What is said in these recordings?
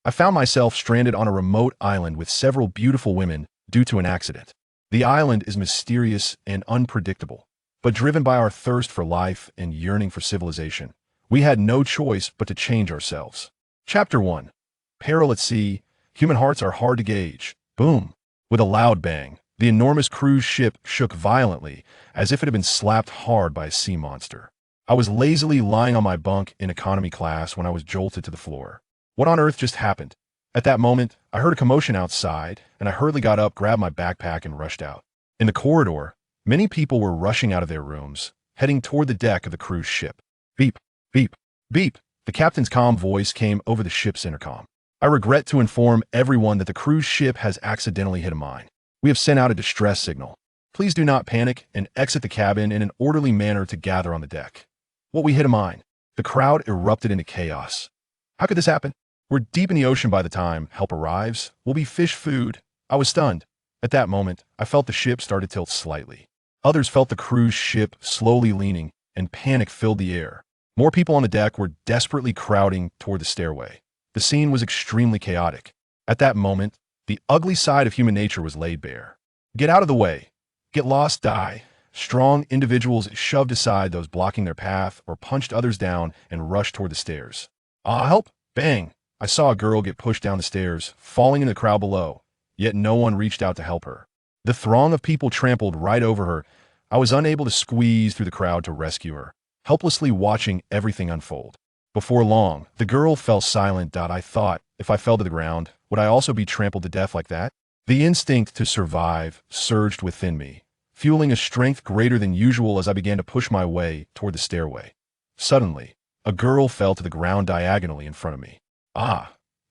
I found myself stranded on a remote island with several beautiful women due to an accident. The island is mysterious and unpredictable, but driven by our thirst for life and yearning for civilization, we had no choice but to change ourselves. Chapter 1. Peril at Sea. Human hearts are hard to gauge. Boom! With a loud bang, the enormous cruise ship shook violently, as if it had been slapped hard by a sea monster. I was lazily lying on my bunk in economy class when I was jolted to the floor. What on earth just happened? At that moment, I heard a commotion outside, and I hurriedly got up, grabbed my backpack, and rushed out. In the corridor, many people were rushing out of their rooms, heading toward the deck of the cruise ship. Beep, beep, beep. The captain's calm voice came over the ship's intercom. I regret to inform everyone that the cruise ship has accidentally hit a mine. We have sent out a distress signal. Please do not panic and exit the cabin in an orderly manner to gather on the deck. What, we hit a mine? The crowd erupted into chaos. How could this happen? We're deep in the ocean by the time help arrives. We'll be fish food. I was stunned. At that moment, I felt the ship start to tilt slightly. Others felt the cruise ship slowly leaning, and panic filled the air. More people on the deck were desperately crowding toward the stairway. The scene was extremely chaotic. At that moment, the ugly side of human nature was laid bare. Get out of the way. Get lost, die. Strong individuals shoved aside those blocking their path or punched others down and rushed toward the stairs. Help! Bang! I saw a girl get pushed down the stairs, falling in the crowd below, yet no one reached out to help her. The throng of people trampled right over her. I was unable to squeeze through the crowd to rescue her, helplessly watching everything unfold. Before long, the girl fell silent. I thought, if I fell to the ground, would I also be trampled to death like that? The instinct to survive surged within me, fueling a strength greater than usual as I began to push my way toward the stairway. Suddenly, a girl fell to the ground diagonally in front of me.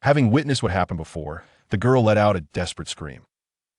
Having witnessed what happened before, the girl let out a desperate scream.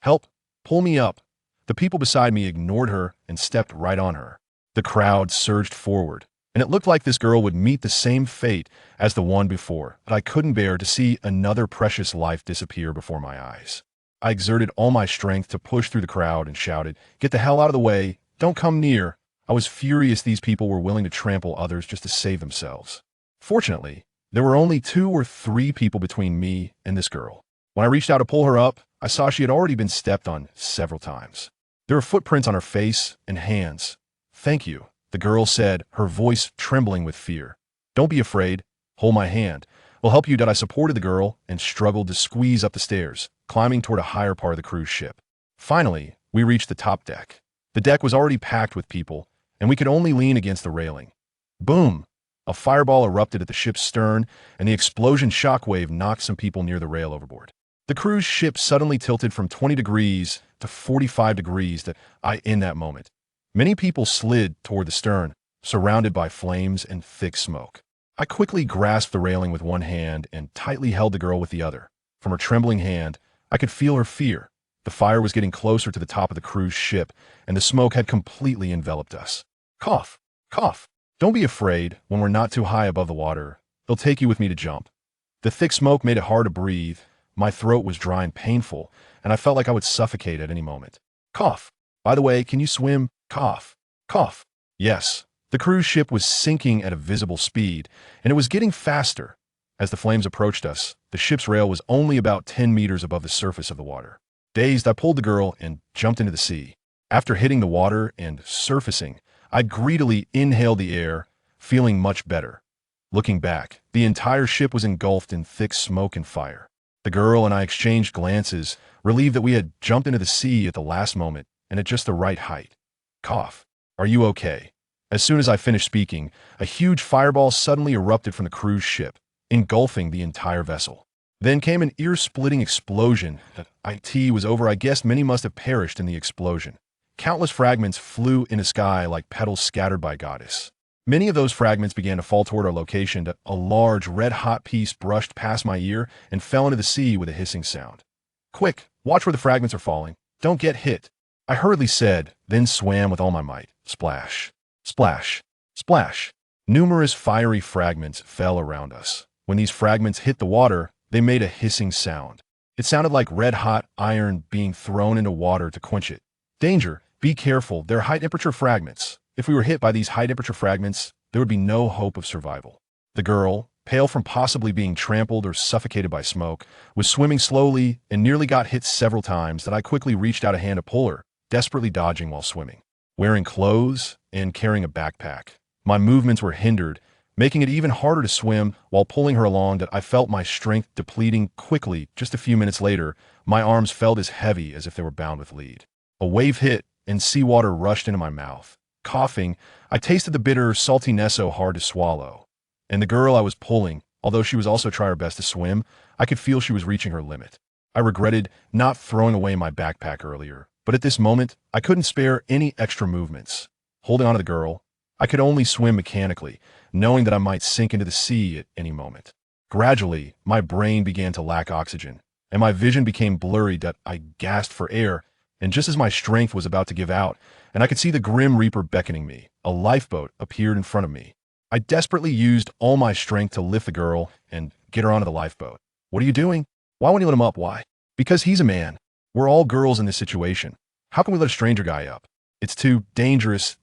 Help! Pull me up! The people beside me ignored her and stepped right on her. The crowd surged forward, and it looked like this girl would meet the same fate as the one before, but I couldn't bear to see another precious life disappear before my eyes. I exerted all my strength to push through the crowd and shouted, "Get the hell out of the way! Don't come near!" I was furious these people were willing to trample others just to save themselves. Fortunately, there were only 2 or 3 people between me and this girl. When I reached out to pull her up, I saw she had already been stepped on several times. There were footprints on her face and hands. "Thank you," the girl said, her voice trembling with fear. "Don't be afraid. Hold my hand. We'll help you." I supported the girl and struggled to squeeze up the stairs, climbing toward a higher part of the cruise ship. Finally, we reached the top deck. The deck was already packed with people, and we could only lean against the railing. Boom! A fireball erupted at the ship's stern, and the explosion shockwave knocked some people near the rail overboard. The cruise ship suddenly tilted from 20 degrees to 45 degrees in that moment. Many people slid toward the stern, surrounded by flames and thick smoke. I quickly grasped the railing with one hand and tightly held the girl with the other. From her trembling hand, I could feel her fear. The fire was getting closer to the top of the cruise ship, and the smoke had completely enveloped us. Cough! Cough! Don't be afraid when we're not too high above the water. They'll take you with me to jump. The thick smoke made it hard to breathe. My throat was dry and painful, and I felt like I would suffocate at any moment. Cough! By the way, can you swim? Cough! Cough! Yes. The cruise ship was sinking at a visible speed, and it was getting faster. As the flames approached us, the ship's rail was only about 10 meters above the surface of the water. Dazed, I pulled the girl and jumped into the sea. After hitting the water and surfacing, I greedily inhaled the air, feeling much better. Looking back, the entire ship was engulfed in thick smoke and fire. The girl and I exchanged glances, relieved that we had jumped into the sea at the last moment and at just the right height. Cough. Are you okay? As soon as I finished speaking, a huge fireball suddenly erupted from the cruise ship, engulfing the entire vessel. Then came an ear-splitting explosion. It was over. I guess many must have perished in the explosion. Countless fragments flew in the sky like petals scattered by a goddess. Many of those fragments began to fall toward our location. A large, red-hot piece brushed past my ear and fell into the sea with a hissing sound. Quick, watch where the fragments are falling. Don't get hit, I hurriedly said, then swam with all my might. Splash, splash, splash. Numerous fiery fragments fell around us. When these fragments hit the water, they made a hissing sound. It sounded like red-hot iron being thrown into water to quench it. Danger! Be careful, they're high-temperature fragments. If we were hit by these high-temperature fragments, there would be no hope of survival. The girl, pale from possibly being trampled or suffocated by smoke, was swimming slowly and nearly got hit several times that I quickly reached out a hand to pull her, desperately dodging while swimming. Wearing clothes and carrying a backpack, my movements were hindered, making it even harder to swim while pulling her along that I felt my strength depleting quickly. Just a few minutes later, my arms felt as heavy as if they were bound with lead. A wave hit and seawater rushed into my mouth. Coughing, I tasted the bitter, salty Nesso hard to swallow. And the girl I was pulling, although she was also trying her best to swim, I could feel she was reaching her limit. I regretted not throwing away my backpack earlier, but at this moment, I couldn't spare any extra movements. Holding onto the girl, I could only swim mechanically, knowing that I might sink into the sea at any moment. Gradually, my brain began to lack oxygen, and my vision became blurry that I gasped for air, and just as my strength was about to give out, and I could see the Grim Reaper beckoning me, a lifeboat appeared in front of me. I desperately used all my strength to lift the girl and get her onto the lifeboat. What are you doing? Why won't you let him up? Why? Because he's a man. We're all girls in this situation. How can we let a stranger guy up? It's too dangerous.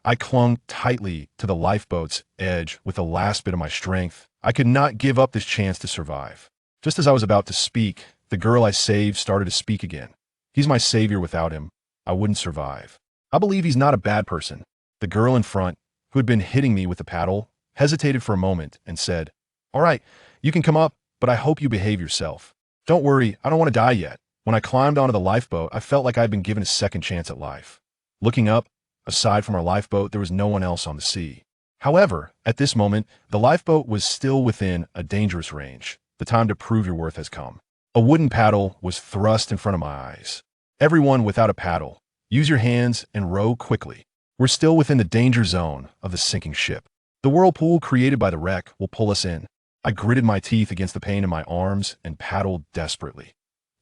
I clung tightly to the lifeboat's edge with the last bit of my strength. I could not give up this chance to survive. Just as I was about to speak, the girl I saved started to speak again. He's my savior. Without him, I wouldn't survive. I believe he's not a bad person. The girl in front, who had been hitting me with the paddle, hesitated for a moment and said, "All right, you can come up, but I hope you behave yourself. Don't worry, I don't want to die yet." When I climbed onto the lifeboat, I felt like I had been given a second chance at life. Looking up, aside from our lifeboat, there was no one else on the sea. However, at this moment, the lifeboat was still within a dangerous range. The time to prove your worth has come. A wooden paddle was thrust in front of my eyes. Everyone without a paddle, use your hands and row quickly. We're still within the danger zone of the sinking ship. The whirlpool created by the wreck will pull us in. I gritted my teeth against the pain in my arms and paddled desperately.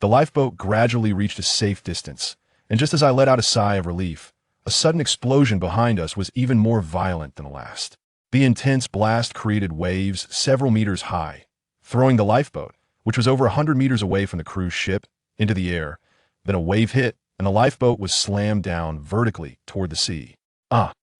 The lifeboat gradually reached a safe distance, and just as I let out a sigh of relief, a sudden explosion behind us was even more violent than the last. The intense blast created waves several meters high, throwing the lifeboat, which was over 100 meters away from the cruise ship, into the air. Then a wave hit, and the lifeboat was slammed down vertically toward the sea.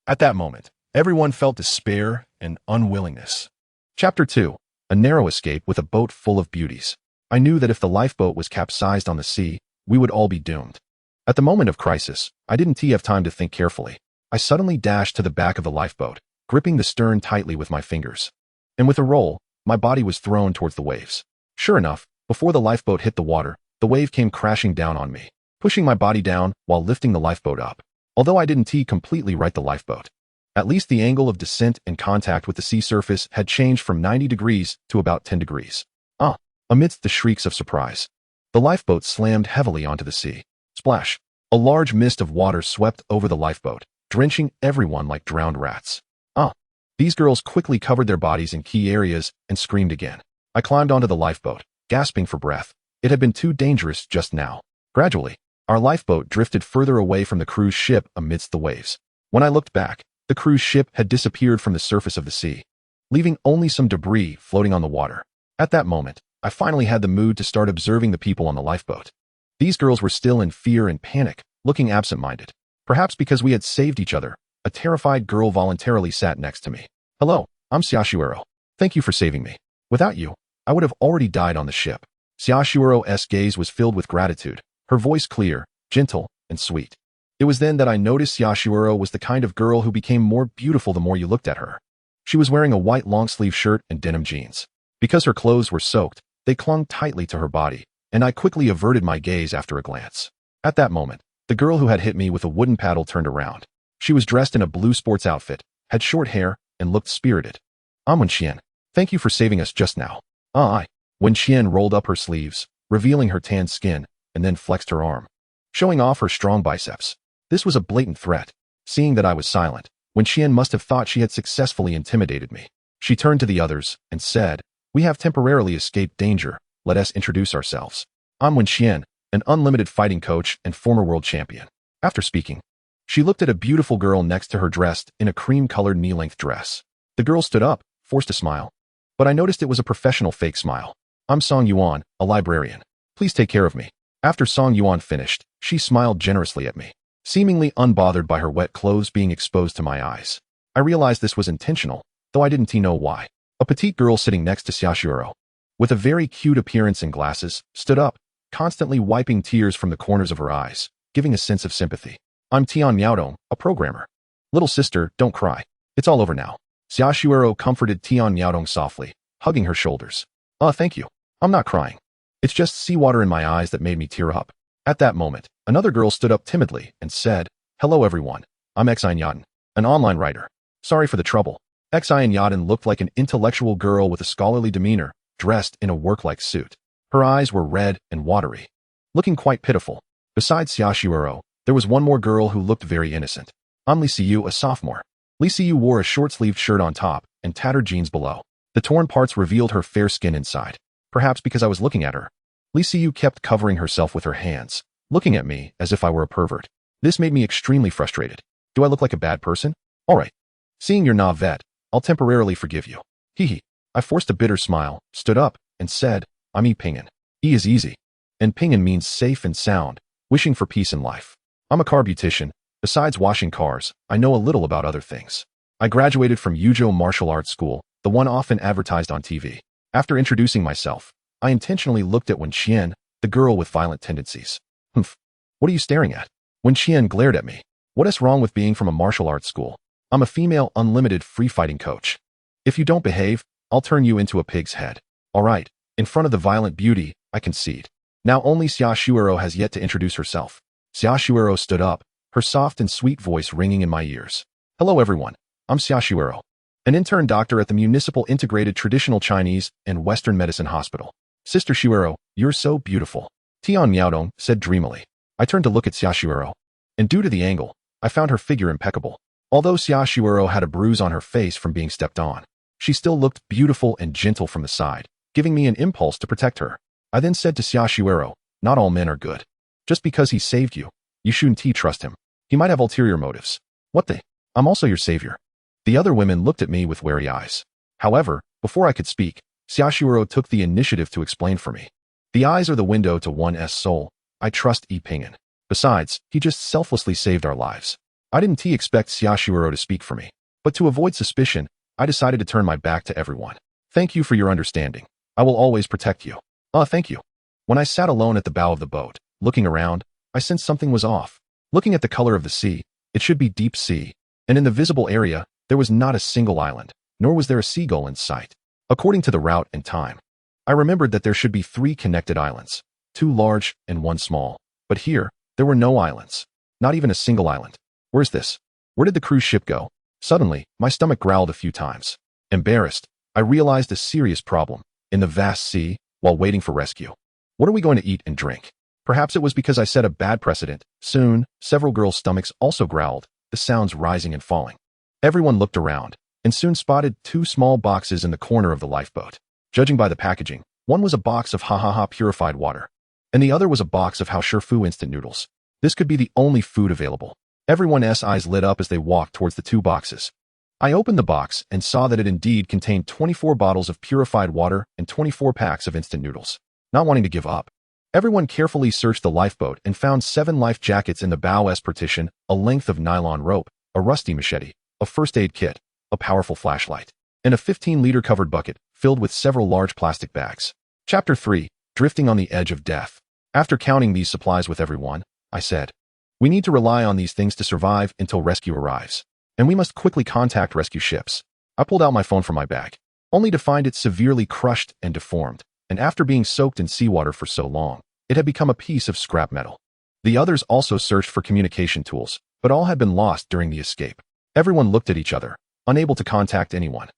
At that moment, everyone felt despair and unwillingness. Chapter 2. A narrow escape with a boat full of beauties. I knew that if the lifeboat was capsized on the sea, we would all be doomed. At the moment of crisis, I didn't have time to think carefully. I suddenly dashed to the back of the lifeboat, gripping the stern tightly with my fingers. And with a roll, my body was thrown towards the waves. Sure enough, before the lifeboat hit the water, the wave came crashing down on me, pushing my body down while lifting the lifeboat up. Although I didn't completely right the lifeboat, at least the angle of descent and contact with the sea surface had changed from 90 degrees to about 10 degrees. Amidst the shrieks of surprise, the lifeboat slammed heavily onto the sea. Splash! A large mist of water swept over the lifeboat, drenching everyone like drowned rats. These girls quickly covered their bodies in key areas and screamed again. I climbed onto the lifeboat, gasping for breath. It had been too dangerous just now. Gradually, our lifeboat drifted further away from the cruise ship amidst the waves. When I looked back, the cruise ship had disappeared from the surface of the sea, leaving only some debris floating on the water. At that moment, I finally had the mood to start observing the people on the lifeboat. These girls were still in fear and panic, looking absent-minded. Perhaps because we had saved each other, a terrified girl voluntarily sat next to me. "Hello, I'm Sayashuero. Thank you for saving me. Without you, I would have already died on the ship." Sayashuero's gaze was filled with gratitude, her voice clear, gentle, and sweet. It was then that I noticed Sayashuero was the kind of girl who became more beautiful the more you looked at her. She was wearing a white long-sleeve shirt and denim jeans. Because her clothes were soaked, they clung tightly to her body, and I quickly averted my gaze after a glance. At that moment, the girl who had hit me with a wooden paddle turned around. She was dressed in a blue sports outfit, had short hair, and looked spirited. "Wenxian, thank you for saving us just now." Wenxian rolled up her sleeves, revealing her tanned skin, and then flexed her arm, showing off her strong biceps. This was a blatant threat. Seeing that I was silent, Wenxian must have thought she had successfully intimidated me. She turned to the others and said, "We have temporarily escaped danger. Let us introduce ourselves. I'm Wenxian, an unlimited fighting coach and former world champion." After speaking, she looked at a beautiful girl next to her dressed in a cream-colored knee-length dress. The girl stood up, forced a smile. But I noticed it was a professional fake smile. "I'm Song Yuan, a librarian. Please take care of me." After Song Yuan finished, she smiled generously at me, seemingly unbothered by her wet clothes being exposed to my eyes. I realized this was intentional, though I didn't know why. A petite girl sitting next to Xiaoshuero, with a very cute appearance and glasses, stood up, constantly wiping tears from the corners of her eyes, giving a sense of sympathy. I'm Tian Miaodong, a programmer. Little sister, don't cry. It's all over now. Xiaoshuero comforted Tian Miaodong softly, hugging her shoulders. Thank you. I'm not crying. It's just seawater in my eyes that made me tear up. At that moment, another girl stood up timidly and said, Hello everyone. I'm Xian Yaden, an online writer. Sorry for the trouble. Xian Yaden looked like an intellectual girl with a scholarly demeanor, dressed in a work-like suit. Her eyes were red and watery, looking quite pitiful. Besides Xiaoshuero, there was one more girl who looked very innocent. I'm Li Siyu, a sophomore. Li Siyu wore a short-sleeved shirt on top and tattered jeans below. The torn parts revealed her fair skin inside. Perhaps because I was looking at her. Li Siyu kept covering herself with her hands, looking at me as if I were a pervert. This made me extremely frustrated. Do I look like a bad person? Alright. Seeing you're not vet, I'll temporarily forgive you. Hee. I forced a bitter smile, stood up, and said, I'm Yi Ping'an. Yi is easy. And Ping'an means safe and sound, wishing for peace in life. I'm a car beautician. Besides washing cars, I know a little about other things. I graduated from Yuzhou Martial Arts School, the one often advertised on TV. After introducing myself, I intentionally looked at Wen Qian, the girl with violent tendencies. Humph. What are you staring at? Wen Qian glared at me. What is wrong with being from a martial arts school? I'm a female unlimited free-fighting coach. If you don't behave, I'll turn you into a pig's head. Alright, in front of the violent beauty, I concede. Now only Xiaoshuero has yet to introduce herself. Xiaoshuero stood up, her soft and sweet voice ringing in my ears. Hello everyone, I'm Xiaoshuero, an intern doctor at the Municipal Integrated Traditional Chinese and Western Medicine Hospital. Sister Shuero, you're so beautiful. Tian Miaodong said dreamily. I turned to look at Xiaoshuero, and due to the angle, I found her figure impeccable. Although Xiaoshuero had a bruise on her face from being stepped on, she still looked beautiful and gentle from the side, giving me an impulse to protect her. I then said to Xiaoshuero, not all men are good. Just because he saved you, you shouldn't trust him. He might have ulterior motives. What the? I'm also your savior. The other women looked at me with wary eyes. However, before I could speak, Xiaoshuero took the initiative to explain for me. The eyes are the window to one's soul. I trust Yi Ping'an. Besides, he just selflessly saved our lives. I didn't expect Xiaoshuero to speak for me. But to avoid suspicion, I decided to turn my back to everyone. Thank you for your understanding. I will always protect you. Thank you. When I sat alone at the bow of the boat, looking around, I sensed something was off. Looking at the color of the sea, it should be deep sea. And in the visible area, there was not a single island, nor was there a seagull in sight. According to the route and time, I remembered that there should be 3 connected islands, 2 large and 1 small. But here, there were no islands. Not even a single island. Where's this? Where did the cruise ship go? Suddenly, my stomach growled a few times. Embarrassed, I realized a serious problem. In the vast sea, while waiting for rescue. What are we going to eat and drink? Perhaps it was because I set a bad precedent. Soon, several girls' stomachs also growled, the sounds rising and falling. Everyone looked around, and soon spotted 2 small boxes in the corner of the lifeboat. Judging by the packaging, one was a box of ha purified water, and the other was a box of Hao Shifu instant noodles. This could be the only food available. Everyone's eyes lit up as they walked towards the 2 boxes. I opened the box and saw that it indeed contained 24 bottles of purified water and 24 packs of instant noodles. Not wanting to give up, everyone carefully searched the lifeboat and found 7 life jackets in the bow's partition, a length of nylon rope, a rusty machete, a first aid kit, a powerful flashlight, and a 15-liter covered bucket filled with several large plastic bags. Chapter 3, Drifting on the Edge of Death. After counting these supplies with everyone, I said, we need to rely on these things to survive until rescue arrives. And we must quickly contact rescue ships. I pulled out my phone from my bag, only to find it severely crushed and deformed, and after being soaked in seawater for so long, it had become a piece of scrap metal. The others also searched for communication tools, but all had been lost during the escape. Everyone looked at each other, unable to contact anyone,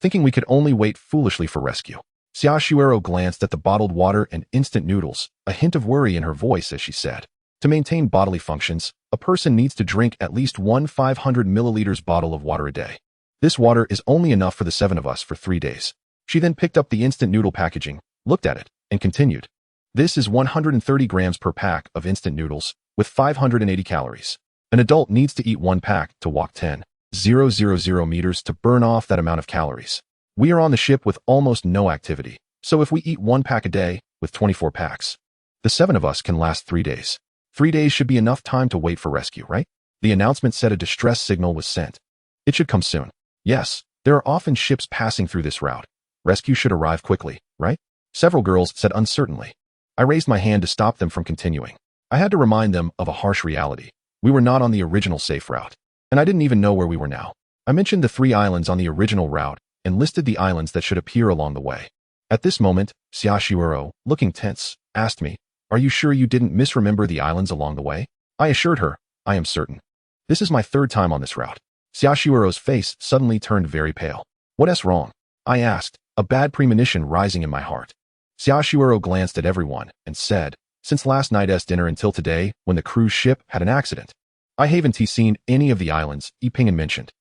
thinking we could only wait foolishly for rescue. Xiaoshuero glanced at the bottled water and instant noodles, a hint of worry in her voice as she said, to maintain bodily functions, a person needs to drink at least 1 500 milliliters bottle of water a day. This water is only enough for the 7 of us for 3 days. She then picked up the instant noodle packaging, looked at it, and continued. This is 130 grams per pack of instant noodles, with 580 calories. An adult needs to eat 1 pack to walk 10,000 meters to burn off that amount of calories. We are on the ship with almost no activity, so if we eat 1 pack a day, with 24 packs, the 7 of us can last 3 days. 3 days should be enough time to wait for rescue, right? The announcement said a distress signal was sent. It should come soon. Yes, there are often ships passing through this route, Rescue should arrive quickly, right? Several girls said uncertainly. I raised my hand to stop them from continuing. I had to remind them of a harsh reality. We were not on the original safe route, and I didn't even know where we were now. I mentioned the 3 islands on the original route and listed the islands that should appear along the way. At this moment, Sayashiuro, looking tense, asked me, "Are you sure you didn't misremember the islands along the way?" I assured her, "I am certain. This is my 3rd time on this route." Sayashiuro's face suddenly turned very pale. "What's wrong?" I asked, a bad premonition rising in my heart. Sayashiuro glanced at everyone and said, "Since last night's dinner until today, when the cruise ship had an accident, I haven't seen any of the islands Ipingen mentioned."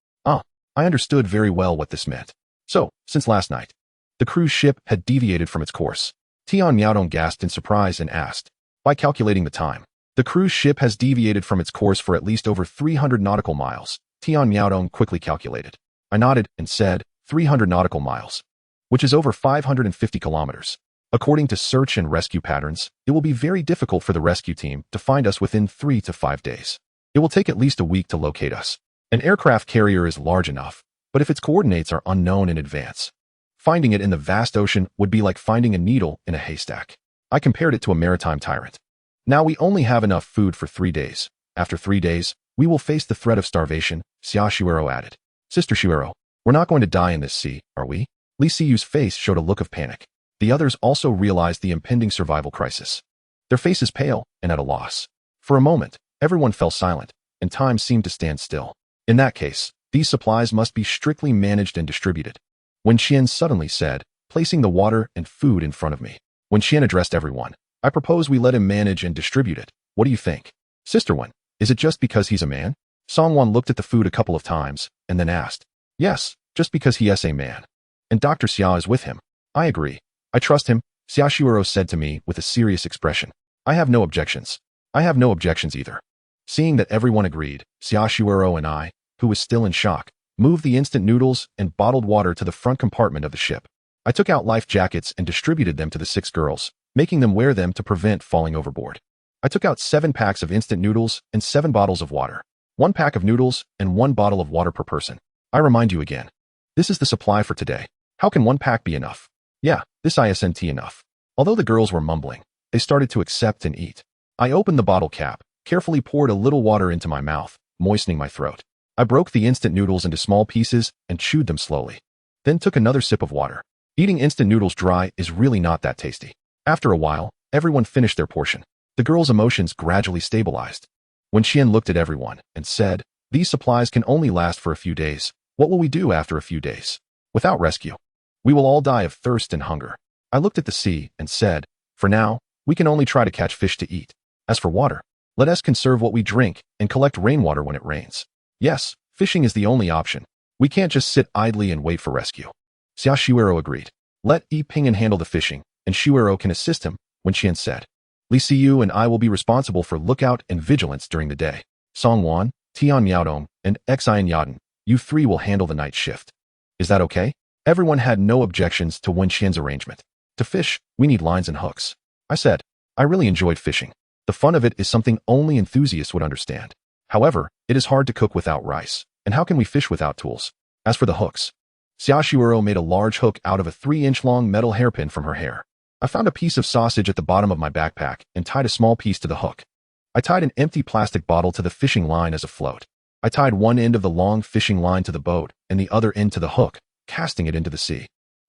I understood very well what this meant. So, since last night, the cruise ship had deviated from its course. Tian Miaodong gasped in surprise and asked, "By calculating the time, the cruise ship has deviated from its course for at least over 300 nautical miles. Tian Miaodong quickly calculated. I nodded and said, 300 nautical miles, which is over 550 kilometers. According to search and rescue patterns, it will be very difficult for the rescue team to find us within 3 to 5 days. It will take at least a week to locate us. An aircraft carrier is large enough, but if its coordinates are unknown in advance, finding it in the vast ocean would be like finding a needle in a haystack." I compared it to a maritime tyrant. "Now we only have enough food for 3 days. After 3 days, we will face the threat of starvation," Sayashiuro added. "Sister Shiuro, we're not going to die in this sea, are we?" Lee Siyu's face showed a look of panic. The others also realized the impending survival crisis. Their faces pale and at a loss. For a moment, everyone fell silent, and time seemed to stand still. In that case, these supplies must be strictly managed and distributed. Wen Qian suddenly said, placing the water and food in front of me. Wen Qian addressed everyone. "I propose we let him manage and distribute it. What do you think?" "Sister Wen, is it just because he's a man?" Songwon looked at the food a couple of times, and then asked. "Yes, just because he is a man. And Dr. Xia is with him." "I agree. I trust him," Sayashiuro said to me with a serious expression. "I have no objections." "I have no objections either." Seeing that everyone agreed, Sayashiuro and I, who was still in shock, moved the instant noodles and bottled water to the front compartment of the ship. I took out life jackets and distributed them to the 6 girls, making them wear them to prevent falling overboard. I took out 7 packs of instant noodles and 7 bottles of water. 1 pack of noodles and 1 bottle of water per person. I remind you again. This is the supply for today. How can 1 pack be enough? Yeah, this isn't enough. Although the girls were mumbling, they started to accept and eat. I opened the bottle cap, carefully poured a little water into my mouth, moistening my throat. I broke the instant noodles into small pieces and chewed them slowly. Then took another sip of water. Eating instant noodles dry is really not that tasty. After a while, everyone finished their portion. The girls' emotions gradually stabilized. When Qian looked at everyone and said, "These supplies can only last for a few days. What will we do after a few days? Without rescue, we will all die of thirst and hunger." I looked at the sea and said, "For now, we can only try to catch fish to eat. As for water, let us conserve what we drink and collect rainwater when it rains. Yes, fishing is the only option. We can't just sit idly and wait for rescue." Sayashiuro agreed. "Let Ipingen handle the fishing, and Shiuro can assist him," Wen Qian said. "Li Siyu and I will be responsible for lookout and vigilance during the day. Songwan, Tian Miaodong, and Xian Yaden, you 3 will handle the night shift. Is that okay?" Everyone had no objections to Wen Qian's arrangement. "To fish, we need lines and hooks," I said. I really enjoyed fishing. The fun of it is something only enthusiasts would understand. However, it is hard to cook without rice, and how can we fish without tools? As for the hooks, Sayashiuro made a large hook out of a 3-inch-long metal hairpin from her hair. I found a piece of sausage at the bottom of my backpack and tied a small piece to the hook. I tied an empty plastic bottle to the fishing line as a float. I tied one end of the long fishing line to the boat and the other end to the hook, casting it into the sea.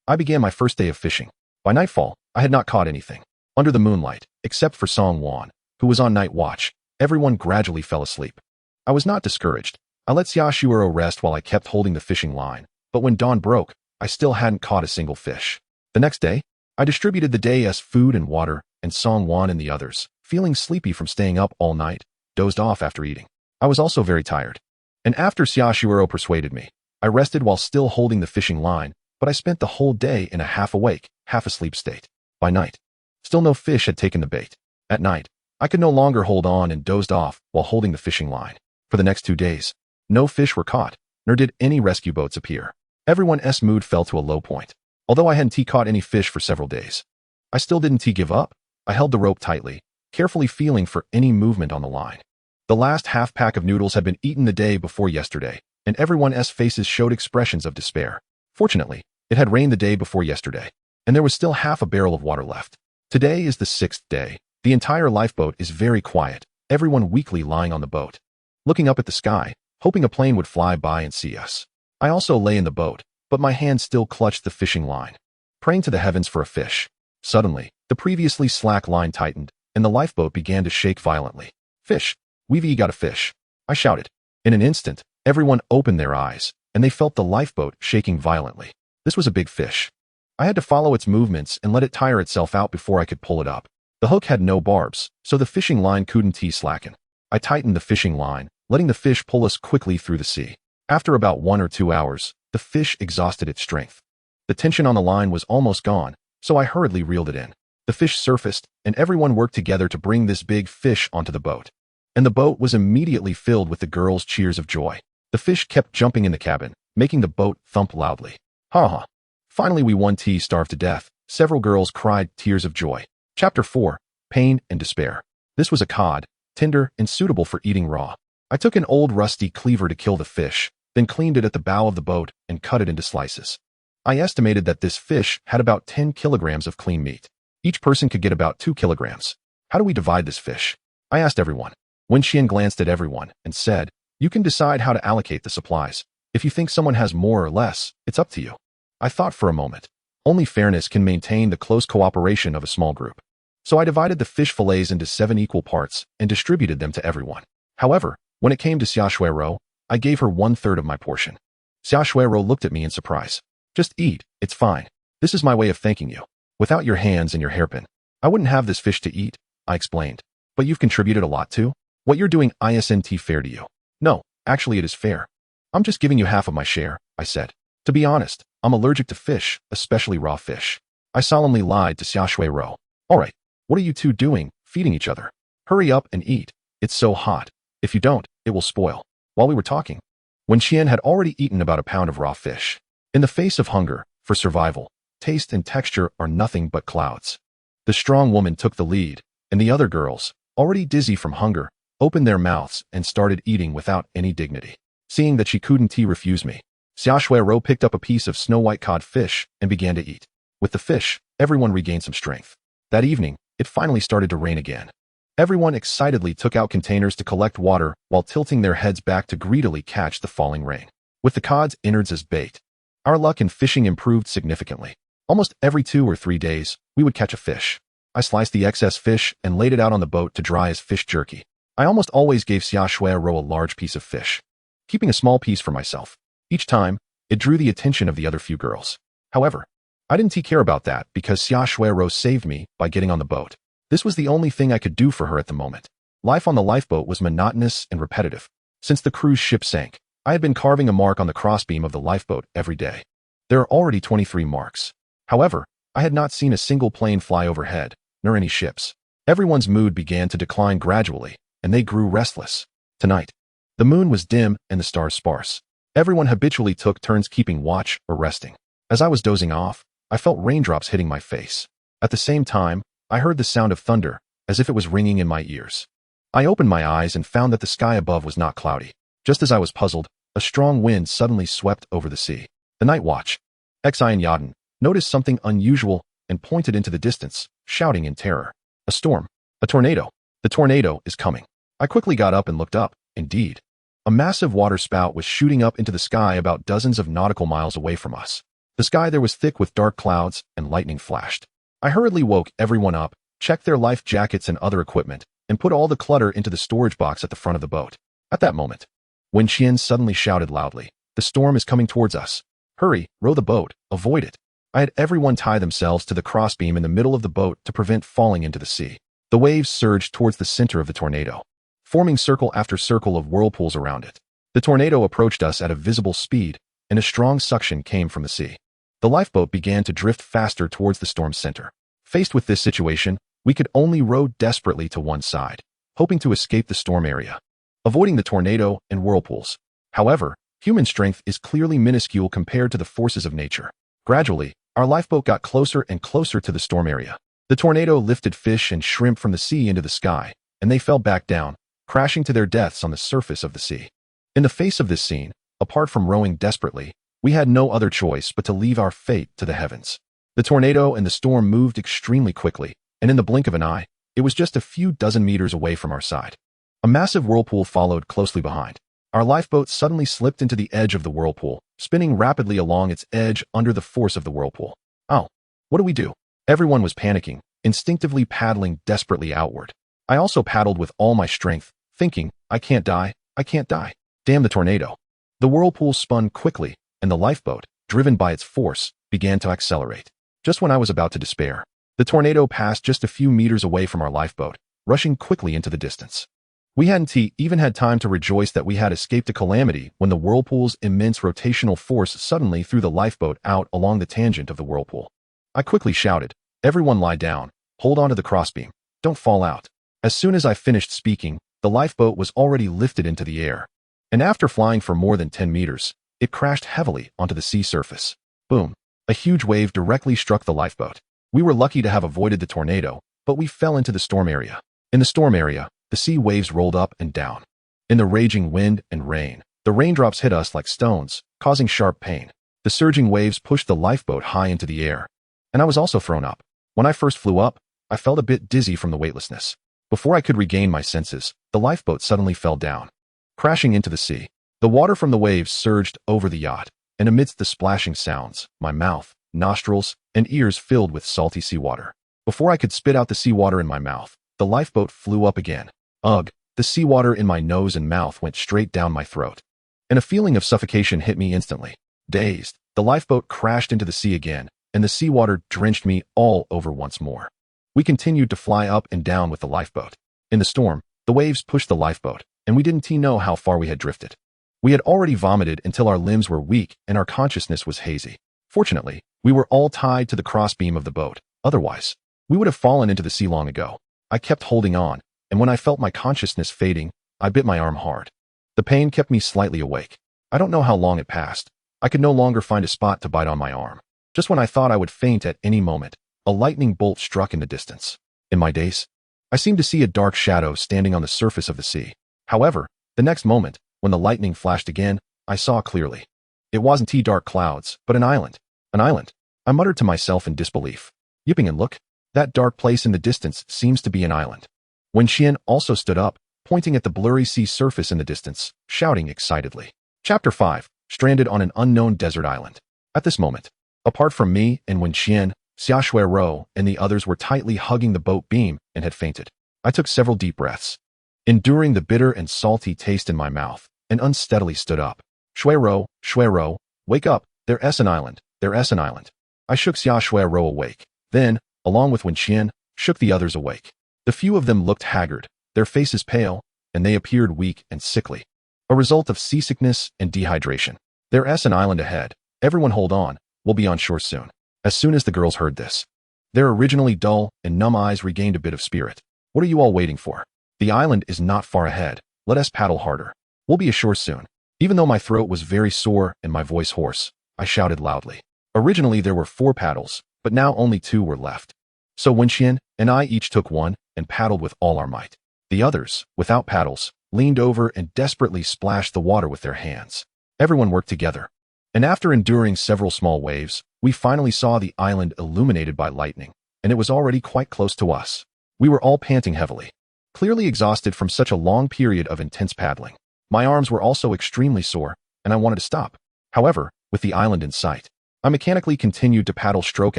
I began my first day of fishing. By nightfall, I had not caught anything. Under the moonlight, except for Song Wan, who was on night watch, everyone gradually fell asleep. I was not discouraged. I let Sayashiuro rest while I kept holding the fishing line, but when dawn broke, I still hadn't caught a single fish. The next day, I distributed the day's food and water, and Song Wan and the others, feeling sleepy from staying up all night, dozed off after eating. I was also very tired. And after Sayashiuro persuaded me, I rested while still holding the fishing line, but I spent the whole day in a half-awake, half-asleep state. By night, still no fish had taken the bait. At night, I could no longer hold on and dozed off while holding the fishing line. For the next 2 days, no fish were caught, nor did any rescue boats appear. Everyone's mood fell to a low point. Although I hadn't caught any fish for several days, I still didn't give up. I held the rope tightly, carefully feeling for any movement on the line. The last half-pack of noodles had been eaten the day before yesterday, and everyone's faces showed expressions of despair. Fortunately, It had rained the day before yesterday, and there was still half a barrel of water left. Today is the 6th day. The entire lifeboat is very quiet, everyone weakly lying on the boat, looking up at the sky, hoping a plane would fly by and see us. I also lay in the boat, but my hand still clutched the fishing line, praying to the heavens for a fish. Suddenly, the previously slack line tightened, and the lifeboat began to shake violently. "Fish! We've got a fish!" I shouted. In an instant, everyone opened their eyes, and they felt the lifeboat shaking violently. This was a big fish. I had to follow its movements and let it tire itself out before I could pull it up. The hook had no barbs, so the fishing line couldn't slacken. I tightened the fishing line, letting the fish pull us quickly through the sea. After about 1 or 2 hours, the fish exhausted its strength. The tension on the line was almost gone, so I hurriedly reeled it in. The fish surfaced, and everyone worked together to bring this big fish onto the boat. And the boat was immediately filled with the girls' cheers of joy. The fish kept jumping in the cabin, making the boat thump loudly. Ha ha! Finally we won. Starved to death, several girls cried tears of joy. Chapter 4. Pain and Despair. This was a cod, tender and suitable for eating raw. I took an old rusty cleaver to kill the fish, then cleaned it at the bow of the boat and cut it into slices. I estimated that this fish had about 10 kilograms of clean meat. Each person could get about 2 kilograms. How do we divide this fish? I asked everyone. Wen Xian glanced at everyone and said, "You can decide how to allocate the supplies. If you think someone has more or less, it's up to you." I thought for a moment. Only fairness can maintain the close cooperation of a small group. So I divided the fish fillets into 7 equal parts and distributed them to everyone. However, when it came to Xiaoshuiro, I gave her 1/3 of my portion. Xiaoshuiro looked at me in surprise. "Just eat, it's fine. This is my way of thanking you. Without your hands and your hairpin, I wouldn't have this fish to eat," I explained. "But you've contributed a lot too. What you're doing isn't fair to you." "No, actually it is fair. I'm just giving you half of my share," I said. "To be honest, I'm allergic to fish, especially raw fish." I solemnly lied to Xiaoshuiro. "All right, what are you two doing, feeding each other? Hurry up and eat. It's so hot. If you don't, it will spoil." While we were talking, Wen Xian had already eaten about a pound of raw fish. In the face of hunger, for survival, taste and texture are nothing but clouds. The strong woman took the lead, and the other girls, already dizzy from hunger, opened their mouths and started eating without any dignity. Seeing that she couldn't refuse me, Xiaoshuiro picked up a piece of snow-white cod fish and began to eat. With the fish, everyone regained some strength. That evening, it finally started to rain again. Everyone excitedly took out containers to collect water while tilting their heads back to greedily catch the falling rain. With the cod's innards as bait, our luck in fishing improved significantly. Almost every 2 or 3 days, we would catch a fish. I sliced the excess fish and laid it out on the boat to dry as fish jerky. I almost always gave Xiaoshuiro a large piece of fish, keeping a small piece for myself. Each time, it drew the attention of the other few girls. However, I didn't care about that because Xiaoshuiro saved me by getting on the boat. This was the only thing I could do for her at the moment. Life on the lifeboat was monotonous and repetitive. Since the cruise ship sank, I had been carving a mark on the crossbeam of the lifeboat every day. There are already 23 marks. However, I had not seen a single plane fly overhead, nor any ships. Everyone's mood began to decline gradually, and they grew restless. Tonight, the moon was dim and the stars sparse. Everyone habitually took turns keeping watch or resting. As I was dozing off, I felt raindrops hitting my face. At the same time, I heard the sound of thunder, as if it was ringing in my ears. I opened my eyes and found that the sky above was not cloudy. Just as I was puzzled, a strong wind suddenly swept over the sea. The night watch, Xian Yaden, noticed something unusual and pointed into the distance, shouting in terror. "A storm! A tornado! The tornado is coming!" I quickly got up and looked up. Indeed, a massive water spout was shooting up into the sky about dozens of nautical miles away from us. The sky there was thick with dark clouds and lightning flashed. I hurriedly woke everyone up, checked their life jackets and other equipment, and put all the clutter into the storage box at the front of the boat. At that moment, Wen Xian suddenly shouted loudly, "The storm is coming towards us. Hurry, row the boat, avoid it." I had everyone tie themselves to the crossbeam in the middle of the boat to prevent falling into the sea. The waves surged towards the center of the tornado, forming circle after circle of whirlpools around it. The tornado approached us at a visible speed, and a strong suction came from the sea. The lifeboat began to drift faster towards the storm's center. Faced with this situation, we could only row desperately to one side, hoping to escape the storm area, avoiding the tornado and whirlpools. However, human strength is clearly minuscule compared to the forces of nature. Gradually, our lifeboat got closer and closer to the storm area. The tornado lifted fish and shrimp from the sea into the sky, and they fell back down, crashing to their deaths on the surface of the sea. In the face of this scene, apart from rowing desperately, We had no other choice but to leave our fate to the heavens. The tornado and the storm moved extremely quickly, and in the blink of an eye, it was just a few dozen meters away from our side. A massive whirlpool followed closely behind. Our lifeboat suddenly slipped into the edge of the whirlpool, spinning rapidly along its edge under the force of the whirlpool. Oh, what do we do? Everyone was panicking, instinctively paddling desperately outward. I also paddled with all my strength, thinking, I can't die, I can't die. Damn the tornado. The whirlpool spun quickly, and the lifeboat, driven by its force, began to accelerate. Just when I was about to despair, the tornado passed just a few meters away from our lifeboat, rushing quickly into the distance. We hadn't even had time to rejoice that we had escaped a calamity when the whirlpool's immense rotational force suddenly threw the lifeboat out along the tangent of the whirlpool. I quickly shouted, everyone lie down, hold onto the crossbeam, don't fall out. As soon as I finished speaking, the lifeboat was already lifted into the air. And after flying for more than 10 meters, it crashed heavily onto the sea surface. Boom. A huge wave directly struck the lifeboat. We were lucky to have avoided the tornado, but we fell into the storm area. In the storm area, the sea waves rolled up and down. In the raging wind and rain, the raindrops hit us like stones, causing sharp pain. The surging waves pushed the lifeboat high into the air. And I was also thrown up. When I first flew up, I felt a bit dizzy from the weightlessness. Before I could regain my senses, the lifeboat suddenly fell down, crashing into the sea. The water from the waves surged over the yacht, and amidst the splashing sounds, my mouth, nostrils, and ears filled with salty seawater. Before I could spit out the seawater in my mouth, the lifeboat flew up again. Ugh, the seawater in my nose and mouth went straight down my throat. And a feeling of suffocation hit me instantly. Dazed, the lifeboat crashed into the sea again, and the seawater drenched me all over once more. We continued to fly up and down with the lifeboat. In the storm, the waves pushed the lifeboat, and we didn't know how far we had drifted. We had already vomited until our limbs were weak and our consciousness was hazy. Fortunately, we were all tied to the crossbeam of the boat. Otherwise, we would have fallen into the sea long ago. I kept holding on, and when I felt my consciousness fading, I bit my arm hard. The pain kept me slightly awake. I don't know how long it passed. I could no longer find a spot to bite on my arm. Just when I thought I would faint at any moment, a lightning bolt struck in the distance. In my daze, I seemed to see a dark shadow standing on the surface of the sea. However, the next moment, when the lightning flashed again, I saw clearly. It wasn't dark clouds, but an island. An island. I muttered to myself in disbelief. Yipping and look, that dark place in the distance seems to be an island. Wen Qian also stood up, pointing at the blurry sea surface in the distance, shouting excitedly. Chapter 5. Stranded on an unknown desert island. At this moment, apart from me and Wen Qian, Xia Shuirou and the others were tightly hugging the boat beam and had fainted. I took several deep breaths, enduring the bitter and salty taste in my mouth, and unsteadily stood up. Shuirou, wake up, there's an island, there's an island. I shook Xia Shuirou awake, then, along with Wen Qian, shook the others awake. The few of them looked haggard, their faces pale, and they appeared weak and sickly. A result of seasickness and dehydration. There's an island ahead. Everyone hold on, we'll be on shore soon. As soon as the girls heard this, their originally dull and numb eyes regained a bit of spirit. What are you all waiting for? The island is not far ahead. Let us paddle harder. We'll be ashore soon. Even though my throat was very sore and my voice hoarse, I shouted loudly. Originally there were 4 paddles, but now only 2 were left. So Wen Qian and I each took one and paddled with all our might. The others, without paddles, leaned over and desperately splashed the water with their hands. Everyone worked together. And after enduring several small waves, we finally saw the island illuminated by lightning, and it was already quite close to us. We were all panting heavily, clearly exhausted from such a long period of intense paddling. My arms were also extremely sore, and I wanted to stop. However, with the island in sight, I mechanically continued to paddle stroke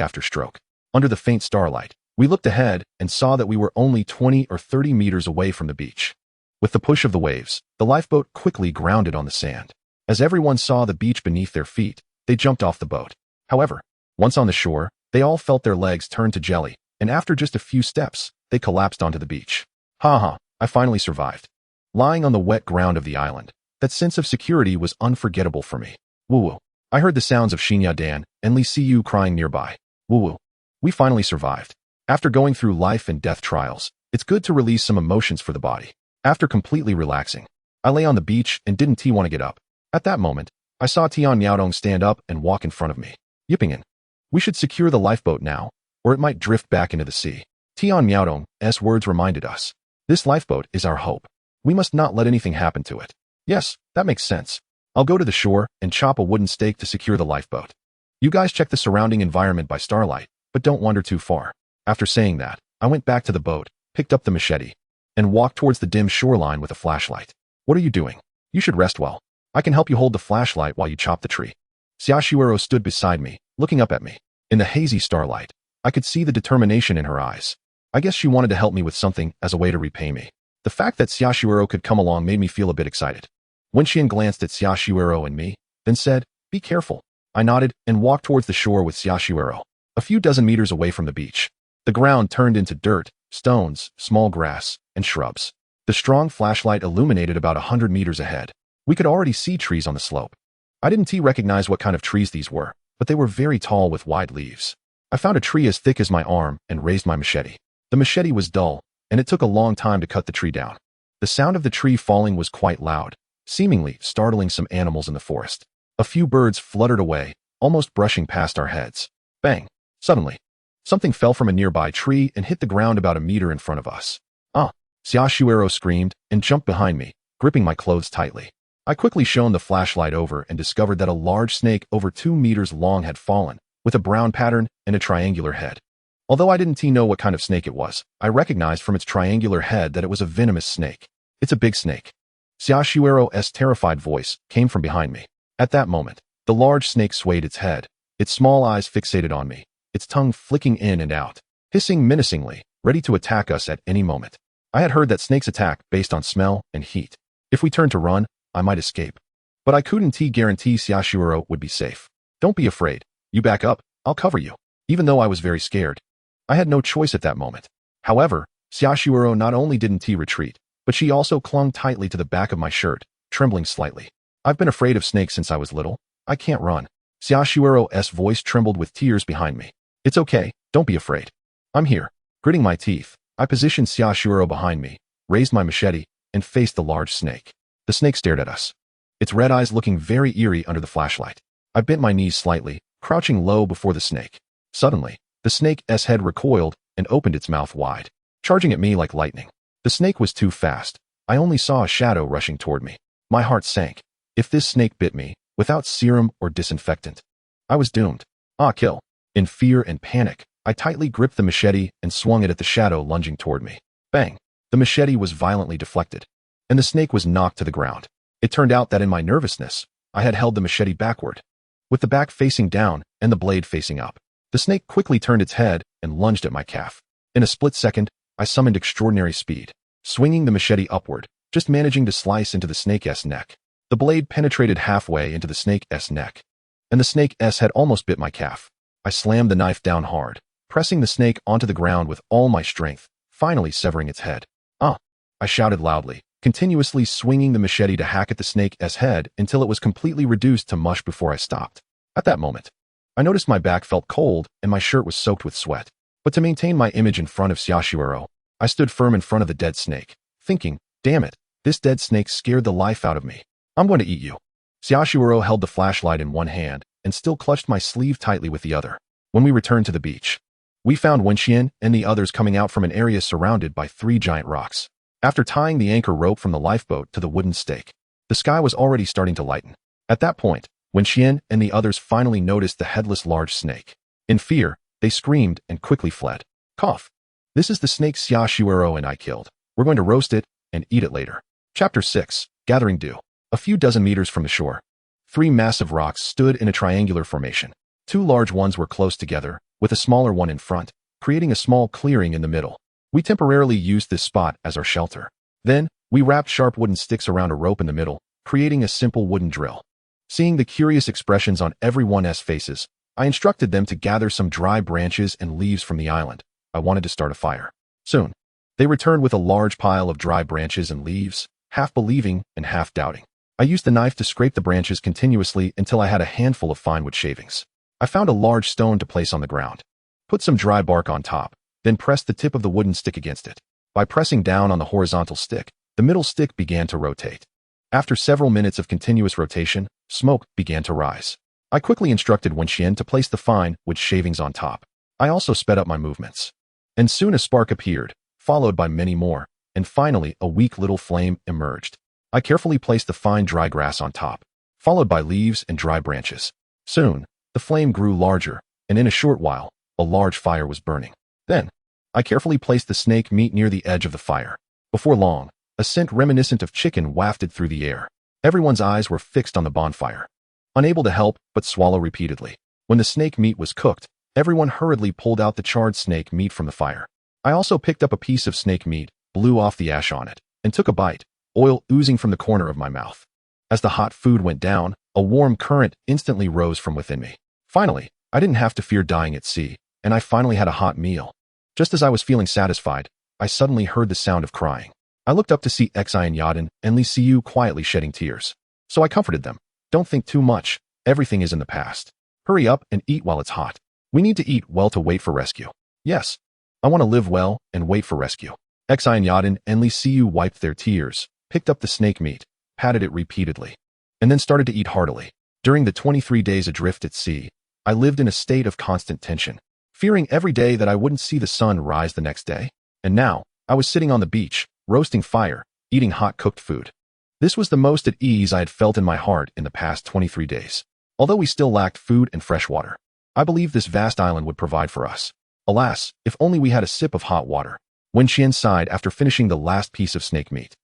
after stroke. Under the faint starlight, we looked ahead and saw that we were only 20 or 30 meters away from the beach. With the push of the waves, the lifeboat quickly grounded on the sand. As everyone saw the beach beneath their feet, they jumped off the boat. However, once on the shore, they all felt their legs turn to jelly, and after just a few steps, they collapsed onto the beach. I finally survived. Lying on the wet ground of the island, that sense of security was unforgettable for me. Woo-woo. I heard the sounds of Xinya Dan and Li Siyu crying nearby. Woo-woo. We finally survived. After going through life and death trials, it's good to release some emotions for the body. After completely relaxing, I lay on the beach and didn't want to get up. At that moment, I saw Tian Miaodong stand up and walk in front of me. Yipping. We should secure the lifeboat now, or it might drift back into the sea. Tian Miaodong's words reminded us. This lifeboat is our hope. We must not let anything happen to it. Yes, that makes sense. I'll go to the shore and chop a wooden stake to secure the lifeboat. You guys check the surrounding environment by starlight, but don't wander too far. After saying that, I went back to the boat, picked up the machete, and walked towards the dim shoreline with a flashlight. What are you doing? You should rest well. I can help you hold the flashlight while you chop the tree. Xiaoshuero stood beside me, looking up at me. In the hazy starlight, I could see the determination in her eyes. I guess she wanted to help me with something as a way to repay me. The fact that Xiaoshuero could come along made me feel a bit excited. Wenxian glanced at Xiaoshuero and me, then said, "Be careful." I nodded and walked towards the shore with Xiaoshuero. A few dozen meters away from the beach, the ground turned into dirt, stones, small grass, and shrubs. The strong flashlight illuminated about 100 meters ahead. We could already see trees on the slope. I didn't recognize what kind of trees these were, but they were very tall with wide leaves. I found a tree as thick as my arm and raised my machete. The machete was dull, and it took a long time to cut the tree down. The sound of the tree falling was quite loud, seemingly startling some animals in the forest. A few birds fluttered away, almost brushing past our heads. Bang! Suddenly, something fell from a nearby tree and hit the ground about a meter in front of us. "Ah!" Xiaoshuero screamed and jumped behind me, gripping my clothes tightly. I quickly shone the flashlight over and discovered that a large snake over 2 meters long had fallen, with a brown pattern and a triangular head. Although I didn't know what kind of snake it was, I recognized from its triangular head that it was a venomous snake. "It's a big snake." Xiaoshuero's terrified voice came from behind me. At that moment, the large snake swayed its head, its small eyes fixated on me, its tongue flicking in and out, hissing menacingly, ready to attack us at any moment. I had heard that snakes attack based on smell and heat. If we turned to run, I might escape. But I couldn't guarantee Xiaoshuero would be safe. "Don't be afraid. You back up, I'll cover you." Even though I was very scared, I had no choice at that moment. However, Xiaoshuero not only didn't retreat, but she also clung tightly to the back of my shirt, trembling slightly. "I've been afraid of snakes since I was little. I can't run." Xiaoshuero's voice trembled with tears behind me. "It's okay, don't be afraid. I'm here." Gritting my teeth, I positioned Xiaoshuero behind me, raised my machete, and faced the large snake. The snake stared at us, its red eyes looking very eerie under the flashlight. I bent my knees slightly, crouching low before the snake. Suddenly, the snake's head recoiled and opened its mouth wide, charging at me like lightning. The snake was too fast. I only saw a shadow rushing toward me. My heart sank. If this snake bit me, without serum or disinfectant, I was doomed. Kill. In fear and panic, I tightly gripped the machete and swung it at the shadow lunging toward me. Bang! The machete was violently deflected, and the snake was knocked to the ground. It turned out that in my nervousness, I had held the machete backward, with the back facing down and the blade facing up. The snake quickly turned its head and lunged at my calf. In a split second, I summoned extraordinary speed, swinging the machete upward, just managing to slice into the snake's neck. The blade penetrated halfway into the snake's neck, and the snake's head almost bit my calf. I slammed the knife down hard, pressing the snake onto the ground with all my strength, finally severing its head. "Ah!" I shouted loudly, continuously swinging the machete to hack at the snake's head until it was completely reduced to mush before I stopped. At that moment, I noticed my back felt cold and my shirt was soaked with sweat. But to maintain my image in front of Xiaoshuero, I stood firm in front of the dead snake, thinking, "Damn it, this dead snake scared the life out of me. I'm going to eat you." Xiaoshuero held the flashlight in one hand and still clutched my sleeve tightly with the other. When we returned to the beach, we found Wenxian and the others coming out from an area surrounded by 3 giant rocks. After tying the anchor rope from the lifeboat to the wooden stake, the sky was already starting to lighten. At that point, Wenxian and the others finally noticed the headless large snake. In fear, they screamed and quickly fled. Cough. "This is the snake Xiaoshuero and I killed. We're going to roast it and eat it later." Chapter 6. Gathering Dew. A few dozen meters from the shore, 3 massive rocks stood in a triangular formation. 2 large ones were close together, with a smaller one in front, creating a small clearing in the middle. We temporarily used this spot as our shelter. Then, we wrapped sharp wooden sticks around a rope in the middle, creating a simple wooden drill. Seeing the curious expressions on everyone's faces, I instructed them to gather some dry branches and leaves from the island. I wanted to start a fire. Soon, they returned with a large pile of dry branches and leaves, half believing and half doubting. I used the knife to scrape the branches continuously until I had a handful of fine wood shavings. I found a large stone to place on the ground, put some dry bark on top, then pressed the tip of the wooden stick against it. By pressing down on the horizontal stick, the middle stick began to rotate. After several minutes of continuous rotation, smoke began to rise. I quickly instructed Wenxian to place the fine wood shavings on top. I also sped up my movements. And soon a spark appeared, followed by many more, and finally a weak little flame emerged. I carefully placed the fine dry grass on top, followed by leaves and dry branches. Soon, the flame grew larger, and in a short while, a large fire was burning. Then, I carefully placed the snake meat near the edge of the fire. Before long, a scent reminiscent of chicken wafted through the air. Everyone's eyes were fixed on the bonfire, unable to help but swallow repeatedly. When the snake meat was cooked, everyone hurriedly pulled out the charred snake meat from the fire. I also picked up a piece of snake meat, blew off the ash on it, and took a bite, oil oozing from the corner of my mouth. As the hot food went down, a warm current instantly rose from within me. Finally, I didn't have to fear dying at sea, and I finally had a hot meal. Just as I was feeling satisfied, I suddenly heard the sound of crying. I looked up to see Xi and Yadin and Li Siyu quietly shedding tears. So I comforted them. Don't think too much. Everything is in the past. Hurry up and eat while it's hot. We need to eat well to wait for rescue. Yes. I want to live well and wait for rescue. Xi and Yadin and Li Siyu wiped their tears, picked up the snake meat, patted it repeatedly, and then started to eat heartily. During the 23 days adrift at sea, I lived in a state of constant tension, fearing every day that I wouldn't see the sun rise the next day. And now, I was sitting on the beach, roasting fire, eating hot cooked food. This was the most at ease I had felt in my heart in the past 23 days. Although we still lacked food and fresh water, I believed this vast island would provide for us. Alas, if only we had a sip of hot water. Wen Qian sighed after finishing the last piece of snake meat.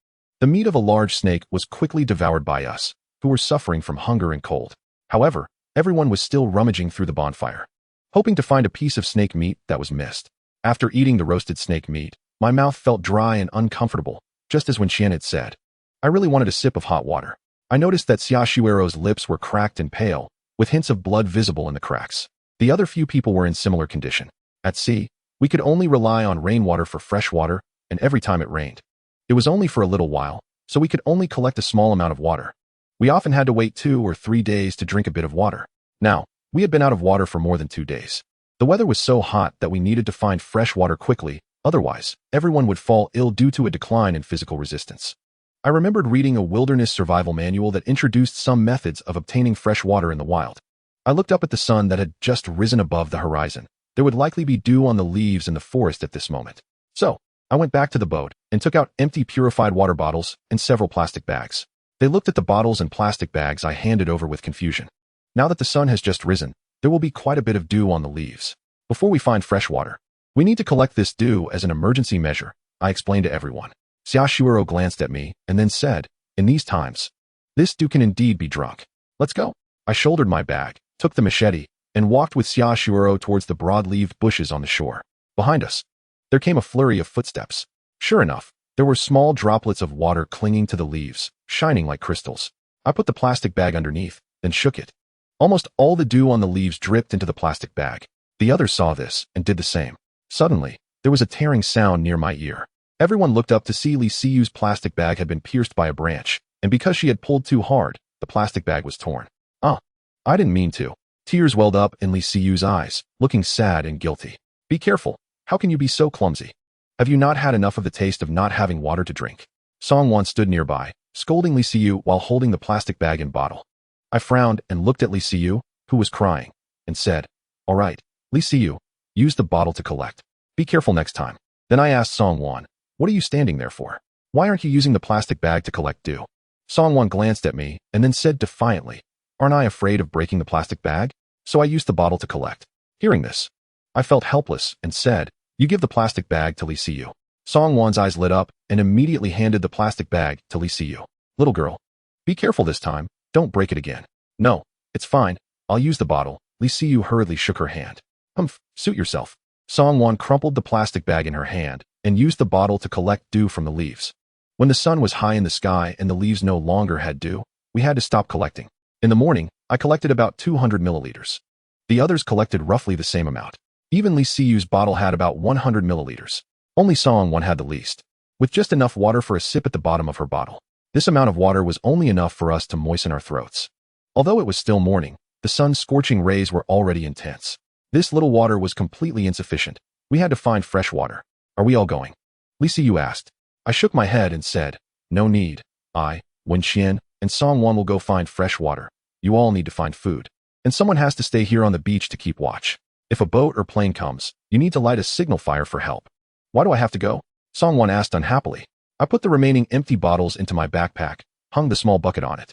The meat of a large snake was quickly devoured by us, who were suffering from hunger and cold. However, everyone was still rummaging through the bonfire, hoping to find a piece of snake meat that was missed. After eating the roasted snake meat, my mouth felt dry and uncomfortable, just as Wen Qian had said. I really wanted a sip of hot water. I noticed that Xia Shuero's lips were cracked and pale, with hints of blood visible in the cracks. The other few people were in similar condition. At sea, we could only rely on rainwater for fresh water, and every time it rained, it was only for a little while, so we could only collect a small amount of water. We often had to wait 2 or 3 days to drink a bit of water. Now, we had been out of water for more than 2 days. The weather was so hot that we needed to find fresh water quickly, otherwise, everyone would fall ill due to a decline in physical resistance. I remembered reading a wilderness survival manual that introduced some methods of obtaining fresh water in the wild. I looked up at the sun that had just risen above the horizon. There would likely be dew on the leaves in the forest at this moment. So, I went back to the boat and took out empty purified water bottles and several plastic bags. They looked at the bottles and plastic bags I handed over with confusion. Now that the sun has just risen, there will be quite a bit of dew on the leaves. Before we find fresh water, we need to collect this dew as an emergency measure, I explained to everyone. Xia Shuero glanced at me and then said, in these times, this dew can indeed be drunk. Let's go. I shouldered my bag, took the machete, and walked with Xia Shuero towards the broad-leaved bushes on the shore. Behind us, there came a flurry of footsteps. Sure enough, there were small droplets of water clinging to the leaves, shining like crystals. I put the plastic bag underneath, then shook it. Almost all the dew on the leaves dripped into the plastic bag. The others saw this and did the same. Suddenly, there was a tearing sound near my ear. Everyone looked up to see Li Siyu's plastic bag had been pierced by a branch, and because she had pulled too hard, the plastic bag was torn. I didn't mean to. Tears welled up in Li Siyu's eyes, looking sad and guilty. Be careful. How can you be so clumsy? Have you not had enough of the taste of not having water to drink? Songwon stood nearby, scolding Li Siyu while holding the plastic bag and bottle. I frowned and looked at Li Siyu, who was crying, and said, all right, Li Siyu, use the bottle to collect. Be careful next time. Then I asked Songwon, what are you standing there for? Why aren't you using the plastic bag to collect dew? Songwon glanced at me and then said defiantly, aren't I afraid of breaking the plastic bag? So I used the bottle to collect. Hearing this, I felt helpless and said, you give the plastic bag to Li Siyu. Songwon's eyes lit up and immediately handed the plastic bag to Li Siyu. Little girl, be careful this time. Don't break it again. No, it's fine. I'll use the bottle. Li Siyu hurriedly shook her hand. Humph, suit yourself. Songwon crumpled the plastic bag in her hand and used the bottle to collect dew from the leaves. When the sun was high in the sky and the leaves no longer had dew, we had to stop collecting. In the morning, I collected about 200 milliliters. The others collected roughly the same amount. Even Li Siyu's bottle had about 100 milliliters. Only Songwon had the least, with just enough water for a sip at the bottom of her bottle. This amount of water was only enough for us to moisten our throats. Although it was still morning, the sun's scorching rays were already intense. This little water was completely insufficient. We had to find fresh water. Are we all going? Li Siyu asked. I shook my head and said, no need. I, Wen Qian, and Songwon will go find fresh water. You all need to find food. And someone has to stay here on the beach to keep watch. If a boat or plane comes, you need to light a signal fire for help. Why do I have to go? Songwon asked unhappily. I put the remaining empty bottles into my backpack, hung the small bucket on it.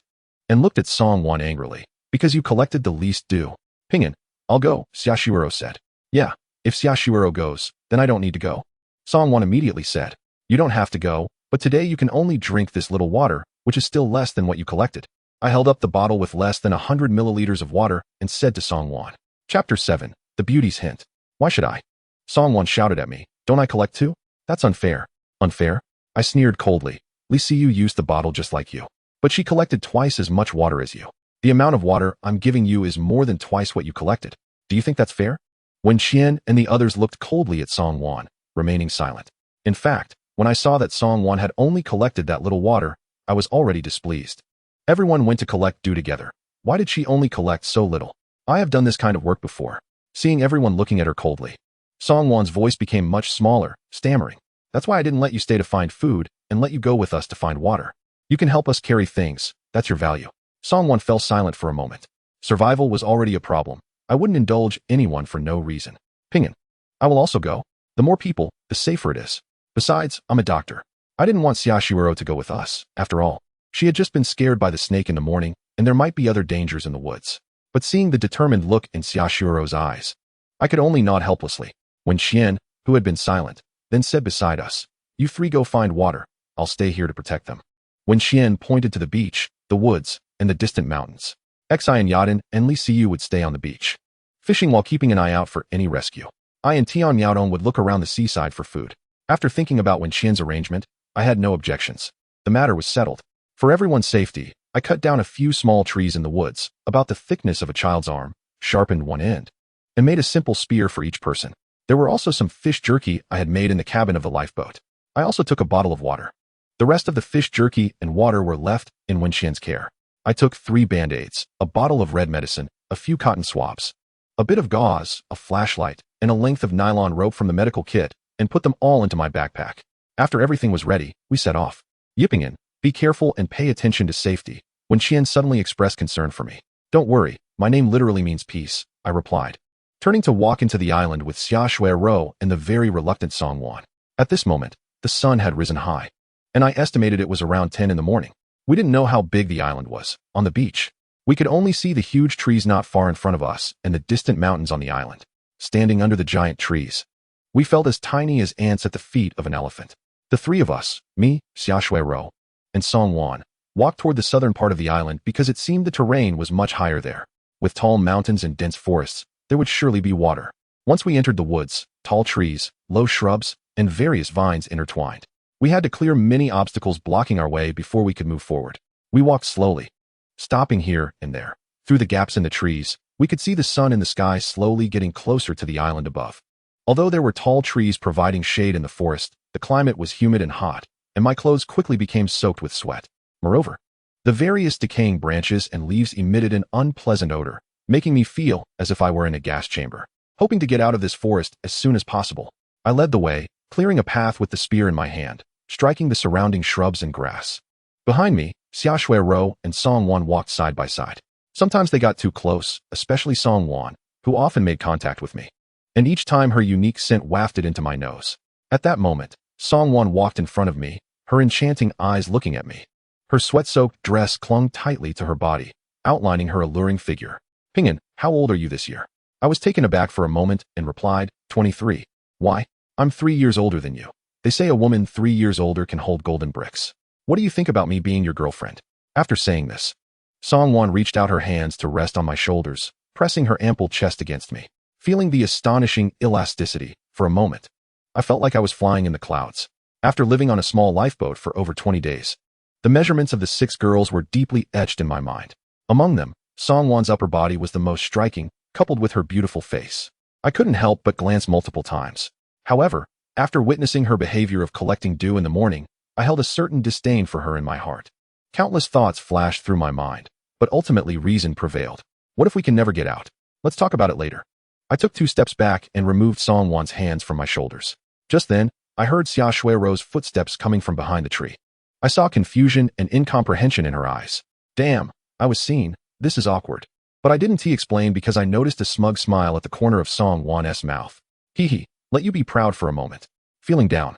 and looked at Song Wan angrily. Because you collected the least due. Pingin, I'll go, Xiaoshuero said. Yeah, if Xiaoshuero goes, then I don't need to go. Song Wan immediately said. You don't have to go, but today you can only drink this little water, which is still less than what you collected. I held up the bottle with less than 100 milliliters of water and said to Song Wan. Chapter 7. The Beauty's Hint. Why should I? Song Wan shouted at me. Don't I collect too? That's unfair. Unfair? I sneered coldly. Li Siyu used the bottle just like you. But she collected twice as much water as you. The amount of water I'm giving you is more than twice what you collected. Do you think that's fair? Wen Qian and the others looked coldly at Song Wan, remaining silent. In fact, when I saw that Song Wan had only collected that little water, I was already displeased. Everyone went to collect dew together. Why did she only collect so little? I have done this kind of work before. Seeing everyone looking at her coldly, Song Wan's voice became much smaller, stammering. That's why I didn't let you stay to find food and let you go with us to find water. You can help us carry things. That's your value. Song Wan fell silent for a moment. Survival was already a problem. I wouldn't indulge anyone for no reason. Pingin. I will also go. The more people, the safer it is. Besides, I'm a doctor. I didn't want Xiaoshuero to go with us, after all. She had just been scared by the snake in the morning, and there might be other dangers in the woods. But seeing the determined look in Xiaoshuero's eyes, I could only nod helplessly. When Xian, who had been silent, then said beside us, You three go find water. I'll stay here to protect them. When Xian pointed to the beach, the woods, and the distant mountains, Xi and Yaden and Li Siyu would stay on the beach, fishing while keeping an eye out for any rescue. I and Tian Yaodong would look around the seaside for food. After thinking about Wen Qian's arrangement, I had no objections. The matter was settled. For everyone's safety, I cut down a few small trees in the woods, about the thickness of a child's arm, sharpened one end, and made a simple spear for each person. There were also some fish jerky I had made in the cabin of the lifeboat. I also took a bottle of water. The rest of the fish jerky and water were left in Wen Qian's care. I took 3 band-aids, a bottle of red medicine, a few cotton swabs, a bit of gauze, a flashlight, and a length of nylon rope from the medical kit, and put them all into my backpack. After everything was ready, we set off. Yippingin, be careful and pay attention to safety. When Qian suddenly expressed concern for me. Don't worry, my name literally means peace, I replied, turning to walk into the island with Xiaoshuero and the very reluctant Song Wan. At this moment, the sun had risen high, and I estimated it was around 10 in the morning. We didn't know how big the island was. On the beach, we could only see the huge trees not far in front of us and the distant mountains on the island. Standing under the giant trees, we felt as tiny as ants at the feet of an elephant. The 3 of us, me, Xiaoshuero, and Song Wan, walked toward the southern part of the island because it seemed the terrain was much higher there. With tall mountains and dense forests, there would surely be water. Once we entered the woods, tall trees, low shrubs, and various vines intertwined. We had to clear many obstacles blocking our way before we could move forward. We walked slowly, stopping here and there. Through the gaps in the trees, we could see the sun in the sky slowly getting closer to the island above. Although there were tall trees providing shade in the forest, the climate was humid and hot, and my clothes quickly became soaked with sweat. Moreover, the various decaying branches and leaves emitted an unpleasant odor, making me feel as if I were in a gas chamber. Hoping to get out of this forest as soon as possible, I led the way, clearing a path with the spear in my hand, striking the surrounding shrubs and grass. Behind me, Xiaoshuero and Song Wan walked side by side. Sometimes they got too close, especially Song Wan, who often made contact with me, and each time her unique scent wafted into my nose. At that moment, Song Wan walked in front of me, her enchanting eyes looking at me. Her sweat-soaked dress clung tightly to her body, outlining her alluring figure. Pingin, how old are you this year? I was taken aback for a moment and replied, 23. Why? I'm 3 years older than you. They say a woman 3 years older can hold golden bricks. What do you think about me being your girlfriend? After saying this, Song Wan reached out her hands to rest on my shoulders, pressing her ample chest against me. Feeling the astonishing elasticity, for a moment, I felt like I was flying in the clouds. After living on a small lifeboat for over 20 days, the measurements of the 6 girls were deeply etched in my mind. Among them, Song Wan's upper body was the most striking, coupled with her beautiful face. I couldn't help but glance multiple times. However, after witnessing her behavior of collecting dew in the morning, I held a certain disdain for her in my heart. Countless thoughts flashed through my mind, but ultimately reason prevailed. What if we can never get out? Let's talk about it later. I took 2 steps back and removed Song Wan's hands from my shoulders. Just then, I heard Xiaoshuero's footsteps coming from behind the tree. I saw confusion and incomprehension in her eyes. Damn, I was seen. This is awkward. But I didn't explain because I noticed a smug smile at the corner of Song Wan's mouth. Hee, let you be proud for a moment. Feeling down,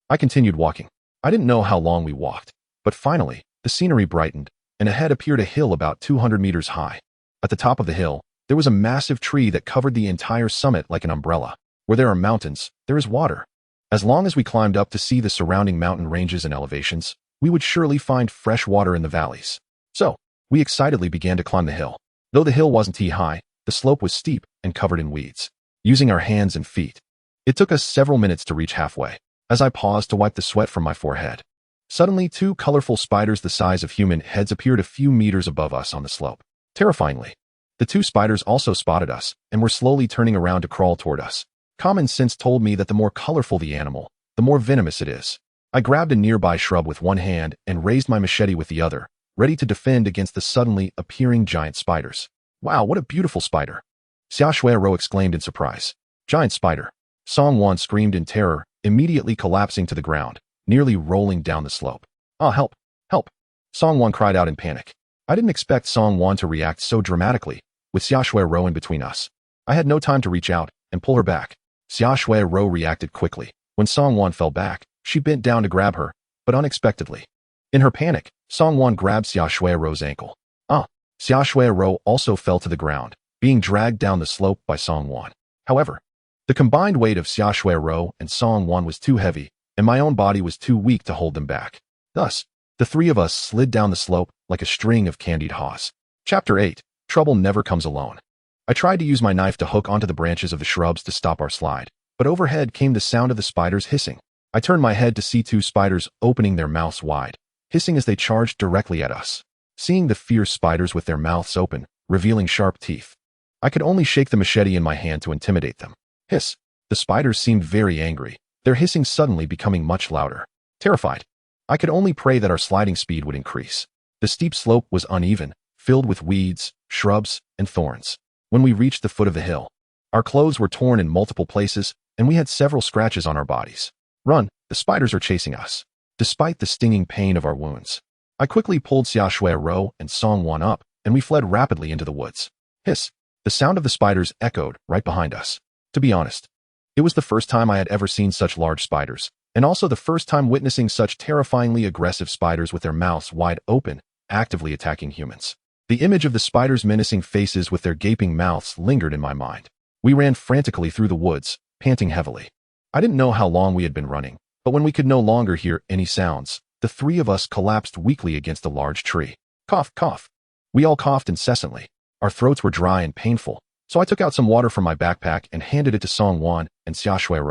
I continued walking. I didn't know how long we walked, but finally, the scenery brightened, and ahead appeared a hill about 200 meters high. At the top of the hill, there was a massive tree that covered the entire summit like an umbrella. Where there are mountains, there is water. As long as we climbed up to see the surrounding mountain ranges and elevations, we would surely find fresh water in the valleys. So, we excitedly began to climb the hill. Though the hill wasn't high, the slope was steep and covered in weeds. Using our hands and feet, it took us several minutes to reach halfway. As I paused to wipe the sweat from my forehead, suddenly 2 colorful spiders the size of human heads appeared a few meters above us on the slope. Terrifyingly, the 2 spiders also spotted us and were slowly turning around to crawl toward us. Common sense told me that the more colorful the animal, the more venomous it is. I grabbed a nearby shrub with one hand and raised my machete with the other, ready to defend against the suddenly appearing giant spiders. Wow, what a beautiful spider! Castaway exclaimed in surprise. Giant spider. Song-won screamed in terror, immediately collapsing to the ground, nearly rolling down the slope. Ah, help! Help! Song-won cried out in panic. I didn't expect Song-won to react so dramatically, with Castaway in between us. I had no time to reach out and pull her back. Castaway reacted quickly. When Song-won fell back, she bent down to grab her, but unexpectedly. In her panic, Song-won grabbed Castaway's ankle. Castaway also fell to the ground, being dragged down the slope by Song-won. However, the combined weight of Castaway and Song-won was too heavy, and my own body was too weak to hold them back. Thus, the 3 of us slid down the slope like a string of candied haws. Chapter 8. Trouble never comes alone. I tried to use my knife to hook onto the branches of the shrubs to stop our slide, but overhead came the sound of the spiders hissing. I turned my head to see 2 spiders opening their mouths wide, hissing as they charged directly at us. Seeing the fierce spiders with their mouths open, revealing sharp teeth, I could only shake the machete in my hand to intimidate them. Hiss! The spiders seemed very angry, their hissing suddenly becoming much louder. Terrified, I could only pray that our sliding speed would increase. The steep slope was uneven, filled with weeds, shrubs, and thorns. When we reached the foot of the hill, our clothes were torn in multiple places, and we had several scratches on our bodies. Run, the spiders are chasing us. Despite the stinging pain of our wounds, I quickly pulled Castaway and Song-won up, and we fled rapidly into the woods. Hiss! The sound of the spiders echoed right behind us. To be honest, it was the first time I had ever seen such large spiders, and also the first time witnessing such terrifyingly aggressive spiders with their mouths wide open, actively attacking humans. The image of the spiders' menacing faces with their gaping mouths lingered in my mind. We ran frantically through the woods, panting heavily. I didn't know how long we had been running, but when we could no longer hear any sounds, the 3 of us collapsed weakly against a large tree. Cough, cough. We all coughed incessantly. Our throats were dry and painful, so I took out some water from my backpack and handed it to Song-won and Castaway,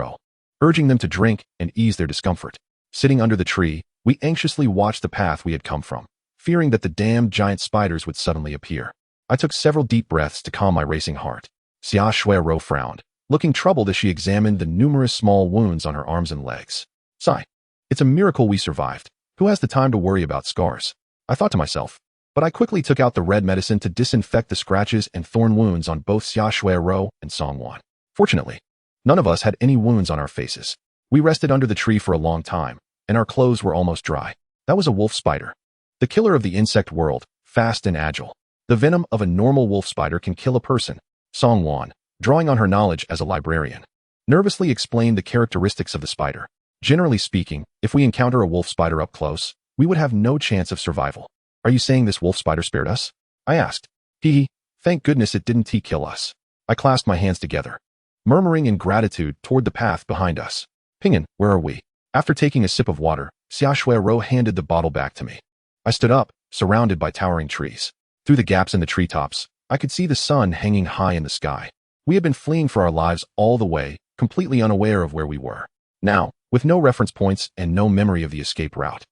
urging them to drink and ease their discomfort. Sitting under the tree, we anxiously watched the path we had come from, fearing that the damned giant spiders would suddenly appear. I took several deep breaths to calm my racing heart. Castaway frowned, looking troubled as she examined the numerous small wounds on her arms and legs. Sigh. It's a miracle we survived. Who has the time to worry about scars? I thought to myself, but I quickly took out the red medicine to disinfect the scratches and thorn wounds on both Castaway and Song-won. Fortunately, none of us had any wounds on our faces. We rested under the tree for a long time, and our clothes were almost dry. That was a wolf spider, the killer of the insect world, fast and agile. The venom of a normal wolf spider can kill a person. Song-won, drawing on her knowledge as a librarian, nervously explained the characteristics of the spider. Generally speaking, if we encounter a wolf spider up close, we would have no chance of survival. Are you saying this wolf spider spared us? I asked. Hee, thank goodness it didn't kill us. I clasped my hands together, murmuring in gratitude toward the path behind us. Pingin, where are we? After taking a sip of water, Castaway handed the bottle back to me. I stood up, surrounded by towering trees. Through the gaps in the treetops, I could see the sun hanging high in the sky. We had been fleeing for our lives all the way, completely unaware of where we were. Now, with no reference points and no memory of the escape route,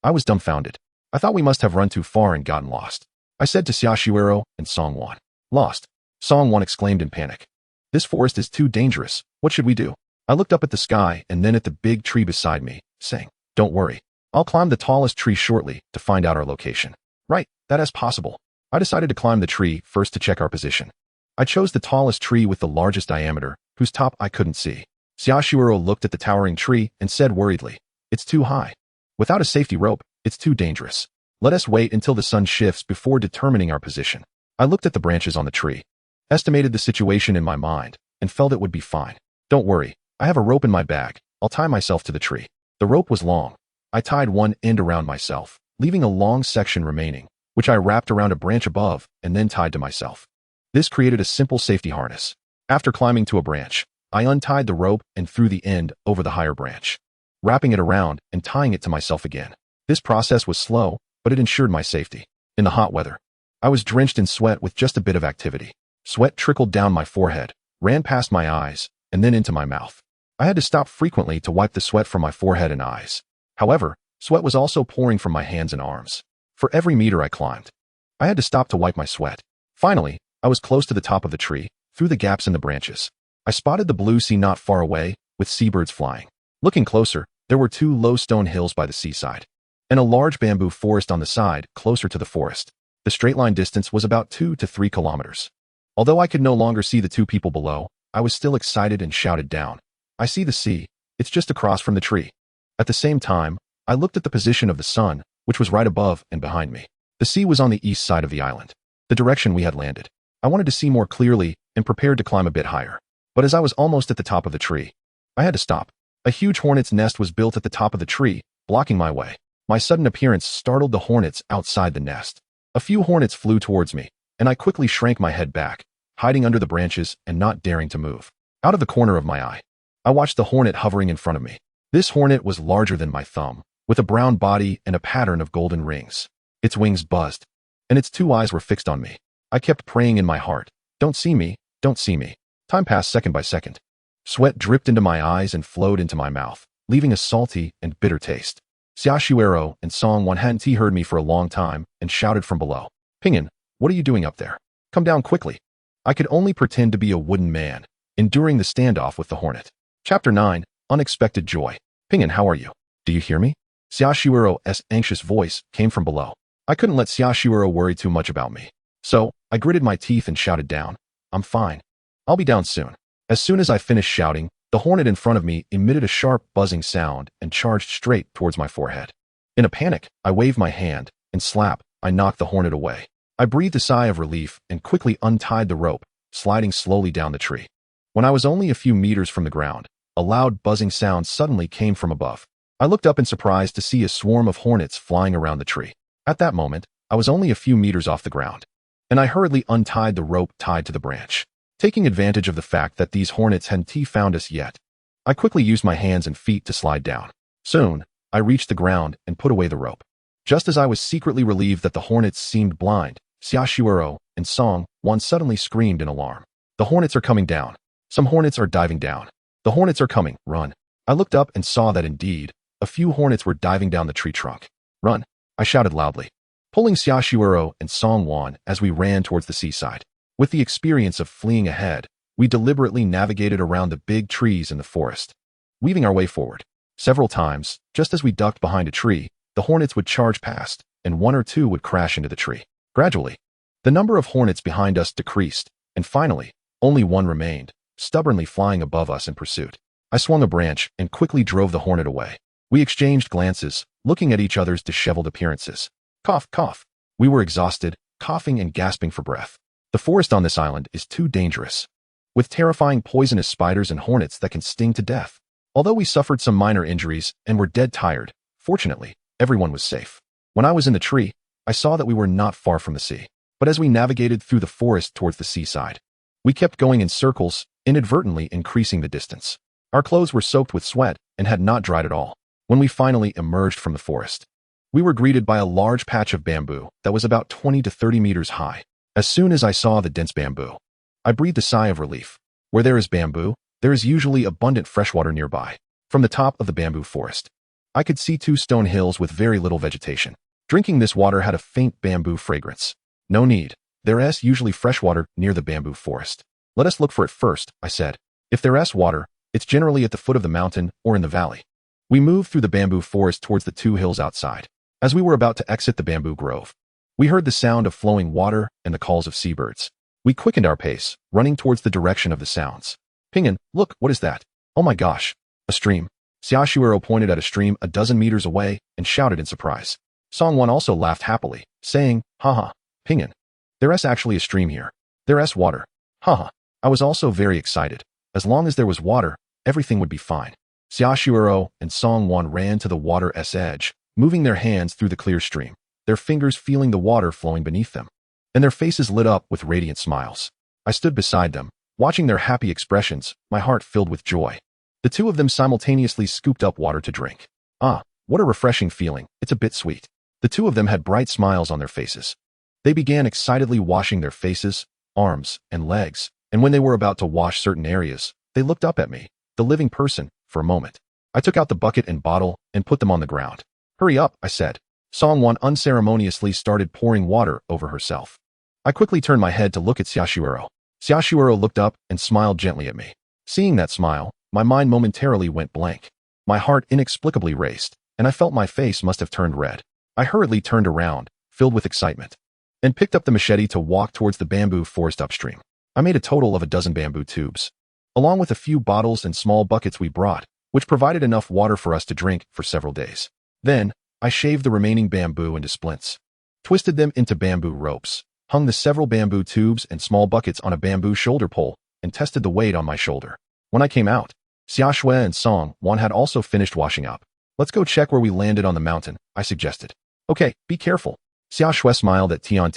I was dumbfounded. I thought we must have run too far and gotten lost. I said to Castaway and Song-won. Lost? Song-won exclaimed in panic. This forest is too dangerous. What should we do? I looked up at the sky and then at the big tree beside me, saying, Don't worry. I'll climb the tallest tree shortly to find out our location. Right, that is possible. I decided to climb the tree first to check our position. I chose the tallest tree with the largest diameter, whose top I couldn't see. Castaway looked at the towering tree and said worriedly, It's too high. Without a safety rope, it's too dangerous. Let us wait until the sun shifts before determining our position. I looked at the branches on the tree, estimated the situation in my mind, and felt it would be fine. Don't worry, I have a rope in my bag. I'll tie myself to the tree. The rope was long. I tied one end around myself, leaving a long section remaining, which I wrapped around a branch above and then tied to myself. This created a simple safety harness. After climbing to a branch, I untied the rope and threw the end over the higher branch, wrapping it around and tying it to myself again. This process was slow, but it ensured my safety. In the hot weather, I was drenched in sweat with just a bit of activity. Sweat trickled down my forehead, ran past my eyes, and then into my mouth. I had to stop frequently to wipe the sweat from my forehead and eyes. However, sweat was also pouring from my hands and arms. For every meter I climbed, I had to stop to wipe my sweat. Finally, I was close to the top of the tree, through the gaps in the branches. I spotted the blue sea not far away, with seabirds flying. Looking closer, there were 2 low stone hills by the seaside, and a large bamboo forest on the side, closer to the forest. The straight line distance was about 2 to 3 kilometers. Although I could no longer see the 2 people below, I was still excited and shouted down, "I see the sea. It's just across from the tree." At the same time, I looked at the position of the sun, which was right above and behind me. The sea was on the east side of the island, the direction we had landed. I wanted to see more clearly and prepared to climb a bit higher. But as I was almost at the top of the tree, I had to stop. A huge hornet's nest was built at the top of the tree, blocking my way. My sudden appearance startled the hornets outside the nest. A few hornets flew towards me, and I quickly shrank my head back, hiding under the branches and not daring to move. Out of the corner of my eye, I watched the hornet hovering in front of me. This hornet was larger than my thumb, with a brown body and a pattern of golden rings. Its wings buzzed, and its 2 eyes were fixed on me. I kept praying in my heart, "Don't see me, don't see me." Time passed second by second. Sweat dripped into my eyes and flowed into my mouth, leaving a salty and bitter taste. Xiaoshuero and Song Wan hadn't heard me for a long time and shouted from below, "Pingyan, what are you doing up there? Come down quickly." I could only pretend to be a wooden man, enduring the standoff with the hornet. Chapter 9, Unexpected Joy. "Pingyan, how are you? Do you hear me?" Xiaoshuero's anxious voice came from below. I couldn't let Xiaoshuero worry too much about me, so I gritted my teeth and shouted down, "I'm fine. I'll be down soon." As soon as I finished shouting, the hornet in front of me emitted a sharp buzzing sound and charged straight towards my forehead. In a panic, I waved my hand, and slap, I knocked the hornet away. I breathed a sigh of relief and quickly untied the rope, sliding slowly down the tree. When I was only a few meters from the ground, a loud buzzing sound suddenly came from above. I looked up in surprise to see a swarm of hornets flying around the tree. At that moment, I was only a few meters off the ground, and I hurriedly untied the rope tied to the branch. Taking advantage of the fact that these hornets hadn't found us yet, I quickly used my hands and feet to slide down. Soon, I reached the ground and put away the rope. Just as I was secretly relieved that the hornets seemed blind, Xiaoshuero and Song Wan suddenly screamed in alarm. "The hornets are coming down. Some hornets are diving down. The hornets are coming, run." I looked up and saw that indeed, a few hornets were diving down the tree trunk. "Run," I shouted loudly, pulling Xiaoshuero and Song Wan as we ran towards the seaside. With the experience of fleeing ahead, we deliberately navigated around the big trees in the forest, weaving our way forward. Several times, just as we ducked behind a tree, the hornets would charge past, and 1 or 2 would crash into the tree. Gradually, the number of hornets behind us decreased, and finally, only 1 remained, stubbornly flying above us in pursuit. I swung a branch and quickly drove the hornet away. We exchanged glances, looking at each other's disheveled appearances. Cough, cough. We were exhausted, coughing and gasping for breath. The forest on this island is too dangerous, with terrifying poisonous spiders and hornets that can sting to death. Although we suffered some minor injuries and were dead tired, fortunately, everyone was safe. When I was in the tree, I saw that we were not far from the sea. But as we navigated through the forest towards the seaside, we kept going in circles, inadvertently increasing the distance. Our clothes were soaked with sweat and had not dried at all. When we finally emerged from the forest, we were greeted by a large patch of bamboo that was about 20 to 30 meters high. As soon as I saw the dense bamboo, I breathed a sigh of relief. Where there is bamboo, there is usually abundant freshwater nearby. From the top of the bamboo forest, I could see 2 stone hills with very little vegetation. Drinking this water had a faint bamboo fragrance. No need. There is usually freshwater near the bamboo forest. "Let us look for it first," I said. "If there is water, it's generally at the foot of the mountain or in the valley." We moved through the bamboo forest towards the 2 hills outside. As we were about to exit the bamboo grove, we heard the sound of flowing water and the calls of seabirds. We quickened our pace, running towards the direction of the sounds. "Pingyan, look, what is that?" "Oh my gosh, a stream." Xiaoshuero pointed at a stream a dozen meters away and shouted in surprise. Song Wan also laughed happily, saying, "Haha, Pingyan, there is actually a stream here. There is water. Haha." I was also very excited. As long as there was water, everything would be fine. Xiaoshuero and Song Wan ran to the water's edge, moving their hands through the clear stream. their fingers feeling the water flowing beneath them, and their faces lit up with radiant smiles. I stood beside them, watching their happy expressions, my heart filled with joy. The two of them simultaneously scooped up water to drink. Ah, what a refreshing feeling, it's a bit sweet. The two of them had bright smiles on their faces. They began excitedly washing their faces, arms, and legs, and when they were about to wash certain areas, they looked up at me, the living person, for a moment. I took out the bucket and bottle and put them on the ground. Hurry up, I said. Songwon unceremoniously started pouring water over herself. I quickly turned my head to look at Xiaoshuero. Xiaoshuero looked up and smiled gently at me. Seeing that smile, my mind momentarily went blank. My heart inexplicably raced, and I felt my face must have turned red. I hurriedly turned around, filled with excitement, and picked up the machete to walk towards the bamboo forest upstream. I made a total of 12 bamboo tubes, along with a few bottles and small buckets we brought, which provided enough water for us to drink for several days. Then, I shaved the remaining bamboo into splints, twisted them into bamboo ropes, hung the several bamboo tubes and small buckets on a bamboo shoulder pole, and tested the weight on my shoulder. When I came out, Xiaoshui and Song-won had also finished washing up. Let's go check where we landed on the mountain, I suggested. Okay, be careful. Xiaoshui smiled at Tian.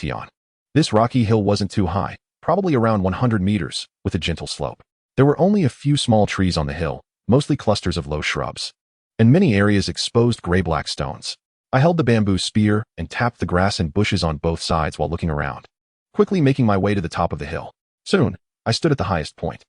This rocky hill wasn't too high, probably around 100 meters, with a gentle slope. There were only a few small trees on the hill, mostly clusters of low shrubs, and many areas exposed gray-black stones. I held the bamboo spear and tapped the grass and bushes on both sides while looking around, quickly making my way to the top of the hill. Soon, I stood at the highest point.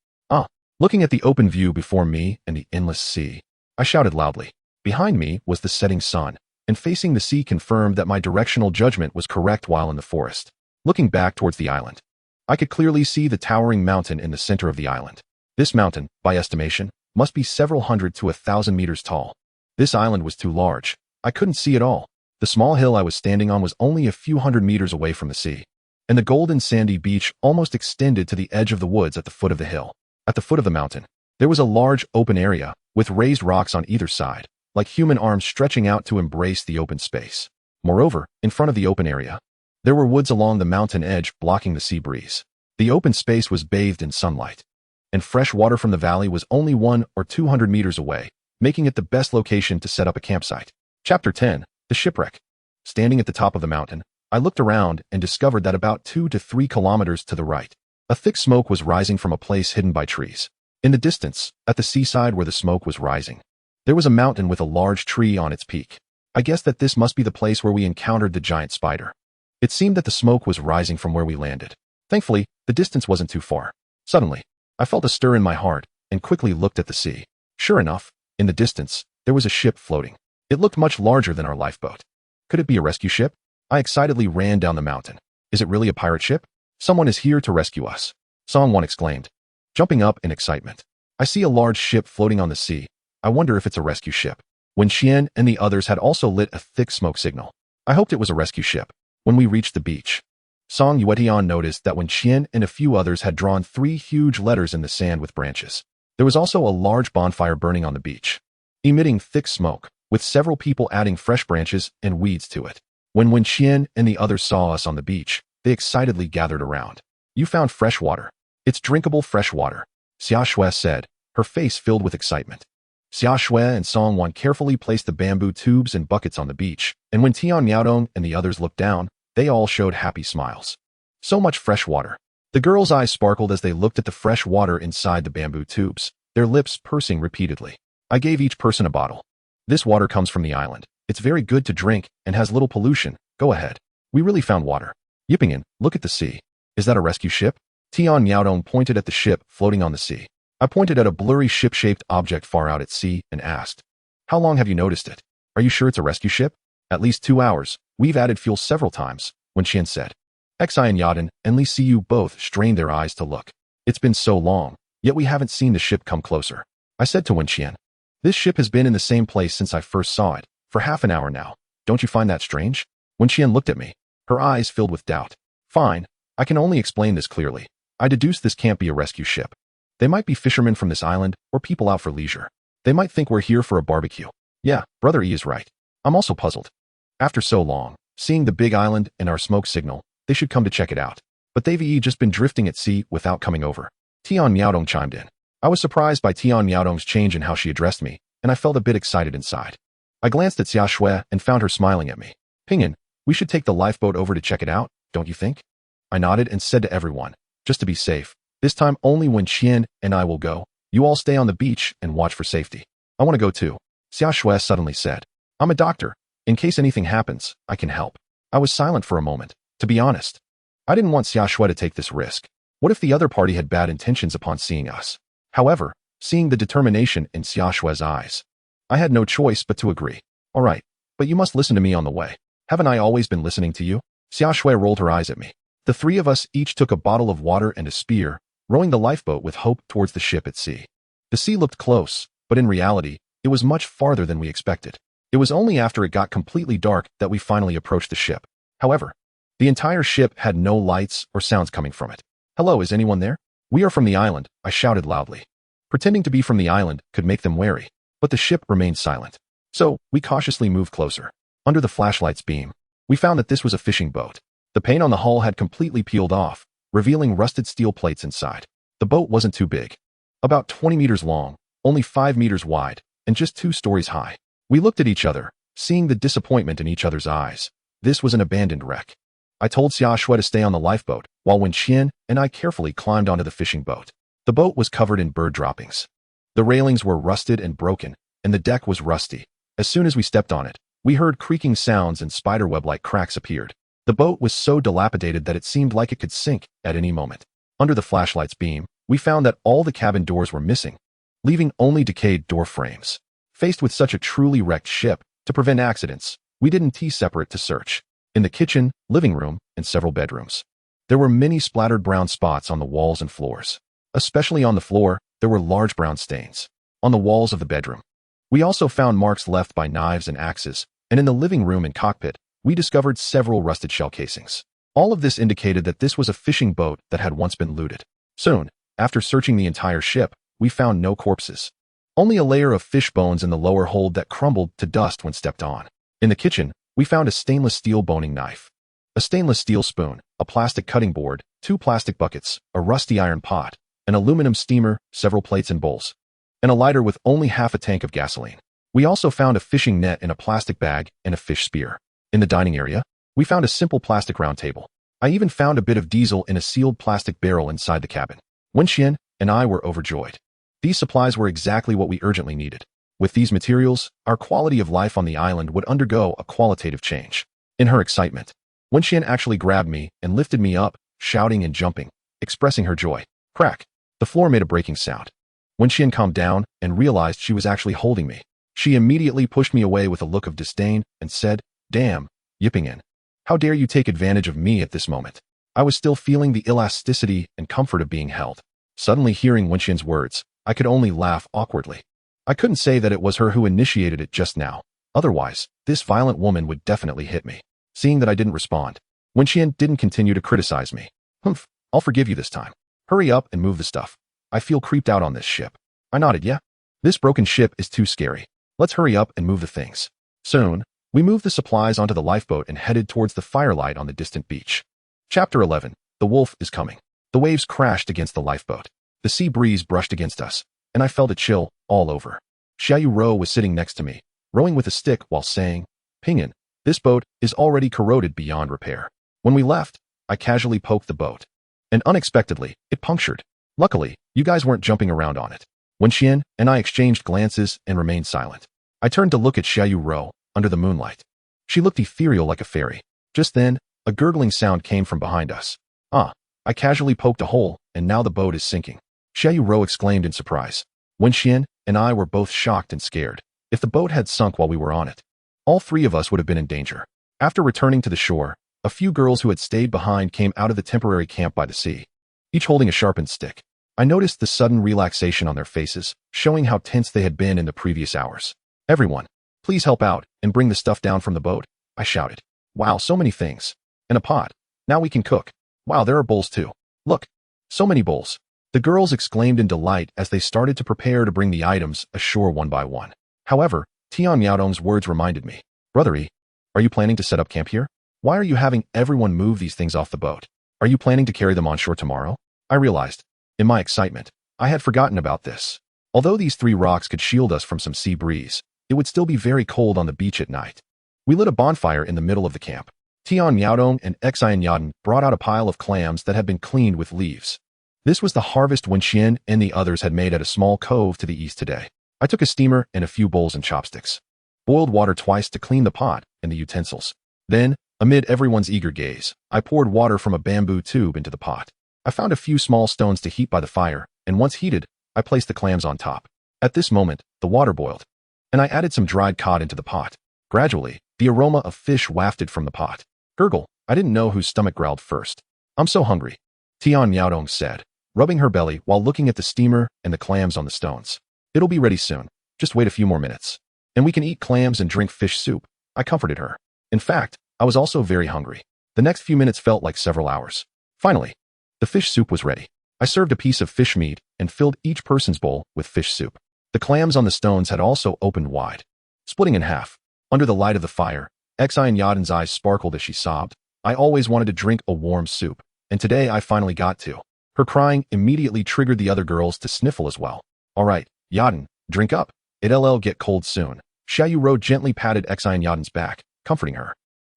Looking at the open view before me and the endless sea, I shouted loudly. Behind me was the setting sun, and facing the sea confirmed that my directional judgment was correct while in the forest. Looking back towards the island, I could clearly see the towering mountain in the center of the island. This mountain, by estimation, must be several hundred to 1,000 meters tall. This island was too large. I couldn't see it all. The small hill I was standing on was only a few hundred meters away from the sea, and the golden sandy beach almost extended to the edge of the woods at the foot of the hill. At the foot of the mountain, there was a large open area with raised rocks on either side, like human arms stretching out to embrace the open space. Moreover, in front of the open area, there were woods along the mountain edge blocking the sea breeze. The open space was bathed in sunlight, and fresh water from the valley was only 100 or 200 meters away, making it the best location to set up a campsite. Chapter 10. The Shipwreck. Standing at the top of the mountain, I looked around and discovered that about 2 to 3 kilometers to the right, a thick smoke was rising from a place hidden by trees. In the distance, at the seaside where the smoke was rising, there was a mountain with a large tree on its peak. I guessed that this must be the place where we encountered the giant spider. It seemed that the smoke was rising from where we landed. Thankfully, the distance wasn't too far. Suddenly, I felt a stir in my heart and quickly looked at the sea. Sure enough, in the distance, there was a ship floating. It looked much larger than our lifeboat. Could it be a rescue ship? I excitedly ran down the mountain. Is it really a pirate ship? Someone is here to rescue us, Song-won exclaimed, jumping up in excitement. I see a large ship floating on the sea. I wonder if it's a rescue ship. When Xian and the others had also lit a thick smoke signal, I hoped it was a rescue ship. When we reached the beach, Song Yuetian noticed that when Xian and a few others had drawn 3 huge letters in the sand with branches, there was also a large bonfire burning on the beach, emitting thick smoke, with several people adding fresh branches and weeds to it. When Xian and the others saw us on the beach, they excitedly gathered around. You found fresh water. It's drinkable fresh water, Xiaoshui said, her face filled with excitement. Xiaoshui and Song-won carefully placed the bamboo tubes and buckets on the beach, and when Tian Yaodong and the others looked down, they all showed happy smiles. So much fresh water. The girls' eyes sparkled as they looked at the fresh water inside the bamboo tubes, their lips pursing repeatedly. I gave each person a bottle. This water comes from the island. It's very good to drink and has little pollution. Go ahead. We really found water. Yippingin, look at the sea. Is that a rescue ship? Tian Yaodong pointed at the ship floating on the sea. I pointed at a blurry ship-shaped object far out at sea and asked, how long have you noticed it? Are you sure it's a rescue ship? At least 2 hours. We've added fuel several times, Wen Xian said. Xi and Yaden and Li Siyu both strained their eyes to look. It's been so long, yet we haven't seen the ship come closer. I said to Wen Xian, this ship has been in the same place since I first saw it, for half an hour now. Don't you find that strange? Wen Xian looked at me, her eyes filled with doubt. Fine, I can only explain this clearly. I deduce this can't be a rescue ship. They might be fishermen from this island or people out for leisure. They might think we're here for a barbecue. Yeah, Brother E is right. I'm also puzzled. After so long, seeing the big island and our smoke signal, they should come to check it out. But they've just been drifting at sea without coming over. Tian Miaodong chimed in. I was surprised by Tian Miaodong's change in how she addressed me, and I felt a bit excited inside. I glanced at Xia Shui and found her smiling at me. Pingyan, We should take the lifeboat over to check it out, don't you think? I nodded and said to everyone, just to be safe, this time only when Qian and I will go. You all stay on the beach and watch for safety. I want to go too, Xia Shui suddenly said. I'm a doctor. In case anything happens, I can help. I was silent for a moment. To be honest, I didn't want Xia Shui to take this risk. What if the other party had bad intentions upon seeing us? However, seeing the determination in Xia Shui's eyes, I had no choice but to agree. All right, but you must listen to me on the way. Haven't I always been listening to you? Xia Shui rolled her eyes at me. The three of us each took a bottle of water and a spear, rowing the lifeboat with hope towards the ship at sea. The sea looked close, but in reality, it was much farther than we expected. It was only after it got completely dark that we finally approached the ship. However, the entire ship had no lights or sounds coming from it. Hello, is anyone there? We are from the island, I shouted loudly. Pretending to be from the island could make them wary, but the ship remained silent. So, we cautiously moved closer. Under the flashlight's beam, we found that this was a fishing boat. The paint on the hull had completely peeled off, revealing rusted steel plates inside. The boat wasn't too big. About 20 meters long, only 5 meters wide, and just 2 stories high. We looked at each other, seeing the disappointment in each other's eyes. This was an abandoned wreck. I told Xia Shui to stay on the lifeboat, while Wen Qian and I carefully climbed onto the fishing boat. The boat was covered in bird droppings. The railings were rusted and broken, and the deck was rusty. As soon as we stepped on it, we heard creaking sounds and spiderweb-like cracks appeared. The boat was so dilapidated that it seemed like it could sink at any moment. Under the flashlight's beam, we found that all the cabin doors were missing, leaving only decayed door frames. Faced with such a truly wrecked ship, to prevent accidents, we didn't separate to search. In the kitchen, living room, and several bedrooms, there were many splattered brown spots on the walls and floors. Especially on the floor, there were large brown stains. On the walls of the bedroom, we also found marks left by knives and axes, and in the living room and cockpit, we discovered several rusted shell casings. All of this indicated that this was a fishing boat that had once been looted. Soon, after searching the entire ship, we found no corpses. Only a layer of fish bones in the lower hold that crumbled to dust when stepped on. In the kitchen, we found a stainless steel boning knife, a stainless steel spoon, a plastic cutting board, 2 plastic buckets, a rusty iron pot, an aluminum steamer, several plates and bowls, and a lighter with only half a tank of gasoline. We also found a fishing net in a plastic bag and a fish spear. In the dining area, we found a simple plastic round table. I even found a bit of diesel in a sealed plastic barrel inside the cabin. Wen Qian and I were overjoyed. These supplies were exactly what we urgently needed. With these materials, our quality of life on the island would undergo a qualitative change. In her excitement, Wen Qian actually grabbed me and lifted me up, shouting and jumping, expressing her joy. Crack! The floor made a breaking sound. Wen Qian calmed down and realized she was actually holding me. She immediately pushed me away with a look of disdain and said, "Damn, yipping in. How dare you take advantage of me at this moment?" I was still feeling the elasticity and comfort of being held. Suddenly hearing Wen Qian's words, I could only laugh awkwardly. I couldn't say that it was her who initiated it just now. Otherwise, this violent woman would definitely hit me. Seeing that I didn't respond, Wen Qian didn't continue to criticize me. Humph, I'll forgive you this time. Hurry up and move the stuff. I feel creeped out on this ship. I nodded, yeah. This broken ship is too scary. Let's hurry up and move the things. Soon, we moved the supplies onto the lifeboat and headed towards the firelight on the distant beach. Chapter 11. The wolf is coming. The waves crashed against the lifeboat. The sea breeze brushed against us, and I felt a chill all over. Xiaoyu Rou was sitting next to me, rowing with a stick while saying, "Pingyan, this boat is already corroded beyond repair." When we left, I casually poked the boat, and unexpectedly, it punctured. Luckily, you guys weren't jumping around on it. Wen Qian and I exchanged glances and remained silent. I turned to look at Xiaoyu Rou under the moonlight. She looked ethereal like a fairy. Just then, a gurgling sound came from behind us. I casually poked a hole, and now the boat is sinking. Xiaoyu Rou exclaimed in surprise. Wen Qian and I were both shocked and scared. If the boat had sunk while we were on it, all 3 of us would have been in danger. After returning to the shore, a few girls who had stayed behind came out of the temporary camp by the sea, each holding a sharpened stick. I noticed the sudden relaxation on their faces, showing how tense they had been in the previous hours. "Everyone, please help out and bring the stuff down from the boat," I shouted. "Wow, so many things. And a pot. Now we can cook. Wow, there are bowls too. Look, so many bowls." The girls exclaimed in delight as they started to prepare to bring the items ashore one by one. However, Tian Miaodong's words reminded me. "Brother E, are you planning to set up camp here? Why are you having everyone move these things off the boat? Are you planning to carry them on shore tomorrow?" I realized, in my excitement, I had forgotten about this. Although these 3 rocks could shield us from some sea breeze, it would still be very cold on the beach at night. We lit a bonfire in the middle of the camp. Tian Yaodong and Xian Yaden brought out a pile of clams that had been cleaned with leaves. This was the harvest Wenxian and the others had made at a small cove to the east today. I took a steamer and a few bowls and chopsticks. Boiled water twice to clean the pot and the utensils. Then, amid everyone's eager gaze, I poured water from a bamboo tube into the pot. I found a few small stones to heat by the fire, and once heated, I placed the clams on top. At this moment, the water boiled, and I added some dried cod into the pot. Gradually, the aroma of fish wafted from the pot. Gurgle, I didn't know whose stomach growled first. I'm so hungry, Tian Yaodong said, rubbing her belly while looking at the steamer and the clams on the stones. It'll be ready soon. Just wait a few more minutes. And we can eat clams and drink fish soup. I comforted her. In fact, I was also very hungry. The next few minutes felt like several hours. Finally, the fish soup was ready. I served a piece of fish meat and filled each person's bowl with fish soup. The clams on the stones had also opened wide, splitting in half. Under the light of the fire, Xian Yaden's eyes sparkled as she sobbed. I always wanted to drink a warm soup, and today I finally got to. Her crying immediately triggered the other girls to sniffle as well. All right, Yaden, drink up. It'll get cold soon. Xiaoyu Ro gently patted Xian Yaden's back, comforting her.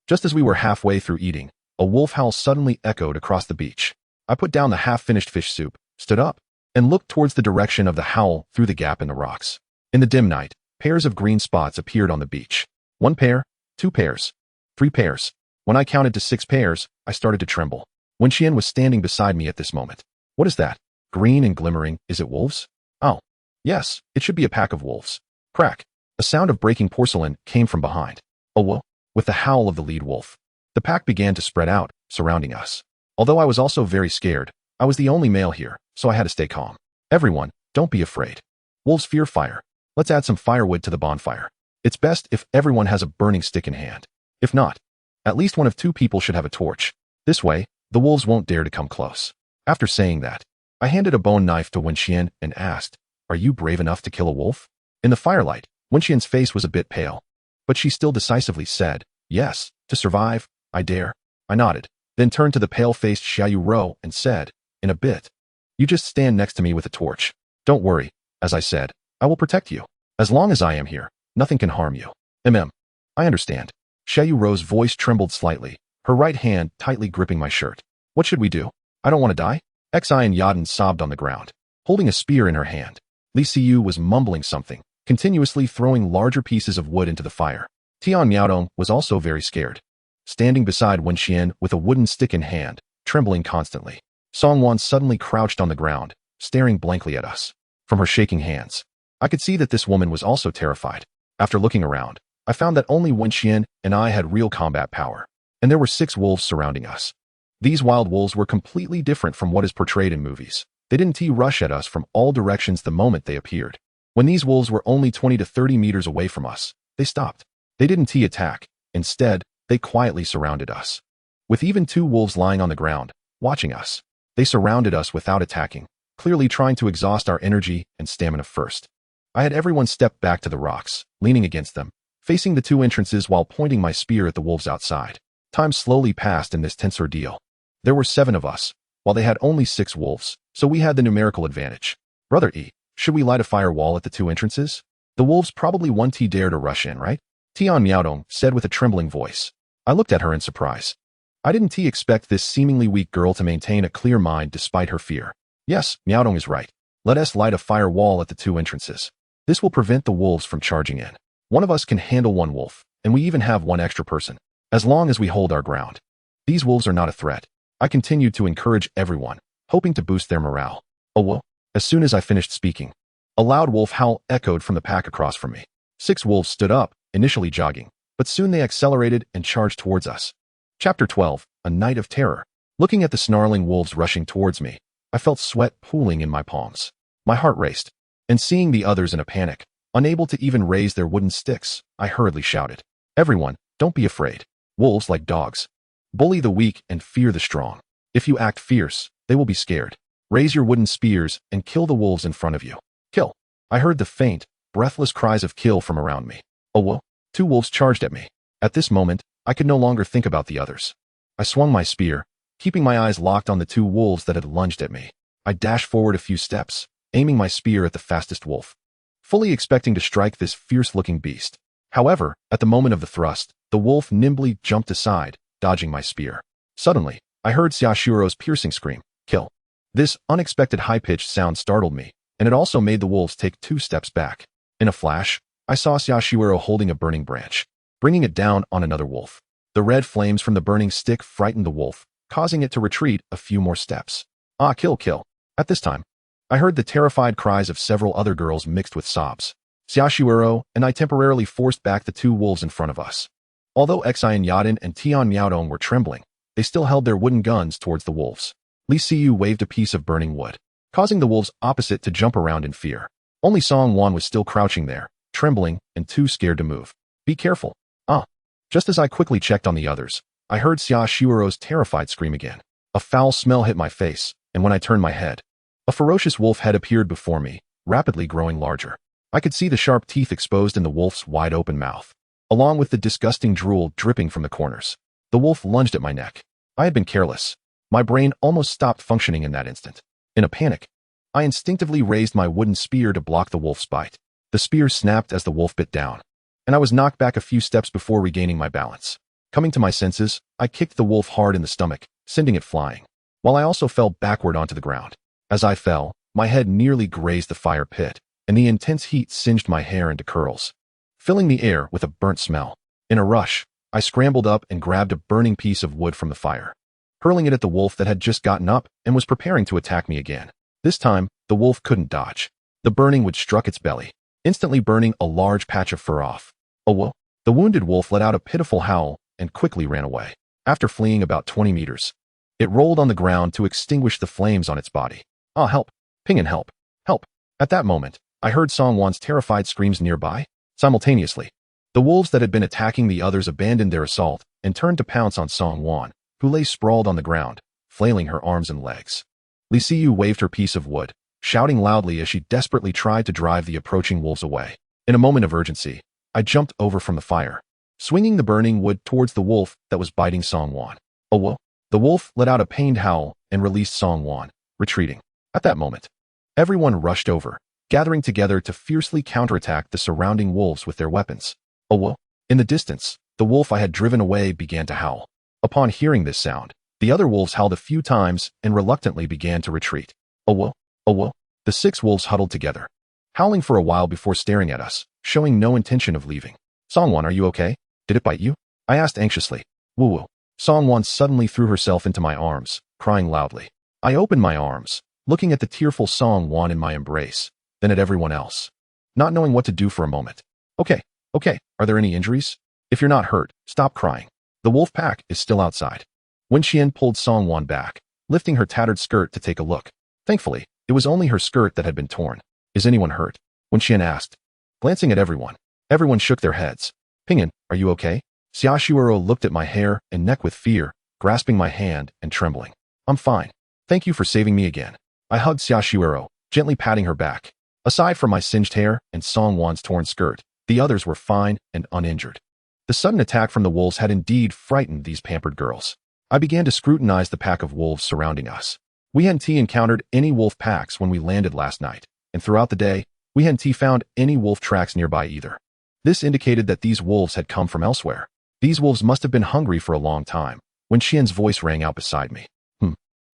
Just as we were halfway through eating, a wolf howl suddenly echoed across the beach. I put down the half-finished fish soup, stood up, and looked towards the direction of the howl through the gap in the rocks. In the dim night, pairs of green spots appeared on the beach. 1 pair, 2 pairs, 3 pairs. When I counted to 6 pairs, I started to tremble. Wenxian was standing beside me at this moment. What is that? Green and glimmering, is it wolves? Oh, yes, it should be a pack of wolves. Crack. A sound of breaking porcelain came from behind. Oh, whoa. With the howl of the lead wolf, the pack began to spread out, surrounding us. Although I was also very scared, I was the only male here, so I had to stay calm. Everyone, don't be afraid. Wolves fear fire. Let's add some firewood to the bonfire. It's best if everyone has a burning stick in hand. If not, at least one of 2 people should have a torch. This way, the wolves won't dare to come close. After saying that, I handed a bone knife to Wenxian and asked, "Are you brave enough to kill a wolf?" In the firelight, Wenxian's face was a bit pale, but she still decisively said, "Yes, to survive, I dare." I nodded, then turned to the pale-faced Xiaoyu Ro and said, "In a bit, you just stand next to me with a torch. Don't worry, as I said, I will protect you. As long as I am here, nothing can harm you." I understand. Xiaoyu Ro's voice trembled slightly, her right hand tightly gripping my shirt. What should we do? I don't want to die. Xian Yaden sobbed on the ground, holding a spear in her hand. Li Siyu was mumbling something, continuously throwing larger pieces of wood into the fire. Tian Yaodong was also very scared, standing beside Wenxian with a wooden stick in hand, trembling constantly. Songwan suddenly crouched on the ground, staring blankly at us. From her shaking hands, I could see that this woman was also terrified. After looking around, I found that only Wenxian and I had real combat power, and there were 6 wolves surrounding us. These wild wolves were completely different from what is portrayed in movies. They didn't rush at us from all directions the moment they appeared. When these wolves were only 20 to 30 meters away from us, they stopped. They didn't attack. Instead, they quietly surrounded us. With even 2 wolves lying on the ground, watching us, they surrounded us without attacking, clearly trying to exhaust our energy and stamina first. I had everyone step back to the rocks, leaning against them, facing the 2 entrances while pointing my spear at the wolves outside. Time slowly passed in this tense ordeal. There were 7 of us, while they had only 6 wolves, so we had the numerical advantage. Brother E, should we light a firewall at the 2 entrances? The wolves probably won't dare to rush in, right? Tian Yaodong said with a trembling voice. I looked at her in surprise. I didn't expect this seemingly weak girl to maintain a clear mind despite her fear. Yes, Yaodong is right. Let us light a firewall at the 2 entrances. This will prevent the wolves from charging in. One of us can handle 1 wolf, and we even have 1 extra person, as long as we hold our ground. These wolves are not a threat. I continued to encourage everyone, hoping to boost their morale. Oh well. As soon as I finished speaking, a loud wolf howl echoed from the pack across from me. 6 wolves stood up, initially jogging, but soon they accelerated and charged towards us. Chapter 12, A Night of Terror. Looking at the snarling wolves rushing towards me, I felt sweat pooling in my palms. My heart raced, and seeing the others in a panic, unable to even raise their wooden sticks, I hurriedly shouted, "Everyone, don't be afraid. Wolves, like dogs, bully the weak and fear the strong. If you act fierce, they will be scared. Raise your wooden spears and kill the wolves in front of you. Kill." I heard the faint, breathless cries of kill from around me. Oh whoa. 2 wolves charged at me. At this moment, I could no longer think about the others. I swung my spear, keeping my eyes locked on the 2 wolves that had lunged at me. I dashed forward a few steps, aiming my spear at the fastest wolf, fully expecting to strike this fierce-looking beast. However, at the moment of the thrust, the wolf nimbly jumped aside, dodging my spear. Suddenly, I heard Xiaoshuro's piercing scream, "Kill!" This unexpected high-pitched sound startled me, and it also made the wolves take 2 steps back. In a flash, I saw Xiaoshuoro holding a burning branch, bringing it down on another wolf. The red flames from the burning stick frightened the wolf, causing it to retreat a few more steps. "Ah, kill, kill!" At this time, I heard the terrified cries of several other girls mixed with sobs. Xiaoshuoro and I temporarily forced back the 2 wolves in front of us. Although Xian Yadin and Tian Miaodong were trembling, they still held their wooden guns towards the wolves. Li Siyu waved a piece of burning wood, causing the wolves opposite to jump around in fear. Only Song Wan was still crouching there, trembling and too scared to move. "Be careful." Ah. Just as I quickly checked on the others, I heard Xiaoshuoro's terrified scream again. A foul smell hit my face, and when I turned my head, a ferocious wolf head appeared before me, rapidly growing larger. I could see the sharp teeth exposed in the wolf's wide-open mouth, along with the disgusting drool dripping from the corners. The wolf lunged at my neck. I had been careless. My brain almost stopped functioning in that instant. In a panic, I instinctively raised my wooden spear to block the wolf's bite. The spear snapped as the wolf bit down, and I was knocked back a few steps before regaining my balance. Coming to my senses, I kicked the wolf hard in the stomach, sending it flying, while I also fell backward onto the ground. As I fell, my head nearly grazed the fire pit, and the intense heat singed my hair into curls, filling the air with a burnt smell. In a rush, I scrambled up and grabbed a burning piece of wood from the fire, hurling it at the wolf that had just gotten up and was preparing to attack me again. This time, the wolf couldn't dodge. The burning wood struck its belly, instantly burning a large patch of fur off. "Oh whoa!" The wounded wolf let out a pitiful howl and quickly ran away. After fleeing about 20 meters, it rolled on the ground to extinguish the flames on its body. "Ah, help! Ping and help! Help!" At that moment, I heard Song Wan's terrified screams nearby. Simultaneously, the wolves that had been attacking the others abandoned their assault and turned to pounce on Song Wan, who lay sprawled on the ground, flailing her arms and legs. Li Siyu waved her piece of wood, shouting loudly as she desperately tried to drive the approaching wolves away. In a moment of urgency, I jumped over from the fire, swinging the burning wood towards the wolf that was biting Song Wan. "Oh whoa!" The wolf let out a pained howl and released Song Wan, retreating. At that moment, everyone rushed over, gathering together to fiercely counterattack the surrounding wolves with their weapons. "Oh whoa!" In the distance, the wolf I had driven away began to howl. Upon hearing this sound, the other wolves howled a few times and reluctantly began to retreat. "Oh whoa! Oh whoa!" The 6 wolves huddled together, howling for a while before staring at us, showing no intention of leaving. "Songwan, are you okay? Did it bite you?" I asked anxiously. "Woo-woo." Songwan suddenly threw herself into my arms, crying loudly. I opened my arms, looking at the tearful Songwan in my embrace, then at everyone else, not knowing what to do for a moment. Okay, are there any injuries? If you're not hurt, stop crying. The wolf pack is still outside." Wen Qian pulled Songwan back, lifting her tattered skirt to take a look. Thankfully, it was only her skirt that had been torn. "Is anyone hurt?" Wen Qian asked, glancing at everyone. Everyone shook their heads. "Ping'an, are you okay?" Xiaoshuoro looked at my hair and neck with fear, grasping my hand and trembling. "I'm fine. Thank you for saving me again." I hugged Xiaoshuoro, gently patting her back. Aside from my singed hair and Songwan's torn skirt, the others were fine and uninjured. The sudden attack from the wolves had indeed frightened these pampered girls. I began to scrutinize the pack of wolves surrounding us. We hadn't encountered any wolf packs when we landed last night, and throughout the day, we hadn't found any wolf tracks nearby either. This indicated that these wolves had come from elsewhere. These wolves must have been hungry for a long time. Wen Qian's voice rang out beside me.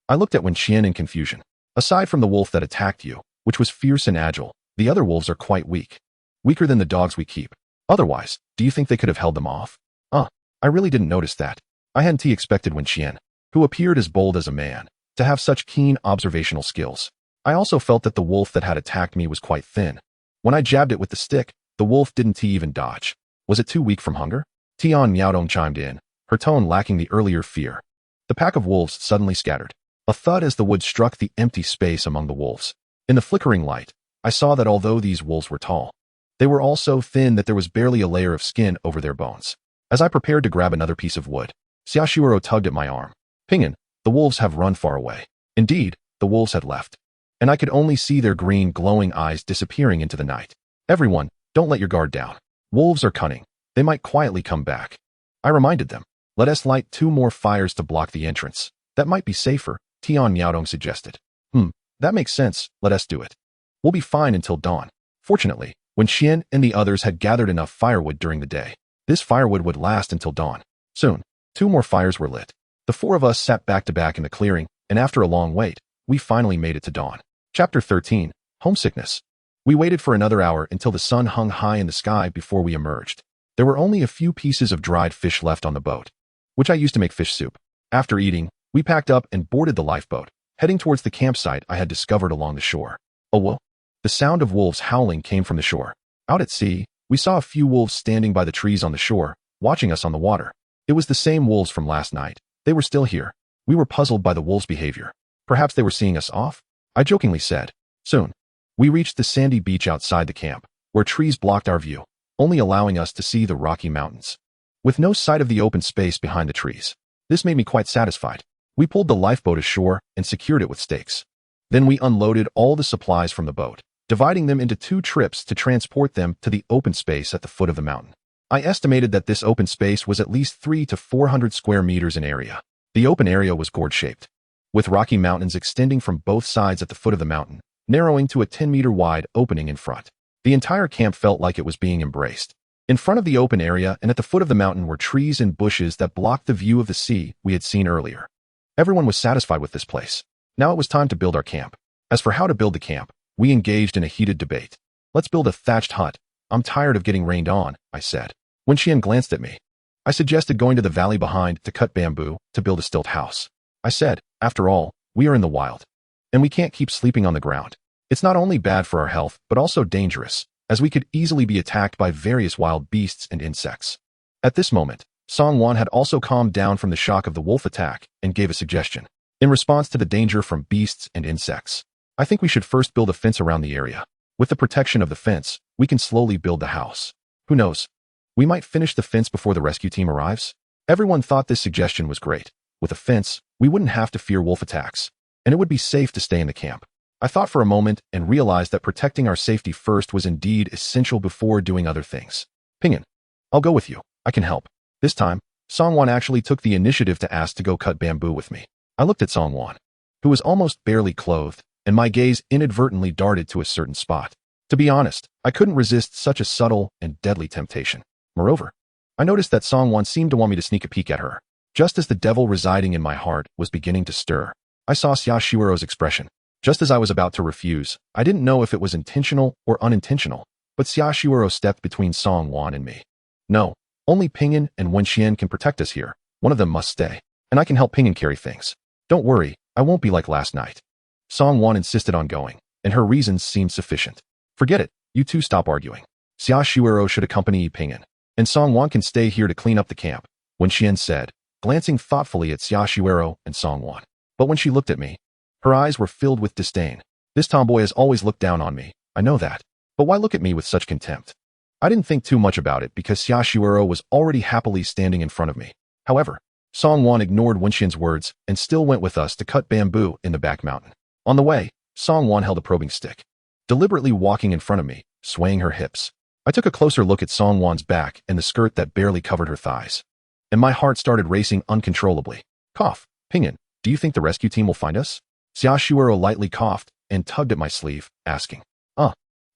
I looked at Wen Qian in confusion. Aside from the wolf that attacked you, which was fierce and agile, the other wolves are quite weak. Weaker than the dogs we keep. Otherwise, do you think they could have held them off? I really didn't notice that. I hadn't expected Wen Qian, who appeared as bold as a man, to have such keen observational skills. I also felt that the wolf that had attacked me was quite thin. When I jabbed it with the stick, the wolf didn't even dodge. Was it too weak from hunger? Tian Miaodong chimed in, her tone lacking the earlier fear. The pack of wolves suddenly scattered. A thud as the wood struck the empty space among the wolves. In the flickering light, I saw that although these wolves were tall, they were all so thin that there was barely a layer of skin over their bones. As I prepared to grab another piece of wood, Xiaoshuoro tugged at my arm. "Ping'an, the wolves have run far away." Indeed, the wolves had left, and I could only see their green, glowing eyes disappearing into the night. "Everyone, don't let your guard down. Wolves are cunning. They might quietly come back." I reminded them. "Let us light 2 more fires to block the entrance. That might be safer," Tian Miaodong suggested. That makes sense. Let us do it. We'll be fine until dawn." Fortunately, Wen Qian and the others had gathered enough firewood during the day, this firewood would last until dawn. Soon, 2 more fires were lit. The 4 of us sat back to back in the clearing, and after a long wait, we finally made it to dawn. Chapter 13. Homesickness. We waited for another hour until the sun hung high in the sky before we emerged. There were only a few pieces of dried fish left on the boat, which I used to make fish soup. After eating, we packed up and boarded the lifeboat, heading towards the campsite I had discovered along the shore. Oh whoa! The sound of wolves howling came from the shore. Out at sea, we saw a few wolves standing by the trees on the shore, watching us on the water. It was the same wolves from last night. They were still here. We were puzzled by the wolves' behavior. Perhaps they were seeing us off? I jokingly said. Soon, we reached the sandy beach outside the camp, where trees blocked our view, only allowing us to see the Rocky Mountains, with no sight of the open space behind the trees. This made me quite satisfied. We pulled the lifeboat ashore and secured it with stakes. Then we unloaded all the supplies from the boat, dividing them into 2 trips to transport them to the open space at the foot of the mountain. I estimated that this open space was at least 300 to 400 square meters in area. The open area was gourd-shaped, with Rocky Mountains extending from both sides at the foot of the mountain, narrowing to a 10-meter wide opening in front. The entire camp felt like it was being embraced. In front of the open area and at the foot of the mountain were trees and bushes that blocked the view of the sea we had seen earlier. Everyone was satisfied with this place. Now it was time to build our camp. As for how to build the camp, we engaged in a heated debate. Let's build a thatched hut. I'm tired of getting rained on, I said. When Xian glanced at me, I suggested going to the valley behind to cut bamboo to build a stilt house. I said, after all, we are in the wild, and we can't keep sleeping on the ground. It's not only bad for our health, but also dangerous, as we could easily be attacked by various wild beasts and insects. At this moment, Songwon had also calmed down from the shock of the wolf attack and gave a suggestion. In response to the danger from beasts and insects, I think we should first build a fence around the area. With the protection of the fence, we can slowly build the house. Who knows? We might finish the fence before the rescue team arrives. Everyone thought this suggestion was great. With a fence, we wouldn't have to fear wolf attacks, and it would be safe to stay in the camp. I thought for a moment and realized that protecting our safety first was indeed essential before doing other things. Pinyin, I'll go with you. I can help. This time, Songwon actually took the initiative to ask to go cut bamboo with me. I looked at Songwon, who was almost barely clothed, and my gaze inadvertently darted to a certain spot. To be honest, I couldn't resist such a subtle and deadly temptation. Moreover, I noticed that Songwon seemed to want me to sneak a peek at her. Just as the devil residing in my heart was beginning to stir, I saw Xia Shiwero's expression. Just as I was about to refuse, I didn't know if it was intentional or unintentional, but Xia Shiwero stepped between Songwon and me. No, only Pinyin and Wenxian can protect us here. One of them must stay, and I can help Pinyin carry things. Don't worry, I won't be like last night. Songwon insisted on going, and her reasons seemed sufficient. Forget it, you two stop arguing. Xia Shiwero should accompany Pinyin, and Songwon can stay here to clean up the camp, Wenxian said, glancing thoughtfully at Xia Shiwero and Songwon. But when she looked at me, her eyes were filled with disdain. This tomboy has always looked down on me, I know that. But why look at me with such contempt? I didn't think too much about it because Xia Shiwero was already happily standing in front of me. However, Songwon ignored Wenxian's words and still went with us to cut bamboo in the back mountain. On the way, Songwon held a probing stick, deliberately walking in front of me, swaying her hips. I took a closer look at Songwon's back and the skirt that barely covered her thighs, and my heart started racing uncontrollably. Cough. Pinyin, do you think the rescue team will find us? Xia Shiwero lightly coughed and tugged at my sleeve, asking.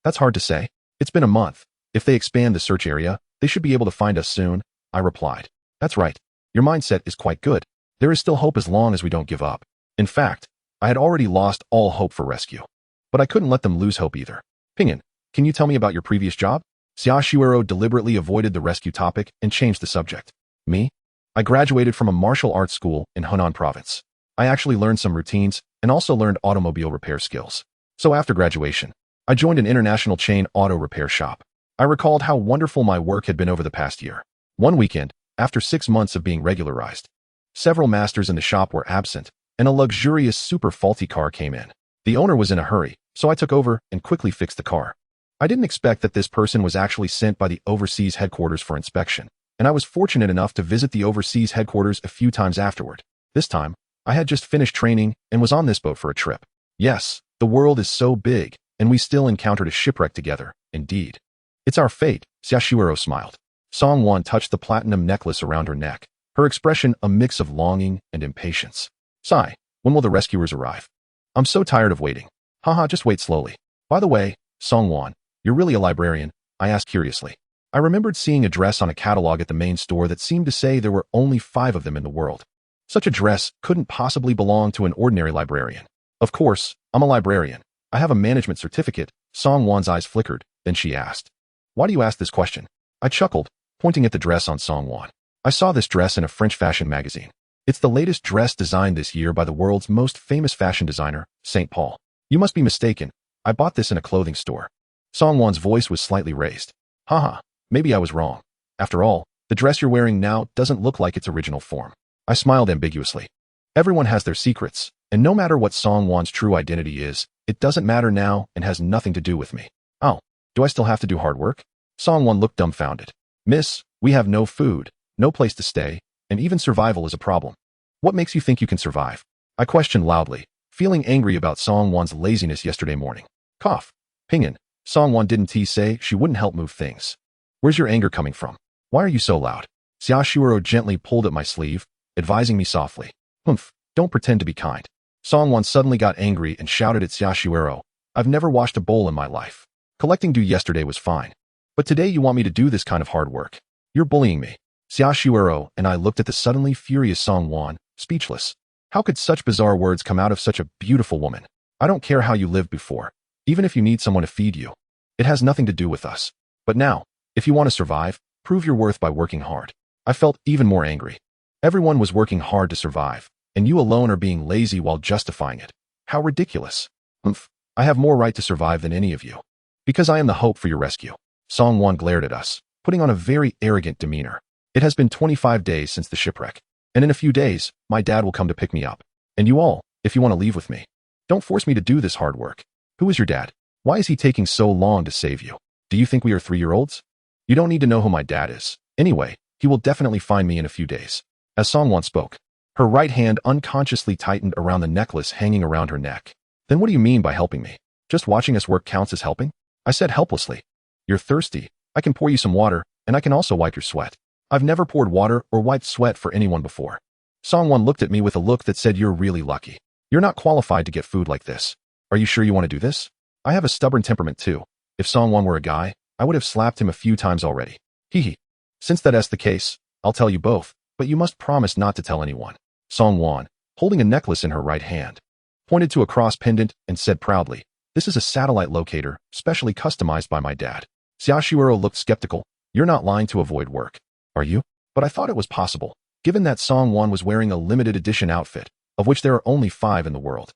That's hard to say. It's been a month. If they expand the search area, they should be able to find us soon, I replied. That's right. Your mindset is quite good. There is still hope as long as we don't give up. In fact, I had already lost all hope for rescue. But I couldn't let them lose hope either. Pinyin, can you tell me about your previous job? Xia Shiwero deliberately avoided the rescue topic and changed the subject. Me? I graduated from a martial arts school in Hunan province. I actually learned some routines and also learned automobile repair skills. So after graduation, I joined an international chain auto repair shop. I recalled how wonderful my work had been over the past year. One weekend, after 6 months of being regularized, several masters in the shop were absent, and a luxurious super faulty car came in. The owner was in a hurry, so I took over and quickly fixed the car. I didn't expect that this person was actually sent by the overseas headquarters for inspection, and I was fortunate enough to visit the overseas headquarters a few times afterward. This time, I had just finished training and was on this boat for a trip. Yes, the world is so big, and we still encountered a shipwreck together, indeed. It's our fate, Xia Shiwero smiled. Songwon touched the platinum necklace around her neck, her expression a mix of longing and impatience. Sigh, when will the rescuers arrive? I'm so tired of waiting. Haha, just wait slowly. By the way, Songwon, you're really a librarian? I asked curiously. I remembered seeing a dress on a catalog at the main store that seemed to say there were only 5 of them in the world. Such a dress couldn't possibly belong to an ordinary librarian. Of course, I'm a librarian. I have a management certificate. Songwon's eyes flickered, then she asked, "Why do you ask this question?" I chuckled, pointing at the dress on Songwon. "I saw this dress in a French fashion magazine. It's the latest dress designed this year by the world's most famous fashion designer, St. Paul. You must be mistaken. I bought this in a clothing store." Songwon's voice was slightly raised. "Haha, maybe I was wrong. After all, the dress you're wearing now doesn't look like its original form." I smiled ambiguously. Everyone has their secrets, and no matter what Songwon's true identity is, it doesn't matter now and has nothing to do with me. "Oh, do I still have to do hard work?" Songwon looked dumbfounded. "Miss, we have no food, no place to stay, and even survival is a problem. What makes you think you can survive?" I questioned loudly, feeling angry about Songwon's laziness yesterday morning. Cough. Pingin. Songwon didn't say she wouldn't help move things. "Where's your anger coming from? Why are you so loud?" Xiaoshuero gently pulled at my sleeve, advising me softly. "Humph, don't pretend to be kind." Songwon suddenly got angry and shouted at Xiaoshuero, "I've never washed a bowl in my life. Collecting dew yesterday was fine. But today you want me to do this kind of hard work. You're bullying me." Xiaoshuero and I looked at the suddenly furious Songwon, speechless. How could such bizarre words come out of such a beautiful woman? "I don't care how you lived before, even if you need someone to feed you. It has nothing to do with us. But now, if you want to survive, prove your worth by working hard." I felt even more angry. Everyone was working hard to survive, and you alone are being lazy while justifying it. How ridiculous. "Humph, I have more right to survive than any of you. Because I am the hope for your rescue." Songwon glared at us, putting on a very arrogant demeanor. "It has been 25 days since the shipwreck, and in a few days, my dad will come to pick me up. And you all, if you want to leave with me. Don't force me to do this hard work. Who is your dad? Why is he taking so long to save you? Do you think we are 3-year-olds? You don't need to know who my dad is. Anyway, he will definitely find me in a few days." As Songwon spoke, her right hand unconsciously tightened around the necklace hanging around her neck. "Then what do you mean by helping me? Just watching us work counts as helping?" I said helplessly. "You're thirsty. I can pour you some water, and I can also wipe your sweat." I've never poured water or wiped sweat for anyone before. Songwon looked at me with a look that said, "You're really lucky. You're not qualified to get food like this. Are you sure you want to do this?" I have a stubborn temperament too. If Songwon were a guy, I would have slapped him a few times already. Hee. "Since that's the case, I'll tell you both, but you must promise not to tell anyone." Songwon, holding a necklace in her right hand, pointed to a cross pendant and said proudly, "This is a satellite locator, specially customized by my dad." Xiaoshuero looked skeptical. "You're not lying to avoid work, are you?" But I thought it was possible, given that Songwon was wearing a limited edition outfit, of which there are only 5 in the world.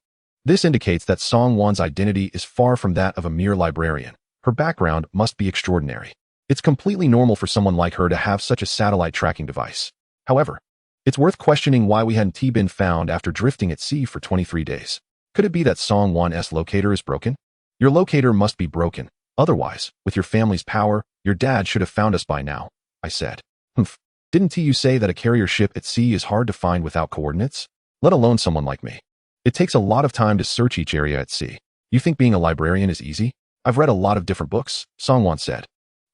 This indicates that Songwon's identity is far from that of a mere librarian. Her background must be extraordinary. It's completely normal for someone like her to have such a satellite tracking device. However, it's worth questioning why we hadn't been found after drifting at sea for 23 days. Could it be that Songwon's locator is broken? Your locator must be broken. Otherwise, with your family's power, your dad should have found us by now, I said. Humph. Didn't you say that a carrier ship at sea is hard to find without coordinates? Let alone someone like me. It takes a lot of time to search each area at sea. You think being a librarian is easy? I've read a lot of different books, Songwon said,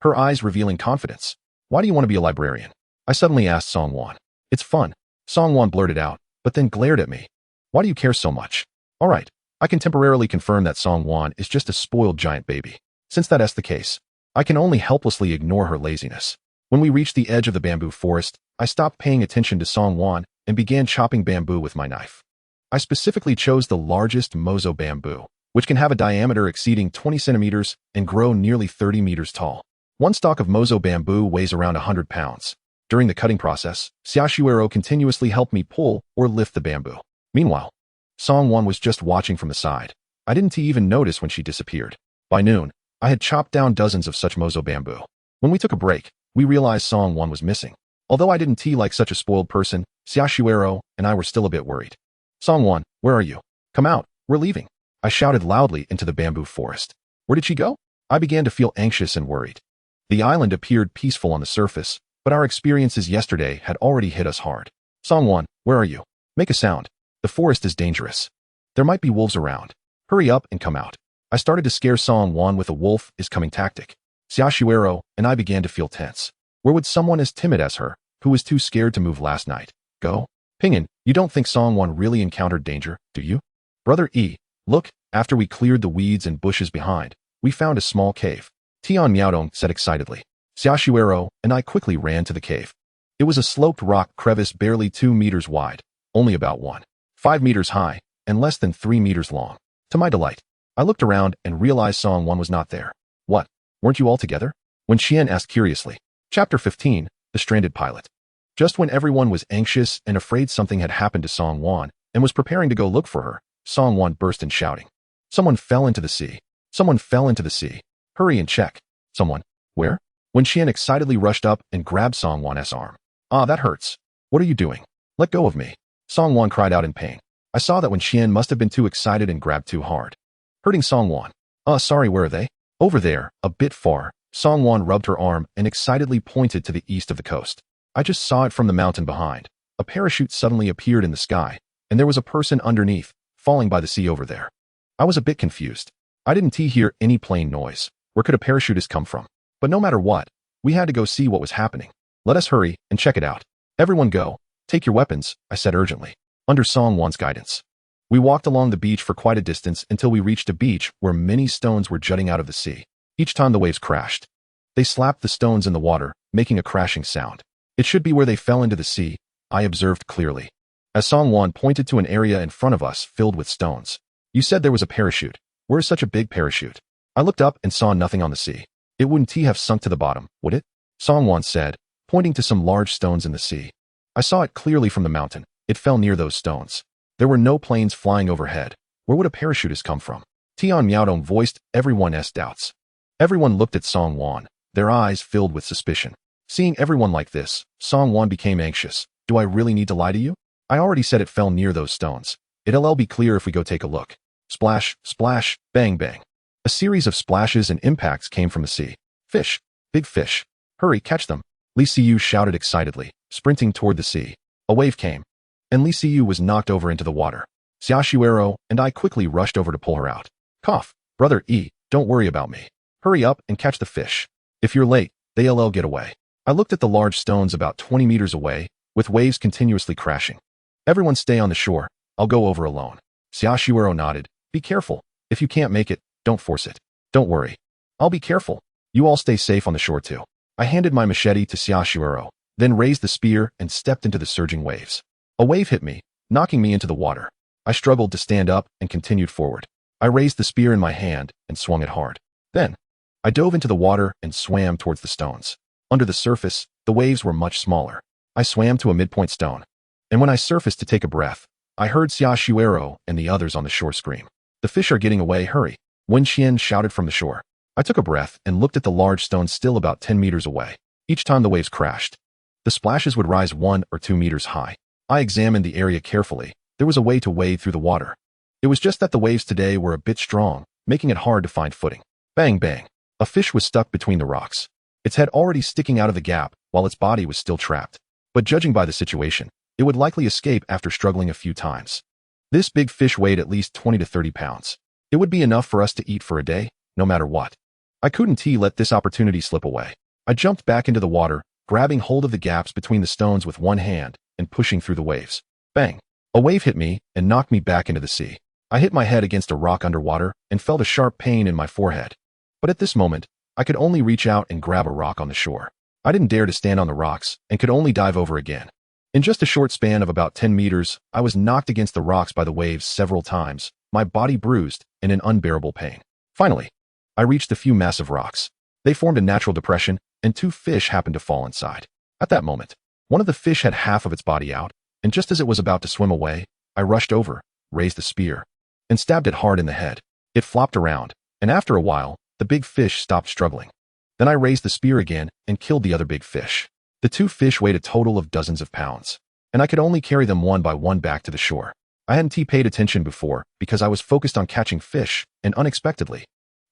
her eyes revealing confidence. Why do you want to be a librarian? I suddenly asked Songwon. It's fun, Songwon blurted out, but then glared at me. Why do you care so much? All right, I can temporarily confirm that Songwon is just a spoiled giant baby. Since that's the case, I can only helplessly ignore her laziness. When we reached the edge of the bamboo forest, I stopped paying attention to Songwon and began chopping bamboo with my knife. I specifically chose the largest mozo bamboo, which can have a diameter exceeding 20 centimeters and grow nearly 30 meters tall. One stalk of mozo bamboo weighs around 100 pounds. During the cutting process, Xiaoshuero continuously helped me pull or lift the bamboo. Meanwhile, Songwon was just watching from the side. I didn't even notice when she disappeared. By noon, I had chopped down dozens of such mozo bamboo. When we took a break, we realized Songwon was missing. Although I didn't like such a spoiled person, Xiaoshuero and I were still a bit worried. Songwon, where are you? Come out, we're leaving. I shouted loudly into the bamboo forest. Where did she go? I began to feel anxious and worried. The island appeared peaceful on the surface, but our experiences yesterday had already hit us hard. Songwon, where are you? Make a sound. The forest is dangerous. There might be wolves around. Hurry up and come out. I started to scare Songwon with a wolf is coming tactic. Xiaoshuero and I began to feel tense. Where would someone as timid as her, who was too scared to move last night, go? Pingin, you don't think Songwon really encountered danger, do you? Brother E, look, after we cleared the weeds and bushes behind, we found a small cave. Tian Miaodong said excitedly. Xiaoshuero and I quickly ran to the cave. It was a sloped rock crevice barely 2 meters wide, only about 1.5 meters high, and less than 3 meters long. To my delight, I looked around and realized Song Wan was not there. What? Weren't you all together? When Xian asked curiously. Chapter 15, The Stranded Pilot. Just when everyone was anxious and afraid something had happened to Song Wan and was preparing to go look for her, Song Wan burst in shouting. Someone fell into the sea. Someone fell into the sea. Hurry and check. Someone. Where? When Xian excitedly rushed up and grabbed Song Wan's arm. Ah, that hurts. What are you doing? Let go of me. Song Wan cried out in pain. I saw that when Xian must have been too excited and grabbed too hard. Hurting Song Wan. Sorry, where are they? Over there, a bit far. Song Wan rubbed her arm and excitedly pointed to the east of the coast. I just saw it from the mountain behind. A parachute suddenly appeared in the sky, and there was a person underneath, falling by the sea over there. I was a bit confused. I didn't hear any plane noise. Where could a parachutist come from? But no matter what, we had to go see what was happening. Let us hurry and check it out. Everyone go. Take your weapons, I said urgently. Under Song Wan's guidance. We walked along the beach for quite a distance until we reached a beach where many stones were jutting out of the sea. Each time the waves crashed, they slapped the stones in the water, making a crashing sound. It should be where they fell into the sea, I observed clearly. As Song Wan pointed to an area in front of us filled with stones. You said there was a parachute. Where is such a big parachute? I looked up and saw nothing on the sea. It wouldn't have sunk to the bottom, would it? Song Wan said, pointing to some large stones in the sea. I saw it clearly from the mountain. It fell near those stones. There were no planes flying overhead. Where would a parachutist come from? Tian Miaodong voiced everyone's doubts. Everyone looked at Song Wan, their eyes filled with suspicion. Seeing everyone like this, Song Wan became anxious. Do I really need to lie to you? I already said it fell near those stones. It'll be clear if we go take a look. Splash, splash, bang, bang. A series of splashes and impacts came from the sea. Fish. Big fish. Hurry, catch them. Li Siyu shouted excitedly, sprinting toward the sea. A wave came, and Li Siyu was knocked over into the water. Xiaoshuero and I quickly rushed over to pull her out. Cough. Brother E, don't worry about me. Hurry up and catch the fish. If you're late, they'll get away. I looked at the large stones about 20 meters away, with waves continuously crashing. Everyone stay on the shore. I'll go over alone. Xiaoshuero nodded. Be careful. If you can't make it, don't force it. Don't worry. I'll be careful. You all stay safe on the shore too. I handed my machete to Xiaoshuero, then raised the spear and stepped into the surging waves. A wave hit me, knocking me into the water. I struggled to stand up and continued forward. I raised the spear in my hand and swung it hard. Then, I dove into the water and swam towards the stones. Under the surface, the waves were much smaller. I swam to a midpoint stone. And when I surfaced to take a breath, I heard Xiaoshuero and the others on the shore scream. The fish are getting away, hurry. Wen Xian shouted from the shore. I took a breath and looked at the large stone still about 10 meters away. Each time the waves crashed, the splashes would rise 1 or 2 meters high. I examined the area carefully. There was a way to wade through the water. It was just that the waves today were a bit strong, making it hard to find footing. Bang, bang. A fish was stuck between the rocks. Its head already sticking out of the gap, while its body was still trapped. But judging by the situation, it would likely escape after struggling a few times. This big fish weighed at least 20 to 30 pounds. It would be enough for us to eat for a day, no matter what. I couldn't let this opportunity slip away. I jumped back into the water, grabbing hold of the gaps between the stones with one hand and pushing through the waves. Bang! A wave hit me and knocked me back into the sea. I hit my head against a rock underwater and felt a sharp pain in my forehead. But at this moment, I could only reach out and grab a rock on the shore. I didn't dare to stand on the rocks and could only dive over again. In just a short span of about 10 meters, I was knocked against the rocks by the waves several times, my body bruised and in unbearable pain. Finally, I reached a few massive rocks. They formed a natural depression, and 2 fish happened to fall inside. At that moment, one of the fish had half of its body out, and just as it was about to swim away, I rushed over, raised the spear, and stabbed it hard in the head. It flopped around, and after a while, the big fish stopped struggling. Then I raised the spear again and killed the other big fish. The 2 fish weighed a total of dozens of pounds, and I could only carry them one by one back to the shore. I hadn't paid attention before because I was focused on catching fish, and unexpectedly,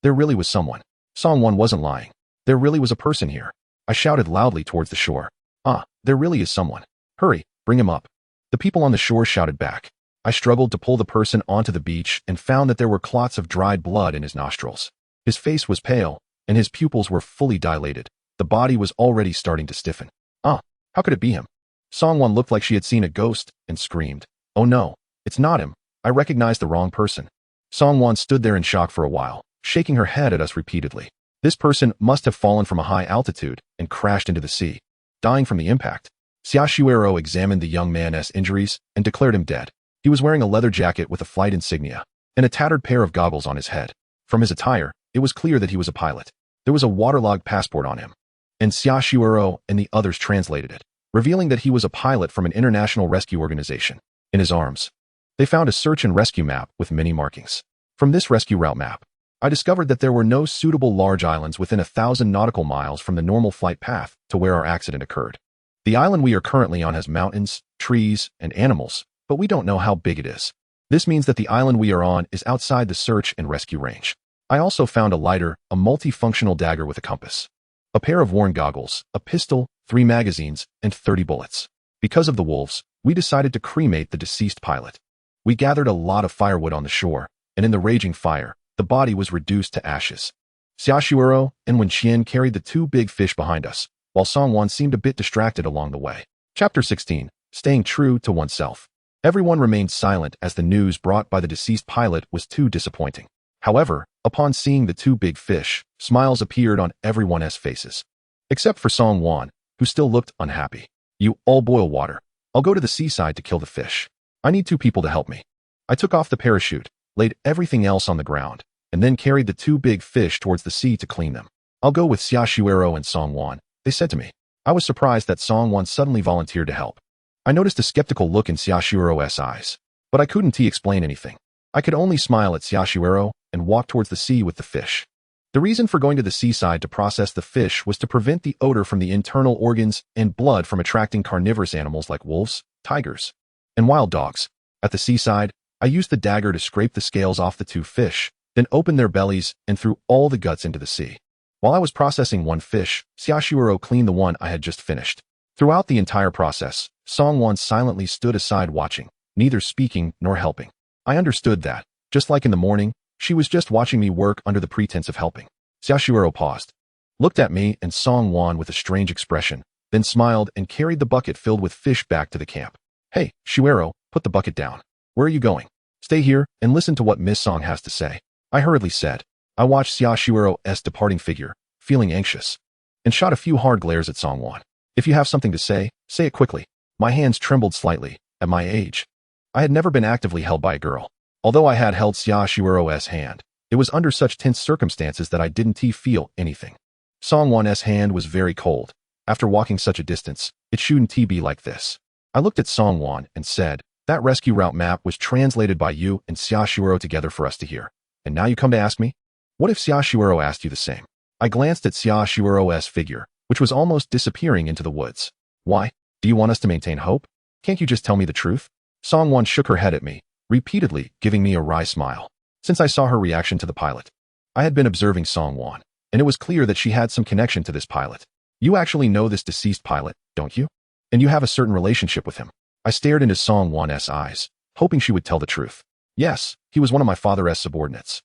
there really was someone. Song Wan wasn't lying. There really was a person here. I shouted loudly towards the shore. Ah, there really is someone. Hurry, bring him up. The people on the shore shouted back. I struggled to pull the person onto the beach and found that there were clots of dried blood in his nostrils. His face was pale, and his pupils were fully dilated. The body was already starting to stiffen. Ah, how could it be him? Song Wan looked like she had seen a ghost and screamed. Oh no, it's not him. I recognized the wrong person. Song Wan stood there in shock for a while, shaking her head at us repeatedly. This person must have fallen from a high altitude and crashed into the sea, dying from the impact. Xiaoshuero examined the young man's injuries and declared him dead. He was wearing a leather jacket with a flight insignia and a tattered pair of goggles on his head. From his attire, it was clear that he was a pilot. There was a waterlogged passport on him, and Xiaoshuero and the others translated it, revealing that he was a pilot from an international rescue organization. In his arms, they found a search and rescue map with many markings. From this rescue route map, I discovered that there were no suitable large islands within 1,000 nautical miles from the normal flight path to where our accident occurred. The island we are currently on has mountains, trees, and animals, but we don't know how big it is. This means that the island we are on is outside the search and rescue range. I also found a lighter, a multifunctional dagger with a compass, a pair of worn goggles, a pistol, 3 magazines, and 30 bullets. Because of the wolves, we decided to cremate the deceased pilot. We gathered a lot of firewood on the shore, and in the raging fire, the body was reduced to ashes. Xiaoshuero and Wenqian carried the 2 big fish behind us, while Songwan seemed a bit distracted along the way. Chapter 16. Staying true to oneself. Everyone remained silent as the news brought by the deceased pilot was too disappointing. However, upon seeing the 2 big fish, smiles appeared on everyone's faces. Except for Songwan, who still looked unhappy. You all boil water. I'll go to the seaside to kill the fish. I need 2 people to help me. I took off the parachute, laid everything else on the ground, and then carried the 2 big fish towards the sea to clean them. I'll go with Xiaoshuero and Songwan, they said to me. I was surprised that Songwan suddenly volunteered to help. I noticed a skeptical look in Xiaoshuero's eyes, but I couldn't explain anything. I could only smile at Xiaoshuero and walk towards the sea with the fish. The reason for going to the seaside to process the fish was to prevent the odor from the internal organs and blood from attracting carnivorous animals like wolves, tigers, and wild dogs. At the seaside, I used the dagger to scrape the scales off the 2 fish, then opened their bellies and threw all the guts into the sea. While I was processing one fish, Xiaoshuero cleaned the one I had just finished. Throughout the entire process, Songwan silently stood aside watching, neither speaking nor helping. I understood that, just like in the morning, she was just watching me work under the pretense of helping. Xiaoshuero paused, looked at me and Songwan with a strange expression, then smiled and carried the bucket filled with fish back to the camp. Hey, Shuero, put the bucket down. Where are you going? Stay here and listen to what Miss Song has to say. I hurriedly said. I watched Xiaoshuero's departing figure, feeling anxious, and shot a few hard glares at Songwan. If you have something to say it quickly. My hands trembled slightly. At my age, I had never been actively held by a girl. Although I had held Xiaoshuero's hand, it was under such tense circumstances that I didn't feel anything. Songwan's hand was very cold. After walking such a distance, it shouldn't be like this. I looked at Songwan and said, that rescue route map was translated by you and Xiaoshuero together for us to hear. And now you come to ask me? What if Xiaoshuero asked you the same? I glanced at Xiaoshuero's figure, which was almost disappearing into the woods. Why? Do you want us to maintain hope? Can't you just tell me the truth? Songwan shook her head at me, repeatedly giving me a wry smile. Since I saw her reaction to the pilot, I had been observing Songwan, and it was clear that she had some connection to this pilot. You actually know this deceased pilot, don't you? And you have a certain relationship with him. I stared into Songwan's eyes, hoping she would tell the truth. Yes, he was one of my father's subordinates.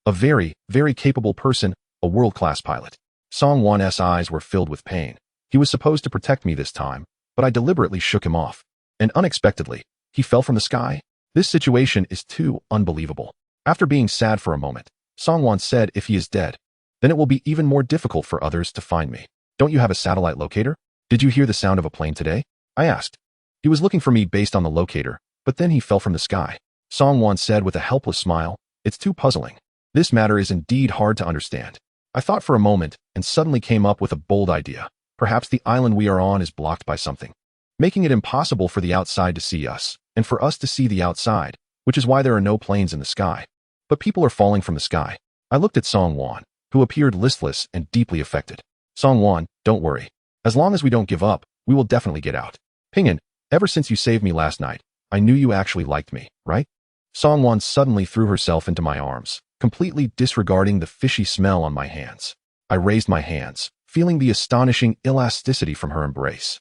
A very, very capable person, a world-class pilot. Songwan's eyes were filled with pain. He was supposed to protect me this time, but I deliberately shook him off. And unexpectedly, he fell from the sky. This situation is too unbelievable. After being sad for a moment, Songwan said if he is dead, then it will be even more difficult for others to find me. Don't you have a satellite locator? Did you hear the sound of a plane today? I asked. He was looking for me based on the locator, but then he fell from the sky. Songwan said with a helpless smile, it's too puzzling. This matter is indeed hard to understand. I thought for a moment and suddenly came up with a bold idea. Perhaps the island we are on is blocked by something, making it impossible for the outside to see us, and for us to see the outside, which is why there are no planes in the sky. But people are falling from the sky. I looked at Songwan, who appeared listless and deeply affected. Songwan, don't worry. As long as we don't give up, we will definitely get out. Ping'an, ever since you saved me last night, I knew you actually liked me, right? Songwan suddenly threw herself into my arms, completely disregarding the fishy smell on my hands. I raised my hands, feeling the astonishing elasticity from her embrace.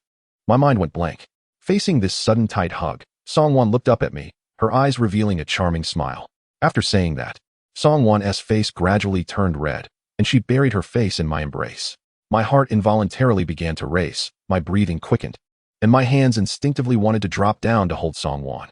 My mind went blank. Facing this sudden tight hug, Songwan looked up at me, her eyes revealing a charming smile. After saying that, Songwan's face gradually turned red, and she buried her face in my embrace. My heart involuntarily began to race, my breathing quickened, and my hands instinctively wanted to drop down to hold Songwan.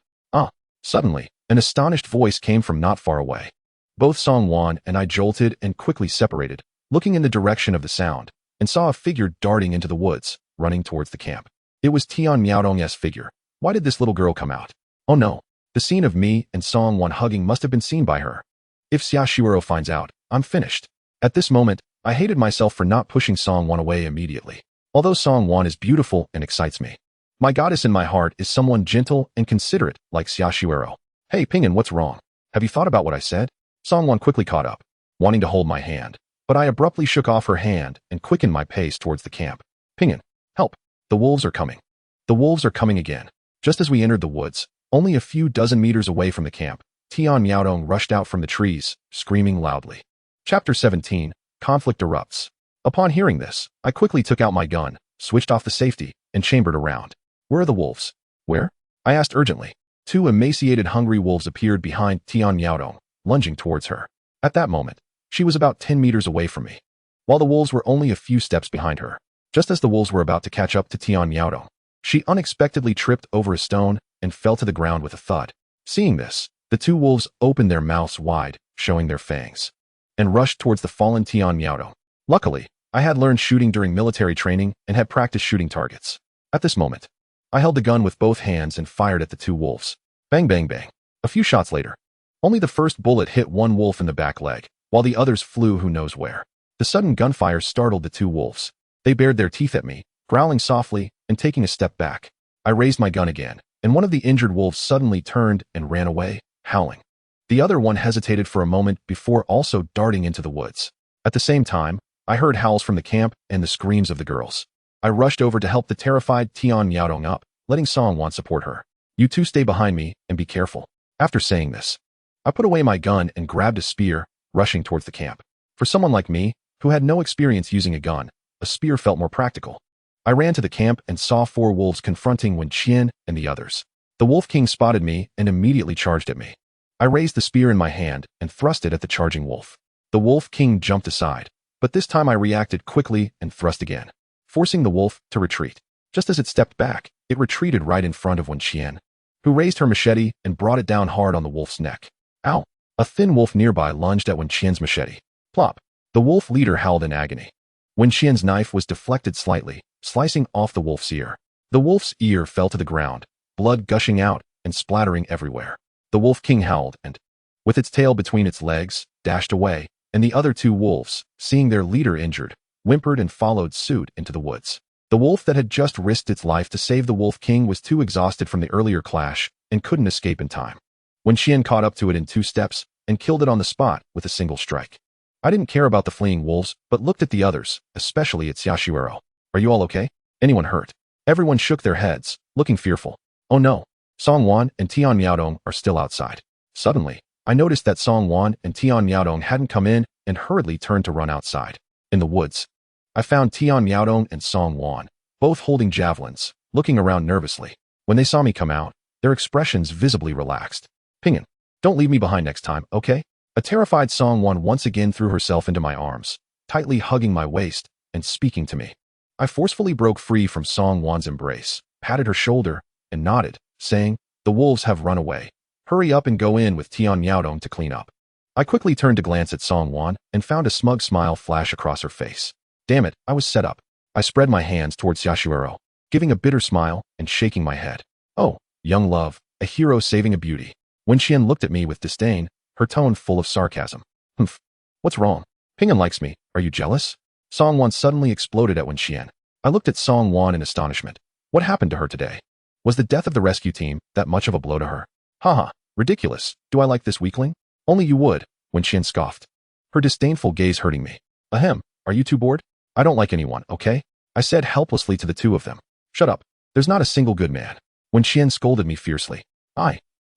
Suddenly, an astonished voice came from not far away. Both Songwan and I jolted and quickly separated, looking in the direction of the sound, and saw a figure darting into the woods, running towards the camp. It was Tian Miaodong's figure. Why did this little girl come out? Oh no. The scene of me and Song Wan hugging must have been seen by her. If Xiaoshuero finds out, I'm finished. At this moment, I hated myself for not pushing Song Wan away immediately. Although Song Wan is beautiful and excites me, my goddess in my heart is someone gentle and considerate like Xiaoshuero. Hey Ping'an, what's wrong? Have you thought about what I said? Song Wan quickly caught up, wanting to hold my hand, but I abruptly shook off her hand and quickened my pace towards the camp. Ping'an, help! The wolves are coming. The wolves are coming again. Just as we entered the woods, only a few dozen meters away from the camp, Tian Miaodong rushed out from the trees, screaming loudly. Chapter 17, Conflict Erupts. Upon hearing this, I quickly took out my gun, switched off the safety, and chambered around. Where are the wolves? Where? I asked urgently. Two emaciated hungry wolves appeared behind Tian Miaodong, lunging towards her. At that moment, she was about 10 meters away from me, while the wolves were only a few steps behind her. Just as the wolves were about to catch up to Tian Miaodong, she unexpectedly tripped over a stone and fell to the ground with a thud. Seeing this, the two wolves opened their mouths wide, showing their fangs, and rushed towards the fallen Tian Miaodong. Luckily, I had learned shooting during military training and had practiced shooting targets. At this moment, I held the gun with both hands and fired at the two wolves. Bang bang bang. A few shots later, only the first bullet hit one wolf in the back leg, while the others flew who knows where. The sudden gunfire startled the two wolves. They bared their teeth at me, growling softly and taking a step back. I raised my gun again, and one of the injured wolves suddenly turned and ran away, howling. The other one hesitated for a moment before also darting into the woods. At the same time, I heard howls from the camp and the screams of the girls. I rushed over to help the terrified Tian Miaodong up, letting Song Wan support her. You two stay behind me and be careful. After saying this, I put away my gun and grabbed a spear, rushing towards the camp. For someone like me, who had no experience using a gun, a spear felt more practical. I ran to the camp and saw 4 wolves confronting Wen Qian and the others. The Wolf King spotted me and immediately charged at me. I raised the spear in my hand and thrust it at the charging wolf. The Wolf King jumped aside, but this time I reacted quickly and thrust again, forcing the wolf to retreat. Just as it stepped back, it retreated right in front of Wen Qian, who raised her machete and brought it down hard on the wolf's neck. Ow! A thin wolf nearby lunged at Wen Qian's machete. Plop! The wolf leader howled in agony. Wen Qian's knife was deflected slightly, slicing off the wolf's ear. The wolf's ear fell to the ground, blood gushing out and splattering everywhere. The Wolf King howled and, with its tail between its legs, dashed away, and the other 2 wolves, seeing their leader injured, whimpered and followed suit into the woods. The wolf that had just risked its life to save the Wolf King was too exhausted from the earlier clash and couldn't escape in time. Wen Qian caught up to it in 2 steps and killed it on the spot with a single strike. I didn't care about the fleeing wolves, but looked at the others, especially at Xiaoshuero. Are you all okay? Anyone hurt? Everyone shook their heads, looking fearful. Oh no. Song Wan and Tian Miaodong are still outside. Suddenly, I noticed that Song Wan and Tian Miaodong hadn't come in and hurriedly turned to run outside. In the woods, I found Tian Miaodong and Song Wan, both holding javelins, looking around nervously. When they saw me come out, their expressions visibly relaxed. Ping'an, don't leave me behind next time, okay? A terrified Song Wan once again threw herself into my arms, tightly hugging my waist and speaking to me. I forcefully broke free from Song Wan's embrace, patted her shoulder, and nodded, saying, the wolves have run away. Hurry up and go in with Tian Miaodong to clean up. I quickly turned to glance at Song Wan and found a smug smile flash across her face. Damn it, I was set up. I spread my hands towards Xiaoshuero, giving a bitter smile and shaking my head. Oh, young love, a hero saving a beauty. Wen Qian looked at me with disdain, her tone full of sarcasm. Humph. What's wrong? Ping'an likes me. Are you jealous? Song Wan suddenly exploded at Wen Qian. I looked at Song Wan in astonishment. What happened to her today? Was the death of the rescue team that much of a blow to her? Haha, ridiculous. Do I like this weakling? Only you would, Wen Qian scoffed, her disdainful gaze hurting me. Ahem, are you too bored? I don't like anyone, okay? I said helplessly to the 2 of them. Shut up. There's not a single good man. Wen Qian scolded me fiercely.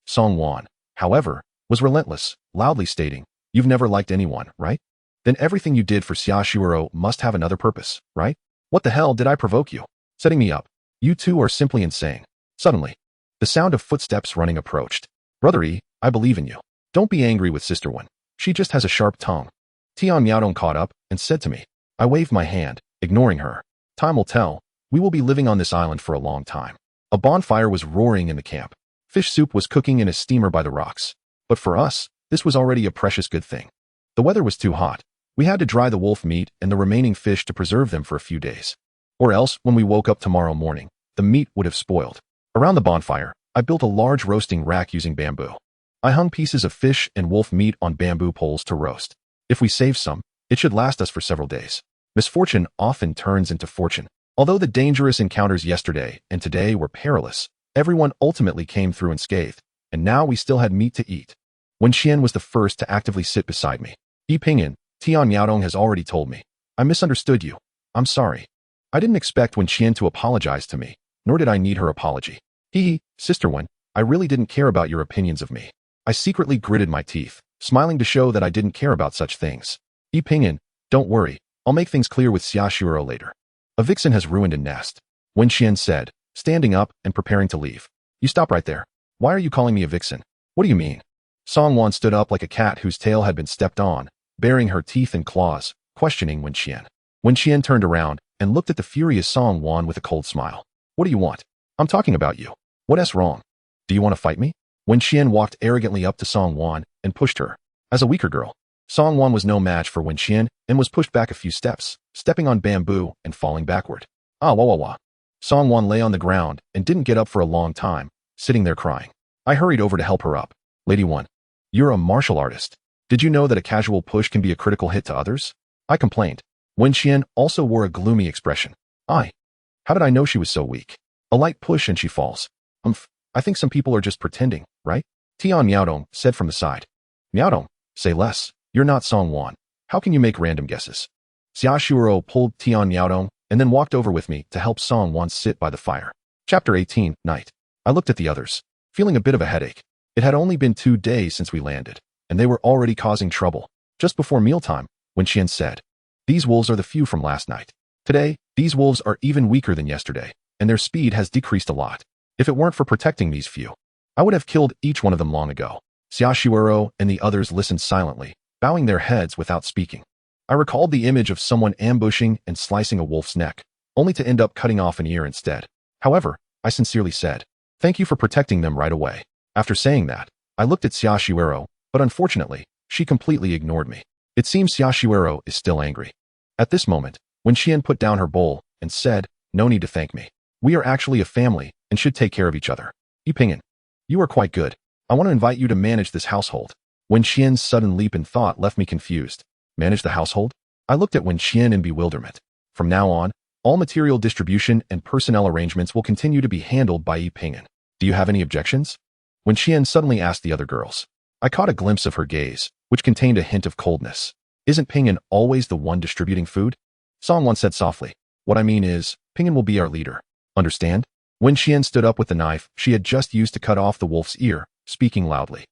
Song Wan, however, was relentless, loudly stating, you've never liked anyone, right? Then everything you did for Xiaoshuero must have another purpose, right? What the hell did I provoke you? Setting me up. You 2 are simply insane. Suddenly, the sound of footsteps running approached. Brother E, I believe in you. Don't be angry with Sister Wen. She just has a sharp tongue. Tian Miaodong caught up and said to me. I waved my hand, ignoring her. Time will tell. We will be living on this island for a long time. A bonfire was roaring in the camp. Fish soup was cooking in a steamer by the rocks. But for us, this was already a precious good thing. The weather was too hot, We had to dry the wolf meat and the remaining fish to preserve them for a few days. Or else, when we woke up tomorrow morning, the meat would have spoiled. Around the bonfire, I built a large roasting rack using bamboo. I hung pieces of fish and wolf meat on bamboo poles to roast. If we save some, it should last us for several days. Misfortune often turns into fortune. Although the dangerous encounters yesterday and today were perilous, everyone ultimately came through unscathed, and now we still had meat to eat. Wen Xian was the first to actively sit beside me. Yi Pingyan, Tian Yaodong has already told me. I misunderstood you. I'm sorry. I didn't expect Wen Xian to apologize to me, nor did I need her apology. Sister Wen, I really didn't care about your opinions of me. I secretly gritted my teeth, smiling to show that I didn't care about such things. Yi Pingyan, don't worry. I'll make things clear with Xia Shuoro later. A vixen has ruined a nest, Wen Xian said, standing up and preparing to leave. You stop right there. Why are you calling me a vixen? What do you mean? Song Wan stood up like a cat whose tail had been stepped on, baring her teeth and claws, questioning Wen Xian. Wen Xian turned around and looked at the furious Song Wan with a cold smile. What do you want? I'm talking about you. What's wrong? Do you want to fight me? Wen Xian walked arrogantly up to Song Wan and pushed her. As a weaker girl, Song Wan was no match for Wen Xian and was pushed back a few steps, stepping on bamboo and falling backward. Ah, wah wah wah. Song Wan lay on the ground and didn't get up for a long time, sitting there crying. I hurried over to help her up. Lady One, you're a martial artist. Did you know that a casual push can be a critical hit to others? I complained. Wen Xian also wore a gloomy expression. How did I know she was so weak? A light push and she falls. I think some people are just pretending, right? Tian Yaodong said from the side. Yaodong, say less. You're not Song Wan. How can you make random guesses? Xia Shuoro pulled Tian Yaodong and then walked over with me to help Song Wan sit by the fire. Chapter 18, Night. I looked at the others, feeling a bit of a headache. It had only been 2 days since we landed, and they were already causing trouble. Just before mealtime, Wen Xian said, these wolves are the few from last night. Today, these wolves are even weaker than yesterday, and their speed has decreased a lot. If it weren't for protecting these few, I would have killed each one of them long ago. Xia Shuoro and the others listened silently, bowing their heads without speaking. I recalled the image of someone ambushing and slicing a wolf's neck, only to end up cutting off an ear instead. However, I sincerely said, thank you for protecting them right away. After saying that, I looked at Xia Shuoro, but unfortunately, she completely ignored me. It seems Xia Shuoro is still angry. At this moment, Wen Xian put down her bowl and said, no need to thank me. We are actually a family and should take care of each other. Yi Pingyan, you are quite good. I want to invite you to manage this household. Wen Xian's sudden leap in thought left me confused. Manage the household? I looked at Wen Xian in bewilderment. From now on, all material distribution and personnel arrangements will continue to be handled by Yi Pingyan. Do you have any objections? Wen Xian suddenly asked the other girls. I caught a glimpse of her gaze, which contained a hint of coldness. Isn't Pingyan always the one distributing food? Song Wan said softly. What I mean is, Pingyan will be our leader. Understand? Wen Xian stood up with the knife she had just used to cut off the wolf's ear, speaking loudly.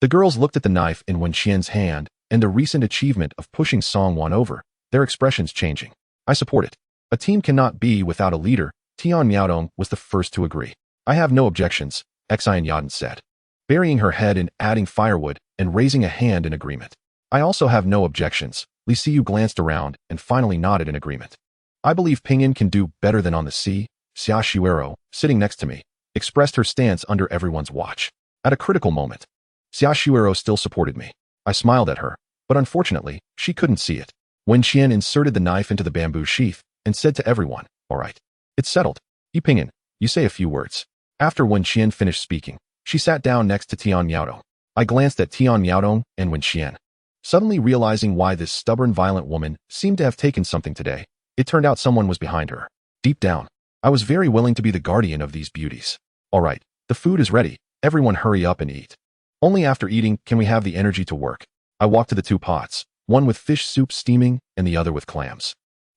The girls looked at the knife in Wen Xian's hand and the recent achievement of pushing Song Wan over, their expressions changing. I support it. A team cannot be without a leader. Tian Yaodong was the first to agree. I have no objections, Xian Yaden said, burying her head in adding firewood and raising a hand in agreement. I also have no objections. Li Siyu glanced around and finally nodded in agreement. I believe Pingyan can do better than on the sea. Xia Shuoro, sitting next to me, expressed her stance under everyone's watch. At a critical moment, Xia Shuoro still supported me. I smiled at her, but unfortunately, she couldn't see it. Wen Xian inserted the knife into the bamboo sheath and said to everyone, all right, it's settled. Yi Pingyan, you say a few words. After Wen Xian finished speaking, she sat down next to Tian Yaodong. I glanced at Tian Yaodong and Wen Xian. Suddenly realizing why this stubborn, violent woman seemed to have taken something today, it turned out someone was behind her. Deep down, I was very willing to be the guardian of these beauties. All right, the food is ready. Everyone hurry up and eat. Only after eating can we have the energy to work. I walked to the 2 pots, one with fish soup steaming and the other with clams.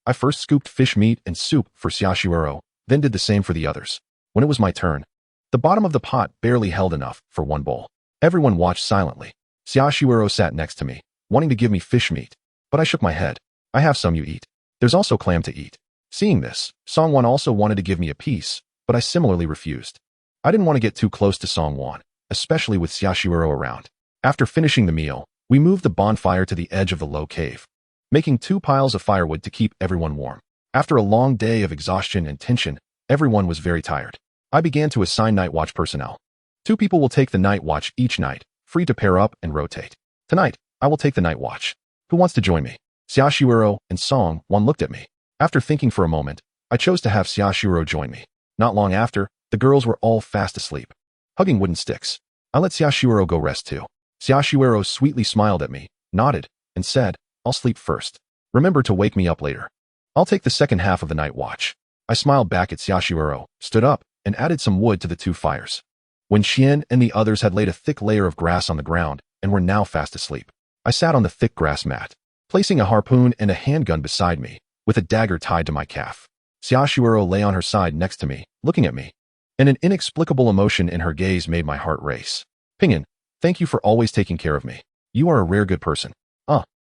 I first scooped fish meat and soup for Xia Shuoro, then did the same for the others. When it was my turn, the bottom of the pot barely held enough for 1 bowl. Everyone watched silently. Xia Shuoro sat next to me, wanting to give me fish meat, but I shook my head. I have some, you eat. There's also clam to eat. Seeing this, Song Wan also wanted to give me a piece, but I similarly refused. I didn't want to get too close to Song Wan, especially with Xia Shuoro around. After finishing the meal, we moved the bonfire to the edge of the low cave, making 2 piles of firewood to keep everyone warm. After a long day of exhaustion and tension, everyone was very tired. I began to assign night watch personnel. 2 people will take the night watch each night, free to pair up and rotate. Tonight, I will take the night watch. Who wants to join me? Xiaoshuiro and Song Wan looked at me. After thinking for a moment, I chose to have Xiaoshuiro join me. Not long after, the girls were all fast asleep, hugging wooden sticks. I let Xiaoshuiro go rest too. Xiaoshuiro sweetly smiled at me, nodded, and said, "I'll sleep first. Remember to wake me up later. I'll take the second half of the night watch." I smiled back at Xiaoshuiro, stood up, and added some wood to the two fires. When Xian and the others had laid a thick layer of grass on the ground and were now fast asleep, I sat on the thick grass mat, placing a harpoon and a handgun beside me, with a dagger tied to my calf. Xiaoshuiro lay on her side next to me, looking at me, and an inexplicable emotion in her gaze made my heart race. "Pinyin, thank you for always taking care of me. You are a rare good person."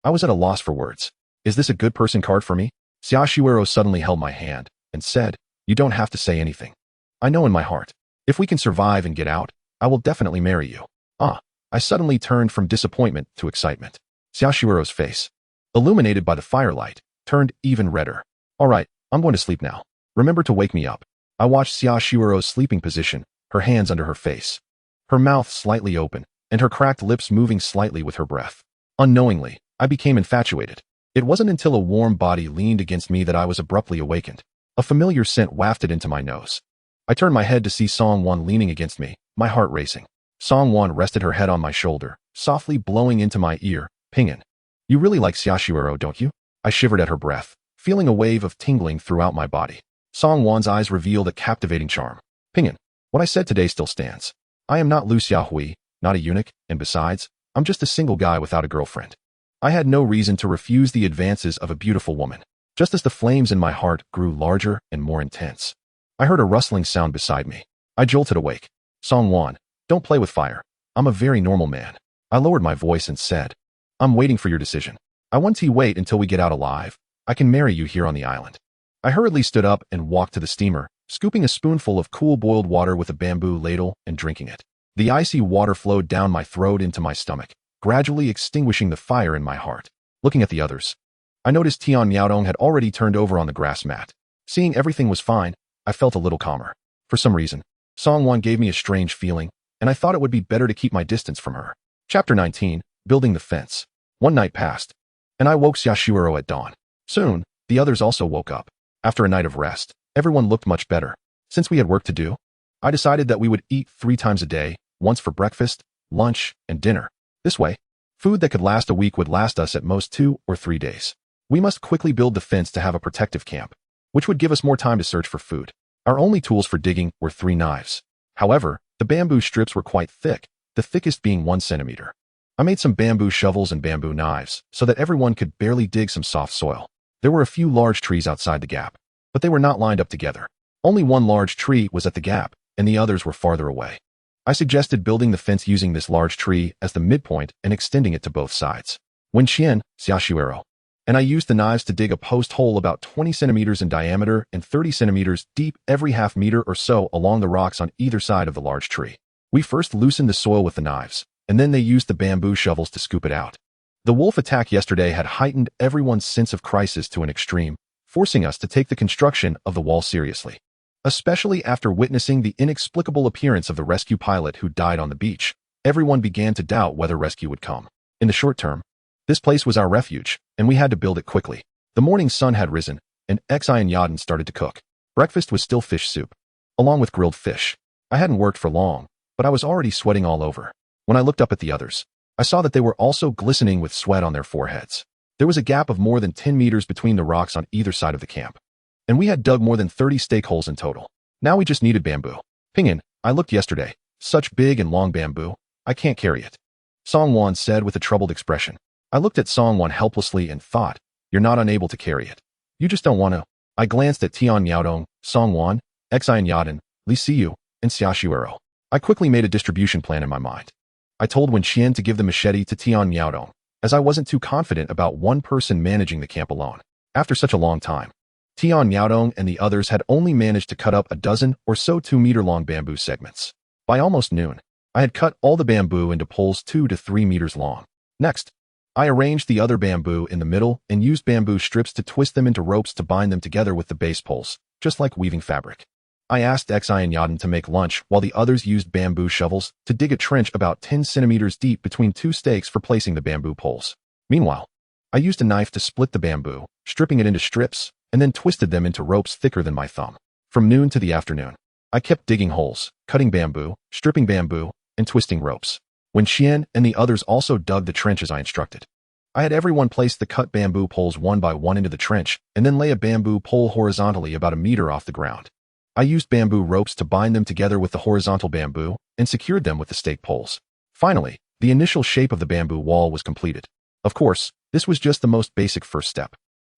I was at a loss for words. "Is this a good person card for me?" Xiaoshuiro suddenly held my hand and said, "You don't have to say anything. I know in my heart, if we can survive and get out, I will definitely marry you." I suddenly turned from disappointment to excitement. Xiaoshuiro's face, illuminated by the firelight, turned even redder. "All right, I'm going to sleep now. Remember to wake me up." I watched Xiaoshuiro's sleeping position, her hands under her face, her mouth slightly open, and her cracked lips moving slightly with her breath. Unknowingly, I became infatuated. It wasn't until a warm body leaned against me that I was abruptly awakened. A familiar scent wafted into my nose. I turned my head to see Song Wan leaning against me, my heart racing. Song Wan rested her head on my shoulder, softly blowing into my ear, "Pinyin, you really like Xiaoshuiro, don't you?" I shivered at her breath, feeling a wave of tingling throughout my body. Song Wan's eyes revealed a captivating charm. "Pinyin, what I said today still stands. I am not Lu Xiaohui, not a eunuch, and besides, I'm just a single guy without a girlfriend." I had no reason to refuse the advances of a beautiful woman. Just as the flames in my heart grew larger and more intense, I heard a rustling sound beside me. I jolted awake. "Song Wan, don't play with fire. I'm a very normal man." I lowered my voice and said, "I'm waiting for your decision. I want to wait until we get out alive. I can marry you here on the island." I hurriedly stood up and walked to the steamer, scooping a spoonful of cool boiled water with a bamboo ladle and drinking it. The icy water flowed down my throat into my stomach, gradually extinguishing the fire in my heart. Looking at the others, I noticed Tian Yaodong had already turned over on the grass mat. Seeing everything was fine, I felt a little calmer. For some reason, Song Wan gave me a strange feeling, and I thought it would be better to keep my distance from her. Chapter 19, Building the Fence. One night passed, and I woke Xiaoshuiro at dawn. Soon, the others also woke up. After a night of rest, everyone looked much better. Since we had work to do, I decided that we would eat 3 times a day, once for breakfast, lunch, and dinner. This way, food that could last a week would last us at most 2 or 3 days. We must quickly build the fence to have a protective camp, which would give us more time to search for food. Our only tools for digging were 3 knives. However, the bamboo strips were quite thick, the thickest being 1 centimeter. I made some bamboo shovels and bamboo knives, so that everyone could barely dig some soft soil. There were a few large trees outside the gap, but they were not lined up together. Only one large tree was at the gap, and the others were farther away. I suggested building the fence using this large tree as the midpoint and extending it to both sides. When Xiaoshuiro, and I used the knives to dig a post hole about 20 centimeters in diameter and 30 centimeters deep every half meter or so along the rocks on either side of the large tree. We first loosened the soil with the knives, and then they used the bamboo shovels to scoop it out. The wolf attack yesterday had heightened everyone's sense of crisis to an extreme, forcing us to take the construction of the wall seriously. Especially after witnessing the inexplicable appearance of the rescue pilot who died on the beach, everyone began to doubt whether rescue would come. In the short term, this place was our refuge, and we had to build it quickly. The morning sun had risen, and Xi and Yaden started to cook. Breakfast was still fish soup, along with grilled fish. I hadn't worked for long, but I was already sweating all over. When I looked up at the others, I saw that they were also glistening with sweat on their foreheads. There was a gap of more than 10 meters between the rocks on either side of the camp, and we had dug more than 30 stake holes in total. Now we just needed bamboo. "Pinyin, I looked yesterday. Such big and long bamboo. I can't carry it," Song Wan said with a troubled expression. I looked at Song Wan helplessly and thought, "You're not unable to carry it. You just don't want to." I glanced at Tian Yaodong, Song Wan, Xi and Yaden, Li Siyu, and Xiaoshuiro. I quickly made a distribution plan in my mind. I told Wen Qian to give the machete to Tian Yaodong, as I wasn't too confident about one person managing the camp alone. After such a long time, Tian Yaodong and the others had only managed to cut up a dozen or so 2-meter-long bamboo segments. By almost noon, I had cut all the bamboo into poles 2 to 3 meters long. Next, I arranged the other bamboo in the middle and used bamboo strips to twist them into ropes to bind them together with the base poles, just like weaving fabric. I asked Xi and Yaden to make lunch while the others used bamboo shovels to dig a trench about 10 centimeters deep between 2 stakes for placing the bamboo poles. Meanwhile, I used a knife to split the bamboo, stripping it into strips, and then twisted them into ropes thicker than my thumb. From noon to the afternoon, I kept digging holes, cutting bamboo, stripping bamboo, and twisting ropes. When Xian and the others also dug the trench as I instructed, I had everyone place the cut bamboo poles one by one into the trench and then lay a bamboo pole horizontally about a meter off the ground. I used bamboo ropes to bind them together with the horizontal bamboo and secured them with the stake poles. Finally, the initial shape of the bamboo wall was completed. Of course, this was just the most basic first step.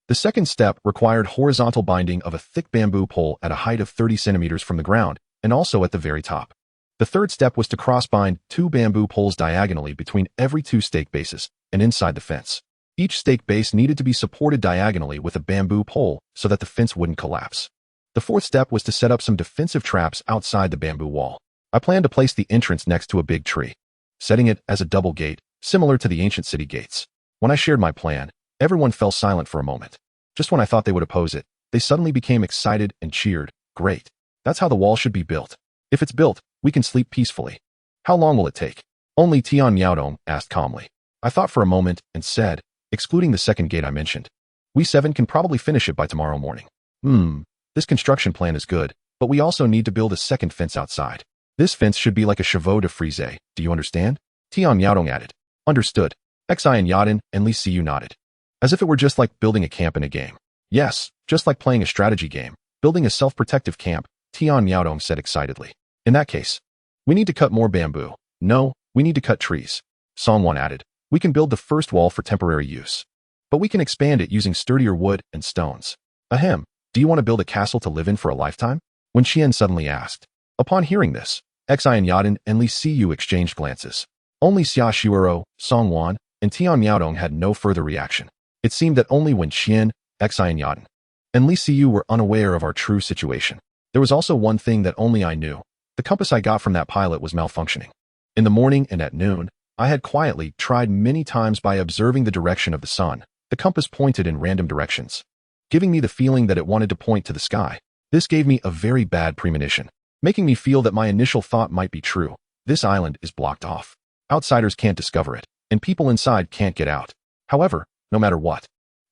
The second step required horizontal binding of a thick bamboo pole at a height of 30 centimeters from the ground and also at the very top. The third step was to cross-bind 2 bamboo poles diagonally between every 2 stake bases and inside the fence. Each stake base needed to be supported diagonally with a bamboo pole so that the fence wouldn't collapse. The fourth step was to set up some defensive traps outside the bamboo wall. I planned to place the entrance next to a big tree, setting it as a double gate, similar to the ancient city gates. When I shared my plan, everyone fell silent for a moment. Just when I thought they would oppose it, they suddenly became excited and cheered. Great. That's how the wall should be built. If it's built, we can sleep peacefully. How long will it take? Only Tian Miaodong asked calmly. I thought for a moment and said, excluding the second gate I mentioned, we 7 can probably finish it by tomorrow morning. This construction plan is good, but we also need to build a second fence outside. This fence should be like a chevaux de frise, do you understand? Tian Miaodong added. Understood. Xi and Yadin and Li Siyu nodded. As if it were just like building a camp in a game. Yes, just like playing a strategy game, building a self-protective camp, Tian Miaodong said excitedly. In that case, we need to cut more bamboo. No, we need to cut trees. Songwon added. We can build the first wall for temporary use, but we can expand it using sturdier wood and stones. Ahem, do you want to build a castle to live in for a lifetime? When Xian suddenly asked. Upon hearing this, Xi and Yadin and Li Siyu exchanged glances. Only Xia Shuero, Songwon, and Tian Miaodong had no further reaction. It seemed that only when Xian, Xi and Yadin, and Li Siyu were unaware of our true situation. There was also one thing that only I knew. The compass I got from that pilot was malfunctioning. In the morning and at noon, I had quietly tried many times by observing the direction of the sun. The compass pointed in random directions, giving me the feeling that it wanted to point to the sky. This gave me a very bad premonition, making me feel that my initial thought might be true. This island is blocked off. Outsiders can't discover it, and people inside can't get out. However, no matter what,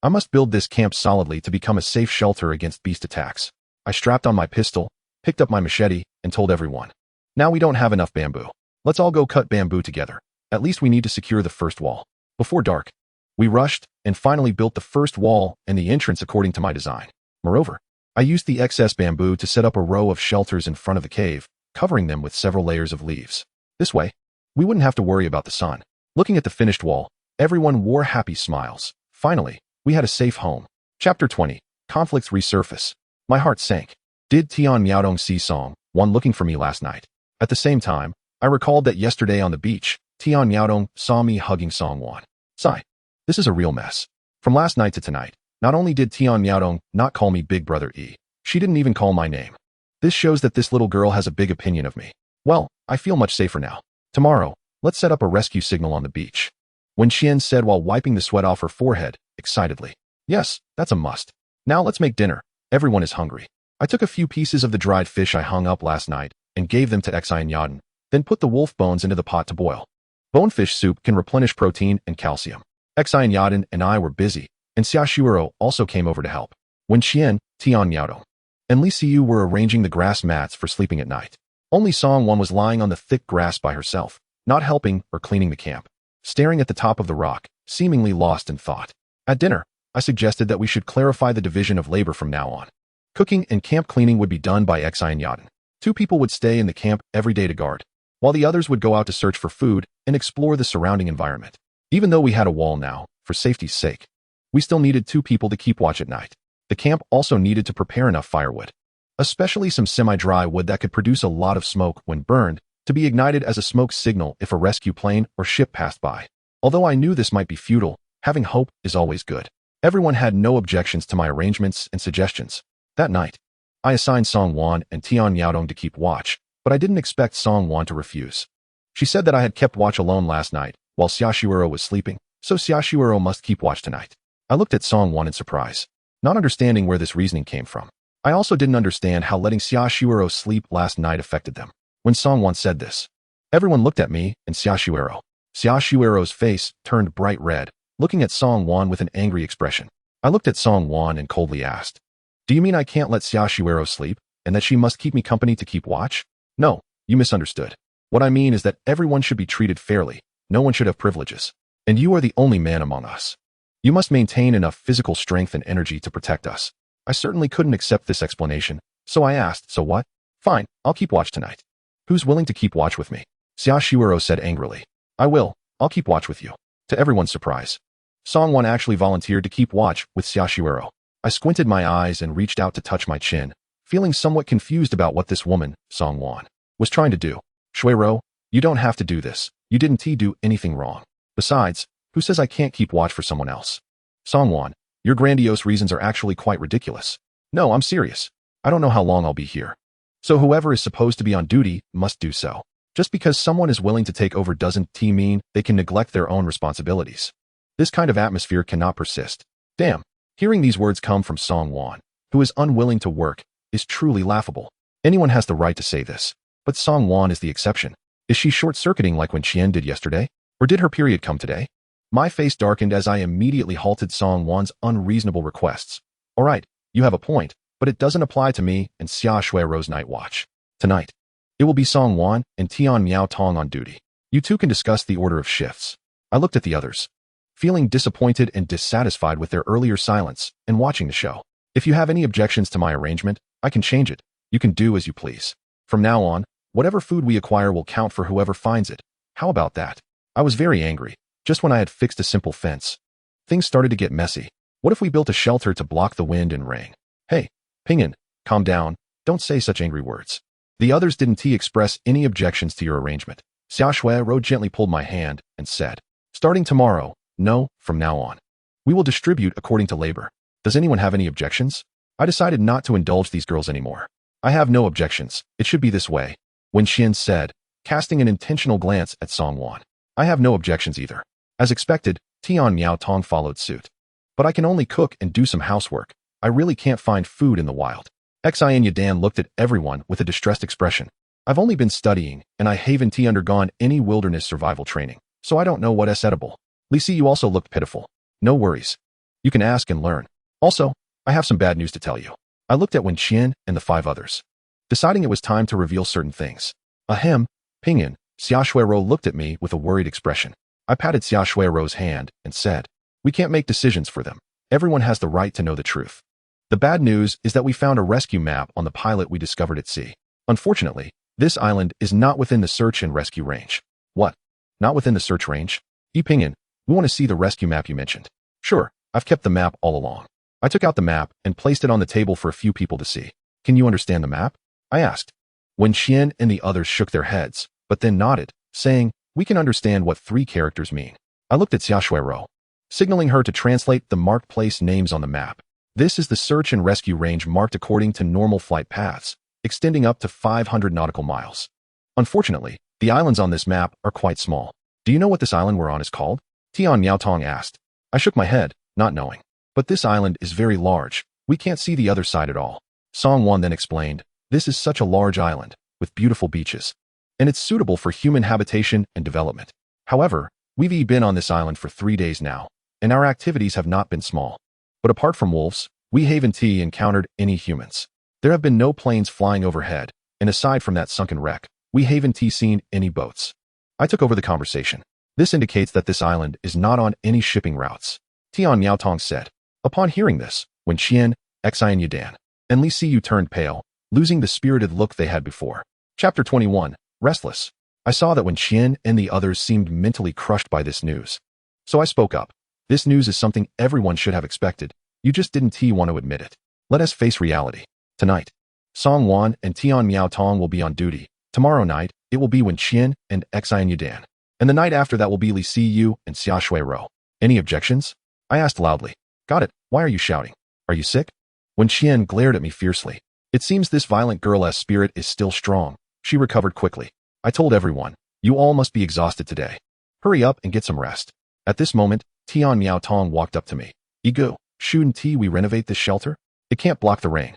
I must build this camp solidly to become a safe shelter against beast attacks. I strapped on my pistol, picked up my machete, and told everyone. Now we don't have enough bamboo. Let's all go cut bamboo together. At least we need to secure the first wall. Before dark, we rushed and finally built the first wall and the entrance according to my design. Moreover, I used the excess bamboo to set up a row of shelters in front of the cave, covering them with several layers of leaves. This way, we wouldn't have to worry about the sun. Looking at the finished wall, everyone wore happy smiles. Finally, we had a safe home. Chapter 20. Conflicts resurface. My heart sank. Did Tian Miaodong see Song-won looking for me last night? At the same time, I recalled that yesterday on the beach, Tian Miaodong saw me hugging Song-won. Sigh. This is a real mess. From last night to tonight, not only did Tian Miaodong not call me Big Brother E, she didn't even call my name. This shows that this little girl has a big opinion of me. Well, I feel much safer now. Tomorrow, let's set up a rescue signal on the beach. When Xian said while wiping the sweat off her forehead, excitedly. Yes, that's a must. Now let's make dinner. Everyone is hungry. I took a few pieces of the dried fish I hung up last night and gave them to Xi and Yadin, then put the wolf bones into the pot to boil. Bonefish soup can replenish protein and calcium. Xi and Yadin and I were busy, and Xia Shuero also came over to help. When Xian, Tian Miaodong, and Li Siyu were arranging the grass mats for sleeping at night, only Song-won was lying on the thick grass by herself, not helping or cleaning the camp, staring at the top of the rock, seemingly lost in thought. At dinner, I suggested that we should clarify the division of labor from now on. Cooking and camp cleaning would be done by Xi and Yadin. 2 people would stay in the camp every day to guard, while the others would go out to search for food and explore the surrounding environment. Even though we had a wall now, for safety's sake, we still needed 2 people to keep watch at night. The camp also needed to prepare enough firewood, especially some semi-dry wood that could produce a lot of smoke when burned, to be ignited as a smoke signal if a rescue plane or ship passed by. Although I knew this might be futile, having hope is always good. Everyone had no objections to my arrangements and suggestions. That night, I assigned Song-won and Tian Miaodong to keep watch, but I didn't expect Song-won to refuse. She said that I had kept watch alone last night, while Xia Shuero was sleeping, so Xia Shuero must keep watch tonight. I looked at Song-won in surprise, not understanding where this reasoning came from. I also didn't understand how letting Xia Shuero sleep last night affected them. When Song-won said this, everyone looked at me and Xia Shuero. Xia Shuero's face turned bright red, looking at Song Wan with an angry expression. I looked at Song Wan and coldly asked, "Do you mean I can't let Xiaoshuero sleep, and that she must keep me company to keep watch?" "No, you misunderstood. What I mean is that everyone should be treated fairly. No one should have privileges. And you are the only man among us. You must maintain enough physical strength and energy to protect us." I certainly couldn't accept this explanation, so I asked, "So what?" "Fine, I'll keep watch tonight." "Who's willing to keep watch with me?" Xiaoshuero said angrily. "I will. I'll keep watch with you." To everyone's surprise, Song Wan actually volunteered to keep watch with Xiaoshuero. I squinted my eyes and reached out to touch my chin, feeling somewhat confused about what this woman, Song Wan, was trying to do. "Shuero, you don't have to do this. You didn't do anything wrong. Besides, who says I can't keep watch for someone else?" "Song Wan, your grandiose reasons are actually quite ridiculous." "No, I'm serious. I don't know how long I'll be here. So whoever is supposed to be on duty must do so. Just because someone is willing to take over doesn't mean they can neglect their own responsibilities. This kind of atmosphere cannot persist." Damn. Hearing these words come from Song Wan, who is unwilling to work, is truly laughable. Anyone has the right to say this, but Song Wan is the exception. Is she short-circuiting like when Qian did yesterday? Or did her period come today? My face darkened as I immediately halted Song Wan's unreasonable requests. "All right, you have a point, but it doesn't apply to me and Xia Shuiro's night watch. Tonight, it will be Song Wan and Tian Miao Tong on duty. You two can discuss the order of shifts." I looked at the others, feeling disappointed and dissatisfied with their earlier silence and watching the show. "If you have any objections to my arrangement, I can change it. You can do as you please. From now on, whatever food we acquire will count for whoever finds it. How about that?" I was very angry. Just when I had fixed a simple fence, things started to get messy. What if we built a shelter to block the wind and rain? "Hey, Ping'an, calm down. Don't say such angry words." The others didn't express any objections to your arrangement. Xiaoshuero gently pulled my hand and said, "Starting tomorrow, no, from now on, we will distribute according to labor. Does anyone have any objections?" I decided not to indulge these girls anymore. "I have no objections. It should be this way," Wen Xian said, casting an intentional glance at Song Wan. "I have no objections either." As expected, Tian Miao Tong followed suit. "But I can only cook and do some housework. I really can't find food in the wild." Xian Yadan looked at everyone with a distressed expression. "I've only been studying, and I haven't undergone any wilderness survival training, so I don't know what is edible." "Li Si, you also looked pitiful." "No worries. You can ask and learn. Also, I have some bad news to tell you." I looked at Wen Qian and the 5 others, deciding it was time to reveal certain things. "Ahem, Ping'an." Xiaoshuero looked at me with a worried expression. I patted Xiaoshuero's hand and said, "We can't make decisions for them. Everyone has the right to know the truth. The bad news is that we found a rescue map on the pilot we discovered at sea. Unfortunately, this island is not within the search and rescue range." "What? Not within the search range?" "Ping'an, we want to see the rescue map you mentioned." "Sure, I've kept the map all along." I took out the map and placed it on the table for a few people to see. "Can you understand the map?" I asked. Wen Qian and the others shook their heads, but then nodded, saying, "We can understand what 3 characters mean." I looked at Xiaoshuero, signaling her to translate the marked place names on the map. This is the search and rescue range marked according to normal flight paths, extending up to 500 nautical miles. Unfortunately, the islands on this map are quite small. "Do you know what this island we're on is called?" Tian Miaotong asked. I shook my head, not knowing. "But this island is very large. We can't see the other side at all." Song Wan then explained, "This is such a large island, with beautiful beaches, and it's suitable for human habitation and development. However, we've been on this island for 3 days now, and our activities have not been small. But apart from wolves, we haven't encountered any humans. There have been no planes flying overhead, and aside from that sunken wreck, we haven't seen any boats." I took over the conversation. "This indicates that this island is not on any shipping routes," Tian Miaotong said. Upon hearing this, Wen Qian, Xian Yadan, and Li Siyu turned pale, losing the spirited look they had before. Chapter 21, Restless. I saw that Wen Qian and the others seemed mentally crushed by this news. So I spoke up. "This news is something everyone should have expected. You just didn't want to admit it. Let us face reality. Tonight, Song Wan and Tian Miaotong will be on duty. Tomorrow night, it will be Wen Qian and Xian Yadan. And the night after that will be Li Siyu and Xia Shuiro. Any objections?" I asked loudly. "Got it. Why are you shouting? Are you sick?" Wen Qian glared at me fiercely. It seems this violent girl's spirit is still strong. She recovered quickly. I told everyone, "You all must be exhausted today. Hurry up and get some rest." At this moment, Tian Miaotong walked up to me. "Ego, shouldn't we renovate this shelter? It can't block the rain."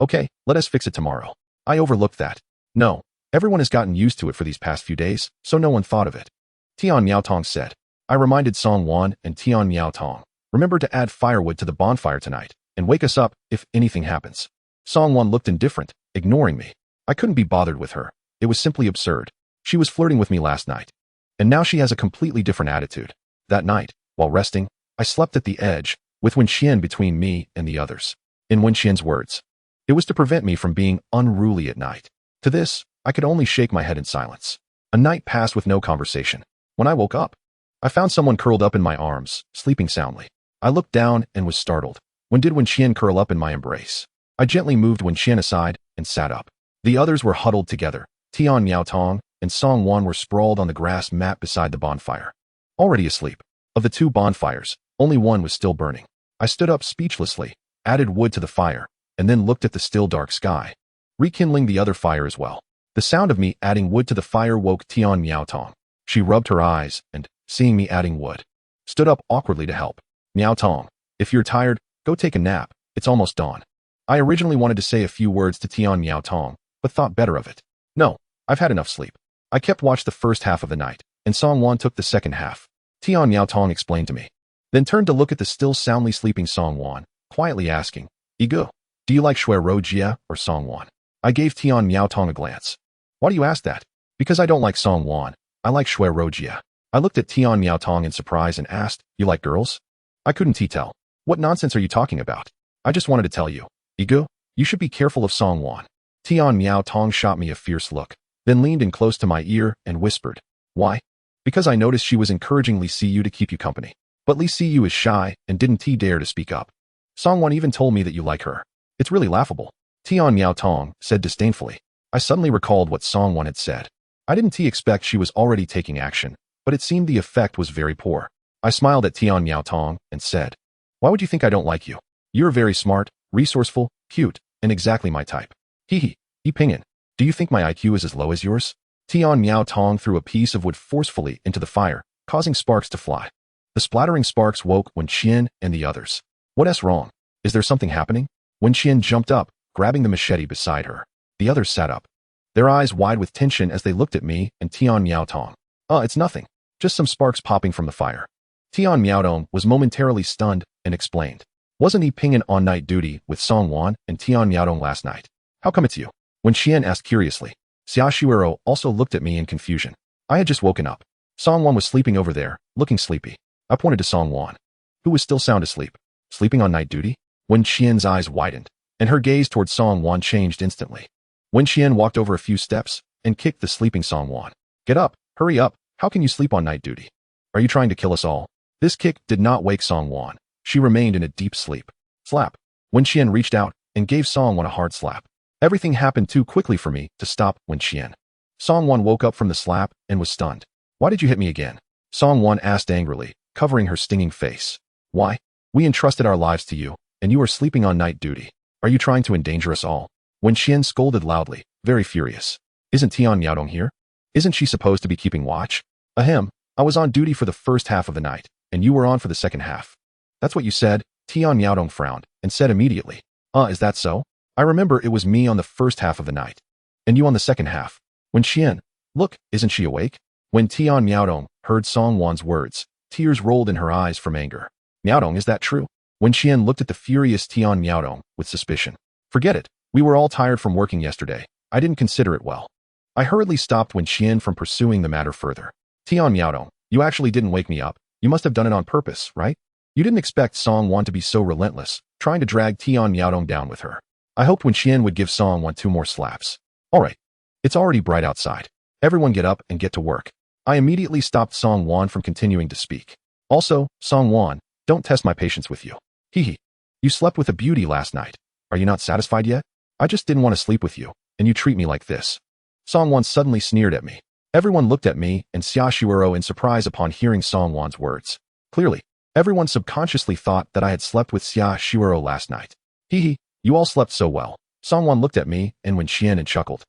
Okay, let us fix it tomorrow." I overlooked that. "No, everyone has gotten used to it for these past few days, so no one thought of it." Tian Miaotong said. I reminded Song Wan and Tian Miao Tong. Remember to add firewood to the bonfire tonight, and wake us up if anything happens. Song Wan looked indifferent, ignoring me. I couldn't be bothered with her. It was simply absurd. She was flirting with me last night. And now she has a completely different attitude. That night, while resting, I slept at the edge, with Wen Xian between me and the others. In Wen Xian's words, it was to prevent me from being unruly at night. To this, I could only shake my head in silence. A night passed with no conversation. When I woke up, I found someone curled up in my arms, sleeping soundly. I looked down and was startled. When did Wen Xian curl up in my embrace? I gently moved Wen Xian aside and sat up. The others were huddled together. Tian Miao Tong and Song Wan were sprawled on the grass mat beside the bonfire, already asleep. Of the two bonfires, only one was still burning. I stood up speechlessly, added wood to the fire, and then looked at the still dark sky, rekindling the other fire as well. The sound of me adding wood to the fire woke Tian Miao Tong. She rubbed her eyes and, seeing me adding wood, stood up awkwardly to help. Miao Tong, if you're tired, go take a nap. It's almost dawn. I originally wanted to say a few words to Tian Miao Tong, but thought better of it. No, I've had enough sleep. I kept watch the first half of the night, and Song Wan took the second half. Tian Miao Tong explained to me, then turned to look at the still soundly sleeping Song Wan, quietly asking, Igu, do you like Shui Ro Jia or Song Wan? I gave Tian Miao Tong a glance. Why do you ask that? Because I don't like Song Wan. I like Shui Ro Jia. I looked at Tian Miao Tong in surprise and asked, you like girls? I couldn't tell. What nonsense are you talking about? I just wanted to tell you. Igu, you should be careful of Song Wan. Tian Miao Tong shot me a fierce look, then leaned in close to my ear and whispered, why? Because I noticed she was encouraging Li Siyu to keep you company. But Li Siyu is shy and didn't dare to speak up. Song Wan even told me that you like her. It's really laughable. Tian Miao Tong said disdainfully. I suddenly recalled what Song Wan had said. I didn't expect she was already taking action, but it seemed the effect was very poor. I smiled at Tian Miao Tong and said, why would you think I don't like you? You're very smart, resourceful, cute, and exactly my type. Hee Yi Pingin, do you think my IQ is as low as yours? Tian Miao Tong threw a piece of wood forcefully into the fire, causing sparks to fly. The splattering sparks woke Wen Xian and the others. What's wrong? Is there something happening? Wen Xian jumped up, grabbing the machete beside her. The others sat up, their eyes wide with tension as they looked at me and Tian Miao Tong. It's nothing. Just some sparks popping from the fire. Tian Miao Tong was momentarily stunned and explained. Wasn't he Pingin on night duty with Song Wan and Tian Miao Tong last night? How come it's you? Wen Xian asked curiously. Xia Shuero also looked at me in confusion. I had just woken up. Song Wan was sleeping over there, looking sleepy. I pointed to Song Wan, who was still sound asleep. Sleeping on night duty? Wen Xian's eyes widened, and her gaze toward Song Wan changed instantly. Wen Xian walked over a few steps and kicked the sleeping Song Wan. Get up, hurry up, how can you sleep on night duty? Are you trying to kill us all? This kick did not wake Song Wan. She remained in a deep sleep. Slap. Wen Xian reached out and gave Song Wan a hard slap. Everything happened too quickly for me to stop Wen Xian. Song Wan woke up from the slap and was stunned. Why did you hit me again? Song Wan asked angrily, covering her stinging face. Why? We entrusted our lives to you, and you are sleeping on night duty. Are you trying to endanger us all? Wen Xian scolded loudly, very furious. Isn't Tian Miao Tong here? Isn't she supposed to be keeping watch? Ahem, I was on duty for the first half of the night, and you were on for the second half. That's what you said. Tian Miao Tong frowned and said immediately. Is that so? I remember it was me on the first half of the night, and you on the second half. Wen Xian, look, isn't she awake? When Tian Miao Tong heard Song Wan's words, tears rolled in her eyes from anger. Miao Tong, is that true? Wen Xian looked at the furious Tian Miao Tong with suspicion. Forget it. We were all tired from working yesterday. I didn't consider it well. I hurriedly stopped Wen Xian from pursuing the matter further. Tian Miao Tong, you actually didn't wake me up. You must have done it on purpose, right? You didn't expect Song Wan to be so relentless, trying to drag Tian Miao Tong down with her. I hoped Wen Xian would give Song Wan 2 more slaps. All right. It's already bright outside. Everyone get up and get to work. I immediately stopped Song Wan from continuing to speak. Also, Song Wan, don't test my patience with you. Hee. You slept with a beauty last night. Are you not satisfied yet? I just didn't want to sleep with you, and you treat me like this. Song Wan suddenly sneered at me. Everyone looked at me and Xia Shuero in surprise upon hearing Song Wan's words. Clearly, everyone subconsciously thought that I had slept with Xia Shuero last night. Hee. You all slept so well. Song Wan looked at me and Wen Xian and chuckled.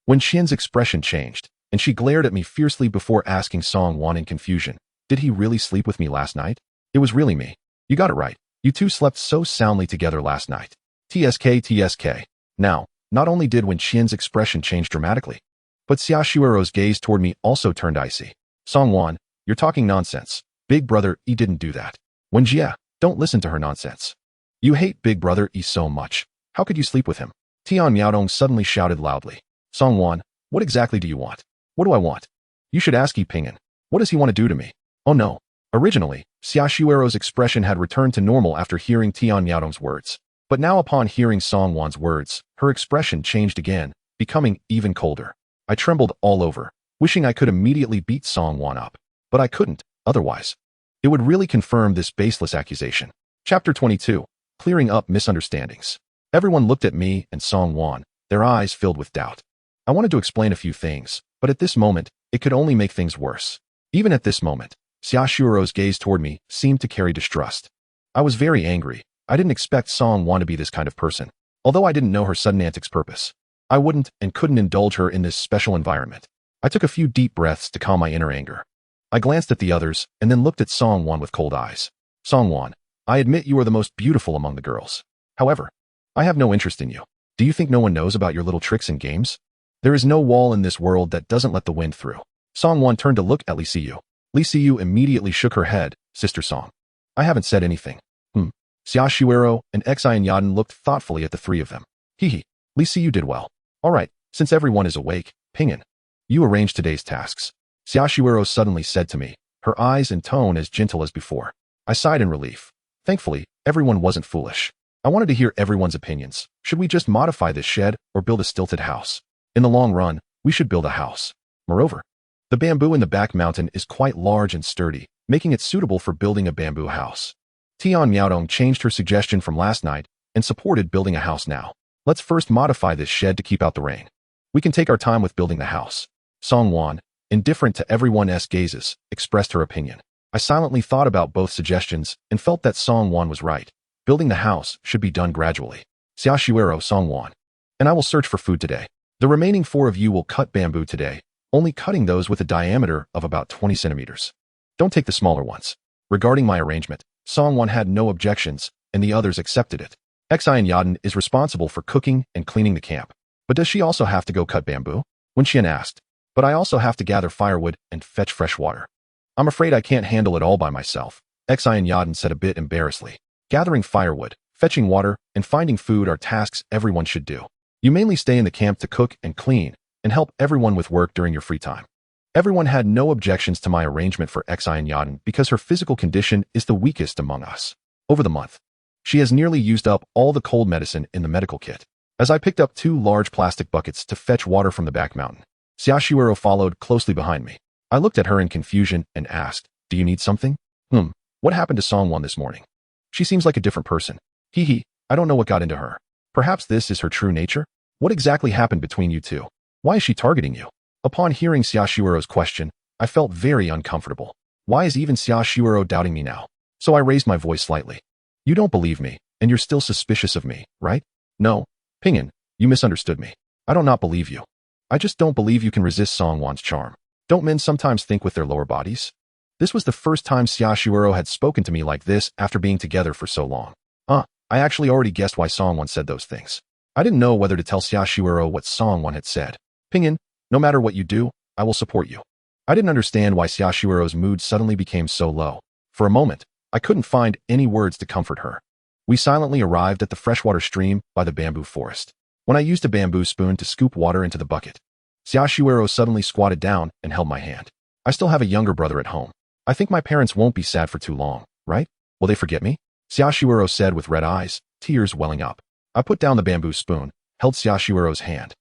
Wen Xian's expression changed, and she glared at me fiercely before asking Song Wan in confusion. Did he really sleep with me last night? It was really me. You got it right. You two slept so soundly together last night. TSK. Now, not only did Wen Xian's expression change dramatically, but Xia Shuero's gaze toward me also turned icy. Song Wan, you're talking nonsense. Big Brother E didn't do that. When Jia, don't listen to her nonsense. You hate Big Brother E so much. How could you sleep with him? Tian Miaodong suddenly shouted loudly. Songwon, what exactly do you want? What do I want? You should ask Yi Ping'an. What does he want to do to me? Oh no. Originally, Xia Shuero's expression had returned to normal after hearing Tian Miaodong's words. But now upon hearing Songwon's words, her expression changed again, becoming even colder. I trembled all over, wishing I could immediately beat Songwon up. But I couldn't, otherwise. It would really confirm this baseless accusation. Chapter 22. Clearing up misunderstandings. Everyone looked at me and Songwon, their eyes filled with doubt. I wanted to explain a few things, but at this moment, it could only make things worse. Even at this moment, Xia Shuero's gaze toward me seemed to carry distrust. I was very angry. I didn't expect Songwon to be this kind of person. Although I didn't know her sudden antics purpose, I wouldn't and couldn't indulge her in this special environment. I took a few deep breaths to calm my inner anger. I glanced at the others and then looked at Songwon with cold eyes. Songwon, I admit you are the most beautiful among the girls. However, I have no interest in you. Do you think no one knows about your little tricks and games? There is no wall in this world that doesn't let the wind through. Songwon turned to look at Li Siyu. Li Siyu immediately shook her head. Sister Song, I haven't said anything. Xia Shuero and Xian Yaden looked thoughtfully at the three of them. Hee. Li Siyu did well. All right, since everyone is awake, Ping'an, you arrange today's tasks. Xia Shuero suddenly said to me, her eyes and tone as gentle as before. I sighed in relief. Thankfully, everyone wasn't foolish. I wanted to hear everyone's opinions. Should we just modify this shed or build a stilted house? In the long run, we should build a house. Moreover, the bamboo in the back mountain is quite large and sturdy, making it suitable for building a bamboo house. Tian Miaodong changed her suggestion from last night and supported building a house now. Let's first modify this shed to keep out the rain. We can take our time with building the house. Songwon, indifferent to everyone's gazes, expressed her opinion. I silently thought about both suggestions and felt that Songwon was right. Building the house should be done gradually. Xia Shuero, Songwon, and I will search for food today. The remaining 4 of you will cut bamboo today, only cutting those with a diameter of about 20 centimeters. Don't take the smaller ones. Regarding my arrangement, Songwon had no objections, and the others accepted it. Xian Yaden is responsible for cooking and cleaning the camp. But does she also have to go cut bamboo? Wen Qian asked. But I also have to gather firewood and fetch fresh water. I'm afraid I can't handle it all by myself, Xian Yaden said a bit embarrassedly. Gathering firewood, fetching water, and finding food are tasks everyone should do. You mainly stay in the camp to cook and clean, and help everyone with work during your free time. Everyone had no objections to my arrangement for Xian Yaden because her physical condition is the weakest among us. Over the month, she has nearly used up all the cold medicine in the medical kit. As I picked up 2 large plastic buckets to fetch water from the back mountain, Xia Shuero followed closely behind me. I looked at her in confusion and asked, do you need something? What happened to Songwon this morning? She seems like a different person. I don't know what got into her. Perhaps this is her true nature? What exactly happened between you two? Why is she targeting you? Upon hearing Xia Shuero's question, I felt very uncomfortable. Why is even Xia Shuero doubting me now? So I raised my voice slightly. You don't believe me, and you're still suspicious of me, right? No, Ping'an, you misunderstood me. I do not believe you. I just don't believe you can resist Songwon's charm. Don't men sometimes think with their lower bodies? This was the first time Xia Shuero had spoken to me like this after being together for so long. I actually already guessed why Songwon said those things. I didn't know whether to tell Xia Shuero what Songwon had said. Ping'an, no matter what you do, I will support you. I didn't understand why Xia Shuero's mood suddenly became so low. For a moment, I couldn't find any words to comfort her. We silently arrived at the freshwater stream by the bamboo forest. When I used a bamboo spoon to scoop water into the bucket, Xia Shuero suddenly squatted down and held my hand. I still have a younger brother at home. I think my parents won't be sad for too long, right? Will they forget me? Xia Shuero said with red eyes, tears welling up. I put down the bamboo spoon, held Xia Shuero's hand,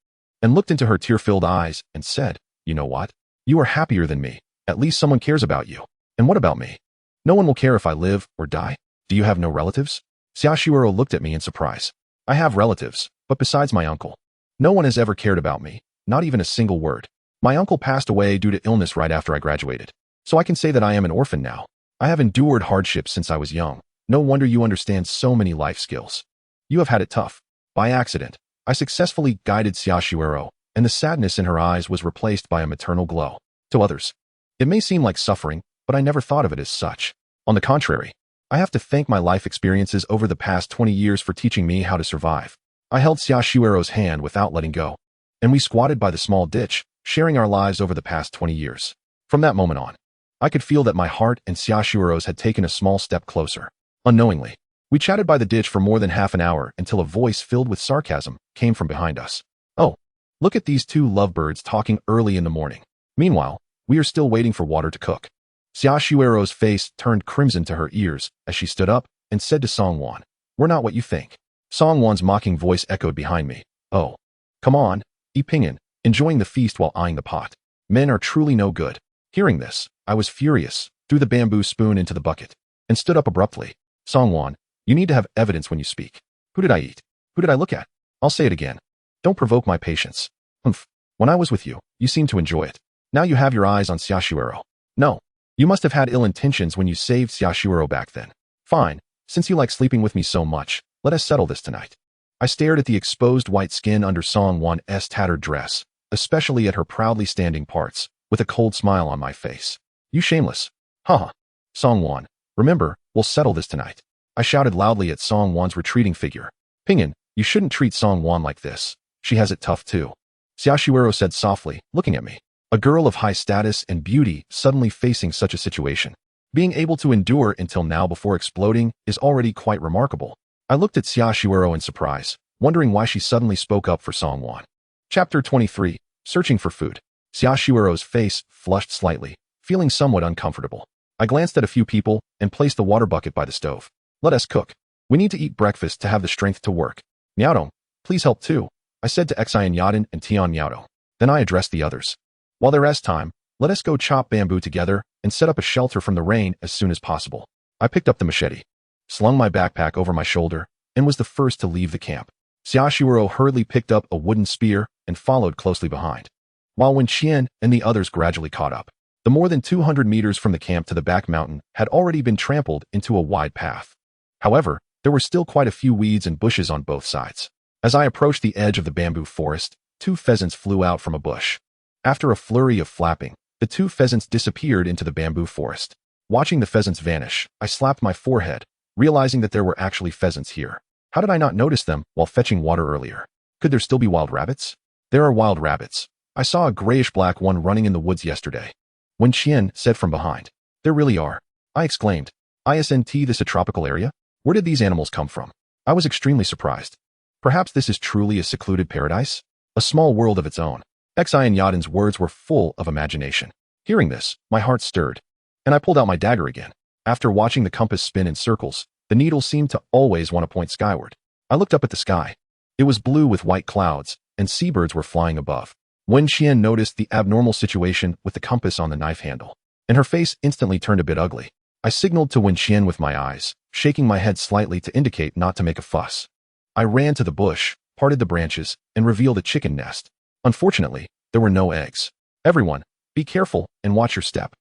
and looked into her tear-filled eyes and said, you know what? You are happier than me. At least someone cares about you. And what about me? No one will care if I live or die. Do you have no relatives? Xia Shuero looked at me in surprise. I have relatives, but besides my uncle, no one has ever cared about me, not even a single word. My uncle passed away due to illness right after I graduated. So I can say that I am an orphan now. I have endured hardships since I was young. No wonder you understand so many life skills. You have had it tough. By accident, I successfully guided Xia Shuero, and the sadness in her eyes was replaced by a maternal glow. To others, it may seem like suffering, but I never thought of it as such. On the contrary, I have to thank my life experiences over the past 20 years for teaching me how to survive. I held Xia Shuero's hand without letting go, and we squatted by the small ditch, sharing our lives over the past 20 years. From that moment on, I could feel that my heart and Xiaoshuiro's had taken a small step closer. Unknowingly, we chatted by the ditch for more than half an hour until a voice filled with sarcasm came from behind us. Oh, look at these two lovebirds talking early in the morning. Meanwhile, we are still waiting for water to cook. Xiaoshuiro's face turned crimson to her ears as she stood up and said to Songwan, "We're not what you think." Songwan's mocking voice echoed behind me. "Oh, come on, Pingyan," enjoying the feast while eyeing the pot. "Men are truly no good." Hearing this, I was furious, threw the bamboo spoon into the bucket, and stood up abruptly. "Songwan, you need to have evidence when you speak. Who did I eat? Who did I look at? I'll say it again. Don't provoke my patience." "Humph. When I was with you, you seemed to enjoy it. Now you have your eyes on Xiaoshuiro. No. You must have had ill intentions when you saved Xiaoshuiro back then. Fine. Since you like sleeping with me so much, let us settle this tonight." I stared at the exposed white skin under Songwan's tattered dress, especially at her proudly standing parts, with a cold smile on my face. "You shameless. Haha. Songwan, remember, we'll settle this tonight." I shouted loudly at Songwan's retreating figure. "Pingyan, you shouldn't treat Songwan like this. She has it tough too." Xiaoshuiro said softly, looking at me. A girl of high status and beauty suddenly facing such a situation. Being able to endure until now before exploding is already quite remarkable. I looked at Xiaoshuiro in surprise, wondering why she suddenly spoke up for Songwan. Chapter 23, Searching for Food. Xiaoshuiro's face flushed slightly, feeling somewhat uncomfortable. I glanced at a few people and placed the water bucket by the stove. "Let us cook. We need to eat breakfast to have the strength to work. Miaodong, please help too," I said to Xian Yadin and Tian Miaodong. Then I addressed the others. "While there is time, let us go chop bamboo together and set up a shelter from the rain as soon as possible." I picked up the machete, slung my backpack over my shoulder, and was the first to leave the camp. Xiaoshuiro hurriedly picked up a wooden spear and followed closely behind, while Wenqian and the others gradually caught up. The more than 200 meters from the camp to the back mountain had already been trampled into a wide path. However, there were still quite a few weeds and bushes on both sides. As I approached the edge of the bamboo forest, 2 pheasants flew out from a bush. After a flurry of flapping, the 2 pheasants disappeared into the bamboo forest. Watching the pheasants vanish, I slapped my forehead, realizing that there were actually pheasants here. How did I not notice them while fetching water earlier? Could there still be wild rabbits? There are wild rabbits. I saw a grayish-black one running in the woods yesterday. Wenqian said from behind. "There really are," I exclaimed. "Isn't this a tropical area? Where did these animals come from?" I was extremely surprised. Perhaps this is truly a secluded paradise? A small world of its own. Xian Yadin's words were full of imagination. Hearing this, my heart stirred, and I pulled out my dagger again. After watching the compass spin in circles, the needle seemed to always want to point skyward. I looked up at the sky. It was blue with white clouds, and seabirds were flying above. Wenqian noticed the abnormal situation with the compass on the knife handle, and her face instantly turned a bit ugly. I signaled to Wenqian with my eyes, shaking my head slightly to indicate not to make a fuss. I ran to the bush, parted the branches, and revealed a chicken nest. Unfortunately, there were no eggs. "Everyone, be careful and watch your step.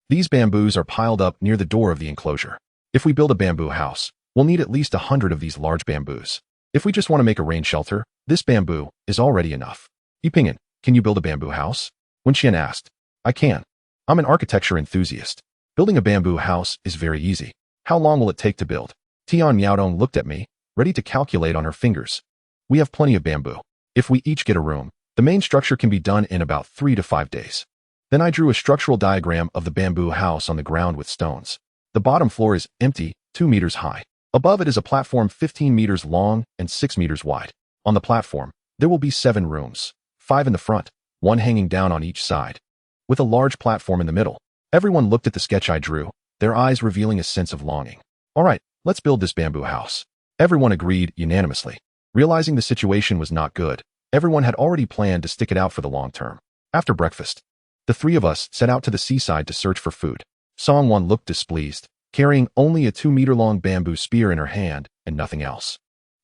These bamboos are piled up near the door of the enclosure. If we build a bamboo house, we'll need at least 100 of these large bamboos. If we just want to make a rain shelter, this bamboo is already enough." "Pingyan, can you build a bamboo house?" Wenqian asked. "I can. I'm an architecture enthusiast. Building a bamboo house is very easy. How long will it take to build?" Tian Miaodong looked at me, ready to calculate on her fingers. "We have plenty of bamboo. If we each get a room, the main structure can be done in about 3 to 5 days." Then I drew a structural diagram of the bamboo house on the ground with stones. The bottom floor is empty, 2 meters high. Above it is a platform 15 meters long and 6 meters wide. On the platform, there will be 7 rooms, 5 in the front, 1 hanging down on each side, with a large platform in the middle. Everyone looked at the sketch I drew, their eyes revealing a sense of longing. "All right, let's build this bamboo house." Everyone agreed unanimously. Realizing the situation was not good, everyone had already planned to stick it out for the long term. After breakfast, the 3 of us set out to the seaside to search for food. Songwan looked displeased, carrying only a 2-meter-long bamboo spear in her hand and nothing else.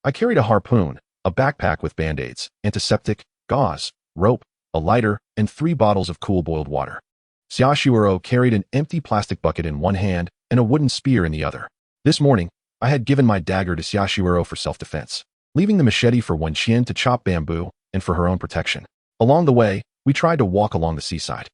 I carried a harpoon, a backpack with band-aids, antiseptic, gauze, rope, a lighter, and 3 bottles of cool boiled water. Xiaoshuiro carried an empty plastic bucket in one hand and a wooden spear in the other. This morning, I had given my dagger to Xiaoshuiro for self-defense, leaving the machete for Wenqian to chop bamboo and for her own protection. Along the way, we tried to walk along the seaside.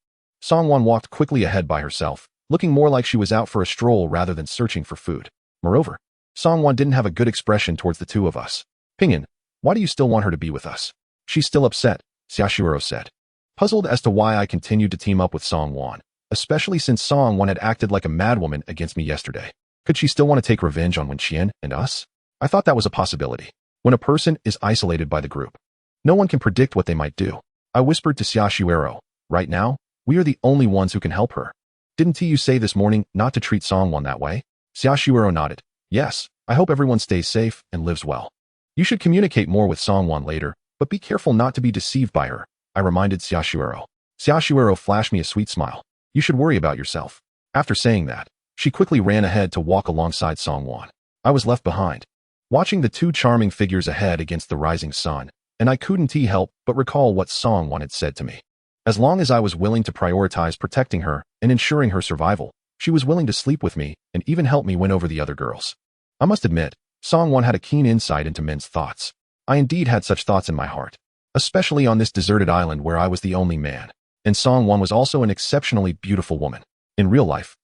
Songwan walked quickly ahead by herself, looking more like she was out for a stroll rather than searching for food. Moreover, Songwan didn't have a good expression towards the 2 of us. "Pingyan, why do you still want her to be with us?" "She's still upset," Xiaoshuiro said. Puzzled as to why I continued to team up with Songwan, especially since Song Won had acted like a madwoman against me yesterday. Could she still want to take revenge on Wen Qian and us? I thought that was a possibility. When a person is isolated by the group, no one can predict what they might do. I whispered to Xiaoshuero, right now, we are the only ones who can help her. Didn't you say this morning not to treat Song Won that way? Xiaoshuero nodded. Yes, I hope everyone stays safe and lives well. You should communicate more with Song Won later, but be careful not to be deceived by her, I reminded Xiaoshuero. Xiaoshuero flashed me a sweet smile. You should worry about yourself. After saying that, she quickly ran ahead to walk alongside Song Won. I was left behind, watching the two charming figures ahead against the rising sun, and I couldn't help but recall what Song Won had said to me. As long as I was willing to prioritize protecting her and ensuring her survival, she was willing to sleep with me and even help me win over the other girls. I must admit, Song Won had a keen insight into men's thoughts. I indeed had such thoughts in my heart, especially on this deserted island where I was the only man, and Song Won was also an exceptionally beautiful woman. In real life,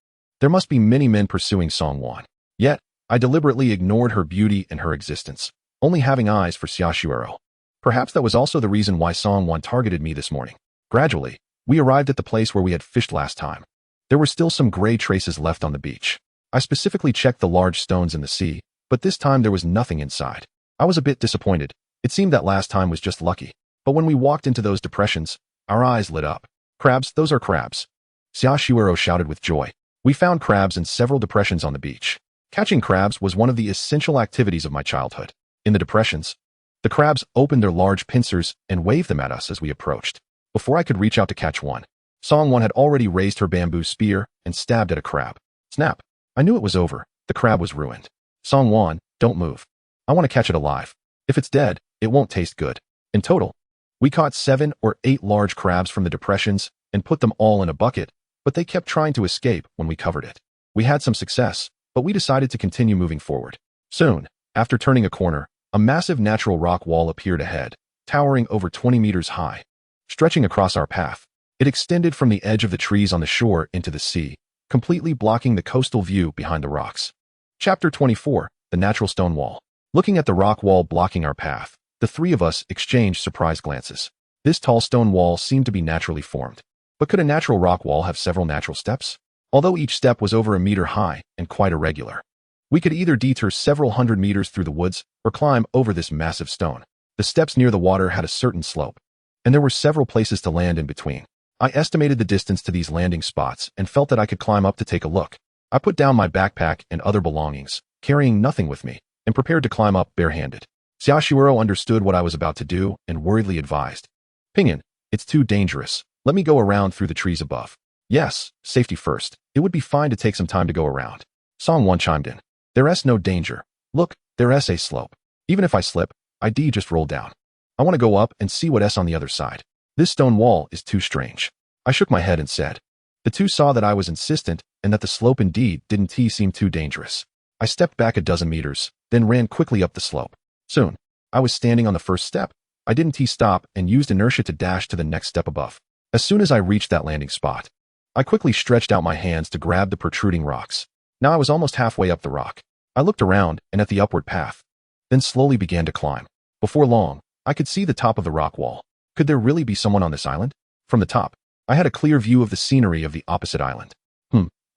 there must be many men pursuing Song Won. Yet, I deliberately ignored her beauty and her existence, only having eyes for Xiaoshuero. Perhaps that was also the reason why Song Won targeted me this morning. Gradually, we arrived at the place where we had fished last time. There were still some gray traces left on the beach. I specifically checked the large stones in the sea, but this time there was nothing inside. I was a bit disappointed. It seemed that last time was just lucky. But when we walked into those depressions, our eyes lit up. Crabs, those are crabs. Xiaoshuero shouted with joy. We found crabs in several depressions on the beach. Catching crabs was one of the essential activities of my childhood. In the depressions, the crabs opened their large pincers and waved them at us as we approached. Before I could reach out to catch one, Song Won had already raised her bamboo spear and stabbed at a crab. Snap! I knew it was over. The crab was ruined. Song Won, don't move. I want to catch it alive. If it's dead, it won't taste good. In total, we caught 7 or 8 large crabs from the depressions and put them all in a bucket, but they kept trying to escape when we covered it. We had some success, but we decided to continue moving forward. Soon, after turning a corner, a massive natural rock wall appeared ahead, towering over 20 meters high. Stretching across our path, it extended from the edge of the trees on the shore into the sea, completely blocking the coastal view behind the rocks. Chapter 24, The Natural Stone Wall. Looking at the rock wall blocking our path, the three of us exchanged surprised glances. This tall stone wall seemed to be naturally formed. But could a natural rock wall have several natural steps? Although each step was over a meter high and quite irregular, we could either detour several hundred meters through the woods or climb over this massive stone. The steps near the water had a certain slope, and there were several places to land in between. I estimated the distance to these landing spots and felt that I could climb up to take a look. I put down my backpack and other belongings, carrying nothing with me, and prepared to climb up barehanded. Xiaoshuero understood what I was about to do and worriedly advised. Pinyin, it's too dangerous. Let me go around through the trees above. Yes, safety first. It would be fine to take some time to go around. Song Won chimed in. There's no danger. Look, there's a slope. Even if I slip, I'd just roll down. I want to go up and see what's on the other side. This stone wall is too strange. I shook my head and said. The two saw that I was insistent and that the slope indeed didn't seem too dangerous. I stepped back a dozen meters, then ran quickly up the slope. Soon, I was standing on the first step. I didn't stop and used inertia to dash to the next step above. As soon as I reached that landing spot, I quickly stretched out my hands to grab the protruding rocks. Now I was almost halfway up the rock. I looked around and at the upward path, then slowly began to climb. Before long, I could see the top of the rock wall. Could there really be someone on this island? From the top, I had a clear view of the scenery of the opposite island.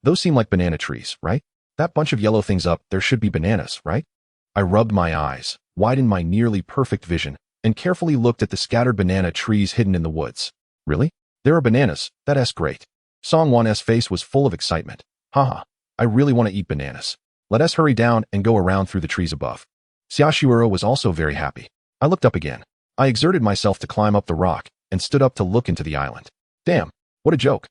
Those seem like banana trees, right? That bunch of yellow things up there should be bananas, right? I rubbed my eyes, widened my nearly perfect vision, and carefully looked at the scattered banana trees hidden in the woods. Really? There are bananas, that's great. Song Won's face was full of excitement. Haha, I really want to eat bananas. Let us hurry down and go around through the trees above. Xiaoshuero was also very happy. I looked up again. I exerted myself to climb up the rock and stood up to look into the island. Damn, what a joke.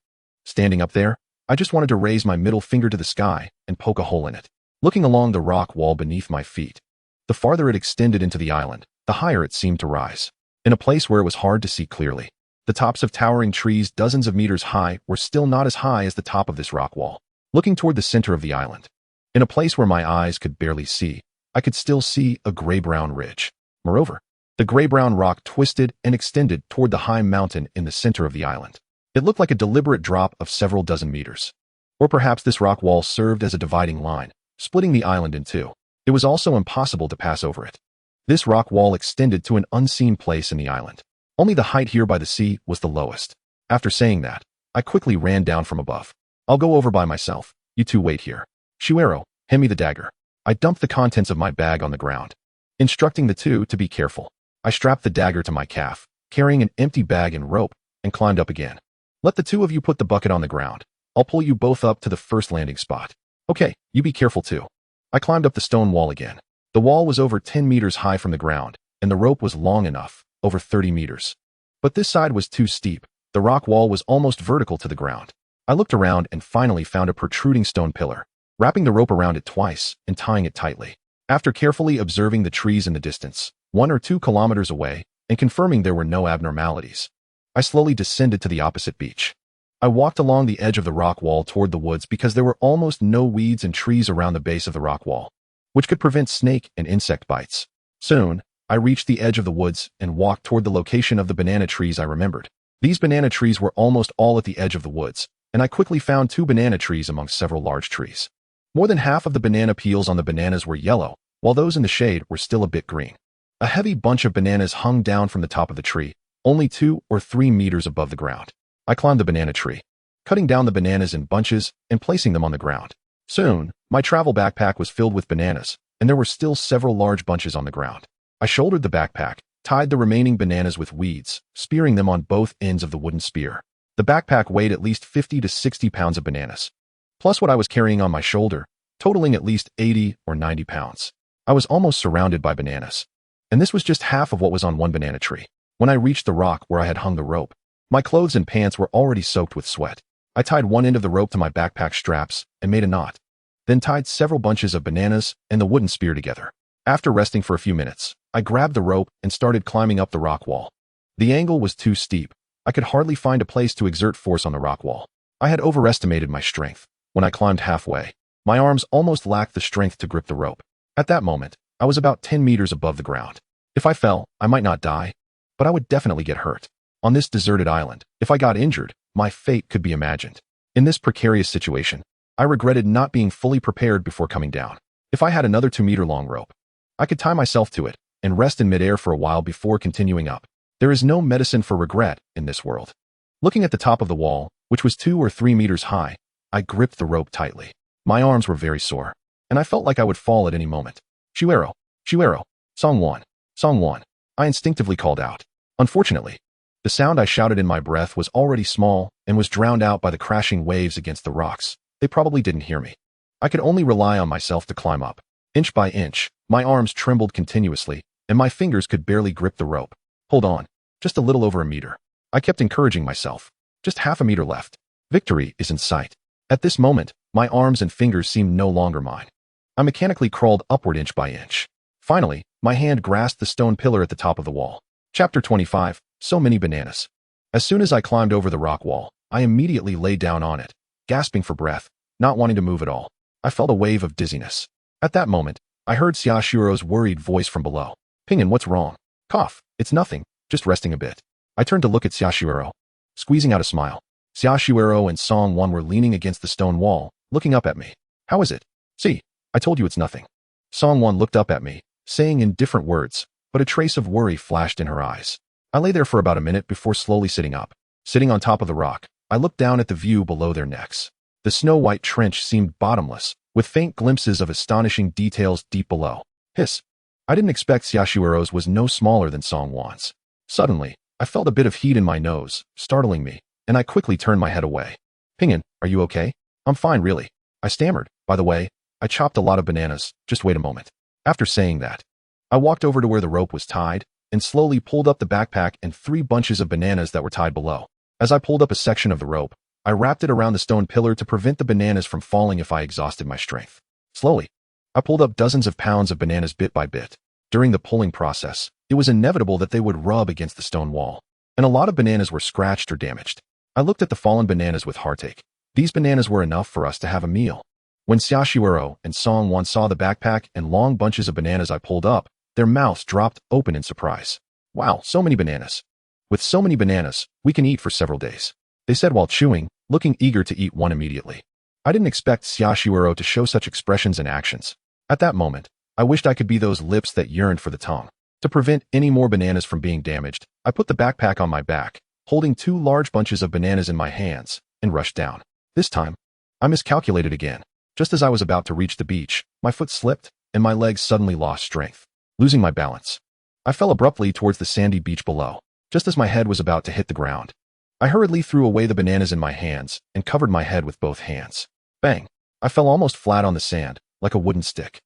Standing up there, I just wanted to raise my middle finger to the sky and poke a hole in it. Looking along the rock wall beneath my feet, the farther it extended into the island, the higher it seemed to rise. In a place where it was hard to see clearly, the tops of towering trees dozens of meters high were still not as high as the top of this rock wall. Looking toward the center of the island, in a place where my eyes could barely see, I could still see a gray-brown ridge. Moreover, the gray-brown rock twisted and extended toward the high mountain in the center of the island. It looked like a deliberate drop of several dozen meters. Or perhaps this rock wall served as a dividing line, splitting the island in two. It was also impossible to pass over it. This rock wall extended to an unseen place in the island. Only the height here by the sea was the lowest. After saying that, I quickly ran down from above. I'll go over by myself. You two wait here. Shuero, hand me the dagger. I dumped the contents of my bag on the ground, instructing the two to be careful. I strapped the dagger to my calf, carrying an empty bag and rope, and climbed up again. Let the two of you put the bucket on the ground. I'll pull you both up to the first landing spot. Okay, you be careful too. I climbed up the stone wall again. The wall was over 10 meters high from the ground, and the rope was long enough, over 30 meters. But this side was too steep. The rock wall was almost vertical to the ground. I looked around and finally found a protruding stone pillar, wrapping the rope around it twice and tying it tightly. After carefully observing the trees in the distance, 1 or 2 kilometers away, and confirming there were no abnormalities, I slowly descended to the opposite beach. I walked along the edge of the rock wall toward the woods because there were almost no weeds and trees around the base of the rock wall, which could prevent snake and insect bites. Soon, I reached the edge of the woods and walked toward the location of the banana trees I remembered. These banana trees were almost all at the edge of the woods, and I quickly found 2 banana trees amongst several large trees. More than half of the banana peels on the bananas were yellow, while those in the shade were still a bit green. A heavy bunch of bananas hung down from the top of the tree, only 2 or 3 meters above the ground. I climbed the banana tree, cutting down the bananas in bunches and placing them on the ground. Soon, my travel backpack was filled with bananas, and there were still several large bunches on the ground. I shouldered the backpack, tied the remaining bananas with weeds, spearing them on both ends of the wooden spear. The backpack weighed at least 50 to 60 pounds of bananas, plus what I was carrying on my shoulder, totaling at least 80 or 90 pounds. I was almost surrounded by bananas, and this was just half of what was on one banana tree. When I reached the rock where I had hung the rope, my clothes and pants were already soaked with sweat. I tied one end of the rope to my backpack straps and made a knot, then tied several bunches of bananas and the wooden spear together. After resting for a few minutes, I grabbed the rope and started climbing up the rock wall. The angle was too steep. I could hardly find a place to exert force on the rock wall. I had overestimated my strength. When I climbed halfway, my arms almost lacked the strength to grip the rope. At that moment, I was about 10 meters above the ground. If I fell, I might not die, but I would definitely get hurt. On this deserted island, if I got injured, my fate could be imagined. In this precarious situation, I regretted not being fully prepared before coming down. If I had another 2-meter-long rope, I could tie myself to it and rest in midair for a while before continuing up. There is no medicine for regret in this world. Looking at the top of the wall, which was 2 or 3 meters high, I gripped the rope tightly. My arms were very sore, and I felt like I would fall at any moment. Shuero, Shuero, Songwon, Songwon, I instinctively called out. Unfortunately, the sound I shouted in my breath was already small and was drowned out by the crashing waves against the rocks. They probably didn't hear me. I could only rely on myself to climb up. Inch by inch, my arms trembled continuously, and my fingers could barely grip the rope. Hold on, just a little over a meter. I kept encouraging myself. Just half a meter left. Victory is in sight. At this moment, my arms and fingers seemed no longer mine. I mechanically crawled upward inch by inch. Finally, my hand grasped the stone pillar at the top of the wall. Chapter 25, So Many Bananas. As soon as I climbed over the rock wall, I immediately lay down on it, gasping for breath, not wanting to move at all. I felt a wave of dizziness. At that moment, I heard Xiaoshuro's worried voice from below. Pinyin, what's wrong? Cough, it's nothing, just resting a bit. I turned to look at Xiaoshuero, squeezing out a smile. Xiaoshuero and Songwon were leaning against the stone wall, looking up at me. How is it? See, I told you it's nothing. Songwon looked up at me, saying in different words, but a trace of worry flashed in her eyes. I lay there for about a minute before slowly sitting up. Sitting on top of the rock, I looked down at the view below their necks. The snow-white trench seemed bottomless, with faint glimpses of astonishing details deep below. Hiss. I didn't expect Xiaoshuero's was no smaller than Songwon's. Suddenly, I felt a bit of heat in my nose, startling me, and I quickly turned my head away. Pinyin, are you okay? I'm fine, really. I stammered. By the way, I chopped a lot of bananas, just wait a moment. After saying that, I walked over to where the rope was tied and slowly pulled up the backpack and 3 bunches of bananas that were tied below. As I pulled up a section of the rope, I wrapped it around the stone pillar to prevent the bananas from falling if I exhausted my strength. Slowly, I pulled up dozens of pounds of bananas bit by bit. During the pulling process, it was inevitable that they would rub against the stone wall, and a lot of bananas were scratched or damaged. I looked at the fallen bananas with heartache. These bananas were enough for us to have a meal. When Xiaoshuero and Songwon saw the backpack and long bunches of bananas I pulled up, their mouths dropped open in surprise. Wow, so many bananas. With so many bananas, we can eat for several days, they said while chewing, looking eager to eat one immediately. I didn't expect Xiaoshuero to show such expressions and actions. At that moment, I wished I could be those lips that yearned for the tongue. To prevent any more bananas from being damaged, I put the backpack on my back holding 2 large bunches of bananas in my hands, and rushed down. This time, I miscalculated again. Just as I was about to reach the beach, my foot slipped, and my legs suddenly lost strength. Losing my balance, I fell abruptly towards the sandy beach below. Just as my head was about to hit the ground, I hurriedly threw away the bananas in my hands and covered my head with both hands. Bang! I fell almost flat on the sand, like a wooden stick.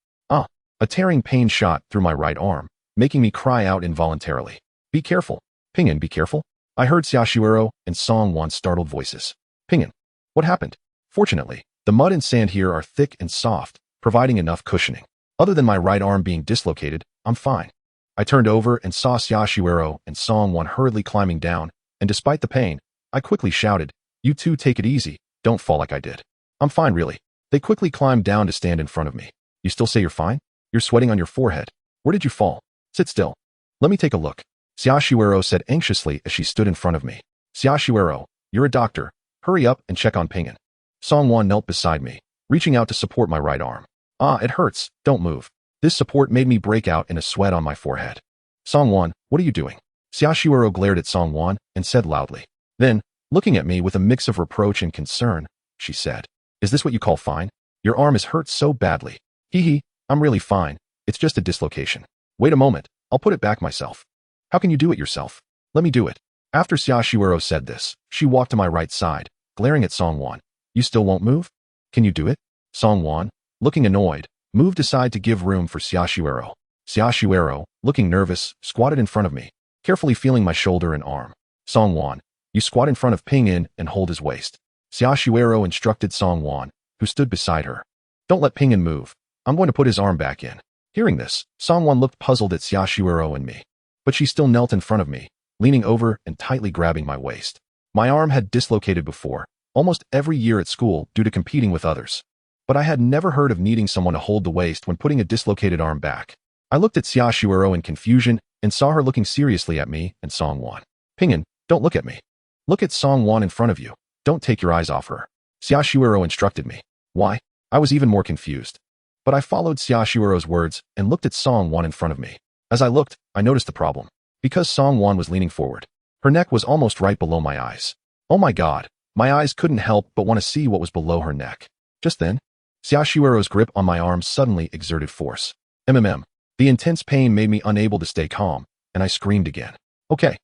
A tearing pain shot through my right arm, making me cry out involuntarily. Be careful. Ping'an, be careful. I heard Xiaoshuero and Songwon's startled voices. Ping'an, what happened? Fortunately, the mud and sand here are thick and soft, providing enough cushioning. Other than my right arm being dislocated, I'm fine. I turned over and saw Xiaoshuero and Songwon hurriedly climbing down, and despite the pain, I quickly shouted, "You two take it easy, don't fall like I did." "I'm fine, really." They quickly climbed down to stand in front of me. "You still say you're fine? You're sweating on your forehead. Where did you fall? Sit still. Let me take a look," Xiaoshuero said anxiously as she stood in front of me. "Xiaoshuero, you're a doctor. Hurry up and check on Ping'an." Songwon knelt beside me, reaching out to support my right arm. It hurts. Don't move." This support made me break out in a sweat on my forehead. "Songwon, what are you doing?" Xiaoshuero glared at Songwon and said loudly. Then, looking at me with a mix of reproach and concern, she said, "Is this what you call fine? Your arm is hurt so badly." "Hee, I'm really fine. It's just a dislocation." "Wait a moment. I'll put it back myself." "How can you do it yourself?" "Let me do it." After Xiaoshuero said this, she walked to my right side, glaring at Songwon. "You still won't move? Can you do it?" Songwon, looking annoyed, moved aside to give room for Xiaoshuero. Xiaoshuero, looking nervous, squatted in front of me, carefully feeling my shoulder and arm. "Songwon, you squat in front of Ping'an and hold his waist." Xiaoshuero instructed Songwon, who stood beside her. "Don't let Ping'an move. I'm going to put his arm back in." Hearing this, Songwon looked puzzled at Xiaoshuero and me, but she still knelt in front of me, leaning over and tightly grabbing my waist. My arm had dislocated before, almost every year at school due to competing with others. But I had never heard of needing someone to hold the waist when putting a dislocated arm back. I looked at Xiaoshuero in confusion and saw her looking seriously at me and Songwon. "Ping'an, don't look at me. Look at Songwon in front of you. Don't take your eyes off her," Xiaoshuero instructed me. Why? I was even more confused. But I followed Xiaoshuero's words and looked at Songwon in front of me. As I looked, I noticed the problem. Because Songwon was leaning forward, her neck was almost right below my eyes. Oh my god, my eyes couldn't help but want to see what was below her neck. Just then, Xiaoshuero's grip on my arm suddenly exerted force. The intense pain made me unable to stay calm, and I screamed again. "Okay.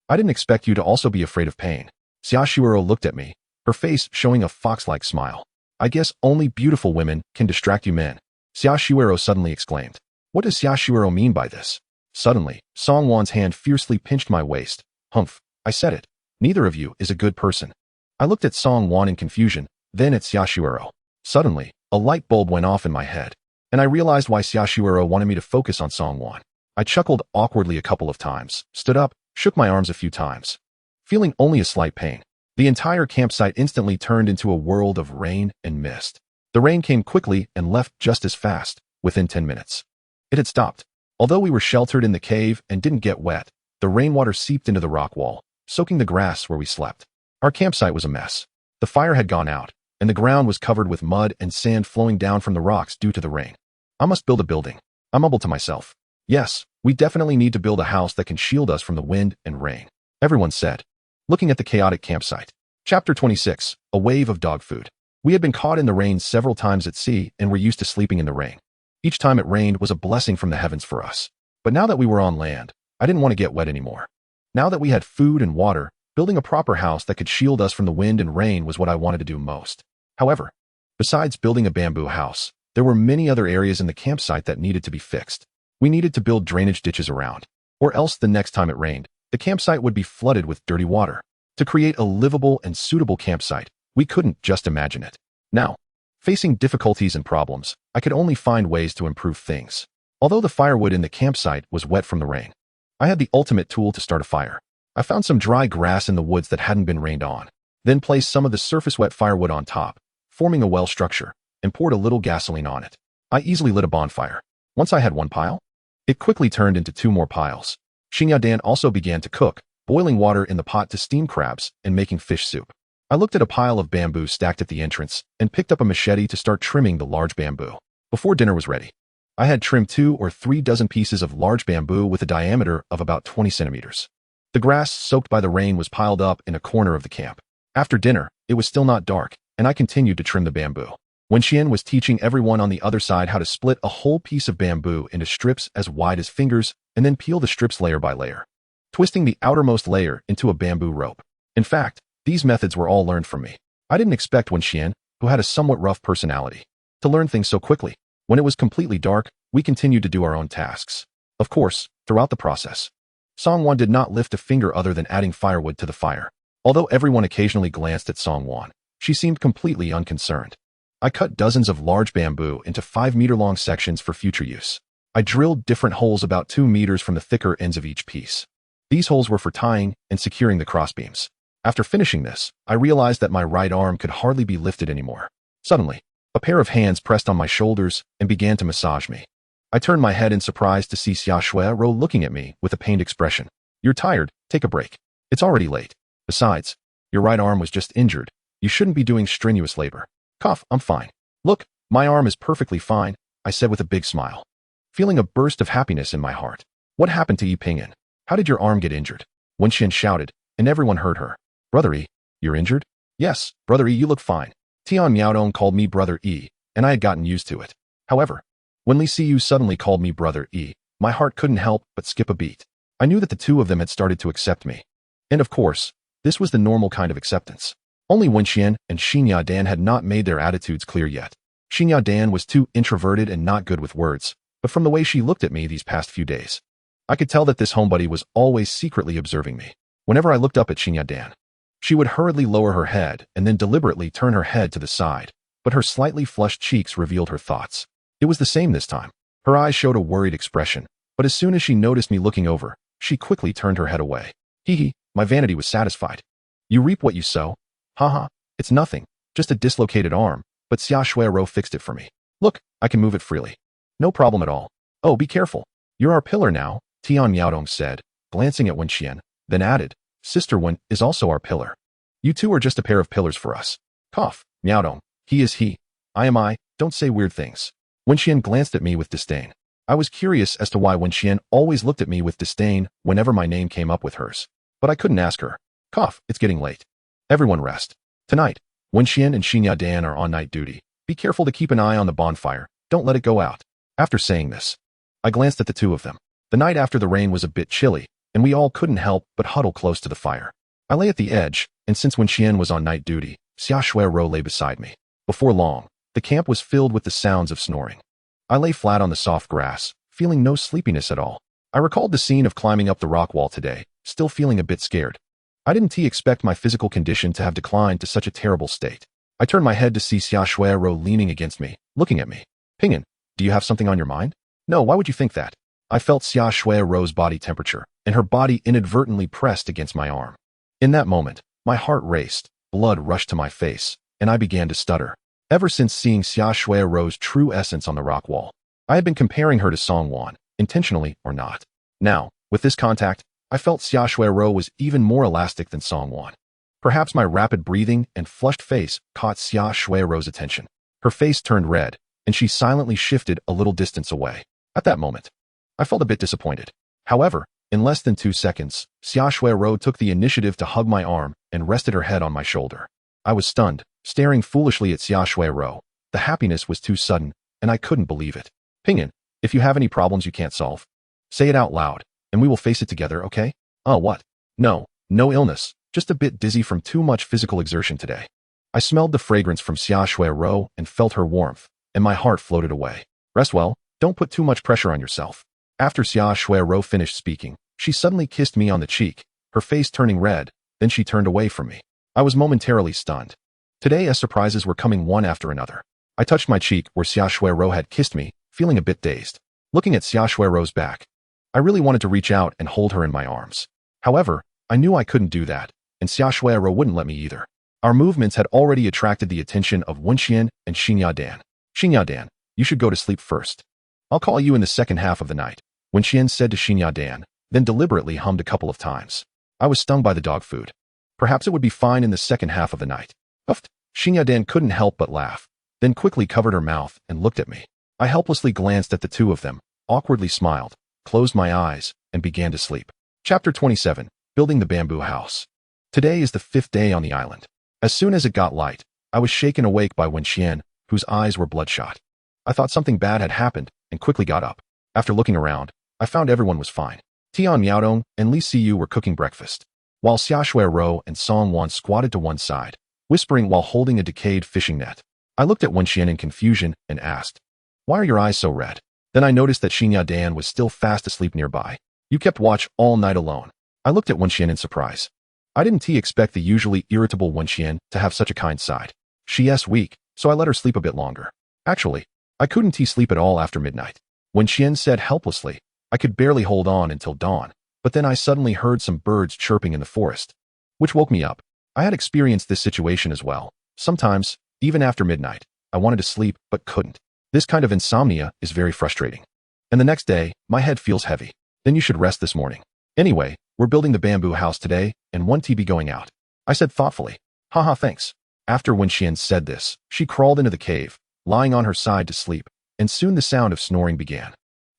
I didn't expect you to also be afraid of pain." Xiaoshuero looked at me, her face showing a fox-like smile. "I guess only beautiful women can distract you men," Xiaoshuero suddenly exclaimed. What does Xiaoshuero mean by this? Suddenly, Songwon's hand fiercely pinched my waist. "Humph, I said it. Neither of you is a good person." I looked at Songwon in confusion, then at Xiaoshuero. Suddenly, a light bulb went off in my head, and I realized why Xiaoshuero wanted me to focus on Songwon. I chuckled awkwardly a couple of times, stood up, shook my arms a few times. Feeling only a slight pain, the entire campsite instantly turned into a world of rain and mist. The rain came quickly and left just as fast, within 10 minutes. It had stopped. Although we were sheltered in the cave and didn't get wet, the rainwater seeped into the rock wall, soaking the grass where we slept. Our campsite was a mess. The fire had gone out, and the ground was covered with mud and sand flowing down from the rocks due to the rain. I must build a building. I mumbled to myself. Yes, we definitely need to build a house that can shield us from the wind and rain, everyone said, looking at the chaotic campsite. Chapter 26, A Wave of Dog Food. We had been caught in the rain several times at sea and were used to sleeping in the rain. Each time it rained was a blessing from the heavens for us. But now that we were on land, I didn't want to get wet anymore. Now that we had food and water, building a proper house that could shield us from the wind and rain was what I wanted to do most. However, besides building a bamboo house, there were many other areas in the campsite that needed to be fixed. We needed to build drainage ditches around, or else the next time it rained, the campsite would be flooded with dirty water. To create a livable and suitable campsite, we couldn't just imagine it. Now, facing difficulties and problems, I could only find ways to improve things. Although the firewood in the campsite was wet from the rain, I had the ultimate tool to start a fire. I found some dry grass in the woods that hadn't been rained on, then placed some of the surface wet firewood on top, forming a well structure, and poured a little gasoline on it. I easily lit a bonfire. Once I had one pile, it quickly turned into 2 more piles. Xingyadan also began to cook, boiling water in the pot to steam crabs and making fish soup. I looked at a pile of bamboo stacked at the entrance and picked up a machete to start trimming the large bamboo. Before dinner was ready, I had trimmed 2 or 3 dozen pieces of large bamboo with a diameter of about 20 centimeters. The grass soaked by the rain was piled up in a corner of the camp. After dinner, it was still not dark, and I continued to trim the bamboo. Wenxian was teaching everyone on the other side how to split a whole piece of bamboo into strips as wide as fingers and then peel the strips layer by layer, twisting the outermost layer into a bamboo rope. In fact, these methods were all learned from me. I didn't expect Wenxian, who had a somewhat rough personality, to learn things so quickly. When it was completely dark, we continued to do our own tasks. Of course, throughout the process, Songwon did not lift a finger other than adding firewood to the fire. Although everyone occasionally glanced at Songwon, she seemed completely unconcerned. I cut dozens of large bamboo into 5-meter-long sections for future use. I drilled different holes about 2 meters from the thicker ends of each piece. These holes were for tying and securing the crossbeams. After finishing this, I realized that my right arm could hardly be lifted anymore. Suddenly, a pair of hands pressed on my shoulders and began to massage me. I turned my head in surprise to see Xiaoshui Ro looking at me with a pained expression. "You're tired, take a break. It's already late. Besides, your right arm was just injured. You shouldn't be doing strenuous labor." "Cough, I'm fine. Look, my arm is perfectly fine," I said with a big smile, feeling a burst of happiness in my heart. "What happened to Yi Pingyan? How did your arm get injured?" Wenxian shouted, and everyone heard her. "Brother Yi, you're injured?" "Yes, Brother Yi, you look fine." Tian Miaodong called me Brother Yi, and I had gotten used to it. However, when Li Siyu suddenly called me Brother Yi, my heart couldn't help but skip a beat. I knew that the two of them had started to accept me. And of course, this was the normal kind of acceptance. Only Wenxian and Xinya Dan had not made their attitudes clear yet. Xinya Dan was too introverted and not good with words, but from the way she looked at me these past few days, I could tell that this homebuddy was always secretly observing me. Whenever I looked up at Xinya Dan, she would hurriedly lower her head and then deliberately turn her head to the side, but her slightly flushed cheeks revealed her thoughts. It was the same this time. Her eyes showed a worried expression, but as soon as she noticed me looking over, she quickly turned her head away. Hee, my vanity was satisfied. "You reap what you sow." "Haha, it's nothing, just a dislocated arm, but Xiaoshui Ro fixed it for me. Look, I can move it freely. No problem at all." "Oh, be careful. You're our pillar now," Tian Miaodong said, glancing at Wenxian, then added, "Sister Wen is also our pillar. You two are just a pair of pillars for us." "Cough, Miaodong, he is he. I am I, don't say weird things." Wenxian glanced at me with disdain. I was curious as to why Wenxian always looked at me with disdain whenever my name came up with hers, but I couldn't ask her. "Cough, it's getting late. Everyone rest. Tonight, Wenxian and Xinya Dan are on night duty. Be careful to keep an eye on the bonfire, don't let it go out." After saying this, I glanced at the two of them. The night after the rain was a bit chilly, and we all couldn't help but huddle close to the fire. I lay at the edge, and since Wenxian was on night duty, Xiaoshui Ro lay beside me. Before long, the camp was filled with the sounds of snoring. I lay flat on the soft grass, feeling no sleepiness at all. I recalled the scene of climbing up the rock wall today, still feeling a bit scared. I didn't expect my physical condition to have declined to such a terrible state. I turned my head to see Xiaoshui Ro leaning against me, looking at me. "Pingyan, do you have something on your mind?" "No, why would you think that?" I felt Xiaoshui Ro's body temperature, and her body inadvertently pressed against my arm. In that moment, my heart raced, blood rushed to my face, and I began to stutter. Ever since seeing Xiaoshui Ro's true essence on the rock wall, I had been comparing her to Songwon, intentionally or not. Now, with this contact, I felt Xiaoshui Ro was even more elastic than Songwon. Perhaps my rapid breathing and flushed face caught Xiaoshui Ro's attention. Her face turned red, and she silently shifted a little distance away. At that moment, I felt a bit disappointed. However, in less than 2 seconds, Xiaoshui Ro took the initiative to hug my arm and rested her head on my shoulder. I was stunned, staring foolishly at Xiaoshui Ro. The happiness was too sudden, and I couldn't believe it. "Pingyan, if you have any problems you can't solve, say it out loud, and we will face it together, okay?" "Oh, what?" "No illness, just a bit dizzy from too much physical exertion today." I smelled the fragrance from Xiaoshui Ro and felt her warmth, and my heart floated away. "Rest well, don't put too much pressure on yourself." After Xiaoshui Ro finished speaking, she suddenly kissed me on the cheek, her face turning red, then she turned away from me. I was momentarily stunned. Today, as surprises were coming one after another. I touched my cheek where Xiaoshui Ro had kissed me, feeling a bit dazed. Looking at Xiaoshui Ro's back, I really wanted to reach out and hold her in my arms. However, I knew I couldn't do that, and Xiaoshui Ro wouldn't let me either. Our movements had already attracted the attention of Wenxian and Xinya Dan. "Xinya Dan, you should go to sleep first. I'll call you in the second half of the night," Wenxian said to Xinya Dan, then deliberately hummed a couple of times. I was stung by the dog food. Perhaps it would be fine in the second half of the night. Uffed. Xinya Dan couldn't help but laugh, then quickly covered her mouth and looked at me. I helplessly glanced at the two of them, awkwardly smiled, closed my eyes, and began to sleep. Chapter 27. Building the bamboo house. Today is the 5th day on the island. As soon as it got light, I was shaken awake by Wen Qian, whose eyes were bloodshot. I thought something bad had happened and quickly got up. After looking around, I found everyone was fine. Tian Miaodong and Li Siyu were cooking breakfast, while Xiaoshui Rou and Song Wan squatted to one side, whispering while holding a decayed fishing net. I looked at Wen Qian in confusion and asked, "Why are your eyes so red?" Then I noticed that Xinya Dan was still fast asleep nearby. "You kept watch all night alone." I looked at Wen Qian in surprise. I didn't expect the usually irritable Wen Qian to have such a kind side. She's weak, so I let her sleep a bit longer. Actually, I couldn't sleep at all after midnight. Wen Qian said helplessly, "I could barely hold on until dawn, but then I suddenly heard some birds chirping in the forest, which woke me up." I had experienced this situation as well. Sometimes, even after midnight, I wanted to sleep but couldn't. This kind of insomnia is very frustrating. And the next day, my head feels heavy. Then you should rest this morning. Anyway, we're building the bamboo house today, and one TB going out. I said thoughtfully. Haha, thanks. After Wen Qian said this, she crawled into the cave, lying on her side to sleep, and soon the sound of snoring began.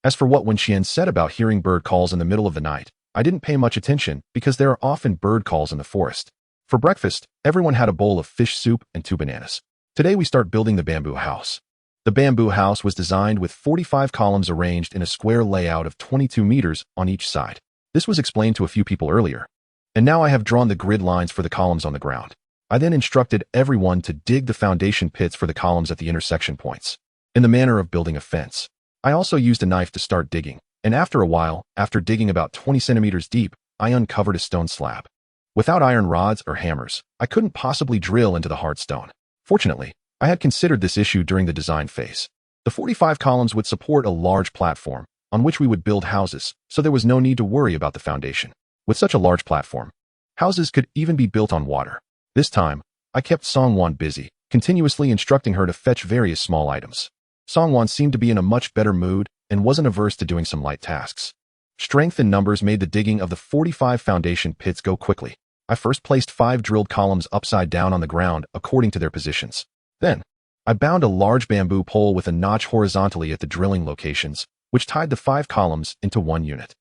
As for what Wen Qian said about hearing bird calls in the middle of the night, I didn't pay much attention because there are often bird calls in the forest. For breakfast, everyone had a bowl of fish soup and 2 bananas. Today we start building the bamboo house. The bamboo house was designed with 45 columns arranged in a square layout of 22 meters on each side. This was explained to a few people earlier. And now I have drawn the grid lines for the columns on the ground. I then instructed everyone to dig the foundation pits for the columns at the intersection points, in the manner of building a fence. I also used a knife to start digging, and after a while, after digging about 20 centimeters deep, I uncovered a stone slab. Without iron rods or hammers, I couldn't possibly drill into the hard stone. Fortunately, I had considered this issue during the design phase. The 45 columns would support a large platform on which we would build houses, so there was no need to worry about the foundation. With such a large platform, houses could even be built on water. This time, I kept Song Wan busy, continuously instructing her to fetch various small items. Song Wan seemed to be in a much better mood and wasn't averse to doing some light tasks. Strength in numbers made the digging of the 45 foundation pits go quickly. I first placed 5 drilled columns upside down on the ground according to their positions. Then, I bound a large bamboo pole with a notch horizontally at the drilling locations, which tied the 5 columns into one unit.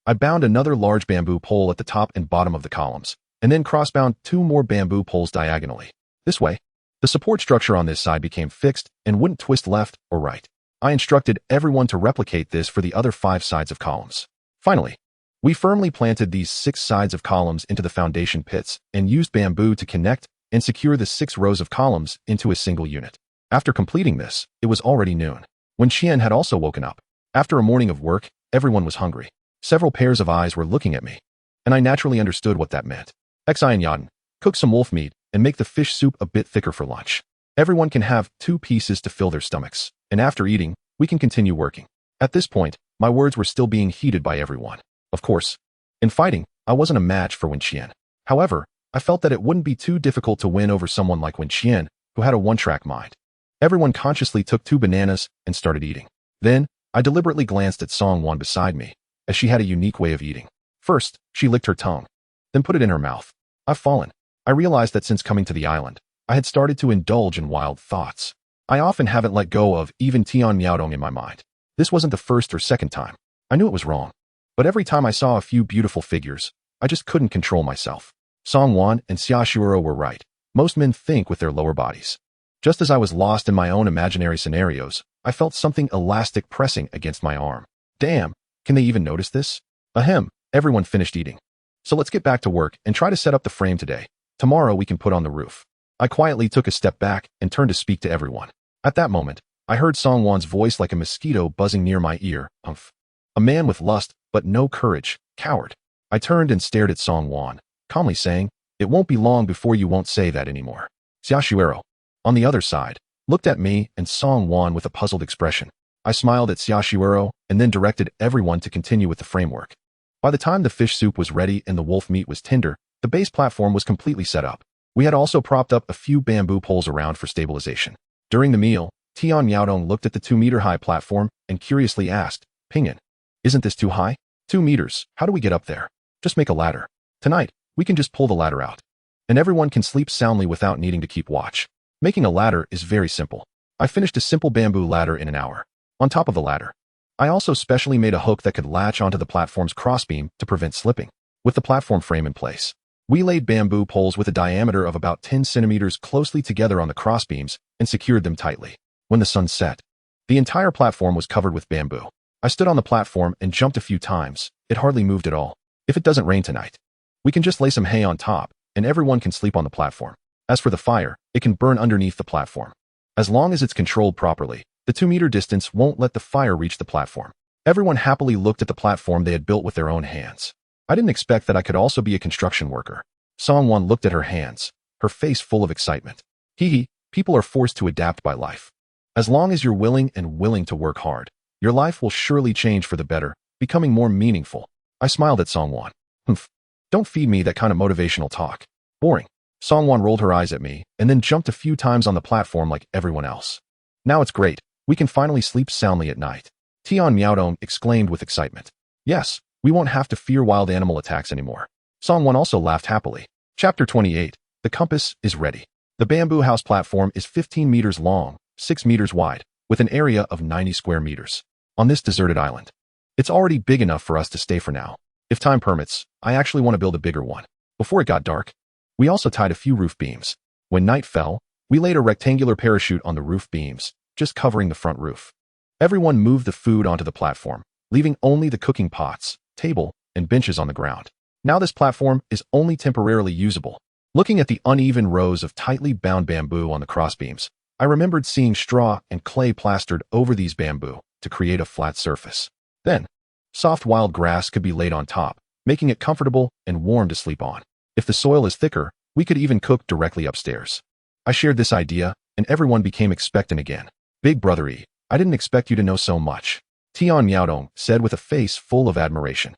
I bound another large bamboo pole at the top and bottom of the columns, and then cross-bound 2 more bamboo poles diagonally. This way, the support structure on this side became fixed and wouldn't twist left or right. I instructed everyone to replicate this for the other 5 sides of columns. Finally, we firmly planted these 6 sides of columns into the foundation pits and used bamboo to connect and secure the 6 rows of columns into a single unit. After completing this, it was already noon. Wen Qian had also woken up. After a morning of work, everyone was hungry. Several pairs of eyes were looking at me, and I naturally understood what that meant. Xi and Yaden, cook some wolf meat and make the fish soup a bit thicker for lunch. Everyone can have 2 pieces to fill their stomachs, and after eating, we can continue working. At this point, my words were still being heeded by everyone. Of course, in fighting, I wasn't a match for Wen Qian. However, I felt that it wouldn't be too difficult to win over someone like Wen Qian, who had a one-track mind. Everyone consciously took 2 bananas and started eating. Then, I deliberately glanced at Song Wan beside me, as she had a unique way of eating. First, she licked her tongue, then put it in her mouth. I've fallen. I realized that since coming to the island, I had started to indulge in wild thoughts. I often haven't let go of even Tian Miaodong in my mind. This wasn't the first or second time. I knew it was wrong. But every time I saw a few beautiful figures, I just couldn't control myself. Song Wan and Xiaoshui were right. Most men think with their lower bodies. Just as I was lost in my own imaginary scenarios, I felt something elastic pressing against my arm. Damn, can they even notice this? Ahem, everyone finished eating. So let's get back to work and try to set up the frame today. Tomorrow we can put on the roof. I quietly took a step back and turned to speak to everyone. At that moment, I heard Song Wan's voice like a mosquito buzzing near my ear. Umph. A man with lust, but no courage. Coward. I turned and stared at Song Wan, calmly saying, "It won't be long before you won't say that anymore." Xiaoshui, on the other side, looked at me and Song Wan with a puzzled expression. I smiled at Xiaoshui and then directed everyone to continue with the framework. By the time the fish soup was ready and the wolf meat was tender, the base platform was completely set up. We had also propped up a few bamboo poles around for stabilization. During the meal, Tian Miaodong looked at the 2-meter-high platform and curiously asked, "Pingyan, isn't this too high? 2 meters, how do we get up there? Just make a ladder. Tonight, we can just pull the ladder out. And everyone can sleep soundly without needing to keep watch." Making a ladder is very simple. I finished a simple bamboo ladder in an hour. On top of the ladder, I also specially made a hook that could latch onto the platform's crossbeam to prevent slipping. with the platform frame in place. We laid bamboo poles with a diameter of about 10 centimeters closely together on the crossbeams and secured them tightly. When the sun set, the entire platform was covered with bamboo. I stood on the platform and jumped a few times. It hardly moved at all. If it doesn't rain tonight, we can just lay some hay on top, and everyone can sleep on the platform. As for the fire, it can burn underneath the platform. As long as it's controlled properly, the 2-meter distance won't let the fire reach the platform. Everyone happily looked at the platform they had built with their own hands. I didn't expect that I could also be a construction worker. Songwon looked at her hands, her face full of excitement. Hee, people are forced to adapt by life. As long as you're willing to work hard, your life will surely change for the better, becoming more meaningful. I smiled at Songwon. Humph. Don't feed me that kind of motivational talk. Boring. Songwon rolled her eyes at me and then jumped a few times on the platform like everyone else. Now it's great. We can finally sleep soundly at night. Tian Miaodong exclaimed with excitement. Yes, we won't have to fear wild animal attacks anymore. Songwon also laughed happily. Chapter 28. The compass is ready. The bamboo house platform is 15 meters long, 6 meters wide, with an area of 90 square meters. On this deserted island, it's already big enough for us to stay for now. If time permits, I actually want to build a bigger one. Before it got dark, we also tied a few roof beams. When night fell, we laid a rectangular parachute on the roof beams, just covering the front roof. Everyone moved the food onto the platform, leaving only the cooking pots, table, and benches on the ground. Now this platform is only temporarily usable. Looking at the uneven rows of tightly bound bamboo on the crossbeams, I remembered seeing straw and clay plastered over these bamboo to create a flat surface. Then, soft wild grass could be laid on top, making it comfortable and warm to sleep on. If the soil is thicker, we could even cook directly upstairs. I shared this idea, and everyone became expectant again. Big brother E, I didn't expect you to know so much. Tian Miaodong said with a face full of admiration.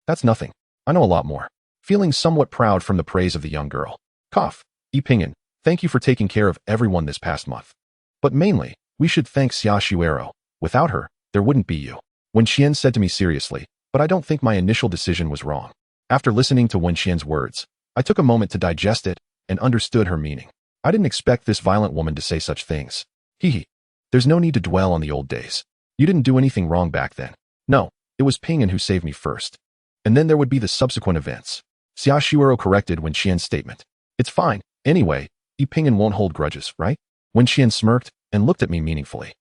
That's nothing. I know a lot more. Feeling somewhat proud from the praise of the young girl. Cough. Yipingyan, thank you for taking care of everyone this past month. But mainly, we should thank Xia Shuero. Without her, there wouldn't be you. Wenxian said to me seriously, but I don't think my initial decision was wrong. After listening to Wenxian's words, I took a moment to digest it and understood her meaning. I didn't expect this violent woman to say such things. There's no need to dwell on the old days. You didn't do anything wrong back then. No, it was Pingyan who saved me first. And then there would be the subsequent events. Xia Shuero corrected Wenxian's statement. It's fine. Anyway, Pingyan won't hold grudges, right? Wenxian smirked and looked at me meaningfully.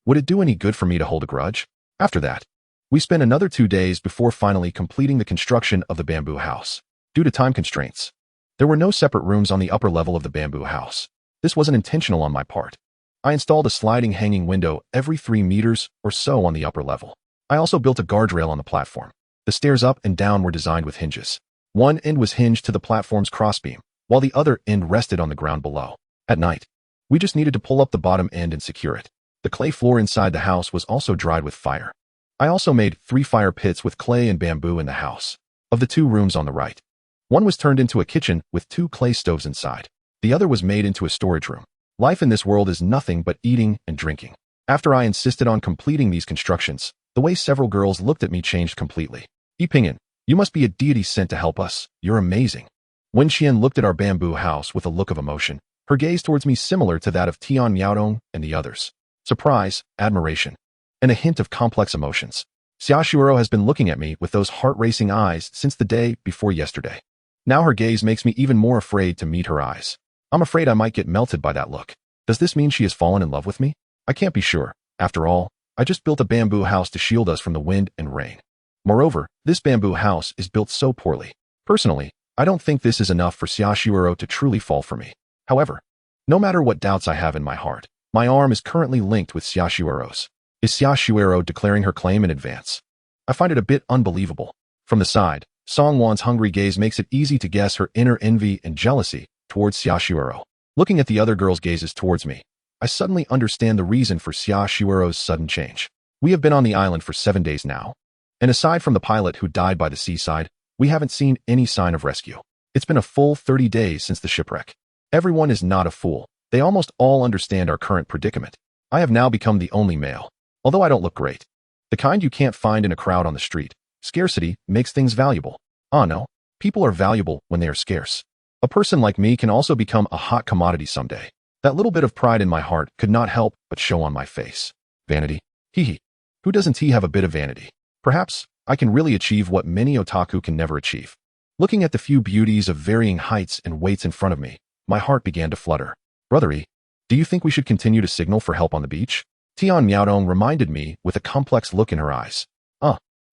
Would it do any good for me to hold a grudge? After that, we spent another 2 days before finally completing the construction of the bamboo house. Due to time constraints, there were no separate rooms on the upper level of the bamboo house. This wasn't intentional on my part. I installed a sliding hanging window every 3 meters or so on the upper level. I also built a guardrail on the platform. The stairs up and down were designed with hinges. One end was hinged to the platform's crossbeam, while the other end rested on the ground below. At night, we just needed to pull up the bottom end and secure it. The clay floor inside the house was also dried with fire. I also made 3 fire pits with clay and bamboo in the house. Of the 2 rooms on the right, one was turned into a kitchen with 2 clay stoves inside. The other was made into a storage room. Life in this world is nothing but eating and drinking. After I insisted on completing these constructions, the way several girls looked at me changed completely. Yipingyan, you must be a deity sent to help us. You're amazing. Wenxian looked at our bamboo house with a look of emotion, her gaze towards me similar to that of Tian Miaodong and the others. Surprise, admiration, and a hint of complex emotions. Xia Shuero has been looking at me with those heart-racing eyes since the day before yesterday. Now her gaze makes me even more afraid to meet her eyes. I'm afraid I might get melted by that look. Does this mean she has fallen in love with me? I can't be sure. After all, I just built a bamboo house to shield us from the wind and rain. Moreover, this bamboo house is built so poorly. Personally, I don't think this is enough for Xia Shuero to truly fall for me. However, no matter what doubts I have in my heart, my arm is currently linked with Xia Shuero's. Is Xia Shuero declaring her claim in advance? I find it a bit unbelievable. From the side, Songwon's hungry gaze makes it easy to guess her inner envy and jealousy towards Xia Shuero. Looking at the other girls' gazes towards me, I suddenly understand the reason for Xia Shuero's sudden change. We have been on the island for 7 days now, and aside from the pilot who died by the seaside, we haven't seen any sign of rescue. It's been a full 30 days since the shipwreck. Everyone is not a fool. They almost all understand our current predicament. I have now become the only male, although I don't look great. The kind you can't find in a crowd on the street. Scarcity makes things valuable. No, people are valuable when they are scarce. A person like me can also become a hot commodity someday. That little bit of pride in my heart could not help but show on my face. Vanity? Who doesn't have a bit of vanity? Perhaps I can really achieve what many otaku can never achieve. Looking at the few beauties of varying heights and weights in front of me, my heart began to flutter. Brothery, do you think we should continue to signal for help on the beach? Tian Miaodong reminded me with a complex look in her eyes.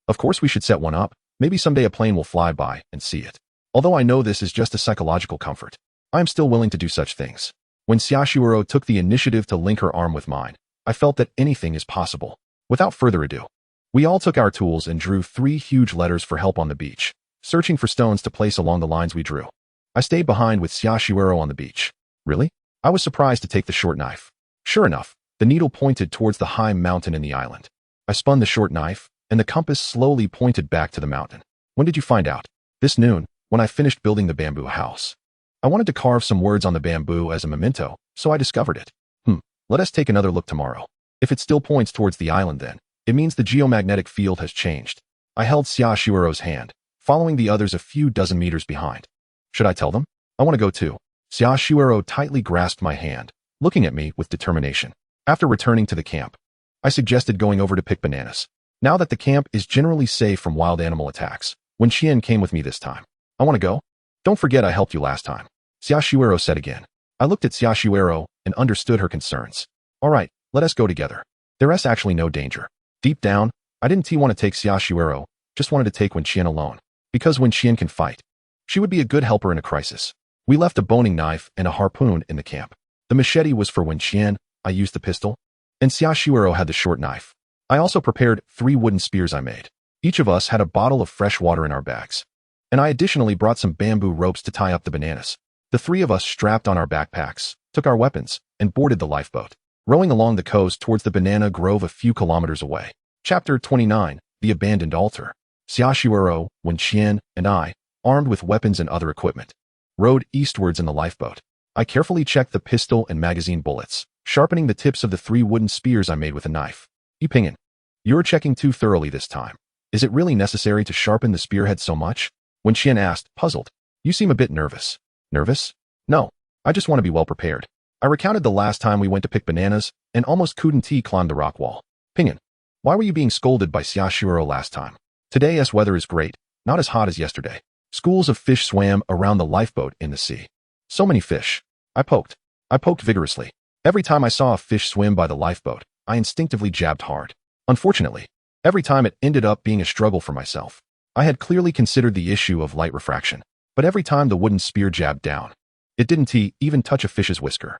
Of course we should set one up. Maybe someday a plane will fly by and see it. Although I know this is just a psychological comfort, I am still willing to do such things. When Xiaoshuoro took the initiative to link her arm with mine, I felt that anything is possible. Without further ado, we all took our tools and drew 3 huge letters for help on the beach, searching for stones to place along the lines we drew. I stayed behind with Xiaoshuoro on the beach. Really? I was surprised to take the short knife. Sure enough, the needle pointed towards the high mountain in the island. I spun the short knife, and the compass slowly pointed back to the mountain. When did you find out? This noon, when I finished building the bamboo house. I wanted to carve some words on the bamboo as a memento, so I discovered it. Let us take another look tomorrow. If it still points towards the island then, it means the geomagnetic field has changed. I held Xiaoshuoro's hand, following the others a few dozen meters behind. Should I tell them? I want to go too. Xiaoshuoro tightly grasped my hand, looking at me with determination. After returning to the camp, I suggested going over to pick bananas. Now that the camp is generally safe from wild animal attacks, when Qian came with me this time. I want to go? Don't forget I helped you last time, Xiaoshuoro said again. I looked at Xiaoshuoro and understood her concerns. All right, let us go together. There is actually no danger. Deep down, I didn't want to take Xiaoshuoro, just wanted to take Wen Qian alone. Because Wen Qian can fight, she would be a good helper in a crisis. We left a boning knife and a harpoon in the camp. The machete was for Wen Qian, I used the pistol, and Xiaoshuoro had the short knife. I also prepared 3 wooden spears I made. Each of us had a bottle of fresh water in our bags. And I additionally brought some bamboo ropes to tie up the bananas. The 3 of us strapped on our backpacks, took our weapons, and boarded the lifeboat, rowing along the coast towards the banana grove a few kilometers away. Chapter 29, The Abandoned Altar. Xiaoshuoro, Wen Qian, and I, armed with weapons and other equipment, rowed eastwards in the lifeboat. I carefully checked the pistol and magazine bullets, sharpening the tips of the 3 wooden spears I made with a knife. Yipingin, you're checking too thoroughly this time. Is it really necessary to sharpen the spearhead so much? Wen Qian asked, puzzled. You seem a bit nervous. Nervous? No, I just want to be well prepared. I recounted the last time we went to pick bananas and almost couldn't climb the rock wall. Pingin, why were you being scolded by Xiaoshuoro last time? Today's weather is great, not as hot as yesterday. Schools of fish swam around the lifeboat in the sea. So many fish. I poked vigorously. Every time I saw a fish swim by the lifeboat, I instinctively jabbed hard. Unfortunately, every time it ended up being a struggle for myself. I had clearly considered the issue of light refraction, but every time the wooden spear jabbed down, it didn't even touch a fish's whisker.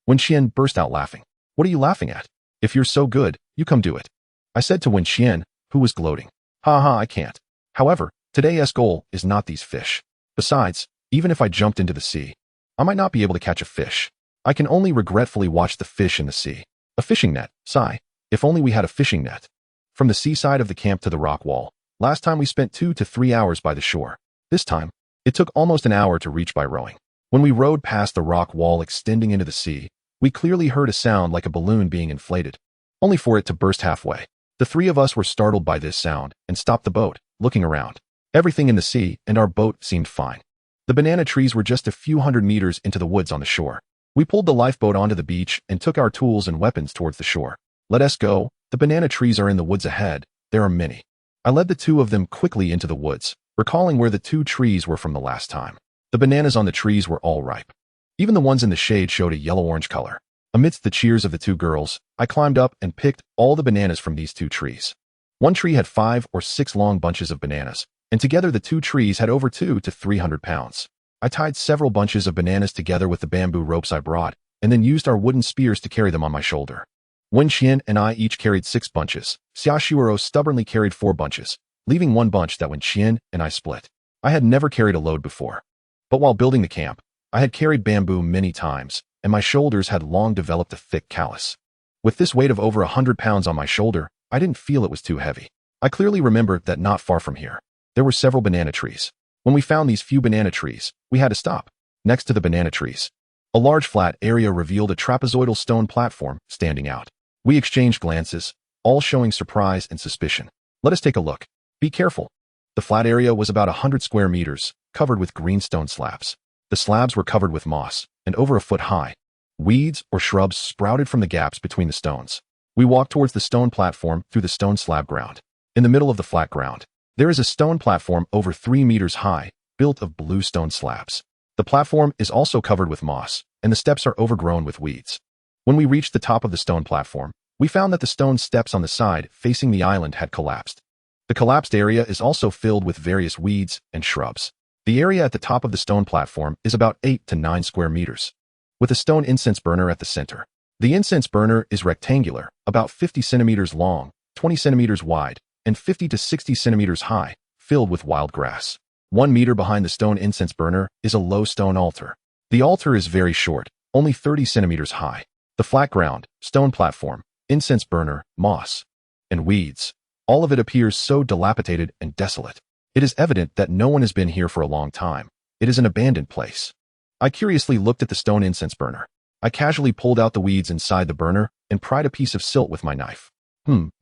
Wen Qian burst out laughing. What are you laughing at? If you're so good, you come do it. I said to Wen Qian, who was gloating. I can't. However, today's goal is not these fish. Besides, even if I jumped into the sea, I might not be able to catch a fish. I can only regretfully watch the fish in the sea. A fishing net, sigh. If only we had a fishing net. From the seaside of the camp to the rock wall, last time we spent 2 to 3 hours by the shore. This time, it took almost an hour to reach by rowing. When we rowed past the rock wall extending into the sea, we clearly heard a sound like a balloon being inflated, only for it to burst halfway. The 3 of us were startled by this sound and stopped the boat, looking around. Everything in the sea and our boat seemed fine. The banana trees were just a few hundred meters into the woods on the shore. We pulled the lifeboat onto the beach and took our tools and weapons towards the shore. Let us go. The banana trees are in the woods ahead. There are many. I led the 2 of them quickly into the woods, recalling where the 2 trees were from the last time. The bananas on the trees were all ripe. Even the ones in the shade showed a yellow-orange color. Amidst the cheers of the 2 girls, I climbed up and picked all the bananas from these 2 trees. One tree had 5 or 6 long bunches of bananas, and together the 2 trees had over 200 to 300 pounds. I tied several bunches of bananas together with the bamboo ropes I brought, and then used our wooden spears to carry them on my shoulder. Wen Qian and I each carried 6 bunches. Xiaoshuoro stubbornly carried 4 bunches, leaving 1 bunch that Wen Qian and I split. I had never carried a load before. But while building the camp, I had carried bamboo many times, and my shoulders had long developed a thick callus. With this weight of over 100 pounds on my shoulder, I didn't feel it was too heavy. I clearly remember that not far from here, there were several banana trees. When we found these few banana trees, we had to stop. Next to the banana trees, a large flat area revealed a trapezoidal stone platform standing out. We exchanged glances, all showing surprise and suspicion. Let us take a look. Be careful. The flat area was about 100 square meters, covered with green stone slabs. The slabs were covered with moss, and over a foot high. Weeds or shrubs sprouted from the gaps between the stones. We walked towards the stone platform through the stone slab ground. In the middle of the flat ground, there is a stone platform over 3 meters high, built of blue stone slabs. The platform is also covered with moss, and the steps are overgrown with weeds. When we reached the top of the stone platform, we found that the stone steps on the side facing the island had collapsed. The collapsed area is also filled with various weeds and shrubs. The area at the top of the stone platform is about 8 to 9 square meters, with a stone incense burner at the center. The incense burner is rectangular, about 50 centimeters long, 20 centimeters wide, and 50 to 60 centimeters high, filled with wild grass. 1 meter behind the stone incense burner is a low stone altar. The altar is very short, only 30 centimeters high. The flat ground, stone platform, incense burner, moss, and weeds, all of it appears so dilapidated and desolate. It is evident that no one has been here for a long time. It is an abandoned place. I curiously looked at the stone incense burner. I casually pulled out the weeds inside the burner and pried a piece of silt with my knife.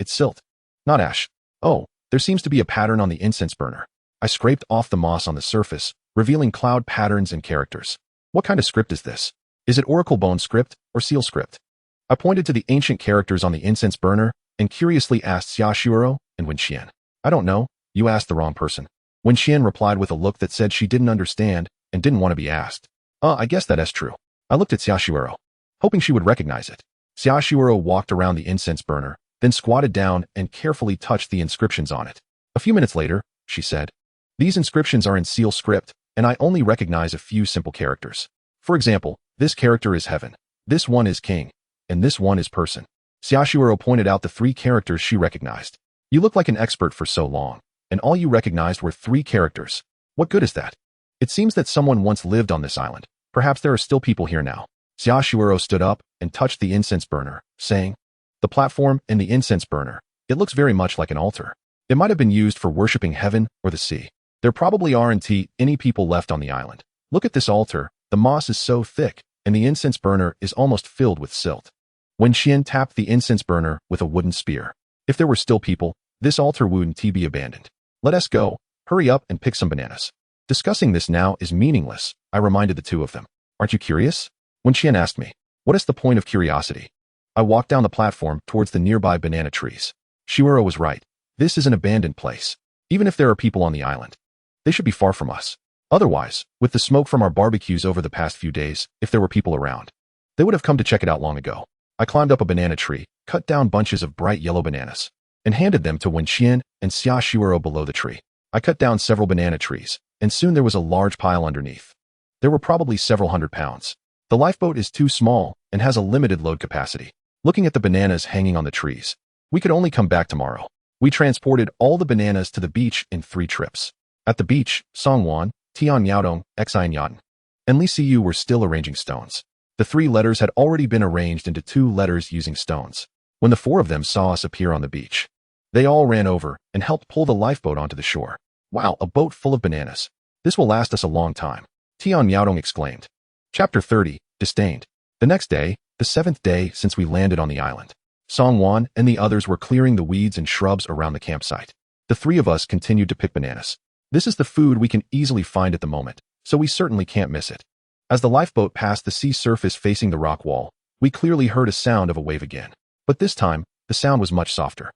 It's silt, not ash. Oh, there seems to be a pattern on the incense burner. I scraped off the moss on the surface, revealing cloud patterns and characters. What kind of script is this? Is it oracle bone script or seal script? I pointed to the ancient characters on the incense burner and curiously asked Xiaoshiro and Wenxian. I don't know, you asked the wrong person. Wenxian replied with a look that said she didn't understand and didn't want to be asked. I guess that is true. I looked at Xiaoshiro, hoping she would recognize it. Xiaoshiro walked around the incense burner, then squatted down and carefully touched the inscriptions on it. A few minutes later, she said, "These inscriptions are in seal script, and I only recognize a few simple characters. For example, this character is heaven, this one is king, and this one is person." Xiaoshiro pointed out the 3 characters she recognized. "You look like an expert for so long, and all you recognized were 3 characters. What good is that? It seems that someone once lived on this island. Perhaps there are still people here now." Xiaoshiro stood up and touched the incense burner, saying, "The platform and the incense burner, it looks very much like an altar. It might have been used for worshipping heaven or the sea. There probably aren't any people left on the island. Look at this altar, the moss is so thick, and the incense burner is almost filled with silt." Wenxian tapped the incense burner with a wooden spear. "If there were still people, this altar wouldn't be abandoned. Let us go, hurry up and pick some bananas." "Discussing this now is meaningless," I reminded the 2 of them. "Aren't you curious?" Wenxian asked me. "What is the point of curiosity?" I walked down the platform towards the nearby banana trees. Shiro was right. This is an abandoned place. Even if there are people on the island, they should be far from us. Otherwise, with the smoke from our barbecues over the past few days, if there were people around, they would have come to check it out long ago. I climbed up a banana tree, cut down bunches of bright yellow bananas, and handed them to Wenxian and Xiaoshiro below the tree. I cut down several banana trees, and soon there was a large pile underneath. There were probably several hundred pounds. The lifeboat is too small and has a limited load capacity. Looking at the bananas hanging on the trees, we could only come back tomorrow. We transported all the bananas to the beach in 3 trips. At the beach, Songwan, Tian Yaodong, Xian Yan, and Li Siyu were still arranging stones. The 3 letters had already been arranged into 2 letters using stones. When the 4 of them saw us appear on the beach, they all ran over and helped pull the lifeboat onto the shore. "Wow, a boat full of bananas. This will last us a long time," Tian Yaodong exclaimed. Chapter 30, Disdained. The next day, the 7th day since we landed on the island, Songwan and the others were clearing the weeds and shrubs around the campsite. The 3 of us continued to pick bananas. This is the food we can easily find at the moment, so we certainly can't miss it. As the lifeboat passed the sea surface facing the rock wall, we clearly heard a sound of a wave again. But this time, the sound was much softer.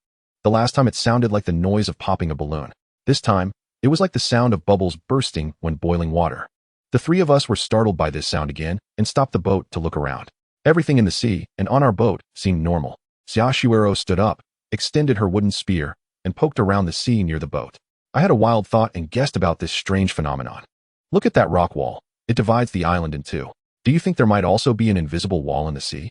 The last time it sounded like the noise of popping a balloon. This time, it was like the sound of bubbles bursting when boiling water. The 3 of us were startled by this sound again and stopped the boat to look around. Everything in the sea and on our boat seemed normal. Xiaoshiro stood up, extended her wooden spear, and poked around the sea near the boat. I had a wild thought and guessed about this strange phenomenon. "Look at that rock wall. It divides the island in 2. Do you think there might also be an invisible wall in the sea?"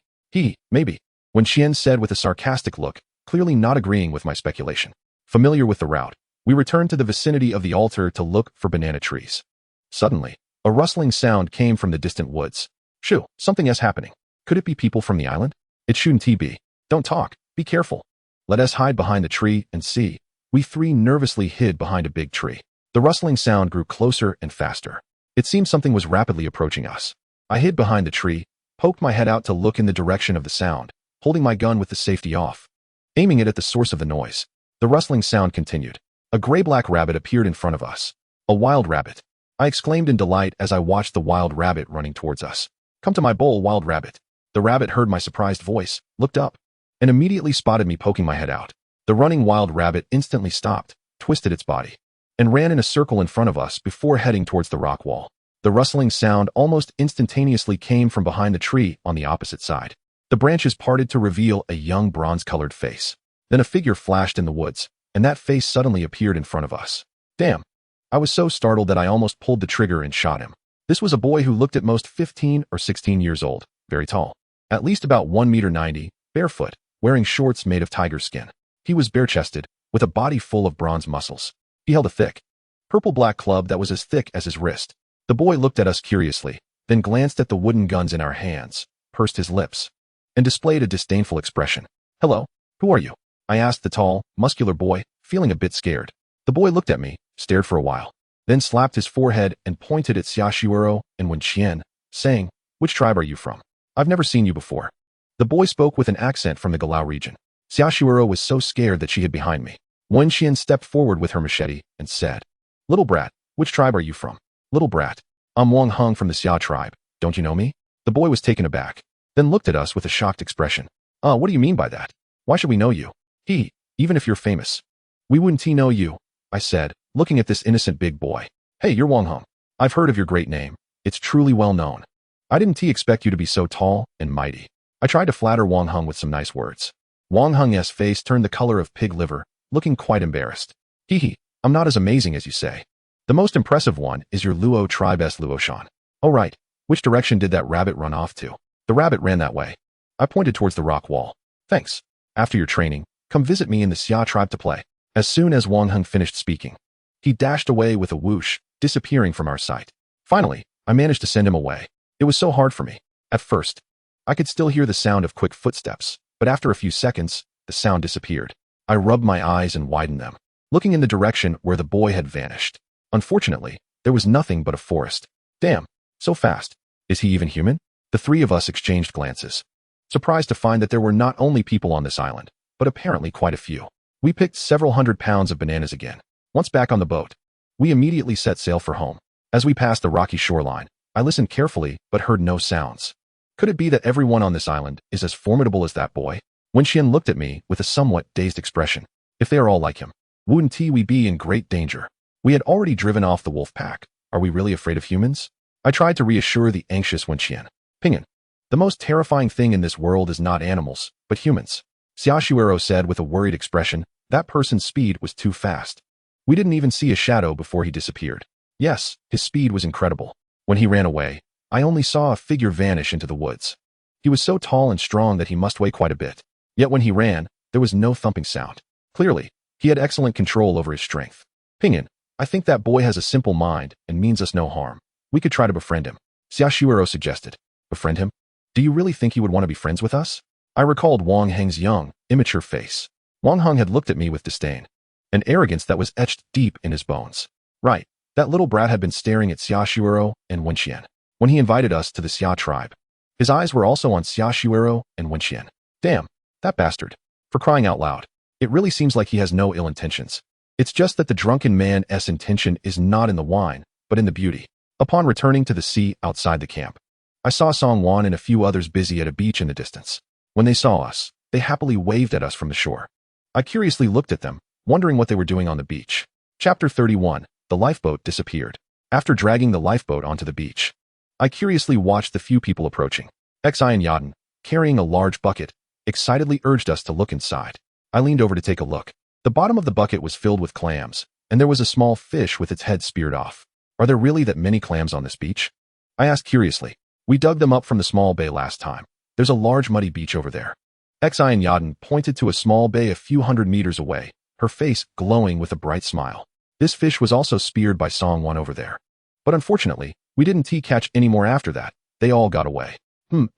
Maybe," Wenxian said with a sarcastic look, clearly not agreeing with my speculation. Familiar with the route, we returned to the vicinity of the altar to look for banana trees. Suddenly, a rustling sound came from the distant woods. "Shoo, something is happening. Could it be people from the island? It shouldn't be. Don't talk, be careful. Let us hide behind the tree and see." We 3 nervously hid behind a big tree. The rustling sound grew closer and faster. It seemed something was rapidly approaching us. I hid behind the tree, poked my head out to look in the direction of the sound, holding my gun with the safety off, aiming it at the source of the noise. The rustling sound continued. A gray-black rabbit appeared in front of us. A wild rabbit. I exclaimed in delight as I watched the wild rabbit running towards us. "Come to my bowl, wild rabbit." The rabbit heard my surprised voice, looked up, and immediately spotted me poking my head out. The running wild rabbit instantly stopped, twisted its body, and ran in a circle in front of us before heading towards the rock wall. The rustling sound almost instantaneously came from behind the tree on the opposite side. The branches parted to reveal a young bronze-colored face. Then a figure flashed in the woods, and that face suddenly appeared in front of us. Damn! I was so startled that I almost pulled the trigger and shot him. This was a boy who looked at most 15 or 16 years old, very tall, at least about 1.90 meters, barefoot, wearing shorts made of tiger skin. He was bare-chested, with a body full of bronze muscles. He held a thick, purple-black club that was as thick as his wrist. The boy looked at us curiously, then glanced at the wooden guns in our hands, pursed his lips, and displayed a disdainful expression. "Hello, who are you?" I asked the tall, muscular boy, feeling a bit scared. The boy looked at me, stared for a while, then slapped his forehead and pointed at Xiaoxiuero and Wenqian, saying, "Which tribe are you from? I've never seen you before." The boy spoke with an accent from the Galau region. Xiaoxiuero was so scared that she hid behind me. Wenqian stepped forward with her machete and said, "Little brat, which tribe are you from?" "Little brat, I'm Wang Hung from the Xia tribe. Don't you know me?" The boy was taken aback, then looked at us with a shocked expression. What do you mean by that? Why should we know you?" Even if you're famous." "We wouldn't know you," I said, looking at this innocent big boy. "Hey, you're Wang Hung. I've heard of your great name. It's truly well known. I didn't expect you to be so tall and mighty." I tried to flatter Wang Hung with some nice words. Wang Hung's face turned the color of pig liver, looking quite embarrassed. I'm not as amazing as you say. The most impressive one is your Luo tribe's Luoshan." "Oh right, which direction did that rabbit run off to?" "The rabbit ran that way." I pointed towards the rock wall. "Thanks. After your training, come visit me in the Xia tribe to play." As soon as Wang Hung finished speaking, he dashed away with a whoosh, disappearing from our sight. Finally, I managed to send him away. It was so hard for me. At first, I could still hear the sound of quick footsteps, but after a few seconds, the sound disappeared. I rubbed my eyes and widened them, looking in the direction where the boy had vanished. Unfortunately, there was nothing but a forest. Damn, so fast. Is he even human? The three of us exchanged glances, surprised to find that there were not only people on this island, but apparently quite a few. We picked several hundred pounds of bananas again. Once back on the boat, we immediately set sail for home. As we passed the rocky shoreline, I listened carefully but heard no sounds. Could it be that everyone on this island is as formidable as that boy? Wenqian looked at me with a somewhat dazed expression. If they are all like him, wouldn't we be in great danger? We had already driven off the wolf pack. Are we really afraid of humans? I tried to reassure the anxious Wenqian. "Pinyin, the most terrifying thing in this world is not animals, but humans." Xiaoxiuero said with a worried expression. That person's speed was too fast. We didn't even see a shadow before he disappeared. Yes, his speed was incredible. When he ran away, I only saw a figure vanish into the woods. He was so tall and strong that he must weigh quite a bit. Yet when he ran, there was no thumping sound. Clearly, he had excellent control over his strength. "Pinyin, I think that boy has a simple mind and means us no harm. We could try to befriend him," Xiaoxiuero suggested. "Befriend him? Do you really think he would want to be friends with us?" I recalled Wang Heng's young, immature face. Wang Heng had looked at me with disdain, an arrogance that was etched deep in his bones. Right, that little brat had been staring at Xiaoxiuero and Wenqian when he invited us to the Xia tribe. His eyes were also on Xiaoxiuero and Wenqian. Damn, that bastard. For crying out loud. It really seems like he has no ill intentions. It's just that the drunken man's intention is not in the wine, but in the beauty. Upon returning to the sea outside the camp, I saw Song Wan and a few others busy at a beach in the distance. When they saw us, they happily waved at us from the shore. I curiously looked at them, wondering what they were doing on the beach. Chapter 31. The lifeboat disappeared. After dragging the lifeboat onto the beach, I curiously watched the few people approaching. Xi and Yaden, carrying a large bucket, excitedly urged us to look inside. I leaned over to take a look. The bottom of the bucket was filled with clams, and there was a small fish with its head speared off. Are there really that many clams on this beach? I asked curiously. We dug them up from the small bay last time. There's a large muddy beach over there. Xi and Yaden pointed to a small bay a few hundred meters away, her face glowing with a bright smile. This fish was also speared by Song Wan over there. But unfortunately, we didn't catch any more after that. They all got away.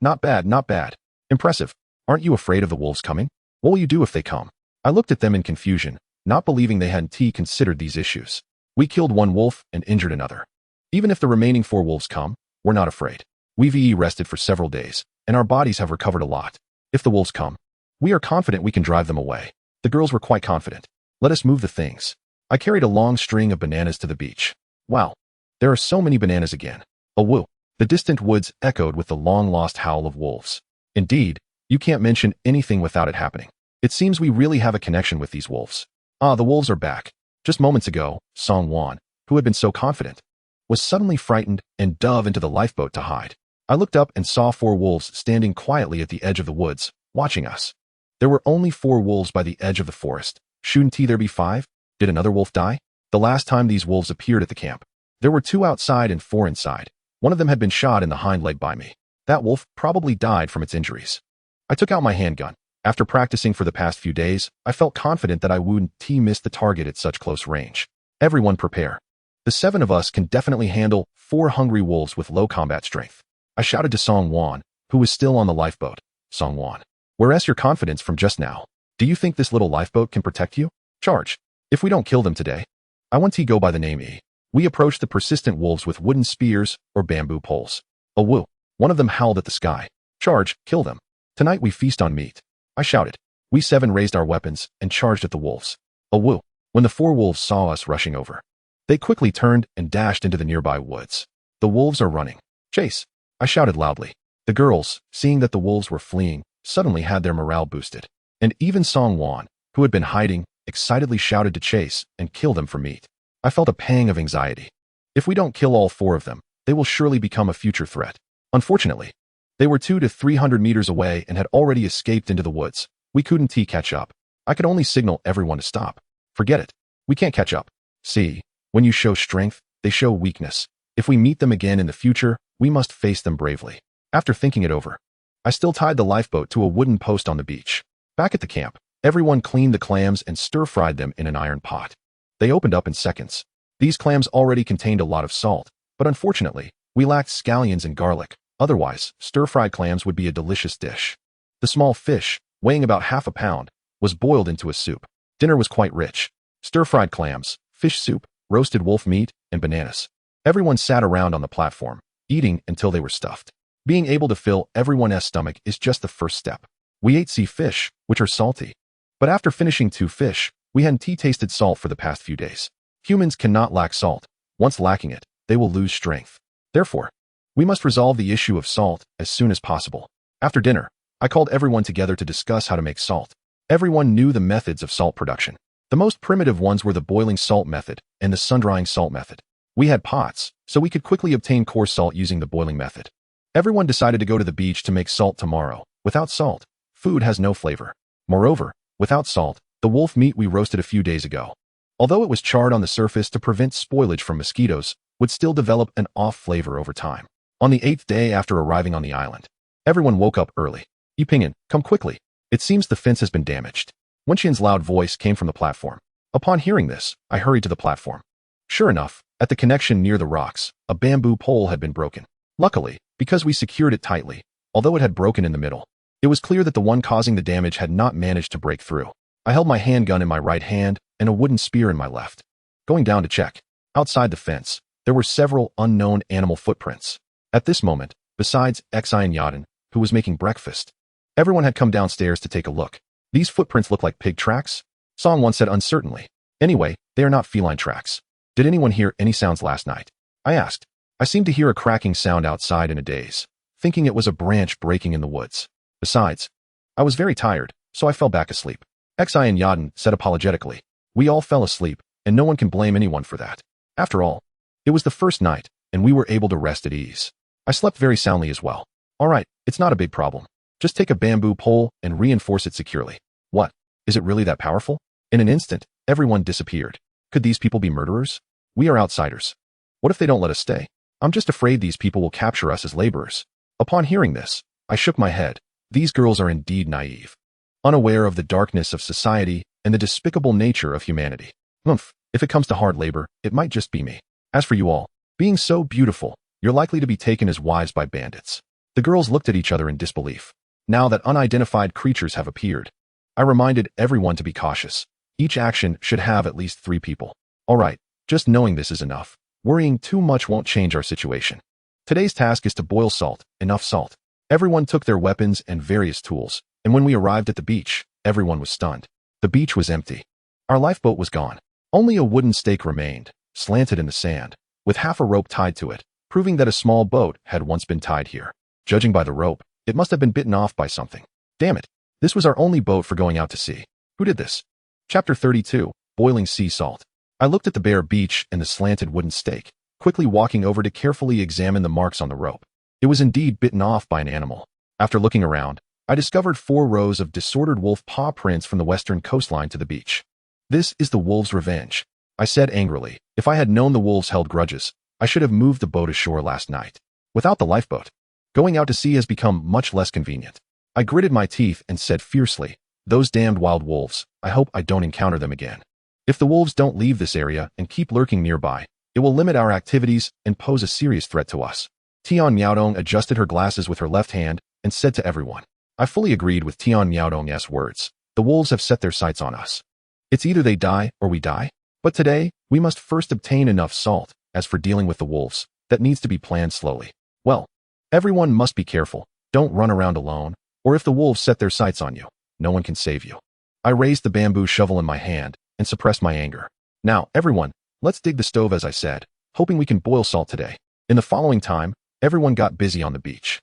Not bad, not bad. Impressive. Aren't you afraid of the wolves coming? What will you do if they come? I looked at them in confusion, not believing they hadn't considered these issues. We killed one wolf and injured another. Even if the remaining 4 wolves come, we're not afraid. We've rested for several days, and our bodies have recovered a lot. If the wolves come, we are confident we can drive them away. The girls were quite confident. Let us move the things. I carried a long string of bananas to the beach. Wow, there are so many bananas again. A woo. The distant woods echoed with the long-lost howl of wolves. Indeed, you can't mention anything without it happening. It seems we really have a connection with these wolves. Ah, the wolves are back. Just moments ago, Song Wan, who had been so confident, was suddenly frightened and dove into the lifeboat to hide. I looked up and saw 4 wolves standing quietly at the edge of the woods, watching us. There were only 4 wolves by the edge of the forest. Shouldn't there be 5? Did another wolf die? The last time these wolves appeared at the camp, there were 2 outside and 4 inside. One of them had been shot in the hind leg by me. That wolf probably died from its injuries. I took out my handgun. After practicing for the past few days, I felt confident that I wouldn't miss the target at such close range. Everyone prepare. The 7 of us can definitely handle 4 hungry wolves with low combat strength. I shouted to Song Wan, who was still on the lifeboat. Song Wan, where's your confidence from just now? Do you think this little lifeboat can protect you? Charge. If we don't kill them today. I want to go by the name E. We approached the persistent wolves with wooden spears or bamboo poles. Oh woo. One of them howled at the sky. Charge, kill them. Tonight we feast on meat. I shouted. We 7 raised our weapons and charged at the wolves. Oh woo. When the 4 wolves saw us rushing over, they quickly turned and dashed into the nearby woods. The wolves are running. Chase. I shouted loudly. The girls, seeing that the wolves were fleeing, suddenly had their morale boosted. And even Song Wan, who had been hiding, excitedly shouted to chase and kill them for meat. I felt a pang of anxiety. If we don't kill all 4 of them, they will surely become a future threat. Unfortunately, they were 200 to 300 meters away and had already escaped into the woods. We couldn't catch up. I could only signal everyone to stop. Forget it. We can't catch up. See, when you show strength, they show weakness. If we meet them again in the future, we must face them bravely. After thinking it over, I still tied the lifeboat to a wooden post on the beach. Back at the camp, everyone cleaned the clams and stir-fried them in an iron pot. They opened up in seconds. These clams already contained a lot of salt, but unfortunately, we lacked scallions and garlic. Otherwise, stir-fried clams would be a delicious dish. The small fish, weighing about half a pound, was boiled into a soup. Dinner was quite rich. Stir-fried clams, fish soup, roasted wolf meat, and bananas. Everyone sat around on the platform, eating until they were stuffed. Being able to fill everyone's stomach is just the first step. We ate sea fish, which are salty. But after finishing 2 fish, we hadn't tasted salt for the past few days. Humans cannot lack salt. Once lacking it, they will lose strength. Therefore, we must resolve the issue of salt as soon as possible. After dinner, I called everyone together to discuss how to make salt. Everyone knew the methods of salt production. The most primitive ones were the boiling salt method and the sun-drying salt method. We had pots, so we could quickly obtain coarse salt using the boiling method. Everyone decided to go to the beach to make salt tomorrow. Without salt, food has no flavor. Moreover, without salt, the wolf meat we roasted a few days ago, although it was charred on the surface to prevent spoilage from mosquitoes, would still develop an off flavor over time. On the 8th day after arriving on the island, everyone woke up early. Yipingyan, come quickly. It seems the fence has been damaged. Wenqian's loud voice came from the platform. Upon hearing this, I hurried to the platform. Sure enough, at the connection near the rocks, a bamboo pole had been broken. Luckily, because we secured it tightly, although it had broken in the middle, it was clear that the one causing the damage had not managed to break through. I held my handgun in my right hand and a wooden spear in my left. Going down to check. Outside the fence, there were several unknown animal footprints. At this moment, besides Xi and Yadin, who was making breakfast, everyone had come downstairs to take a look. These footprints look like pig tracks? Song once said uncertainly. Anyway, they are not feline tracks. Did anyone hear any sounds last night? I asked. I seemed to hear a cracking sound outside in a daze, thinking it was a branch breaking in the woods. Besides, I was very tired, so I fell back asleep. Xi and Yadin said apologetically. We all fell asleep, and no one can blame anyone for that. After all, it was the first night, and we were able to rest at ease. I slept very soundly as well. All right, it's not a big problem. Just take a bamboo pole and reinforce it securely. What? Is it really that powerful? In an instant, everyone disappeared. Could these people be murderers? We are outsiders. What if they don't let us stay? I'm just afraid these people will capture us as laborers. Upon hearing this, I shook my head. These girls are indeed naive, unaware of the darkness of society and the despicable nature of humanity. Humph, if it comes to hard labor, it might just be me. As for you all, being so beautiful, you're likely to be taken as wives by bandits. The girls looked at each other in disbelief. Now that unidentified creatures have appeared, I reminded everyone to be cautious. Each action should have at least 3 people. All right, just knowing this is enough. Worrying too much won't change our situation. Today's task is to boil salt, enough salt. Everyone took their weapons and various tools, and when we arrived at the beach, everyone was stunned. The beach was empty. Our lifeboat was gone. Only a wooden stake remained, slanted in the sand, with half a rope tied to it, proving that a small boat had once been tied here. Judging by the rope, it must have been bitten off by something. Damn it. This was our only boat for going out to sea. Who did this? Chapter 32, Boiling Sea Salt. I looked at the bare beach and the slanted wooden stake, quickly walking over to carefully examine the marks on the rope. It was indeed bitten off by an animal. After looking around, I discovered 4 rows of disordered wolf paw prints from the western coastline to the beach. This is the wolves' revenge, I said angrily. If I had known the wolves held grudges, I should have moved the boat ashore last night. Without the lifeboat, going out to sea has become much less convenient. I gritted my teeth and said fiercely, "Those damned wild wolves, I hope I don't encounter them again. If the wolves don't leave this area and keep lurking nearby, it will limit our activities and pose a serious threat to us." Tian Miaodong adjusted her glasses with her left hand and said to everyone. I fully agreed with Tian Miaodong's words. The wolves have set their sights on us. It's either they die or we die. But today, we must first obtain enough salt. As for dealing with the wolves, that needs to be planned slowly. Well, everyone must be careful. Don't run around alone, or if the wolves set their sights on you, no one can save you. I raised the bamboo shovel in my hand and suppressed my anger. Now, everyone, let's dig the stove as I said, hoping we can boil salt today. In the following time, everyone got busy on the beach.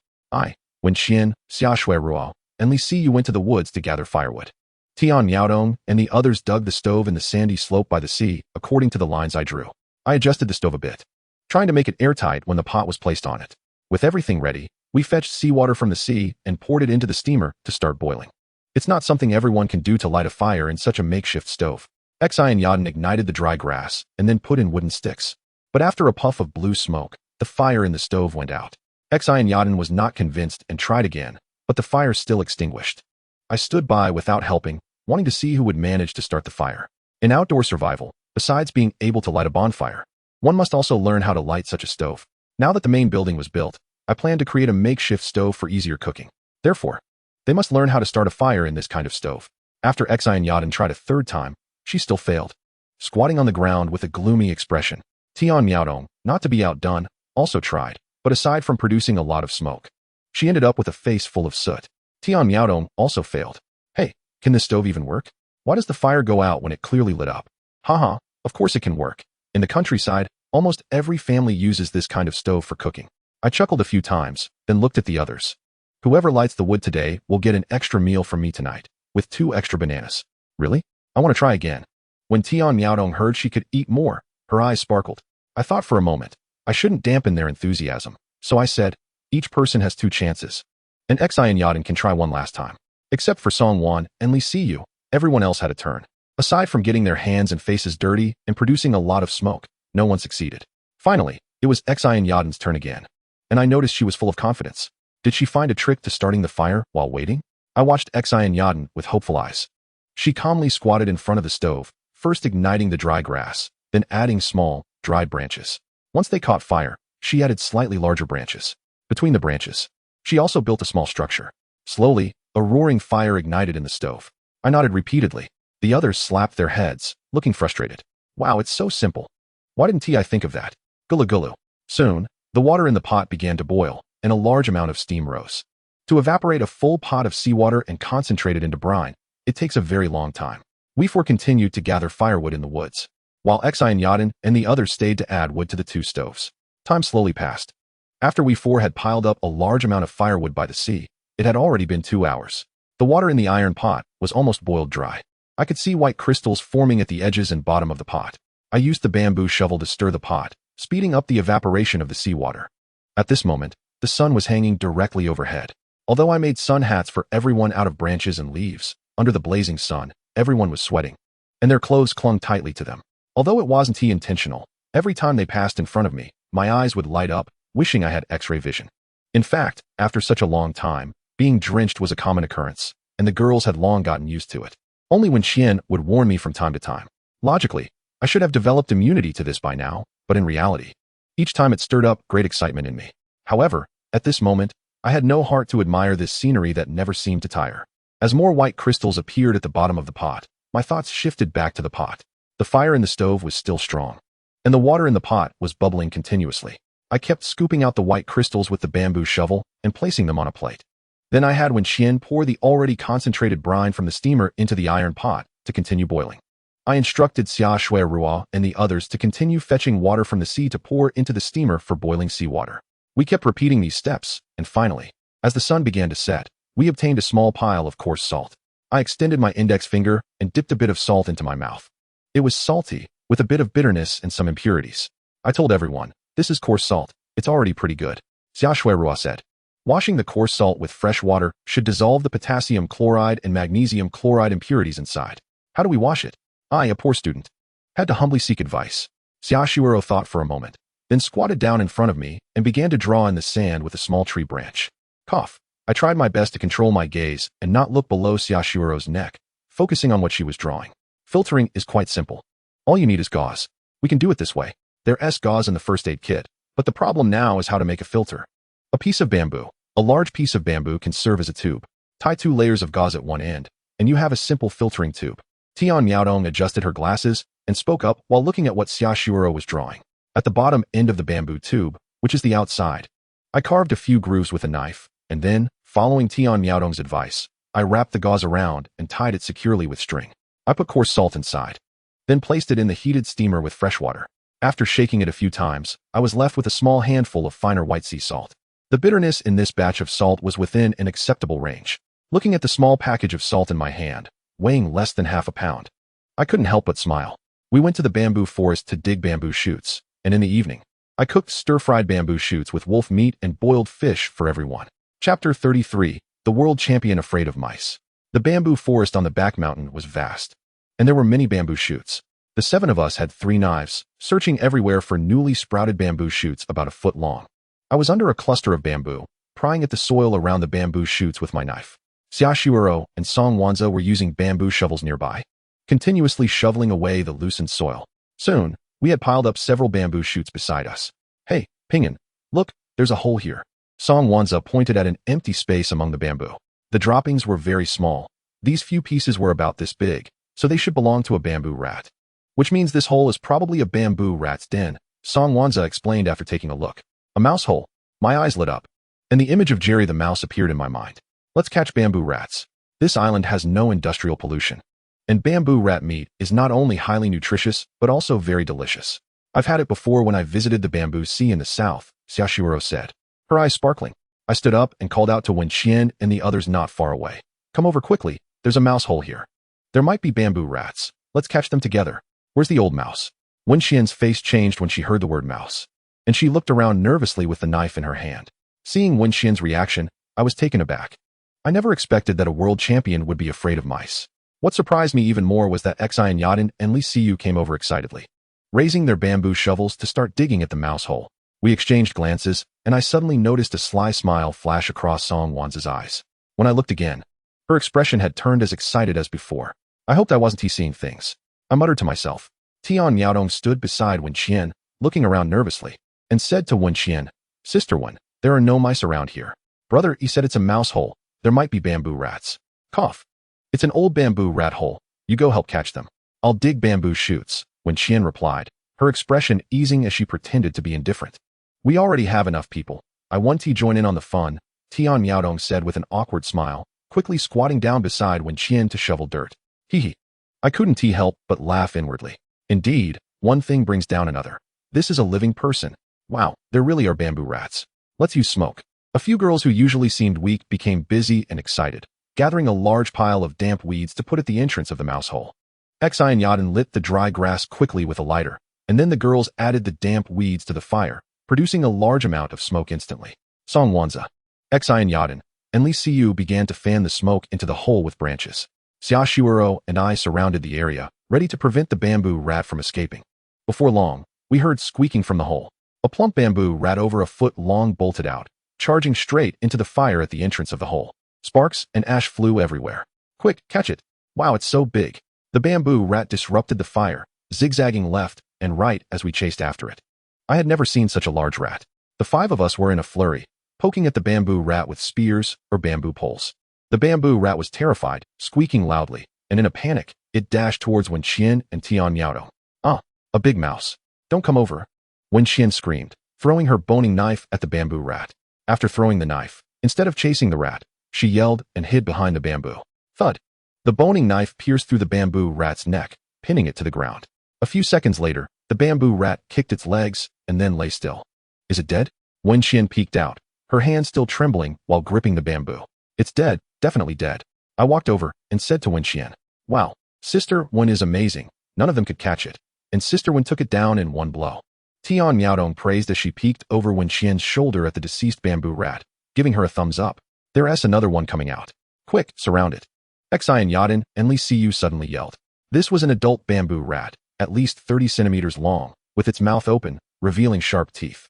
When Xian, Xiaoshui Ruo, and Li Siyu went to the woods to gather firewood. Tian Miaodong and the others dug the stove in the sandy slope by the sea, according to the lines I drew. I adjusted the stove a bit, trying to make it airtight when the pot was placed on it. With everything ready, we fetched seawater from the sea and poured it into the steamer to start boiling. It's not something everyone can do to light a fire in such a makeshift stove. Xi and Yaden ignited the dry grass and then put in wooden sticks. But after a puff of blue smoke, the fire in the stove went out. Xi and Yaden was not convinced and tried again, but the fire still extinguished. I stood by without helping, wanting to see who would manage to start the fire. In outdoor survival, besides being able to light a bonfire, one must also learn how to light such a stove. Now that the main building was built, I planned to create a makeshift stove for easier cooking. Therefore, they must learn how to start a fire in this kind of stove. After Xi and Yaden tried a third time, she still failed. Squatting on the ground with a gloomy expression, Tian Miaodong, not to be outdone, also tried, but aside from producing a lot of smoke, she ended up with a face full of soot. Tian Miaodong also failed. Hey, can this stove even work? Why does the fire go out when it clearly lit up? Haha, of course it can work. In the countryside, almost every family uses this kind of stove for cooking. I chuckled a few times, then looked at the others. Whoever lights the wood today will get an extra meal from me tonight, with 2 extra bananas. Really? I want to try again. When Tian Miaodong heard she could eat more, her eyes sparkled. I thought for a moment, I shouldn't dampen their enthusiasm, so I said, each person has 2 chances. And Xi and Yaden can try one last time. Except for Song Wan and Li Siyu, everyone else had a turn. Aside from getting their hands and faces dirty and producing a lot of smoke, no one succeeded. Finally, it was Xi and Yaden's turn again. And I noticed she was full of confidence. Did she find a trick to starting the fire while waiting? I watched Xi and Yaden with hopeful eyes. She calmly squatted in front of the stove, first igniting the dry grass, then adding small, dried branches. Once they caught fire, she added slightly larger branches. Between the branches, she also built a small structure. Slowly, a roaring fire ignited in the stove. I nodded repeatedly. The others slapped their heads, looking frustrated. Wow, it's so simple. Why didn't I think of that? Gulu gulu. Soon, the water in the pot began to boil, and a large amount of steam rose. To evaporate a full pot of seawater and concentrate it into brine, it takes a very long time. We 4 continued to gather firewood in the woods, while Xi and Yaden and the others stayed to add wood to the 2 stoves. Time slowly passed. After we 4 had piled up a large amount of firewood by the sea, it had already been 2 hours. The water in the iron pot was almost boiled dry. I could see white crystals forming at the edges and bottom of the pot. I used the bamboo shovel to stir the pot, speeding up the evaporation of the seawater. At this moment, the sun was hanging directly overhead. Although I made sun hats for everyone out of branches and leaves, under the blazing sun, everyone was sweating, and their clothes clung tightly to them. Although it wasn't intentional, every time they passed in front of me, my eyes would light up, wishing I had X-ray vision. In fact, after such a long time, being drenched was a common occurrence, and the girls had long gotten used to it. Only when Xian would warn me from time to time. Logically, I should have developed immunity to this by now, but in reality, each time it stirred up great excitement in me. However, at this moment, I had no heart to admire this scenery that never seemed to tire. As more white crystals appeared at the bottom of the pot, my thoughts shifted back to the pot. The fire in the stove was still strong, and the water in the pot was bubbling continuously. I kept scooping out the white crystals with the bamboo shovel and placing them on a plate. Then I had Wen Xian pour the already concentrated brine from the steamer into the iron pot to continue boiling. I instructed Xia Shui Ruo and the others to continue fetching water from the sea to pour into the steamer for boiling seawater. We kept repeating these steps, and finally, as the sun began to set, We obtained a small pile of coarse salt. I extended my index finger and dipped a bit of salt into my mouth. It was salty, with a bit of bitterness and some impurities. I told everyone, "This is coarse salt. It's already pretty good." Xiaoshuirua said. Washing the coarse salt with fresh water should dissolve the potassium chloride and magnesium chloride impurities inside. How do we wash it? I, a poor student, had to humbly seek advice. Xiaoshuirua thought for a moment, then squatted down in front of me and began to draw in the sand with a small tree branch. Cough. I tried my best to control my gaze and not look below Xiaoshuirua's neck, focusing on what she was drawing. Filtering is quite simple. All you need is gauze. We can do it this way. There's gauze in the first aid kit, but the problem now is how to make a filter. A piece of bamboo. A large piece of bamboo can serve as a tube. Tie 2 layers of gauze at one end, and you have a simple filtering tube. Tian Miaodong adjusted her glasses and spoke up while looking at what Xiaoshuirua was drawing. At the bottom end of the bamboo tube, which is the outside, I carved a few grooves with a knife, and then, following Tian Miaodong's advice, I wrapped the gauze around and tied it securely with string. I put coarse salt inside, then placed it in the heated steamer with fresh water. After shaking it a few times, I was left with a small handful of finer white sea salt. The bitterness in this batch of salt was within an acceptable range. Looking at the small package of salt in my hand, weighing less than half a pound, I couldn't help but smile. We went to the bamboo forest to dig bamboo shoots, and in the evening, I cooked stir-fried bamboo shoots with wolf meat and boiled fish for everyone. Chapter 33, The World Champion Afraid of Mice. The bamboo forest on the back mountain was vast, and there were many bamboo shoots. The 7 of us had 3 knives, searching everywhere for newly sprouted bamboo shoots about a foot long. I was under a cluster of bamboo, prying at the soil around the bamboo shoots with my knife. Xiaoshuirua and Song Wanza were using bamboo shovels nearby, continuously shoveling away the loosened soil. Soon, we had piled up several bamboo shoots beside us. "Hey, Ping'an, look, there's a hole here." Song Wanza pointed at an empty space among the bamboo. The droppings were very small. These few pieces were about this big, so they should belong to a bamboo rat. Which means this hole is probably a bamboo rat's den, Song Wanza explained after taking a look. A mouse hole. My eyes lit up, and the image of Jerry the mouse appeared in my mind. Let's catch bamboo rats. This island has no industrial pollution. And bamboo rat meat is not only highly nutritious, but also very delicious. I've had it before when I visited the bamboo sea in the south, Xiaoshuirua said, her eyes sparkling. I stood up and called out to Wen Qian and the others not far away. Come over quickly, there's a mouse hole here. There might be bamboo rats. Let's catch them together. Where's the old mouse? Wen Qian's face changed when she heard the word mouse, and she looked around nervously with the knife in her hand. Seeing Wen Qian's reaction, I was taken aback. I never expected that a world champion would be afraid of mice. What surprised me even more was that Xian Yadin and Li Siyu came over excitedly, raising their bamboo shovels to start digging at the mouse hole. We exchanged glances, and I suddenly noticed a sly smile flash across Song Wanza's eyes. When I looked again, her expression had turned as excited as before. I hoped I wasn't seeing things. I muttered to myself. Tian Miaodong stood beside Wen Qian, looking around nervously, and said to Wen Qian, "Sister Wen, there are no mice around here. Brother, he said it's a mouse hole. There might be bamboo rats." Cough. "It's an old bamboo rat hole. You go help catch them. I'll dig bamboo shoots," Wen Qian replied, her expression easing as she pretended to be indifferent. "We already have enough people. I want to join in on the fun," Tian Miaodong said with an awkward smile, quickly squatting down beside Wen Qian to shovel dirt. Hee. I couldn't help but laugh inwardly. Indeed, one thing brings down another. This is a living person. Wow, there really are bamboo rats. Let's use smoke. A few girls who usually seemed weak became busy and excited, gathering a large pile of damp weeds to put at the entrance of the mouse hole. Xian Yadin lit the dry grass quickly with a lighter, and then the girls added the damp weeds to the fire, producing a large amount of smoke instantly. Song Wanza, Xian Yadin, and Li Siyu began to fan the smoke into the hole with branches. Xiaoshuirua and I surrounded the area, ready to prevent the bamboo rat from escaping. Before long, we heard squeaking from the hole. A plump bamboo rat over a foot long bolted out, charging straight into the fire at the entrance of the hole. Sparks and ash flew everywhere. "Quick, catch it. Wow, it's so big." The bamboo rat disrupted the fire, zigzagging left and right as we chased after it. I had never seen such a large rat. The 5 of us were in a flurry, poking at the bamboo rat with spears or bamboo poles. The bamboo rat was terrified, squeaking loudly, and in a panic, it dashed towards Wen Qian and Tian Miaodong. "Ah, a big mouse. Don't come over," Wen Qian screamed, throwing her boning knife at the bamboo rat. After throwing the knife, instead of chasing the rat, she yelled and hid behind the bamboo. Thud. The boning knife pierced through the bamboo rat's neck, pinning it to the ground. A few seconds later, the bamboo rat kicked its legs and then lay still. "Is it dead?" Wen Qian peeked out, her hand still trembling while gripping the bamboo. It's dead, definitely dead. I walked over and said to Wenxian, wow, Sister Wen is amazing. None of them could catch it. And Sister Wen took it down in one blow. Tian Miaodong praised as she peeked over Wenxian's shoulder at the deceased bamboo rat, giving her a thumbs up. There's another one coming out. Quick, surround it. Xi and Yadin and Li Siyu suddenly yelled. This was an adult bamboo rat, at least 30 centimeters long, with its mouth open, revealing sharp teeth.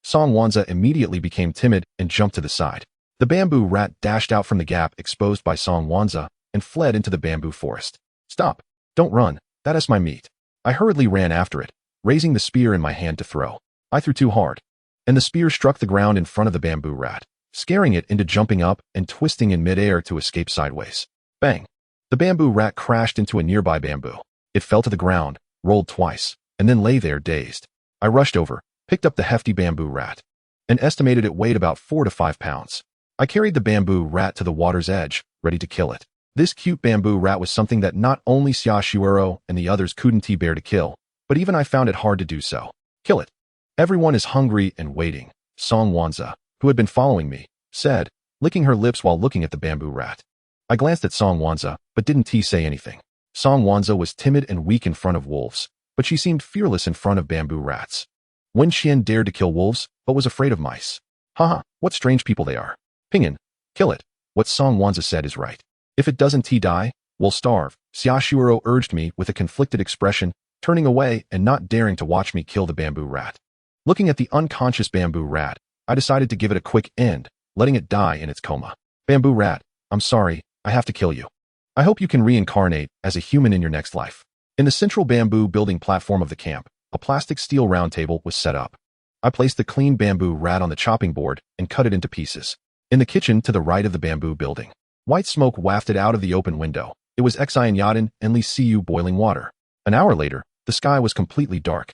Song Wanza immediately became timid and jumped to the side. The bamboo rat dashed out from the gap exposed by Song Wanza and fled into the bamboo forest. Stop! Don't run, that is my meat. I hurriedly ran after it, raising the spear in my hand to throw. I threw too hard, and the spear struck the ground in front of the bamboo rat, scaring it into jumping up and twisting in midair to escape sideways. Bang! The bamboo rat crashed into a nearby bamboo. It fell to the ground, rolled twice, and then lay there dazed. I rushed over, picked up the hefty bamboo rat, and estimated it weighed about 4 to 5 pounds. I carried the bamboo rat to the water's edge, ready to kill it. This cute bamboo rat was something that not only Xia Shuero and the others couldn't bear to kill, but even I found it hard to do so. Kill it. Everyone is hungry and waiting, Song Wanza, who had been following me, said, licking her lips while looking at the bamboo rat. I glanced at Song Wanza, but didn't say anything. Song Wanza was timid and weak in front of wolves, but she seemed fearless in front of bamboo rats. Wenxian dared to kill wolves, but was afraid of mice. Haha, what strange people they are. Pinyin, kill it. What Song Wanza said is right. If it doesn't die, we'll starve. Xia Shuero urged me with a conflicted expression, turning away and not daring to watch me kill the bamboo rat. Looking at the unconscious bamboo rat, I decided to give it a quick end, letting it die in its coma. Bamboo rat, I'm sorry, I have to kill you. I hope you can reincarnate as a human in your next life. In the central bamboo building platform of the camp, a plastic steel round table was set up. I placed the clean bamboo rat on the chopping board and cut it into pieces. In the kitchen to the right of the bamboo building, white smoke wafted out of the open window. It was Xi and Yadin and Li Siyu boiling water. An hour later, the sky was completely dark.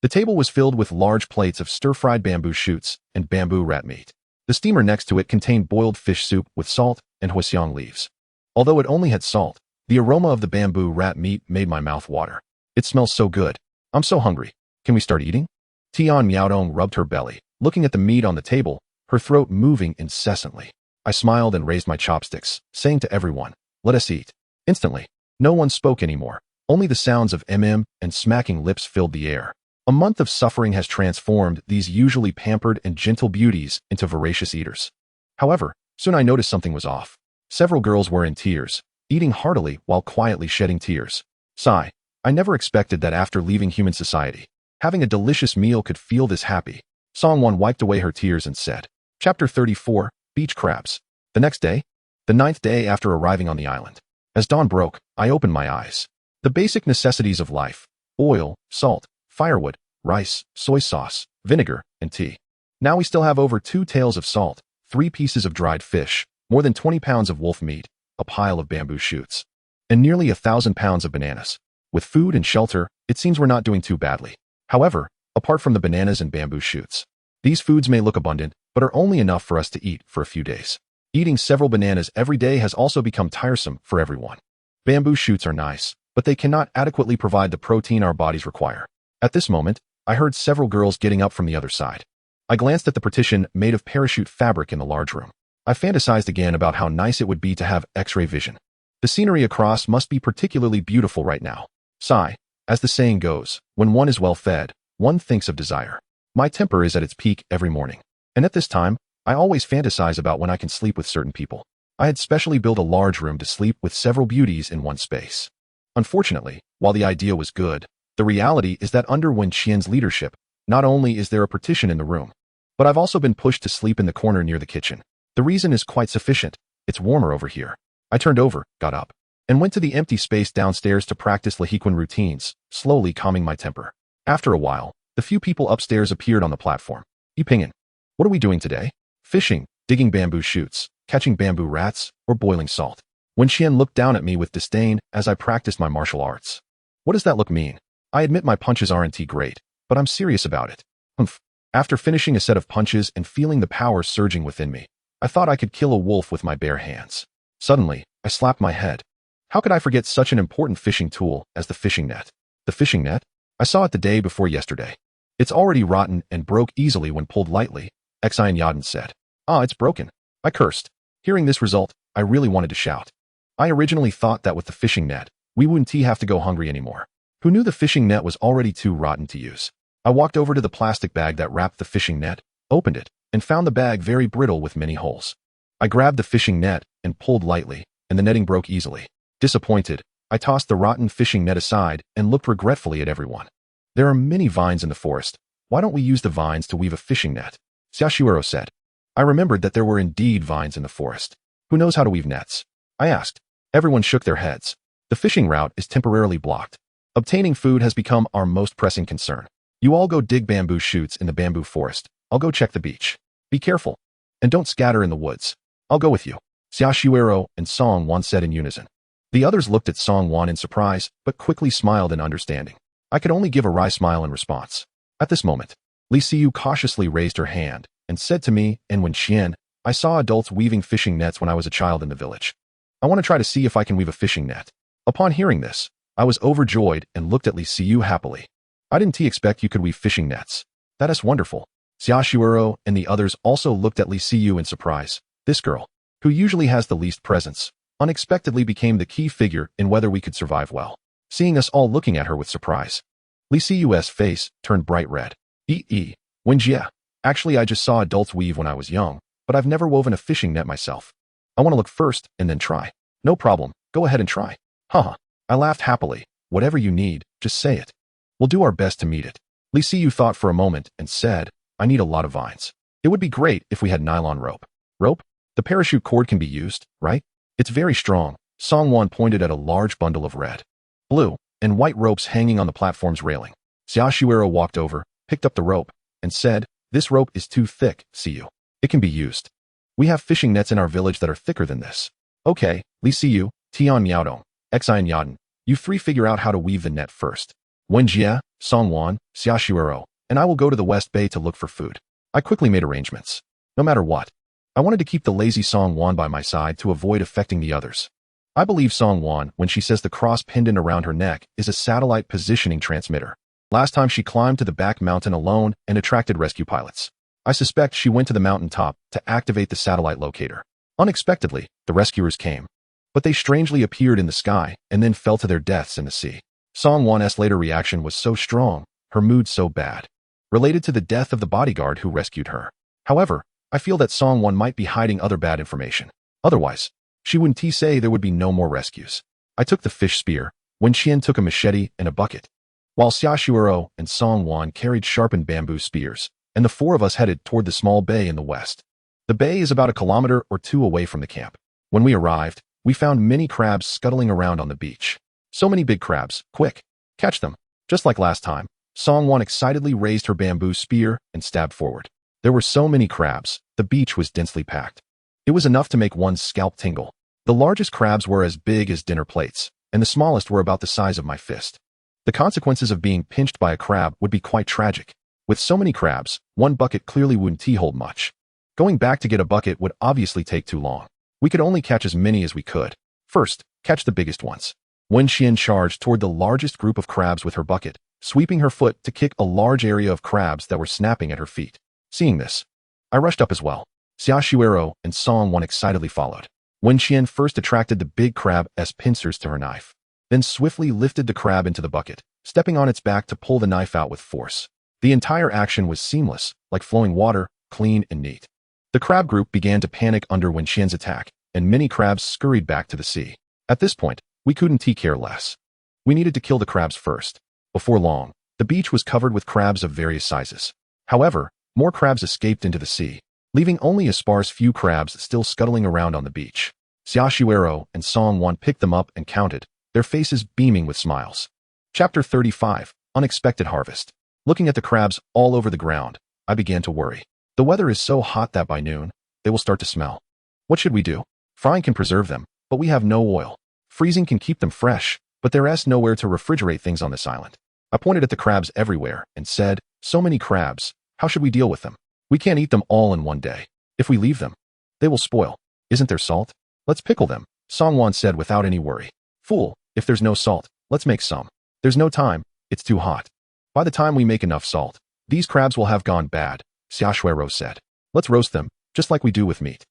The table was filled with large plates of stir-fried bamboo shoots and bamboo rat meat. The steamer next to it contained boiled fish soup with salt and huasiang leaves. Although it only had salt, the aroma of the bamboo rat meat made my mouth water. It smells so good. I'm so hungry. Can we start eating? Tian Miaodong rubbed her belly, looking at the meat on the table, her throat moving incessantly. I smiled and raised my chopsticks, saying to everyone, let us eat. Instantly, no one spoke anymore. Only the sounds of mm and smacking lips filled the air. A month of suffering has transformed these usually pampered and gentle beauties into voracious eaters. However, soon I noticed something was off. Several girls were in tears, eating heartily while quietly shedding tears. Sigh, I never expected that after leaving human society, having a delicious meal could feel this happy. Songwon wiped away her tears and said, Chapter 34, Beach Crabs. The next day, the 9th day after arriving on the island. As dawn broke, I opened my eyes. The basic necessities of life: oil, salt, firewood, rice, soy sauce, vinegar, and tea. Now we still have over 2 taels of salt, 3 pieces of dried fish, more than 20 pounds of wolf meat, a pile of bamboo shoots, and nearly 1,000 pounds of bananas. With food and shelter, it seems we're not doing too badly. However, apart from the bananas and bamboo shoots, these foods may look abundant, but are only enough for us to eat for a few days. Eating several bananas every day has also become tiresome for everyone. Bamboo shoots are nice, but they cannot adequately provide the protein our bodies require. At this moment, I heard several girls getting up from the other side. I glanced at the partition made of parachute fabric in the large room. I fantasized again about how nice it would be to have X-ray vision. The scenery across must be particularly beautiful right now. Sigh, as the saying goes, when one is well fed, one thinks of desire. My temper is at its peak every morning. And at this time, I always fantasize about when I can sleep with certain people. I had specially built a large room to sleep with several beauties in one space. Unfortunately, while the idea was good, the reality is that under Wen Qian's leadership, not only is there a partition in the room, but I've also been pushed to sleep in the corner near the kitchen. The reason is quite sufficient. It's warmer over here. I turned over, got up, and went to the empty space downstairs to practice Lehiquan routines, slowly calming my temper. After a while, the few people upstairs appeared on the platform. Yipingin, what are we doing today? Fishing, digging bamboo shoots, catching bamboo rats, or boiling salt? Wen Qian looked down at me with disdain as I practiced my martial arts. What does that look mean? I admit my punches aren't great, but I'm serious about it. Humph. After finishing a set of punches and feeling the power surging within me, I thought I could kill a wolf with my bare hands. Suddenly, I slapped my head. How could I forget such an important fishing tool as the fishing net? The fishing net? I saw it the day before yesterday. It's already rotten and broke easily when pulled lightly, Xi and Yadin said. Ah, it's broken. I cursed. Hearing this result, I really wanted to shout. I originally thought that with the fishing net, we wouldn't have to go hungry anymore. Who knew the fishing net was already too rotten to use? I walked over to the plastic bag that wrapped the fishing net, opened it, and found the bag very brittle with many holes. I grabbed the fishing net and pulled lightly, and the netting broke easily. Disappointed, I tossed the rotten fishing net aside and looked regretfully at everyone. There are many vines in the forest. Why don't we use the vines to weave a fishing net? Sashiwero said. I remembered that there were indeed vines in the forest. Who knows how to weave nets? I asked. Everyone shook their heads. The fishing route is temporarily blocked. Obtaining food has become our most pressing concern. You all go dig bamboo shoots in the bamboo forest. I'll go check the beach. Be careful. And don't scatter in the woods. I'll go with you. Sashiwero and Song Wan said in unison. The others looked at Song Wan in surprise, but quickly smiled in understanding. I could only give a wry smile in response. At this moment, Li Siyu cautiously raised her hand and said to me, and when Xian, I saw adults weaving fishing nets when I was a child in the village. I want to try to see if I can weave a fishing net. Upon hearing this, I was overjoyed and looked at Li Siyu happily. I didn't expect you could weave fishing nets. That is wonderful. Xiaoshuero and the others also looked at Li Siyu in surprise. This girl, who usually has the least presence, unexpectedly became the key figure in whether we could survive well. Seeing us all looking at her with surprise, Li Siyu's face turned bright red. Wenjie. Actually, I just saw adults weave when I was young, but I've never woven a fishing net myself. I want to look first and then try. No problem, go ahead and try. Haha. I laughed happily. Whatever you need, just say it. We'll do our best to meet it. Li Siyu thought for a moment and said, I need a lot of vines. It would be great if we had nylon rope. Rope? The parachute cord can be used, right? It's very strong. Song Wan pointed at a large bundle of red, blue, and white ropes hanging on the platform's railing. Xiaoshuero walked over, picked up the rope, and said, This rope is too thick, Siyu. It can be used. We have fishing nets in our village that are thicker than this. Okay, Li Siyu, Tian Miaodong, Xian Yaden, you three figure out how to weave the net first. Wenjie, Song Wan, Xiaoshuero, and I will go to the West Bay to look for food. I quickly made arrangements. No matter what, I wanted to keep the lazy Song Wan by my side to avoid affecting the others. I believe Song Wan when she says the cross pendant around her neck is a satellite positioning transmitter. Last time she climbed to the back mountain alone and attracted rescue pilots. I suspect she went to the mountain top to activate the satellite locator. Unexpectedly, the rescuers came. But they strangely appeared in the sky and then fell to their deaths in the sea. Song Wan's later reaction was so strong, her mood so bad, related to the death of the bodyguard who rescued her. However, I feel that Song Wan might be hiding other bad information. Otherwise, she wouldn't say there would be no more rescues. I took the fish spear, when Xian took a machete and a bucket, while Xiaoshuero and Song Wan carried sharpened bamboo spears, and the four of us headed toward the small bay in the west. The bay is about 1 kilometer or 2 away from the camp. When we arrived, we found many crabs scuttling around on the beach. So many big crabs, quick, catch them. Just like last time, Song Wan excitedly raised her bamboo spear and stabbed forward. There were so many crabs, the beach was densely packed. It was enough to make one's scalp tingle. The largest crabs were as big as dinner plates, and the smallest were about the size of my fist. The consequences of being pinched by a crab would be quite tragic. With so many crabs, one bucket clearly wouldn't hold much. Going back to get a bucket would obviously take too long. We could only catch as many as we could. First, catch the biggest ones. Wen Xian charged toward the largest group of crabs with her bucket, sweeping her foot to kick a large area of crabs that were snapping at her feet. Seeing this, I rushed up as well. Xiaoshuero and Song Wan excitedly followed. Wen Xian first attracted the big crab as pincers to her knife, then swiftly lifted the crab into the bucket, stepping on its back to pull the knife out with force. The entire action was seamless, like flowing water, clean and neat. The crab group began to panic under Wen Xian's attack, and many crabs scurried back to the sea. At this point, we couldn't care less. We needed to kill the crabs first. Before long, the beach was covered with crabs of various sizes. However, more crabs escaped into the sea, leaving only a sparse few crabs still scuttling around on the beach. Xiaoshuero and Song Wan picked them up and counted, their faces beaming with smiles. Chapter 35, Unexpected Harvest. Looking at the crabs all over the ground, I began to worry. The weather is so hot that by noon, they will start to smell. What should we do? Frying can preserve them, but we have no oil. Freezing can keep them fresh, but there is nowhere to refrigerate things on this island. I pointed at the crabs everywhere and said, so many crabs, how should we deal with them? We can't eat them all in one day. If we leave them, they will spoil. Isn't there salt? Let's pickle them, Song Wan said without any worry. Fool, if there's no salt, let's make some. There's no time, it's too hot. By the time we make enough salt, these crabs will have gone bad, Xiaoshuero said. Let's roast them, just like we do with meat.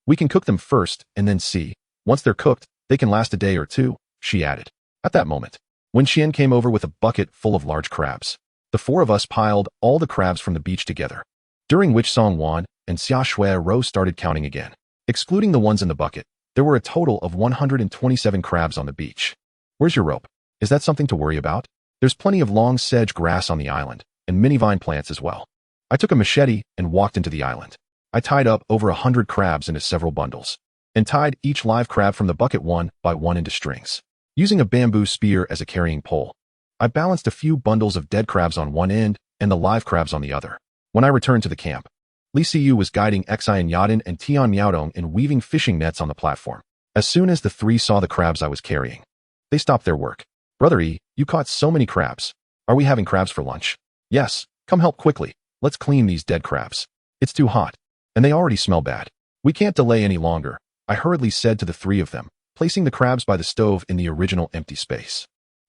We can cook them first and then see. Once they're cooked, they can last a day or two, she added. At that moment, Wen Qian came over with a bucket full of large crabs. The four of us piled all the crabs from the beach together, during which Song Wan and Xia Shui Rou started counting again. Excluding the ones in the bucket, there were a total of 127 crabs on the beach. Where's your rope? Is that something to worry about? There's plenty of long sedge grass on the island, and many vine plants as well. I took a machete and walked into the island. I tied up over 100 crabs into several bundles, and tied each live crab from the bucket one by one into strings. Using a bamboo spear as a carrying pole, I balanced a few bundles of dead crabs on one end and the live crabs on the other. When I returned to the camp, Li Siyu was guiding Xian Yadin and Tian Miaodong in weaving fishing nets on the platform. As soon as the three saw the crabs I was carrying, they stopped their work. Brother E, you caught so many crabs. Are we having crabs for lunch? Yes, come help quickly. Let's clean these dead crabs. It's too hot, and they already smell bad. We can't delay any longer, I hurriedly said to the three of them, placing the crabs by the stove in the original empty space.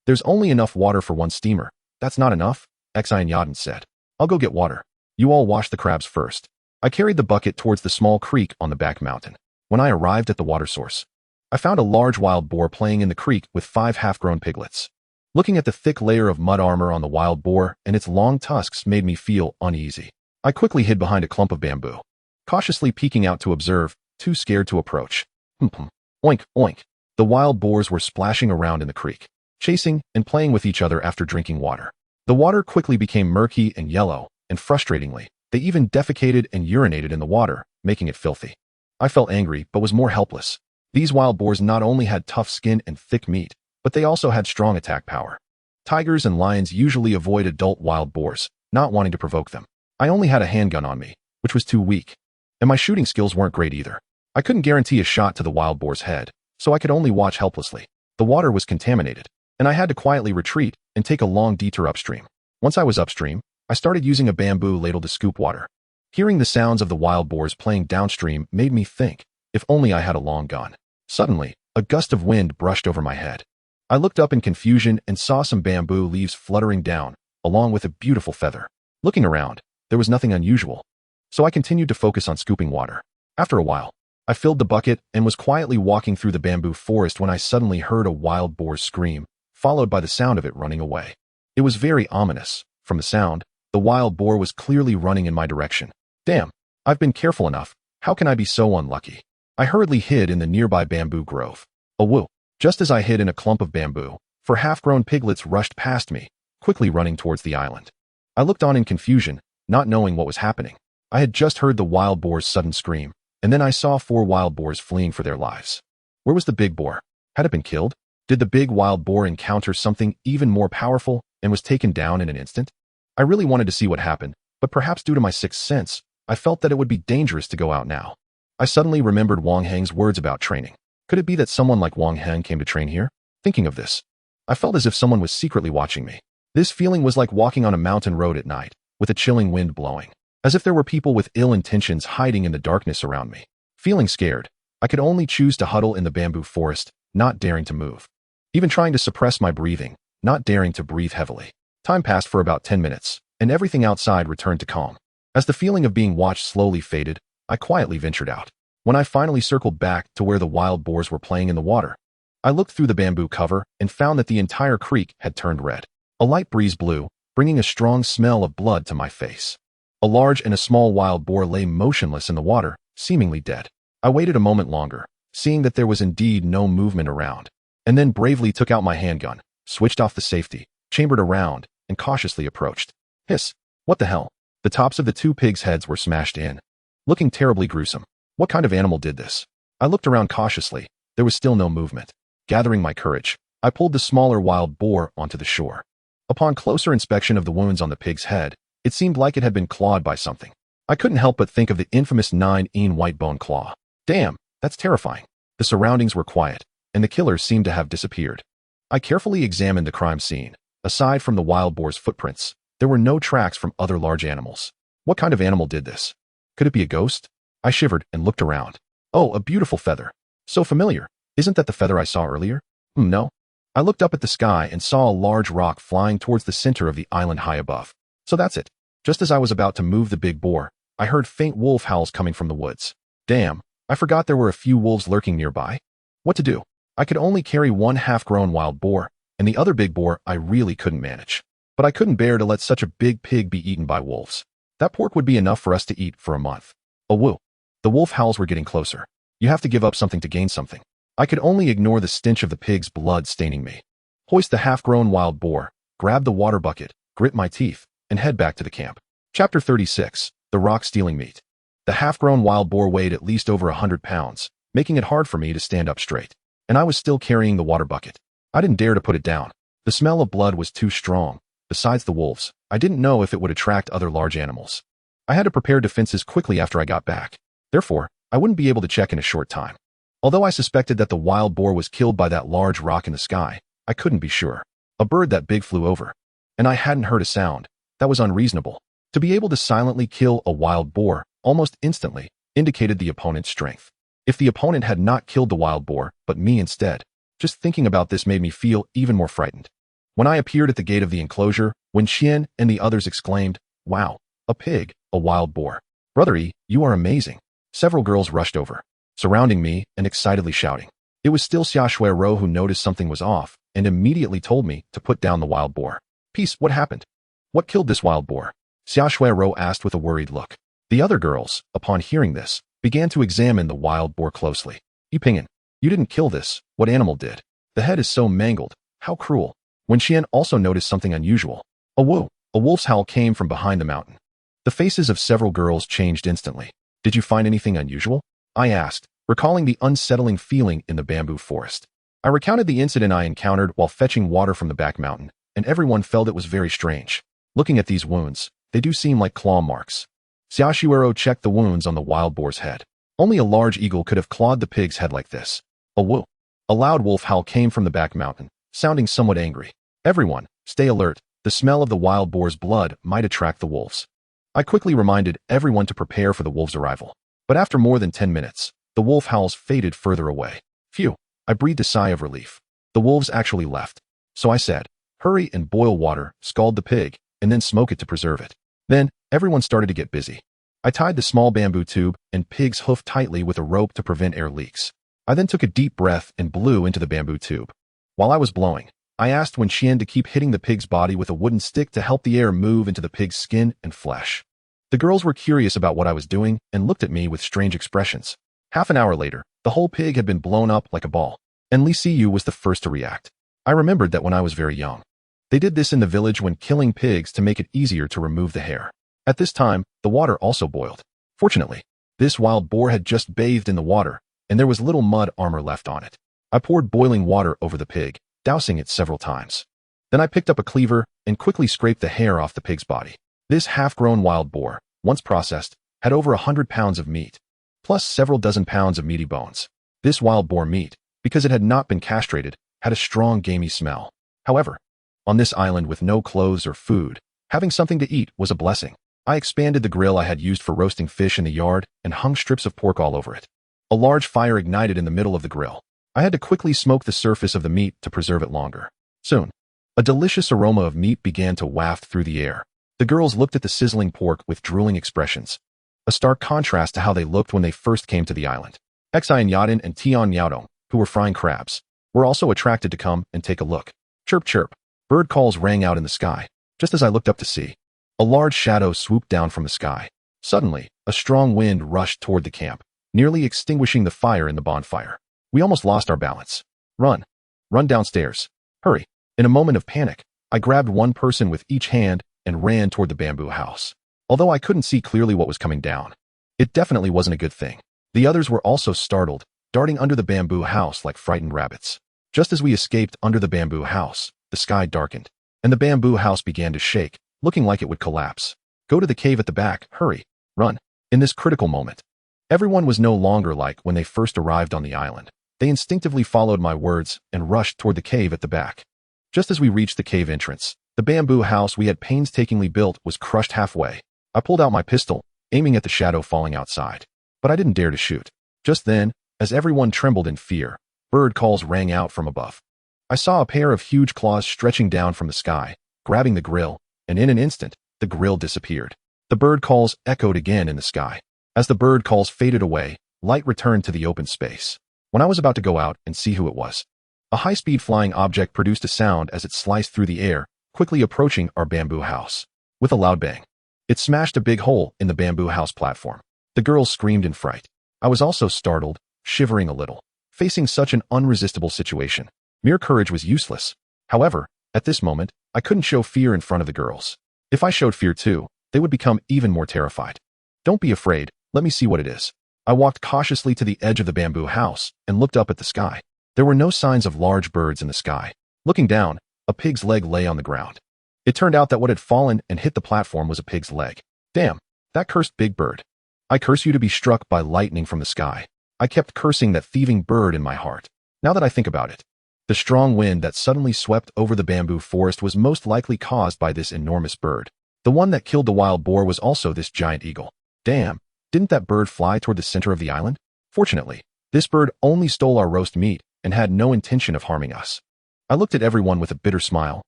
There's only enough water for one steamer. That's not enough, Xian Yadin said. I'll go get water. You all wash the crabs first. I carried the bucket towards the small creek on the back mountain. When I arrived at the water source, I found a large wild boar playing in the creek with 5 half-grown piglets. Looking at the thick layer of mud armor on the wild boar and its long tusks made me feel uneasy. I quickly hid behind a clump of bamboo, cautiously peeking out to observe, too scared to approach. Oink, oink. The wild boars were splashing around in the creek, chasing and playing with each other after drinking water. The water quickly became murky and yellow, and frustratingly, they even defecated and urinated in the water, making it filthy. I felt angry but was more helpless. These wild boars not only had tough skin and thick meat, but they also had strong attack power. Tigers and lions usually avoid adult wild boars, not wanting to provoke them. I only had a handgun on me, which was too weak, and my shooting skills weren't great either. I couldn't guarantee a shot to the wild boar's head, so I could only watch helplessly. The water was contaminated, and I had to quietly retreat and take a long detour upstream. Once I was upstream, I started using a bamboo ladle to scoop water. Hearing the sounds of the wild boars playing downstream made me think, if only I had a long gun. Suddenly, a gust of wind brushed over my head. I looked up in confusion and saw some bamboo leaves fluttering down, along with a beautiful feather. Looking around, there was nothing unusual, so I continued to focus on scooping water. After a while, I filled the bucket and was quietly walking through the bamboo forest when I suddenly heard a wild boar's scream, followed by the sound of it running away. It was very ominous. From the sound, the wild boar was clearly running in my direction. Damn, I've been careful enough. How can I be so unlucky? I hurriedly hid in the nearby bamboo grove. Oh woo! Just as I hid in a clump of bamboo, 4 half-grown piglets rushed past me, quickly running towards the island. I looked on in confusion, not knowing what was happening. I had just heard the wild boar's sudden scream, and then I saw 4 wild boars fleeing for their lives. Where was the big boar? Had it been killed? Did the big wild boar encounter something even more powerful and was taken down in an instant? I really wanted to see what happened, but perhaps due to my sixth sense, I felt that it would be dangerous to go out now. I suddenly remembered Wang Heng's words about training. Could it be that someone like Wang Heng came to train here? Thinking of this, I felt as if someone was secretly watching me. This feeling was like walking on a mountain road at night, with a chilling wind blowing, as if there were people with ill intentions hiding in the darkness around me. Feeling scared, I could only choose to huddle in the bamboo forest, not daring to move. Even trying to suppress my breathing, not daring to breathe heavily. Time passed for about 10 minutes, and everything outside returned to calm. As the feeling of being watched slowly faded, I quietly ventured out. When I finally circled back to where the wild boars were playing in the water, I looked through the bamboo cover and found that the entire creek had turned red. A light breeze blew, bringing a strong smell of blood to my face. A large and a small wild boar lay motionless in the water, seemingly dead. I waited a moment longer, seeing that there was indeed no movement around, and then bravely took out my handgun, switched off the safety, chambered around, and cautiously approached. Hiss! What the hell? The tops of the 2 pigs' heads were smashed in, looking terribly gruesome. What kind of animal did this? I looked around cautiously. There was still no movement. Gathering my courage, I pulled the smaller wild boar onto the shore. Upon closer inspection of the wounds on the pig's head, it seemed like it had been clawed by something. I couldn't help but think of the infamous 9-in white bone claw. Damn, that's terrifying. The surroundings were quiet, and the killer seemed to have disappeared. I carefully examined the crime scene. Aside from the wild boar's footprints, there were no tracks from other large animals. What kind of animal did this? Could it be a ghost? I shivered and looked around. Oh, a beautiful feather. So familiar. Isn't that the feather I saw earlier? No. I looked up at the sky and saw a large rock flying towards the center of the island high above. So that's it. Just as I was about to move the big boar, I heard faint wolf howls coming from the woods. Damn, I forgot there were a few wolves lurking nearby. What to do? I could only carry one half-grown wild boar, and the other big boar I really couldn't manage. But I couldn't bear to let such a big pig be eaten by wolves. That pork would be enough for us to eat for a month. Oh woo. The wolf howls were getting closer. You have to give up something to gain something. I could only ignore the stench of the pig's blood staining me. Hoist the half-grown wild boar, grab the water bucket, grit my teeth, and head back to the camp. Chapter 36. The rock-stealing meat. The half-grown wild boar weighed at least over 100 pounds, making it hard for me to stand up straight. And I was still carrying the water bucket. I didn't dare to put it down. The smell of blood was too strong. Besides the wolves, I didn't know if it would attract other large animals. I had to prepare defenses quickly after I got back. Therefore, I wouldn't be able to check in a short time. Although I suspected that the wild boar was killed by that large rock in the sky, I couldn't be sure. A bird that big flew over, and I hadn't heard a sound. That was unreasonable. To be able to silently kill a wild boar almost instantly indicated the opponent's strength. If the opponent had not killed the wild boar, but me instead, just thinking about this made me feel even more frightened. When I appeared at the gate of the enclosure, Wen Xian and the others exclaimed, "Wow, a pig, a wild boar. Brother E, you are amazing." Several girls rushed over, surrounding me and excitedly shouting. It was still Xiaoshui Ro who noticed something was off and immediately told me to put down the wild boar. "Peace, what happened? What killed this wild boar?" Xiaoshui Ro asked with a worried look. The other girls, upon hearing this, began to examine the wild boar closely. "Yipingyan, you didn't kill this. What animal did? The head is so mangled. How cruel." Wen Xian also noticed something unusual. A woo! A wolf's howl came from behind the mountain. The faces of several girls changed instantly. "Did you find anything unusual?" I asked, recalling the unsettling feeling in the bamboo forest. I recounted the incident I encountered while fetching water from the back mountain, and everyone felt it was very strange. Looking at these wounds, they do seem like claw marks. Xiaoshuero checked the wounds on the wild boar's head. Only a large eagle could have clawed the pig's head like this. A woo! A loud wolf howl came from the back mountain, sounding somewhat angry. "Everyone, stay alert. The smell of the wild boar's blood might attract the wolves." I quickly reminded everyone to prepare for the wolves' arrival. But after more than 10 minutes, the wolf howls faded further away. Phew! I breathed a sigh of relief. The wolves actually left. So I said, "Hurry and boil water, scald the pig, and then smoke it to preserve it." Then, everyone started to get busy. I tied the small bamboo tube and pig's hoof tightly with a rope to prevent air leaks. I then took a deep breath and blew into the bamboo tube. While I was blowing, I asked Wen Xian to keep hitting the pig's body with a wooden stick to help the air move into the pig's skin and flesh. The girls were curious about what I was doing and looked at me with strange expressions. Half an hour later, the whole pig had been blown up like a ball, and Li Siyu was the first to react. I remembered that when I was very young. They did this in the village when killing pigs to make it easier to remove the hair. At this time, the water also boiled. Fortunately, this wild boar had just bathed in the water, and there was little mud armor left on it. I poured boiling water over the pig, dousing it several times. Then I picked up a cleaver and quickly scraped the hair off the pig's body. This half-grown wild boar, once processed, had over 100 pounds of meat, plus several dozen pounds of meaty bones. This wild boar meat, because it had not been castrated, had a strong gamey smell. However, on this island with no clothes or food, having something to eat was a blessing. I expanded the grill I had used for roasting fish in the yard and hung strips of pork all over it. A large fire ignited in the middle of the grill. I had to quickly smoke the surface of the meat to preserve it longer. Soon, a delicious aroma of meat began to waft through the air. The girls looked at the sizzling pork with drooling expressions, a stark contrast to how they looked when they first came to the island. Xi and Yadin and Tian Yaodong, who were frying crabs, were also attracted to come and take a look. Chirp chirp. Bird calls rang out in the sky. Just as I looked up to see, a large shadow swooped down from the sky. Suddenly, a strong wind rushed toward the camp, nearly extinguishing the fire in the bonfire. We almost lost our balance. Run. Run downstairs. Hurry. In a moment of panic, I grabbed one person with each hand and ran toward the bamboo house. Although I couldn't see clearly what was coming down, it definitely wasn't a good thing. The others were also startled, darting under the bamboo house like frightened rabbits. Just as we escaped under the bamboo house, the sky darkened, and the bamboo house began to shake, looking like it would collapse. Go to the cave at the back. Hurry. Run. In this critical moment, everyone was no longer like when they first arrived on the island. They instinctively followed my words and rushed toward the cave at the back. Just as we reached the cave entrance, the bamboo house we had painstakingly built was crushed halfway. I pulled out my pistol, aiming at the shadow falling outside. But I didn't dare to shoot. Just then, as everyone trembled in fear, bird calls rang out from above. I saw a pair of huge claws stretching down from the sky, grabbing the grill, and in an instant, the grill disappeared. The bird calls echoed again in the sky. As the bird calls faded away, light returned to the open space. When I was about to go out and see who it was, a high-speed flying object produced a sound as it sliced through the air, quickly approaching our bamboo house. With a loud bang, it smashed a big hole in the bamboo house platform. The girls screamed in fright. I was also startled, shivering a little. Facing such an unresistible situation, mere courage was useless. However, at this moment, I couldn't show fear in front of the girls. If I showed fear too, they would become even more terrified. Don't be afraid, let me see what it is. I walked cautiously to the edge of the bamboo house and looked up at the sky. There were no signs of large birds in the sky. Looking down, a pig's leg lay on the ground. It turned out that what had fallen and hit the platform was a pig's leg. Damn, that cursed big bird. I curse you to be struck by lightning from the sky. I kept cursing that thieving bird in my heart. Now that I think about it, the strong wind that suddenly swept over the bamboo forest was most likely caused by this enormous bird. The one that killed the wild boar was also this giant eagle. Damn, didn't that bird fly toward the center of the island? Fortunately, this bird only stole our roast meat and had no intention of harming us. I looked at everyone with a bitter smile.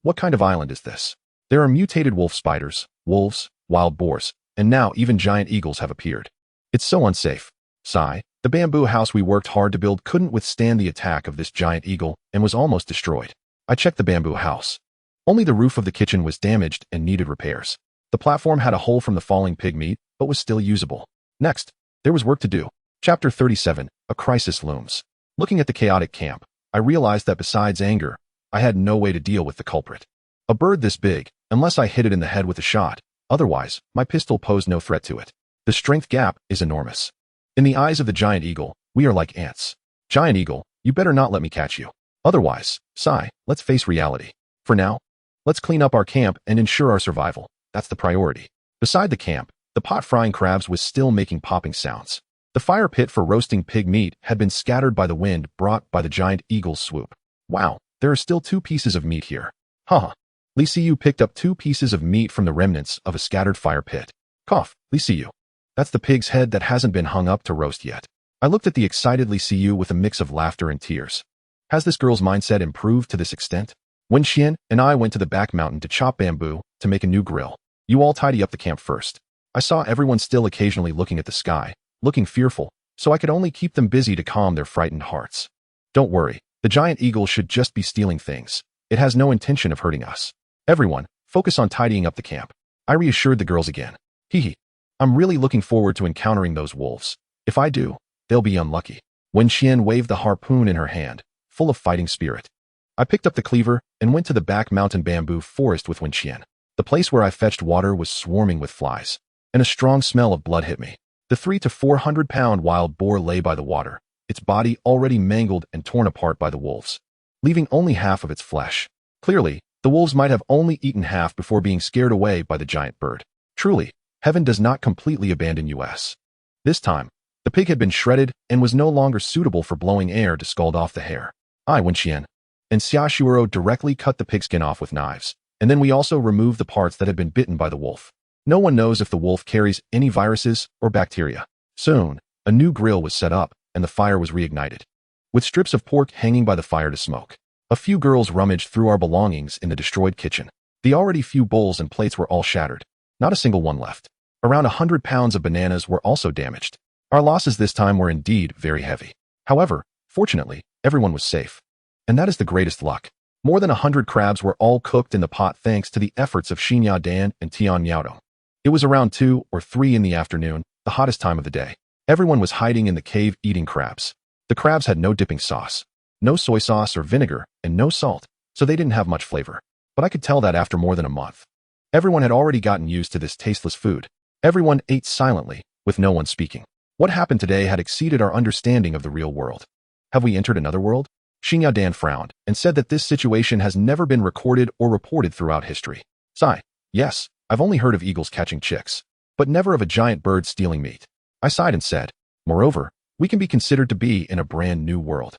What kind of island is this? There are mutated wolf spiders, wolves, wild boars, and now even giant eagles have appeared. It's so unsafe. Sigh. The bamboo house we worked hard to build couldn't withstand the attack of this giant eagle and was almost destroyed. I checked the bamboo house. Only the roof of the kitchen was damaged and needed repairs. The platform had a hole from the falling pig meat, but was still usable. Next, there was work to do. Chapter 37, A Crisis Looms. Looking at the chaotic camp, I realized that besides anger, I had no way to deal with the culprit. A bird this big, unless I hit it in the head with a shot. Otherwise, my pistol posed no threat to it. The strength gap is enormous. In the eyes of the giant eagle, we are like ants. Giant eagle, you better not let me catch you. Otherwise, sigh, let's face reality. For now, let's clean up our camp and ensure our survival. That's the priority. Beside the camp, the pot frying crabs was still making popping sounds. The fire pit for roasting pig meat had been scattered by the wind brought by the giant eagle's swoop. Wow, there are still 2 pieces of meat here. Haha. Liu picked up 2 pieces of meat from the remnants of a scattered fire pit. Cough, Liu. That's the pig's head that hasn't been hung up to roast yet. I looked at the excited Liu with a mix of laughter and tears. Has this girl's mindset improved to this extent? Wen Xian and I went to the back mountain to chop bamboo to make a new grill. You all tidy up the camp first. I saw everyone still occasionally looking at the sky, looking fearful, so I could only keep them busy to calm their frightened hearts. Don't worry, the giant eagle should just be stealing things. It has no intention of hurting us. Everyone, focus on tidying up the camp. I reassured the girls again. Hee. I'm really looking forward to encountering those wolves. If I do, they'll be unlucky. Wen Xian waved the harpoon in her hand, full of fighting spirit. I picked up the cleaver and went to the back mountain bamboo forest with Wen Xian. The place where I fetched water was swarming with flies, and a strong smell of blood hit me. The 300 to 400 pound wild boar lay by the water, its body already mangled and torn apart by the wolves, leaving only half of its flesh. Clearly, the wolves might have only eaten half before being scared away by the giant bird. Truly, heaven does not completely abandon us. This time, the pig had been shredded and was no longer suitable for blowing air to scald off the hair. I, Wen Xian, and Xiaoshuoro directly cut the pigskin off with knives, and then we also removed the parts that had been bitten by the wolf. No one knows if the wolf carries any viruses or bacteria. Soon, a new grill was set up, and the fire was reignited, with strips of pork hanging by the fire to smoke. A few girls rummaged through our belongings in the destroyed kitchen. The already few bowls and plates were all shattered. Not a single one left. Around 100 pounds of bananas were also damaged. Our losses this time were indeed very heavy. However, fortunately, everyone was safe. And that is the greatest luck. More than 100 crabs were all cooked in the pot thanks to the efforts of Xinya Dan and Tian Yaodong. It was around 2 or 3 in the afternoon, the hottest time of the day. Everyone was hiding in the cave eating crabs. The crabs had no dipping sauce, no soy sauce or vinegar, and no salt, so they didn't have much flavor. But I could tell that after more than a month. Everyone had already gotten used to this tasteless food. Everyone ate silently, with no one speaking. What happened today had exceeded our understanding of the real world. Have we entered another world? Xinya Dan frowned and said that this situation has never been recorded or reported throughout history. Sigh. Yes, I've only heard of eagles catching chicks, but never of a giant bird stealing meat. I sighed and said, moreover, we can be considered to be in a brand new world.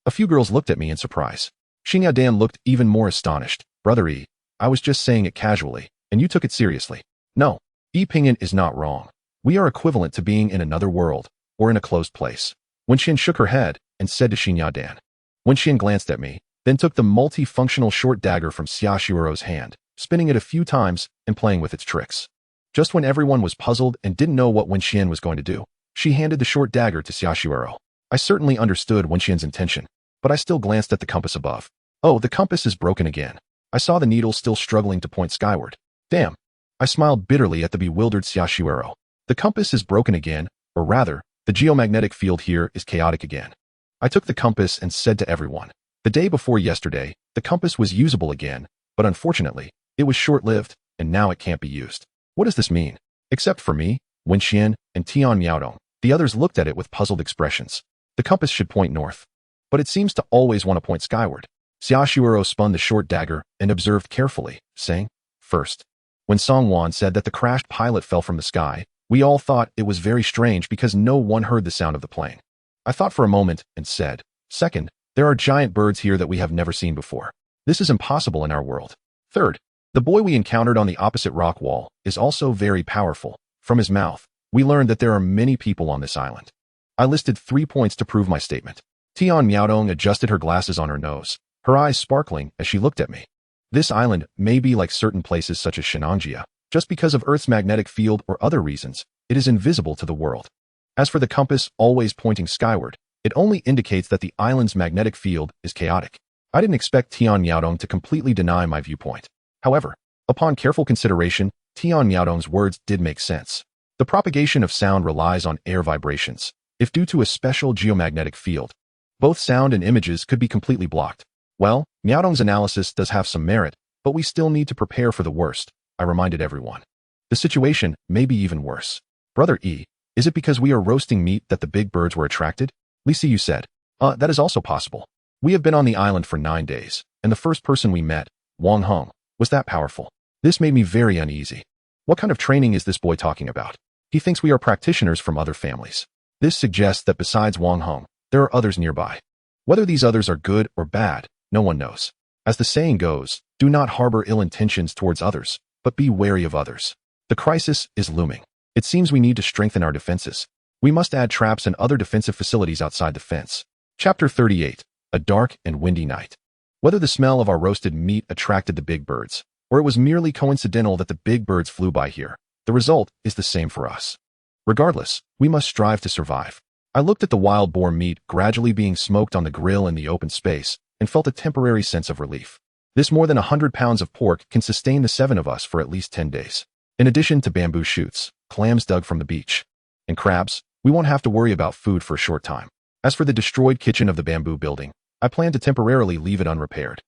A few girls looked at me in surprise. Xinya Dan looked even more astonished. Brother E, I was just saying it casually, and you took it seriously. No, E Pingyan is not wrong. We are equivalent to being in another world, or in a closed place. Wen Xian shook her head and said to Xinya Dan. Wen Xian glanced at me, then took the multifunctional short dagger from Xiaoshuoro's hand, spinning it a few times and playing with its tricks. Just when everyone was puzzled and didn't know what Wen Xian was going to do, She handed the short dagger to Xiaoshuero. I certainly understood Wenxian's intention, but I still glanced at the compass above. Oh, the compass is broken again. I saw the needle still struggling to point skyward. Damn. I smiled bitterly at the bewildered Xiaoshuero. The compass is broken again, or rather, the geomagnetic field here is chaotic again. I took the compass and said to everyone, the day before yesterday, the compass was usable again, but unfortunately, it was short-lived, and now it can't be used. What does this mean? Except for me, Wenxian, and Tian Miaodong, the others looked at it with puzzled expressions. The compass should point north, but it seems to always want to point skyward. Xiaoshuero spun the short dagger and observed carefully, saying, first, when Song Wan said that the crashed pilot fell from the sky, we all thought it was very strange because no one heard the sound of the plane. I thought for a moment and said, second, there are giant birds here that we have never seen before. This is impossible in our world. Third, the boy we encountered on the opposite rock wall is also very powerful. From his mouth, we learned that there are many people on this island. I listed 3 points to prove my statement. Tian Miaodong adjusted her glasses on her nose, her eyes sparkling as she looked at me. This island may be like certain places such as Shenanjia. Just because of Earth's magnetic field or other reasons, it is invisible to the world. As for the compass always pointing skyward, it only indicates that the island's magnetic field is chaotic. I didn't expect Tian Miaodong to completely deny my viewpoint. However, upon careful consideration, Tian Miaodong's words did make sense. The propagation of sound relies on air vibrations. If due to a special geomagnetic field, both sound and images could be completely blocked. Well, Miaodong's analysis does have some merit, but we still need to prepare for the worst, I reminded everyone. The situation may be even worse. Brother E, is it because we are roasting meat that the big birds were attracted? Li Siyu said. That is also possible. We have been on the island for 9 days, and the first person we met, Wang Heng, was that powerful. This made me very uneasy. What kind of training is this boy talking about? He thinks we are practitioners from other families. This suggests that besides Wang Heng, there are others nearby. Whether these others are good or bad, no one knows. As the saying goes, do not harbor ill intentions towards others, but be wary of others. The crisis is looming. It seems we need to strengthen our defenses. We must add traps and other defensive facilities outside the fence. Chapter 38. A dark and windy night. Whether the smell of our roasted meat attracted the big birds, or it was merely coincidental that the big birds flew by here, the result is the same for us. Regardless, we must strive to survive. I looked at the wild boar meat gradually being smoked on the grill in the open space and felt a temporary sense of relief. This more than 100 pounds of pork can sustain the 7 of us for at least 10 days. In addition to bamboo shoots, clams dug from the beach, and crabs, we won't have to worry about food for a short time. As for the destroyed kitchen of the bamboo building, I plan to temporarily leave it unrepaired.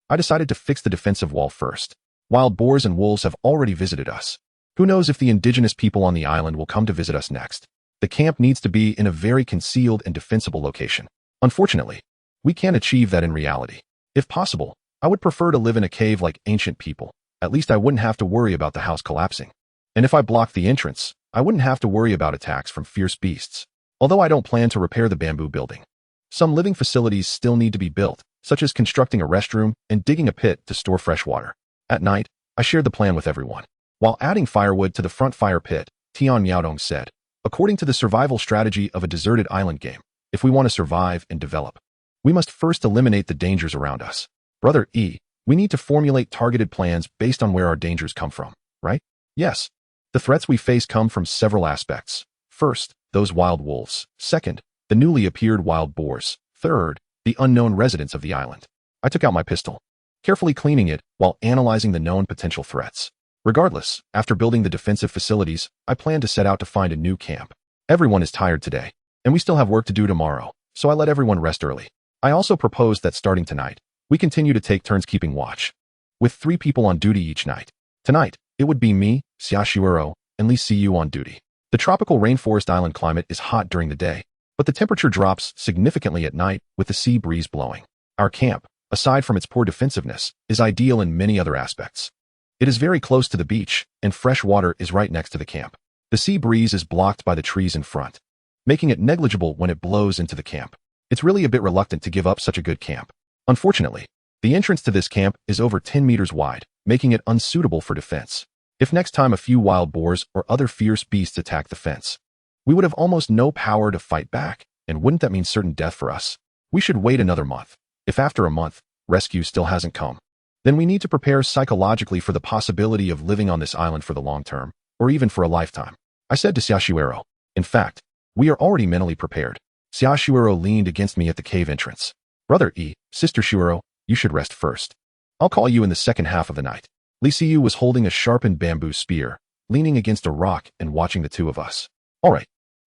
I decided to fix the defensive wall first. Wild boars and wolves have already visited us. Who knows if the indigenous people on the island will come to visit us next? The camp needs to be in a very concealed and defensible location. Unfortunately, we can't achieve that in reality. If possible, I would prefer to live in a cave like ancient people. At least I wouldn't have to worry about the house collapsing. And if I blocked the entrance, I wouldn't have to worry about attacks from fierce beasts. Although I don't plan to repair the bamboo building, some living facilities still need to be built, such as constructing a restroom and digging a pit to store fresh water. At night, I shared the plan with everyone. While adding firewood to the front fire pit, Tian Miaodong said, according to the survival strategy of a deserted island game, if we want to survive and develop, we must first eliminate the dangers around us. Brother E, we need to formulate targeted plans based on where our dangers come from, right? Yes. The threats we face come from several aspects. First, those wild wolves. Second, the newly appeared wild boars. Third, the unknown residents of the island. I took out my pistol, carefully cleaning it while analyzing the known potential threats. Regardless, after building the defensive facilities, I plan to set out to find a new camp. Everyone is tired today, and we still have work to do tomorrow, so I let everyone rest early. I also proposed that starting tonight, we continue to take turns keeping watch, with 3 people on duty each night. Tonight, it would be me, Xiaoshuero, and Li Siyu on duty. The tropical rainforest island climate is hot during the day, but the temperature drops significantly at night with the sea breeze blowing. Our camp, aside from its poor defensiveness, is ideal in many other aspects. It is very close to the beach, and fresh water is right next to the camp. The sea breeze is blocked by the trees in front, making it negligible when it blows into the camp. It's really a bit reluctant to give up such a good camp. Unfortunately, the entrance to this camp is over 10 meters wide, making it unsuitable for defense. If next time a few wild boars or other fierce beasts attack the fence, we would have almost no power to fight back, and wouldn't that mean certain death for us? We should wait another month. If after a month, rescue still hasn't come, then we need to prepare psychologically for the possibility of living on this island for the long term, or even for a lifetime. I said to Xiaoshuero. In fact, We are already mentally prepared. Xiaoshuero leaned against me at the cave entrance. Brother E, Sister Shuero, you should rest first. I'll call you in the second half of the night. Li Siyu was holding a sharpened bamboo spear, leaning against a rock and watching the two of us. All right.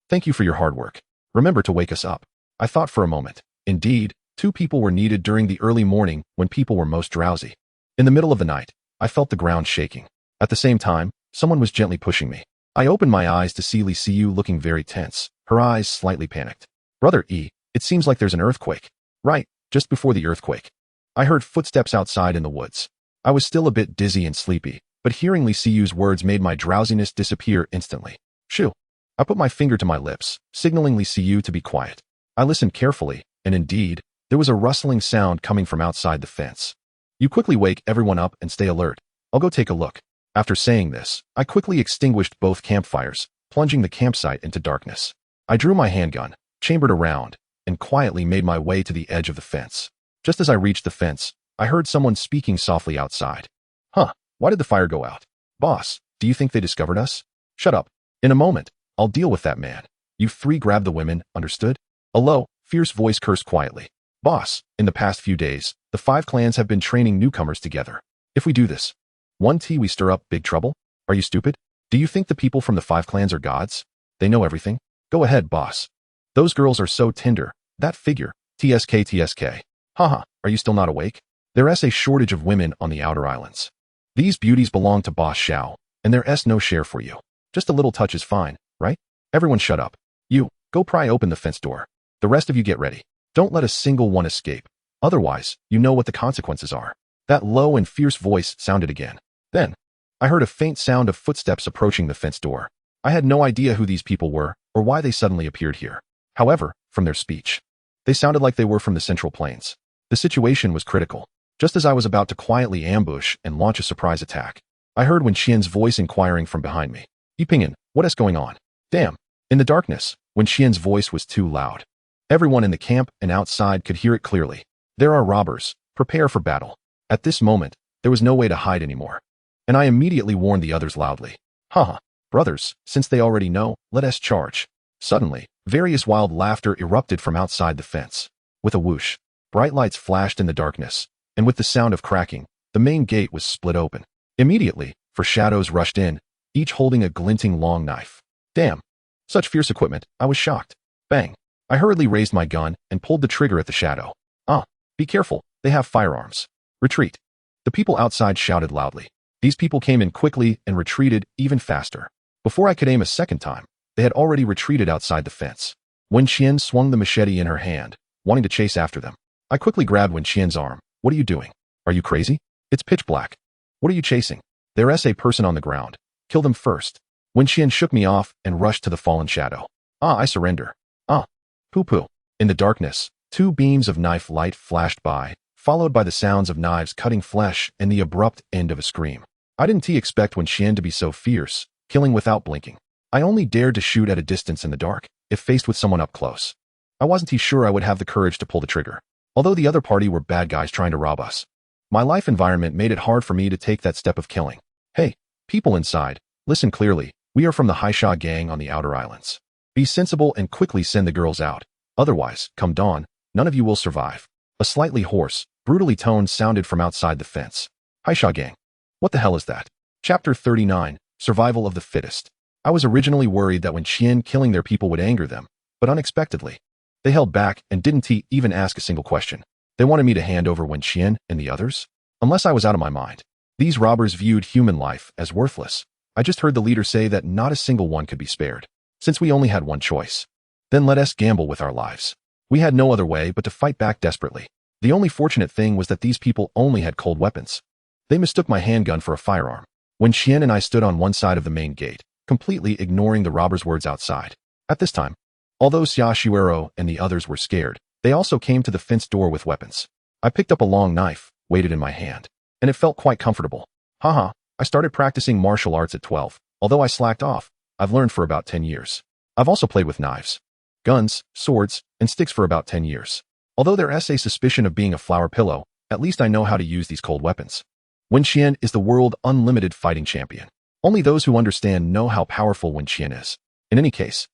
Thank you for your hard work. Remember to wake us up. I thought for a moment. Indeed, two people were needed during the early morning when people were most drowsy. In the middle of the night, I felt the ground shaking. At the same time, someone was gently pushing me. I opened my eyes to see Li Siyu looking very tense, her eyes slightly panicked. Brother E, it seems like there's an earthquake. Right, just before the earthquake. I heard footsteps outside in the woods. I was still a bit dizzy and sleepy, but hearing Li Siyu's words made my drowsiness disappear instantly. Shoo. I put my finger to my lips, signaling Li Siyu to be quiet. I listened carefully, and indeed, there was a rustling sound coming from outside the fence. You quickly wake everyone up and stay alert. I'll go take a look. After saying this, I quickly extinguished both campfires, plunging the campsite into darkness. I drew my handgun, chambered around, and quietly made my way to the edge of the fence. Just as I reached the fence, I heard someone speaking softly outside. Huh, why did the fire go out? Boss, do you think they discovered us? Shut up. In a moment, I'll deal with that man. You three grab the women, understood? A low, fierce voice cursed quietly. Boss, in the past few days, the 5 clans have been training newcomers together. If we do this, we stir up big trouble? Are you stupid? Do you think the people from the 5 clans are gods? They know everything? Go ahead, boss. Those girls are so tender. That figure, TSK. Haha, are you still not awake? There's a shortage of women on the outer islands. These beauties belong to Boss Xiao, and there's no share for you. Just a little touch is fine, right? Everyone shut up. You, go pry open the fence door. The rest of you get ready. Don't let a single one escape. Otherwise, you know what the consequences are. That low and fierce voice sounded again. Then, I heard a faint sound of footsteps approaching the fence door. I had no idea who these people were, or why they suddenly appeared here. However, from their speech, they sounded like they were from the Central Plains. The situation was critical. Just as I was about to quietly ambush and launch a surprise attack, I heard Wen Qian's voice inquiring from behind me. Yipingyan, what is going on? Damn. In the darkness, Wen Qian's voice was too loud. Everyone in the camp and outside could hear it clearly. There are robbers. Prepare for battle. At this moment, there was no way to hide anymore. And I immediately warned the others loudly. Haha, brothers, since they already know, let us charge. Suddenly, various wild laughter erupted from outside the fence. With a whoosh, bright lights flashed in the darkness, and with the sound of cracking, the main gate was split open. Immediately, 4 shadows rushed in, each holding a glinting long knife. Damn. Such fierce equipment, I was shocked. Bang. I hurriedly raised my gun and pulled the trigger at the shadow. Ah, be careful, they have firearms. Retreat. The people outside shouted loudly. These people came in quickly and retreated even faster. Before I could aim a second time, they had already retreated outside the fence. Wen Qian swung the machete in her hand, wanting to chase after them. I quickly grabbed Wen Qian's arm. What are you doing? Are you crazy? It's pitch black. What are you chasing? There's a person on the ground. Kill them first. Wen Qian shook me off and rushed to the fallen shadow. Ah, I surrender. Ah. Poo-poo. In the darkness, 2 beams of knife light flashed by, followed by the sounds of knives cutting flesh and the abrupt end of a scream. I didn't expect Wen Qian to be so fierce, killing without blinking. I only dared to shoot at a distance in the dark, if faced with someone up close. I wasn't sure I would have the courage to pull the trigger. Although the other party were bad guys trying to rob us. My life environment made it hard for me to take that step of killing. Hey, people inside, listen clearly. We are from the Haisha gang on the outer islands. Be sensible and quickly send the girls out. Otherwise, come dawn, none of you will survive. A slightly hoarse, brutally toned sounded from outside the fence. Haisha gang. What the hell is that? Chapter 39, Survival of the Fittest. I was originally worried that Wen Qian killing their people would anger them, but unexpectedly, they held back and didn't even ask a single question. They wanted me to hand over Wen Qian and the others? Unless I was out of my mind. These robbers viewed human life as worthless. I just heard the leader say that not a single one could be spared. Since we only had one choice, then let us gamble with our lives. We had no other way but to fight back desperately. The only fortunate thing was that these people only had cold weapons. They mistook my handgun for a firearm. Wen Qian and I stood on one side of the main gate, completely ignoring the robbers' words outside. At this time, although Xiaoshuero and the others were scared, they also came to the fence door with weapons. I picked up a long knife, weighed it in my hand, and it felt quite comfortable. Haha, I started practicing martial arts at 12. Although I slacked off, I've learned for about 10 years. I've also played with knives, guns, swords, and sticks for about 10 years. Although there's a suspicion of being a flower pillow, at least I know how to use these cold weapons. Wen Qian is the world unlimited fighting champion. Only those who understand know how powerful Wen Qian is. In any case,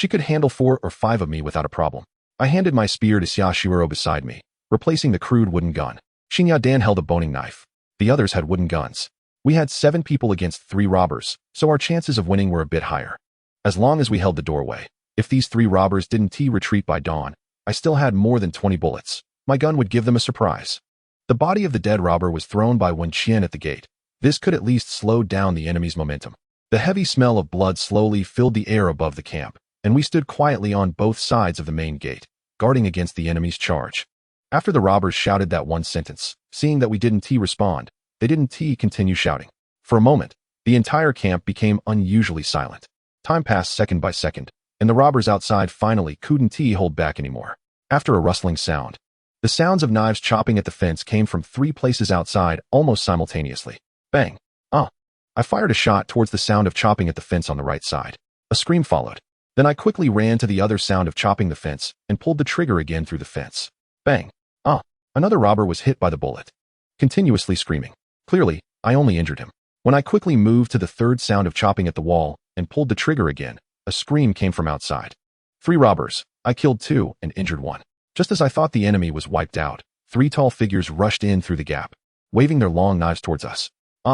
She could handle 4 or 5 of me without a problem. I handed my spear to Xiaoshiro beside me, replacing the crude wooden gun. Shinya Dan held a boning knife. The others had wooden guns. We had 7 people against 3 robbers, so our chances of winning were a bit higher. As long as we held the doorway. If these 3 robbers didn't retreat by dawn, I still had more than 20 bullets. My gun would give them a surprise. The body of the dead robber was thrown by Wen Qian at the gate. This could at least slow down the enemy's momentum. The heavy smell of blood slowly filled the air above the camp, and we stood quietly on both sides of the main gate, guarding against the enemy's charge. After the robbers shouted that one sentence, seeing that we didn't respond, they didn't continue shouting. For a moment, the entire camp became unusually silent. Time passed second by second, and the robbers outside finally couldn't hold back anymore. After a rustling sound, the sounds of knives chopping at the fence came from 3 places outside almost simultaneously. Bang! I fired a shot towards the sound of chopping at the fence on the right side. A scream followed. Then I quickly ran to the other sound of chopping the fence and pulled the trigger again through the fence. Bang! Another robber was hit by the bullet, continuously screaming. Clearly, I only injured him. When I quickly moved to the third sound of chopping at the wall and pulled the trigger again, a scream came from outside. 3 robbers. I killed 2 and injured 1. Just as I thought the enemy was wiped out, 3 tall figures rushed in through the gap, waving their long knives towards us.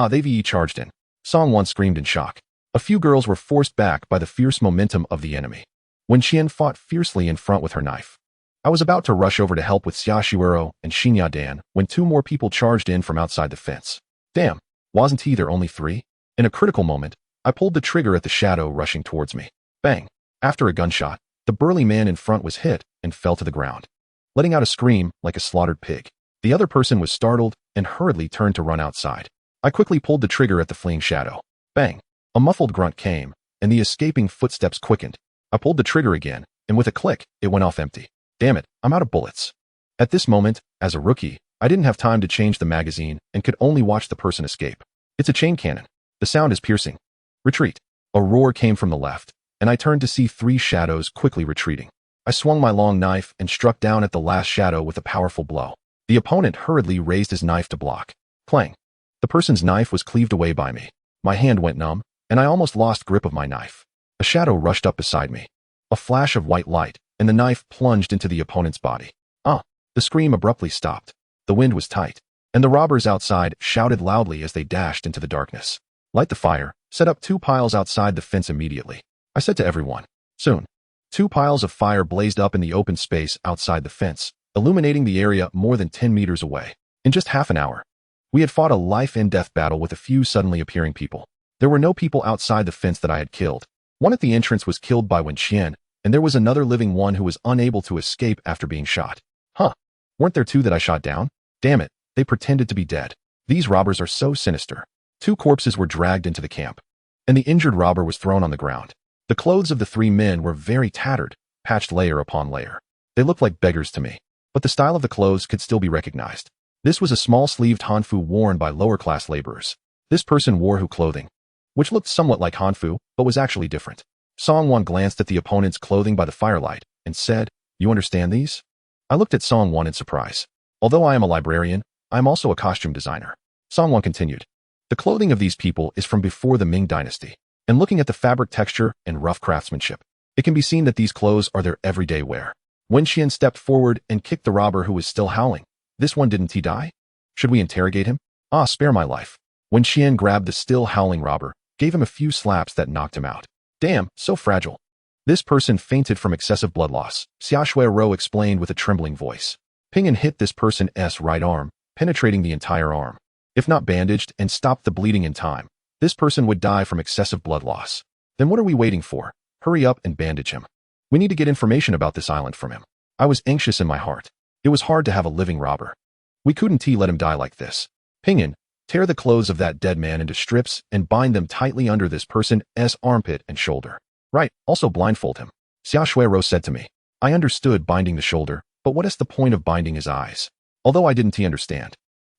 They've charged in. Song 1 screamed in shock. A few girls were forced back by the fierce momentum of the enemy. Wen Qian fought fiercely in front with her knife. I was about to rush over to help with Xiaoshiro and Shinya Dan when 2 more people charged in from outside the fence. Damn, wasn't there only 3? In a critical moment, I pulled the trigger at the shadow rushing towards me. Bang! After a gunshot, the burly man in front was hit and fell to the ground, letting out a scream like a slaughtered pig. The other person was startled and hurriedly turned to run outside. I quickly pulled the trigger at the fleeing shadow. Bang! A muffled grunt came, and the escaping footsteps quickened. I pulled the trigger again, and with a click, it went off empty. Damn it, I'm out of bullets. At this moment, as a rookie, I didn't have time to change the magazine and could only watch the person escape. It's a chain cannon. The sound is piercing. Retreat. A roar came from the left, and I turned to see 3 shadows quickly retreating. I swung my long knife and struck down at the last shadow with a powerful blow. The opponent hurriedly raised his knife to block. Clang. The person's knife was cleaved away by me. My hand went numb, and I almost lost grip of my knife. A shadow rushed up beside me. A flash of white light, and the knife plunged into the opponent's body. The scream abruptly stopped. The wind was tight, and the robbers outside shouted loudly as they dashed into the darkness. Light the fire, set up 2 piles outside the fence immediately, I said to everyone. Soon, 2 piles of fire blazed up in the open space outside the fence, illuminating the area more than 10 meters away. In just half an hour, we had fought a life-and-death battle with a few suddenly appearing people. There were no people outside the fence that I had killed. One at the entrance was killed by Wen Qian, and there was another living one who was unable to escape after being shot. Weren't there 2 that I shot down? Damn it, they pretended to be dead. These robbers are so sinister. 2 corpses were dragged into the camp, and the injured robber was thrown on the ground. The clothes of the 3 men were very tattered, patched layer upon layer. They looked like beggars to me, but the style of the clothes could still be recognized. This was a small-sleeved hanfu worn by lower-class laborers. This person wore hu clothing, which looked somewhat like hanfu, but was actually different. Song 1 glanced at the opponent's clothing by the firelight and said, "You understand these?" I looked at Song 1 in surprise. Although I am a librarian, I am also a costume designer. Song 1 continued, "The clothing of these people is from before the Ming Dynasty, and looking at the fabric texture and rough craftsmanship, it can be seen that these clothes are their everyday wear." Wen Qian stepped forward and kicked the robber who was still howling. "This one didn't die? Should we interrogate him?" Spare my life." Wen Qian grabbed the still howling robber, gave him a few slaps that knocked him out. "Damn, so fragile." "This person fainted from excessive blood loss," Xiaoshiro explained with a trembling voice. Ping and hit this person's right arm, penetrating the entire arm. If not bandaged and stopped the bleeding in time, this person would die from excessive blood loss. Then what are we waiting for? Hurry up and bandage him. We need to get information about this island from him. I was anxious in my heart. It was hard to have a living robber. We couldn't let him die like this. Pingin, tear the clothes of that dead man into strips and bind them tightly under this person's armpit and shoulder. Right, also blindfold him. Xiaoshiro said to me. I understood binding the shoulder, but what is the point of binding his eyes? Although I didn't understand.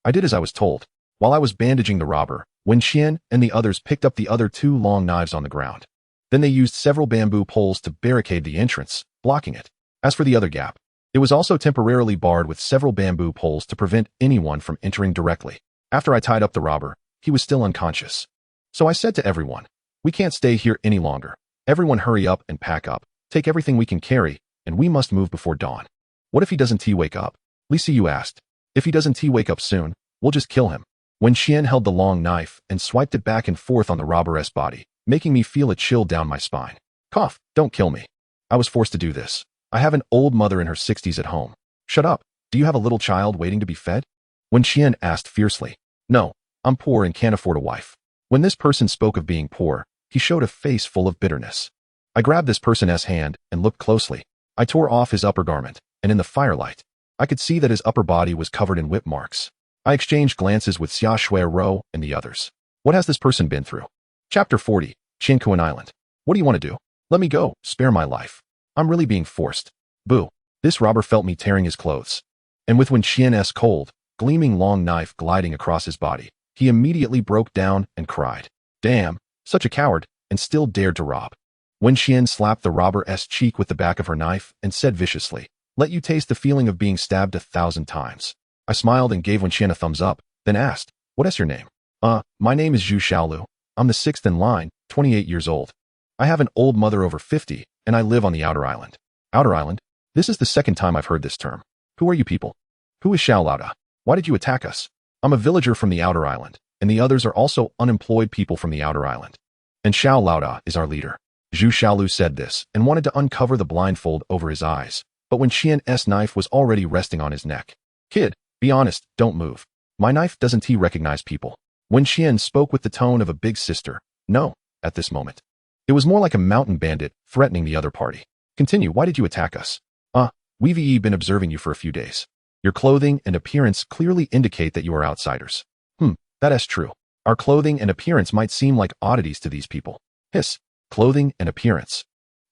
I did as I was told. While I was bandaging the robber, Wen Qian and the others picked up the other 2 long knives on the ground. Then they used several bamboo poles to barricade the entrance, blocking it. As for the other gap, it was also temporarily barred with several bamboo poles to prevent anyone from entering directly. After I tied up the robber, he was still unconscious. So I said to everyone, we can't stay here any longer. Everyone hurry up and pack up. Take everything we can carry, and we must move before dawn. What if he doesn't wake up? Li Siyu asked. If he doesn't wake up soon, we'll just kill him. Wen Qian held the long knife and swiped it back and forth on the robber's body, making me feel a chill down my spine. Cough, don't kill me. I was forced to do this. I have an old mother in her 60s at home. Shut up. Do you have a little child waiting to be fed? Wen Qian asked fiercely. No, I'm poor and can't afford a wife. When this person spoke of being poor, he showed a face full of bitterness. I grabbed this person's hand and looked closely. I tore off his upper garment, and in the firelight, I could see that his upper body was covered in whip marks. I exchanged glances with Xia Shuai and the others. What has this person been through? Chapter 40, Qiankuan Island. What do you want to do? Let me go, spare my life. I'm really being forced. Boo. This robber felt me tearing his clothes. And with Wen Qian's cold, gleaming long knife gliding across his body, he immediately broke down and cried. Damn, such a coward, and still dared to rob. Wen Qian slapped the robber's cheek with the back of her knife and said viciously, let you taste the feeling of being stabbed 1,000 times. I smiled and gave Wen Qian a thumbs up, then asked, what is your name? My name is Zhu Xiaolu. I'm the 6th in line, 28 years old. I have an old mother over 50, and I live on the outer island. Outer island? This is the second time I've heard this term. Who are you people? Who is Xiao Laoda? Why did you attack us? I'm a villager from the outer island, and the others are also unemployed people from the outer island. And Xiao Laoda is our leader. Zhu Xiaolu said this and wanted to uncover the blindfold over his eyes, but Wen Qian's knife was already resting on his neck. Kid, be honest, don't move. My knife doesn't recognize people. Wen Qian spoke with the tone of a big sister. No, at this moment. It was more like a mountain bandit threatening the other party. Continue, why did you attack us? We've been observing you for a few days. Your clothing and appearance clearly indicate that you are outsiders. That is true. Our clothing and appearance might seem like oddities to these people. Hiss, clothing and appearance.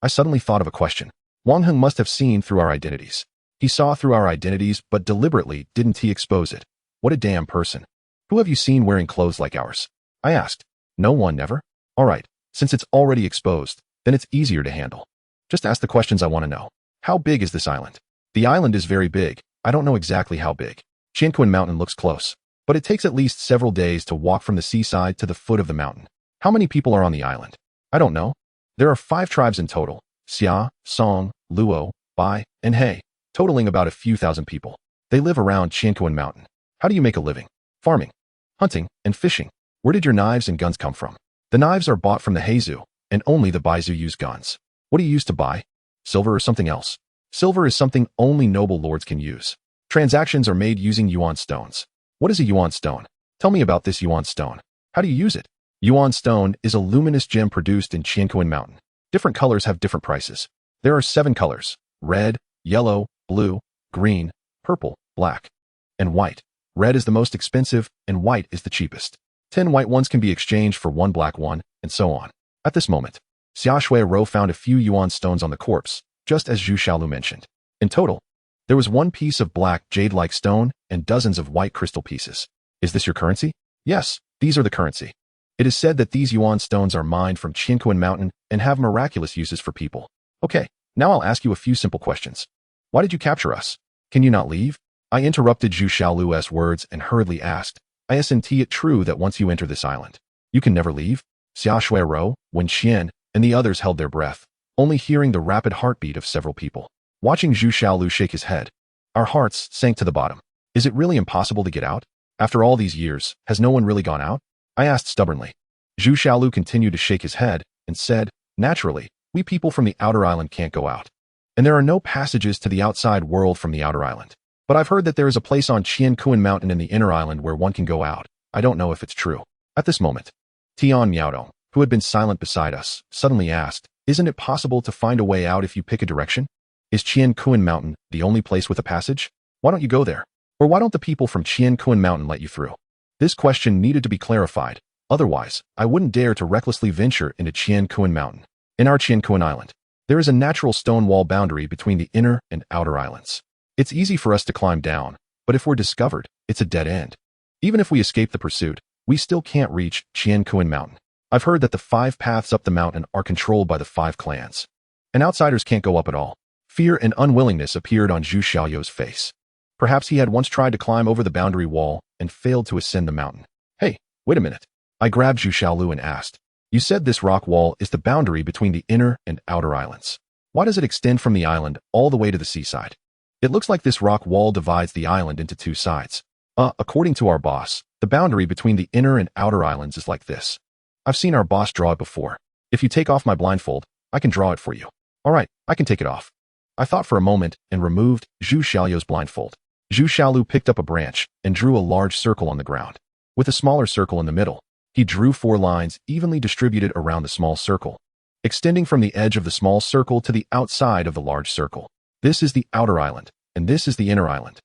I suddenly thought of a question. Wang Heng must have seen through our identities. He saw through our identities, but deliberately didn't he expose it? What a damn person. Who have you seen wearing clothes like ours? I asked. No one, never? All right, since it's already exposed, then it's easier to handle. Just ask the questions I want to know. How big is this island? The island is very big. I don't know exactly how big. Qiankuan Mountain looks close, but it takes at least several days to walk from the seaside to the foot of the mountain. How many people are on the island? I don't know. There are 5 tribes in total. Xia, Song, Luo, Bai, and He, totaling about a few thousand people. They live around Qiankuan Mountain. How do you make a living? Farming, hunting, and fishing. Where did your knives and guns come from? The knives are bought from the Heizu, and only the Baizu use guns. What do you use to buy? Silver or something else? Silver is something only noble lords can use. Transactions are made using yuan stones. What is a yuan stone? Tell me about this yuan stone. How do you use it? Yuan stone is a luminous gem produced in Qiankuan Mountain. Different colors have different prices. There are 7 colors: red, yellow, blue, green, purple, black, and white. Red is the most expensive, and white is the cheapest. 10 white ones can be exchanged for 1 black one, and so on. At this moment, Xia Shuai found a few yuan stones on the corpse, just as Zhu Xiaolu mentioned. In total, there was 1 piece of black jade-like stone and dozens of white crystal pieces. Is this your currency? Yes, these are the currency. It is said that these yuan stones are mined from Qiankuan Mountain and have miraculous uses for people. Okay, now I'll ask you a few simple questions. Why did you capture us? Can you not leave? I interrupted Zhu Xiaolu's words and hurriedly asked, isn't it true that once you enter this island, you can never leave? Xia Shuai, Wen Qian, and the others held their breath, only hearing the rapid heartbeat of several people. Watching Zhu Xiaolu shake his head, our hearts sank to the bottom. Is it really impossible to get out? After all these years, has no one really gone out? I asked stubbornly. Zhu Xiaolu continued to shake his head and said, naturally, we people from the outer island can't go out. And there are no passages to the outside world from the outer island. But I've heard that there is a place on Qiankuan Mountain in the inner island where one can go out. I don't know if it's true. At this moment, Tian Miaodong, who had been silent beside us, suddenly asked, isn't it possible to find a way out if you pick a direction? Is Qiankuan Mountain the only place with a passage? Why don't you go there? Or why don't the people from Qiankuan Mountain let you through? This question needed to be clarified. Otherwise, I wouldn't dare to recklessly venture into Qiankuan Mountain. In our Qiankuan Island, there is a natural stone wall boundary between the inner and outer islands. It's easy for us to climb down, but if we're discovered, it's a dead end. Even if we escape the pursuit, we still can't reach Qiankuan Mountain. I've heard that the 5 paths up the mountain are controlled by the 5 clans, and outsiders can't go up at all. Fear and unwillingness appeared on Zhu Xiaoyou's face. Perhaps he had once tried to climb over the boundary wall and failed to ascend the mountain. Hey, wait a minute. I grabbed Zhu Xiaolu and asked, you said this rock wall is the boundary between the inner and outer islands. Why does it extend from the island all the way to the seaside? It looks like this rock wall divides the island into two sides. According to our boss, the boundary between the inner and outer islands is like this. I've seen our boss draw it before. If you take off my blindfold, I can draw it for you. All right, I can take it off. I thought for a moment and removed Zhu Xiaoyu's blindfold. Zhu Xiaolu picked up a branch and drew a large circle on the ground. With a smaller circle in the middle, he drew 4 lines evenly distributed around the small circle, extending from the edge of the small circle to the outside of the large circle. This is the outer island, and this is the inner island.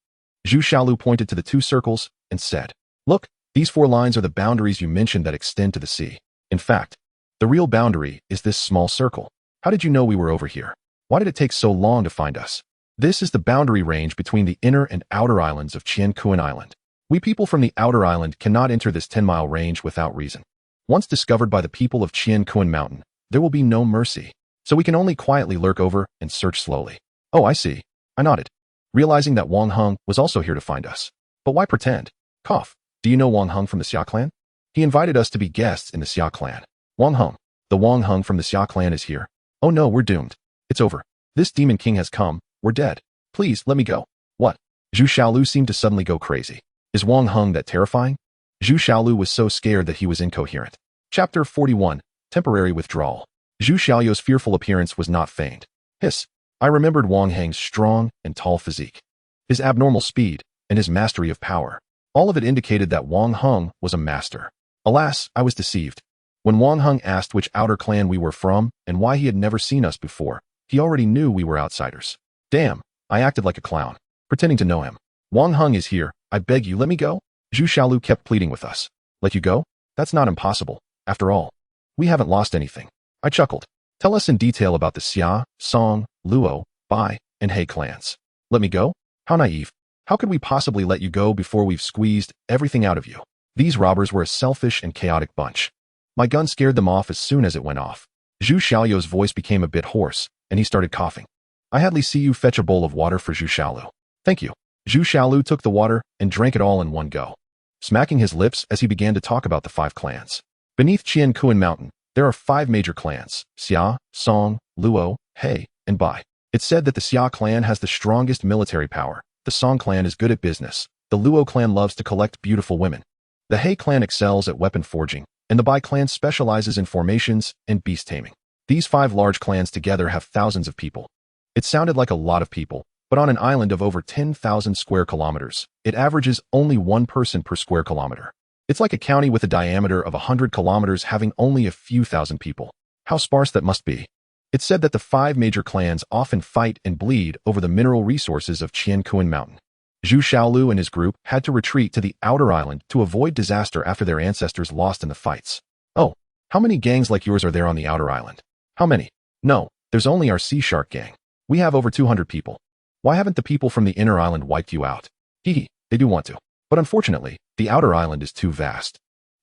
Zhu Xiaolu pointed to the 2 circles and said, "Look, these 4 lines are the boundaries you mentioned that extend to the sea. In fact, the real boundary is this small circle. How did you know we were over here? Why did it take so long to find us? This is the boundary range between the inner and outer islands of Qiankuan Island. We people from the outer island cannot enter this 10-mile range without reason. Once discovered by the people of Qiankuan Mountain, there will be no mercy, so we can only quietly lurk over and search slowly." "Oh, I see." I nodded, realizing that Wang Heng was also here to find us. But why pretend? Cough. Do you know Wang Heng from the Xia clan? He invited us to be guests in the Xia clan. Wang Heng. The Wang Heng from the Xia clan is here. Oh no, we're doomed. It's over. This demon king has come. We're dead. Please, let me go. What? Zhu Xiaolu seemed to suddenly go crazy. Is Wang Heng that terrifying? Zhu Xiaolu was so scared that he was incoherent. Chapter 41. Temporary Withdrawal. Zhu Xiaoyu's fearful appearance was not feigned. Hiss. I remembered Wang Heng's strong and tall physique, his abnormal speed, and his mastery of power. All of it indicated that Wang Heng was a master. Alas, I was deceived. When Wang Heng asked which outer clan we were from and why he had never seen us before, he already knew we were outsiders. Damn, I acted like a clown, pretending to know him. Wang Heng is here. I beg you, let me go. Zhu Xiaolu kept pleading with us. Let you go? That's not impossible. After all, we haven't lost anything. I chuckled. Tell us in detail about the Xia, Song, Luo, Bai, and He clans. Let me go? How naive. How could we possibly let you go before we've squeezed everything out of you? These robbers were a selfish and chaotic bunch. My gun scared them off as soon as it went off. Zhu Xiaoyu's voice became a bit hoarse, and he started coughing. I hadly see you fetch a bowl of water for Zhu Xiaolu. Thank you. Zhu Xiaolu took the water and drank it all in one go, smacking his lips as he began to talk about the 5 clans. Beneath Qiankuan Mountain, there are 5 major clans: Xia, Song, Luo, He, and Bai. It's said that the Xia clan has the strongest military power, the Song clan is good at business, the Luo clan loves to collect beautiful women, the He clan excels at weapon forging, and the Bai clan specializes in formations and beast taming. These 5 large clans together have thousands of people. It sounded like a lot of people, but on an island of over 10,000 square kilometers, it averages only 1 person per square kilometer. It's like a county with a diameter of 100 kilometers having only a few thousand people. How sparse that must be. It's said that the 5 major clans often fight and bleed over the mineral resources of Qiankuan Mountain. Zhu Xiaolu and his group had to retreat to the outer island to avoid disaster after their ancestors lost in the fights. Oh, how many gangs like yours are there on the outer island? How many? No, there's only our Sea Shark gang. We have over 200 people. Why haven't the people from the inner island wiped you out? Hehe, they do want to. But unfortunately, the outer island is too vast.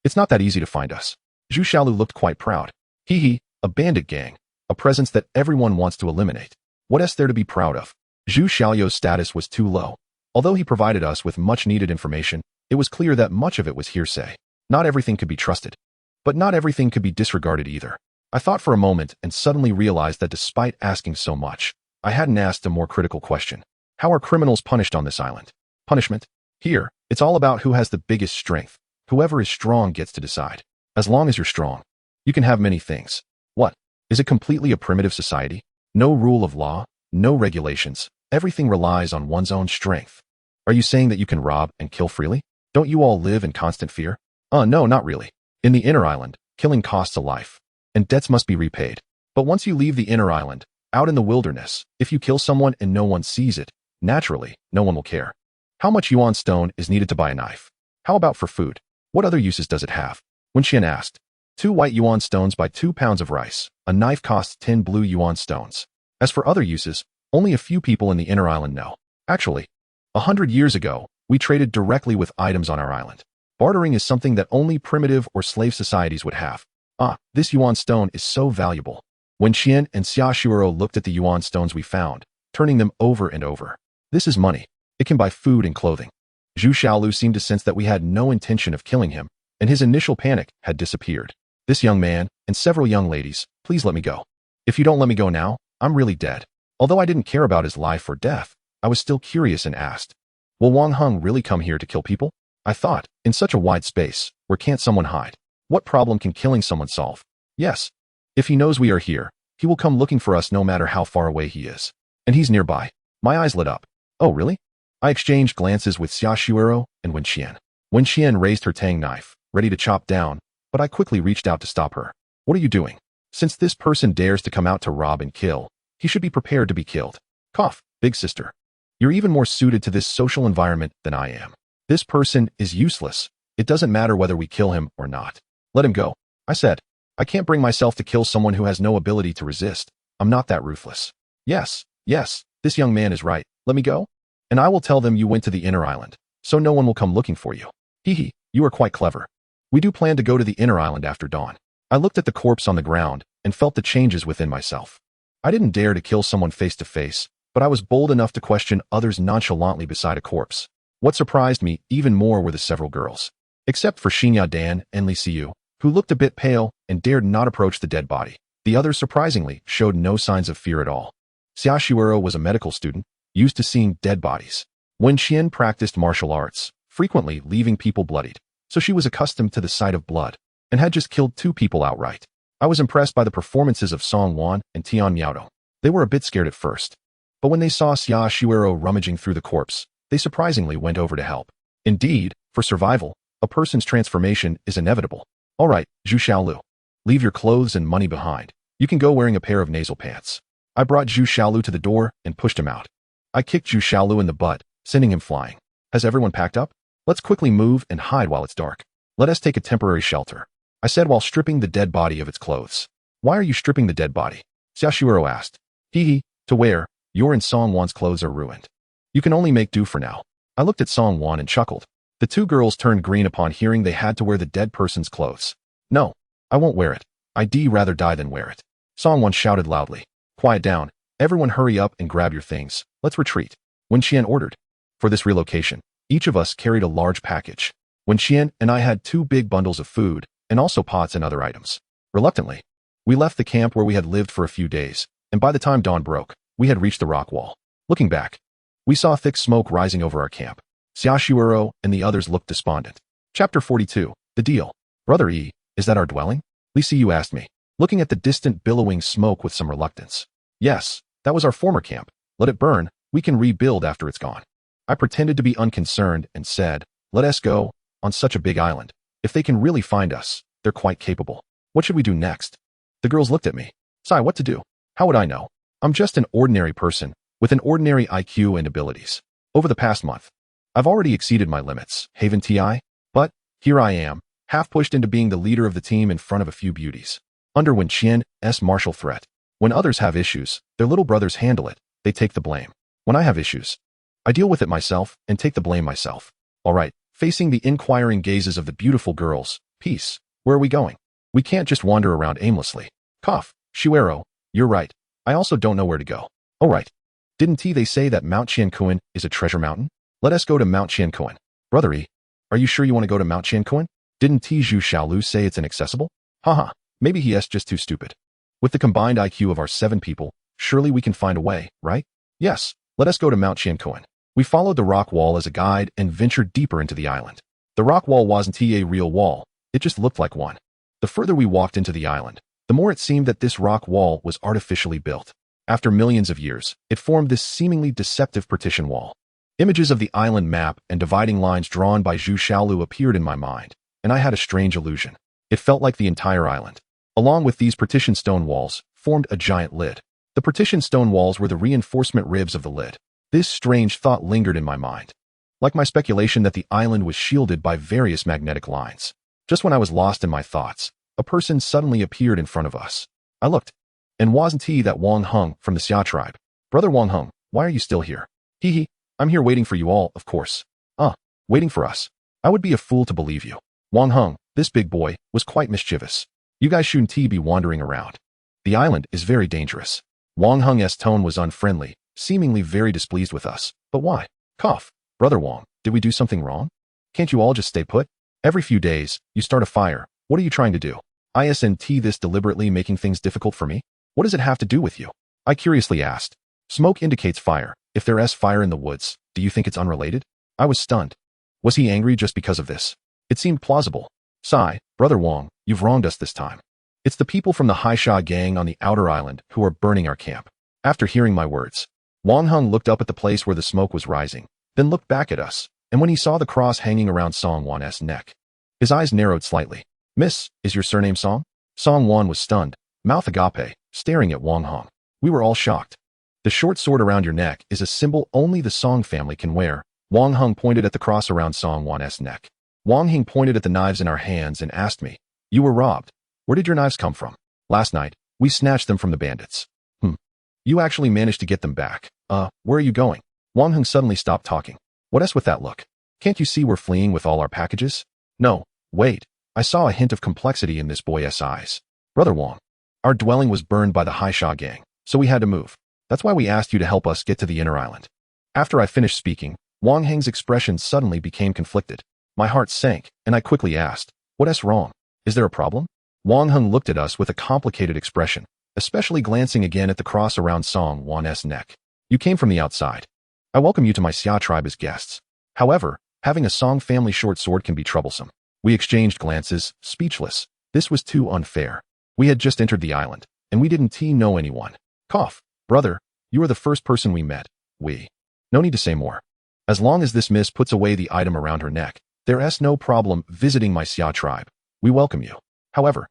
It's not that easy to find us. Zhu Xiaolu looked quite proud. Hehe, a bandit gang, a presence that everyone wants to eliminate. What is there to be proud of? Zhu Xiaoyu's status was too low. Although he provided us with much needed information, it was clear that much of it was hearsay. Not everything could be trusted. But not everything could be disregarded either. I thought for a moment and suddenly realized that despite asking so much, I hadn't asked a more critical question. How are criminals punished on this island? Punishment? Here, it's all about who has the biggest strength. Whoever is strong gets to decide. As long as you're strong, you can have many things. What? Is it completely a primitive society? No rule of law, no regulations. Everything relies on one's own strength. Are you saying that you can rob and kill freely? Don't you all live in constant fear? No, not really. In the inner island, killing costs a life, and debts must be repaid. But once you leave the inner island, out in the wilderness, if you kill someone and no one sees it, naturally, no one will care. How much yuan stone is needed to buy a knife? How about for food? What other uses does it have? When Qian asked, 2 white yuan stones buy 2 pounds of rice. A knife costs 10 blue yuan stones. As for other uses, only a few people in the inner island know. Actually, 100 years ago, we traded directly with items on our island. Bartering is something that only primitive or slave societies would have. This yuan stone is so valuable. When Qian and Xia Shuoro looked at the yuan stones we found, turning them over and over. This is money. It can buy food and clothing. Zhu Xiaolu seemed to sense that we had no intention of killing him, and his initial panic had disappeared. This young man, and several young ladies, please let me go. If you don't let me go now, I'm really dead. Although I didn't care about his life or death, I was still curious and asked, will Wang Heng really come here to kill people? I thought, in such a wide space, where can't someone hide? What problem can killing someone solve? Yes. If he knows we are here, he will come looking for us no matter how far away he is. And he's nearby. My eyes lit up. Oh, really? I exchanged glances with Xiaoshuero and Wenqian. Wenqian raised her tang knife, ready to chop down, but I quickly reached out to stop her. What are you doing? Since this person dares to come out to rob and kill, he should be prepared to be killed. Cough, big sister. You're even more suited to this social environment than I am. This person is useless. It doesn't matter whether we kill him or not. Let him go, I said. I can't bring myself to kill someone who has no ability to resist. I'm not that ruthless. Yes, this young man is right. Let me go? And I will tell them you went to the inner island, so no one will come looking for you. Hee, you are quite clever. We do plan to go to the inner island after dawn. I looked at the corpse on the ground and felt the changes within myself. I didn't dare to kill someone face to face, but I was bold enough to question others nonchalantly beside a corpse. What surprised me even more were the several girls. Except for Xinya Dan and Li Xiu, who looked a bit pale and dared not approach the dead body. The others surprisingly showed no signs of fear at all. Xiaoshuero was a medical student, used to seeing dead bodies. Wenqian practiced martial arts, frequently leaving people bloodied, so she was accustomed to the sight of blood, and had just killed 2 people outright. I was impressed by the performances of Song Wan and Tian Miaodong. They were a bit scared at first, but when they saw Xiaoshuero rummaging through the corpse, they surprisingly went over to help. Indeed, for survival, a person's transformation is inevitable. All right, Zhu Xiaolu. Leave your clothes and money behind. You can go wearing a pair of nasal pants. I brought Zhu Xiaolu to the door and pushed him out. I kicked Zhu Xiaolu in the butt, sending him flying. Has everyone packed up? Let's quickly move and hide while it's dark. Let us take a temporary shelter, I said while stripping the dead body of its clothes. Why are you stripping the dead body? Xiaoshuero asked. Hee, to wear. Your and Song Wan's clothes are ruined. You can only make do for now. I looked at Song Wan and chuckled. The 2 girls turned green upon hearing they had to wear the dead person's clothes. No, I won't wear it. I'd rather die than wear it. Song Wan shouted loudly. Quiet down. Everyone hurry up and grab your things. Let's retreat. Wenqian ordered. For this relocation, each of us carried a large package. Wenqian and I had 2 big bundles of food, and also pots and other items. Reluctantly, we left the camp where we had lived for a few days, and by the time dawn broke, we had reached the rock wall. Looking back, we saw thick smoke rising over our camp. Xiaoshuero and the others looked despondent. Chapter 42, The Deal. Brother E, is that our dwelling? Li Xiu asked me, looking at the distant billowing smoke with some reluctance. Yes, that was our former camp. Let it burn, we can rebuild after it's gone. I pretended to be unconcerned and said, let us go, on such a big island. If they can really find us, they're quite capable. What should we do next? The girls looked at me. Sai, what to do? How would I know? I'm just an ordinary person, with an ordinary IQ and abilities. Over the past month, I've already exceeded my limits, haven't I? But, here I am, half pushed into being the leader of the team in front of a few beauties. Under Wenqian's martial threat. When others have issues, their little brothers handle it, they take the blame. When I have issues, I deal with it myself and take the blame myself. All right, facing the inquiring gazes of the beautiful girls, peace, where are we going? We can't just wander around aimlessly. Cough, Shuero, you're right. I also don't know where to go. Oh right. Didn't they say that Mount Qiankuan is a treasure mountain? Let us go to Mount Qiankuan. Brother E, are you sure you want to go to Mount Qiankuan? Didn't Zhu Xiaolu say it's inaccessible? Haha, maybe he's just too stupid. With the combined IQ of our 7 people, surely we can find a way, right? Yes, let us go to Mount Qiankuan. We followed the rock wall as a guide and ventured deeper into the island. The rock wall wasn't a real wall, it just looked like one. The further we walked into the island, the more it seemed that this rock wall was artificially built. After millions of years, it formed this seemingly deceptive partition wall. Images of the island map and dividing lines drawn by Zhu Xiaolu appeared in my mind, and I had a strange illusion. It felt like the entire island, along with these partition stone walls, formed a giant lid. The partition stone walls were the reinforcement ribs of the lid. This strange thought lingered in my mind, like my speculation that the island was shielded by various magnetic lines. Just when I was lost in my thoughts, a person suddenly appeared in front of us. I looked, and wasn't he that Wang Heng from the Xia tribe? Brother Wang Heng, why are you still here? Hee, I'm here waiting for you all, of course. Waiting for us. I would be a fool to believe you. Wang Heng, this big boy, was quite mischievous. You guys shouldn't be wandering around. The island is very dangerous. Wang Heng's tone was unfriendly, seemingly very displeased with us. But why? Cough. Brother Wang, did we do something wrong? Can't you all just stay put? Every few days, you start a fire. What are you trying to do? Isn't this deliberately making things difficult for me? What does it have to do with you? I curiously asked. Smoke indicates fire. If there's fire in the woods, do you think it's unrelated? I was stunned. Was he angry just because of this? It seemed plausible. Sigh, Brother Wong, you've wronged us this time. It's the people from the Haisha gang on the outer island who are burning our camp. After hearing my words, Wang Heng looked up at the place where the smoke was rising, then looked back at us, and when he saw the cross hanging around Song Wan's neck, his eyes narrowed slightly. Miss, is your surname Song? Song Wan was stunned, mouth agape, staring at Wang Heng. We were all shocked. The short sword around your neck is a symbol only the Song family can wear. Wang Heng pointed at the cross around Song Wan's neck. Wang Heng pointed at the knives in our hands and asked me, you were robbed. Where did your knives come from? Last night, we snatched them from the bandits. You actually managed to get them back. Where are you going? Wang Heng suddenly stopped talking. What's with that look? Can't you see we're fleeing with all our packages? No, wait. I saw a hint of complexity in this boy's eyes. Brother Wang, our dwelling was burned by the Haisha gang, so we had to move. That's why we asked you to help us get to the inner island. After I finished speaking, Wang Heng's expression suddenly became conflicted. My heart sank, and I quickly asked, what's wrong? Is there a problem? Wang Heng looked at us with a complicated expression, especially glancing again at the cross around Song Wan's neck. You came from the outside. I welcome you to my Xia tribe as guests. However, having a Song family short sword can be troublesome. We exchanged glances, speechless. This was too unfair. We had just entered the island, and we didn't know anyone. Cough. Brother, you are the first person we met. No need to say more. As long as this miss puts away the item around her neck, there's no problem visiting my Xia tribe. We welcome you. However,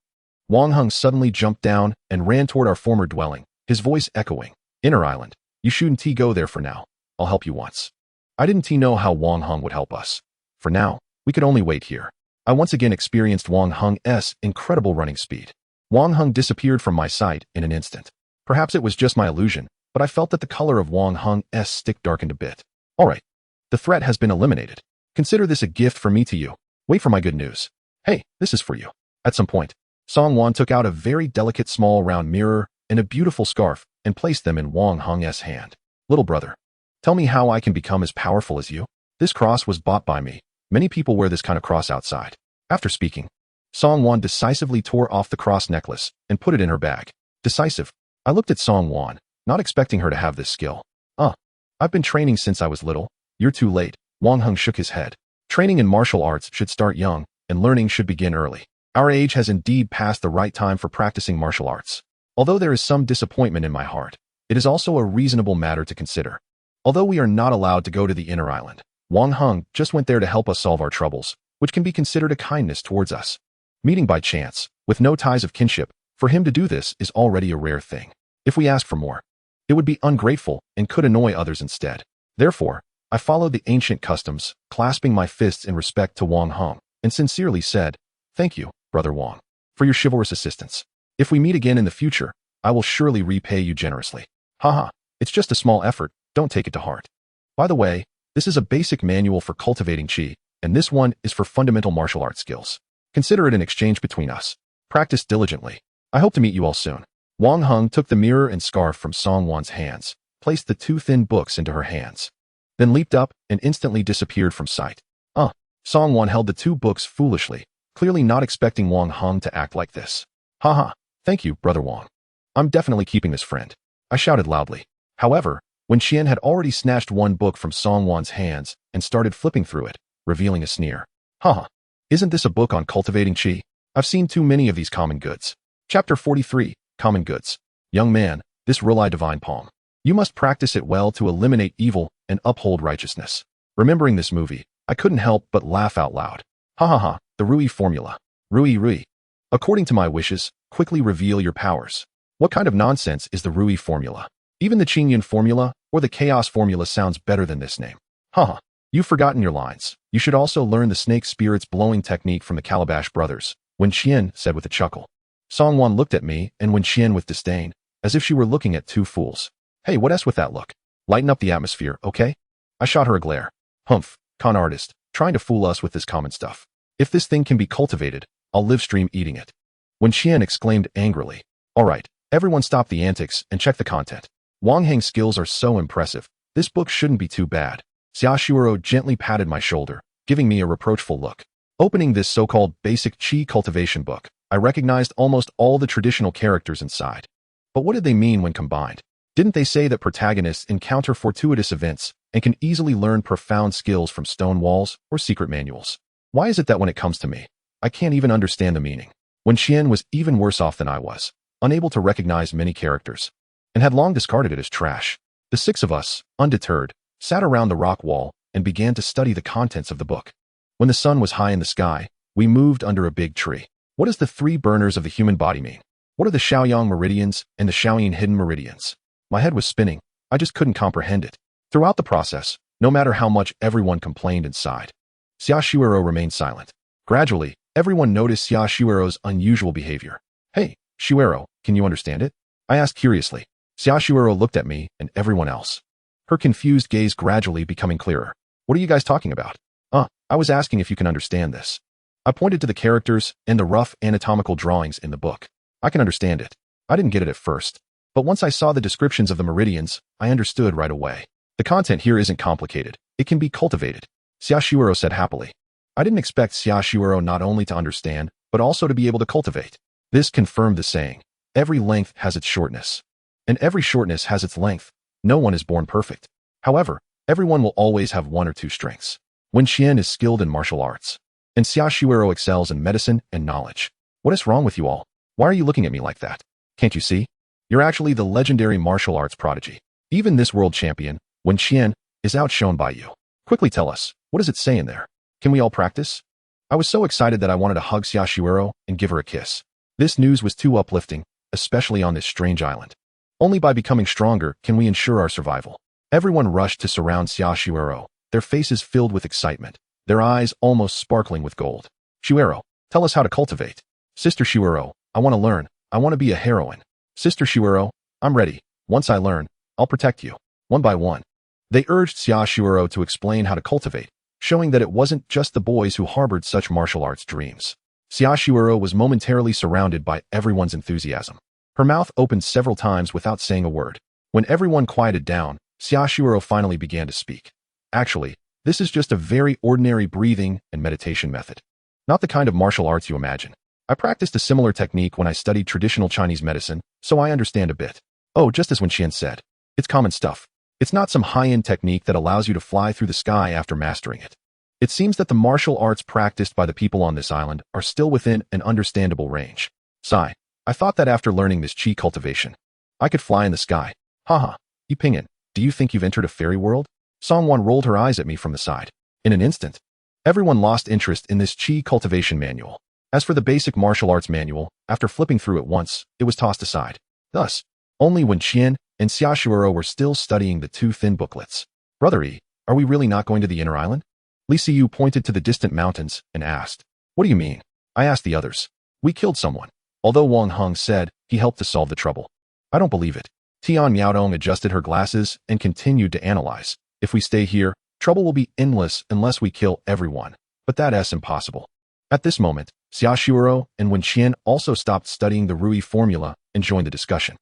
Wang Heng suddenly jumped down and ran toward our former dwelling, his voice echoing. Inner island. You shouldn't go there for now. I'll help you once. I didn't know how Wang Heng would help us. For now, we could only wait here. I once again experienced Wang Heng's incredible running speed. Wang Heng disappeared from my sight in an instant. Perhaps it was just my illusion, but I felt that the color of Wang Heng's stick darkened a bit. All right. The threat has been eliminated. Consider this a gift from me to you. Wait for my good news. Hey, this is for you. At some point, Song Wan took out a very delicate small round mirror and a beautiful scarf and placed them in Wang Heng's hand. Little brother, tell me how I can become as powerful as you. This cross was bought by me. Many people wear this kind of cross outside. After speaking, Song Wan decisively tore off the cross necklace and put it in her bag. Decisive. I looked at Song Wan, not expecting her to have this skill. I've been training since I was little. You're too late. Wang Heng shook his head. Training in martial arts should start young, and learning should begin early. Our age has indeed passed the right time for practicing martial arts. Although there is some disappointment in my heart, it is also a reasonable matter to consider. Although we are not allowed to go to the inner island, Wang Heng just went there to help us solve our troubles, which can be considered a kindness towards us. Meeting by chance, with no ties of kinship, for him to do this is already a rare thing. If we ask for more, it would be ungrateful and could annoy others instead. Therefore, I followed the ancient customs, clasping my fists in respect to Wang Heng, and sincerely said, thank you, Brother Wang, for your chivalrous assistance. If we meet again in the future, I will surely repay you generously. Haha, it's just a small effort, don't take it to heart. By the way, this is a basic manual for cultivating qi, and this one is for fundamental martial arts skills. Consider it an exchange between us. Practice diligently. I hope to meet you all soon. Wang Heng took the mirror and scarf from Song Wan's hands, placed the two thin books into her hands, then leaped up and instantly disappeared from sight. Song Wan held the two books foolishly, clearly not expecting Wang Heng to act like this. Haha, thank you, Brother Wang. I'm definitely keeping this friend. I shouted loudly. However, when Qian had already snatched one book from Song Wan's hands and started flipping through it, revealing a sneer. Haha, isn't this a book on cultivating qi? I've seen too many of these common goods. Chapter 43, Common Goods. Young man, this Ruli divine palm. You must practice it well to eliminate evil and uphold righteousness. Remembering this movie, I couldn't help but laugh out loud. Ha ha ha, the Rui formula. Rui. According to my wishes, quickly reveal your powers. What kind of nonsense is the Rui formula? Even the Qingyun formula or the Chaos formula sounds better than this name. Haha, you've forgotten your lines. You should also learn the snake spirits blowing technique from the Calabash brothers, Wen Qian said with a chuckle. Song Wan looked at me and Wen Qian with disdain, as if she were looking at two fools. Hey, what's with that look? Lighten up the atmosphere, okay? I shot her a glare. Humph, con artist, trying to fool us with this common stuff. If this thing can be cultivated, I'll live stream eating it. Wen Qian exclaimed angrily. All right, everyone stop the antics and check the content. Wang Heng's skills are so impressive. This book shouldn't be too bad. Xia Shuoro gently patted my shoulder, giving me a reproachful look. Opening this so-called basic qi cultivation book, I recognized almost all the traditional characters inside. But what did they mean when combined? Didn't they say that protagonists encounter fortuitous events and can easily learn profound skills from stone walls or secret manuals? Why is it that when it comes to me, I can't even understand the meaning? When Qian was even worse off than I was, unable to recognize many characters, and had long discarded it as trash. The six of us, undeterred, sat around the rock wall and began to study the contents of the book. When the sun was high in the sky, we moved under a big tree. What does the three burners of the human body mean? What are the Shaoyang meridians and the Shaoyin hidden meridians? My head was spinning. I just couldn't comprehend it. Throughout the process, no matter how much everyone complained and sighed, Xia Shuiro remained silent. Gradually, everyone noticed Xia Shuiro's unusual behavior. Hey, Shuiro, can you understand it? I asked curiously. Xia Shuiro looked at me and everyone else, her confused gaze gradually becoming clearer. What are you guys talking about? I was asking if you can understand this. I pointed to the characters and the rough anatomical drawings in the book. I can understand it. I didn't get it at first, but once I saw the descriptions of the meridians, I understood right away. The content here isn't complicated. It can be cultivated, Xia Shuiro said happily. I didn't expect Xia Shuiro not only to understand, but also to be able to cultivate. This confirmed the saying, every length has its shortness, and every shortness has its length. No one is born perfect. However, everyone will always have one or two strengths. When Qian is skilled in martial arts, and Xia Shuiro excels in medicine and knowledge. What is wrong with you all? Why are you looking at me like that? Can't you see? You're actually the legendary martial arts prodigy. Even this world champion, When Qian, is outshone by you. Quickly tell us, what does it say in there? Can we all practice? I was so excited that I wanted to hug Xia Shuiro and give her a kiss. This news was too uplifting, especially on this strange island. Only by becoming stronger can we ensure our survival. Everyone rushed to surround Xia Shuiro, their faces filled with excitement, their eyes almost sparkling with gold. Shuiro, tell us how to cultivate. Sister Shuiro, I want to learn. I want to be a heroine. Sister Shuiro, I'm ready. Once I learn, I'll protect you. One by one. They urged Xia Shuiro to explain how to cultivate, showing that it wasn't just the boys who harbored such martial arts dreams. Xia Shuiro was momentarily surrounded by everyone's enthusiasm. Her mouth opened several times without saying a word. When everyone quieted down, Xia Shuiro finally began to speak. Actually, this is just a very ordinary breathing and meditation method. Not the kind of martial arts you imagine. I practiced a similar technique when I studied traditional Chinese medicine, so I understand a bit. Oh, just as Wen Qian said. It's common stuff. It's not some high-end technique that allows you to fly through the sky after mastering it. It seems that the martial arts practiced by the people on this island are still within an understandable range. Sigh. I thought that after learning this qi cultivation, I could fly in the sky. Haha. Yipingyan, do you think you've entered a fairy world? Songwan rolled her eyes at me from the side. In an instant, everyone lost interest in this qi cultivation manual. As for the basic martial arts manual, after flipping through it once, it was tossed aside. Thus, only when Qian and Xia Shuiro were still studying the two thin booklets. Brother E, are we really not going to the inner island? Li Siyu pointed to the distant mountains and asked. What do you mean? I asked the others. We killed someone. Although Wang Heng said he helped to solve the trouble. I don't believe it. Tian Miaodong adjusted her glasses and continued to analyze. If we stay here, trouble will be endless unless we kill everyone. But that's impossible. At this moment, Xia Shuiro and Wen Qian also stopped studying the Rui formula and joined the discussion.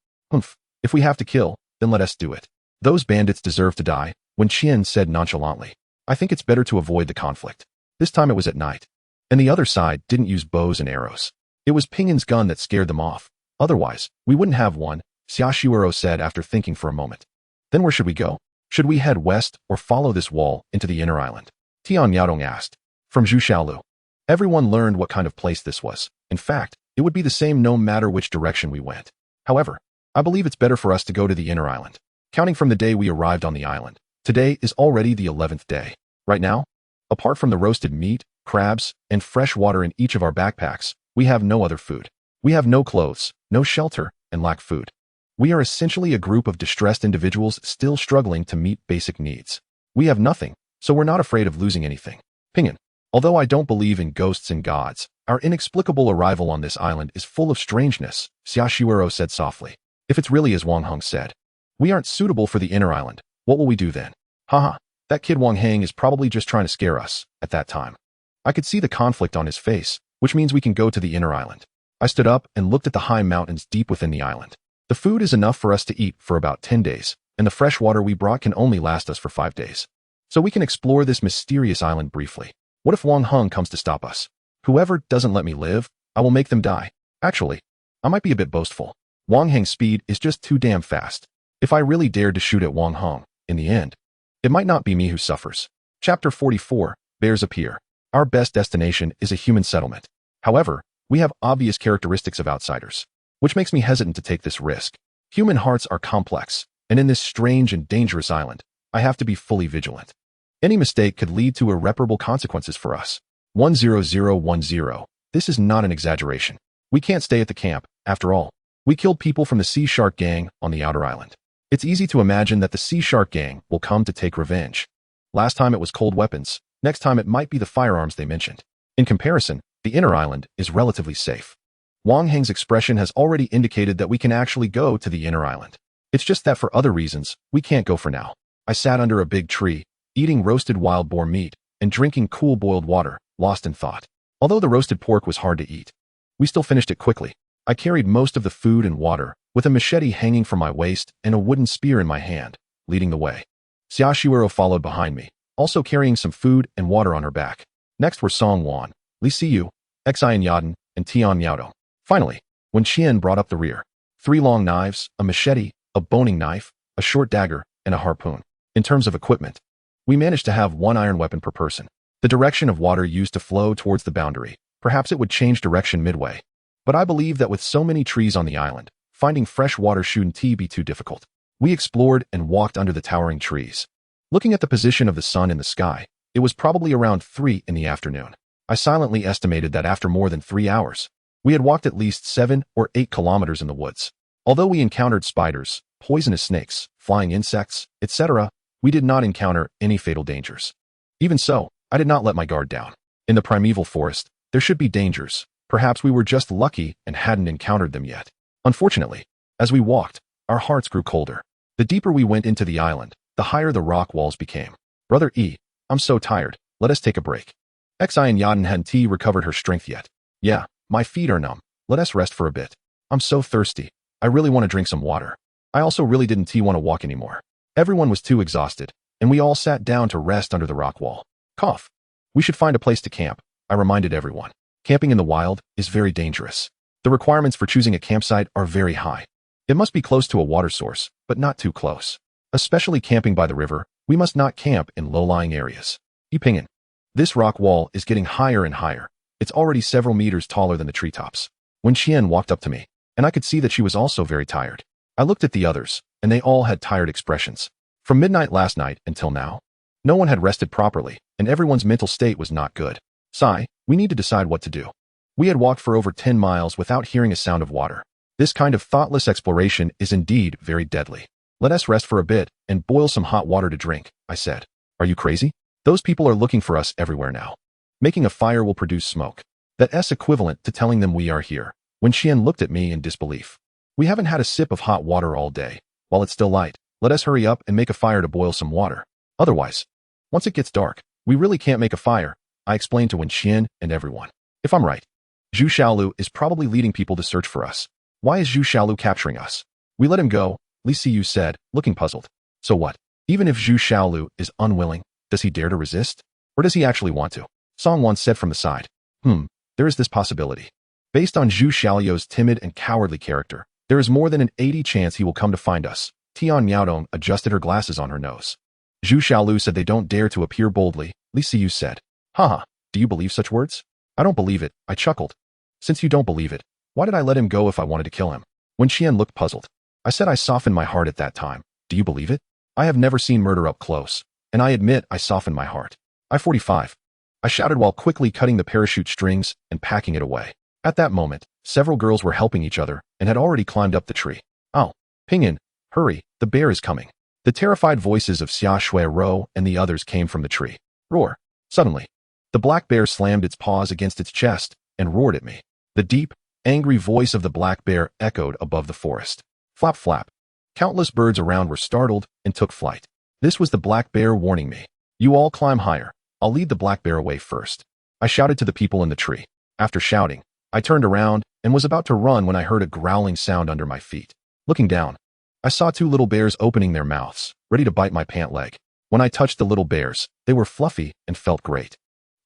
If we have to kill, then let us do it. Those bandits deserve to die, Wen Qian said nonchalantly. I think it's better to avoid the conflict. This time it was at night. And the other side didn't use bows and arrows. It was Pingyan's gun that scared them off. Otherwise, we wouldn't have one, Xia Shuiro said after thinking for a moment. Then where should we go? Should we head west or follow this wall into the inner island? Tian Miaodong asked. From Zhu Xiaolu. Everyone learned what kind of place this was. In fact, it would be the same no matter which direction we went. However, I believe it's better for us to go to the inner island. Counting from the day we arrived on the island, today is already the 11th day. Right now, apart from the roasted meat, crabs, and fresh water in each of our backpacks, we have no other food. We have no clothes, no shelter, and lack food. We are essentially a group of distressed individuals still struggling to meet basic needs. We have nothing, so we're not afraid of losing anything. Pingyan, although I don't believe in ghosts and gods, our inexplicable arrival on this island is full of strangeness, Xia Shuiro said softly. If it's really as Wang Heng said, we aren't suitable for the inner island, what will we do then? Haha, that kid Wang Heng is probably just trying to scare us, at that time. I could see the conflict on his face, which means we can go to the inner island. I stood up and looked at the high mountains deep within the island. The food is enough for us to eat for about 10 days, and the fresh water we brought can only last us for 5 days. So we can explore this mysterious island briefly. What if Wang Heng comes to stop us? Whoever doesn't let me live, I will make them die. Actually, I might be a bit boastful. Wang Heng's speed is just too damn fast. If I really dared to shoot at Wang Hong, in the end, it might not be me who suffers. Chapter 44, Bears Appear. Our best destination is a human settlement. However, we have obvious characteristics of outsiders, which makes me hesitant to take this risk. Human hearts are complex, and in this strange and dangerous island, I have to be fully vigilant. Any mistake could lead to irreparable consequences for us. 10010. This is not an exaggeration. We can't stay at the camp, after all. We killed people from the Sea Shark Gang on the outer island. It's easy to imagine that the Sea Shark Gang will come to take revenge. Last time it was cold weapons, next time it might be the firearms they mentioned. In comparison, the inner island is relatively safe. Wang Heng's expression has already indicated that we can actually go to the inner island. It's just that for other reasons, we can't go for now. I sat under a big tree, eating roasted wild boar meat, and drinking cool boiled water, lost in thought. Although the roasted pork was hard to eat, we still finished it quickly. I carried most of the food and water, with a machete hanging from my waist and a wooden spear in my hand, leading the way. Xiaoshuero followed behind me, also carrying some food and water on her back. Next were Song Wan, Li Siyu, Xian Yadan, and Tian Miaodong. Finally, when Qian brought up the rear, 3 long knives, a machete, a boning knife, a short dagger, and a harpoon. In terms of equipment, we managed to have 1 iron weapon per person. The direction of water used to flow towards the boundary. Perhaps it would change direction midway. But I believe that with so many trees on the island, finding fresh water shouldn't be too difficult. We explored and walked under the towering trees. Looking at the position of the sun in the sky, it was probably around 3 in the afternoon. I silently estimated that after more than 3 hours, we had walked at least 7 or 8 kilometers in the woods. Although we encountered spiders, poisonous snakes, flying insects, etc., we did not encounter any fatal dangers. Even so, I did not let my guard down. In the primeval forest, there should be dangers. Perhaps we were just lucky and hadn't encountered them yet. Unfortunately, as we walked, our hearts grew colder. The deeper we went into the island, the higher the rock walls became. Brother E, I'm so tired. Let us take a break. Xian Yadan hadn't recovered her strength yet. Yeah, my feet are numb. Let us rest for a bit. I'm so thirsty. I really want to drink some water. I also really didn't want to walk anymore. Everyone was too exhausted, and we all sat down to rest under the rock wall. Cough. We should find a place to camp, I reminded everyone. Camping in the wild is very dangerous. The requirements for choosing a campsite are very high. It must be close to a water source, but not too close. Especially camping by the river, we must not camp in low-lying areas. Yipingin. This rock wall is getting higher and higher. It's already several meters taller than the treetops. When Qian walked up to me, and I could see that she was also very tired. I looked at the others, and they all had tired expressions. From midnight last night until now, no one had rested properly, and everyone's mental state was not good. Sigh, we need to decide what to do. We had walked for over 10 miles without hearing a sound of water. This kind of thoughtless exploration is indeed very deadly. Let us rest for a bit and boil some hot water to drink, I said. Are you crazy? Those people are looking for us everywhere now. Making a fire will produce smoke. That's equivalent to telling them we are here. When Qian looked at me in disbelief. We haven't had a sip of hot water all day. While it's still light, let us hurry up and make a fire to boil some water. Otherwise, once it gets dark, we really can't make a fire, I explained to Wen Qian and everyone. If I'm right, Zhu Xiaolu is probably leading people to search for us. Why is Zhu Xiaolu capturing us? We let him go, Li Siyu said, looking puzzled. So what? Even if Zhu Xiaolu is unwilling, does he dare to resist? Or does he actually want to? Song Wan said from the side. There is this possibility. Based on Zhu Xiaolu's timid and cowardly character, there is more than an 80 chance he will come to find us. Tian Miaodong adjusted her glasses on her nose. Zhu Xiaolu said they don't dare to appear boldly, Li Siyu said. Haha, do you believe such words? I don't believe it, I chuckled. Since you don't believe it, why did I let him go if I wanted to kill him? When Qian looked puzzled. I said I softened my heart at that time. Do you believe it? I have never seen murder up close, and I admit I softened my heart. I-45. I shouted while quickly cutting the parachute strings and packing it away. At that moment, several girls were helping each other and had already climbed up the tree. Oh, Pingyan, hurry, the bear is coming. The terrified voices of Xiaoshuero and the others came from the tree. Roar. Suddenly, the black bear slammed its paws against its chest and roared at me. The deep, angry voice of the black bear echoed above the forest. Flap flap. Countless birds around were startled and took flight. This was the black bear warning me. You all climb higher. I'll lead the black bear away first. I shouted to the people in the tree. After shouting, I turned around and was about to run when I heard a growling sound under my feet. Looking down, I saw 2 little bears opening their mouths, ready to bite my pant leg. When I touched the little bears, they were fluffy and felt great.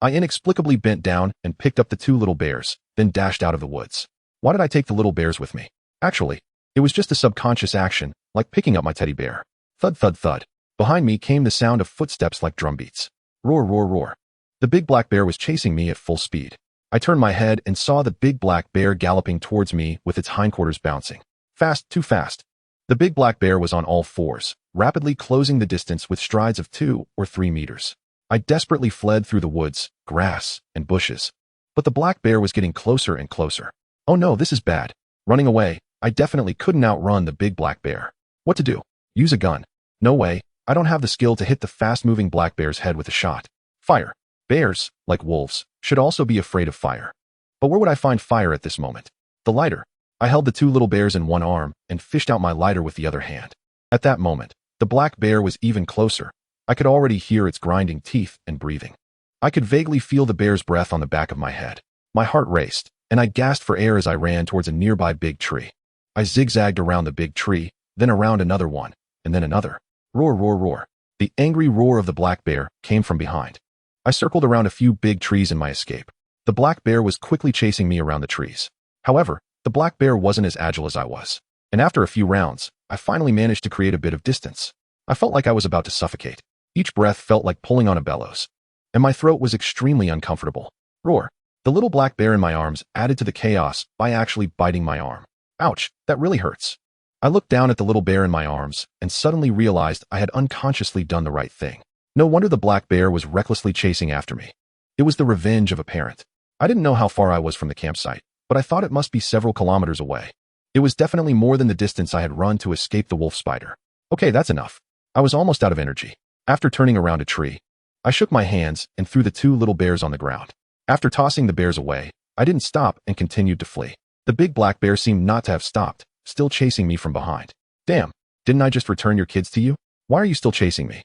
I inexplicably bent down and picked up the 2 little bears, then dashed out of the woods. Why did I take the little bears with me? Actually, it was just a subconscious action like picking up my teddy bear. Thud, thud, thud. Behind me came the sound of footsteps like drum beats. Roar, roar, roar. The big black bear was chasing me at full speed. I turned my head and saw the big black bear galloping towards me with its hindquarters bouncing. Fast, too fast. The big black bear was on all fours, rapidly closing the distance with strides of 2 or 3 meters. I desperately fled through the woods, grass, and bushes. But the black bear was getting closer and closer. Oh no, this is bad. Running away, I definitely couldn't outrun the big black bear. What to do? Use a gun. No way, I don't have the skill to hit the fast-moving black bear's head with a shot. Fire. Bears, like wolves, should also be afraid of fire. But where would I find fire at this moment? The lighter. I held the 2 little bears in one arm and fished out my lighter with the other hand. At that moment, the black bear was even closer. I could already hear its grinding teeth and breathing. I could vaguely feel the bear's breath on the back of my head. My heart raced, and I gasped for air as I ran towards a nearby big tree. I zigzagged around the big tree, then around another one, and then another. Roar, roar, roar. The angry roar of the black bear came from behind. I circled around a few big trees in my escape. The black bear was quickly chasing me around the trees. However, the black bear wasn't as agile as I was. And after a few rounds, I finally managed to create a bit of distance. I felt like I was about to suffocate. Each breath felt like pulling on a bellows. And my throat was extremely uncomfortable. Roar. The little black bear in my arms added to the chaos by actually biting my arm. Ouch, that really hurts. I looked down at the little bear in my arms and suddenly realized I had unconsciously done the right thing. No wonder the black bear was recklessly chasing after me. It was the revenge of a parent. I didn't know how far I was from the campsite, but I thought it must be several kilometers away. It was definitely more than the distance I had run to escape the wolf spider. Okay, that's enough. I was almost out of energy. After turning around a tree, I shook my hands and threw the 2 little bears on the ground. After tossing the bears away, I didn't stop and continued to flee. The big black bear seemed not to have stopped, still chasing me from behind. Damn, didn't I just return your kids to you? Why are you still chasing me?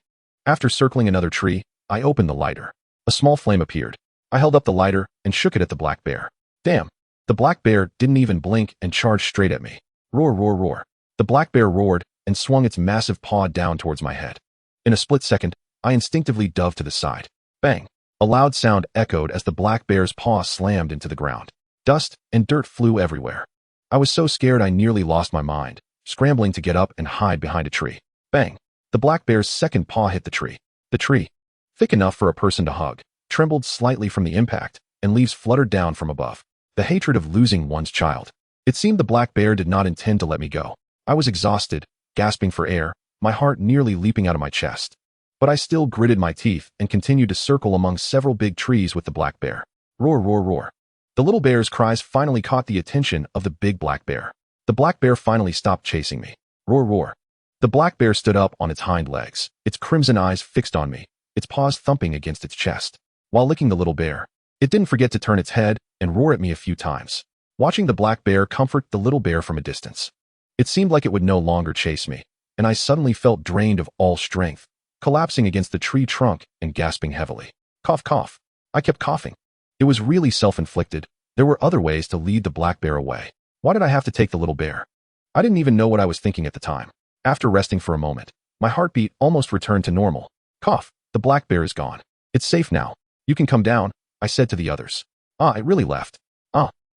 After circling another tree, I opened the lighter. A small flame appeared. I held up the lighter and shook it at the black bear. Damn, the black bear didn't even blink and charged straight at me. Roar, roar, roar. The black bear roared and swung its massive paw down towards my head. In a split second, I instinctively dove to the side. Bang! A loud sound echoed as the black bear's paw slammed into the ground. Dust and dirt flew everywhere. I was so scared I nearly lost my mind, scrambling to get up and hide behind a tree. Bang! The black bear's second paw hit the tree. The tree, thick enough for a person to hug, trembled slightly from the impact, and leaves fluttered down from above. The hatred of losing one's child. It seemed the black bear did not intend to let me go. I was exhausted, gasping for air, my heart nearly leaping out of my chest. But I still gritted my teeth and continued to circle among several big trees with the black bear. Roar, roar, roar. The little bear's cries finally caught the attention of the big black bear. The black bear finally stopped chasing me. Roar, roar. The black bear stood up on its hind legs, its crimson eyes fixed on me, its paws thumping against its chest. While licking the little bear, it didn't forget to turn its head and roar at me a few times. Watching the black bear comfort the little bear from a distance. It seemed like it would no longer chase me, and I suddenly felt drained of all strength, collapsing against the tree trunk and gasping heavily. Cough, cough. I kept coughing. It was really self-inflicted. There were other ways to lead the black bear away. Why did I have to take the little bear? I didn't even know what I was thinking at the time. After resting for a moment, my heartbeat almost returned to normal. Cough. The black bear is gone. It's safe now. You can come down, I said to the others. It really left.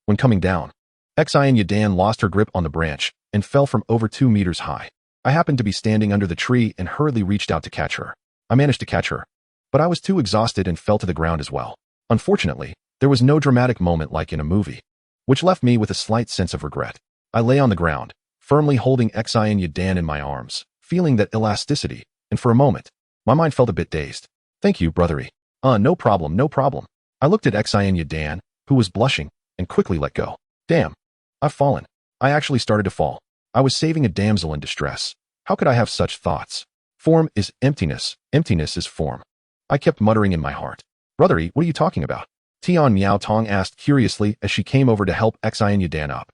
When coming down, Xian Yadan lost her grip on the branch and fell from over 2 meters high. I happened to be standing under the tree and hurriedly reached out to catch her. I managed to catch her, but I was too exhausted and fell to the ground as well. Unfortunately, there was no dramatic moment like in a movie, which left me with a slight sense of regret. I lay on the ground, firmly holding Xian Yadan in my arms, feeling that elasticity, and for a moment, my mind felt a bit dazed. Thank you, brothery. No problem, no problem. I looked at Xian Yadan, who was blushing, and quickly let go. Damn. I've fallen. I actually started to fall. I was saving a damsel in distress. How could I have such thoughts? Form is emptiness. Emptiness is form. I kept muttering in my heart. Brothery, what are you talking about? Tian Miao Tong asked curiously as she came over to help Xian Yadan up.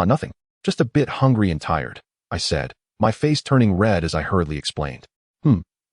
Nothing. Just a bit hungry and tired, I said, my face turning red as I hurriedly explained.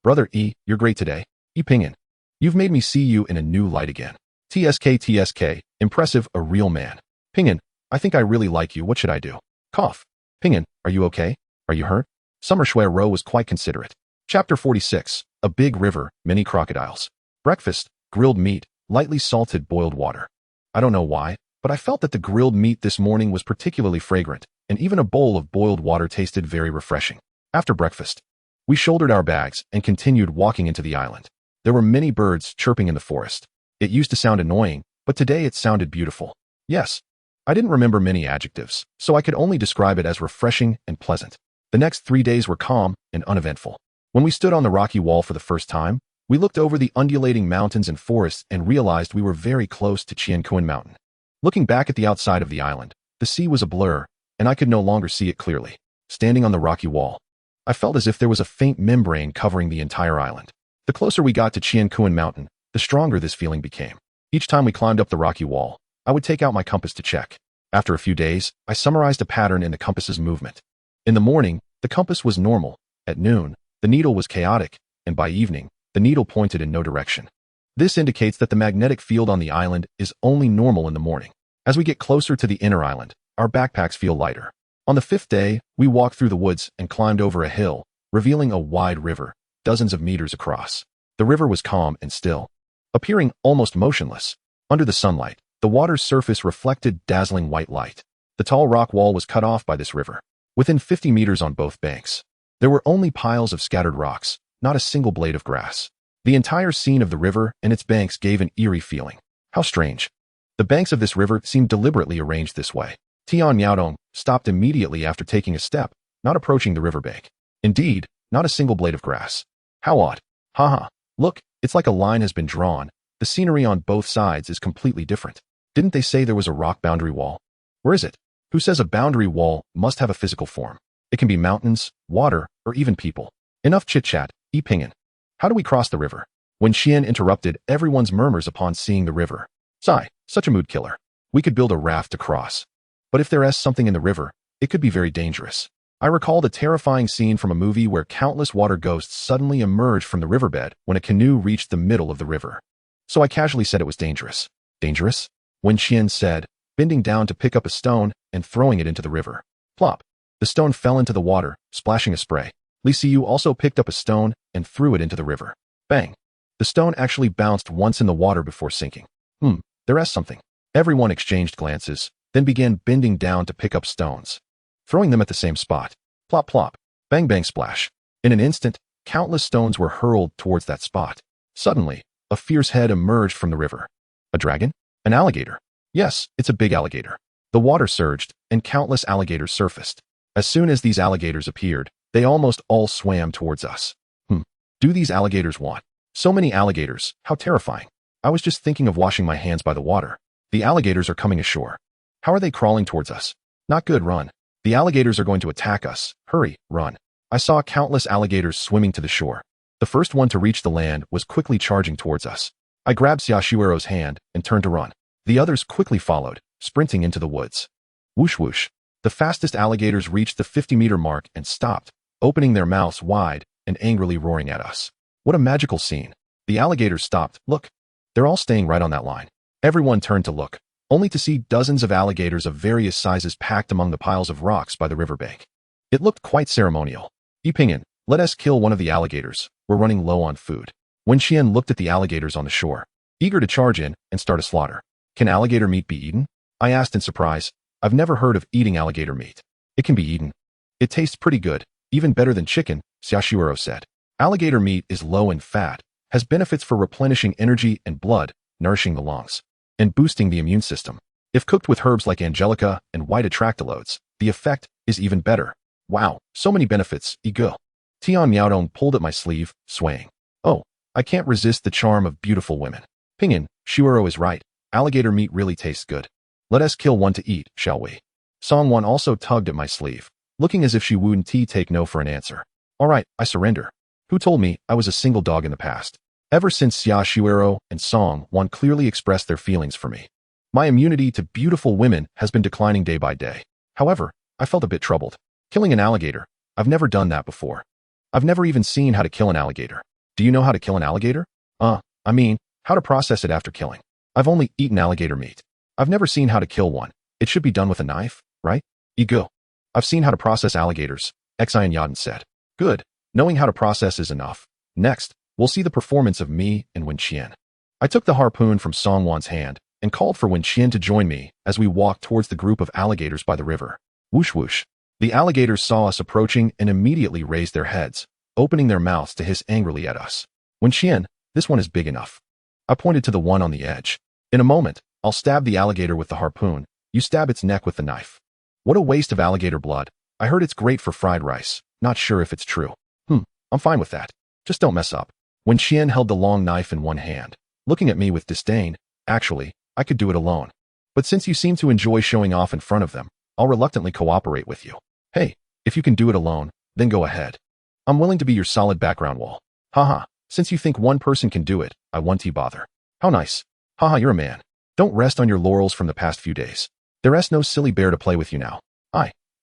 Brother E, you're great today. E Pingin. You've made me see you in a new light again. TSK, impressive, a real man. Pingin, I think I really like you. What should I do? Cough. Pingin, are you okay? Are you hurt? Summer Shui Ro was quite considerate. Chapter 46, A Big River, Many Crocodiles. Breakfast, grilled meat, lightly salted boiled water. I don't know why, but I felt that the grilled meat this morning was particularly fragrant, and even a bowl of boiled water tasted very refreshing. After breakfast, we shouldered our bags and continued walking into the island. There were many birds chirping in the forest. It used to sound annoying, but today it sounded beautiful. Yes, I didn't remember many adjectives, so I could only describe it as refreshing and pleasant. The next 3 days were calm and uneventful. When we stood on the rocky wall for the first time, we looked over the undulating mountains and forests and realized we were very close to Chiankuan Mountain. Looking back at the outside of the island, the sea was a blur, and I could no longer see it clearly. Standing on the rocky wall, I felt as if there was a faint membrane covering the entire island. The closer we got to Chiankuan Mountain, the stronger this feeling became. Each time we climbed up the rocky wall, I would take out my compass to check. After a few days, I summarized a pattern in the compass's movement. In the morning, the compass was normal. At noon, the needle was chaotic, and by evening, the needle pointed in no direction. This indicates that the magnetic field on the island is only normal in the morning. As we get closer to the inner island, our backpacks feel lighter. On the 5th day, we walked through the woods and climbed over a hill, revealing a wide river, dozens of meters across. The river was calm and still, appearing almost motionless. Under the sunlight, the water's surface reflected dazzling white light. The tall rock wall was cut off by this river. Within 50 meters on both banks, there were only piles of scattered rocks, not a single blade of grass. The entire scene of the river and its banks gave an eerie feeling. How strange. The banks of this river seemed deliberately arranged this way. Tian Miaodong stopped immediately after taking a step, not approaching the riverbank. Indeed, not a single blade of grass. How odd. Haha. Look, it's like a line has been drawn. The scenery on both sides is completely different. Didn't they say there was a rock boundary wall? Where is it? Who says a boundary wall must have a physical form? It can be mountains, water, or even people. Enough chit-chat, Yi Pingyan. How do we cross the river? When Xian interrupted everyone's murmurs upon seeing the river. Sigh, such a mood killer. We could build a raft to cross. But if there is something in the river, it could be very dangerous. I recalled a terrifying scene from a movie where countless water ghosts suddenly emerged from the riverbed when a canoe reached the middle of the river. So I casually said it was dangerous. Dangerous? When Xian said, bending down to pick up a stone and throwing it into the river. Plop. The stone fell into the water, splashing a spray. Li Siyu also picked up a stone and threw it into the river. Bang. The stone actually bounced once in the water before sinking. There is something. Everyone exchanged glances, then began bending down to pick up stones, throwing them at the same spot. Plop plop. Bang bang splash. In an instant, countless stones were hurled towards that spot. Suddenly, a fierce head emerged from the river. A dragon? An alligator? Yes, it's a big alligator. The water surged, and countless alligators surfaced. As soon as these alligators appeared, they almost all swam towards us. Do these alligators want? So many alligators, how terrifying. I was just thinking of washing my hands by the water. The alligators are coming ashore. How are they crawling towards us? Not good, run. The alligators are going to attack us. Hurry, run. I saw countless alligators swimming to the shore. The first one to reach the land was quickly charging towards us. I grabbed Xiaoshuero's hand and turned to run. The others quickly followed, sprinting into the woods. Whoosh whoosh. The fastest alligators reached the 50-meter mark and stopped, opening their mouths wide and angrily roaring at us. What a magical scene. The alligators stopped. Look. They're all staying right on that line. Everyone turned to look, only to see dozens of alligators of various sizes packed among the piles of rocks by the riverbank. It looked quite ceremonial. Yi Pingyan, let us kill one of the alligators. We're running low on food. When Xian looked at the alligators on the shore, eager to charge in and start a slaughter. Can alligator meat be eaten? I asked in surprise. I've never heard of eating alligator meat. It can be eaten. It tastes pretty good, even better than chicken, Xiaoshuero said. Alligator meat is low in fat, has benefits for replenishing energy and blood, nourishing the lungs, and boosting the immune system. If cooked with herbs like angelica and white atractaloids, the effect is even better. Wow, so many benefits, Ego. Tian Miaodong pulled at my sleeve, swaying. Oh, I can't resist the charm of beautiful women. Pingyan, Shuero is right. Alligator meat really tastes good. Let us kill one to eat, shall we? Songwon also tugged at my sleeve, looking as if she wouldn't take no for an answer. All right, I surrender. Who told me I was a single dog in the past? Ever since Xia Shuero and Song Won clearly expressed their feelings for me. My immunity to beautiful women has been declining day by day. However, I felt a bit troubled. Killing an alligator. I've never done that before. I've never even seen how to kill an alligator. Do you know how to kill an alligator? I mean, how to process it after killing. I've only eaten alligator meat. I've never seen how to kill one. It should be done with a knife, right? Ego. I've seen how to process alligators, Xian Yaden said. Good. Knowing how to process is enough. Next, we'll see the performance of me and Wen Qian. I took the harpoon from Songwan's hand and called for Wen Qian to join me as we walked towards the group of alligators by the river. Whoosh whoosh. The alligators saw us approaching and immediately raised their heads, opening their mouths to hiss angrily at us. Wenqian, this one is big enough. I pointed to the one on the edge. In a moment, I'll stab the alligator with the harpoon. You stab its neck with the knife. What a waste of alligator blood. I heard it's great for fried rice. Not sure if it's true. I'm fine with that. Just don't mess up. Wenqian held the long knife in one hand, looking at me with disdain. Actually, I could do it alone. But since you seem to enjoy showing off in front of them, I'll reluctantly cooperate with you. Hey, if you can do it alone, then go ahead. I'm willing to be your solid background wall. Haha, since you think one person can do it, I won't bother. How nice. Haha, you're a man. Don't rest on your laurels from the past few days. There's no silly bear to play with you now.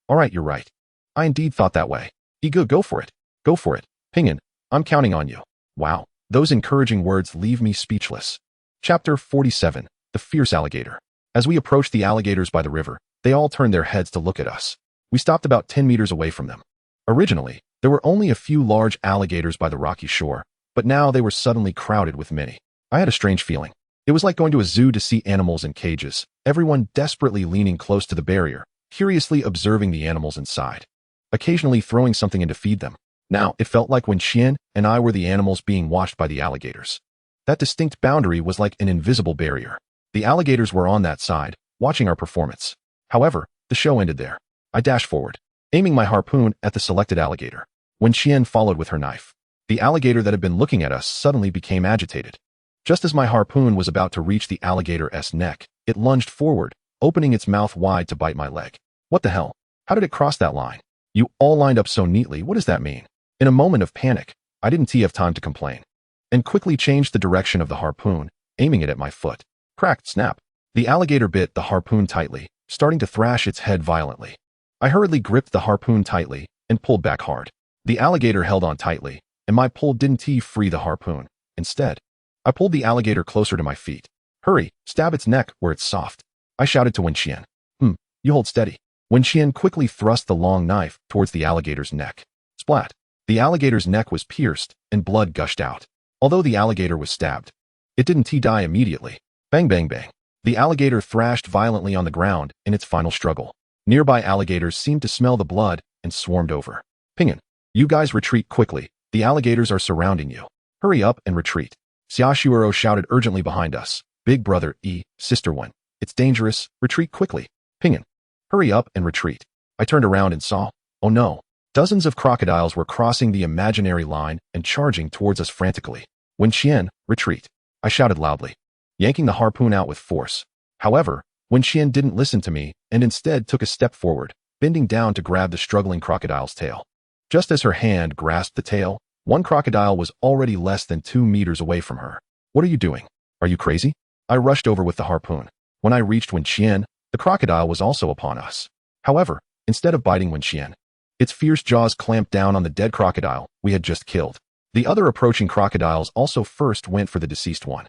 Alright, you're right. I indeed thought that way. Go for it. Go for it. Pinyin, I'm counting on you. Wow, those encouraging words leave me speechless. Chapter 47, The Fierce Alligator. As we approached the alligators by the river, they all turned their heads to look at us. We stopped about 10 meters away from them. Originally, there were only a few large alligators by the rocky shore, but now they were suddenly crowded with many. I had a strange feeling. It was like going to a zoo to see animals in cages, everyone desperately leaning close to the barrier, curiously observing the animals inside, occasionally throwing something in to feed them. Now, it felt like Wenqian and I were the animals being watched by the alligators. That distinct boundary was like an invisible barrier. The alligators were on that side, watching our performance. However, the show ended there. I dashed forward, aiming my harpoon at the selected alligator. Wenqian followed with her knife. The alligator that had been looking at us suddenly became agitated. Just as my harpoon was about to reach the alligator's neck, it lunged forward, opening its mouth wide to bite my leg. What the hell? How did it cross that line? You all lined up so neatly, what does that mean? In a moment of panic, I didn't have time to complain, and quickly changed the direction of the harpoon, aiming it at my foot. Cracked, snap. The alligator bit the harpoon tightly, starting to thrash its head violently. I hurriedly gripped the harpoon tightly and pulled back hard. The alligator held on tightly, and my pull didn't free the harpoon. Instead, I pulled the alligator closer to my feet. Hurry, stab its neck where it's soft. I shouted to Wenqian. You hold steady. Wenqian quickly thrust the long knife towards the alligator's neck. Splat. The alligator's neck was pierced, and blood gushed out. Although the alligator was stabbed, it didn't die immediately. Bang, bang, bang. The alligator thrashed violently on the ground in its final struggle. Nearby alligators seemed to smell the blood and swarmed over. Pinyin, you guys retreat quickly. The alligators are surrounding you. Hurry up and retreat. Xiaoshuoro shouted urgently behind us. Big brother, sister one. It's dangerous. Retreat quickly. Pinyin, hurry up and retreat. I turned around and saw, oh no. Dozens of crocodiles were crossing the imaginary line and charging towards us frantically. Wenqian, retreat. I shouted loudly, yanking the harpoon out with force. However, Wenqian didn't listen to me and instead took a step forward, bending down to grab the struggling crocodile's tail. Just as her hand grasped the tail, one crocodile was already less than 2 meters away from her. What are you doing? Are you crazy? I rushed over with the harpoon. When I reached Wenqian, the crocodile was also upon us. However, instead of biting Wenqian, its fierce jaws clamped down on the dead crocodile we had just killed. The other approaching crocodiles also first went for the deceased one.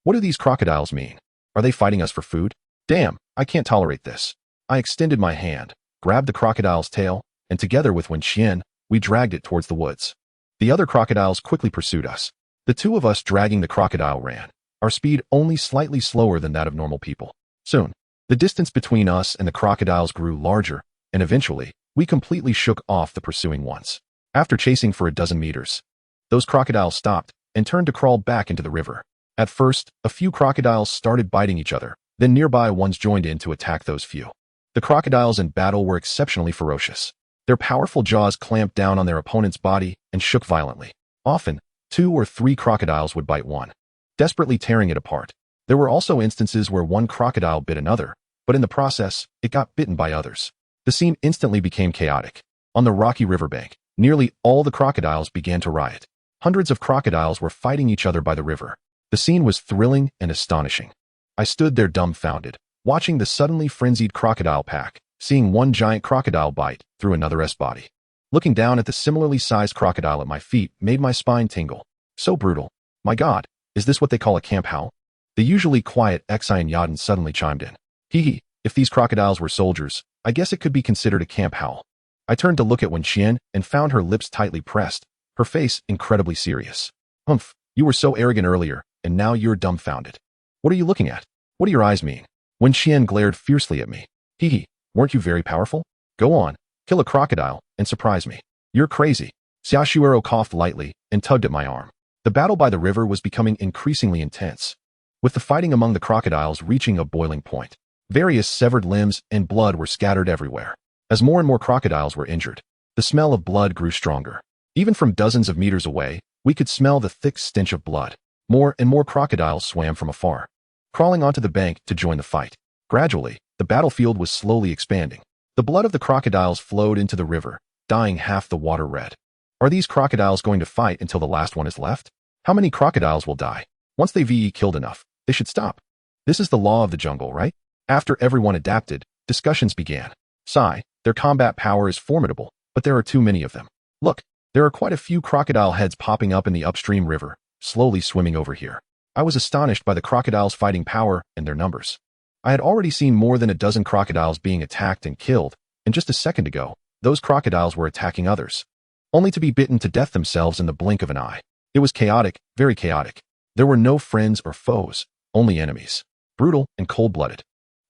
What do these crocodiles mean? Are they fighting us for food? Damn, I can't tolerate this. I extended my hand, grabbed the crocodile's tail, and together with Wenqian, we dragged it towards the woods. The other crocodiles quickly pursued us. The two of us dragging the crocodile ran, our speed only slightly slower than that of normal people. Soon, the distance between us and the crocodiles grew larger, and eventually, we completely shook off the pursuing ones. After chasing for a dozen meters, those crocodiles stopped and turned to crawl back into the river. At first, a few crocodiles started biting each other, then nearby ones joined in to attack those few. The crocodiles in battle were exceptionally ferocious. Their powerful jaws clamped down on their opponent's body and shook violently. Often, 2 or 3 crocodiles would bite one, desperately tearing it apart. There were also instances where one crocodile bit another, but in the process, it got bitten by others. The scene instantly became chaotic. On the rocky riverbank, nearly all the crocodiles began to riot. Hundreds of crocodiles were fighting each other by the river. The scene was thrilling and astonishing. I stood there dumbfounded, watching the suddenly frenzied crocodile pack, seeing one giant crocodile bite through another's body. Looking down at the similarly sized crocodile at my feet made my spine tingle. So brutal. My God, is this what they call a camp howl? The usually quiet Xian Yaden suddenly chimed in. Hee, if these crocodiles were soldiers, I guess it could be considered a camp howl. I turned to look at Wenqian and found her lips tightly pressed, her face incredibly serious. Humph, you were so arrogant earlier, and now you're dumbfounded. What are you looking at? What do your eyes mean? Wenqian glared fiercely at me. Hee, weren't you very powerful? Go on, Kill a crocodile and surprise me. You're crazy. Xiaoshuero coughed lightly and tugged at my arm. The battle by the river was becoming increasingly intense, with the fighting among the crocodiles reaching a boiling point. Various severed limbs and blood were scattered everywhere. As more and more crocodiles were injured, the smell of blood grew stronger. Even from dozens of meters away, we could smell the thick stench of blood. More and more crocodiles swam from afar, crawling onto the bank to join the fight. Gradually, the battlefield was slowly expanding. The blood of the crocodiles flowed into the river, dyeing half the water red. Are these crocodiles going to fight until the last one is left? How many crocodiles will die? Once they've killed enough, they should stop. This is the law of the jungle, right? After everyone adapted, discussions began. Sigh, their combat power is formidable, but there are too many of them. Look, there are quite a few crocodile heads popping up in the upstream river, slowly swimming over here. I was astonished by the crocodiles' fighting power and their numbers. I had already seen more than a dozen crocodiles being attacked and killed, and just a second ago, those crocodiles were attacking others, only to be bitten to death themselves in the blink of an eye. It was chaotic, very chaotic. There were no friends or foes, only enemies. Brutal and cold-blooded.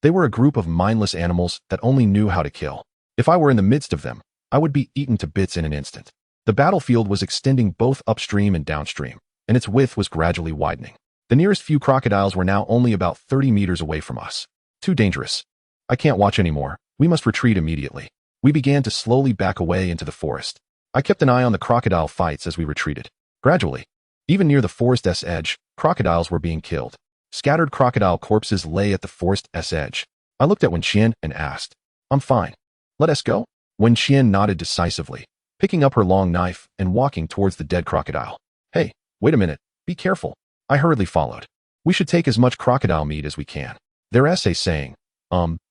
They were a group of mindless animals that only knew how to kill. If I were in the midst of them, I would be eaten to bits in an instant. The battlefield was extending both upstream and downstream, and its width was gradually widening. The nearest few crocodiles were now only about 30 meters away from us. Too dangerous. I can't watch anymore. We must retreat immediately. We began to slowly back away into the forest. I kept an eye on the crocodile fights as we retreated. Gradually, even near the forest's edge, crocodiles were being killed. Scattered crocodile corpses lay at the forest's edge. I looked at Wen Qian and asked, "I'm fine. Let us go?" Wen Qian nodded decisively, picking up her long knife and walking towards the dead crocodile. "Hey, wait a minute. Be careful." I hurriedly followed. "We should take as much crocodile meat as we can. Their essay saying,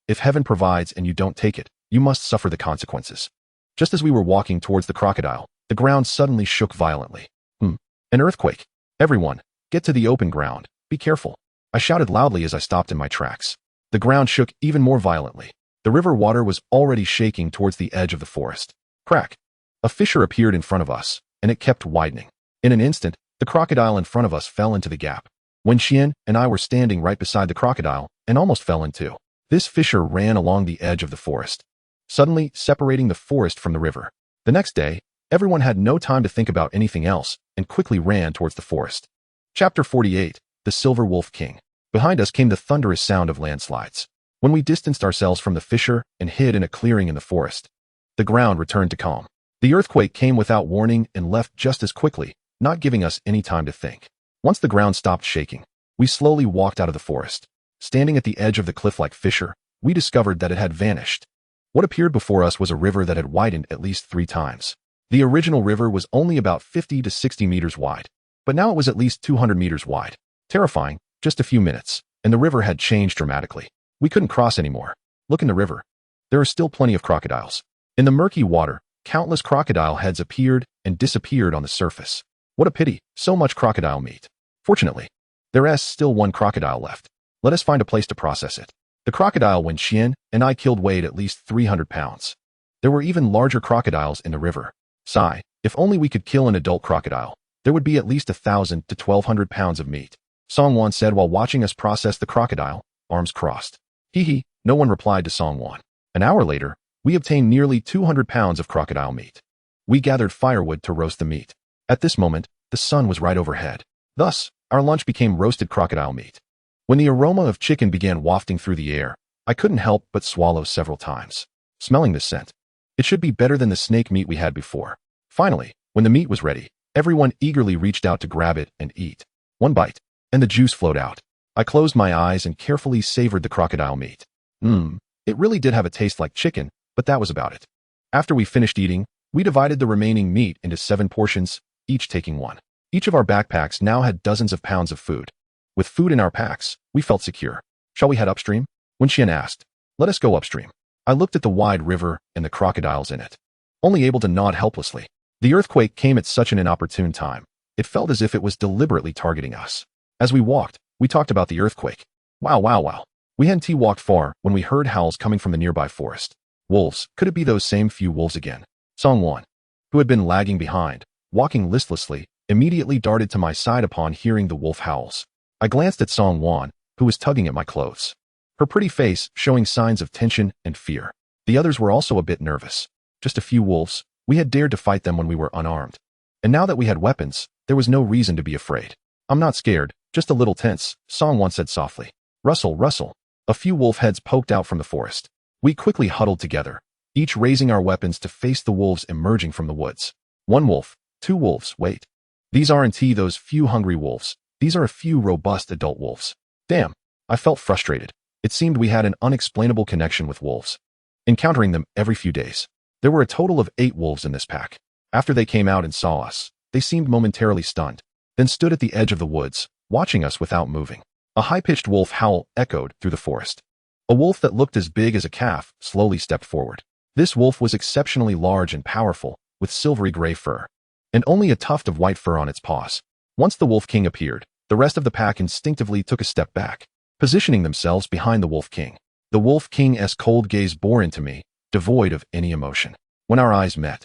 if heaven provides and you don't take it, you must suffer the consequences." Just as we were walking towards the crocodile, the ground suddenly shook violently. An earthquake. Everyone, get to the open ground. Be careful. I shouted loudly as I stopped in my tracks. The ground shook even more violently. The river water was already shaking towards the edge of the forest. Crack. A fissure appeared in front of us, and it kept widening. In an instant, the crocodile in front of us fell into the gap. Wen Qian and I were standing right beside the crocodile and almost fell in too. This fissure ran along the edge of the forest, suddenly separating the forest from the river. The next day, everyone had no time to think about anything else and quickly ran towards the forest. Chapter 48. The Silver Wolf King. Behind us came the thunderous sound of landslides. When we distanced ourselves from the fissure and hid in a clearing in the forest, the ground returned to calm. The earthquake came without warning and left just as quickly, not giving us any time to think. Once the ground stopped shaking, we slowly walked out of the forest. Standing at the edge of the cliff-like fissure, we discovered that it had vanished. What appeared before us was a river that had widened at least 3 times. The original river was only about 50 to 60 meters wide, but now it was at least 200 meters wide. Terrifying, just a few minutes, and the river had changed dramatically. We couldn't cross anymore. Look in the river. There are still plenty of crocodiles. In the murky water, countless crocodile heads appeared and disappeared on the surface. What a pity, so much crocodile meat. Fortunately, there is still one crocodile left. Let us find a place to process it. The crocodile Wen Qian and I killed weighed at least 300 pounds. There were even larger crocodiles in the river. Sigh, if only we could kill an adult crocodile, there would be at least 1,000 to 1,200 pounds of meat. Songwan said while watching us process the crocodile, arms crossed. Hee, no one replied to Songwan. An hour later, we obtained nearly 200 pounds of crocodile meat. We gathered firewood to roast the meat. At this moment, the sun was right overhead. Thus, our lunch became roasted crocodile meat. When the aroma of chicken began wafting through the air, I couldn't help but swallow several times. Smelling this scent, it should be better than the snake meat we had before. Finally, when the meat was ready, everyone eagerly reached out to grab it and eat. One bite, and the juice flowed out. I closed my eyes and carefully savored the crocodile meat. It really did have a taste like chicken, but that was about it. After we finished eating, we divided the remaining meat into 7 portions, each taking one. Each of our backpacks now had dozens of pounds of food. With food in our packs, we felt secure. Shall we head upstream? Wen Qian asked. Let us go upstream. I looked at the wide river and the crocodiles in it, only able to nod helplessly. The earthquake came at such an inopportune time. It felt as if it was deliberately targeting us. As we walked, we talked about the earthquake. Wow. We hadn't walked far when we heard howls coming from the nearby forest. Wolves, could it be those same few wolves again? Songwan, who had been lagging behind, walking listlessly, immediately darted to my side upon hearing the wolf howls. I glanced at Songwan, who was tugging at my clothes, her pretty face showing signs of tension and fear. The others were also a bit nervous. just a few wolves. We had dared to fight them when we were unarmed. And now that we had weapons, there was no reason to be afraid. I'm not scared, just a little tense, Song Wan said softly. Rustle, rustle. A few wolf heads poked out from the forest. We quickly huddled together, each raising our weapons to face the wolves emerging from the woods. One wolf, two wolves, wait. These aren't those few hungry wolves. These are a few robust adult wolves. Damn, I felt frustrated. It seemed we had an unexplainable connection with wolves, encountering them every few days. There were a total of 8 wolves in this pack. After they came out and saw us, they seemed momentarily stunned, then stood at the edge of the woods, watching us without moving. A high-pitched wolf howl echoed through the forest. A wolf that looked as big as a calf slowly stepped forward. This wolf was exceptionally large and powerful, with silvery gray fur, and only a tuft of white fur on its paws. Once the Wolf King appeared, the rest of the pack instinctively took a step back, positioning themselves behind the Wolf King. The Wolf King's cold gaze bore into me, devoid of any emotion. When our eyes met,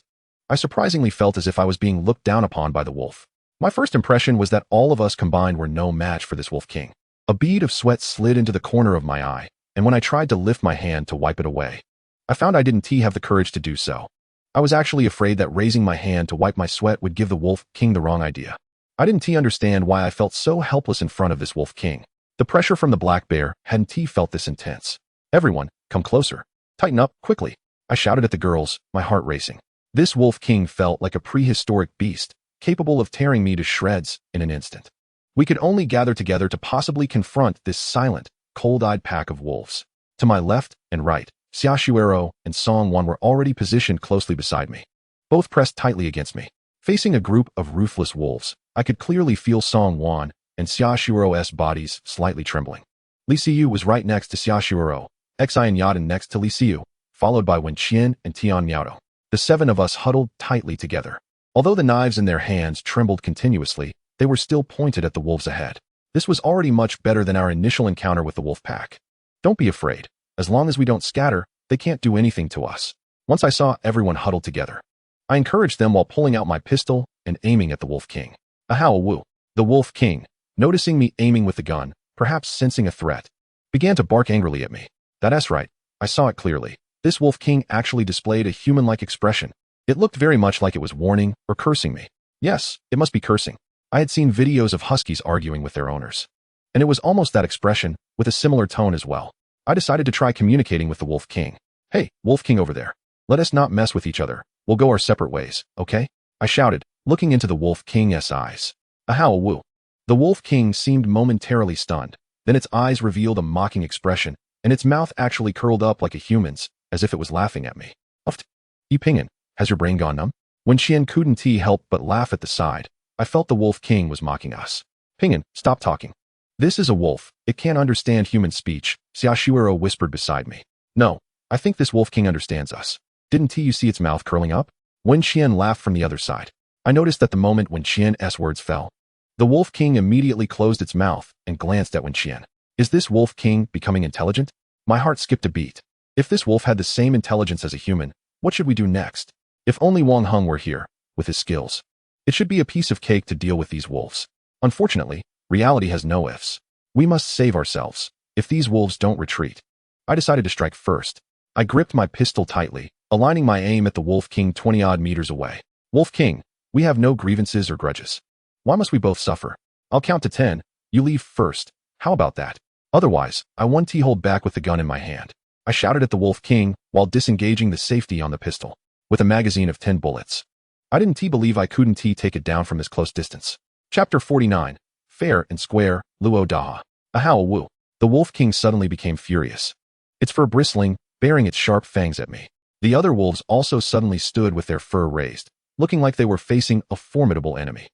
I surprisingly felt as if I was being looked down upon by the wolf. My first impression was that all of us combined were no match for this Wolf King. A bead of sweat slid into the corner of my eye, and when I tried to lift my hand to wipe it away, I found I didn't have the courage to do so. I was actually afraid that raising my hand to wipe my sweat would give the Wolf King the wrong idea. I didn't understand why I felt so helpless in front of this Wolf King. The pressure from the black bear hadn't felt this intense. Everyone, come closer. Tighten up, quickly. I shouted at the girls, my heart racing. This Wolf King felt like a prehistoric beast, capable of tearing me to shreds in an instant. We could only gather together to possibly confront this silent, cold-eyed pack of wolves. To my left and right, Xiaoshuero and Song Wan were already positioned closely beside me, both pressed tightly against me. Facing a group of ruthless wolves, I could clearly feel Song Wan and Xiaoshuero's bodies slightly trembling. Li Xiu was right next to Xiaoshuero, Xi and Yaden next to Li Xiu, followed by Wen Qian and Tian Miaodo. The 7 of us huddled tightly together. Although the knives in their hands trembled continuously, they were still pointed at the wolves ahead. This was already much better than our initial encounter with the wolf pack. Don't be afraid. As long as we don't scatter, they can't do anything to us. Once I saw everyone huddled together, I encouraged them while pulling out my pistol and aiming at the Wolf King. Ahow woo. The Wolf King, noticing me aiming with the gun, perhaps sensing a threat, began to bark angrily at me. That's right. I saw it clearly. This Wolf King actually displayed a human-like expression. It looked very much like it was warning or cursing me. Yes, it must be cursing. I had seen videos of huskies arguing with their owners, and it was almost that expression, with a similar tone as well. I decided to try communicating with the Wolf King. Hey, Wolf King over there. Let us not mess with each other. We'll go our separate ways, okay? I shouted, looking into the Wolf King's eyes. Ahow woo. The Wolf King seemed momentarily stunned. Then its eyes revealed a mocking expression, and its mouth actually curled up like a human's, as if it was laughing at me. Uft. Pingin, has your brain gone numb? When Qian couldn't help but laugh at the side, I felt the Wolf King was mocking us. Pingin, stop talking. This is a wolf. It can't understand human speech, Xiaoshuero whispered beside me. No, I think this Wolf King understands us. Didn't you see its mouth curling up? Wen Qian laughed from the other side. I noticed that the moment when Qian's words fell, the Wolf King immediately closed its mouth and glanced at Wen Qian. Is this Wolf King becoming intelligent? My heart skipped a beat. If this wolf had the same intelligence as a human, what should we do next? If only Wang Heng were here, with his skills. It should be a piece of cake to deal with these wolves. Unfortunately, reality has no ifs. We must save ourselves, if these wolves don't retreat. I decided to strike first. I gripped my pistol tightly, aligning my aim at the Wolf King 20-odd meters away. Wolf King, we have no grievances or grudges. Why must we both suffer? I'll count to 10. You leave first. How about that? Otherwise, I won't hold back with the gun in my hand. I shouted at the Wolf King while disengaging the safety on the pistol, with a magazine of 10 bullets. I didn't believe I couldn't take it down from this close distance. Chapter 49. Fair and square, Luo Daha. Ahow woo. The Wolf King suddenly became furious, its fur bristling, baring its sharp fangs at me. The other wolves also suddenly stood with their fur raised, looking like they were facing a formidable enemy.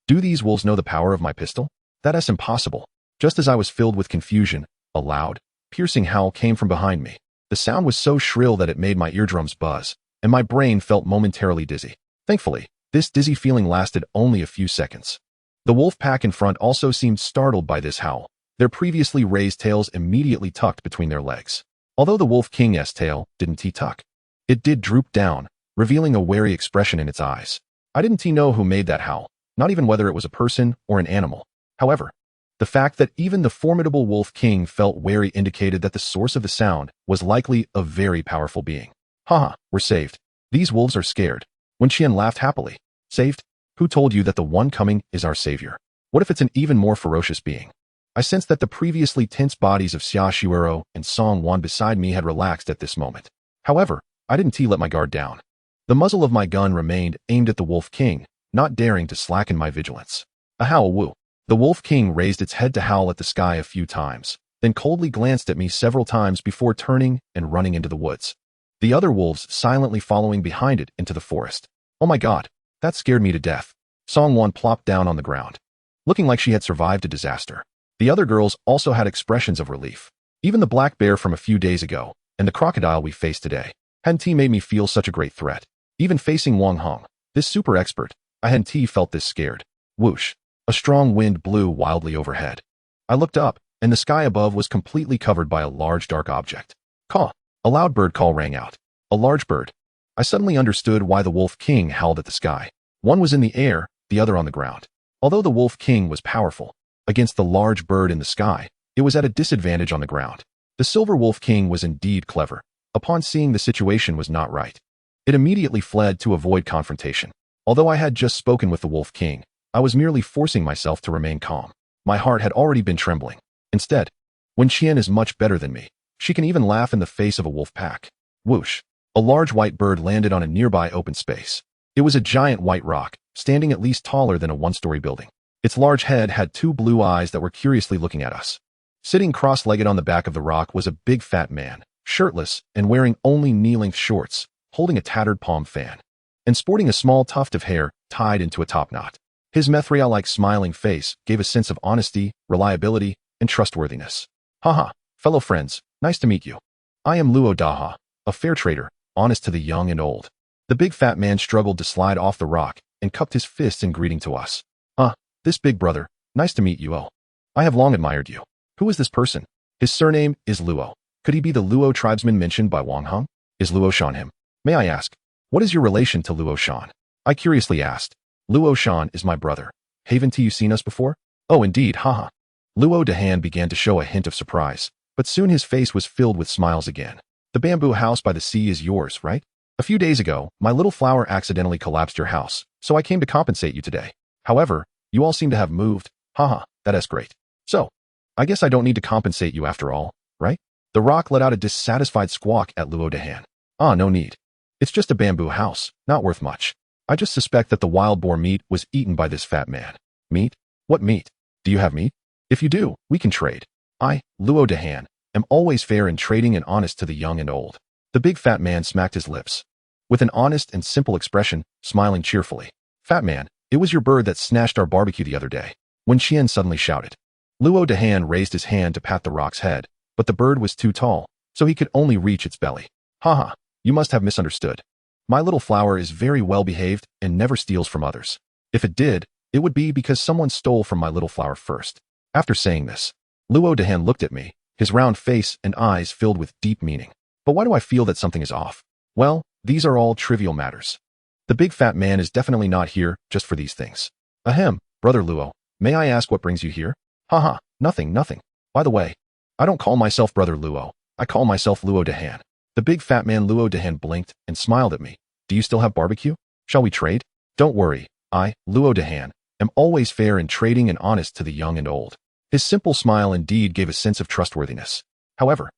Do these wolves know the power of my pistol? That's impossible. Just as I was filled with confusion, a loud, piercing howl came from behind me. The sound was so shrill that it made my eardrums buzz, and my brain felt momentarily dizzy. Thankfully, this dizzy feeling lasted only a few seconds. The wolf pack in front also seemed startled by this howl. Their previously raised tails immediately tucked between their legs. Although the Wolf King's tail didn't tuck, it did droop down, revealing a wary expression in its eyes. I didn't know who made that howl, not even whether it was a person or an animal. However, the fact that even the formidable Wolf King felt wary indicated that the source of the sound was likely a very powerful being. Haha, we're saved. These wolves are scared. Wen Qian laughed happily. Saved? Who told you that the one coming is our savior? What if it's an even more ferocious being? I sensed that the previously tense bodies of Xia Shuero and Song Wan beside me had relaxed at this moment. However, I didn't let my guard down. The muzzle of my gun remained aimed at the Wolf King, not daring to slacken my vigilance. A howl woo. The Wolf King raised its head to howl at the sky a few times, then coldly glanced at me several times before turning and running into the woods. The other wolves silently following behind it into the forest. Oh my god, that scared me to death. Song Wan plopped down on the ground, looking like she had survived a disaster. The other girls also had expressions of relief. Even the black bear from a few days ago, and the crocodile we faced today, hadn't made me feel such a great threat. Even facing Wang Hong, this super expert, I hadn't felt this scared. Whoosh. A strong wind blew wildly overhead. I looked up, and the sky above was completely covered by a large dark object. Caw. A loud bird call rang out. A large bird. I suddenly understood why the Wolf King howled at the sky. One was in the air, the other on the ground. Although the Wolf King was powerful, against the large bird in the sky, it was at a disadvantage on the ground. The Silver Wolf King was indeed clever. Upon seeing the situation was not right, it immediately fled to avoid confrontation. Although I had just spoken with the Wolf King, I was merely forcing myself to remain calm. My heart had already been trembling. Instead, Wen Qian is much better than me. She can even laugh in the face of a wolf pack. Whoosh. A large white bird landed on a nearby open space. It was a giant white rock, standing at least taller than a one-story building. Its large head had two blue eyes that were curiously looking at us. Sitting cross-legged on the back of the rock was a big fat man, shirtless and wearing only knee-length shorts, holding a tattered palm fan, and sporting a small tuft of hair tied into a top knot. His Mithrael-like smiling face gave a sense of honesty, reliability, and trustworthiness. Haha, fellow friends, nice to meet you. I am Luo Daha, a fair trader, honest to the young and old. The big fat man struggled to slide off the rock and cupped his fists in greeting to us. This big brother, nice to meet you. Oh, I have long admired you. Who is this person? His surname is Luo. Could he be the Luo tribesman mentioned by Wang Hong? Is Luo Shan him? May I ask, what is your relation to Luo Shan? I curiously asked. Luo Shan is my brother. Haven't you seen us before? Oh, indeed, haha. Luo Dahan began to show a hint of surprise, but soon his face was filled with smiles again. The bamboo house by the sea is yours, right? A few days ago, my little flower accidentally collapsed your house, so I came to compensate you today. However, you all seem to have moved. Haha, that is great. So, I guess I don't need to compensate you after all, right? The rock let out a dissatisfied squawk at Luo Dahan. No need. It's just a bamboo house, not worth much. I just suspect that the wild boar meat was eaten by this fat man. Meat? What meat? Do you have meat? If you do, we can trade. I, Luo Dahan, am always fair in trading and honest to the young and old. The big fat man smacked his lips, with an honest and simple expression, smiling cheerfully. Fat man, it was your bird that snatched our barbecue the other day. Wen Qian suddenly shouted. Luo Dahan raised his hand to pat the rock's head, but the bird was too tall, so he could only reach its belly. Haha, you must have misunderstood. My little flower is very well behaved and never steals from others. If it did, it would be because someone stole from my little flower first. After saying this, Luo Dahan looked at me, his round face and eyes filled with deep meaning. But why do I feel that something is off? Well, these are all trivial matters. The big fat man is definitely not here just for these things. Ahem, brother Luo, may I ask what brings you here? Haha, nothing. By the way, I don't call myself brother Luo, I call myself Luo Dahan. The big fat man Luo Dahan blinked and smiled at me. Do you still have barbecue? Shall we trade? Don't worry, I, Luo Dahan, am always fair in trading and honest to the young and old. His simple smile indeed gave a sense of trustworthiness. However,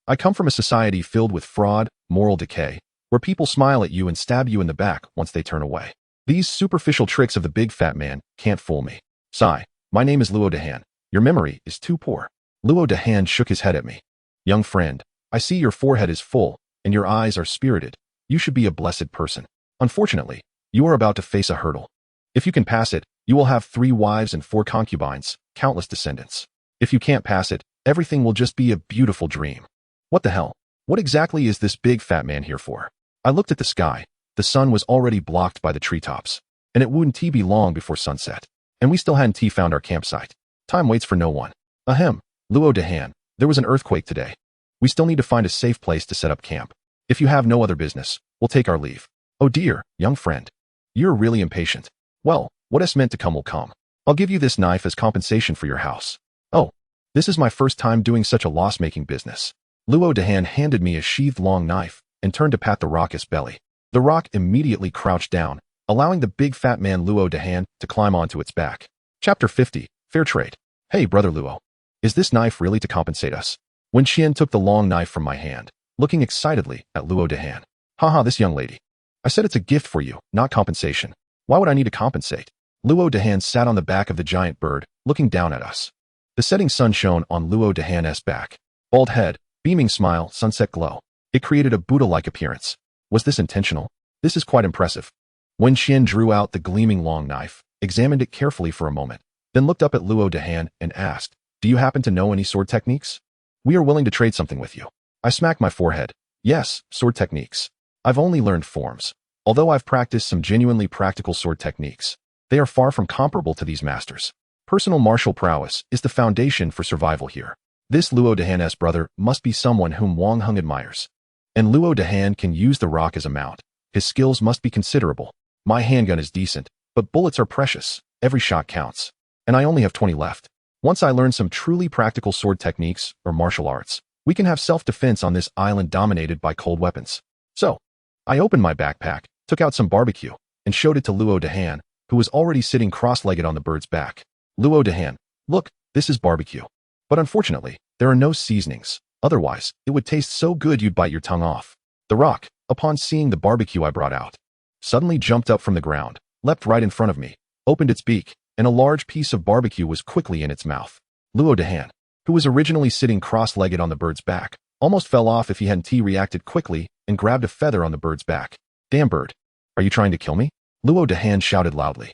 I come from a society filled with fraud, moral decay, where people smile at you and stab you in the back once they turn away. These superficial tricks of the big fat man can't fool me. Sigh, my name is Luo Dahan. Your memory is too poor. Luo Dahan shook his head at me. Young friend, I see your forehead is full, and your eyes are spirited. You should be a blessed person. Unfortunately, you are about to face a hurdle. If you can pass it, you will have 3 wives and 4 concubines, countless descendants. If you can't pass it, everything will just be a beautiful dream. What the hell? What exactly is this big fat man here for? I looked at the sky. The sun was already blocked by the treetops, and it wouldn't be long before sunset. And we still hadn't found our campsite. Time waits for no one. Ahem, Luo Dahan, there was an earthquake today. We still need to find a safe place to set up camp. If you have no other business, we'll take our leave. Oh dear, young friend. You're really impatient. Well, what is meant to come will come. I'll give you this knife as compensation for your house. Oh, this is my first time doing such a loss-making business. Luo Dahan handed me a sheathed long knife and turned to pat the rock's belly. The rock immediately crouched down, allowing the big fat man Luo Dahan to climb onto its back. Chapter 50. Fair Trade. Hey, brother Luo. Is this knife really to compensate us? When Qian took the long knife from my hand, looking excitedly at Luo Dahan. Haha, this young lady. I said it's a gift for you, not compensation. Why would I need to compensate? Luo Dahan sat on the back of the giant bird, looking down at us. The setting sun shone on Luo Dahan's back. Bald head, beaming smile, sunset glow. It created a Buddha-like appearance. Was this intentional? This is quite impressive. When Qian drew out the gleaming long knife, examined it carefully for a moment, then looked up at Luo Dahan and asked, "Do you happen to know any sword techniques? We are willing to trade something with you." I smacked my forehead. Yes, sword techniques. I've only learned forms. Although I've practiced some genuinely practical sword techniques, they are far from comparable to these masters. Personal martial prowess is the foundation for survival here. This Luo Dahan's brother must be someone whom Wang Heng admires. And Luo Dahan can use the rock as a mount. His skills must be considerable. My handgun is decent, but bullets are precious. Every shot counts. And I only have 20 left. Once I learn some truly practical sword techniques or martial arts, we can have self-defense on this island dominated by cold weapons. So, I opened my backpack, took out some barbecue, and showed it to Luo Dahan, who was already sitting cross-legged on the bird's back. Luo Dahan, look, this is barbecue. But unfortunately, there are no seasonings. Otherwise, it would taste so good you'd bite your tongue off. The rock, upon seeing the barbecue I brought out, suddenly jumped up from the ground, leapt right in front of me, opened its beak, and a large piece of barbecue was quickly in its mouth. Luo Dahan, who was originally sitting cross-legged on the bird's back, almost fell off if he hadn't reacted quickly and grabbed a feather on the bird's back. Damn bird. Are you trying to kill me? Luo Dahan shouted loudly.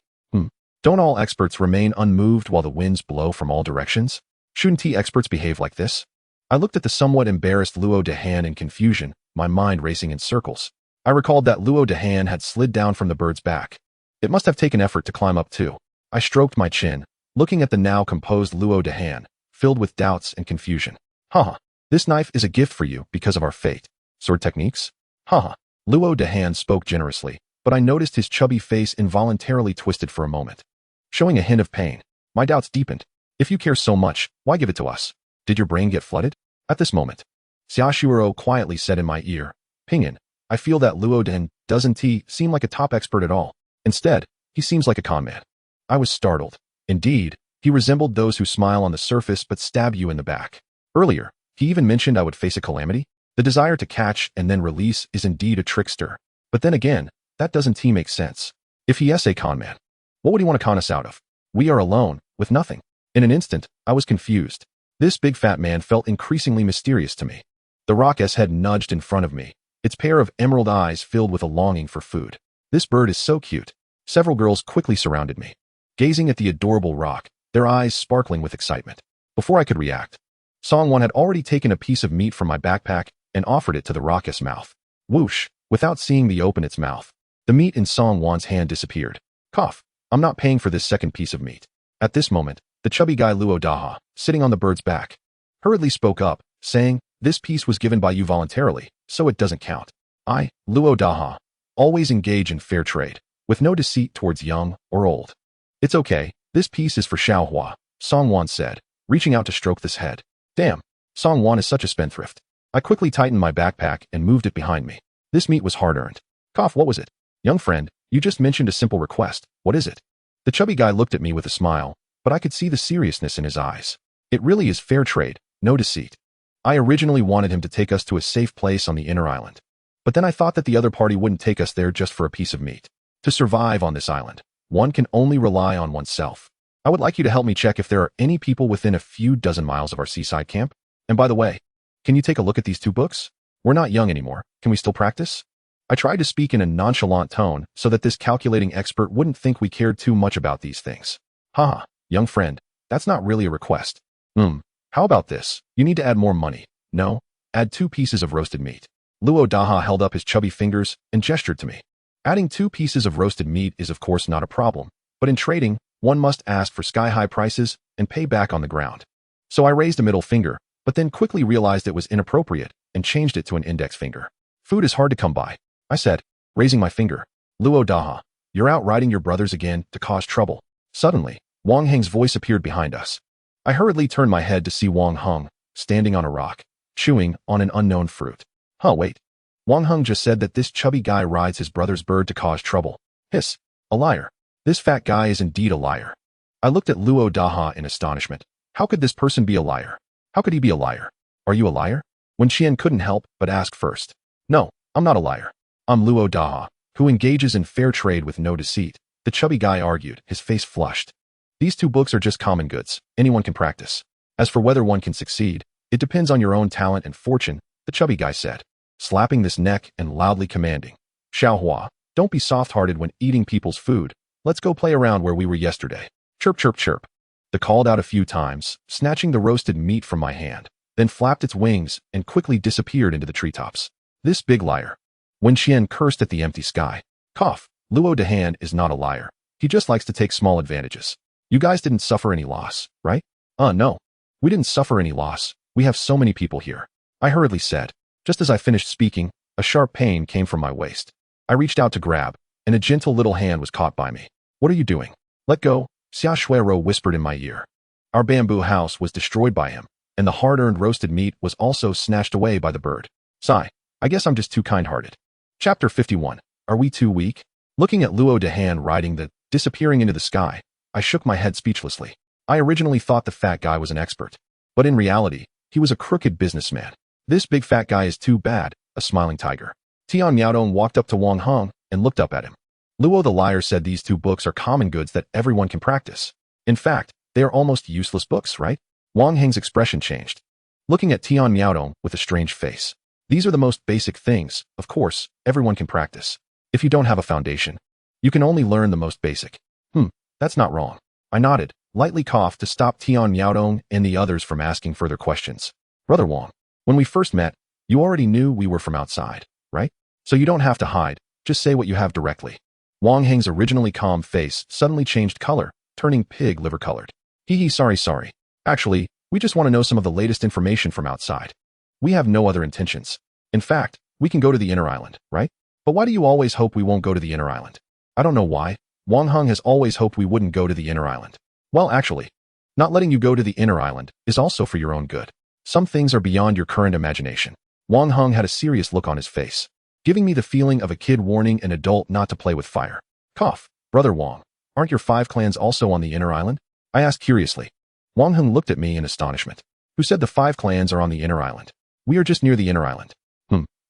Don't all experts remain unmoved while the winds blow from all directions? Shouldn't experts behave like this? I looked at the somewhat embarrassed Luo Dahan in confusion, my mind racing in circles. I recalled that Luo Dahan had slid down from the bird's back. It must have taken effort to climb up too. I stroked my chin, looking at the now composed Luo Dahan, filled with doubts and confusion. Haha, this knife is a gift for you because of our fate. Sword techniques? Haha. Luo Dahan spoke generously, but I noticed his chubby face involuntarily twisted for a moment, showing a hint of pain. My doubts deepened. If you care so much, why give it to us? Did your brain get flooded? At this moment, Xiaoshuoro quietly said in my ear, Pinyin, I feel that Luo Dahan doesn't seem like a top expert at all. Instead, he seems like a con man. I was startled. Indeed, he resembled those who smile on the surface but stab you in the back. Earlier, he even mentioned I would face a calamity. The desire to catch and then release is indeed a trickster. But then again, that doesn't make sense. If he is a con man, what would he want to con us out of? We are alone, with nothing. In an instant, I was confused. This big fat man felt increasingly mysterious to me. The rock's head nudged in front of me, its pair of emerald eyes filled with a longing for food. This bird is so cute. Several girls quickly surrounded me, gazing at the adorable rock, their eyes sparkling with excitement. Before I could react, Songwon had already taken a piece of meat from my backpack and offered it to the rock's mouth. Whoosh! Without seeing me open its mouth, the meat in Songwon's hand disappeared. Cough! I'm not paying for this second piece of meat. At this moment, the chubby guy Luo Daha, sitting on the bird's back, hurriedly spoke up, saying, this piece was given by you voluntarily, so it doesn't count. I, Luo Daha, always engage in fair trade, with no deceit towards young or old. It's okay, this piece is for Xiaohua, Songwon said, reaching out to stroke this head. Damn, Songwon is such a spendthrift. I quickly tightened my backpack and moved it behind me. This meat was hard-earned. Cough, what was it? Young friend, you just mentioned a simple request. What is it? The chubby guy looked at me with a smile, but I could see the seriousness in his eyes. It really is fair trade, no deceit. I originally wanted him to take us to a safe place on the inner island. But then I thought that the other party wouldn't take us there just for a piece of meat. To survive on this island, one can only rely on oneself. I would like you to help me check if there are any people within a few dozen miles of our seaside camp. And by the way, can you take a look at these two books? We're not young anymore. Can we still practice? I tried to speak in a nonchalant tone so that this calculating expert wouldn't think we cared too much about these things. Haha, young friend, that's not really a request. How about this? You need to add more money. No, add 2 pieces of roasted meat. Luo Daha held up his chubby fingers and gestured to me. Adding 2 pieces of roasted meat is of course not a problem, but in trading, one must ask for sky-high prices and pay back on the ground. So I raised a middle finger, but then quickly realized it was inappropriate and changed it to an index finger. Food is hard to come by, I said, raising my finger. Luo Daha, you're out riding your brothers again to cause trouble. Suddenly, Wang Heng's voice appeared behind us. I hurriedly turned my head to see Wang Heng, standing on a rock, chewing on an unknown fruit. Wait. Wang Heng just said that this chubby guy rides his brother's bird to cause trouble. Hiss. A liar. This fat guy is indeed a liar. I looked at Luo Daha in astonishment. How could this person be a liar? How could he be a liar? Are you a liar? Wen Qian couldn't help but ask first. No, I'm not a liar. I'm Luo Daha, who engages in fair trade with no deceit. The chubby guy argued, his face flushed. These 2 books are just common goods. Anyone can practice. As for whether one can succeed, it depends on your own talent and fortune, the chubby guy said, slapping this neck and loudly commanding. Xiaohua, don't be soft-hearted when eating people's food. Let's go play around where we were yesterday. Chirp, chirp, chirp. The called out a few times, snatching the roasted meat from my hand, then flapped its wings and quickly disappeared into the treetops. This big liar. Wen Qian cursed at the empty sky. Cough. Luo Dahan is not a liar. He just likes to take small advantages. You guys didn't suffer any loss, right? No. We didn't suffer any loss. We have so many people here. I hurriedly said. Just as I finished speaking, a sharp pain came from my waist. I reached out to grab, and a gentle little hand was caught by me. What are you doing? Let go, Xia Shuiro whispered in my ear. Our bamboo house was destroyed by him, and the hard-earned roasted meat was also snatched away by the bird. Sigh. I guess I'm just too kind-hearted. Chapter 51. Are we too weak? Looking at Luo Dahan riding the disappearing into the sky, I shook my head speechlessly. I originally thought the fat guy was an expert. But in reality, he was a crooked businessman. This big fat guy is too bad, a smiling tiger. Tian Miaodong walked up to Wang Heng and looked up at him. Luo the liar said these 2 books are common goods that everyone can practice. In fact, they are almost useless books, right? Wang Heng's expression changed. Looking at Tian Miaodong with a strange face. These are the most basic things, of course, everyone can practice. If you don't have a foundation, you can only learn the most basic. That's not wrong. I nodded, lightly coughed to stop Tian Miaodong and the others from asking further questions. Brother Wang, when we first met, you already knew we were from outside, right? So you don't have to hide, just say what you have directly. Wang Heng's originally calm face suddenly changed color, turning pig liver colored. Sorry. Actually, we just want to know some of the latest information from outside. We have no other intentions. In fact, we can go to the inner island, right? But why do you always hope we won't go to the inner island? I don't know why. Wang Heng has always hoped we wouldn't go to the inner island. Well, actually, not letting you go to the inner island is also for your own good. Some things are beyond your current imagination. Wang Heng had a serious look on his face, giving me the feeling of a kid warning an adult not to play with fire. Cough. Brother Wang, aren't your 5 clans also on the inner island? I asked curiously. Wang Heng looked at me in astonishment. Who said the 5 clans are on the inner island? We are just near the inner island.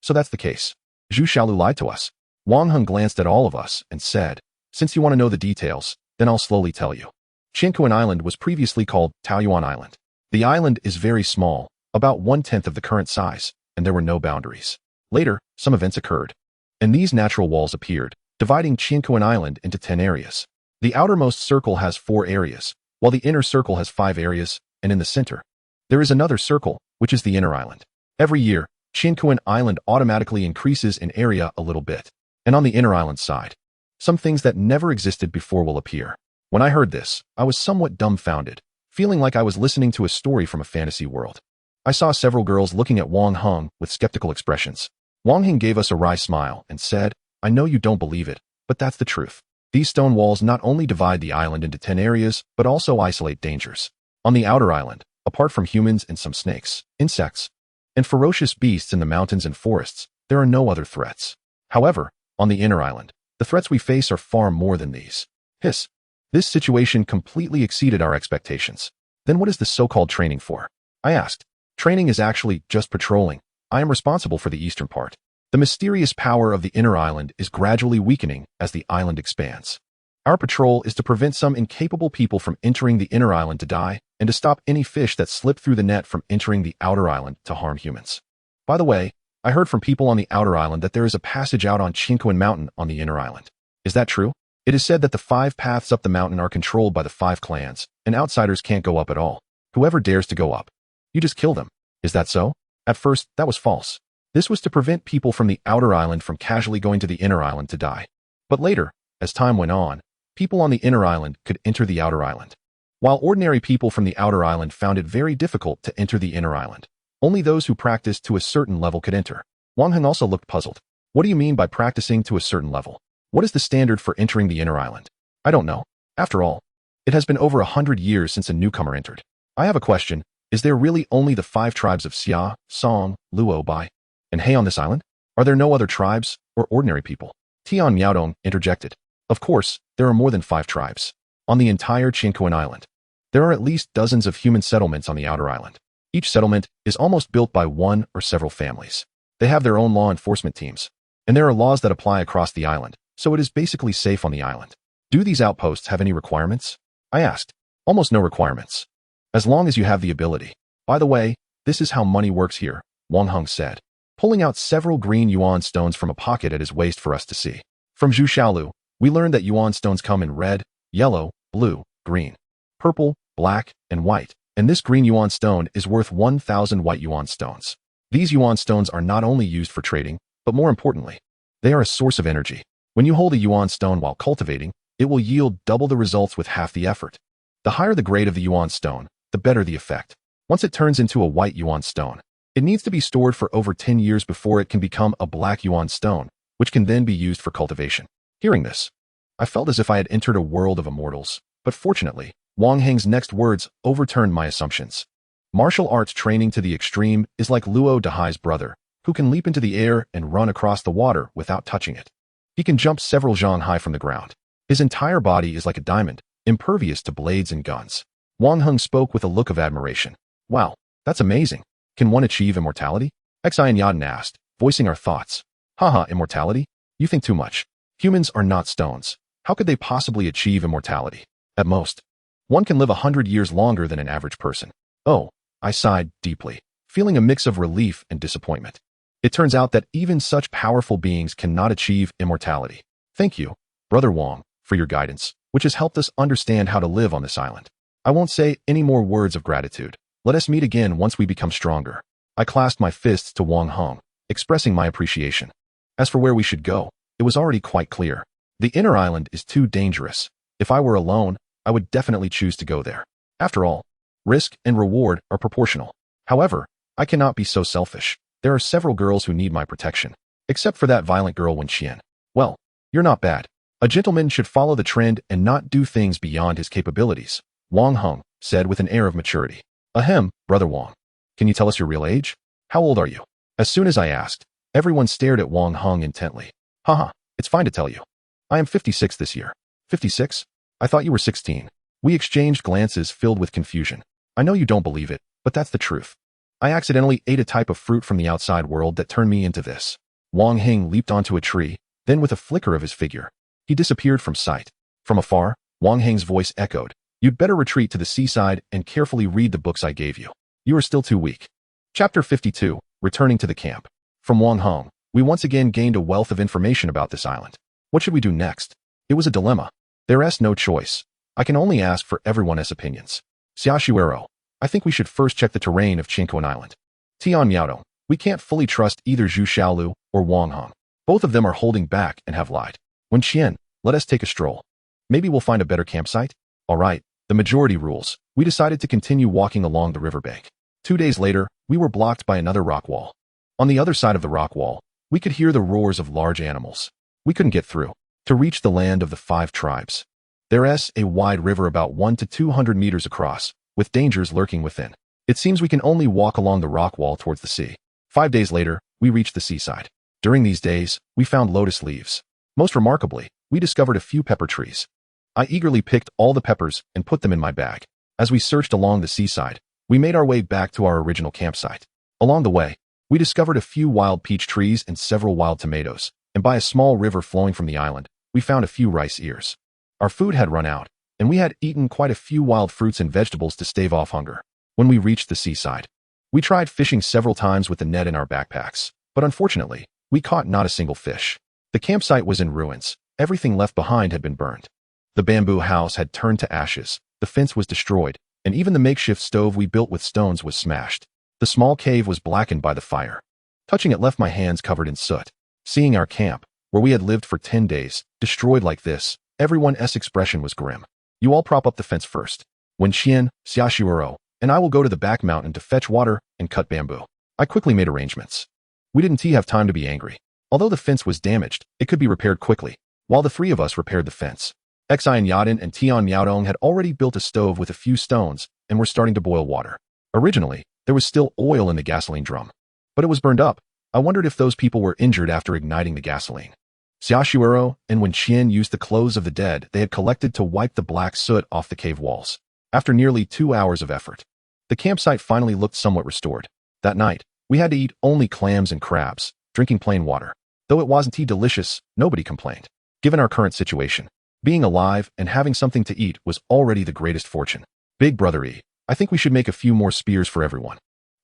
So that's the case. Zhu Xiaolu lied to us. Wang Heng glanced at all of us and said, since you want to know the details, then I'll slowly tell you. Qiankuan Island was previously called Taoyuan Island. The island is very small, about 1/10 of the current size, and there were no boundaries. Later, some events occurred, and these natural walls appeared, dividing Qiankuan Island into 10 areas. The outermost circle has 4 areas, while the inner circle has 5 areas, and in the center, there is another circle, which is the inner island. Every year, Qiankuan Island automatically increases in area a little bit, and on the inner island side, some things that never existed before will appear. When I heard this, I was somewhat dumbfounded, feeling like I was listening to a story from a fantasy world. I saw several girls looking at Wang Heng with skeptical expressions. Wang Heng gave us a wry smile and said, I know you don't believe it, but that's the truth. These stone walls not only divide the island into 10 areas, but also isolate dangers. On the outer island, apart from humans and some snakes, insects, and ferocious beasts in the mountains and forests, there are no other threats. However, on the inner island, the threats we face are far more than these. Hiss. This situation completely exceeded our expectations. Then what is this so-called training for? I asked. Training is actually just patrolling. I am responsible for the eastern part. The mysterious power of the inner island is gradually weakening as the island expands. Our patrol is to prevent some incapable people from entering the inner island to die, and to stop any fish that slip through the net from entering the outer island to harm humans. By the way, I heard from people on the outer island that there is a passage out on Qinkuan Mountain on the inner island. Is that true? It is said that the 5 paths up the mountain are controlled by the 5 clans, and outsiders can't go up at all. Whoever dares to go up, you just kill them. Is that so? At first, that was false. This was to prevent people from the outer island from casually going to the inner island to die. But later, as time went on, people on the inner island could enter the outer island. While ordinary people from the outer island found it very difficult to enter the inner island, only those who practiced to a certain level could enter. Wang Heng also looked puzzled. What do you mean by practicing to a certain level? What is the standard for entering the inner island? I don't know. After all, it has been over 100 years since a newcomer entered. I have a question. Is there really only the 5 tribes of Xia, Song, Luo, Bai, and He on this island? Are there no other tribes or ordinary people? Tian Miaodong interjected. Of course, there are more than 5 tribes. On the entire Chincoan Island, there are at least dozens of human settlements on the outer island. Each settlement is almost built by one or several families. They have their own law enforcement teams, and there are laws that apply across the island, so it is basically safe on the island. Do these outposts have any requirements? I asked. Almost no requirements. As long as you have the ability. By the way, this is how money works here, Wang Heng said, pulling out several green yuan stones from a pocket at his waist for us to see. From Zhu Xiaolu, we learned that yuan stones come in red, yellow, blue, green, purple, black, and white, and this green yuan stone is worth 1,000 white yuan stones. These yuan stones are not only used for trading, but more importantly, they are a source of energy. When you hold a yuan stone while cultivating, it will yield double the results with half the effort. The higher the grade of the yuan stone, the better the effect. Once it turns into a white yuan stone, it needs to be stored for over 10 years before it can become a black yuan stone, which can then be used for cultivation. Hearing this, I felt as if I had entered a world of immortals, but fortunately, Wang Heng's next words overturned my assumptions. Martial arts training to the extreme is like Luo Dahai's brother, who can leap into the air and run across the water without touching it. He can jump several zhang high from the ground. His entire body is like a diamond, impervious to blades and guns. Wang Heng spoke with a look of admiration. Wow, that's amazing. Can one achieve immortality? Xian Yadin asked, voicing our thoughts. Haha, immortality? You think too much. Humans are not stones. How could they possibly achieve immortality? At most, one can live 100 years longer than an average person. Oh, I sighed deeply, feeling a mix of relief and disappointment. It turns out that even such powerful beings cannot achieve immortality. Thank you, Brother Wang, for your guidance, which has helped us understand how to live on this island. I won't say any more words of gratitude. Let us meet again once we become stronger. I clasped my fists to Wang Heng, expressing my appreciation. As for where we should go, it was already quite clear. The inner island is too dangerous. If I were alone, I would definitely choose to go there. After all, risk and reward are proportional. However, I cannot be so selfish. There are several girls who need my protection. Except for that violent girl Wen Qian. Well, you're not bad. A gentleman should follow the trend and not do things beyond his capabilities, Wang Heng said with an air of maturity. Ahem, Brother Wang. Can you tell us your real age? How old are you? As soon as I asked, everyone stared at Wang Heng intently. Haha, it's fine to tell you. I am 56 this year. 56? I thought you were 16. We exchanged glances filled with confusion. I know you don't believe it, but that's the truth. I accidentally ate a type of fruit from the outside world that turned me into this. Wang Heng leaped onto a tree, then with a flicker of his figure, he disappeared from sight. From afar, Wang Heng's voice echoed. You'd better retreat to the seaside and carefully read the books I gave you. You are still too weak. Chapter 52, Returning to the Camp. From Wang Heng, we once again gained a wealth of information about this island. What should we do next? It was a dilemma. There is no choice. I can only ask for everyone's opinions. Xiaoshuero, I think we should first check the terrain of Chincoan Island. Tian Miaodong, we can't fully trust either Zhu Xiaolu or Wang Heng. Both of them are holding back and have lied. Wen Qian, let us take a stroll. Maybe we'll find a better campsite? All right, the majority rules. We decided to continue walking along the riverbank. 2 days later, we were blocked by another rock wall. On the other side of the rock wall, we could hear the roars of large animals. We couldn't get through. To reach the land of the 5 tribes, there is a wide river about 100 to 200 meters across, with dangers lurking within. It seems we can only walk along the rock wall towards the sea. 5 days later, we reached the seaside. During these days, we found lotus leaves. Most remarkably, we discovered a few pepper trees. I eagerly picked all the peppers and put them in my bag. As we searched along the seaside, we made our way back to our original campsite. Along the way, we discovered a few wild peach trees and several wild tomatoes, and by a small river flowing from the island, we found a few rice ears. Our food had run out, and we had eaten quite a few wild fruits and vegetables to stave off hunger. When we reached the seaside, we tried fishing several times with the net in our backpacks, but unfortunately, we caught not a single fish. The campsite was in ruins. Everything left behind had been burned. The bamboo house had turned to ashes, the fence was destroyed, and even the makeshift stove we built with stones was smashed. The small cave was blackened by the fire. Touching it left my hands covered in soot. Seeing our camp, where we had lived for 10 days, destroyed like this, everyone's expression was grim. You all prop up the fence first. Wen Qian, Xiaoshuero, and I will go to the back mountain to fetch water and cut bamboo. I quickly made arrangements. We didn't have time to be angry. Although the fence was damaged, it could be repaired quickly. While the 3 of us repaired the fence, Xian Yadin and Tian Miaodong had already built a stove with a few stones and were starting to boil water. Originally, there was still oil in the gasoline drum, but it was burned up, I wondered if those people were injured after igniting the gasoline. Xiaoshuero and Wenqian used the clothes of the dead they had collected to wipe the black soot off the cave walls. After nearly 2 hours of effort, the campsite finally looked somewhat restored. That night, we had to eat only clams and crabs, drinking plain water. Though it wasn't delicious, nobody complained. Given our current situation, being alive and having something to eat was already the greatest fortune. Big Brother E, I think we should make a few more spears for everyone.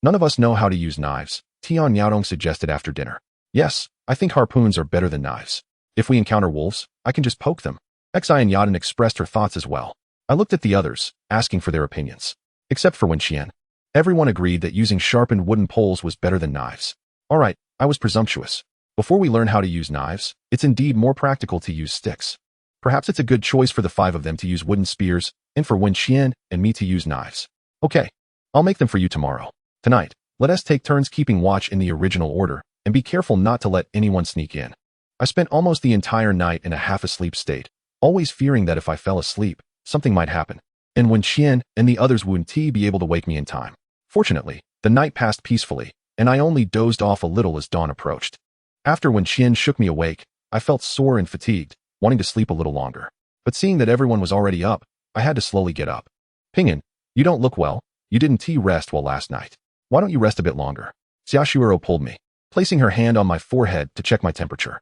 None of us know how to use knives, Tian Yaodong suggested after dinner. Yes, I think harpoons are better than knives. If we encounter wolves, I can just poke them. Xi and Yaden expressed her thoughts as well. I looked at the others, asking for their opinions. Except for Wenqian. Everyone agreed that using sharpened wooden poles was better than knives. Alright, I was presumptuous. Before we learn how to use knives, it's indeed more practical to use sticks. Perhaps it's a good choice for the 5 of them to use wooden spears, and for Wenqian and me to use knives. Okay, I'll make them for you tomorrow. Tonight, let us take turns keeping watch in the original order, and be careful not to let anyone sneak in. I spent almost the entire night in a half-asleep state, always fearing that if I fell asleep, something might happen, and Wenqian and the others wouldn't be able to wake me in time. Fortunately, the night passed peacefully, and I only dozed off a little as dawn approached. After Wenqian shook me awake, I felt sore and fatigued, wanting to sleep a little longer. But seeing that everyone was already up, I had to slowly get up. Ping'an, you don't look well. You didn't rest well last night. Why don't you rest a bit longer? Xiaoshuero pulled me, placing her hand on my forehead to check my temperature.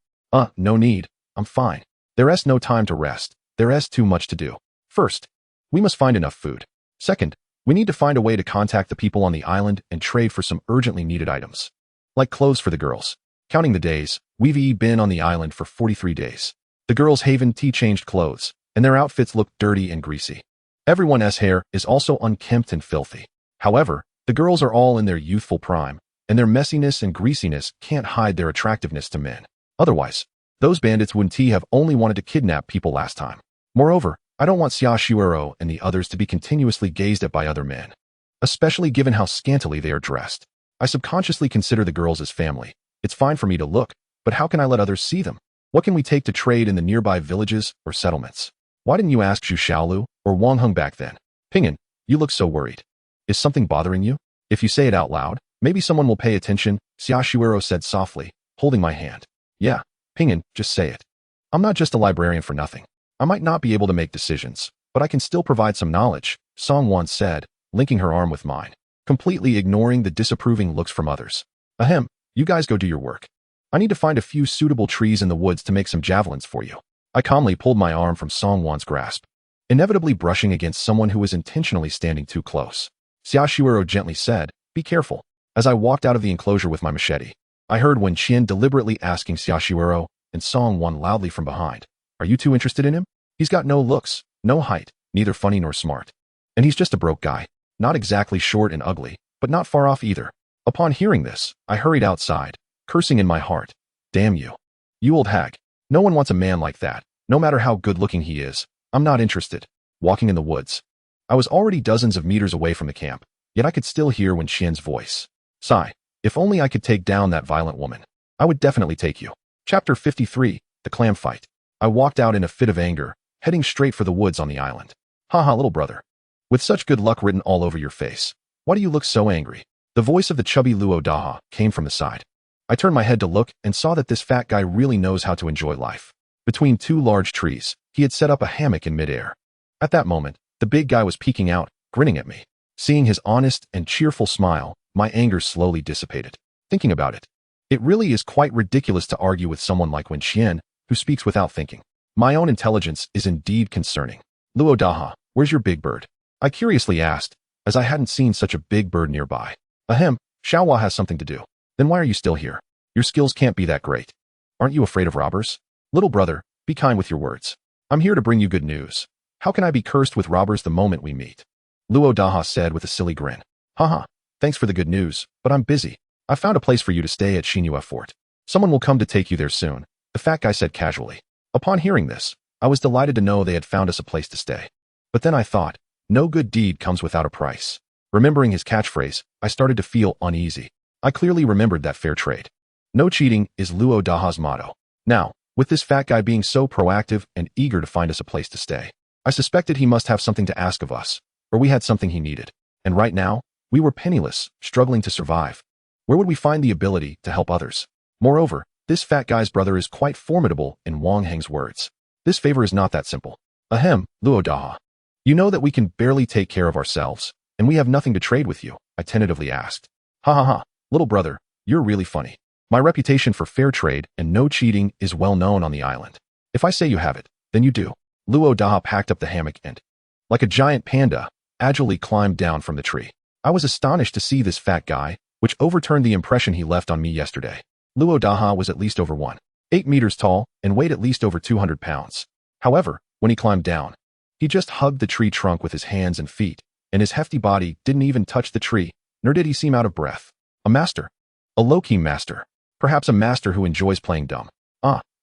No need. I'm fine. There is no time to rest. There is too much to do. First, we must find enough food. Second, we need to find a way to contact the people on the island and trade for some urgently needed items. Like clothes for the girls. Counting the days, we've been on the island for 43 days. The girls haven't changed clothes, and their outfits look dirty and greasy. Everyone's hair is also unkempt and filthy. However, the girls are all in their youthful prime, and their messiness and greasiness can't hide their attractiveness to men. Otherwise, those bandits wouldn't have only wanted to kidnap people last time. Moreover, I don't want Xiaoshuero and the others to be continuously gazed at by other men, especially given how scantily they are dressed. I subconsciously consider the girls as family. It's fine for me to look, but how can I let others see them? What can we take to trade in the nearby villages or settlements? Why didn't you ask Zhu Xiaolu or Wang Heng back then? Ping'an, you look so worried. Is something bothering you? If you say it out loud, maybe someone will pay attention, Xiaoshuero said softly, holding my hand. Yeah, Ping'an, just say it. I'm not just a librarian for nothing. I might not be able to make decisions, but I can still provide some knowledge, Songwan said, linking her arm with mine, completely ignoring the disapproving looks from others. Ahem, you guys go do your work. I need to find a few suitable trees in the woods to make some javelins for you. I calmly pulled my arm from Songwan's grasp, inevitably brushing against someone who was intentionally standing too close. Xiaoshuero gently said, be careful. As I walked out of the enclosure with my machete, I heard Wenqian deliberately asking Xiaoshuero and Songwan loudly from behind, are you too interested in him? He's got no looks, no height, neither funny nor smart. And he's just a broke guy, not exactly short and ugly, but not far off either. Upon hearing this, I hurried outside, cursing in my heart. Damn you. You old hag. No one wants a man like that, no matter how good-looking he is. I'm not interested. Walking in the woods. I was already dozens of meters away from the camp, yet I could still hear Wenqian's voice. Sigh. If only I could take down that violent woman. I would definitely take you. Chapter 53, The Clam Fight. I walked out in a fit of anger, heading straight for the woods on the island. Haha, little brother. With such good luck written all over your face, why do you look so angry? The voice of the chubby Luo Daha came from the side. I turned my head to look and saw that this fat guy really knows how to enjoy life. Between 2 large trees, he had set up a hammock in midair. At that moment, the big guy was peeking out, grinning at me. Seeing his honest and cheerful smile, my anger slowly dissipated. Thinking about it, it really is quite ridiculous to argue with someone like Wenqian, who speaks without thinking. My own intelligence is indeed concerning. Luo Daha, where's your big bird? I curiously asked, as I hadn't seen such a big bird nearby. Ahem, Xiaohua has something to do. Then why are you still here? Your skills can't be that great. Aren't you afraid of robbers? Little brother, be kind with your words. I'm here to bring you good news. How can I be cursed with robbers the moment we meet? Luo Daha said with a silly grin. Haha, thanks for the good news, but I'm busy. I found a place for you to stay at Xinhua Fort. Someone will come to take you there soon, the fat guy said casually. Upon hearing this, I was delighted to know they had found us a place to stay. But then I thought, no good deed comes without a price. Remembering his catchphrase, I started to feel uneasy. I clearly remembered that fair trade. No cheating is Luo Daha's motto. Now, with this fat guy being so proactive and eager to find us a place to stay, I suspected he must have something to ask of us, or we had something he needed. And right now, we were penniless, struggling to survive. Where would we find the ability to help others? Moreover, this fat guy's brother is quite formidable in Wang Heng's words. This favor is not that simple. Ahem, Luo Daha. You know that we can barely take care of ourselves, and we have nothing to trade with you, I tentatively asked. Ha ha ha, little brother, you're really funny. My reputation for fair trade and no cheating is well known on the island. If I say you have it, then you do. Luo Daha packed up the hammock and, like a giant panda, agilely climbed down from the tree. I was astonished to see this fat guy, which overturned the impression he left on me yesterday. Luo Daha was at least over 1.8 meters tall and weighed at least over 200 pounds. However, when he climbed down, he just hugged the tree trunk with his hands and feet, and his hefty body didn't even touch the tree, nor did he seem out of breath. A master. A low-key master. Perhaps a master who enjoys playing dumb.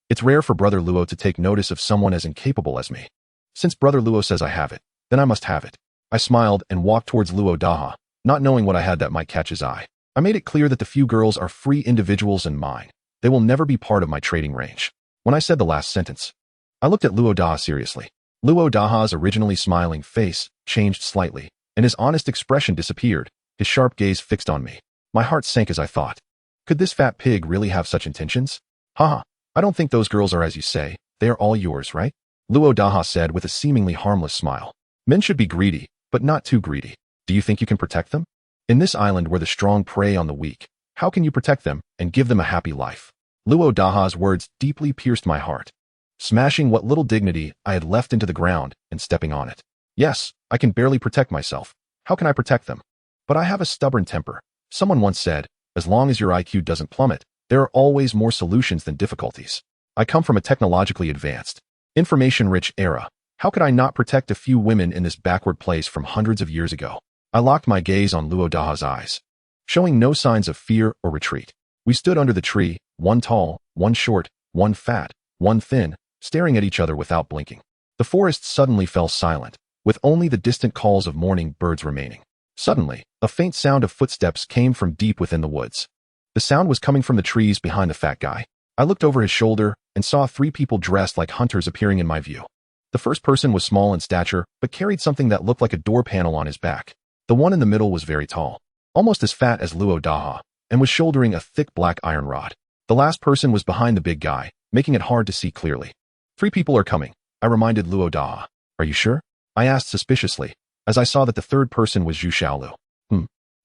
It's rare for Brother Luo to take notice of someone as incapable as me. Since Brother Luo says I have it, then I must have it. I smiled and walked towards Luo Daha, not knowing what I had that might catch his eye. I made it clear that the few girls are free individuals and mine. They will never be part of my trading range. When I said the last sentence, I looked at Luo Daha seriously. Luo Daha's originally smiling face changed slightly, and his honest expression disappeared, his sharp gaze fixed on me. My heart sank as I thought, could this fat pig really have such intentions? Haha, I don't think those girls are as you say. They are all yours, right? Luo Daha said with a seemingly harmless smile. Men should be greedy, but not too greedy. Do you think you can protect them? In this island where the strong prey on the weak, how can you protect them and give them a happy life? Luo Daha's words deeply pierced my heart, smashing what little dignity I had left into the ground and stepping on it. Yes, I can barely protect myself. How can I protect them? But I have a stubborn temper. Someone once said, as long as your IQ doesn't plummet, there are always more solutions than difficulties. I come from a technologically advanced, information-rich era. How could I not protect a few women in this backward place from hundreds of years ago? I locked my gaze on Luo Daha's eyes, showing no signs of fear or retreat. We stood under the tree, one tall, one short, one fat, one thin, staring at each other without blinking. The forest suddenly fell silent, with only the distant calls of morning birds remaining. Suddenly, a faint sound of footsteps came from deep within the woods. The sound was coming from the trees behind the fat guy. I looked over his shoulder and saw 3 people dressed like hunters appearing in my view. The first person was small in stature, but carried something that looked like a door panel on his back. The one in the middle was very tall, almost as fat as Luo Daha, and was shouldering a thick black iron rod. The last person was behind the big guy, making it hard to see clearly. 3 people are coming, I reminded Luo Daha. Are you sure? I asked suspiciously, as I saw that the third person was Zhu Xiaolu.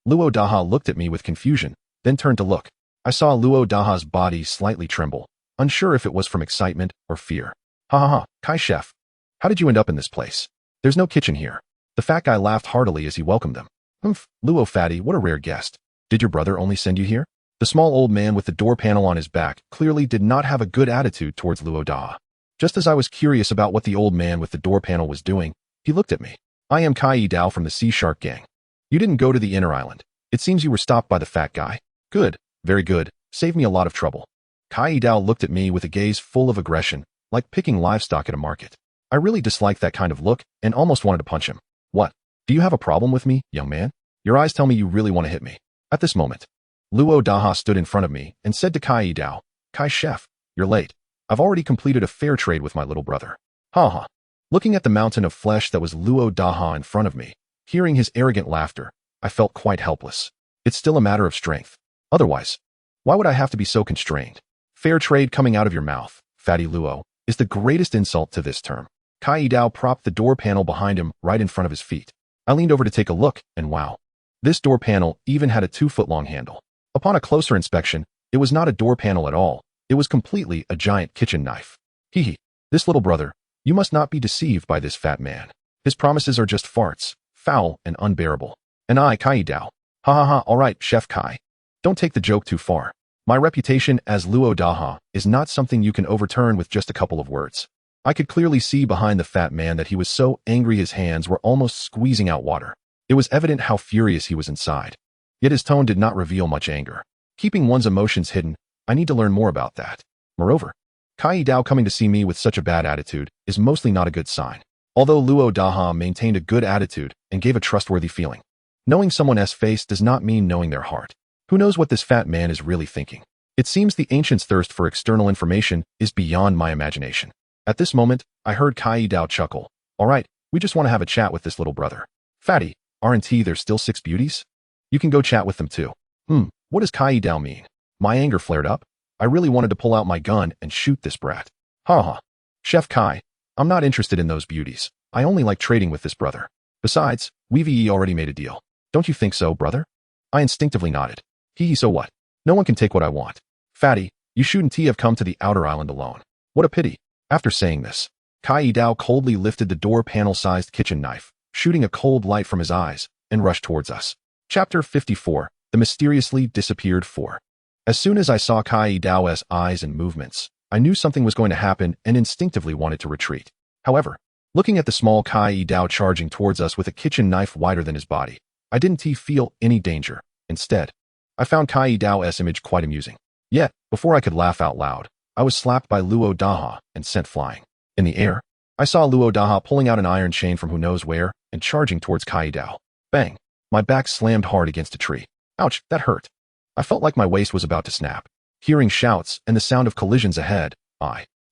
Luo Daha looked at me with confusion, then turned to look. I saw Luo Daha's body slightly tremble, unsure if it was from excitement or fear. Ha ha ha, Kai Chef. How did you end up in this place? There's no kitchen here. The fat guy laughed heartily as he welcomed them. Luo Fatty, what a rare guest. Did your brother only send you here? The small old man with the door panel on his back clearly did not have a good attitude towards Luo Daha. Just as I was curious about what the old man with the door panel was doing, he looked at me. I am Kai Dao from the Sea Shark Gang. You didn't go to the inner island. It seems you were stopped by the fat guy. Good, very good. Saved me a lot of trouble. Kai Dao looked at me with a gaze full of aggression, like picking livestock at a market. I really disliked that kind of look and almost wanted to punch him. What? Do you have a problem with me, young man? Your eyes tell me you really want to hit me. At this moment, Luo Daha stood in front of me and said to Kai Dao, Kai Chef, you're late. I've already completed a fair trade with my little brother. Ha ha. Looking at the mountain of flesh that was Luo Daha in front of me, hearing his arrogant laughter, I felt quite helpless. It's still a matter of strength. Otherwise, why would I have to be so constrained? Fair trade coming out of your mouth, Fatty Luo, is the greatest insult to this term. Kai Dao propped the door panel behind him right in front of his feet. I leaned over to take a look, and wow. This door panel even had a 2-foot-long handle. Upon a closer inspection, it was not a door panel at all. It was completely a giant kitchen knife. Hee. This little brother, you must not be deceived by this fat man. His promises are just farts, foul and unbearable. And I, Kai Dao. Ha ha ha, alright, Chef Kai. Don't take the joke too far. My reputation as Luo Daha is not something you can overturn with just a couple of words. I could clearly see behind the fat man that he was so angry his hands were almost squeezing out water. It was evident how furious he was inside. Yet his tone did not reveal much anger. Keeping one's emotions hidden, I need to learn more about that. Moreover, Kai Dao coming to see me with such a bad attitude is mostly not a good sign. Although Luo Daha maintained a good attitude and gave a trustworthy feeling. Knowing someone's face does not mean knowing their heart. Who knows what this fat man is really thinking? It seems the ancients' thirst for external information is beyond my imagination. At this moment, I heard Kai Dao chuckle. Alright, we just want to have a chat with this little brother. Fatty, aren't there still 6 beauties? You can go chat with them too. What does Kai Dao mean? My anger flared up. I really wanted to pull out my gun and shoot this brat. Ha ha. Chef Kai, I'm not interested in those beauties. I only like trading with this brother. Besides, we've already made a deal. Don't you think so, brother? I instinctively nodded. Hee, so what? No one can take what I want. Fatty, you shouldn't have come to the outer island alone. What a pity. After saying this, Kai Dao coldly lifted the door panel-sized kitchen knife, shooting a cold light from his eyes, and rushed towards us. Chapter 54, The Mysteriously Disappeared 4. As soon as I saw Kai Dao's eyes and movements, I knew something was going to happen and instinctively wanted to retreat. However, looking at the small Kai Dao charging towards us with a kitchen knife wider than his body, I didn't feel any danger. Instead, I found Kai Dao's image quite amusing. Yet, before I could laugh out loud, I was slapped by Luo Daha and sent flying. In the air, I saw Luo Daha pulling out an iron chain from who knows where and charging towards Kai Dao. Bang! My back slammed hard against a tree. Ouch, that hurt. I felt like my waist was about to snap. Hearing shouts and the sound of collisions ahead,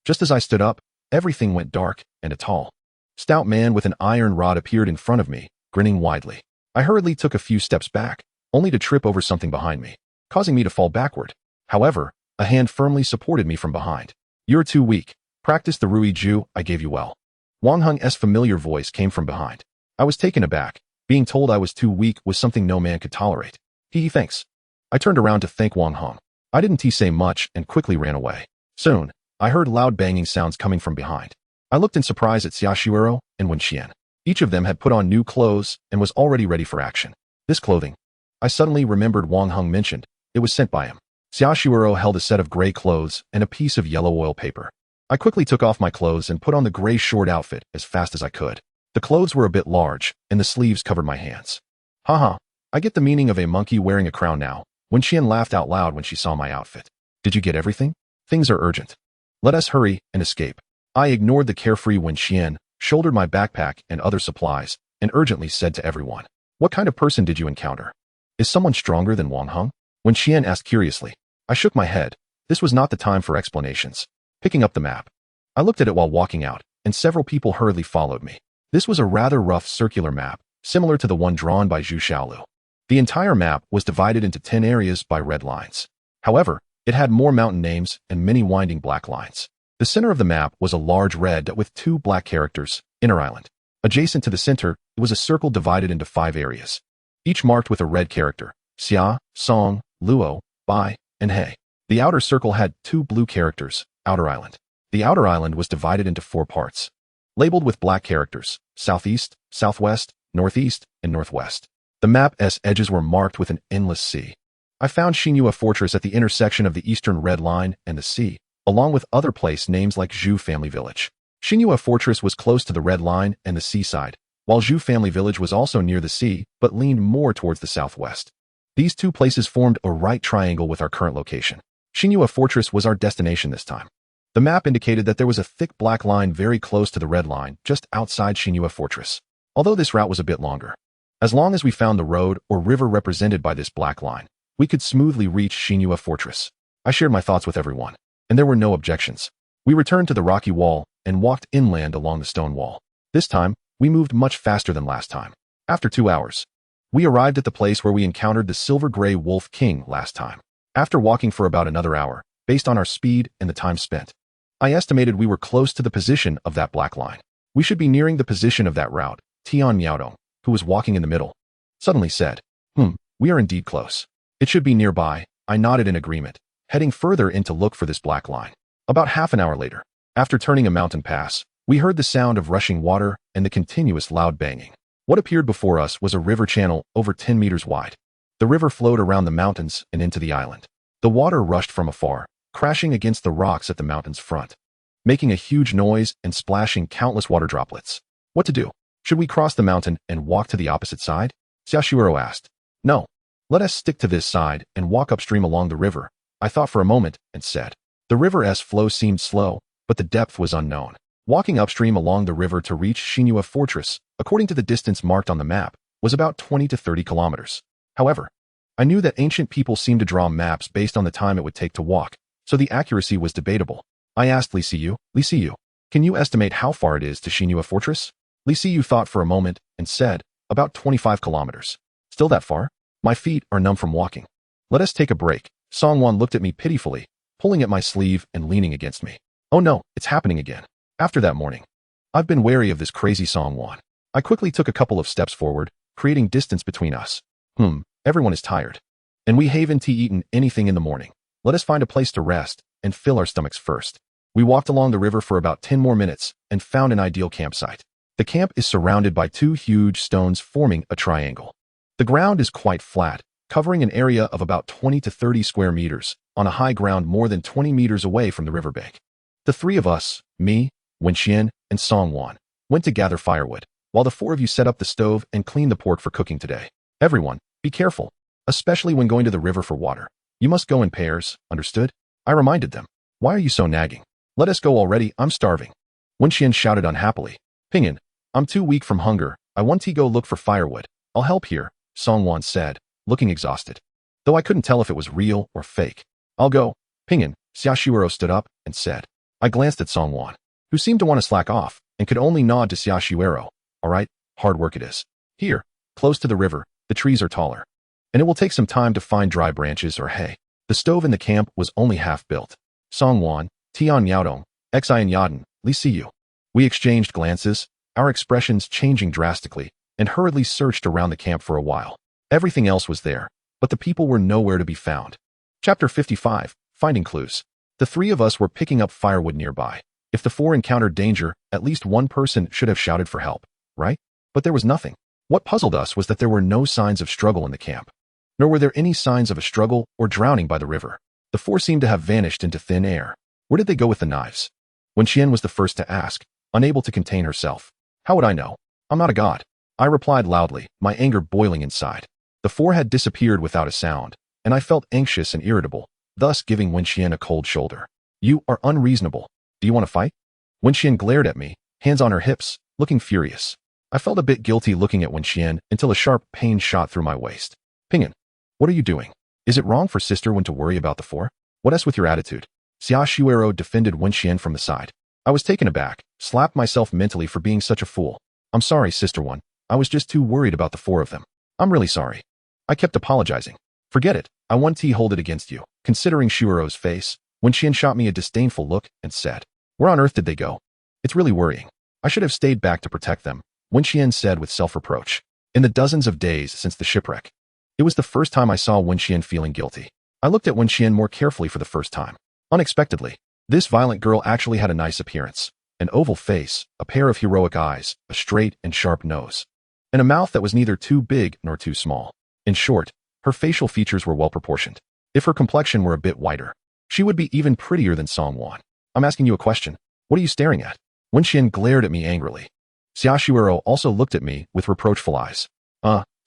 just as I stood up, everything went dark, and a tall, stout man with an iron rod appeared in front of me, grinning widely. I hurriedly took a few steps back, only to trip over something behind me, causing me to fall backward. However, a hand firmly supported me from behind. You're too weak. Practice the Rui Ju I gave you well. Wang Heng's familiar voice came from behind. I was taken aback. Being told I was too weak was something no man could tolerate. Thanks. I turned around to thank Wang Heng. I didn't say much and quickly ran away. Soon, I heard loud banging sounds coming from behind. I looked in surprise at Xiaoshuero and Wenxian. Each of them had put on new clothes and was already ready for action. This clothing, I suddenly remembered Wang Heng mentioned. It was sent by him. Xiaoshuero held a set of gray clothes and a piece of yellow oil paper. I quickly took off my clothes and put on the gray short outfit as fast as I could. The clothes were a bit large, and the sleeves covered my hands. Haha, I get the meaning of a monkey wearing a crown now. Wenxian laughed out loud when she saw my outfit. Did you get everything? Things are urgent. Let us hurry and escape. I ignored the carefree Wenxian, shouldered my backpack and other supplies, and urgently said to everyone, what kind of person did you encounter? Is someone stronger than Wang Heng? Wenxian asked curiously. I shook my head. This was not the time for explanations. Picking up the map, I looked at it while walking out, and several people hurriedly followed me. This was a rather rough circular map, similar to the one drawn by Zhu Xiaolu. The entire map was divided into 10 areas by red lines. However, it had more mountain names and many winding black lines. The center of the map was a large red dot with 2 black characters, Inner Island. Adjacent to the center, it was a circle divided into 5 areas, each marked with a red character, Xia, Song, Luo, Bai, and He. The outer circle had 2 blue characters, Outer Island. The outer island was divided into 4 parts, labeled with black characters, Southeast, Southwest, Northeast, and Northwest. The map's edges were marked with an endless sea. I found Xinhua Fortress at the intersection of the eastern red line and the sea, along with other place names like Zhu Family Village. Xinhua Fortress was close to the red line and the seaside, while Zhu Family Village was also near the sea, but leaned more towards the southwest. These 2 places formed a right triangle with our current location. Xinhua Fortress was our destination this time. The map indicated that there was a thick black line very close to the red line, just outside Xinhua Fortress, although this route was a bit longer. As long as we found the road or river represented by this black line, we could smoothly reach Xinhua Fortress. I shared my thoughts with everyone, and there were no objections. We returned to the rocky wall and walked inland along the stone wall. This time, we moved much faster than last time. After 2 hours, we arrived at the place where we encountered the silver-gray wolf king last time. After walking for about another hour, based on our speed and the time spent, I estimated we were close to the position of that black line. We should be nearing the position of that route. Tian Miaodong, who was walking in the middle, suddenly said, we are indeed close. It should be nearby. I nodded in agreement, heading further in to look for this black line. About half an hour later, after turning a mountain pass, we heard the sound of rushing water and the continuous loud banging. What appeared before us was a river channel over 10 meters wide. The river flowed around the mountains and into the island. The water rushed from afar, crashing against the rocks at the mountain's front, making a huge noise and splashing countless water droplets. What to do? Should we cross the mountain and walk to the opposite side? Xiaoshuero asked. No. Let us stick to this side and walk upstream along the river. I thought for a moment and said. The river's flow seemed slow, but the depth was unknown. Walking upstream along the river to reach Xinhua Fortress, according to the distance marked on the map, was about 20 to 30 kilometers. However, I knew that ancient people seemed to draw maps based on the time it would take to walk, so the accuracy was debatable. I asked Li Siyu, can you estimate how far it is to Xinhua Fortress? Li Siyu thought for a moment and said, about 25 kilometers. Still that far? My feet are numb from walking. Let us take a break. Songwon looked at me pitifully, pulling at my sleeve and leaning against me. Oh no, it's happening again. After that morning, I've been wary of this crazy Songwon. I quickly took a couple of steps forward, creating distance between us. Everyone is tired. And we haven't eaten anything in the morning. Let us find a place to rest and fill our stomachs first. We walked along the river for about 10 more minutes and found an ideal campsite. The camp is surrounded by two huge stones forming a triangle. The ground is quite flat, covering an area of about 20 to 30 square meters on a high ground more than 20 meters away from the riverbank. The three of us, me, Wenxian, and Songwon, went to gather firewood, while the four of you set up the stove and cleaned the pork for cooking today. Everyone, be careful, especially when going to the river for water. You must go in pairs, understood? I reminded them. Why are you so nagging? Let us go already, I'm starving. Wenxian shouted unhappily. Pingin, I'm too weak from hunger. I want to go look for firewood. I'll help here, Songwon said, looking exhausted. Though I couldn't tell if it was real or fake. I'll go. Pingin, Xiaoshuero stood up and said. I glanced at Songwon, who seemed to want to slack off and could only nod to Xiaoshuero. All right, hard work it is. Here, close to the river, the trees are taller. And it will take some time to find dry branches or hay. The stove in the camp was only half built. Songwon, Tian Yaodong, Xi and Yaden, Li Siyu. We exchanged glances, our expressions changing drastically, and hurriedly searched around the camp for a while. Everything else was there, but the people were nowhere to be found. Chapter 55, Finding Clues. The three of us were picking up firewood nearby. If the four encountered danger, at least one person should have shouted for help, right? But there was nothing. What puzzled us was that there were no signs of struggle in the camp. Nor were there any signs of a struggle or drowning by the river. The four seemed to have vanished into thin air. Where did they go with the knives? Wenxian was the first to ask, unable to contain herself. How would I know? I'm not a god. I replied loudly, my anger boiling inside. The four had disappeared without a sound, and I felt anxious and irritable, thus giving Wenxian a cold shoulder. You are unreasonable. Do you want to fight? Wenxian glared at me, hands on her hips, looking furious. I felt a bit guilty looking at Wenxian until a sharp pain shot through my waist. Pingin, what are you doing? Is it wrong for sister Wen to worry about the four? What's with your attitude? Xiaoshuero defended Wenxian from the side. I was taken aback, slapped myself mentally for being such a fool. I'm sorry, sister Wen. I was just too worried about the four of them. I'm really sorry. I kept apologizing. Forget it. I won't hold it against you. Considering Shuero's face, Wenxian shot me a disdainful look and said, where on earth did they go? It's really worrying. I should have stayed back to protect them, Wenxian said with self-reproach. In the dozens of days since the shipwreck, it was the first time I saw Wenxian feeling guilty. I looked at Wenxian more carefully for the first time. Unexpectedly, this violent girl actually had a nice appearance. An oval face, a pair of heroic eyes, a straight and sharp nose, and a mouth that was neither too big nor too small. In short, her facial features were well proportioned. If her complexion were a bit whiter, she would be even prettier than Songwon. I'm asking you a question. What are you staring at? Wenxian glared at me angrily. Xiaoshuero also looked at me with reproachful eyes.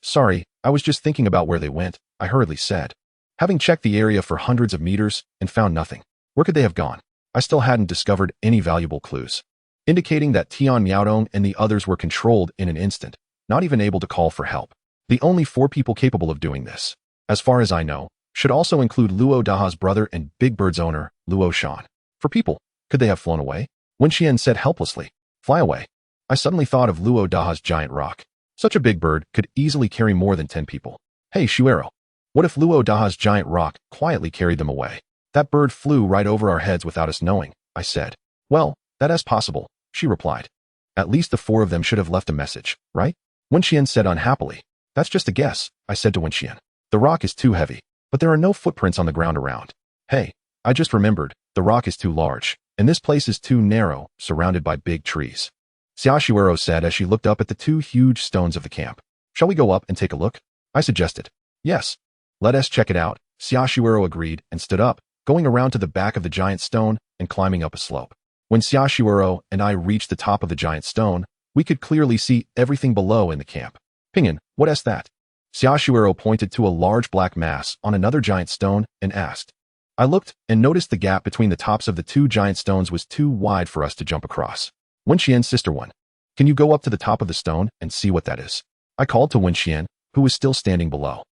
Sorry, I was just thinking about where they went, I hurriedly said. Having checked the area for hundreds of meters and found nothing. Where could they have gone? I still hadn't discovered any valuable clues, indicating that Tian Miaodong and the others were controlled in an instant, not even able to call for help. The only four people capable of doing this, as far as I know, should also include Luo Daha's brother and Big Bird's owner, Luo Shan. For people, could they have flown away? Wenxian said helplessly. Fly away. I suddenly thought of Luo Daha's giant rock. Such a big bird could easily carry more than 10 people. Hey, Shuero. What if Luo Daha's giant rock quietly carried them away? That bird flew right over our heads without us knowing, I said. Well, that is possible, she replied. At least the four of them should have left a message, right? Wenxian said unhappily. That's just a guess, I said to Wenxian. The rock is too heavy, but there are no footprints on the ground around. Hey, I just remembered, the rock is too large, and this place is too narrow, surrounded by big trees. Xiaoshuero said as she looked up at the two huge stones of the camp. Shall we go up and take a look? I suggested. Yes. Let us check it out, Xiaoshuero agreed and stood up, going around to the back of the giant stone and climbing up a slope. When Xiaoshuero and I reached the top of the giant stone, we could clearly see everything below in the camp. Pingin, what is that? Xiaoshuero pointed to a large black mass on another giant stone and asked. I looked and noticed the gap between the tops of the two giant stones was too wide for us to jump across. Wenxian's sister Wen, can you go up to the top of the stone and see what that is? I called to Wenxian, who was still standing below.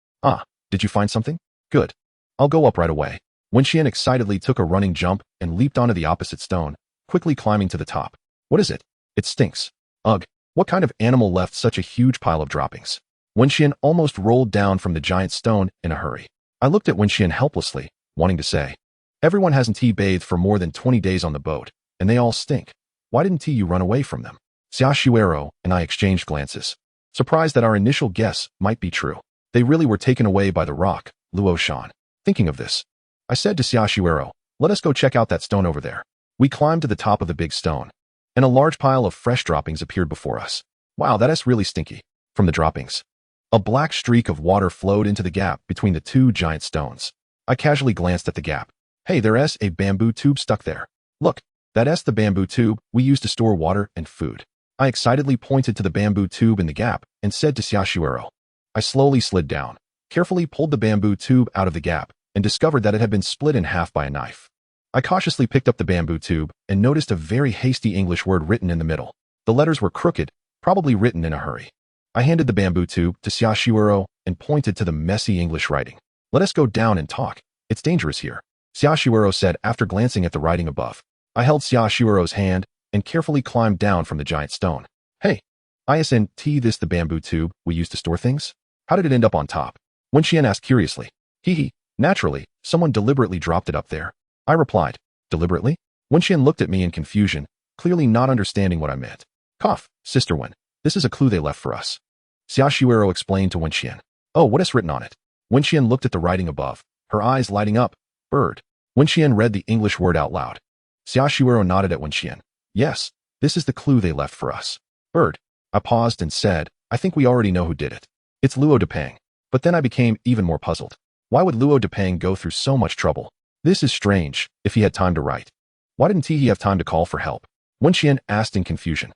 Did you find something? Good. I'll go up right away. Wenxian excitedly took a running jump and leaped onto the opposite stone, quickly climbing to the top. What is it? It stinks. Ugh, what kind of animal left such a huge pile of droppings? Wenxian almost rolled down from the giant stone in a hurry. I looked at Wenxian helplessly, wanting to say, "Everyone hasn't bathed for more than 20 days on the boat, and they all stink. Why didn't you run away from them?" Xiaoshuero and I exchanged glances, surprised that our initial guess might be true. They really were taken away by the rock, Luo Shan. Thinking of this, I said to Xiaoshuero, "Let us go check out that stone over there." We climbed to the top of the big stone, and a large pile of fresh droppings appeared before us. "Wow, that is really stinky." From the droppings, a black streak of water flowed into the gap between the two giant stones. I casually glanced at the gap. "Hey, there's a bamboo tube stuck there. Look, that's the bamboo tube we use to store water and food." I excitedly pointed to the bamboo tube in the gap and said to Xiaoshuero. I slowly slid down, carefully pulled the bamboo tube out of the gap, and discovered that it had been split in half by a knife. I cautiously picked up the bamboo tube and noticed a very hasty English word written in the middle. The letters were crooked, probably written in a hurry. I handed the bamboo tube to Xiaoshuero and pointed to the messy English writing. "Let us go down and talk. It's dangerous here," Xiaoshuero said after glancing at the writing above. I held Xiaoshuero's hand and carefully climbed down from the giant stone. "Hey, isn't this the bamboo tube we use to store things? How did it end up on top?" Wenxian asked curiously. "Hee, naturally, someone deliberately dropped it up there," I replied. "Deliberately?" Wenxian looked at me in confusion, clearly not understanding what I meant. "Cough, Sister Wen, this is a clue they left for us," Xiaoshuero explained to Wenxian. "Oh, what is written on it?" Wenxian looked at the writing above, her eyes lighting up. "Bird." Wenxian read the English word out loud. Xiaoshuero nodded at Wenxian. "Yes, this is the clue they left for us. Bird." I paused and said, "I think we already know who did it. It's Luo Depang." But then I became even more puzzled. Why would Luo Depang go through so much trouble? This is strange, if he had time to write. Why didn't he have time to call for help? Wenxian asked in confusion.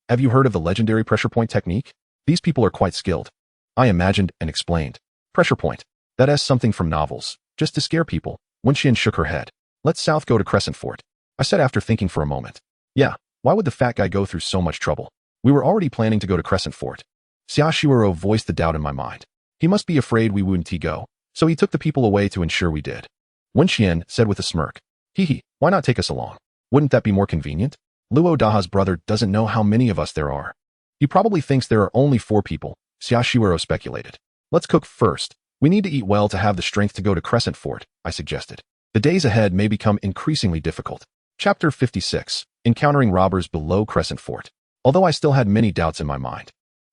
Have you heard of the legendary pressure point technique? These people are quite skilled." I imagined and explained. "Pressure point. That is something from novels, just to scare people." Wenxian shook her head. "Let's south go to Crescent Fort," I said after thinking for a moment. "Yeah, why would the fat guy go through so much trouble? We were already planning to go to Crescent Fort." Xiaoshuero voiced the doubt in my mind. He must be afraid we wouldn't go, so he took the people away to ensure we did. Wenxian said with a smirk. Why not take us along? Wouldn't that be more convenient? Luo Daha's brother doesn't know how many of us there are. He probably thinks there are only 4 people, Xiaoshuero speculated. "Let's cook first. We need to eat well to have the strength to go to Crescent Fort," I suggested. The days ahead may become increasingly difficult. Chapter 56. Encountering robbers below Crescent Fort. Although I still had many doubts in my mind,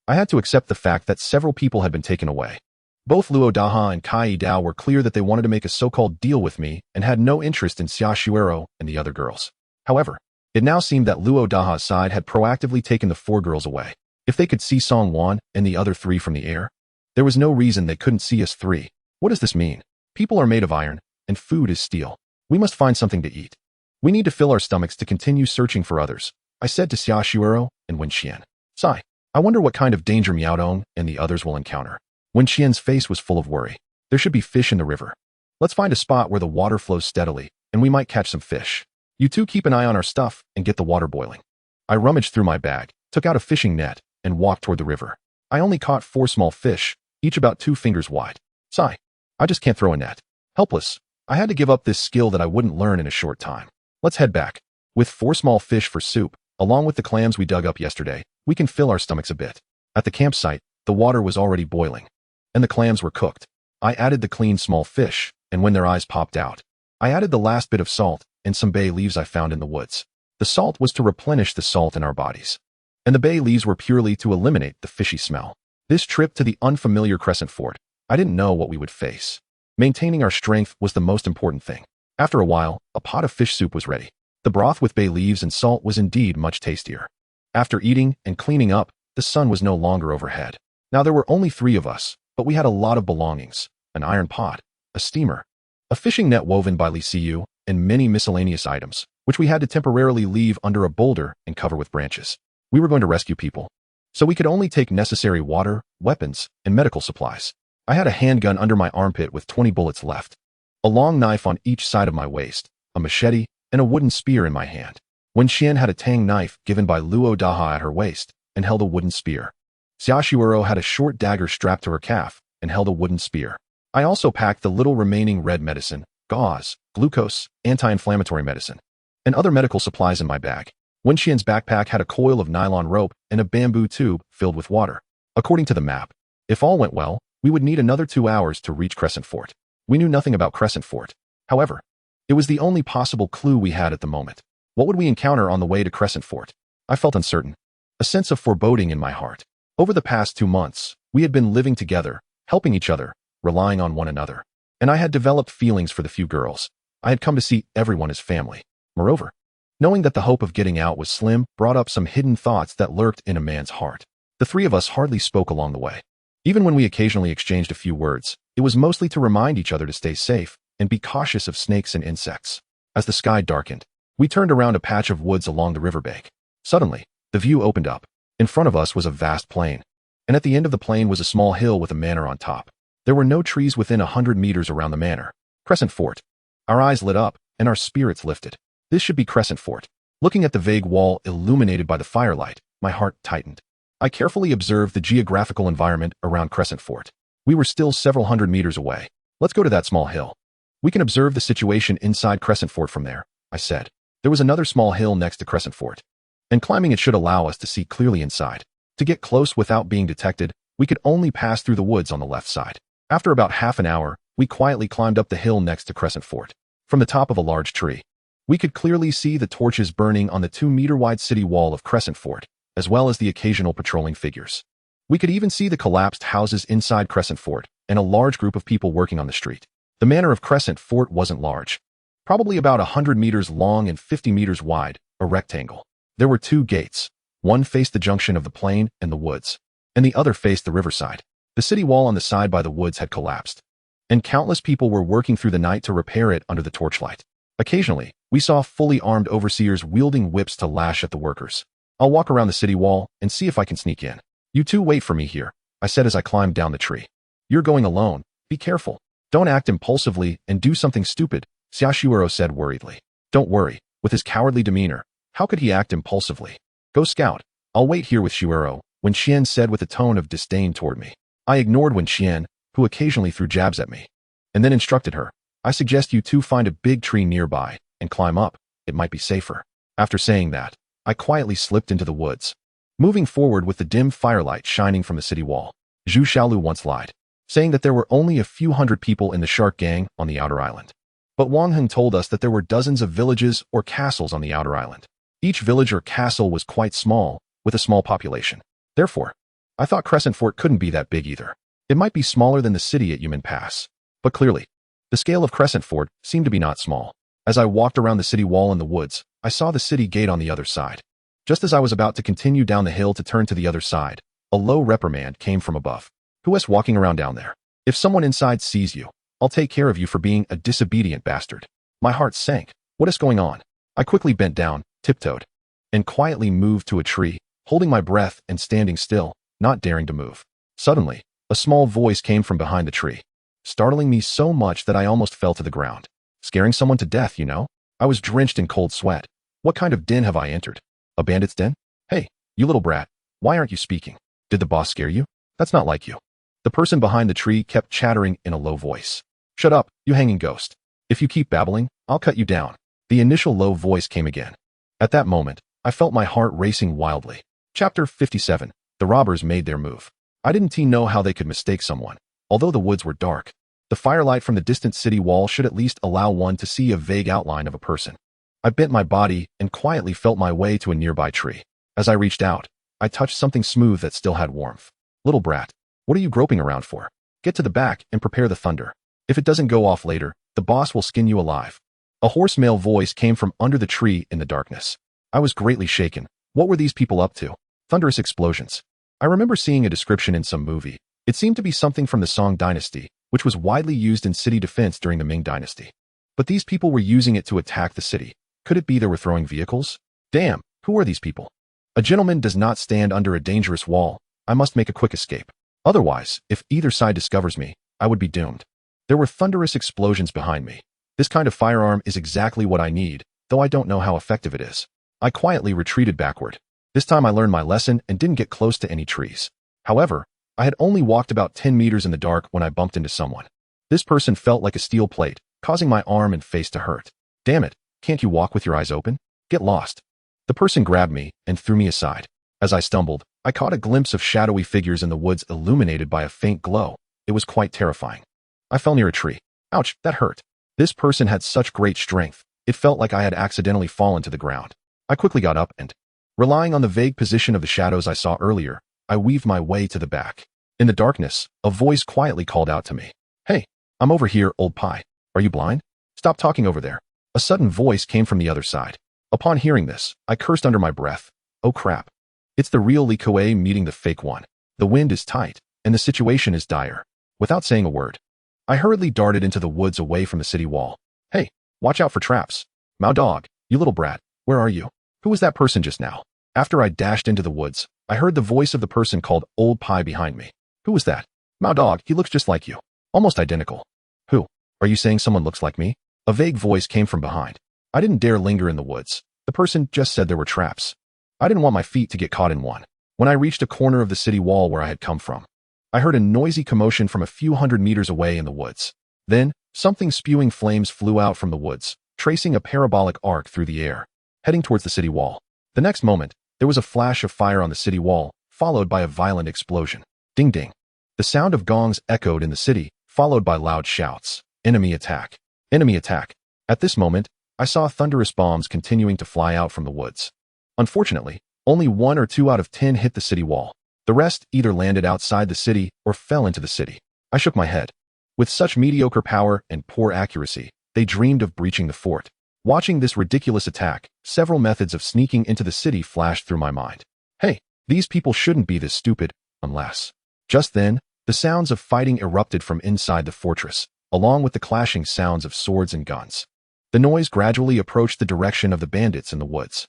I had to accept the fact that several people had been taken away. Both Luo Daha and Kai Dao were clear that they wanted to make a so-called deal with me and had no interest in Xiaoshuero and the other girls. However, it now seemed that Luo Daha's side had proactively taken the 4 girls away. If they could see Song Wan and the other 3 from the air, there was no reason they couldn't see us 3. What does this mean? People are made of iron, and food is steel. We must find something to eat. We need to fill our stomachs to continue searching for others, I said to Xiaoshuero and Wenxian. Sigh. I wonder what kind of danger Miaodong and the others will encounter. Wenxian's face was full of worry. There should be fish in the river. Let's find a spot where the water flows steadily, and we might catch some fish. You two keep an eye on our stuff and get the water boiling. I rummaged through my bag, took out a fishing net, and walked toward the river. I only caught 4 small fish, each about 2 fingers wide. Sigh. I just can't throw a net. Helpless. I had to give up this skill that I wouldn't learn in a short time. Let's head back. With 4 small fish for soup, along with the clams we dug up yesterday, we can fill our stomachs a bit. At the campsite, the water was already boiling, and the clams were cooked. I added the clean small fish, and when their eyes popped out, I added the last bit of salt and some bay leaves I found in the woods. The salt was to replenish the salt in our bodies, and the bay leaves were purely to eliminate the fishy smell. This trip to the unfamiliar Crescent Fort, I didn't know what we would face. Maintaining our strength was the most important thing. After a while, a pot of fish soup was ready. The broth with bay leaves and salt was indeed much tastier. After eating and cleaning up, the sun was no longer overhead. Now there were only 3 of us, but we had a lot of belongings: an iron pot, a steamer, a fishing net woven by Li Siyu, and many miscellaneous items, which we had to temporarily leave under a boulder and cover with branches. We were going to rescue people, so we could only take necessary water, weapons, and medical supplies. I had a handgun under my armpit with 20 bullets left, a long knife on each side of my waist, a machete, and a wooden spear in my hand. Wenxian had a tang knife given by Luo Daha at her waist and held a wooden spear. Xiaoshuero had a short dagger strapped to her calf and held a wooden spear. I also packed the little remaining red medicine, gauze, glucose, anti-inflammatory medicine, and other medical supplies in my bag. Wenxian's backpack had a coil of nylon rope and a bamboo tube filled with water. According to the map, if all went well, we would need another 2 hours to reach Crescent Fort. We knew nothing about Crescent Fort. However, it was the only possible clue we had at the moment. What would we encounter on the way to Crescent Fort? I felt uncertain, a sense of foreboding in my heart. Over the past 2 months, we had been living together, helping each other, relying on one another. And I had developed feelings for the few girls. I had come to see everyone as family. Moreover, knowing that the hope of getting out was slim brought up some hidden thoughts that lurked in a man's heart. The three of us hardly spoke along the way. Even when we occasionally exchanged a few words, it was mostly to remind each other to stay safe and be cautious of snakes and insects. As the sky darkened, we turned around a patch of woods along the riverbank. Suddenly, the view opened up. In front of us was a vast plain, and at the end of the plain was a small hill with a manor on top. There were no trees within 100 meters around the manor. Crescent Fort. Our eyes lit up, and our spirits lifted. This should be Crescent Fort. Looking at the vague wall illuminated by the firelight, my heart tightened. I carefully observed the geographical environment around Crescent Fort. We were still several hundred meters away. Let's go to that small hill. We can observe the situation inside Crescent Fort from there, I said. There was another small hill next to Crescent Fort, and climbing it should allow us to see clearly inside. To get close without being detected, we could only pass through the woods on the left side. After about half an hour, we quietly climbed up the hill next to Crescent Fort. From the top of a large tree, we could clearly see the torches burning on the 2-meter-wide city wall of Crescent Fort, as well as the occasional patrolling figures. We could even see the collapsed houses inside Crescent Fort and a large group of people working on the street. The manor of Crescent Fort wasn't large, probably about 100 meters long and 50 meters wide, a rectangle. There were 2 gates. One faced the junction of the plain and the woods, and the other faced the riverside. The city wall on the side by the woods had collapsed, and countless people were working through the night to repair it under the torchlight. Occasionally, we saw fully armed overseers wielding whips to lash at the workers. I'll walk around the city wall and see if I can sneak in. You two wait for me here, I said as I climbed down the tree. You're going alone. Be careful. Don't act impulsively and do something stupid, Shishiro said worriedly. Don't worry. With his cowardly demeanor, how could he act impulsively? Go scout. I'll wait here with Shishiro, Wen Xian said with a tone of disdain toward me. I ignored Wen Xian, who occasionally threw jabs at me, and then instructed her. I suggest you two find a big tree nearby and climb up. It might be safer. After saying that, I quietly slipped into the woods, moving forward with the dim firelight shining from the city wall. Zhu Xiaolu once lied, saying that there were only a few hundred people in the shark gang on the outer island. But Wang Heng told us that there were dozens of villages or castles on the outer island. Each village or castle was quite small, with a small population. Therefore, I thought Crescent Fort couldn't be that big either. It might be smaller than the city at Yumen Pass. But clearly, the scale of Crescent Fort seemed to be not small. As I walked around the city wall in the woods, I saw the city gate on the other side. Just as I was about to continue down the hill to turn to the other side, a low reprimand came from above. Who is walking around down there? If someone inside sees you, I'll take care of you for being a disobedient bastard. My heart sank. What is going on? I quickly bent down, tiptoed, and quietly moved to a tree, holding my breath and standing still, not daring to move. Suddenly, a small voice came from behind the tree, startling me so much that I almost fell to the ground. Scaring someone to death, you know? I was drenched in cold sweat. What kind of den have I entered? A bandit's den? Hey, you little brat, why aren't you speaking? Did the boss scare you? That's not like you. The person behind the tree kept chattering in a low voice. Shut up, you hanging ghost. If you keep babbling, I'll cut you down. The initial low voice came again. At that moment, I felt my heart racing wildly. Chapter 57. The robbers made their move. I didn't know how they could mistake someone. Although the woods were dark, the firelight from the distant city wall should at least allow one to see a vague outline of a person. I bent my body and quietly felt my way to a nearby tree. As I reached out, I touched something smooth that still had warmth. Little brat, what are you groping around for? Get to the back and prepare the thunder. If it doesn't go off later, the boss will skin you alive. A hoarse male voice came from under the tree in the darkness. I was greatly shaken. What were these people up to? Thunderous explosions. I remember seeing a description in some movie. It seemed to be something from the Song Dynasty, which was widely used in city defense during the Ming Dynasty. But these people were using it to attack the city. Could it be they were throwing vehicles? Damn, who are these people? A gentleman does not stand under a dangerous wall. I must make a quick escape. Otherwise, if either side discovers me, I would be doomed. There were thunderous explosions behind me. This kind of firearm is exactly what I need, though I don't know how effective it is. I quietly retreated backward. This time I learned my lesson and didn't get close to any trees. However, I had only walked about 10 meters in the dark when I bumped into someone. This person felt like a steel plate, causing my arm and face to hurt. Damn it, can't you walk with your eyes open? Get lost. The person grabbed me and threw me aside. As I stumbled, I caught a glimpse of shadowy figures in the woods illuminated by a faint glow. It was quite terrifying. I fell near a tree. Ouch, that hurt. This person had such great strength. It felt like I had accidentally fallen to the ground. I quickly got up and, relying on the vague position of the shadows I saw earlier, I weaved my way to the back. In the darkness, a voice quietly called out to me. Hey, I'm over here, old pie. Are you blind? Stop talking over there. A sudden voice came from the other side. Upon hearing this, I cursed under my breath. Oh crap. It's the real Li Kuei meeting the fake one. The wind is tight, and the situation is dire. Without saying a word, I hurriedly darted into the woods away from the city wall. Hey, watch out for traps. Mao dog, you little brat, where are you? Who was that person just now? After I dashed into the woods, I heard the voice of the person called Old Pie behind me. Who was that? Mao dog, he looks just like you. Almost identical. Who? Are you saying someone looks like me? A vague voice came from behind. I didn't dare linger in the woods. The person just said there were traps. I didn't want my feet to get caught in one. When I reached a corner of the city wall where I had come from, I heard a noisy commotion from a few hundred meters away in the woods. Then, something spewing flames flew out from the woods, tracing a parabolic arc through the air, heading towards the city wall. The next moment, there was a flash of fire on the city wall, followed by a violent explosion. Ding ding. The sound of gongs echoed in the city, followed by loud shouts. Enemy attack. Enemy attack. At this moment, I saw thunderous bombs continuing to fly out from the woods. Unfortunately, only 1 or 2 out of 10 hit the city wall. The rest either landed outside the city or fell into the city. I shook my head. With such mediocre power and poor accuracy, they dreamed of breaching the fort. Watching this ridiculous attack, several methods of sneaking into the city flashed through my mind. Hey, these people shouldn't be this stupid, unless... Just then, the sounds of fighting erupted from inside the fortress, along with the clashing sounds of swords and guns. The noise gradually approached the direction of the bandits in the woods.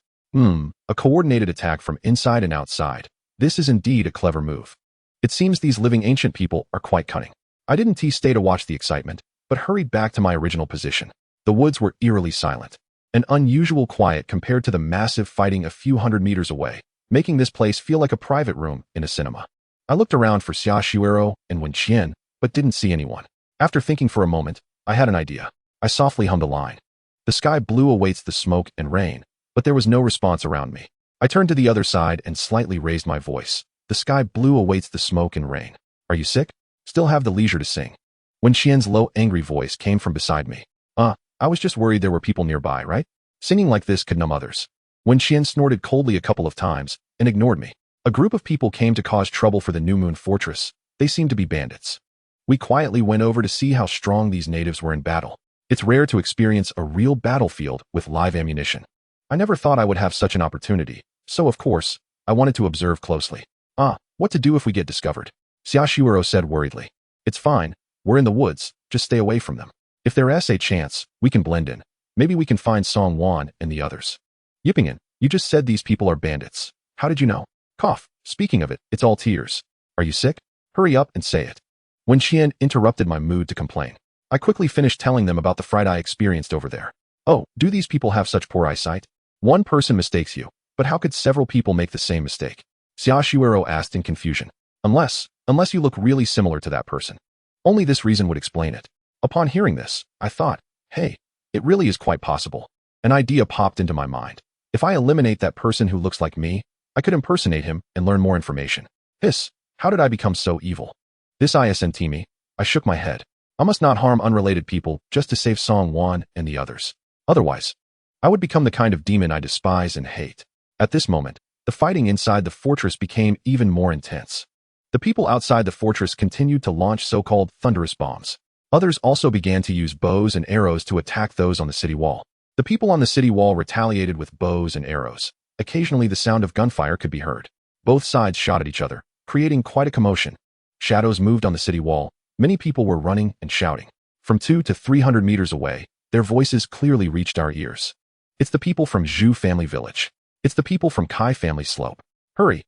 A coordinated attack from inside and outside. This is indeed a clever move. It seems these living ancient people are quite cunning. I didn't stay to watch the excitement, but hurried back to my original position. The woods were eerily silent. An unusual quiet compared to the massive fighting a few hundred meters away, making this place feel like a private room in a cinema. I looked around for Xia Shuero and Wen Qian, but didn't see anyone. After thinking for a moment, I had an idea. I softly hummed a line. The sky blue awaits the smoke and rain, but there was no response around me. I turned to the other side and slightly raised my voice. The sky blue awaits the smoke and rain. Are you sick? Still have the leisure to sing. Wen Qian's low, angry voice came from beside me. I was just worried there were people nearby, right? Singing like this could numb others. Wen Qian snorted coldly a couple of times and ignored me. A group of people came to cause trouble for the New Moon Fortress. They seemed to be bandits. We quietly went over to see how strong these natives were in battle. It's rare to experience a real battlefield with live ammunition. I never thought I would have such an opportunity, so of course, I wanted to observe closely. What to do if we get discovered? Xia Shuero said worriedly. It's fine, we're in the woods, just stay away from them. If there's a chance, we can blend in. Maybe we can find Song Wan and the others. Yippingen, you just said these people are bandits. How did you know? Cough, speaking of it, it's all tears. Are you sick? Hurry up and say it. Wen Qian interrupted my mood to complain. I quickly finished telling them about the fright I experienced over there. Oh, do these people have such poor eyesight? One person mistakes you, but how could several people make the same mistake? Xia Shuero asked in confusion. Unless you look really similar to that person. Only this reason would explain it. Upon hearing this, I thought, hey, it really is quite possible. An idea popped into my mind. If I eliminate that person who looks like me, I could impersonate him and learn more information. Hiss, how did I become so evil? This isn't me. I shook my head. I must not harm unrelated people just to save Song Wan and the others. Otherwise, I would become the kind of demon I despise and hate. At this moment, the fighting inside the fortress became even more intense. The people outside the fortress continued to launch so-called thunderous bombs. Others also began to use bows and arrows to attack those on the city wall. The people on the city wall retaliated with bows and arrows. Occasionally the sound of gunfire could be heard. Both sides shot at each other, creating quite a commotion. Shadows moved on the city wall. Many people were running and shouting. From 200 to 300 meters away, their voices clearly reached our ears. It's the people from Zhu family village. It's the people from Kai family slope. Hurry,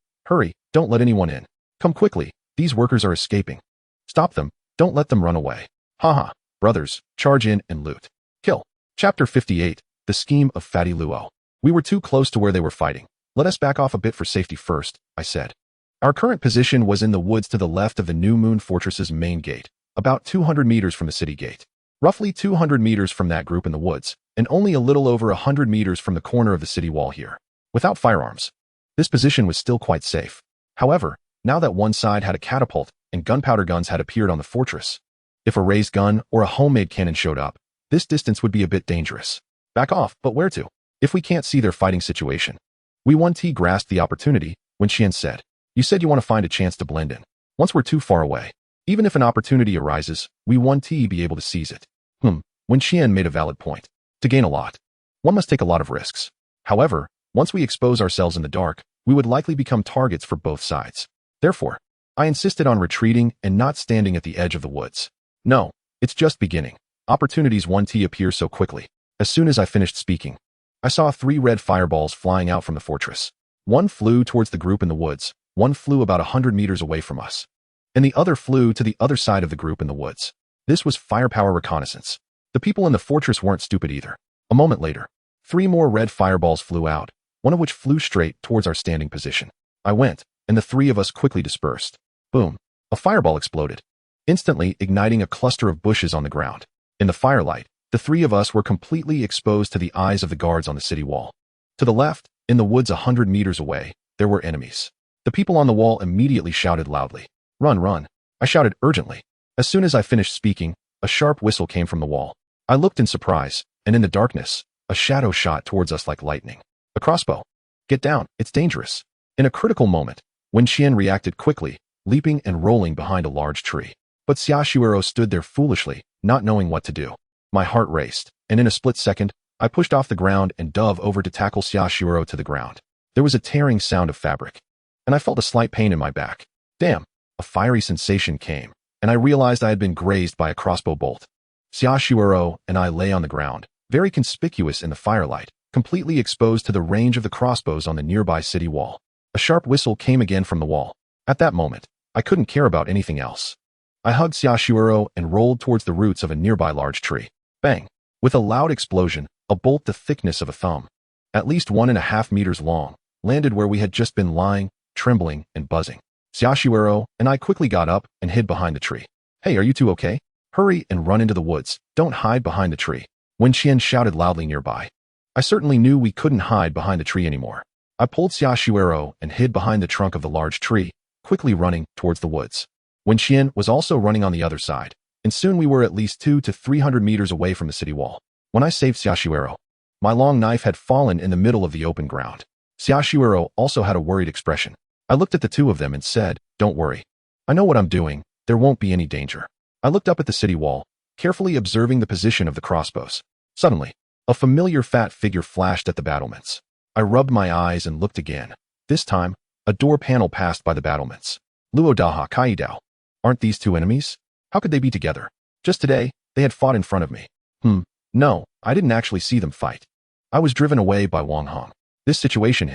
don't let anyone in. Come quickly, these workers are escaping. Stop them, don't let them run away. Haha, brothers, charge in and loot. Kill. Chapter 58, The Scheme of Fatty Luo. We were too close to where they were fighting. Let us back off a bit for safety first, I said. Our current position was in the woods to the left of the New Moon Fortress's main gate, about 200 meters from the city gate. Roughly 200 meters from that group in the woods, and only a little over 100 meters from the corner of the city wall here. Without firearms, this position was still quite safe. However, now that one side had a catapult and gunpowder guns had appeared on the fortress, If a raised gun or a homemade cannon showed up, this distance would be a bit dangerous. Back off, but where to? If we can't see their fighting situation. We 1T grasped the opportunity when Xian said, "You said you want to find a chance to blend in. Once we're too far away. Even if an opportunity arises, we 1T be able to seize it." When Xian made a valid point. To gain a lot, one must take a lot of risks. However, once we expose ourselves in the dark, we would likely become targets for both sides. Therefore, I insisted on retreating and not standing at the edge of the woods. No, it's just beginning. Opportunities 1T appear so quickly. As soon as I finished speaking, I saw 3 red fireballs flying out from the fortress. One flew towards the group in the woods, one flew about 100 meters away from us, and the other flew to the other side of the group in the woods. This was firepower reconnaissance. The people in the fortress weren't stupid either. A moment later, 3 more red fireballs flew out, one of which flew straight towards our standing position. I went, and the 3 of us quickly dispersed. Boom. A fireball exploded, instantly igniting a cluster of bushes on the ground. In the firelight, the 3 of us were completely exposed to the eyes of the guards on the city wall. To the left, in the woods 100 meters away, there were enemies. The people on the wall immediately shouted loudly, "Run, run!" I shouted urgently. As soon as I finished speaking, a sharp whistle came from the wall. I looked in surprise, and in the darkness, a shadow shot towards us like lightning. A crossbow. "Get down, it's dangerous." In a critical moment, when Xian reacted quickly, leaping and rolling behind a large tree. But Xiaoshuero stood there foolishly, not knowing what to do. My heart raced, and in a split second, I pushed off the ground and dove over to tackle Xiaoshuero to the ground. There was a tearing sound of fabric, and I felt a slight pain in my back. Damn! A fiery sensation came, and I realized I had been grazed by a crossbow bolt. Xiaoshuero and I lay on the ground, very conspicuous in the firelight, completely exposed to the range of the crossbows on the nearby city wall. A sharp whistle came again from the wall. At that moment, I couldn't care about anything else. I hugged Xiaoshuero and rolled towards the roots of a nearby large tree. Bang! With a loud explosion, a bolt the thickness of a thumb, at least 1.5 meters long, landed where we had just been lying, trembling and buzzing. Xiaoshuero and I quickly got up and hid behind the tree. "Hey, are you two okay? Hurry and run into the woods. Don't hide behind the tree." When Qian shouted loudly nearby, I certainly knew we couldn't hide behind the tree anymore. I pulled Xiaoshuero and hid behind the trunk of the large tree, quickly running towards the woods. When Qian was also running on the other side, and soon we were at least 200 to 300 meters away from the city wall. When I saved Xiaoshuero, my long knife had fallen in the middle of the open ground. Xiaoshuero also had a worried expression. I looked at the 2 of them and said, "Don't worry. I know what I'm doing. There won't be any danger." I looked up at the city wall, carefully observing the position of the crossbows. Suddenly, a familiar fat figure flashed at the battlements. I rubbed my eyes and looked again. This time, a door panel passed by the battlements. Luo Daha Kaidao. Aren't these 2 enemies? How could they be together? Just today, they had fought in front of me. No, I didn't actually see them fight. I was driven away by Wang Hong. This situation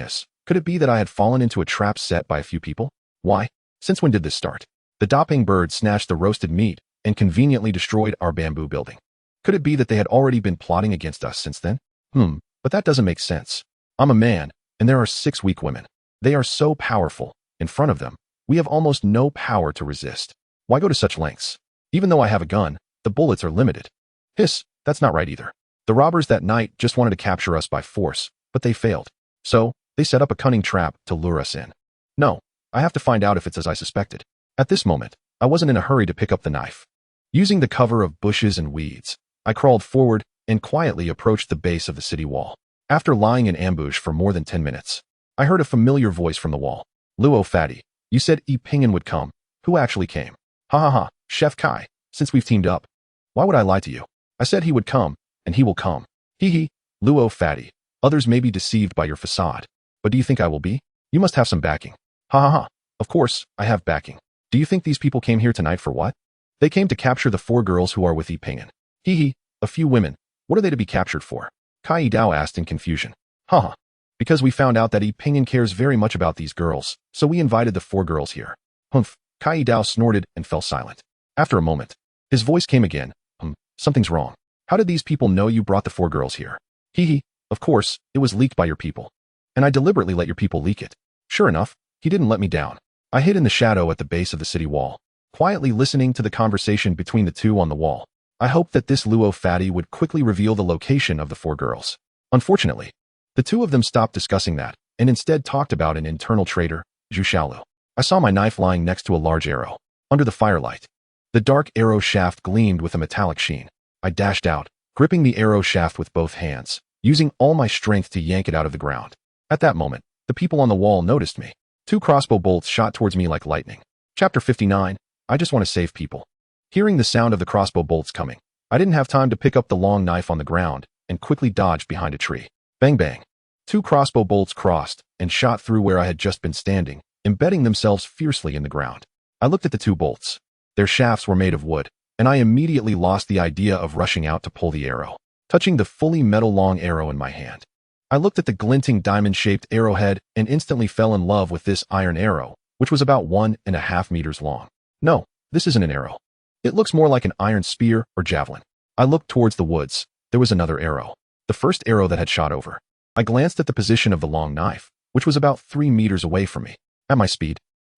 could it be that I had fallen into a trap set by a few people? Why? Since when did this start? The Doping bird snatched the roasted meat and conveniently destroyed our bamboo building. Could it be that they had already been plotting against us since then? But that doesn't make sense. I'm a man, and there are 6 weak women. They are so powerful. In front of them, we have almost no power to resist. Why go to such lengths? Even though I have a gun, the bullets are limited. That's not right either. The robbers that night just wanted to capture us by force, but they failed. So, they set up a cunning trap to lure us in. No, I have to find out if it's as I suspected. At this moment, I wasn't in a hurry to pick up the knife. Using the cover of bushes and weeds, I crawled forward and quietly approached the base of the city wall. After lying in ambush for more than 10 minutes, I heard a familiar voice from the wall. "Luo Fatty, you said Yi Pingyan would come. Who actually came?" "Ha ha ha, Chef Kai, since we've teamed up. Why would I lie to you? I said he would come, and he will come. Hee hee, Luo Fatty. Others may be deceived by your facade, but do you think I will be? You must have some backing." "Ha ha ha, of course, I have backing. Do you think these people came here tonight for what?" "They came to capture the 4 girls who are with Yi Pingyan." "Hee hee, a few women. What are they to be captured for?" Kai Dao asked in confusion. "Haha, because we found out that Yi Pingyan cares very much about these girls, so we invited the 4 girls here." "Humph." Kai Dao snorted and fell silent. After a moment, his voice came again. Something's wrong. How did these people know you brought the 4 girls here?" "Hee hee, of course, it was leaked by your people. And I deliberately let your people leak it." Sure enough, he didn't let me down. I hid in the shadow at the base of the city wall, quietly listening to the conversation between the 2 on the wall. I hoped that this Luo Fatty would quickly reveal the location of the 4 girls. Unfortunately, the 2 of them stopped discussing that, and instead talked about an internal traitor, Zhu Xiaolu. I saw my knife lying next to a large arrow. Under the firelight, The dark arrow shaft gleamed with a metallic sheen. I dashed out, gripping the arrow shaft with both hands, using all my strength to yank it out of the ground. At that moment, the people on the wall noticed me. 2 crossbow bolts shot towards me like lightning. Chapter 59. I just want to save people. Hearing the sound of the crossbow bolts coming, I didn't have time to pick up the long knife on the ground and quickly dodged behind a tree. Bang bang. 2 crossbow bolts crossed and shot through where I had just been standing, embedding themselves fiercely in the ground. I looked at the 2 bolts. Their shafts were made of wood, and I immediately lost the idea of rushing out to pull the arrow, touching the fully metal long arrow in my hand. I looked at the glinting diamond-shaped arrowhead and instantly fell in love with this iron arrow, which was about 1.5 meters long. No, this isn't an arrow. It looks more like an iron spear or javelin. I looked towards the woods. There was another arrow, the first arrow that had shot over. I glanced at the position of the long knife, which was about 3 meters away from me. At my speed,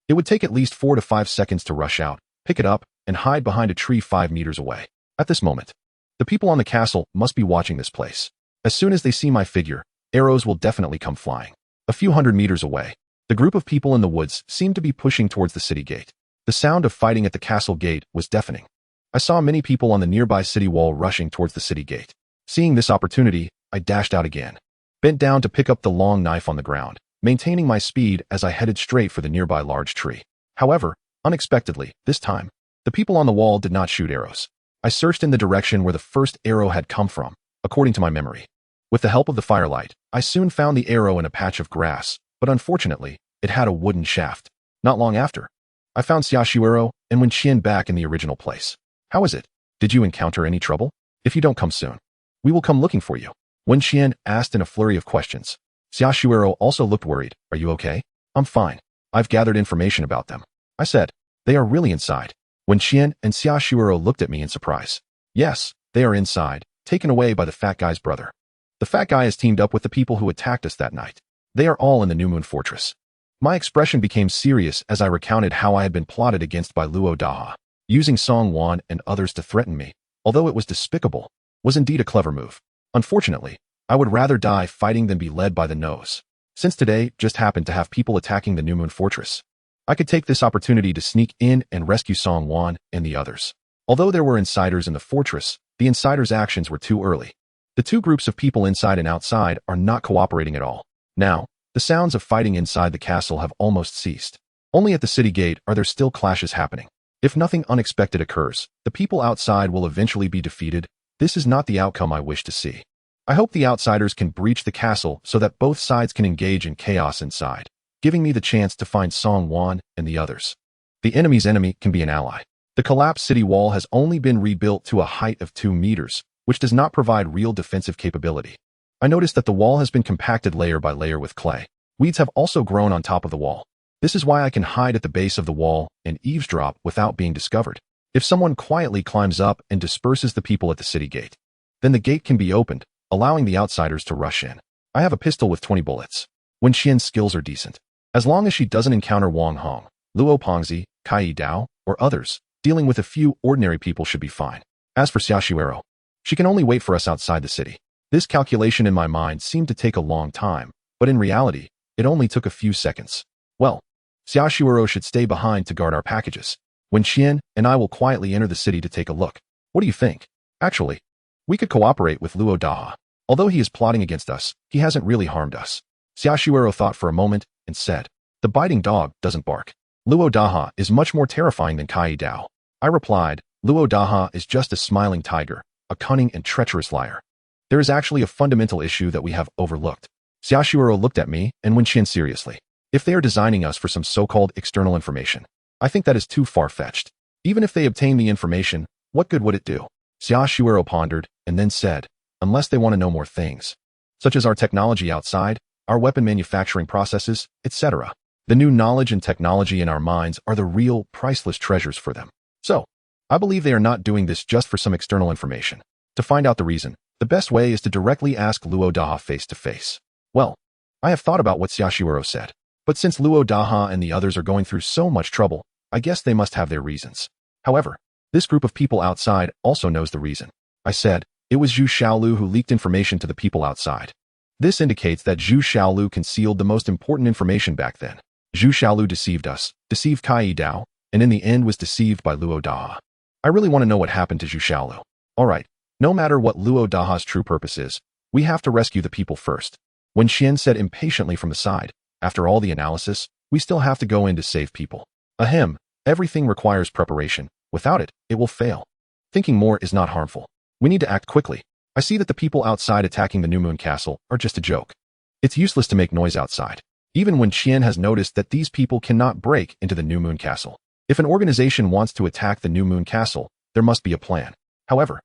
it would take at least 4 to 5 seconds to rush out, pick it up, and hide behind a tree 5 meters away. At this moment, the people on the castle must be watching this place. As soon as they see my figure, arrows will definitely come flying. A few hundred meters away, the group of people in the woods seemed to be pushing towards the city gate. The sound of fighting at the castle gate was deafening. I saw many people on the nearby city wall rushing towards the city gate. Seeing this opportunity, I dashed out again, bent down to pick up the long knife on the ground, maintaining my speed as I headed straight for the nearby large tree. However, unexpectedly, this time, the people on the wall did not shoot arrows. I searched in the direction where the first arrow had come from, according to my memory. With the help of the firelight, I soon found the arrow in a patch of grass, but unfortunately, it had a wooden shaft. Not long after, I found Xiaoshuero and Wenqian back in the original place. How is it? Did you encounter any trouble? If you don't come soon, we will come looking for you. Wenqian asked in a flurry of questions. Xiaoshuero also looked worried. Are you okay? I'm fine. I've gathered information about them, I said. They are really inside. Wenqian and Xiaoshuero looked at me in surprise. Yes, they are inside, taken away by the fat guy's brother. The fat guy has teamed up with the people who attacked us that night. They are all in the New Moon Fortress. My expression became serious as I recounted how I had been plotted against by Luo Daha. Using Song Wan and others to threaten me, although it was despicable, was indeed a clever move. Unfortunately, I would rather die fighting than be led by the nose. Since today just happened to have people attacking the New Moon Fortress, I could take this opportunity to sneak in and rescue Song Wan and the others. Although there were insiders in the fortress, the insiders' actions were too early. The 2 groups of people inside and outside are not cooperating at all. Now, the sounds of fighting inside the castle have almost ceased. Only at the city gate are there still clashes happening. If nothing unexpected occurs, the people outside will eventually be defeated. This is not the outcome I wish to see. I hope the outsiders can breach the castle so that both sides can engage in chaos inside, giving me the chance to find Song Wan and the others. The enemy's enemy can be an ally. The collapsed city wall has only been rebuilt to a height of 2 meters, which does not provide real defensive capability. I noticed that the wall has been compacted layer by layer with clay. Weeds have also grown on top of the wall. This is why I can hide at the base of the wall and eavesdrop without being discovered. If someone quietly climbs up and disperses the people at the city gate, then the gate can be opened, allowing the outsiders to rush in. I have a pistol with 20 bullets. Wenqian's skills are decent. As long as she doesn't encounter Wang Hong, Luo Pengzi, Kai Dao, or others, dealing with a few ordinary people should be fine. As for Xiaoshuero, she can only wait for us outside the city. This calculation in my mind seemed to take a long time, but in reality, it only took a few seconds. Well, Xiaoshuero should stay behind to guard our packages. Wenqian and I will quietly enter the city to take a look. What do you think? Actually, we could cooperate with Luo Daha. Although he is plotting against us, he hasn't really harmed us. Xiaoshuero thought for a moment and said, the biting dog doesn't bark. Luo Daha is much more terrifying than Kai Dao. I replied, Luo Daha is just a smiling tiger, a cunning and treacherous liar. There is actually a fundamental issue that we have overlooked. Xiaoshuero looked at me and Wenqian seriously. If they are designing us for some so-called external information, I think that is too far-fetched. Even if they obtain the information, what good would it do? Xiaoshuero pondered and then said, unless they want to know more things, such as our technology outside, our weapon manufacturing processes, etc. The new knowledge and technology in our minds are the real, priceless treasures for them. So, I believe they are not doing this just for some external information. To find out the reason, the best way is to directly ask Luo Daha face to face. Well, I have thought about what Xiaoshuero said, but since Luo Daha and the others are going through so much trouble, I guess they must have their reasons. However, this group of people outside also knows the reason. I said, it was Zhu Xiaolu who leaked information to the people outside. This indicates that Zhu Xiaolu concealed the most important information back then. Zhu Xiaolu deceived us, deceived Kai Dao, and in the end was deceived by Luo Daha. I really want to know what happened to Zhu Xiaolu. Alright, no matter what Luo Daha's true purpose is, we have to rescue the people first. Wen Xian said impatiently from the side, after all the analysis, we still have to go in to save people. Ahem, everything requires preparation. Without it, it will fail. Thinking more is not harmful. We need to act quickly. I see that the people outside attacking the New Moon Castle are just a joke. It's useless to make noise outside. Even when Qian has noticed that these people cannot break into the New Moon Castle. If an organization wants to attack the New Moon Castle, there must be a plan. However,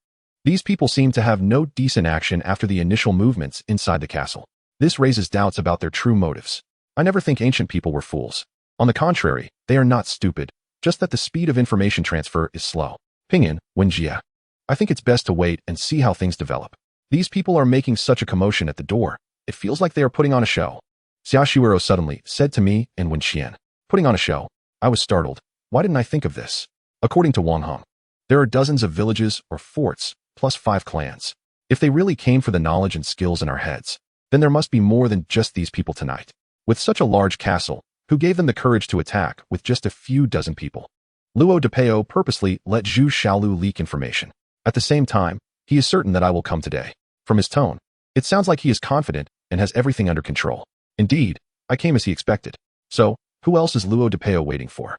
these people seem to have no decent action after the initial movements inside the castle. This raises doubts about their true motives. I never think ancient people were fools. On the contrary, they are not stupid, just that the speed of information transfer is slow. Pinyin, Wenjia. I think it's best to wait and see how things develop. These people are making such a commotion at the door. It feels like they are putting on a show. Xia Shuero suddenly said to me and Wen Xian, putting on a show. I was startled. Why didn't I think of this? According to Wang Hong, there are dozens of villages or forts, plus 5 clans. If they really came for the knowledge and skills in our heads, then there must be more than just these people tonight. With such a large castle, who gave them the courage to attack with just a few dozen people? Luo Depeo purposely let Zhu Xiaolu leak information. At the same time, he is certain that I will come today. From his tone, it sounds like he is confident and has everything under control. Indeed, I came as he expected. So, who else is Luo Depeo waiting for?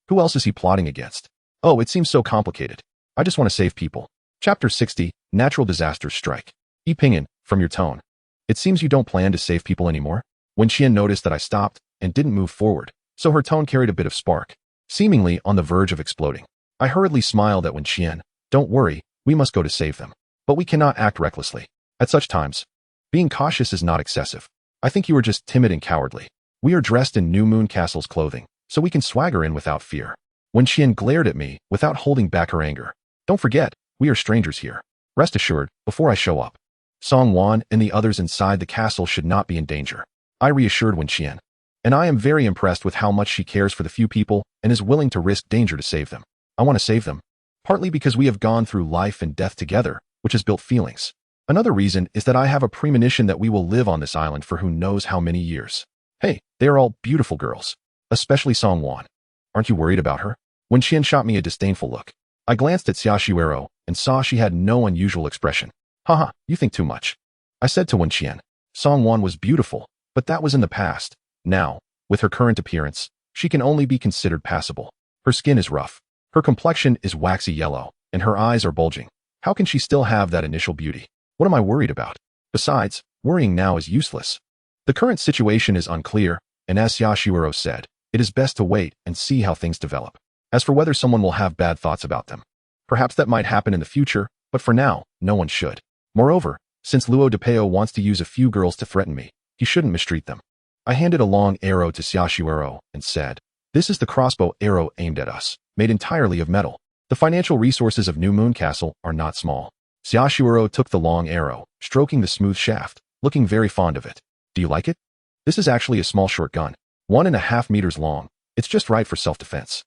Who else is he plotting against? Oh, it seems so complicated. I just want to save people. Chapter 60, Natural Disasters Strike. Yi Pinyin, from your tone, it seems you don't plan to save people anymore. When Qian noticed that I stopped and didn't move forward, so her tone carried a bit of spark, seemingly on the verge of exploding. I hurriedly smiled at Wen Qian. Don't worry, we must go to save them. But we cannot act recklessly. At such times, being cautious is not excessive. I think you are just timid and cowardly. We are dressed in New Moon Castle's clothing, so we can swagger in without fear. Wen Qian glared at me without holding back her anger. Don't forget, we are strangers here. Rest assured, before I show up, Song Wan and the others inside the castle should not be in danger. I reassured Wen Qian. And I am very impressed with how much she cares for the few people and is willing to risk danger to save them. I want to save them, partly because we have gone through life and death together, which has built feelings. Another reason is that I have a premonition that we will live on this island for who knows how many years. Hey, they are all beautiful girls, especially Song Wan. Aren't you worried about her? When Qian shot me a disdainful look, I glanced at Xia Shuero and saw she had no unusual expression. Haha, you think too much. I said to Wen Qian, Song Wan was beautiful, but that was in the past. Now, with her current appearance, she can only be considered passable. Her skin is rough, her complexion is waxy yellow, and her eyes are bulging. How can she still have that initial beauty? What am I worried about? Besides, worrying now is useless. The current situation is unclear, and as Xia Shuero said, it is best to wait and see how things develop. As for whether someone will have bad thoughts about them, perhaps that might happen in the future, but for now, no one should. Moreover, since Luo Depeo wants to use a few girls to threaten me, he shouldn't mistreat them. I handed a long arrow to Xia Shuero and said, this is the crossbow arrow aimed at us, made entirely of metal. The financial resources of New Moon Castle are not small. Xia Shuero took the long arrow, stroking the smooth shaft, looking very fond of it. Do you like it? This is actually a small short gun, 1.5 meters long. It's just right for self-defense.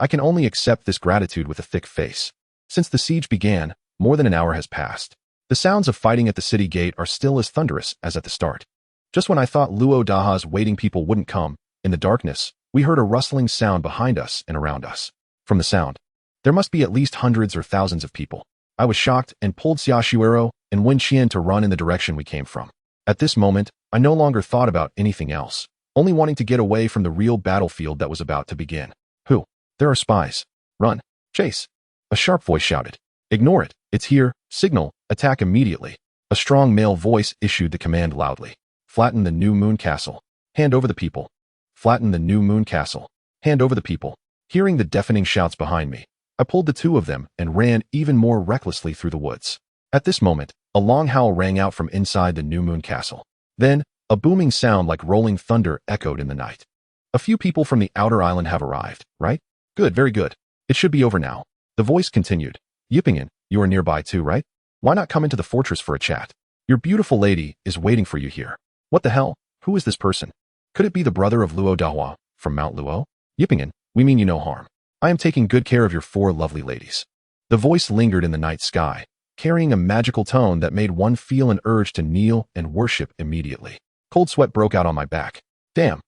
I can only accept this gratitude with a thick face. Since the siege began, more than an hour has passed. The sounds of fighting at the city gate are still as thunderous as at the start. Just when I thought Luo Daha's waiting people wouldn't come, in the darkness, we heard a rustling sound behind us and around us. From the sound, there must be at least hundreds or thousands of people. I was shocked and pulled Xia Shuero and Wen Qian to run in the direction we came from. At this moment, I no longer thought about anything else, only wanting to get away from the real battlefield that was about to begin. Who? There are spies. Run. Chase. A sharp voice shouted. Ignore it. It's here. Signal. Attack immediately. A strong male voice issued the command loudly. Flatten the New Moon Castle. Hand over the people. Flatten the New Moon Castle. Hand over the people. Hearing the deafening shouts behind me, I pulled the two of them and ran even more recklessly through the woods. At this moment, a long howl rang out from inside the New Moon Castle. Then, a booming sound like rolling thunder echoed in the night. A few people from the outer island have arrived, right? Good, very good. It should be over now. The voice continued. Yippingen, you are nearby too, right? Why not come into the fortress for a chat? Your beautiful lady is waiting for you here. What the hell? Who is this person? Could it be the brother of Luo Dahua, from Mount Luo? Yippingen, we mean you no harm. I am taking good care of your 4 lovely ladies. The voice lingered in the night sky, carrying a magical tone that made one feel an urge to kneel and worship immediately. Cold sweat broke out on my back. Damn.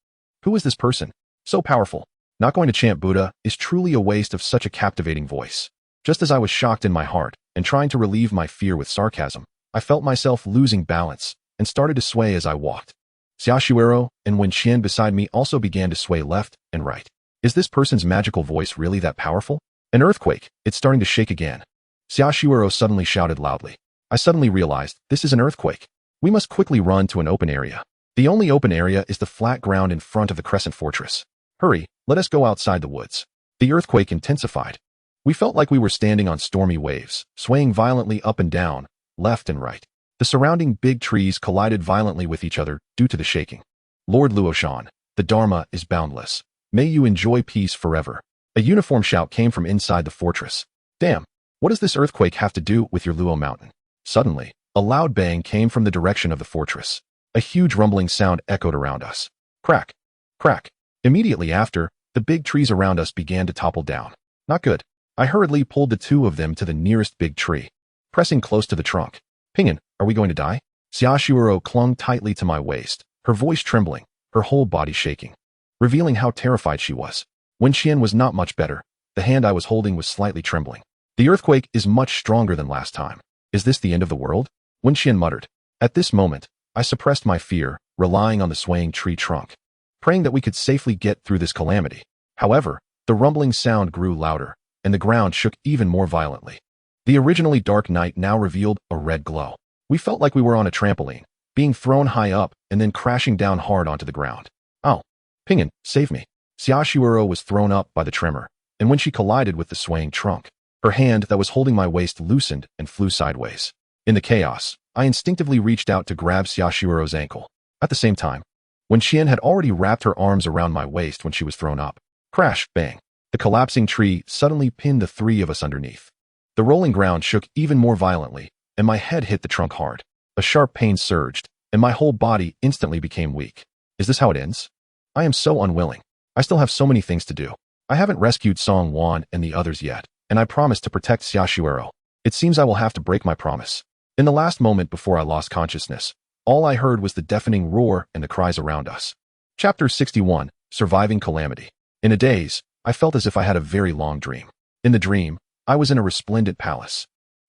Who is this person? So powerful. Not going to chant Buddha is truly a waste of such a captivating voice. Just as I was shocked in my heart and trying to relieve my fear with sarcasm, I felt myself losing balance and started to sway as I walked. Xiaoshuero and Wen Qian beside me also began to sway left and right. Is this person's magical voice really that powerful? An earthquake, it's starting to shake again. Xiaoshuero suddenly shouted loudly. I suddenly realized, this is an earthquake. We must quickly run to an open area. The only open area is the flat ground in front of the Crescent Fortress. Hurry, let us go outside the woods. The earthquake intensified. We felt like we were standing on stormy waves, swaying violently up and down, left and right. The surrounding big trees collided violently with each other due to the shaking. Lord Luoshan, the Dharma is boundless. May you enjoy peace forever. A uniform shout came from inside the fortress. Damn, what does this earthquake have to do with your Luo mountain? Suddenly, a loud bang came from the direction of the fortress. A huge rumbling sound echoed around us. Crack, crack. Immediately after, the big trees around us began to topple down. Not good. I hurriedly pulled the two of them to the nearest big tree, pressing close to the trunk. Pinyin, are we going to die? Xiaoshuero clung tightly to my waist, her voice trembling, her whole body shaking, revealing how terrified she was. Wen Qian was not much better. The hand I was holding was slightly trembling. The earthquake is much stronger than last time. Is this the end of the world? Wen Qian muttered. At this moment, I suppressed my fear, relying on the swaying tree trunk, praying that we could safely get through this calamity. However, the rumbling sound grew louder, and the ground shook even more violently. The originally dark night now revealed a red glow. We felt like we were on a trampoline, being thrown high up and then crashing down hard onto the ground. Oh, Pinyin, save me. Xiaoshuero was thrown up by the tremor, and when she collided with the swaying trunk, her hand that was holding my waist loosened and flew sideways. In the chaos, I instinctively reached out to grab Xiaoshuero's ankle. At the same time, Wen Qian had already wrapped her arms around my waist when she was thrown up. Crash, bang. The collapsing tree suddenly pinned the three of us underneath. The rolling ground shook even more violently, and my head hit the trunk hard. A sharp pain surged, and my whole body instantly became weak. Is this how it ends? I am so unwilling. I still have so many things to do. I haven't rescued Song Wan and the others yet, and I promised to protect Xiaoshuero. It seems I will have to break my promise. In the last moment before I lost consciousness, all I heard was the deafening roar and the cries around us. Chapter 61, Surviving Calamity. In a daze, I felt as if I had a very long dream. In the dream, I was in a resplendent palace.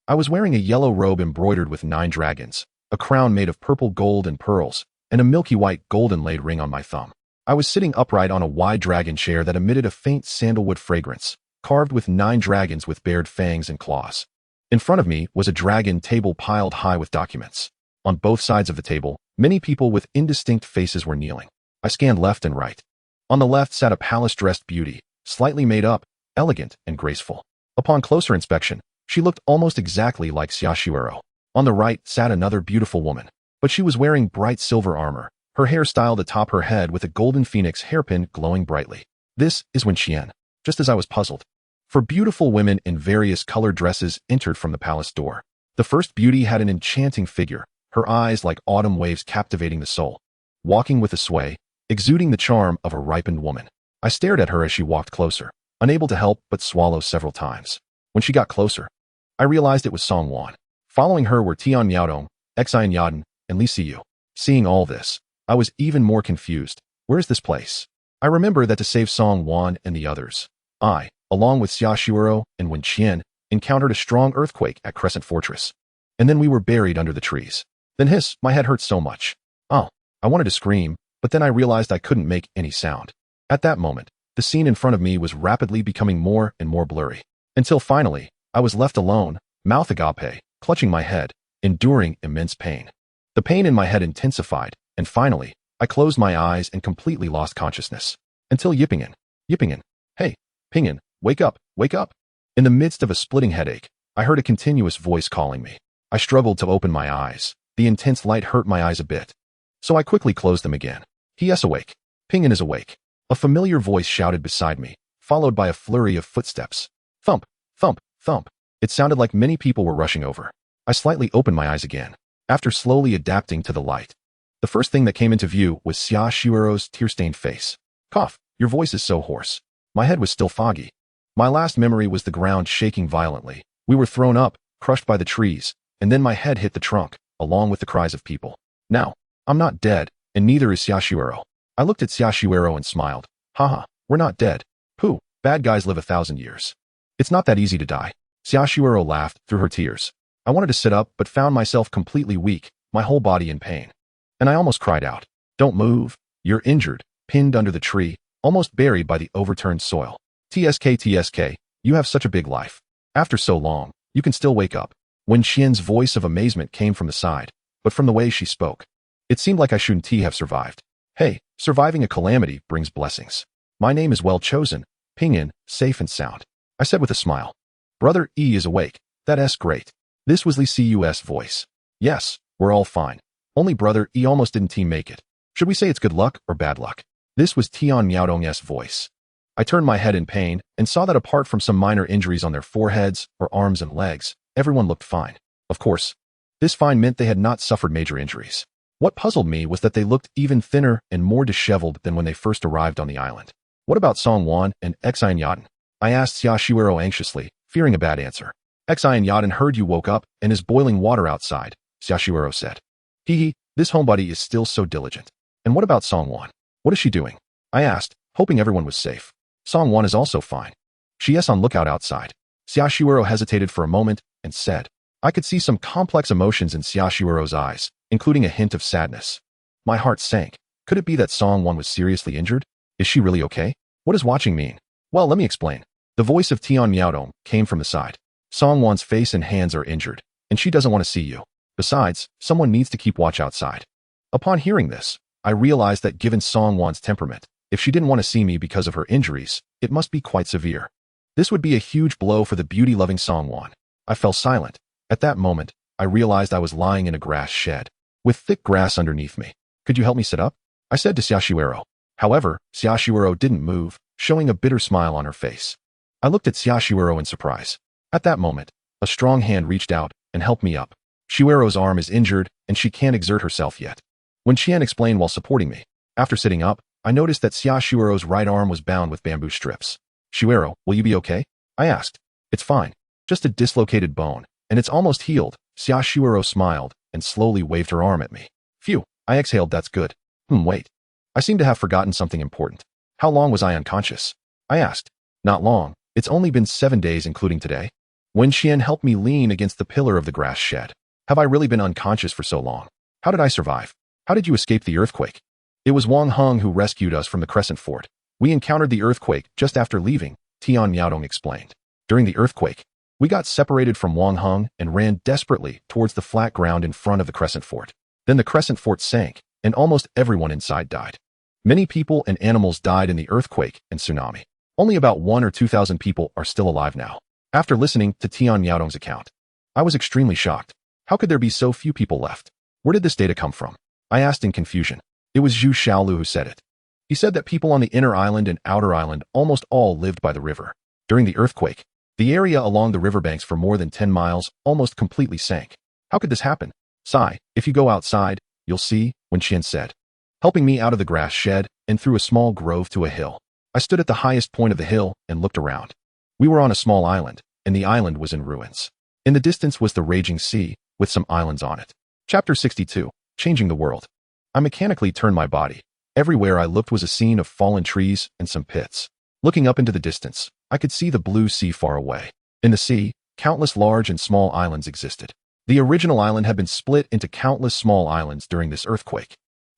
I was wearing a yellow robe embroidered with 9 dragons, a crown made of purple gold and pearls, and a milky white golden-laid ring on my thumb. I was sitting upright on a wide dragon chair that emitted a faint sandalwood fragrance, carved with 9 dragons with bared fangs and claws. In front of me was a dragon table piled high with documents. On both sides of the table, many people with indistinct faces were kneeling. I scanned left and right. On the left sat a palace-dressed beauty, slightly made up, elegant, and graceful. Upon closer inspection, she looked almost exactly like Xiaoshuero. On the right sat another beautiful woman, but she was wearing bright silver armor, her hair styled atop her head with a golden phoenix hairpin glowing brightly. This is Wen Qian, just as I was puzzled. For beautiful women in various colored dresses entered from the palace door. The first beauty had an enchanting figure, her eyes like autumn waves captivating the soul, walking with a sway, exuding the charm of a ripened woman. I stared at her as she walked closer, unable to help but swallow several times. When she got closer, I realized it was Song Wan. Following her were Tian Miaodong, Xian Yaden, and Li Siyu. Seeing all this, I was even more confused. Where is this place? I remember that to save Song Wan and the others, I, along with Xiaoshuero and Wen Qian, encountered a strong earthquake at Crescent Fortress. And then we were buried under the trees. Then my head hurt so much. Oh, I wanted to scream, but then I realized I couldn't make any sound. At that moment, the scene in front of me was rapidly becoming more and more blurry. Until finally, I was left alone, mouth agape, clutching my head, enduring immense pain. The pain in my head intensified, and finally, I closed my eyes and completely lost consciousness. Until Yippingen. Hey, Pinyin, wake up, wake up. In the midst of a splitting headache, I heard a continuous voice calling me. I struggled to open my eyes. The intense light hurt my eyes a bit, so I quickly closed them again. He is awake. Pinyin is awake. A familiar voice shouted beside me, followed by a flurry of footsteps. Thump, thump, thump. It sounded like many people were rushing over. I slightly opened my eyes again, after slowly adapting to the light. The first thing that came into view was Xiaoshuero's tear-stained face. Cough, your voice is so hoarse. My head was still foggy. My last memory was the ground shaking violently. We were thrown up, crushed by the trees, and then my head hit the trunk, along with the cries of people. Now, I'm not dead, and neither is Xiaoshuero. I looked at Xiaoshuero and smiled. Haha, we're not dead. Pooh, bad guys live 1,000 years. It's not that easy to die. Xiaoshuero laughed through her tears. I wanted to sit up but found myself completely weak, my whole body in pain. And I almost cried out. Don't move. You're injured, pinned under the tree, almost buried by the overturned soil. TSK, you have such a big life. After so long, you can still wake up. Wen Qian's voice of amazement came from the side, but from the way she spoke, it seemed like I shouldn't have survived. Hey, surviving a calamity brings blessings. My name is well chosen, Pingyan, safe and sound. I said with a smile. Brother E is awake. That's great. This was Li Cu's voice. Yes, we're all fine. Only brother E almost didn't make it. Should we say it's good luck or bad luck? This was Tian Miaodong's voice. I turned my head in pain and saw that apart from some minor injuries on their foreheads or arms and legs, everyone looked fine. Of course, this fine meant they had not suffered major injuries. What puzzled me was that they looked even thinner and more disheveled than when they first arrived on the island. What about Songwan and Xian Yaden? I asked Xiaoshuero anxiously, fearing a bad answer. Xian Yaden heard you woke up and is boiling water outside, Xiaoshuero said. This homebody is still so diligent. And what about Songwan? What is she doing? I asked, hoping everyone was safe. Songwan is also fine. She is on lookout outside. Xiaoshuero hesitated for a moment and said, I could see some complex emotions in Xiaoshuero's eyes, including a hint of sadness. My heart sank. Could it be that Songwan was seriously injured? Is she really okay? What does watching mean? Well, let me explain. The voice of Tian Miaodong came from the side. Songwan's face and hands are injured, and she doesn't want to see you. Besides, someone needs to keep watch outside. Upon hearing this, I realized that given Songwan's temperament, if she didn't want to see me because of her injuries, it must be quite severe. This would be a huge blow for the beauty-loving Songwan. I fell silent. At that moment, I realized I was lying in a grass shed, with thick grass underneath me. Could you help me sit up? I said to Xiaoshuero. However, Xiaoshuero didn't move, showing a bitter smile on her face. I looked at Xiaoshuero in surprise. At that moment, a strong hand reached out and helped me up. Shuero's arm is injured, and she can't exert herself yet. Wen Qian explained while supporting me. After sitting up, I noticed that Xiaoshuero's right arm was bound with bamboo strips. Shuero, will you be okay? I asked. It's fine. Just a dislocated bone, and it's almost healed. Xiaoshuero smiled and slowly waved her arm at me. Phew, I exhaled. That's good. Wait. I seem to have forgotten something important. How long was I unconscious? I asked. Not long. It's only been 7 days including today. Wen Qian helped me lean against the pillar of the grass shed. Have I really been unconscious for so long? How did I survive? How did you escape the earthquake? It was Wang Heng who rescued us from the Crescent Fort. We encountered the earthquake just after leaving, Tian Miaodong explained. During the earthquake, we got separated from Wang Heng and ran desperately towards the flat ground in front of the Crescent Fort. Then the Crescent Fort sank, and almost everyone inside died. Many people and animals died in the earthquake and tsunami. Only about 1,000 or 2,000 people are still alive now. After listening to Tian Miaodong's account, I was extremely shocked. How could there be so few people left? Where did this data come from? I asked in confusion. It was Zhu Xiaolu who said it. He said that people on the inner island and outer island almost all lived by the river. During the earthquake, the area along the riverbanks for more than 10 miles almost completely sank. How could this happen? Sai, if you go outside, you'll see, Wen Qian said, helping me out of the grass shed and through a small grove to a hill. I stood at the highest point of the hill and looked around. We were on a small island, and the island was in ruins. In the distance was the raging sea, with some islands on it. Chapter 62, Changing the World. I mechanically turned my body. Everywhere I looked was a scene of fallen trees and some pits. Looking up into the distance, I could see the blue sea far away. In the sea, countless large and small islands existed. The original island had been split into countless small islands during this earthquake.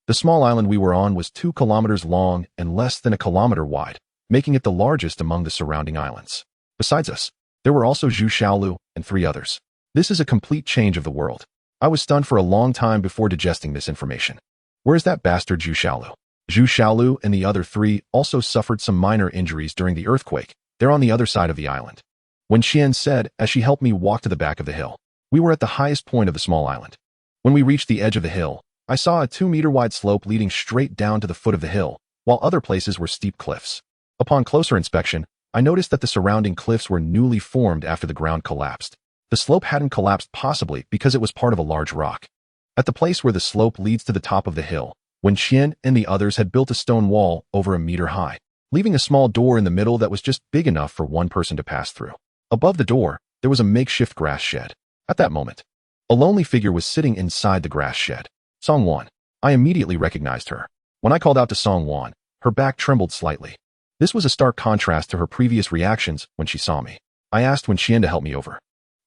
The small island we were on was 2 kilometers long and less than a kilometer wide, making it the largest among the surrounding islands. Besides us, there were also Zhu Xiaolu and 3 others. This is a complete change of the world. I was stunned for a long time before digesting this information. Where is that bastard Zhu Xiaolu? Zhu Xiaolu and the other 3 also suffered some minor injuries during the earthquake. They're on the other side of the island. Wen Qian said as she helped me walk to the back of the hill. We were at the highest point of the small island. When we reached the edge of the hill, I saw a 2-meter-wide slope leading straight down to the foot of the hill, while other places were steep cliffs. Upon closer inspection, I noticed that the surrounding cliffs were newly formed after the ground collapsed. The slope hadn't collapsed possibly because it was part of a large rock. At the place where the slope leads to the top of the hill, Wen Qian and the others had built a stone wall over a meter high, leaving a small door in the middle that was just big enough for one person to pass through. Above the door, there was a makeshift grass shed. At that moment, a lonely figure was sitting inside the grass shed. Songwan. I immediately recognized her. When I called out to Songwan, her back trembled slightly. This was a stark contrast to her previous reactions when she saw me. I asked Wen Qian to help me over.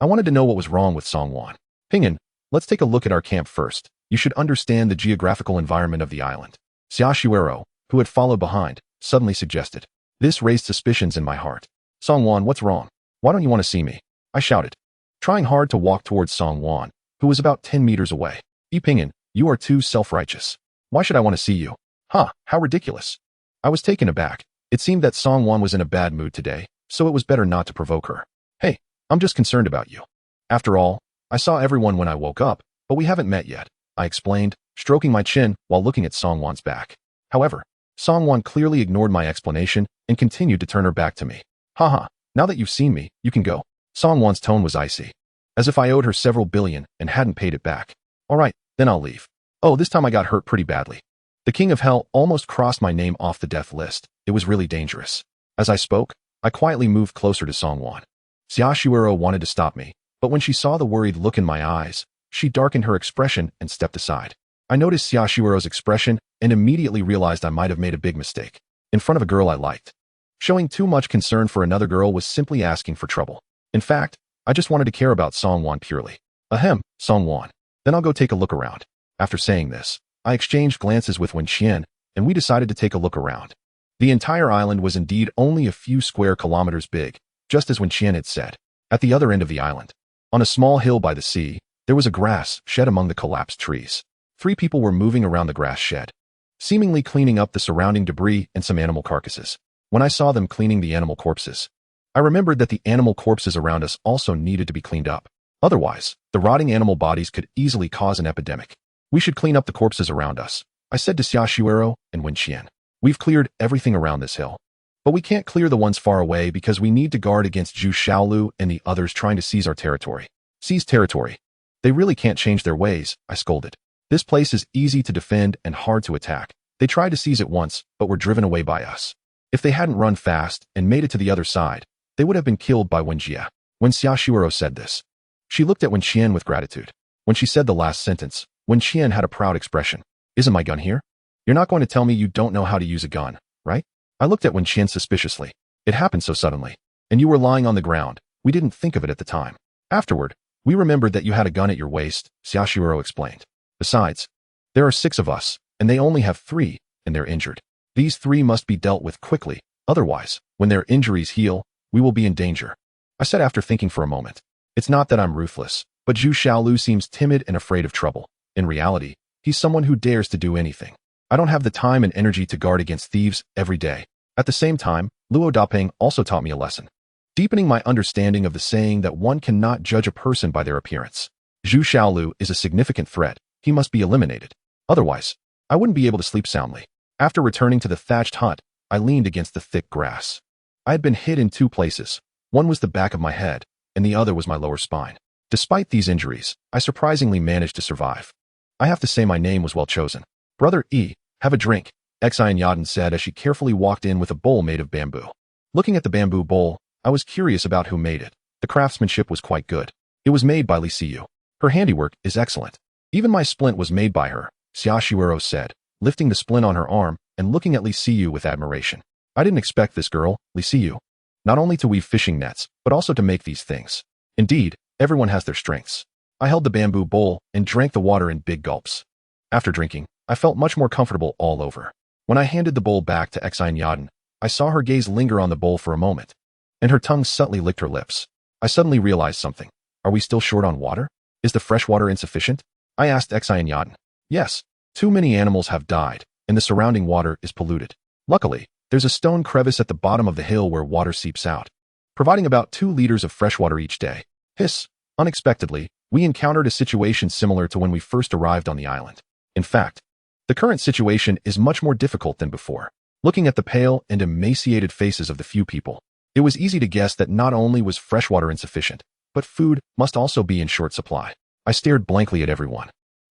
I wanted to know what was wrong with Songwan. Ping'an, let's take a look at our camp first. You should understand the geographical environment of the island. Xiaoshuero, who had followed behind, suddenly suggested. This raised suspicions in my heart. Songwan, what's wrong? Why don't you want to see me? I shouted, trying hard to walk towards Songwan, who was about 10 meters away. Ping'an, you are too self-righteous. Why should I want to see you? Huh, how ridiculous. I was taken aback. It seemed that Songwan was in a bad mood today, so it was better not to provoke her. Hey, I'm just concerned about you. After all, I saw everyone when I woke up, but we haven't met yet, I explained, stroking my chin while looking at Songwan's back. However, Songwan clearly ignored my explanation and continued to turn her back to me. Haha, now that you've seen me, you can go. Songwan's tone was icy, as if I owed her several billion and hadn't paid it back. All right, then I'll leave. Oh, this time I got hurt pretty badly. The King of Hell almost crossed my name off the death list. It was really dangerous. As I spoke, I quietly moved closer to Songwan. Xiaoshuero wanted to stop me, but when she saw the worried look in my eyes, she darkened her expression and stepped aside. I noticed Xiaoshuero's expression and immediately realized I might have made a big mistake. In front of a girl I liked. Showing too much concern for another girl was simply asking for trouble. In fact, I just wanted to care about Songwan purely. Ahem, Songwan. Then I'll go take a look around. After saying this, I exchanged glances with Wen Qian, and we decided to take a look around. The entire island was indeed only a few square kilometers big, just as Wen Qian had said. At the other end of the island, on a small hill by the sea, there was a grass shed among the collapsed trees. 3 people were moving around the grass shed, seemingly cleaning up the surrounding debris and some animal carcasses. When I saw them cleaning the animal corpses, I remembered that the animal corpses around us also needed to be cleaned up. Otherwise, the rotting animal bodies could easily cause an epidemic. We should clean up the corpses around us, I said to Xiaoshuero and Wen Qian. We've cleared everything around this hill, but we can't clear the ones far away because we need to guard against Zhu Shaolu and the others trying to seize our territory. Seize territory. They really can't change their ways, I scolded. This place is easy to defend and hard to attack. They tried to seize it once, but were driven away by us. If they hadn't run fast and made it to the other side, they would have been killed by Wen Jia. When Xiaoshuero said this, she looked at Wen Qian with gratitude. When she said the last sentence, Wen Qian had a proud expression. Isn't my gun here? You're not going to tell me you don't know how to use a gun, right? I looked at Wen Qian suspiciously. It happened so suddenly. And you were lying on the ground. We didn't think of it at the time. Afterward, we remembered that you had a gun at your waist, Xiaoshuero explained. Besides, there are 6 of us, and they only have 3, and they're injured. These 3 must be dealt with quickly. Otherwise, when their injuries heal, we will be in danger. I said after thinking for a moment. It's not that I'm ruthless, but Zhu Shaolu seems timid and afraid of trouble. In reality, he's someone who dares to do anything. I don't have the time and energy to guard against thieves every day. At the same time, Luo Dapeng also taught me a lesson, deepening my understanding of the saying that one cannot judge a person by their appearance. Zhu Shaolu is a significant threat. He must be eliminated. Otherwise, I wouldn't be able to sleep soundly. After returning to the thatched hut, I leaned against the thick grass. I had been hit in 2 places. One was the back of my head, and the other was my lower spine. Despite these injuries, I surprisingly managed to survive. I have to say my name was well chosen. Brother E, have a drink, Xian Yaden said as she carefully walked in with a bowl made of bamboo. Looking at the bamboo bowl, I was curious about who made it. The craftsmanship was quite good. It was made by Li Siyu. Her handiwork is excellent. Even my splint was made by her, Xiaoshuero said, lifting the splint on her arm and looking at Li Siyu with admiration. I didn't expect this girl, Li Siyu, not only to weave fishing nets, but also to make these things. Indeed, everyone has their strengths. I held the bamboo bowl and drank the water in big gulps. After drinking, I felt much more comfortable all over. When I handed the bowl back to Xian Yaden, I saw her gaze linger on the bowl for a moment, and her tongue subtly licked her lips. I suddenly realized something. Are we still short on water? Is the fresh water insufficient? I asked Xian Yaden. Yes, too many animals have died, and the surrounding water is polluted. Luckily, there's a stone crevice at the bottom of the hill where water seeps out, providing about 2 liters of fresh water each day. Hiss. Unexpectedly, we encountered a situation similar to when we first arrived on the island. In fact, the current situation is much more difficult than before. Looking at the pale and emaciated faces of the few people, it was easy to guess that not only was fresh water insufficient, but food must also be in short supply. I stared blankly at everyone,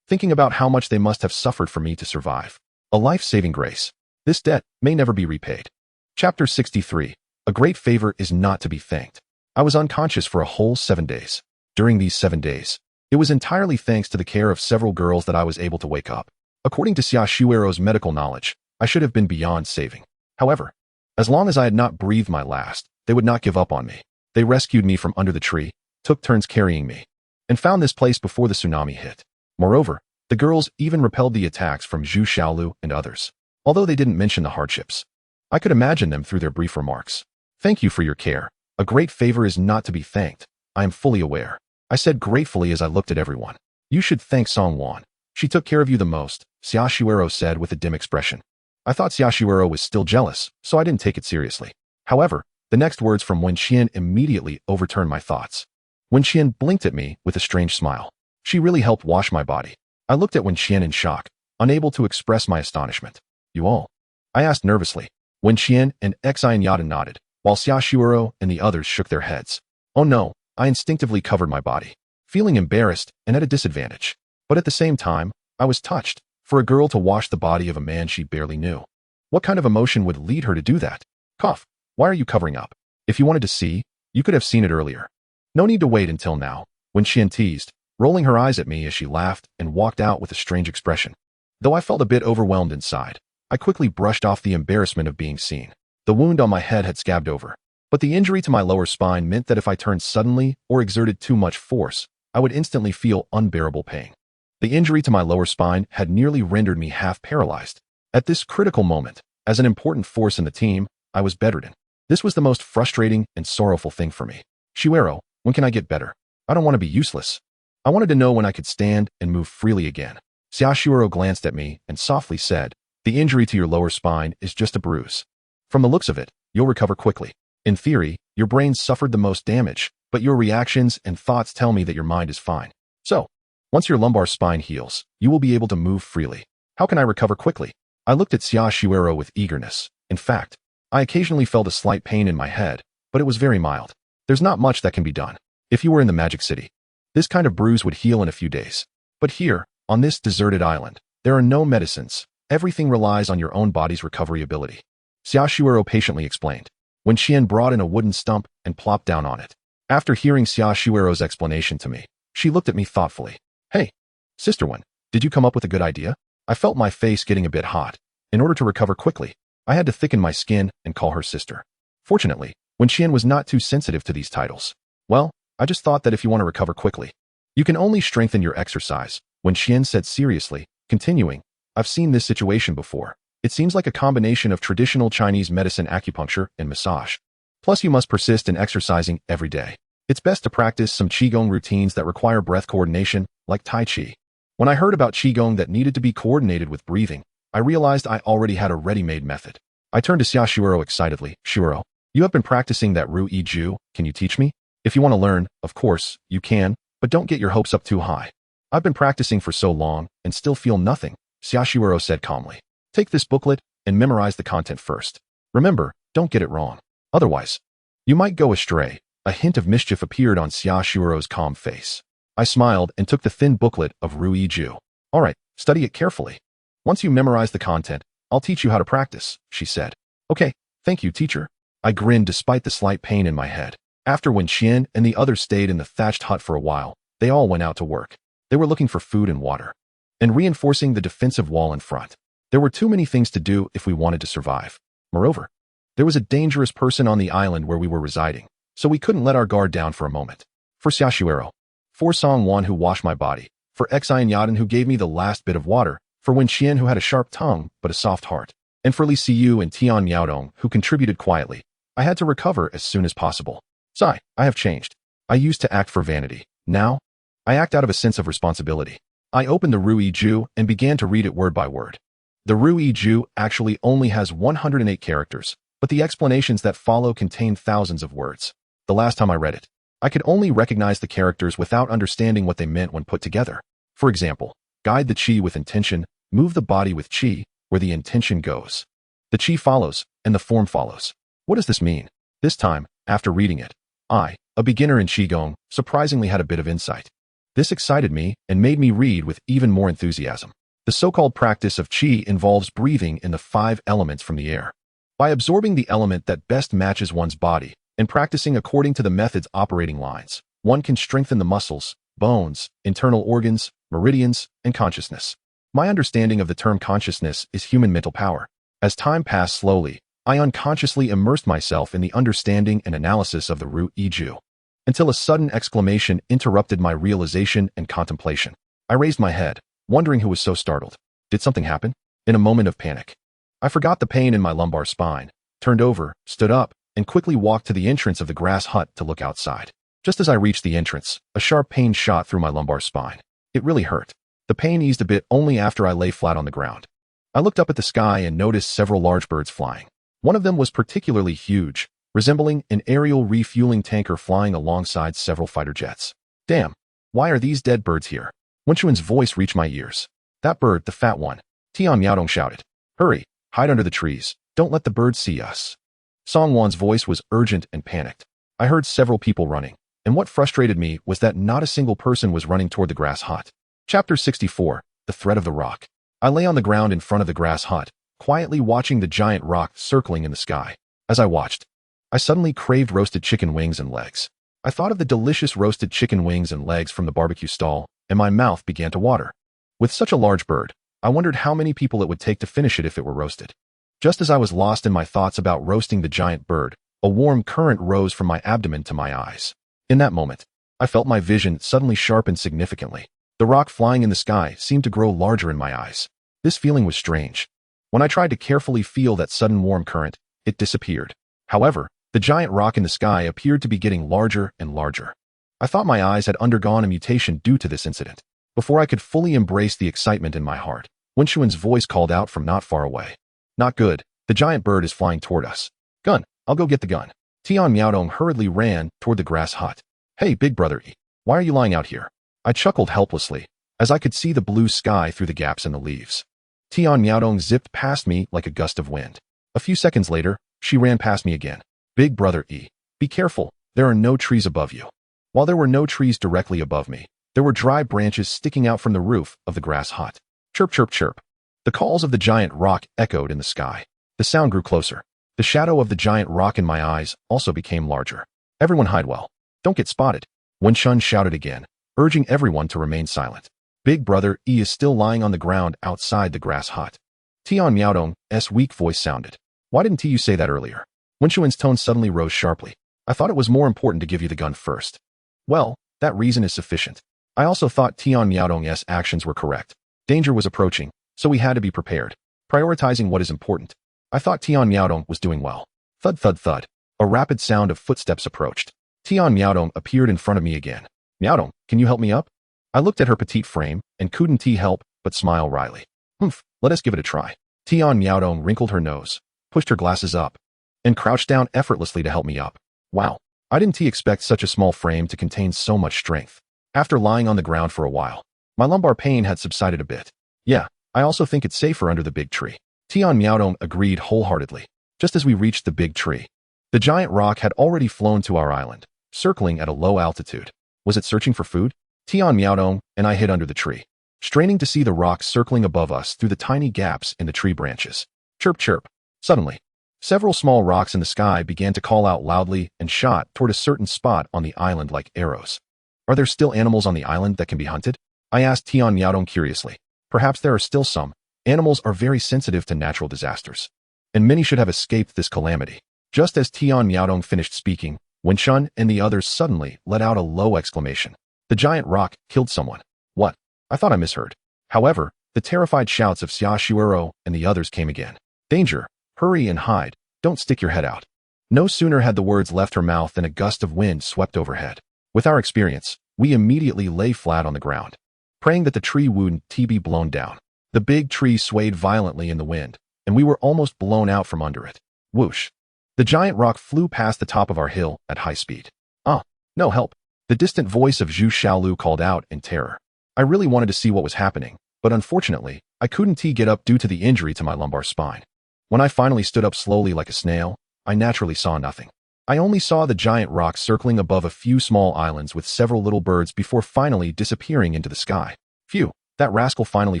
thinking about how much they must have suffered for me to survive. A life-saving grace. This debt may never be repaid. Chapter 63. A great favor is not to be thanked. I was unconscious for a whole 7 days. During these 7 days, it was entirely thanks to the care of several girls that I was able to wake up. According to Xiaoshuero's medical knowledge, I should have been beyond saving. However, as long as I had not breathed my last, they would not give up on me. They rescued me from under the tree, took turns carrying me, and found this place before the tsunami hit. Moreover, the girls even repelled the attacks from Zhu Xiaolu and others, although they didn't mention the hardships. I could imagine them through their brief remarks. Thank you for your care. A great favor is not to be thanked. I am fully aware. I said gratefully as I looked at everyone. You should thank Song Wan. She took care of you the most, Xia Shuero said with a dim expression. I thought Xia Shuero was still jealous, so I didn't take it seriously. However, the next words from Wen Qian immediately overturned my thoughts. Wen Qian blinked at me with a strange smile. She really helped wash my body. I looked at Wen Qian in shock, unable to express my astonishment. You all? I asked nervously. Wen Qian and Xian Yada nodded, while Xia Shuero and the others shook their heads. Oh no, I instinctively covered my body, feeling embarrassed and at a disadvantage. But at the same time, I was touched, for a girl to wash the body of a man she barely knew. What kind of emotion would lead her to do that? Cough. Why are you covering up? If you wanted to see, you could have seen it earlier. No need to wait until now, Wen Qian teased, rolling her eyes at me as she laughed and walked out with a strange expression. Though I felt a bit overwhelmed inside, I quickly brushed off the embarrassment of being seen. The wound on my head had scabbed over, but the injury to my lower spine meant that if I turned suddenly or exerted too much force, I would instantly feel unbearable pain. The injury to my lower spine had nearly rendered me half paralyzed. At this critical moment, as an important force in the team, I was bedridden. This was the most frustrating and sorrowful thing for me. Shuero, when can I get better? I don't want to be useless. I wanted to know when I could stand and move freely again. Xia Shuero glanced at me and softly said, the injury to your lower spine is just a bruise. From the looks of it, you'll recover quickly. In theory, your brain suffered the most damage, but your reactions and thoughts tell me that your mind is fine. So, once your lumbar spine heals, you will be able to move freely. How can I recover quickly? I looked at Xia Shuero with eagerness. In fact, I occasionally felt a slight pain in my head, but it was very mild. There's not much that can be done. If you were in the Magic City, this kind of bruise would heal in a few days. But here, on this deserted island, there are no medicines. Everything relies on your own body's recovery ability. Xia Shuero patiently explained. Wen Qian brought in a wooden stump and plopped down on it. After hearing Xia Shuero's explanation to me, she looked at me thoughtfully. Hey, Sister Wen, did you come up with a good idea? I felt my face getting a bit hot. In order to recover quickly, I had to thicken my skin and call her sister. Fortunately, Wen Qian was not too sensitive to these titles. Well, I just thought that if you want to recover quickly, you can only strengthen your exercise, Wen Qian said seriously, continuing, I've seen this situation before. It seems like a combination of traditional Chinese medicine, acupuncture, and massage. Plus you must persist in exercising every day. It's best to practice some Qigong routines that require breath coordination, like Tai Chi. When I heard about Qigong that needed to be coordinated with breathing, I realized I already had a ready-made method. I turned to Xia Shuero excitedly. Shuero, you have been practicing that Ru Yi Ju, can you teach me? If you want to learn, of course, you can, but don't get your hopes up too high. I've been practicing for so long and still feel nothing, Xia Shuero said calmly. Take this booklet and memorize the content first. Remember, don't get it wrong. Otherwise, you might go astray. A hint of mischief appeared on Xia Shuero's calm face. I smiled and took the thin booklet of Ru Yi Ju. All right, study it carefully. Once you memorize the content, I'll teach you how to practice, she said. Okay, thank you, teacher. I grinned despite the slight pain in my head. After Wen Qian and the others stayed in the thatched hut for a while, they all went out to work. They were looking for food and water, and reinforcing the defensive wall in front. There were too many things to do if we wanted to survive. Moreover, there was a dangerous person on the island where we were residing, so we couldn't let our guard down for a moment. For Xia Shuero, for Song Wan who washed my body, for Xian Yadan who gave me the last bit of water, for Wen Qian who had a sharp tongue but a soft heart, and for Li Siyu and Tian Yaodong who contributed quietly, I had to recover as soon as possible. Sigh, I have changed. I used to act for vanity. Now, I act out of a sense of responsibility. I opened the Ru Yi Ju and began to read it word by word. The Ru Yi Ju actually only has 108 characters, but the explanations that follow contain thousands of words. The last time I read it, I could only recognize the characters without understanding what they meant when put together. For example, guide the qi with intention, move the body with qi, where the intention goes. The qi follows, and the form follows. What does this mean? This time, after reading it, I, a beginner in Qigong, surprisingly had a bit of insight. This excited me and made me read with even more enthusiasm. The so-called practice of qi involves breathing in the 5 elements from the air. By absorbing the element that best matches one's body and practicing according to the method's operating lines, one can strengthen the muscles, bones, internal organs, meridians, and consciousness. My understanding of the term consciousness is human mental power. As time passed slowly, I unconsciously immersed myself in the understanding and analysis of the root Iju, until a sudden exclamation interrupted my realization and contemplation. I raised my head, wondering who was so startled. Did something happen? In a moment of panic, I forgot the pain in my lumbar spine, turned over, stood up, and quickly walked to the entrance of the grass hut to look outside. Just as I reached the entrance, a sharp pain shot through my lumbar spine. It really hurt. The pain eased a bit only after I lay flat on the ground. I looked up at the sky and noticed several large birds flying. One of them was particularly huge, resembling an aerial refueling tanker flying alongside several fighter jets. Damn, why are these dead birds here? Wenchuan's voice reached my ears. That bird, the fat one. Tian Miaodong shouted. Hurry, hide under the trees. Don't let the birds see us. Song Wan's voice was urgent and panicked. I heard several people running, and what frustrated me was that not a single person was running toward the grass hut. Chapter 64, The Threat of the Rock. I lay on the ground in front of the grass hut, quietly watching the giant rock circling in the sky. As I watched, I suddenly craved roasted chicken wings and legs. I thought of the delicious roasted chicken wings and legs from the barbecue stall, and my mouth began to water. With such a large bird, I wondered how many people it would take to finish it if it were roasted. Just as I was lost in my thoughts about roasting the giant bird, a warm current rose from my abdomen to my eyes. In that moment, I felt my vision suddenly sharpen significantly. The rock flying in the sky seemed to grow larger in my eyes. This feeling was strange. When I tried to carefully feel that sudden warm current, it disappeared. However, the giant rock in the sky appeared to be getting larger and larger. I thought my eyes had undergone a mutation due to this incident. Before I could fully embrace the excitement in my heart, Wenchuan's voice called out from not far away. Not good. The giant bird is flying toward us. Gun. I'll go get the gun. Tian Miaodong hurriedly ran toward the grass hut. Hey, big brother E. Why are you lying out here? I chuckled helplessly, as I could see the blue sky through the gaps in the leaves. Tian Miaodong zipped past me like a gust of wind. A few seconds later, she ran past me again. Big brother E. Be careful. There are no trees above you. While there were no trees directly above me, there were dry branches sticking out from the roof of the grass hut. Chirp, chirp, chirp. The calls of the giant rock echoed in the sky. The sound grew closer. The shadow of the giant rock in my eyes also became larger. Everyone hide well. Don't get spotted. Wenchun shouted again, urging everyone to remain silent. Big brother E is still lying on the ground outside the grass hut. Tian Miaodong's weak voice sounded. Why didn't you say that earlier? Wenchuan's tone suddenly rose sharply. I thought it was more important to give you the gun first. Well, that reason is sufficient. I also thought Tian Miaodong's actions were correct. Danger was approaching, so we had to be prepared, prioritizing what is important. I thought Tian Miaodong was doing well. Thud, thud, thud. A rapid sound of footsteps approached. Tian Miaodong appeared in front of me again. Miaodong, can you help me up? I looked at her petite frame and couldn't help but smile wryly. Humph, let us give it a try. Tian Miaodong wrinkled her nose, pushed her glasses up, and crouched down effortlessly to help me up. Wow, I didn't expect such a small frame to contain so much strength. After lying on the ground for a while, my lumbar pain had subsided a bit. Yeah, I also think it's safer under the big tree. Tian Miaodong agreed wholeheartedly. Just as we reached the big tree, the giant rock had already flown to our island, circling at a low altitude. Was it searching for food? Tian Miaodong and I hid under the tree, straining to see the rock circling above us through the tiny gaps in the tree branches. Chirp, chirp. Suddenly, several small rocks in the sky began to call out loudly and shot toward a certain spot on the island like arrows. Are there still animals on the island that can be hunted? I asked Tian Miaodong curiously. Perhaps there are still some. Animals are very sensitive to natural disasters, and many should have escaped this calamity. Just as Tian Miaodong finished speaking, Wenchun and the others suddenly let out a low exclamation. The giant rock killed someone. What? I thought I misheard. However, the terrified shouts of Xia Shuero and the others came again. Danger! Hurry and hide. Don't stick your head out. No sooner had the words left her mouth than a gust of wind swept overhead. With our experience, we immediately lay flat on the ground, praying that the tree wouldn't be blown down. The big tree swayed violently in the wind, and we were almost blown out from under it. Whoosh! The giant rock flew past the top of our hill at high speed. Ah, no help! The distant voice of Zhu Xiaolu called out in terror. I really wanted to see what was happening, but unfortunately, I couldn't get up due to the injury to my lumbar spine. When I finally stood up slowly like a snail, I naturally saw nothing. I only saw the giant rock circling above a few small islands with several little birds before finally disappearing into the sky. Phew, that rascal finally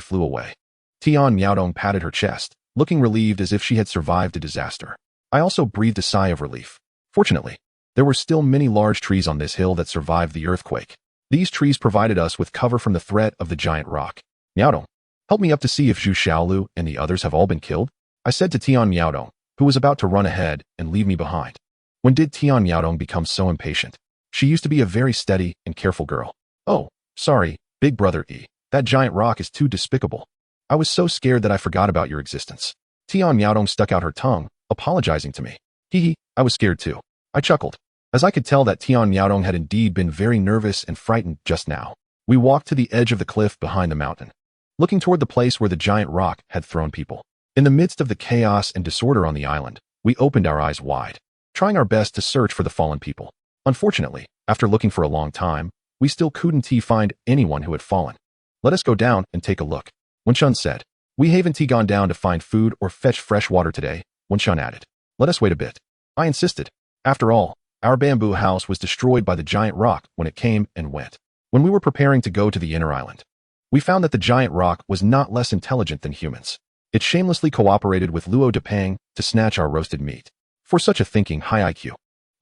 flew away. Tian Miaodong patted her chest, looking relieved as if she had survived a disaster. I also breathed a sigh of relief. Fortunately, there were still many large trees on this hill that survived the earthquake. These trees provided us with cover from the threat of the giant rock. Miaodong, help me up to see if Zhu Xiaolu and the others have all been killed, I said to Tian Miaodong, who was about to run ahead and leave me behind. When did Tian Miaodong become so impatient? She used to be a very steady and careful girl. Oh, sorry, big brother E. That giant rock is too despicable. I was so scared that I forgot about your existence. Tian Miaodong stuck out her tongue, apologizing to me. Hee, I was scared too. I chuckled, as I could tell that Tian Miaodong had indeed been very nervous and frightened just now. We walked to the edge of the cliff behind the mountain, looking toward the place where the giant rock had thrown people. In the midst of the chaos and disorder on the island, we opened our eyes wide, trying our best to search for the fallen people. Unfortunately, after looking for a long time, we still couldn't find anyone who had fallen. Let us go down and take a look, Wenshun said. We haven't gone down to find food or fetch fresh water today, Wenshun added. Let us wait a bit. I insisted. After all, our bamboo house was destroyed by the giant rock when it came and went. When we were preparing to go to the inner island, we found that the giant rock was not less intelligent than humans. It shamelessly cooperated with Luo Depang to snatch our roasted meat. For such a thinking high IQ,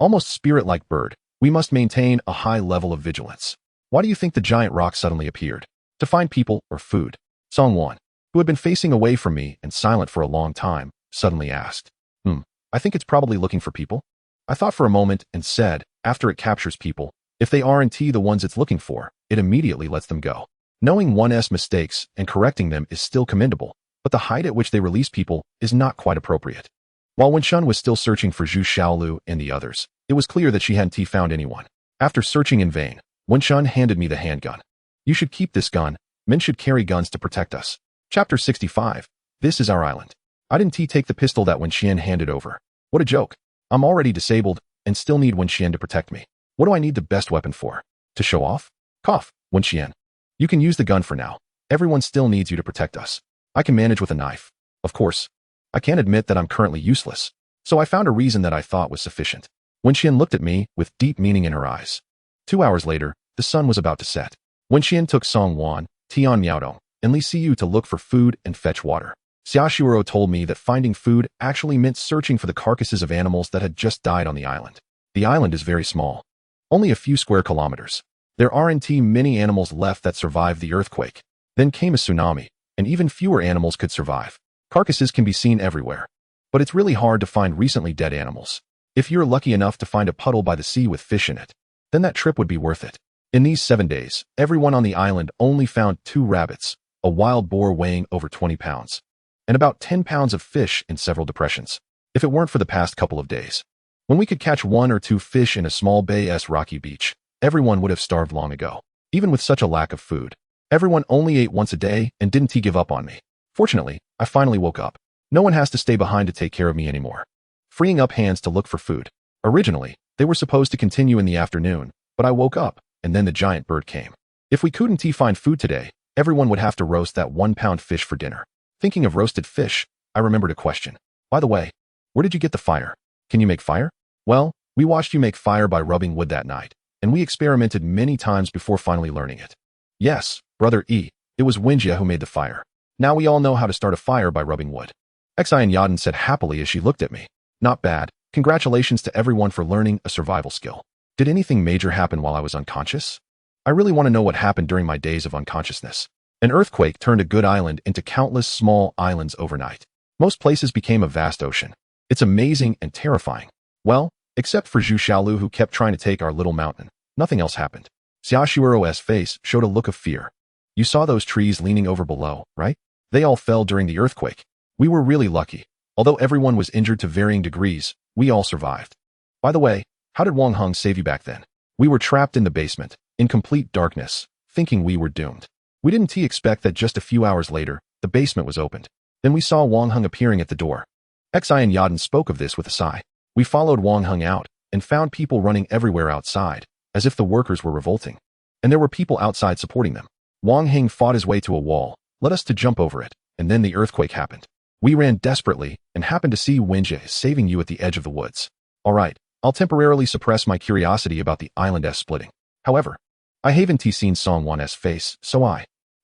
almost spirit-like bird, we must maintain a high level of vigilance. Why do you think the giant rock suddenly appeared? To find people or food? Songwon, who had been facing away from me and silent for a long time, suddenly asked. I think it's probably looking for people. I thought for a moment and said, after it captures people, if they aren't the ones it's looking for, it immediately lets them go. Knowing one's mistakes and correcting them is still commendable, but the height at which they release people is not quite appropriate. While Wenshun was still searching for Zhu Xiaolu and the others, it was clear that she hadn't found anyone. After searching in vain, Wenshun handed me the handgun. You should keep this gun. Men should carry guns to protect us. Chapter 65. This is our island. I didn't take the pistol that Wenxian handed over. What a joke. I'm already disabled and still need Wenxian to protect me. What do I need the best weapon for? To show off? Cough, Wenxian. You can use the gun for now. Everyone still needs you to protect us. I can manage with a knife. Of course. I can't admit that I'm currently useless. So I found a reason that I thought was sufficient. Wenxian looked at me with deep meaning in her eyes. 2 hours later, the sun was about to set. Wenxian took Song Wan, Tian Miaodong, and Li Siyu to look for food and fetch water. Xiaoshuoro told me that finding food actually meant searching for the carcasses of animals that had just died on the island. The island is very small, only a few square kilometers. There aren't many animals left that survived the earthquake. Then came a tsunami, and even fewer animals could survive. Carcasses can be seen everywhere, but it's really hard to find recently dead animals. If you're lucky enough to find a puddle by the sea with fish in it, then that trip would be worth it. In these 7 days, everyone on the island only found 2 rabbits, a wild boar weighing over 20 pounds, and about 10 pounds of fish in several depressions. If it weren't for the past couple of days, when we could catch 1 or 2 fish in a small bay's rocky beach, everyone would have starved long ago. Even with such a lack of food, everyone only ate once a day and didn't give up on me. Fortunately, I finally woke up. No one has to stay behind to take care of me anymore. Freeing up hands to look for food. Originally, they were supposed to continue in the afternoon, but I woke up, and then the giant bird came. If we couldn't find food today, everyone would have to roast that 1-pound fish for dinner. Thinking of roasted fish, I remembered a question. By the way, where did you get the fire? Can you make fire? Well, we watched you make fire by rubbing wood that night, and we experimented many times before finally learning it. Yes, Brother E, it was Wenjia who made the fire. Now we all know how to start a fire by rubbing wood. Xian Yaden said happily as she looked at me. Not bad. Congratulations to everyone for learning a survival skill. Did anything major happen while I was unconscious? I really want to know what happened during my days of unconsciousness. An earthquake turned a good island into countless small islands overnight. Most places became a vast ocean. It's amazing and terrifying. Well, except for Zhu Xiaolu who kept trying to take our little mountain. Nothing else happened. Xiaoshuoro's face showed a look of fear. You saw those trees leaning over below, right? They all fell during the earthquake. We were really lucky. Although everyone was injured to varying degrees, we all survived. By the way, how did Wang Heng save you back then? We were trapped in the basement, in complete darkness, thinking we were doomed. We didn't expect that just a few hours later, the basement was opened. Then we saw Wang Heng appearing at the door. Xian Yaden spoke of this with a sigh. We followed Wang Heng out, and found people running everywhere outside, as if the workers were revolting. And there were people outside supporting them. Wang Heng fought his way to a wall, led us to jump over it, and then the earthquake happened. We ran desperately, and happened to see Wenjie saving you at the edge of the woods. Alright, I'll temporarily suppress my curiosity about the island's splitting. However, I haven't seen Songwan's face, so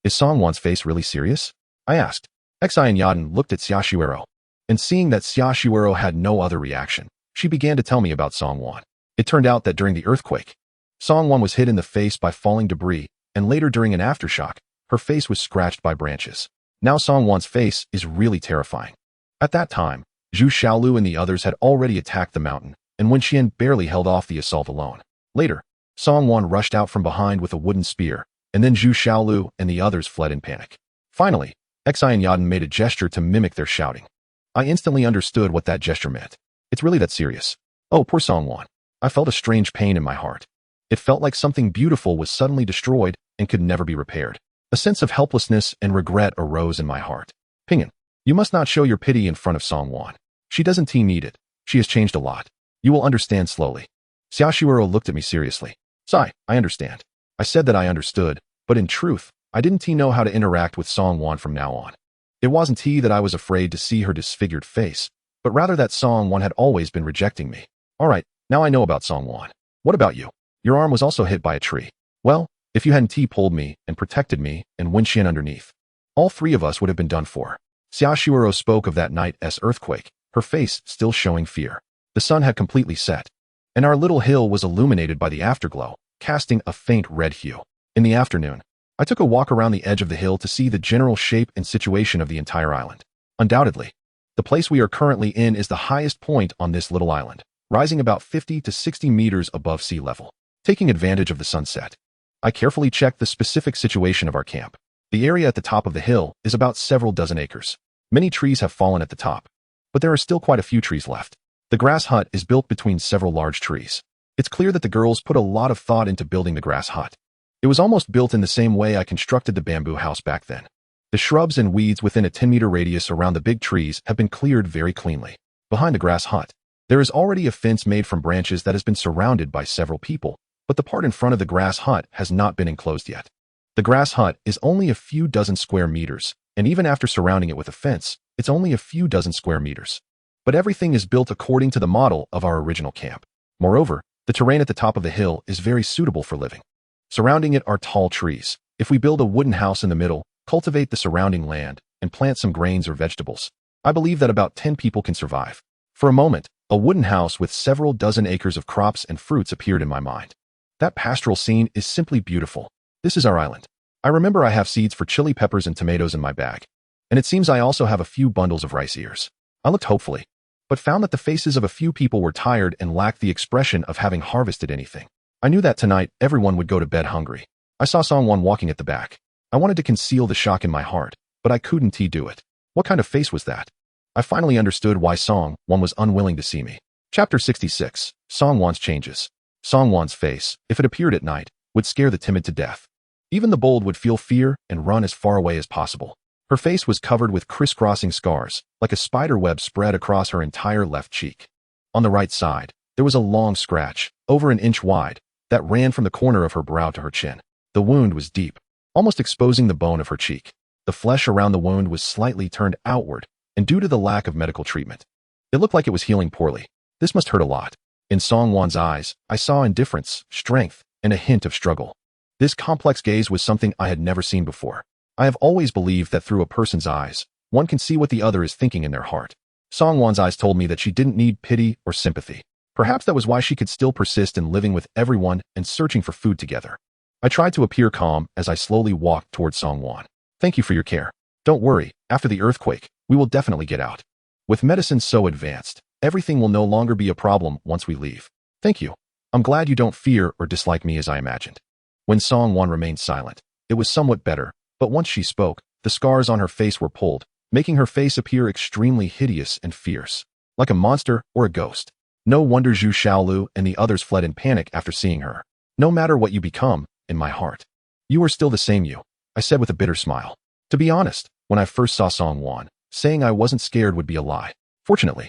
Is Songwan's face really serious? I asked. Xian Yaden looked at Xiaoshuoro, and seeing that Xiaoshuoro had no other reaction, she began to tell me about Songwan. It turned out that during the earthquake, Songwan was hit in the face by falling debris, and later during an aftershock, her face was scratched by branches. Now Songwan's face is really terrifying. At that time, Zhu Xiaolu and the others had already attacked the mountain, and Wen Qian barely held off the assault alone. Later, Song Wan rushed out from behind with a wooden spear, and then Zhu Xiaolu and the others fled in panic. Finally, Xi and Yaden made a gesture to mimic their shouting. I instantly understood what that gesture meant. It's really that serious. Oh, poor Song Wan. I felt a strange pain in my heart. It felt like something beautiful was suddenly destroyed and could never be repaired. A sense of helplessness and regret arose in my heart. Ping'an, you must not show your pity in front of Song Wan. She doesn't need it. She has changed a lot. You will understand slowly. Xiaoshuero looked at me seriously. Sigh, I understand. I said that I understood, but in truth, I didn't know how to interact with Song Wan from now on. It wasn't that I was afraid to see her disfigured face, but rather that Song Wan had always been rejecting me. All right, now I know about Song Wan. What about you? Your arm was also hit by a tree. Well, if you hadn't pulled me and protected me and Wen Qian underneath, all three of us would have been done for. Xiaoshuero spoke of that night's earthquake, her face still showing fear. The sun had completely set, and our little hill was illuminated by the afterglow, casting a faint red hue. In the afternoon, I took a walk around the edge of the hill to see the general shape and situation of the entire island. Undoubtedly, the place we are currently in is the highest point on this little island, rising about 50 to 60 meters above sea level. Taking advantage of the sunset, I carefully checked the specific situation of our camp. The area at the top of the hill is about several dozen acres. Many trees have fallen at the top, but there are still quite a few trees left. The grass hut is built between several large trees. It's clear that the girls put a lot of thought into building the grass hut. It was almost built in the same way I constructed the bamboo house back then. The shrubs and weeds within a 10-meter radius around the big trees have been cleared very cleanly. Behind the grass hut, there is already a fence made from branches that has been surrounded by several people, but the part in front of the grass hut has not been enclosed yet. The grass hut is only a few dozen square meters, and even after surrounding it with a fence, it's only a few dozen square meters. But everything is built according to the model of our original camp. Moreover, the terrain at the top of the hill is very suitable for living. Surrounding it are tall trees. If we build a wooden house in the middle, cultivate the surrounding land, and plant some grains or vegetables, I believe that about 10 people can survive. For a moment, a wooden house with several dozen acres of crops and fruits appeared in my mind. That pastoral scene is simply beautiful. This is our island. I remember I have seeds for chili peppers and tomatoes in my bag, and it seems I also have a few bundles of rice ears. I looked hopefully, but found that the faces of a few people were tired and lacked the expression of having harvested anything. I knew that tonight everyone would go to bed hungry. I saw Song Wan walking at the back. I wanted to conceal the shock in my heart, but I couldn't do it. What kind of face was that? I finally understood why Song Wan was unwilling to see me. Chapter 66. Song Wan's changes. Song Wan's face, if it appeared at night, would scare the timid to death. Even the bold would feel fear and run as far away as possible. Her face was covered with crisscrossing scars, like a spider web spread across her entire left cheek. On the right side, there was a long scratch, over an inch wide, that ran from the corner of her brow to her chin. The wound was deep, almost exposing the bone of her cheek. The flesh around the wound was slightly turned outward, and due to the lack of medical treatment, it looked like it was healing poorly. This must hurt a lot. In Song Wan's eyes, I saw indifference, strength, and a hint of struggle. This complex gaze was something I had never seen before. I have always believed that through a person's eyes, one can see what the other is thinking in their heart. Song Wan's eyes told me that she didn't need pity or sympathy. Perhaps that was why she could still persist in living with everyone and searching for food together. I tried to appear calm as I slowly walked towards Song Wan. Thank you for your care. Don't worry, after the earthquake, we will definitely get out. With medicine so advanced, everything will no longer be a problem once we leave. Thank you. I'm glad you don't fear or dislike me as I imagined. When Song Wan remained silent, it was somewhat better, but once she spoke, the scars on her face were pulled, making her face appear extremely hideous and fierce, like a monster or a ghost. No wonder Zhu Xiaolu and the others fled in panic after seeing her. No matter what you become, in my heart, you are still the same you, I said with a bitter smile. To be honest, when I first saw Song Wan, saying I wasn't scared would be a lie. Fortunately,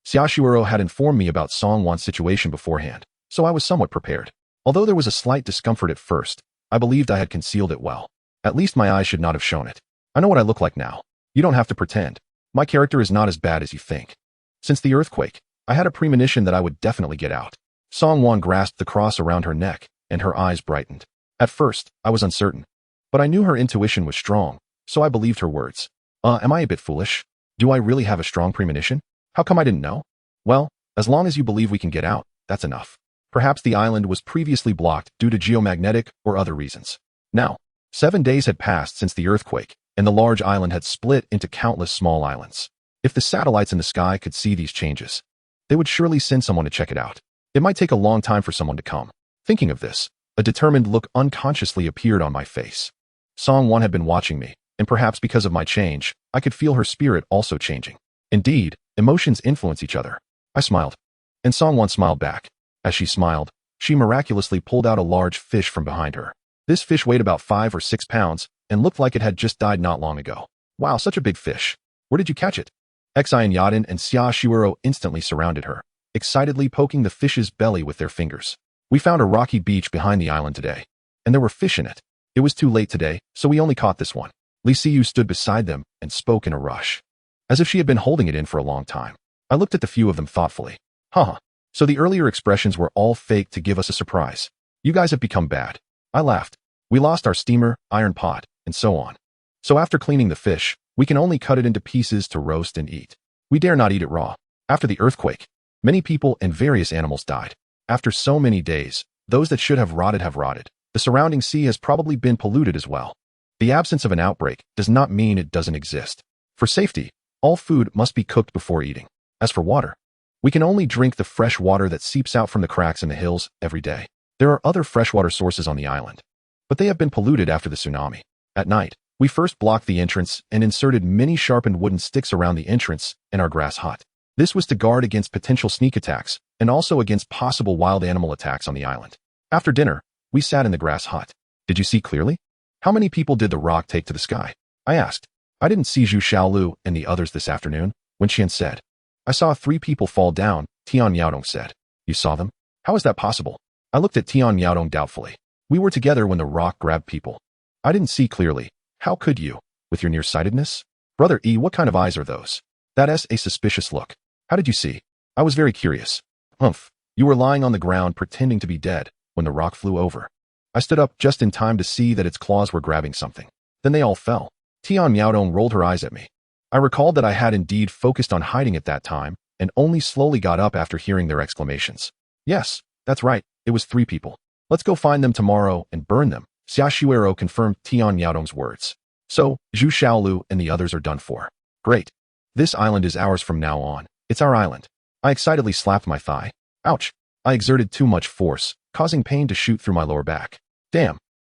Xiaoshuero had informed me about Song Wan's situation beforehand, so I was somewhat prepared. Although there was a slight discomfort at first, I believed I had concealed it well. At least my eyes should not have shown it. I know what I look like now. You don't have to pretend. My character is not as bad as you think. Since the earthquake, I had a premonition that I would definitely get out. Song Wan grasped the cross around her neck, and her eyes brightened. At first, I was uncertain, but I knew her intuition was strong, so I believed her words. Am I a bit foolish? Do I really have a strong premonition? How come I didn't know? Well, as long as you believe we can get out, that's enough. Perhaps the island was previously blocked due to geomagnetic or other reasons. Now, 7 days had passed since the earthquake, and the large island had split into countless small islands. If the satellites in the sky could see these changes, they would surely send someone to check it out. It might take a long time for someone to come. Thinking of this, a determined look unconsciously appeared on my face. Song-won had been watching me, and perhaps because of my change, I could feel her spirit also changing. Indeed, emotions influence each other. I smiled, and Song-won smiled back. As she smiled, she miraculously pulled out a large fish from behind her. This fish weighed about 5 or 6 pounds and looked like it had just died not long ago. Wow, such a big fish. Where did you catch it? Xi and Yadin and Xia Shuero instantly surrounded her, excitedly poking the fish's belly with their fingers. We found a rocky beach behind the island today, and there were fish in it. It was too late today, so we only caught this one. Li Siyu stood beside them and spoke in a rush, as if she had been holding it in for a long time. I looked at the few of them thoughtfully. Haha. So the earlier expressions were all fake to give us a surprise. You guys have become bad. I laughed. We lost our steamer, iron pot, and so on. So after cleaning the fish, we can only cut it into pieces to roast and eat. We dare not eat it raw. After the earthquake, many people and various animals died. After so many days, those that should have rotted have rotted. The surrounding sea has probably been polluted as well. The absence of an outbreak does not mean it doesn't exist. For safety, all food must be cooked before eating. As for water, we can only drink the fresh water that seeps out from the cracks in the hills every day. There are other freshwater sources on the island, but they have been polluted after the tsunami. At night, we first blocked the entrance and inserted many sharpened wooden sticks around the entrance in our grass hut. This was to guard against potential sneak attacks and also against possible wild animal attacks on the island. After dinner, we sat in the grass hut. Did you see clearly? How many people did the rock take to the sky? I asked. I didn't see Zhu Xiaolu and the others this afternoon, Wen Qian said. I saw 3 people fall down, Tian Yaodong said. You saw them? How is that possible? I looked at Tian Yaodong doubtfully. We were together when the rock grabbed people. I didn't see clearly. How could you, with your nearsightedness? Brother E, what kind of eyes are those? That's a suspicious look. How did you see? I was very curious. Humph, you were lying on the ground pretending to be dead when the rock flew over. I stood up just in time to see that its claws were grabbing something. Then they all fell. Tian Yaodong rolled her eyes at me. I recalled that I had indeed focused on hiding at that time and only slowly got up after hearing their exclamations. Yes, that's right, it was 3 people. Let's go find them tomorrow and burn them. Xia Shuero confirmed Tian Yaodong's words. So, Zhu Xiaolu and the others are done for. Great. This island is ours from now on. It's our island. I excitedly slapped my thigh. Ouch. I exerted too much force, causing pain to shoot through my lower back. Damn.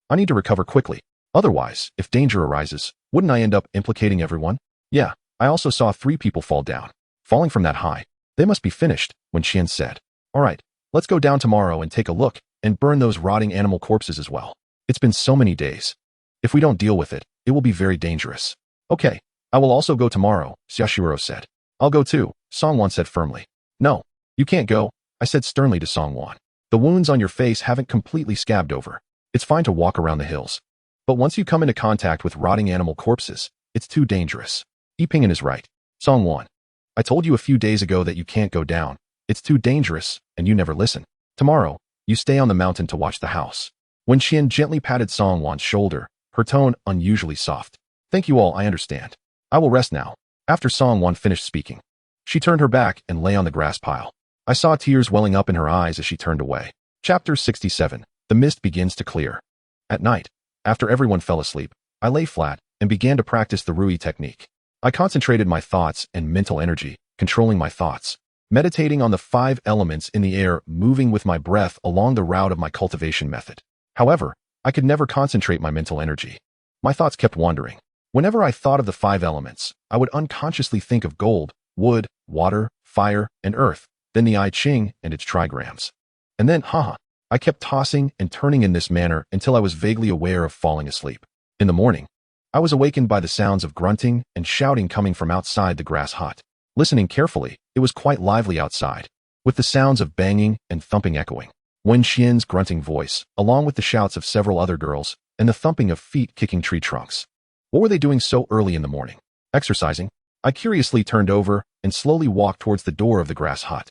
I need to recover quickly. Otherwise, if danger arises, wouldn't I end up implicating everyone? Yeah, I also saw 3 people fall down. Falling from that high. They must be finished, Wen Qian said. All right, let's go down tomorrow and take a look and burn those rotting animal corpses as well. It's been so many days. If we don't deal with it, it will be very dangerous. Okay, I will also go tomorrow, Xiaoshiro said. I'll go too, Songwon said firmly. No, you can't go, I said sternly to Songwon. The wounds on your face haven't completely scabbed over. It's fine to walk around the hills. But once you come into contact with rotting animal corpses, it's too dangerous. Yipingen is right. Songwon, I told you a few days ago that you can't go down. It's too dangerous, and you never listen. Tomorrow, you stay on the mountain to watch the house. When Qian gently patted Songwon's shoulder, her tone unusually soft. Thank you all, I understand. I will rest now. After Songwon finished speaking, she turned her back and lay on the grass pile. I saw tears welling up in her eyes as she turned away. Chapter 67. The mist begins to clear. At night, after everyone fell asleep, I lay flat and began to practice the Rui technique. I concentrated my thoughts and mental energy, controlling my thoughts, meditating on the 5 elements in the air, moving with my breath along the route of my cultivation method. However, I could never concentrate my mental energy. My thoughts kept wandering. Whenever I thought of the 5 elements, I would unconsciously think of gold, wood, water, fire, and earth, then the I Ching and its trigrams. And then, I kept tossing and turning in this manner until I was vaguely aware of falling asleep. In the morning, I was awakened by the sounds of grunting and shouting coming from outside the grass hut. Listening carefully, it was quite lively outside, with the sounds of banging and thumping echoing. Wen Qian's grunting voice, along with the shouts of several other girls, and the thumping of feet kicking tree trunks. What were they doing so early in the morning? Exercising? I curiously turned over and slowly walked towards the door of the grass hut.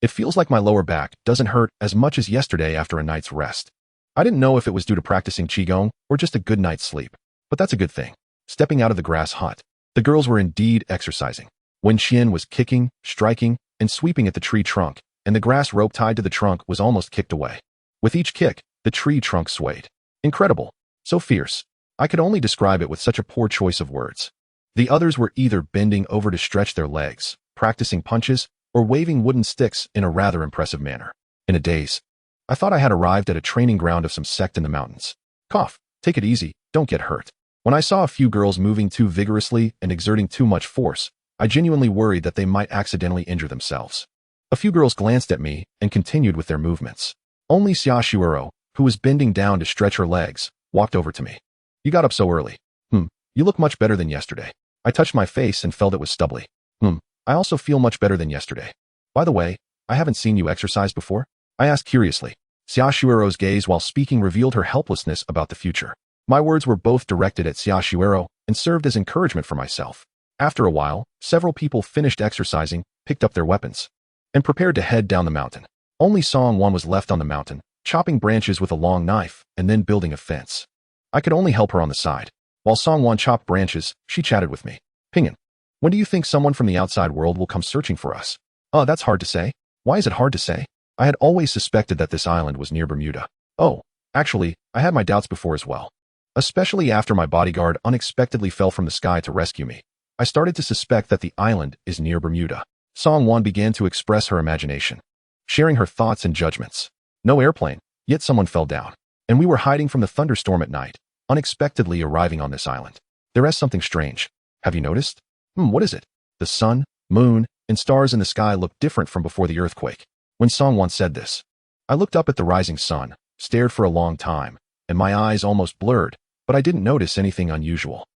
It feels like my lower back doesn't hurt as much as yesterday after a night's rest. I didn't know if it was due to practicing Qigong or just a good night's sleep, but that's a good thing. Stepping out of the grass hut, the girls were indeed exercising. Wen Qian was kicking, striking, and sweeping at the tree trunk, and the grass rope tied to the trunk was almost kicked away. With each kick, the tree trunk swayed. Incredible. So fierce. I could only describe it with such a poor choice of words. The others were either bending over to stretch their legs, practicing punches, or waving wooden sticks in a rather impressive manner. In a daze, I thought I had arrived at a training ground of some sect in the mountains. Cough, take it easy, don't get hurt. When I saw a few girls moving too vigorously and exerting too much force, I genuinely worried that they might accidentally injure themselves. A few girls glanced at me and continued with their movements. Only Xiaoshuero, who was bending down to stretch her legs, walked over to me. You got up so early. You look much better than yesterday. I touched my face and felt it was stubbly. I also feel much better than yesterday. By the way, I haven't seen you exercise before? I asked curiously. Xiaoshuero's gaze while speaking revealed her helplessness about the future. My words were both directed at Xiaoshuero and served as encouragement for myself. After a while, several people finished exercising, picked up their weapons, and prepared to head down the mountain. Only Song Wan was left on the mountain, chopping branches with a long knife and then building a fence. I could only help her on the side. While Song Wan chopped branches, she chatted with me. Pingin, when do you think someone from the outside world will come searching for us? Oh, that's hard to say. Why is it hard to say? I had always suspected that this island was near Bermuda. Oh, actually, I had my doubts before as well. Especially after my bodyguard unexpectedly fell from the sky to rescue me. I started to suspect that the island is near Bermuda. Song Wan began to express her imagination, sharing her thoughts and judgments. No airplane, yet someone fell down. And we were hiding from the thunderstorm at night, unexpectedly arriving on this island. There is something strange. Have you noticed? What is it? The sun, moon, and stars in the sky look different from before the earthquake. When Song Wan said this, I looked up at the rising sun, stared for a long time, and my eyes almost blurred, but I didn't notice anything unusual.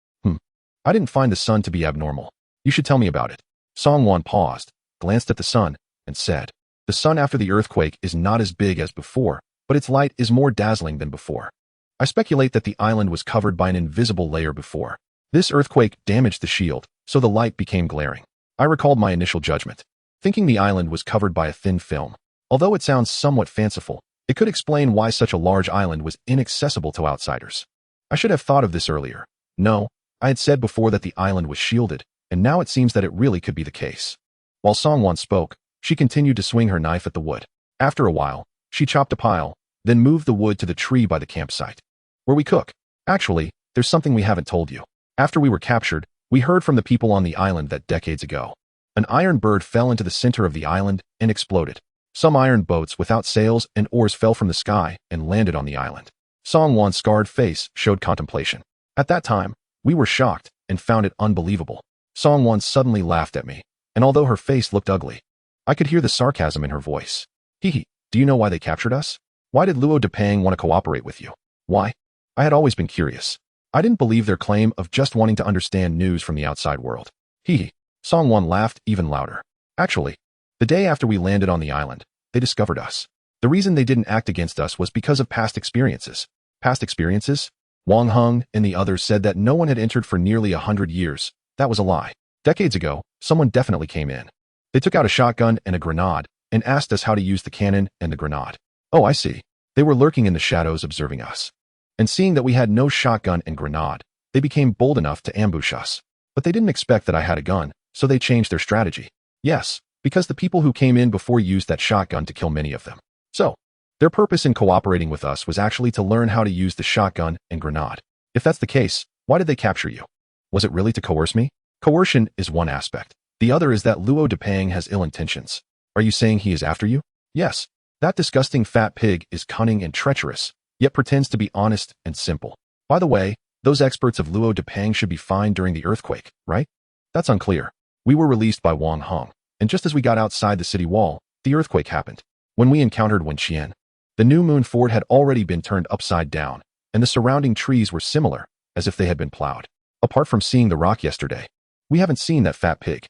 I didn't find the sun to be abnormal. You should tell me about it. Song Wan paused, glanced at the sun, and said, the sun after the earthquake is not as big as before, but its light is more dazzling than before. I speculate that the island was covered by an invisible layer before. This earthquake damaged the shield, so the light became glaring. I recalled my initial judgment, thinking the island was covered by a thin film. Although it sounds somewhat fanciful, it could explain why such a large island was inaccessible to outsiders. I should have thought of this earlier. No, I had said before that the island was shielded, and now it seems that it really could be the case. While Song Wan spoke, she continued to swing her knife at the wood. After a while, she chopped a pile, then moved the wood to the tree by the campsite, where we cook. Actually, there's something we haven't told you. After we were captured, we heard from the people on the island that decades ago, an iron bird fell into the center of the island and exploded. Some iron boats without sails and oars fell from the sky and landed on the island. Song Wan's scarred face showed contemplation. At that time, we were shocked and found it unbelievable. Song Wan suddenly laughed at me, and although her face looked ugly, I could hear the sarcasm in her voice. Hee, do you know why they captured us? Why did Luo Depang want to cooperate with you? Why? I had always been curious. I didn't believe their claim of just wanting to understand news from the outside world. Hee. Song Wan laughed even louder. Actually, the day after we landed on the island, they discovered us. The reason they didn't act against us was because of past experiences. Past experiences? Wang Heng and the others said that no one had entered for nearly 100 years. That was a lie. Decades ago, someone definitely came in. They took out a shotgun and a grenade and asked us how to use the cannon and the grenade. Oh, I see. They were lurking in the shadows observing us. And seeing that we had no shotgun and grenade, they became bold enough to ambush us. But they didn't expect that I had a gun, so they changed their strategy. Yes, because the people who came in before used that shotgun to kill many of them. So, their purpose in cooperating with us was actually to learn how to use the shotgun and grenade. If that's the case, why did they capture you? Was it really to coerce me? Coercion is one aspect. The other is that Luo Depang has ill intentions. Are you saying he is after you? Yes. That disgusting fat pig is cunning and treacherous, yet pretends to be honest and simple. By the way, those experts of Luo Depang should be fined during the earthquake, right? That's unclear. We were released by Wang Heng, and just as we got outside the city wall, the earthquake happened. When we encountered Wen Qian, the New Moon Fort had already been turned upside down, and the surrounding trees were similar, as if they had been plowed. Apart from seeing the rock yesterday, we haven't seen that fat pig.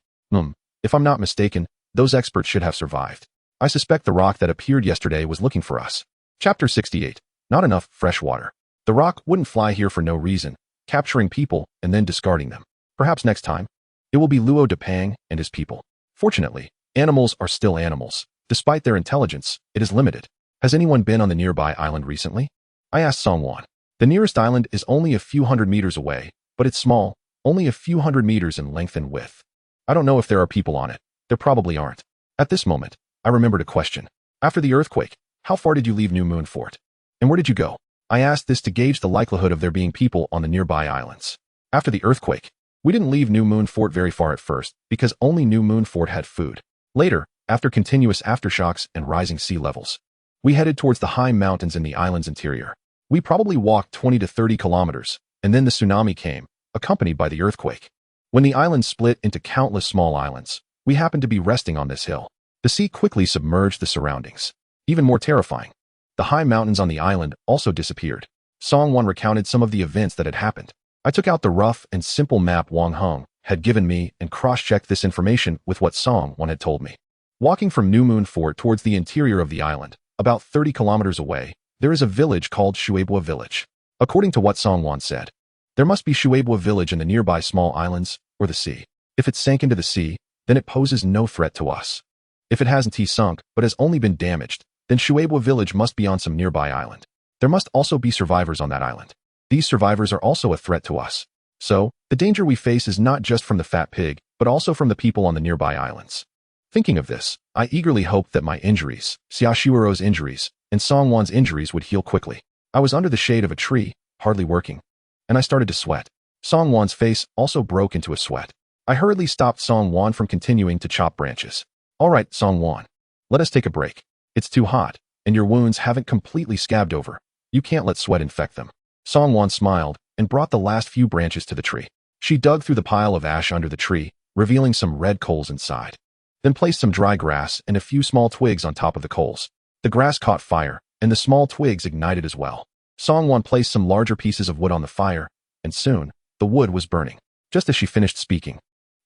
If I'm not mistaken, those experts should have survived. I suspect the rock that appeared yesterday was looking for us. Chapter 68. Not enough fresh water. The rock wouldn't fly here for no reason, capturing people and then discarding them. Perhaps next time, it will be Luo Depang and his people. Fortunately, animals are still animals. Despite their intelligence, it is limited. Has anyone been on the nearby island recently? I asked Song Wan. The nearest island is only a few hundred meters away, but it's small, only a few hundred meters in length and width. I don't know if there are people on it. There probably aren't. At this moment, I remembered a question. After the earthquake, how far did you leave New Moon Fort? And where did you go? I asked this to gauge the likelihood of there being people on the nearby islands. After the earthquake, We didn't leave New Moon Fort very far at first, because only New Moon Fort had food. Later, after continuous aftershocks and rising sea levels, we headed towards the high mountains in the island's interior. We probably walked 20 to 30 kilometers, and then the tsunami came, accompanied by the earthquake. When the island split into countless small islands, we happened to be resting on this hill. The sea quickly submerged the surroundings. Even more terrifying, the high mountains on the island also disappeared. Song Wan recounted some of the events that had happened. I took out the rough and simple map Wang Heng had given me and cross-checked this information with what Song Wan had told me. Walking from New Moon Fort towards the interior of the island, about 30 kilometers away, there is a village called Shueibua Village. According to what Song Wan said, there must be Shueibua Village in the nearby small islands or the sea. If it sank into the sea, then it poses no threat to us. If it hasn't sunk but has only been damaged, then Shueibua Village must be on some nearby island. There must also be survivors on that island. These survivors are also a threat to us. So, the danger we face is not just from the fat pig, but also from the people on the nearby islands. Thinking of this, I eagerly hoped that my injuries, Xiaoshuero's injuries, and Song Wan's injuries would heal quickly. I was under the shade of a tree, hardly working, and I started to sweat. Song Wan's face also broke into a sweat. I hurriedly stopped Song Wan from continuing to chop branches. All right, Song Wan. Let us take a break. It's too hot, and your wounds haven't completely scabbed over. You can't let sweat infect them. Song Wan smiled and brought the last few branches to the tree. She dug through the pile of ash under the tree, revealing some red coals inside. Then placed some dry grass and a few small twigs on top of the coals. The grass caught fire, and the small twigs ignited as well. Song Wan placed some larger pieces of wood on the fire, and soon, the wood was burning. Just as she finished speaking,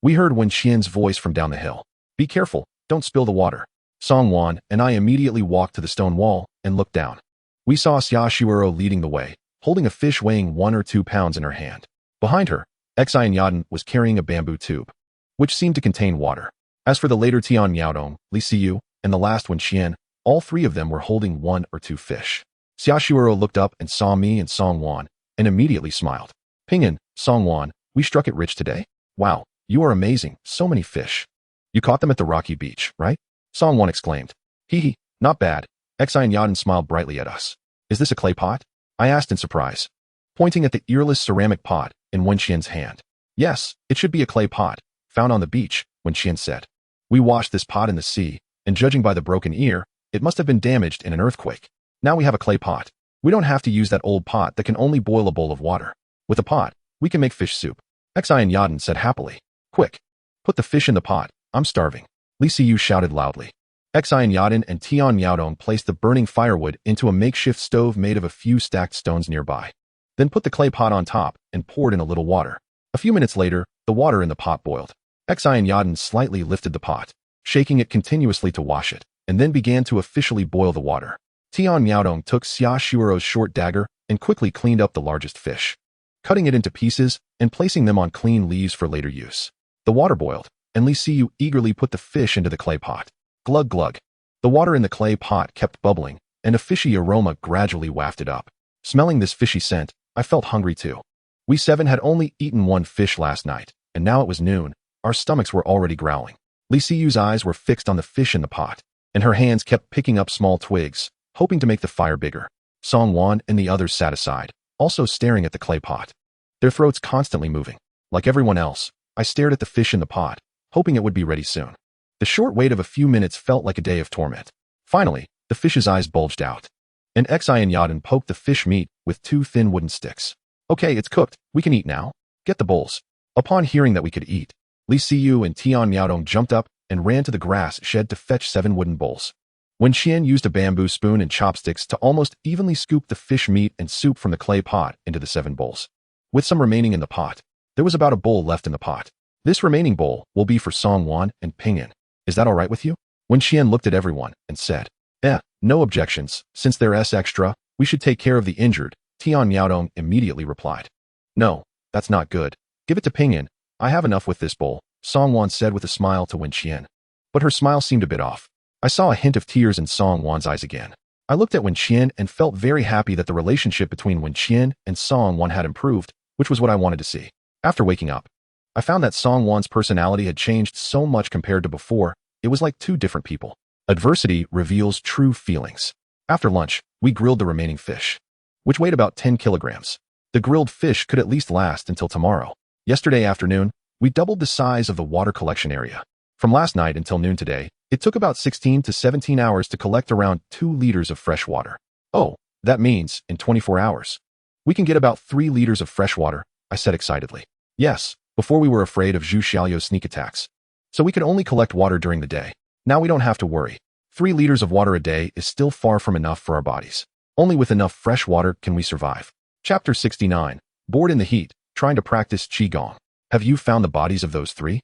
we heard Wen Qian's voice from down the hill. Be careful, don't spill the water. Song Wan and I immediately walked to the stone wall and looked down. We saw Xia Shuero leading the way, holding a fish weighing 1 or 2 pounds in her hand. Behind her, Xi and Yaden was carrying a bamboo tube, which seemed to contain water. As for the later Tian Yaodong, Li Siyu, and the last Wen Qian, all three of them were holding 1 or 2 fish. Xia Shuero looked up and saw me and Song Wan, and immediately smiled. Pinyin, Song Wan, we struck it rich today? Wow, you are amazing, so many fish. You caught them at the rocky beach, right? Song Wan exclaimed. Hee hee, not bad. Xi and Yaden smiled brightly at us. Is this a clay pot? I asked in surprise, pointing at the earless ceramic pot in Wen Qian's hand. Yes, it should be a clay pot, found on the beach, Wen Qian said. We washed this pot in the sea, and judging by the broken ear, it must have been damaged in an earthquake. Now we have a clay pot. We don't have to use that old pot that can only boil a bowl of water. With a pot, we can make fish soup. Xi and Yaden said happily. Quick, put the fish in the pot, I'm starving. Li Siyu shouted loudly. Xi and Yaden and Tian Yaodong placed the burning firewood into a makeshift stove made of a few stacked stones nearby. Then put the clay pot on top and poured in a little water. A few minutes later, the water in the pot boiled. Xi and Yaden slightly lifted the pot, shaking it continuously to wash it, and then began to officially boil the water. Tian Yaodong took Xia Shuero's short dagger and quickly cleaned up the largest fish, cutting it into pieces and placing them on clean leaves for later use. The water boiled, and Li Siyu eagerly put the fish into the clay pot. Glug glug. The water in the clay pot kept bubbling, and a fishy aroma gradually wafted up. Smelling this fishy scent, I felt hungry too. We 7 had only eaten 1 fish last night, and now it was noon. Our stomachs were already growling. Li Siyu's eyes were fixed on the fish in the pot, and her hands kept picking up small twigs, hoping to make the fire bigger. Song Wan and the others sat aside, also staring at the clay pot, their throats constantly moving. Like everyone else, I stared at the fish in the pot, hoping it would be ready soon. The short wait of a few minutes felt like a day of torment. Finally, the fish's eyes bulged out, and Xi and Yaden poked the fish meat with 2 thin wooden sticks. Okay, it's cooked. We can eat now. Get the bowls. Upon hearing that we could eat, Li Siyu and Tian Yaodong jumped up and ran to the grass shed to fetch 7 wooden bowls. Wen Qian used a bamboo spoon and chopsticks to almost evenly scoop the fish meat and soup from the clay pot into the 7 bowls. With some remaining in the pot, there was about a bowl left in the pot. This remaining bowl will be for Song Wan and Pinyin. Is that all right with you? Wen Qian looked at everyone and said, no objections. Since there's extra, we should take care of the injured. Tian Yaodong immediately replied. No, that's not good. Give it to Pinyin. I have enough with this bowl, Song Wan said with a smile to Wen Qian. But her smile seemed a bit off. I saw a hint of tears in Song Wan's eyes again. I looked at Wen Qian and felt very happy that the relationship between Wen Qian and Song Wan had improved, which was what I wanted to see. After waking up, I found that Song Wan's personality had changed so much compared to before. It was like 2 different people. Adversity reveals true feelings. After lunch, we grilled the remaining fish, which weighed about 10 kilograms. The grilled fish could at least last until tomorrow. Yesterday afternoon, we doubled the size of the water collection area. From last night until noon today, it took about 16 to 17 hours to collect around 2 liters of fresh water. Oh, that means, in 24 hours, we can get about 3 liters of fresh water, I said excitedly. Yes, before we were afraid of Zhu Xiaoyou's sneak attacks. So we could only collect water during the day. Now we don't have to worry. 3 liters of water a day is still far from enough for our bodies. Only with enough fresh water can we survive. Chapter 69. Bored in the heat, trying to practice Qigong. Have you found the bodies of those 3?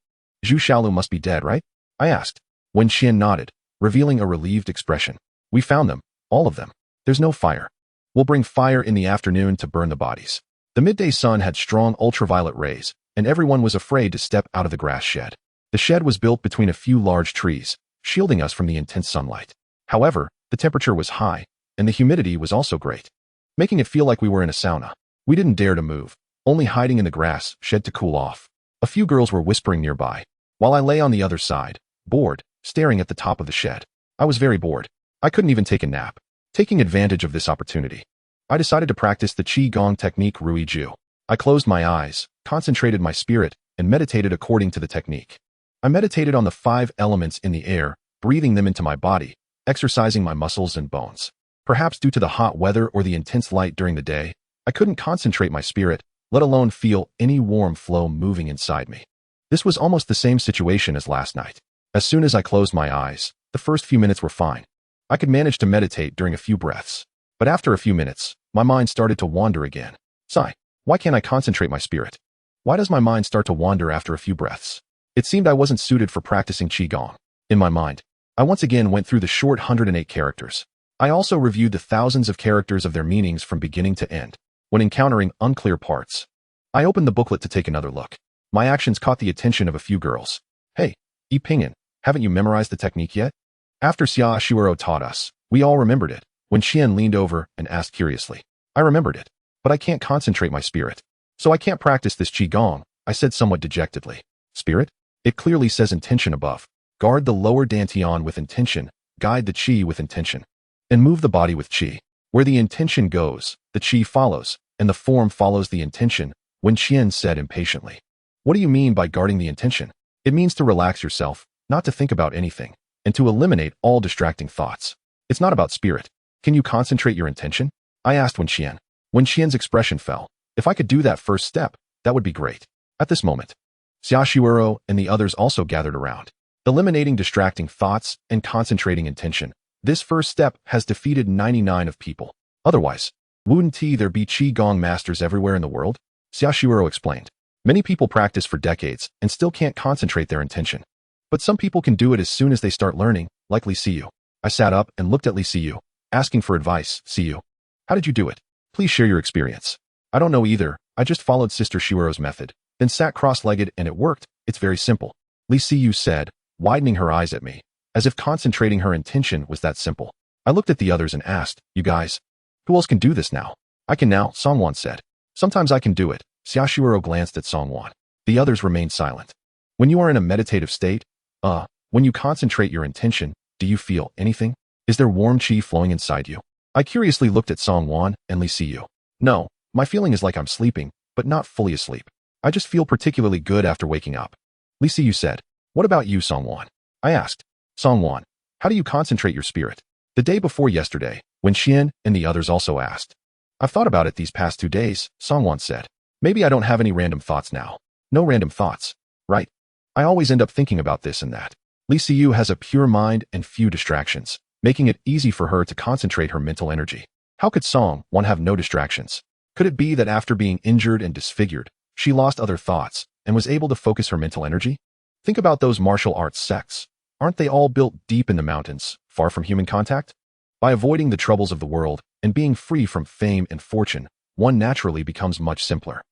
Zhu Xiaolu must be dead, right? I asked. Wen Xian nodded, revealing a relieved expression. We found them, all of them. There's no fire. We'll bring fire in the afternoon to burn the bodies. The midday sun had strong ultraviolet rays, and everyone was afraid to step out of the grass shed. The shed was built between a few large trees, shielding us from the intense sunlight. However, the temperature was high, and the humidity was also great, making it feel like we were in a sauna. We didn't dare to move, only hiding in the grass shed to cool off. A few girls were whispering nearby, while I lay on the other side, bored, staring at the top of the shed. I was very bored. I couldn't even take a nap. Taking advantage of this opportunity, I decided to practice the Qi Gong technique Rui Ju. I closed my eyes, concentrated my spirit, and meditated according to the technique. I meditated on the 5 elements in the air, breathing them into my body, exercising my muscles and bones. Perhaps due to the hot weather or the intense light during the day, I couldn't concentrate my spirit, let alone feel any warm flow moving inside me. This was almost the same situation as last night. As soon as I closed my eyes, the first few minutes were fine. I could manage to meditate during a few breaths. But after a few minutes, my mind started to wander again. Sigh, why can't I concentrate my spirit? Why does my mind start to wander after a few breaths? It seemed I wasn't suited for practicing Qigong. In my mind, I once again went through the short 108 characters. I also reviewed the thousands of characters of their meanings from beginning to end. When encountering unclear parts, I opened the booklet to take another look. My actions caught the attention of a few girls. Hey, Yi Pingyan, haven't you memorized the technique yet? After Xia Shuero taught us, we all remembered it. When Xian leaned over and asked curiously, I remembered it, but I can't concentrate my spirit. So I can't practice this Qigong, I said somewhat dejectedly. Spirit? It clearly says intention above. Guard the lower dantian with intention, guide the Qi with intention, and move the body with Qi. Where the intention goes, the Qi follows, and the form follows the intention, Wen Qian said impatiently. What do you mean by guarding the intention? It means to relax yourself, not to think about anything, and to eliminate all distracting thoughts. It's not about spirit. Can you concentrate your intention? I asked Wen Qian. Wen Qian's expression fell. If I could do that first step, that would be great. At this moment, Xia Shuero and the others also gathered around. Eliminating distracting thoughts and concentrating intention. This first step has defeated 99 of people. Otherwise, wouldn't there be Qigong masters everywhere in the world? Xia Shuero explained. Many people practice for decades and still can't concentrate their intention. But some people can do it as soon as they start learning, like Li Siyu. I sat up and looked at Li Siyu, asking for advice. Siyu, how did you do it? Please share your experience. I don't know either. I just followed Sister Shuero's method, then sat cross-legged and it worked. It's very simple. Li Siyu said, widening her eyes at me, as if concentrating her intention was that simple. I looked at the others and asked, you guys, who else can do this now? I can now, Songwan said. Sometimes I can do it. Xia Shuero glanced at Songwan. The others remained silent. When you are in a meditative state, when you concentrate your intention, do you feel anything? Is there warm qi flowing inside you? I curiously looked at Songwan and Li Siyu. No, my feeling is like I'm sleeping, but not fully asleep. I just feel particularly good after waking up. Li Siyu said, what about you, Songwan? I asked. Songwan, how do you concentrate your spirit? The day before yesterday, when Xian and the others also asked. I've thought about it these past 2 days, Songwan said. Maybe I don't have any random thoughts now. No random thoughts, right? I always end up thinking about this and that. Li Siyu has a pure mind and few distractions, making it easy for her to concentrate her mental energy. How could Songwan have no distractions? Could it be that after being injured and disfigured, she lost other thoughts and was able to focus her mental energy? Think about those martial arts sects. Aren't they all built deep in the mountains, far from human contact? By avoiding the troubles of the world and being free from fame and fortune, one naturally becomes much simpler.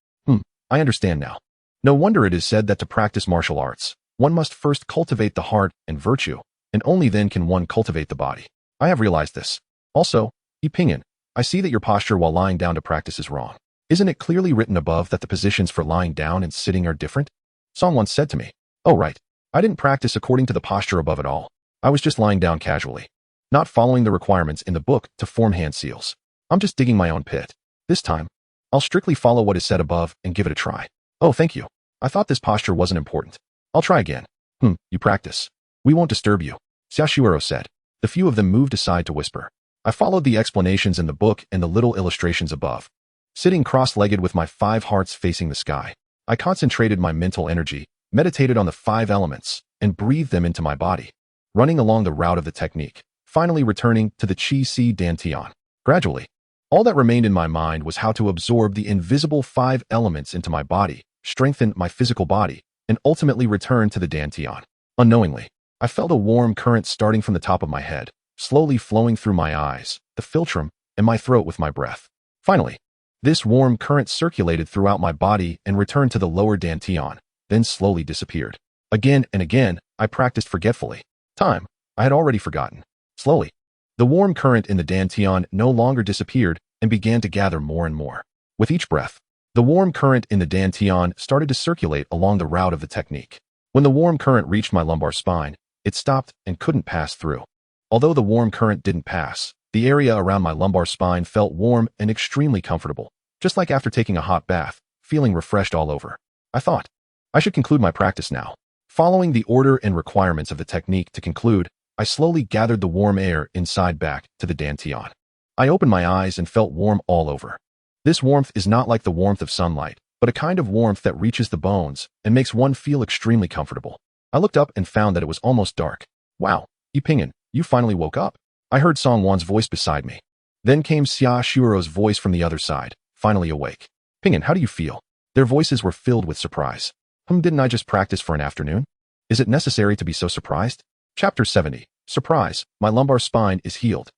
I understand now. No wonder it is said that to practice martial arts, one must first cultivate the heart and virtue, and only then can one cultivate the body. I have realized this. Also, Yi Pingyan, I see that your posture while lying down to practice is wrong. Isn't it clearly written above that the positions for lying down and sitting are different? Someone said to me. Oh right. I didn't practice according to the posture above at all. I was just lying down casually, not following the requirements in the book to form hand seals. I'm just digging my own pit. This time, I'll strictly follow what is said above and give it a try. Oh, thank you. I thought this posture wasn't important. I'll try again. You practice. We won't disturb you, Yashuero said. The few of them moved aside to whisper. I followed the explanations in the book and the little illustrations above. Sitting cross-legged with my 5 hearts facing the sky, I concentrated my mental energy, meditated on the 5 elements, and breathed them into my body, running along the route of the technique, finally returning to the Chi Si Dantian. Gradually, all that remained in my mind was how to absorb the invisible 5 elements into my body, strengthen my physical body, and ultimately return to the Dantian. Unknowingly, I felt a warm current starting from the top of my head, slowly flowing through my eyes, the philtrum, and my throat with my breath. Finally, this warm current circulated throughout my body and returned to the lower Dantian, then slowly disappeared. Again and again, I practiced forgetfully. Time, I had already forgotten. Slowly, the warm current in the Dantian no longer disappeared and began to gather more and more. With each breath, the warm current in the Dantian started to circulate along the route of the technique. When the warm current reached my lumbar spine, it stopped and couldn't pass through. Although the warm current didn't pass, the area around my lumbar spine felt warm and extremely comfortable, just like after taking a hot bath, feeling refreshed all over. I thought, I should conclude my practice now. Following the order and requirements of the technique to conclude, I slowly gathered the warm air inside back to the Dantian. I opened my eyes and felt warm all over. This warmth is not like the warmth of sunlight, but a kind of warmth that reaches the bones and makes one feel extremely comfortable. I looked up and found that it was almost dark. Wow, Yipingin, you finally woke up. I heard Songwon's voice beside me. Then came Xia Shuro's voice from the other side, finally awake. Pingin, how do you feel? Their voices were filled with surprise. Didn't I just practice for an afternoon? Is it necessary to be so surprised? Chapter 70. Surprise, my lumbar spine is healed.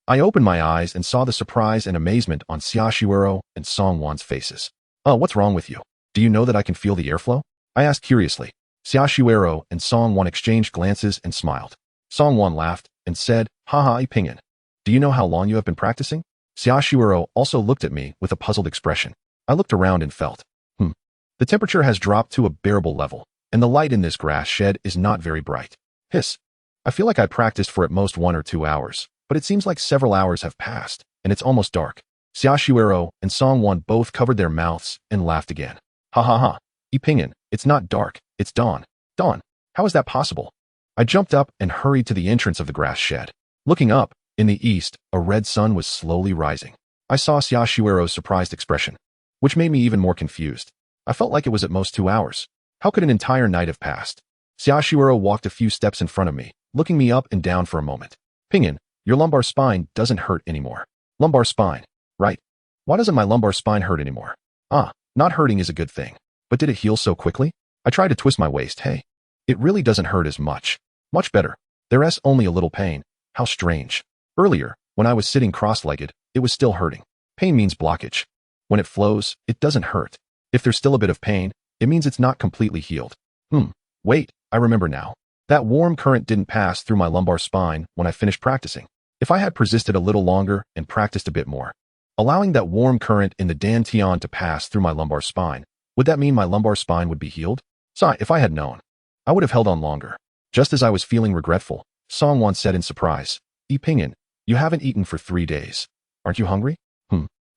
I opened my eyes and saw the surprise and amazement on Xia Shuero and Songwon's faces. What's wrong with you? Do you know that I can feel the airflow? I asked curiously. Xia Shuero and Songwon exchanged glances and smiled. Songwon laughed and said, Haha, Pingin. Do you know how long you have been practicing? Xia Shuero also looked at me with a puzzled expression. I looked around and felt, the temperature has dropped to a bearable level, and the light in this grass shed is not very bright. Hiss. I feel like I practiced for at most 1 or 2 hours, but it seems like several hours have passed, and it's almost dark. Xia Shuero and Songwon both covered their mouths and laughed again. Ha ha ha. Yipingin, it's not dark, it's dawn. Dawn. How is that possible? I jumped up and hurried to the entrance of the grass shed. Looking up, in the east, a red sun was slowly rising. I saw Xia Shuero's surprised expression, which made me even more confused. I felt like it was at most 2 hours. How could an entire night have passed? Xia Shuero walked a few steps in front of me, looking me up and down for a moment. Pingin, your lumbar spine doesn't hurt anymore. Lumbar spine. Right. Why doesn't my lumbar spine hurt anymore? Not hurting is a good thing. But did it heal so quickly? I tried to twist my waist. Hey. It really doesn't hurt as much. Much better. There's only a little pain. How strange. Earlier, when I was sitting cross-legged, it was still hurting. Pain means blockage. When it flows, it doesn't hurt. If there's still a bit of pain, it means it's not completely healed. Wait, I remember now. That warm current didn't pass through my lumbar spine when I finished practicing. If I had persisted a little longer and practiced a bit more, allowing that warm current in the Dantian to pass through my lumbar spine, would that mean my lumbar spine would be healed? If I had known, I would have held on longer. Just as I was feeling regretful, Songwon said in surprise, Yipingin, you haven't eaten for 3 days. Aren't you hungry?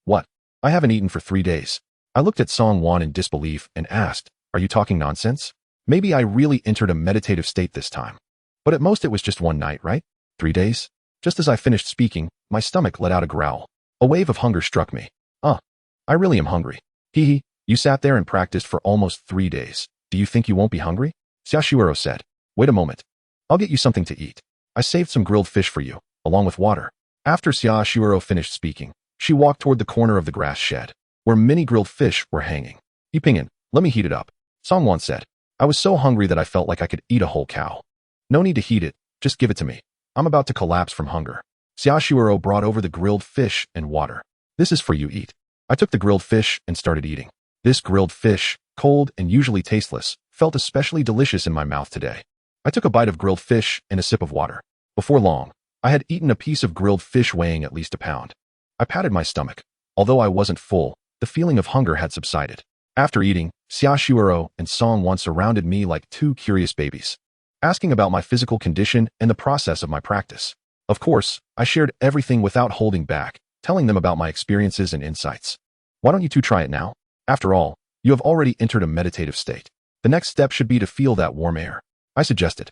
What? I haven't eaten for 3 days. I looked at Songwon in disbelief and asked, are you talking nonsense? Maybe I really entered a meditative state this time. But at most it was just 1 night, right? 3 days? Just as I finished speaking, my stomach let out a growl. A wave of hunger struck me. I really am hungry. Hee, you sat there and practiced for almost 3 days. Do you think you won't be hungry? Xia Shuero said. Wait a moment. I'll get you something to eat. I saved some grilled fish for you, along with water. After Xia Shuero finished speaking, she walked toward the corner of the grass shed, where many grilled fish were hanging. Yipingin, let me heat it up. Songwon said. I was so hungry that I felt like I could eat a whole cow. No need to heat it, just give it to me. I'm about to collapse from hunger. Xia Shuero brought over the grilled fish and water. This is for you, eat. I took the grilled fish and started eating. This grilled fish, cold and usually tasteless, felt especially delicious in my mouth today. I took a bite of grilled fish and a sip of water. Before long, I had eaten a piece of grilled fish weighing at least a pound. I patted my stomach. Although I wasn't full, the feeling of hunger had subsided. After eating, Xia Shuero and Songwon surrounded me like 2 curious babies, asking about my physical condition and the process of my practice. Of course, I shared everything without holding back, telling them about my experiences and insights. Why don't you two try it now? After all, you have already entered a meditative state. The next step should be to feel that warm air. I suggested.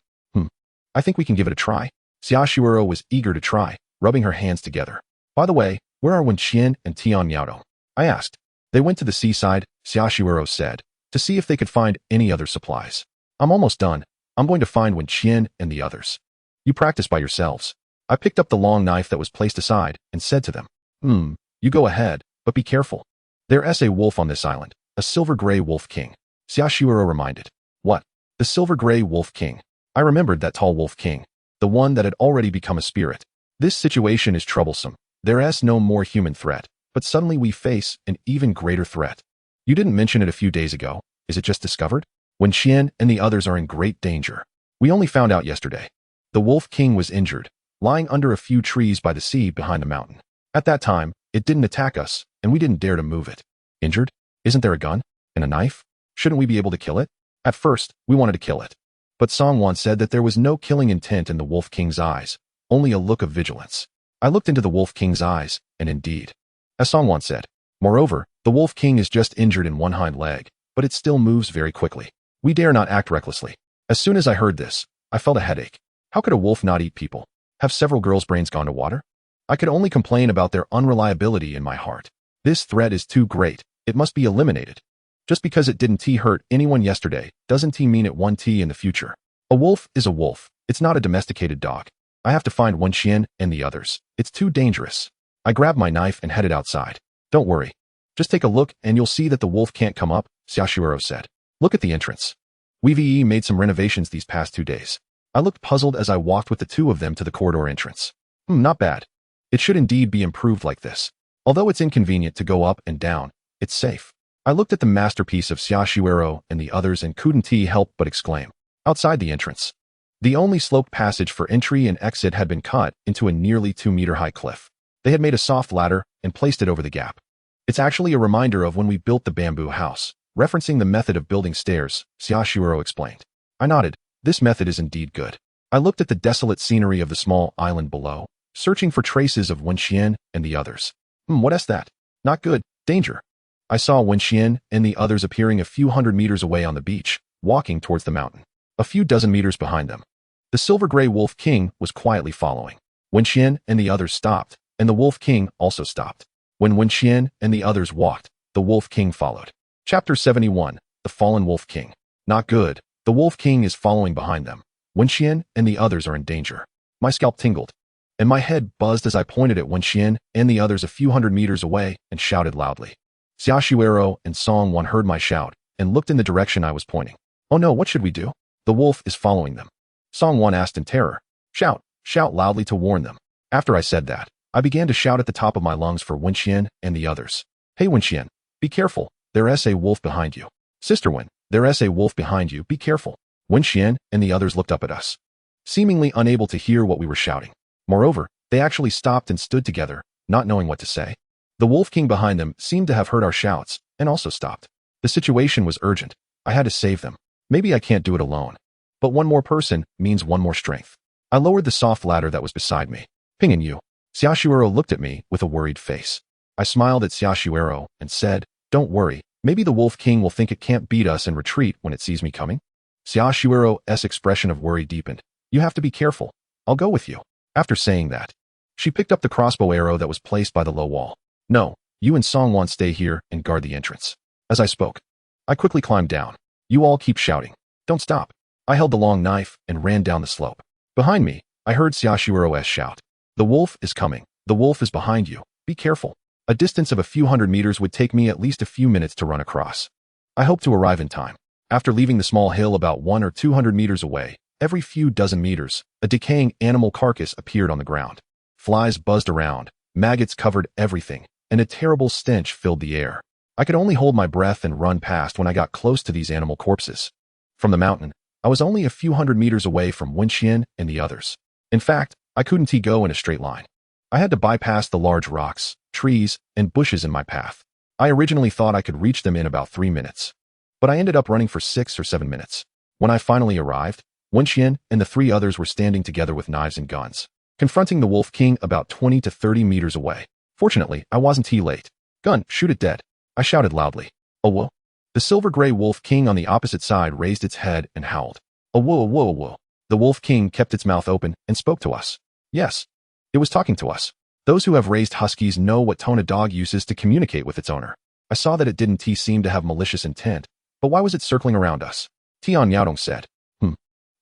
I think we can give it a try. Xiaoxiuro was eager to try, rubbing her hands together. By the way, where are Wenqian and Tian Yaodong? I asked. They went to the seaside, Xiaoxiuro said, to see if they could find any other supplies. I'm almost done. I'm going to find Wenqian and the others. You practice by yourselves. I picked up the long knife that was placed aside and said to them, you go ahead, but be careful. There's a wolf on this island, a silver-gray wolf king. Xiaoxiuro reminded. What? The silver-gray wolf king. I remembered that tall wolf king, the one that had already become a spirit. This situation is troublesome. There's no more human threat, but suddenly we face an even greater threat. You didn't mention it a few days ago. Is it just discovered? Wenqian and the others are in great danger. We only found out yesterday. The wolf king was injured, lying under a few trees by the sea behind the mountain. At that time, it didn't attack us, and we didn't dare to move it. Injured? Isn't there a gun? And a knife? Shouldn't we be able to kill it? At first, we wanted to kill it. But Songwan said that there was no killing intent in the wolf king's eyes, only a look of vigilance. I looked into the wolf king's eyes, and indeed. As Songwan said, moreover, the wolf king is just injured in one hind leg, but it still moves very quickly. We dare not act recklessly. As soon as I heard this, I felt a headache. How could a wolf not eat people? Have several girls' brains gone to water? I could only complain about their unreliability in my heart. This threat is too great. It must be eliminated. Just because it didn't hurt anyone yesterday, doesn't mean it won't in the future. A wolf is a wolf. It's not a domesticated dog. I have to find Wenqian and the others. It's too dangerous. I grabbed my knife and headed outside. Don't worry. Just take a look and you'll see that the wolf can't come up, Xiaoxiuro said. Look at the entrance. We've made some renovations these past 2 days. I looked puzzled as I walked with the two of them to the corridor entrance. Not bad. It should indeed be improved like this. Although it's inconvenient to go up and down, it's safe. I looked at the masterpiece of Xiaoxiuro and the others and couldn't help but exclaim. Outside the entrance, the only sloped passage for entry and exit had been cut into a nearly 2-meter-high cliff. They had made a soft ladder and placed it over the gap. It's actually a reminder of when we built the bamboo house, referencing the method of building stairs, Xiaoxiuro explained. I nodded. This method is indeed good. I looked at the desolate scenery of the small island below, searching for traces of Wenqian and the others. What's that? Not good. Danger. I saw Wenqian and the others appearing a few hundred meters away on the beach, walking towards the mountain. A few dozen meters behind them, the silver-gray wolf king was quietly following. Wenqian and the others stopped, and the wolf king also stopped. When Wenqian and the others walked, the wolf king followed. Chapter 71, The Fallen Wolf King. Not good. The wolf king is following behind them. Wenqian and the others are in danger. My scalp tingled, and my head buzzed as I pointed at Wenqian and the others a few hundred meters away and shouted loudly. Xiaoxiuro and Songwan heard my shout and looked in the direction I was pointing. Oh no, what should we do? The wolf is following them. Songwan asked in terror. Shout loudly to warn them. After I said that, I began to shout at the top of my lungs for Wenqian and the others. Hey Wenqian, be careful. There's a wolf behind you. Sister Wen, there's a wolf behind you. Be careful. Wenqian and the others looked up at us, seemingly unable to hear what we were shouting. Moreover, they actually stopped and stood together, not knowing what to say. The wolf king behind them seemed to have heard our shouts and also stopped. The situation was urgent. I had to save them. Maybe I can't do it alone. But one more person means one more strength. I lowered the soft ladder that was beside me. Ping and you. Xiaoxiuro looked at me with a worried face. I smiled at Xiaoxiuro and said, don't worry. Maybe the wolf king will think it can't beat us and retreat when it sees me coming. Xiaoxiuro's expression of worry deepened. You have to be careful. I'll go with you. After saying that, she picked up the crossbow arrow that was placed by the low wall. No, you and Songwan stay here and guard the entrance. As I spoke, I quickly climbed down. You all keep shouting. Don't stop. I held the long knife and ran down the slope. Behind me, I heard Xiaoxiuro's shout. The wolf is coming. The wolf is behind you. Be careful. A distance of a few hundred meters would take me at least a few minutes to run across. I hoped to arrive in time. After leaving the small hill about 100 or 200 meters away, every few dozen meters, a decaying animal carcass appeared on the ground. Flies buzzed around, maggots covered everything, and a terrible stench filled the air. I could only hold my breath and run past when I got close to these animal corpses. From the mountain, I was only a few hundred meters away from Wenqian and the others. In fact, I couldn't go in a straight line. I had to bypass the large rocks, trees, and bushes in my path. I originally thought I could reach them in about 3 minutes, but I ended up running for 6 or 7 minutes. When I finally arrived, Wenqian and the 3 others were standing together with knives and guns, confronting the wolf king about 20 to 30 meters away. Fortunately, I wasn't late. Gun, shoot it dead. I shouted loudly. Oh whoa. The The silver-gray wolf king on the opposite side raised its head and howled. "A whoa, whoa, whoa." The wolf king kept its mouth open and spoke to us. Yes, it was talking to us. Those who have raised huskies know what tone a dog uses to communicate with its owner. I saw that it didn't seem to have malicious intent, but why was it circling around us? Tian Yaodong said.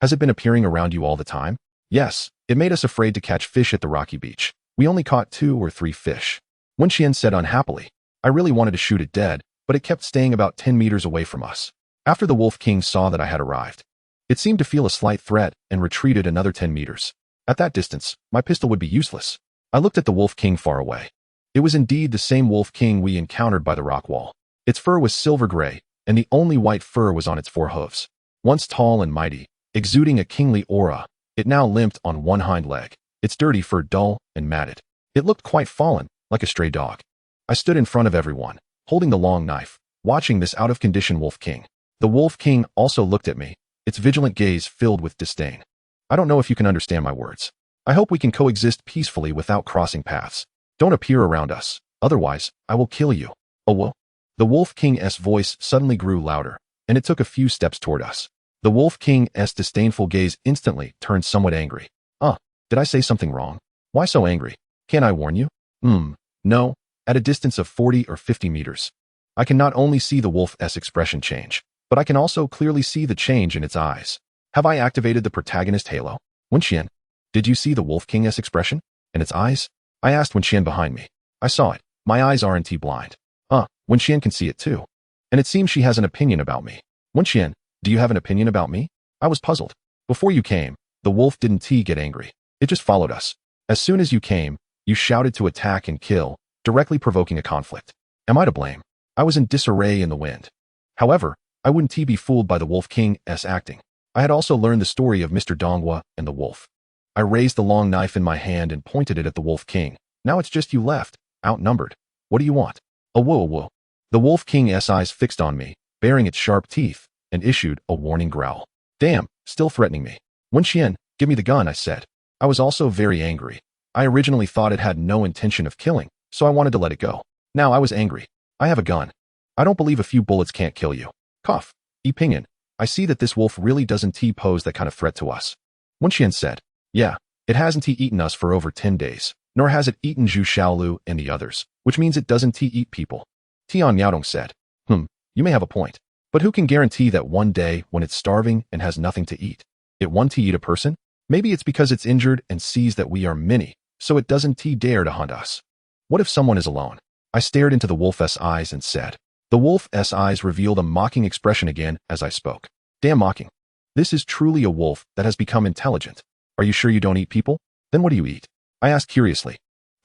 Has it been appearing around you all the time? Yes, it made us afraid to catch fish at the rocky beach. We only caught 2 or 3 fish. Wen Xian said unhappily. I really wanted to shoot it dead, but it kept staying about 10 meters away from us. After the wolf king saw that I had arrived, it seemed to feel a slight threat and retreated another 10 meters. At that distance, my pistol would be useless. I looked at the wolf king far away. It was indeed the same wolf king we encountered by the rock wall. Its fur was silver gray, and the only white fur was on its 4 hooves. Once tall and mighty, exuding a kingly aura, it now limped on one hind leg, its dirty fur dull and matted. It looked quite fallen, like a stray dog. I stood in front of everyone, holding the long knife, watching this out-of-condition wolf king. The wolf king also looked at me, its vigilant gaze filled with disdain. I don't know if you can understand my words. I hope we can coexist peacefully without crossing paths. Don't appear around us, otherwise, I will kill you. Oh, well. The wolf king's voice suddenly grew louder, and it took a few steps toward us. The wolf king's disdainful gaze instantly turned somewhat angry. Did I say something wrong? Why so angry? Can I warn you? No, at a distance of 40 or 50 meters. I can not only see the wolf's expression change, but I can also clearly see the change in its eyes. Have I activated the protagonist halo? Wen Xian, did you see the wolf king's expression? And its eyes? I asked Wen Xian behind me. I saw it. My eyes aren't blind. Wen Xian can see it too. And it seems she has an opinion about me. Wen Xian, do you have an opinion about me? I was puzzled. Before you came, the wolf didn't get angry. It just followed us. As soon as you came, you shouted to attack and kill, directly provoking a conflict. Am I to blame? I was in disarray in the wind. However, I wouldn't be fooled by the wolf king's acting. I had also learned the story of Mr. Donghua and the wolf. I raised the long knife in my hand and pointed it at the wolf king. Now it's just you left, outnumbered. What do you want? A whoa. The wolf king's eyes fixed on me, baring its sharp teeth, and issued a warning growl. Damn, still threatening me. Wen Xian, give me the gun, I said. I was also very angry. I originally thought it had no intention of killing, so I wanted to let it go. Now I was angry. I have a gun. I don't believe a few bullets can't kill you. Cough. Opinion. I see that this wolf really doesn't pose that kind of threat to us. Wen Xian said. Yeah, it hasn't eaten us for over 10 days, nor has it eaten Zhu Xiaolu and the others, which means it doesn't eat people. Tian Yaodong said. You may have a point. But who can guarantee that one day, when it's starving and has nothing to eat, it won't eat a person? Maybe it's because it's injured and sees that we are many, so it doesn't dare to hunt us. What if someone is alone? I stared into the wolf's eyes and said. The wolf's eyes revealed a mocking expression again as I spoke. Damn mocking. This is truly a wolf that has become intelligent. Are you sure you don't eat people? Then what do you eat? I asked curiously.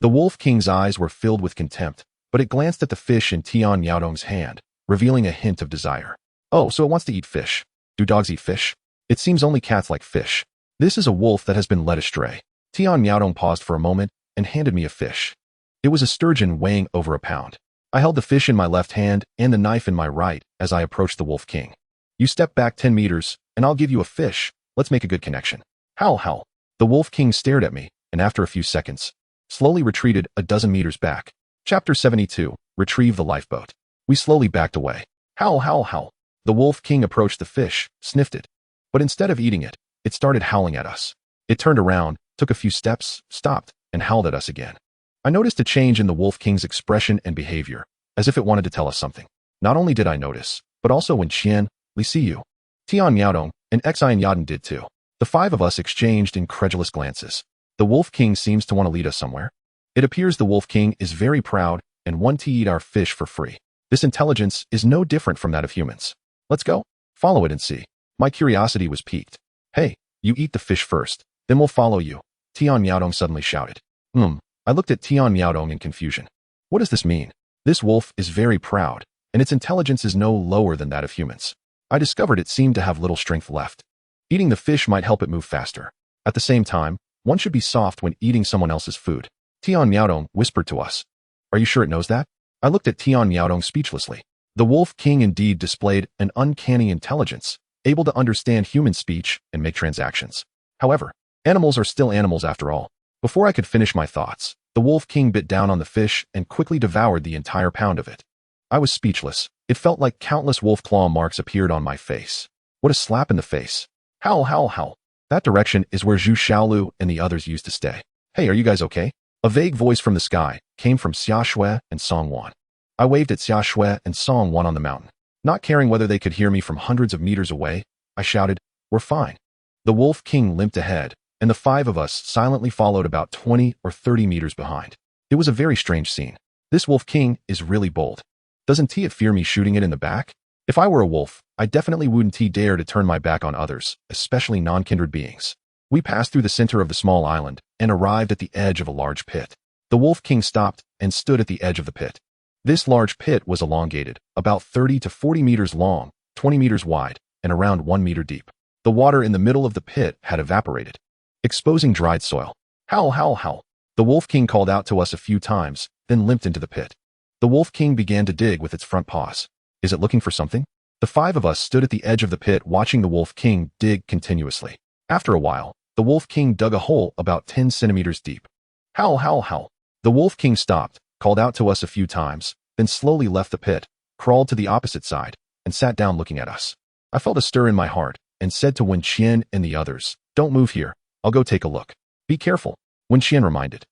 The wolf king's eyes were filled with contempt, but it glanced at the fish in Tian Yaodong's hand, revealing a hint of desire. Oh, so it wants to eat fish. Do dogs eat fish? It seems only cats like fish. This is a wolf that has been led astray. Tian Yaodong paused for a moment and handed me a fish. It was a sturgeon weighing over a pound. I held the fish in my left hand and the knife in my right as I approached the wolf king. You step back 10 meters, and I'll give you a fish. Let's make a good connection. Howl. The wolf king stared at me, and after a few seconds, slowly retreated a dozen meters back. Chapter 72, Retrieve the Lifeboat. We slowly backed away. Howl. The wolf king approached the fish, sniffed it. But instead of eating it, it started howling at us. It turned around, took a few steps, stopped, and howled at us again. I noticed a change in the wolf king's expression and behavior, as if it wanted to tell us something. Not only did I notice, but also Wen Xian, Li Siyu, Tian Yaodong, and Xian Yaden did too. The 5 of us exchanged incredulous glances. The wolf king seems to want to lead us somewhere. It appears the wolf king is very proud and wants to eat our fish for free. This intelligence is no different from that of humans. Let's go. Follow it and see. My curiosity was piqued. Hey, you eat the fish first, then we'll follow you. Tian Yaodong suddenly shouted. I looked at Tian Yaodong in confusion. What does this mean? This wolf is very proud, and its intelligence is no lower than that of humans. I discovered it seemed to have little strength left. Eating the fish might help it move faster. At the same time, one should be soft when eating someone else's food. Tian Yaodong whispered to us. Are you sure it knows that? I looked at Tian Yaodong speechlessly. The wolf king indeed displayed an uncanny intelligence, able to understand human speech and make transactions. However, animals are still animals after all. Before I could finish my thoughts, the wolf king bit down on the fish and quickly devoured the entire pound of it. I was speechless. It felt like countless wolf claw marks appeared on my face. What a slap in the face. Howl, howl, howl. That direction is where Zhu Xiaolu and the others used to stay. Hey, are you guys okay? A vague voice from the sky came from Xia Shui and Song Wan. I waved at Xia Shui and Song Wan on the mountain. Not caring whether they could hear me from hundreds of meters away, I shouted, "We're fine." The Wolf King limped ahead, and the five of us silently followed about 20 or 30 meters behind. It was a very strange scene. This Wolf King is really bold. Doesn't it fear me shooting it in the back? If I were a wolf, I definitely wouldn't dare to turn my back on others, especially non-kindred beings. We passed through the center of the small island and arrived at the edge of a large pit. The Wolf King stopped and stood at the edge of the pit. This large pit was elongated, about 30 to 40 meters long, 20 meters wide, and around 1 meter deep. The water in the middle of the pit had evaporated, exposing dried soil. Howl, howl, howl. The Wolf King called out to us a few times, then limped into the pit. The Wolf King began to dig with its front paws. Is it looking for something? The five of us stood at the edge of the pit watching the Wolf King dig continuously. After a while, the Wolf King dug a hole about 10 centimeters deep. Howl, howl, howl. The Wolf King stopped, called out to us a few times, then slowly left the pit, crawled to the opposite side, and sat down looking at us. I felt a stir in my heart and said to Wen Qian and the others, "Don't move here. I'll go take a look. Be careful," Wen Qian reminded.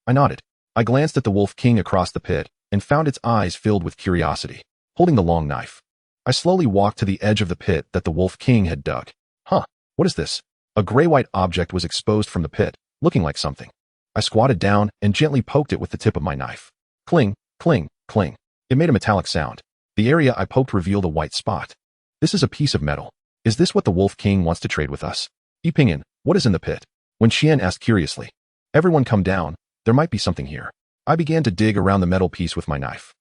I nodded. I glanced at the Wolf King across the pit and found its eyes filled with curiosity, holding the long knife. I slowly walked to the edge of the pit that the Wolf King had dug. What is this? A gray-white object was exposed from the pit, looking like something. I squatted down and gently poked it with the tip of my knife. Cling, cling, cling. It made a metallic sound. The area I poked revealed a white spot. This is a piece of metal. Is this what the Wolf King wants to trade with us? Yipingyan, what is in the pit? Wen Qian asked curiously. Everyone come down. There might be something here. I began to dig around the metal piece with my knife.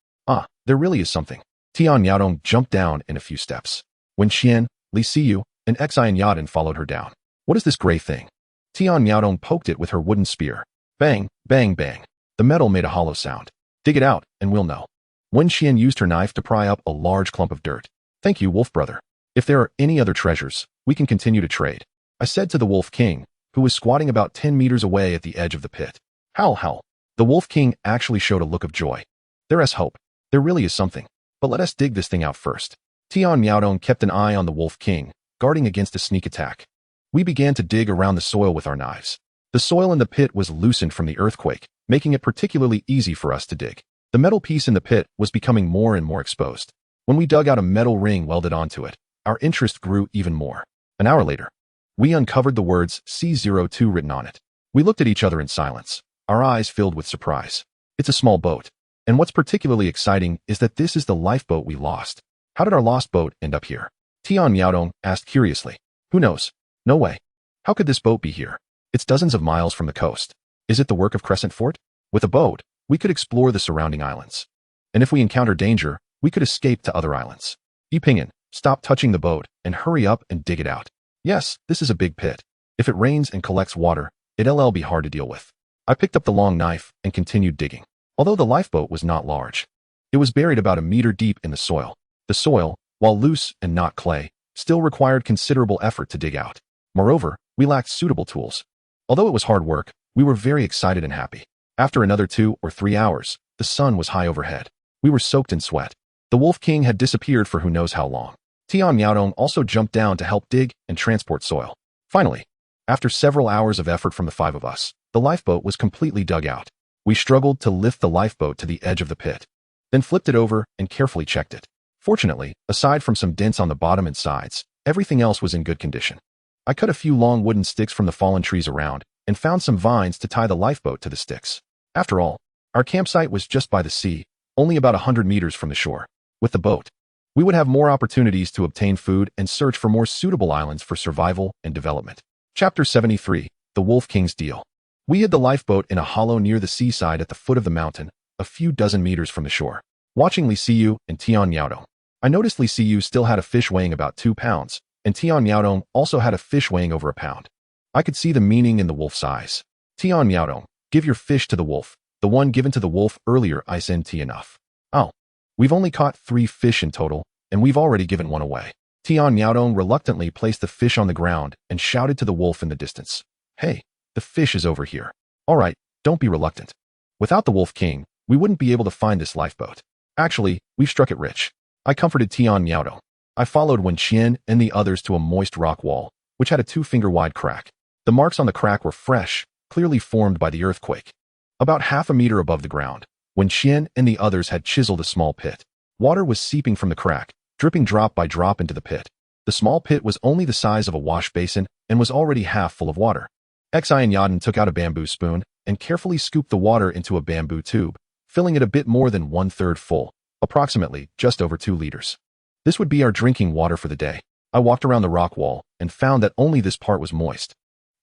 There really is something. Tian Yaodong jumped down in a few steps. Wen Qian, Li Siyu, and Xian Yadan followed her down. What is this gray thing? Tian Yaodong poked it with her wooden spear. Bang, bang, bang. The metal made a hollow sound. Dig it out, and we'll know. Wen Qian used her knife to pry up a large clump of dirt. Thank you, Wolf Brother. If there are any other treasures, we can continue to trade, I said to the Wolf King, who was squatting about 10 meters away at the edge of the pit. Howl, howl. The Wolf King actually showed a look of joy. There is hope. There really is something. But let us dig this thing out first. Tian Yaodong kept an eye on the Wolf King, guarding against a sneak attack. We began to dig around the soil with our knives. The soil in the pit was loosened from the earthquake, making it particularly easy for us to dig. The metal piece in the pit was becoming more and more exposed. When we dug out a metal ring welded onto it, our interest grew even more. An hour later, we uncovered the words C02 written on it. We looked at each other in silence, our eyes filled with surprise. It's a small boat. And what's particularly exciting is that this is the lifeboat we lost. How did our lost boat end up here? Tian Yaodong asked curiously. Who knows? No way. How could this boat be here? It's dozens of miles from the coast. Is it the work of Crescent Fort? With a boat, we could explore the surrounding islands. And if we encounter danger, we could escape to other islands. Yipingyan, stop touching the boat and hurry up and dig it out. Yes, this is a big pit. If it rains and collects water, it'll be hard to deal with. I picked up the long knife and continued digging. Although the lifeboat was not large, it was buried about a meter deep in the soil. The soil, while loose and not clay, still required considerable effort to dig out. Moreover, we lacked suitable tools. Although it was hard work, we were very excited and happy. After another 2 or 3 hours, the sun was high overhead. We were soaked in sweat. The Wolf King had disappeared for who knows how long. Tian Yaodong also jumped down to help dig and transport soil. Finally, after several hours of effort from the five of us, the lifeboat was completely dug out. We struggled to lift the lifeboat to the edge of the pit, then flipped it over and carefully checked it. Fortunately, aside from some dents on the bottom and sides, everything else was in good condition. I cut a few long wooden sticks from the fallen trees around and found some vines to tie the lifeboat to the sticks. After all, our campsite was just by the sea, only about 100 meters from the shore. With the boat, we would have more opportunities to obtain food and search for more suitable islands for survival and development. Chapter 73, The Wolf King's Deal. We hid the lifeboat in a hollow near the seaside at the foot of the mountain, a few dozen meters from the shore. Watching Li Siyu and Tian Yaodong, I noticed Li Siyu still had a fish weighing about 2 pounds, and Tian Yaodong also had a fish weighing over a pound. I could see the meaning in the wolf's eyes. Tian Yaodong, give your fish to the wolf. The one given to the wolf earlier isn't enough. Oh, we've only caught 3 fish in total, and we've already given 1 away. Tian Yaodong reluctantly placed the fish on the ground and shouted to the wolf in the distance. Hey, the fish is over here. All right, don't be reluctant. Without the Wolf King, we wouldn't be able to find this lifeboat. Actually, we've struck it rich. I comforted Tian Miaodong. I followed Wen Qian and the others to a moist rock wall, which had a 2-finger-wide crack. The marks on the crack were fresh, clearly formed by the earthquake. About half a meter above the ground, Wen Qian and the others had chiseled a small pit. Water was seeping from the crack, dripping drop by drop into the pit. The small pit was only the size of a wash basin and was already half full of water. Xi and Yaden took out a bamboo spoon and carefully scooped the water into a bamboo tube, filling it a bit more than 1/3 full, approximately just over 2 liters. This would be our drinking water for the day. I walked around the rock wall and found that only this part was moist.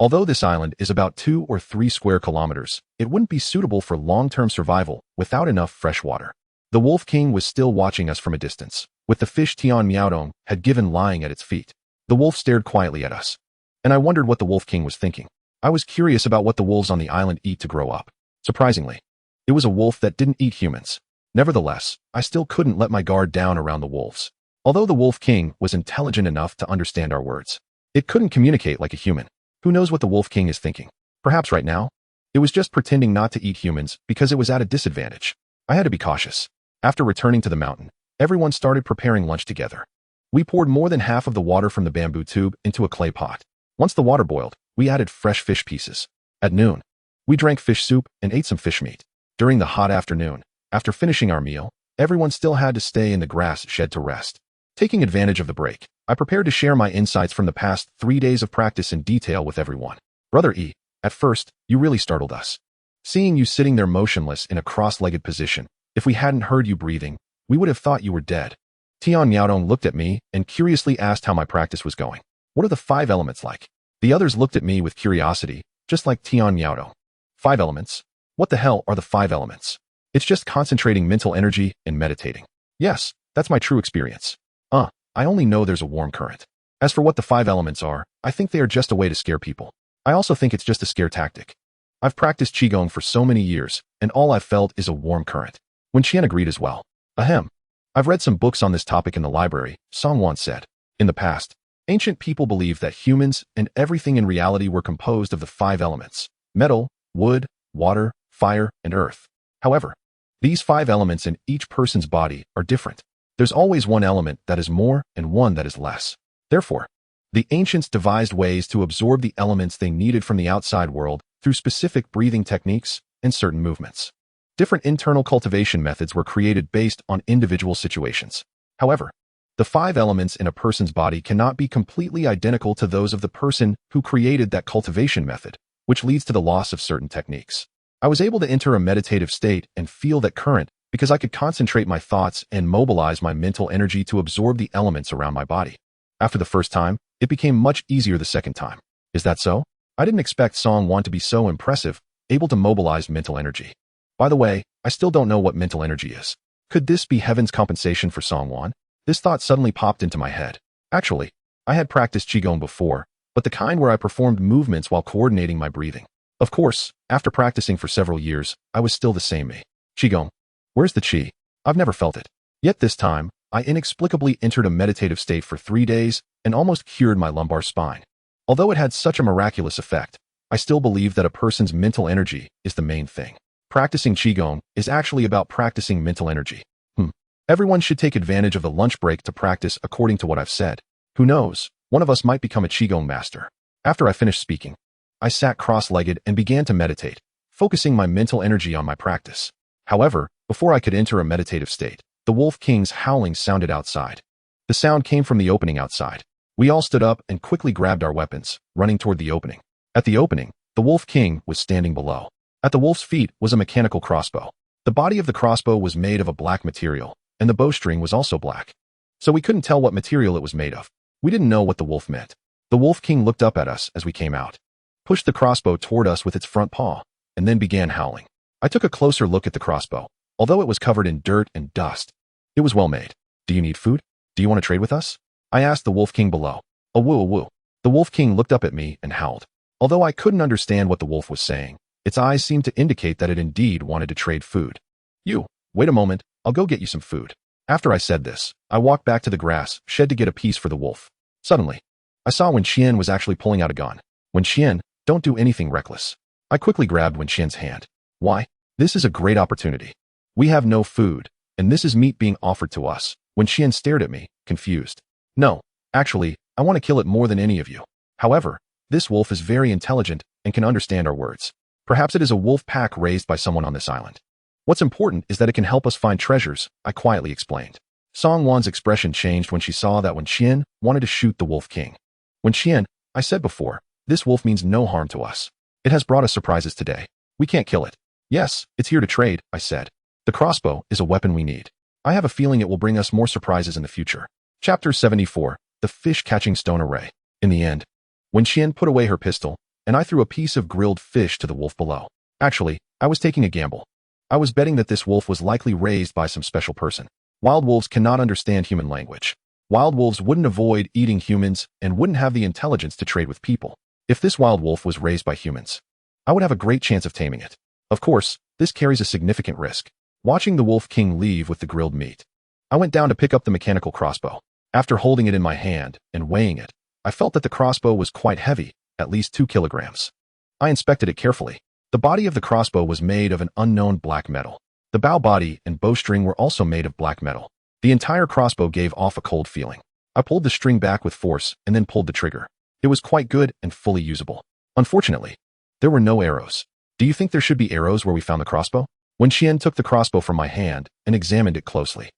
Although this island is about 2 or 3 square kilometers, it wouldn't be suitable for long-term survival without enough fresh water. The Wolf King was still watching us from a distance, with the fish Tian Miaodong had given lying at its feet. The wolf stared quietly at us, and I wondered what the Wolf King was thinking. I was curious about what the wolves on the island eat to grow up. Surprisingly, it was a wolf that didn't eat humans. Nevertheless, I still couldn't let my guard down around the wolves. Although the Wolf King was intelligent enough to understand our words, it couldn't communicate like a human. Who knows what the Wolf King is thinking? Perhaps right now, it was just pretending not to eat humans because it was at a disadvantage. I had to be cautious. After returning to the mountain, everyone started preparing lunch together. We poured more than half of the water from the bamboo tube into a clay pot. Once the water boiled, we added fresh fish pieces. At noon, we drank fish soup and ate some fish meat. During the hot afternoon, after finishing our meal, everyone still had to stay in the grass shed to rest. Taking advantage of the break, I prepared to share my insights from the past 3 days of practice in detail with everyone. Brother E, at first, you really startled us. Seeing you sitting there motionless in a cross-legged position, if we hadn't heard you breathing, we would have thought you were dead. Tian Miaodong looked at me and curiously asked how my practice was going. What are the 5 elements like? The others looked at me with curiosity, just like Tian Miaodong. 5 elements? What the hell are the 5 elements? It's just concentrating mental energy and meditating. Yes, that's my true experience. I only know there's a warm current. As for what the 5 elements are, I think they are just a way to scare people. I also think it's just a scare tactic. I've practiced Qigong for so many years, and all I've felt is a warm current. Wen Qian agreed as well. Ahem. I've read some books on this topic in the library, Song once said. In the past, ancient people believed that humans and everything in reality were composed of the 5 elements: metal, wood, water, fire, and earth. However, these 5 elements in each person's body are different. There's always one element that is more and one that is less. Therefore, the ancients devised ways to absorb the elements they needed from the outside world through specific breathing techniques and certain movements. Different internal cultivation methods were created based on individual situations. However, the 5 elements in a person's body cannot be completely identical to those of the person who created that cultivation method, which leads to the loss of certain techniques. I was able to enter a meditative state and feel that current because I could concentrate my thoughts and mobilize my mental energy to absorb the elements around my body. After the first time, it became much easier the second time. Is that so? I didn't expect Song Wan to be so impressive, able to mobilize mental energy. By the way, I still don't know what mental energy is. Could this be heaven's compensation for Song Wan? This thought suddenly popped into my head. Actually, I had practiced Qigong before, but the kind where I performed movements while coordinating my breathing. Of course, after practicing for several years, I was still the same me. Qigong. Where's the Qi? I've never felt it. Yet this time, I inexplicably entered a meditative state for 3 days and almost cured my lumbar spine. Although it had such a miraculous effect, I still believe that a person's mental energy is the main thing. Practicing Qigong is actually about practicing mental energy. Everyone should take advantage of the lunch break to practice according to what I've said. Who knows, one of us might become a Qigong master. After I finished speaking, I sat cross-legged and began to meditate, focusing my mental energy on my practice. However, before I could enter a meditative state, the Wolf King's howling sounded outside. The sound came from the opening outside. We all stood up and quickly grabbed our weapons, running toward the opening. At the opening, the Wolf King was standing below. At the wolf's feet was a mechanical crossbow. The body of the crossbow was made of a black material, and the bowstring was also black. So we couldn't tell what material it was made of. We didn't know what the wolf meant. The Wolf King looked up at us as we came out, pushed the crossbow toward us with its front paw, and then began howling. I took a closer look at the crossbow. Although it was covered in dirt and dust, it was well made. Do you need food? Do you want to trade with us? I asked the Wolf King below. A woo, a woo. The Wolf King looked up at me and howled. Although I couldn't understand what the wolf was saying, its eyes seemed to indicate that it indeed wanted to trade food. You, wait a moment, I'll go get you some food. After I said this, I walked back to the grass shed to get a piece for the wolf. Suddenly, I saw Wen Qian was actually pulling out a gun. Wen Qian, don't do anything reckless. I quickly grabbed Wen Qian's hand. Why? This is a great opportunity. We have no food, and this is meat being offered to us. When Qian stared at me, confused. No, actually, I want to kill it more than any of you. However, this wolf is very intelligent and can understand our words. Perhaps it is a wolf pack raised by someone on this island. What's important is that it can help us find treasures, I quietly explained. Song Wan's expression changed when she saw that when Qian wanted to shoot the Wolf King. When Qian, I said before, this wolf means no harm to us. It has brought us surprises today. We can't kill it. Yes, it's here to trade, I said. The crossbow is a weapon we need. I have a feeling it will bring us more surprises in the future. Chapter 74, The Fish-Catching Stone Array. In the end, when Qian put away her pistol, and I threw a piece of grilled fish to the wolf below. Actually, I was taking a gamble. I was betting that this wolf was likely raised by some special person. Wild wolves cannot understand human language. Wild wolves wouldn't avoid eating humans and wouldn't have the intelligence to trade with people. If this wild wolf was raised by humans, I would have a great chance of taming it. Of course, this carries a significant risk. Watching the Wolf King leave with the grilled meat, I went down to pick up the mechanical crossbow. After holding it in my hand and weighing it, I felt that the crossbow was quite heavy, at least 2 kilograms. I inspected it carefully. The body of the crossbow was made of an unknown black metal. The bow body and bowstring were also made of black metal. The entire crossbow gave off a cold feeling. I pulled the string back with force and then pulled the trigger. It was quite good and fully usable. Unfortunately, there were no arrows. Do you think there should be arrows where we found the crossbow? When Qian took the crossbow from my hand and examined it closely.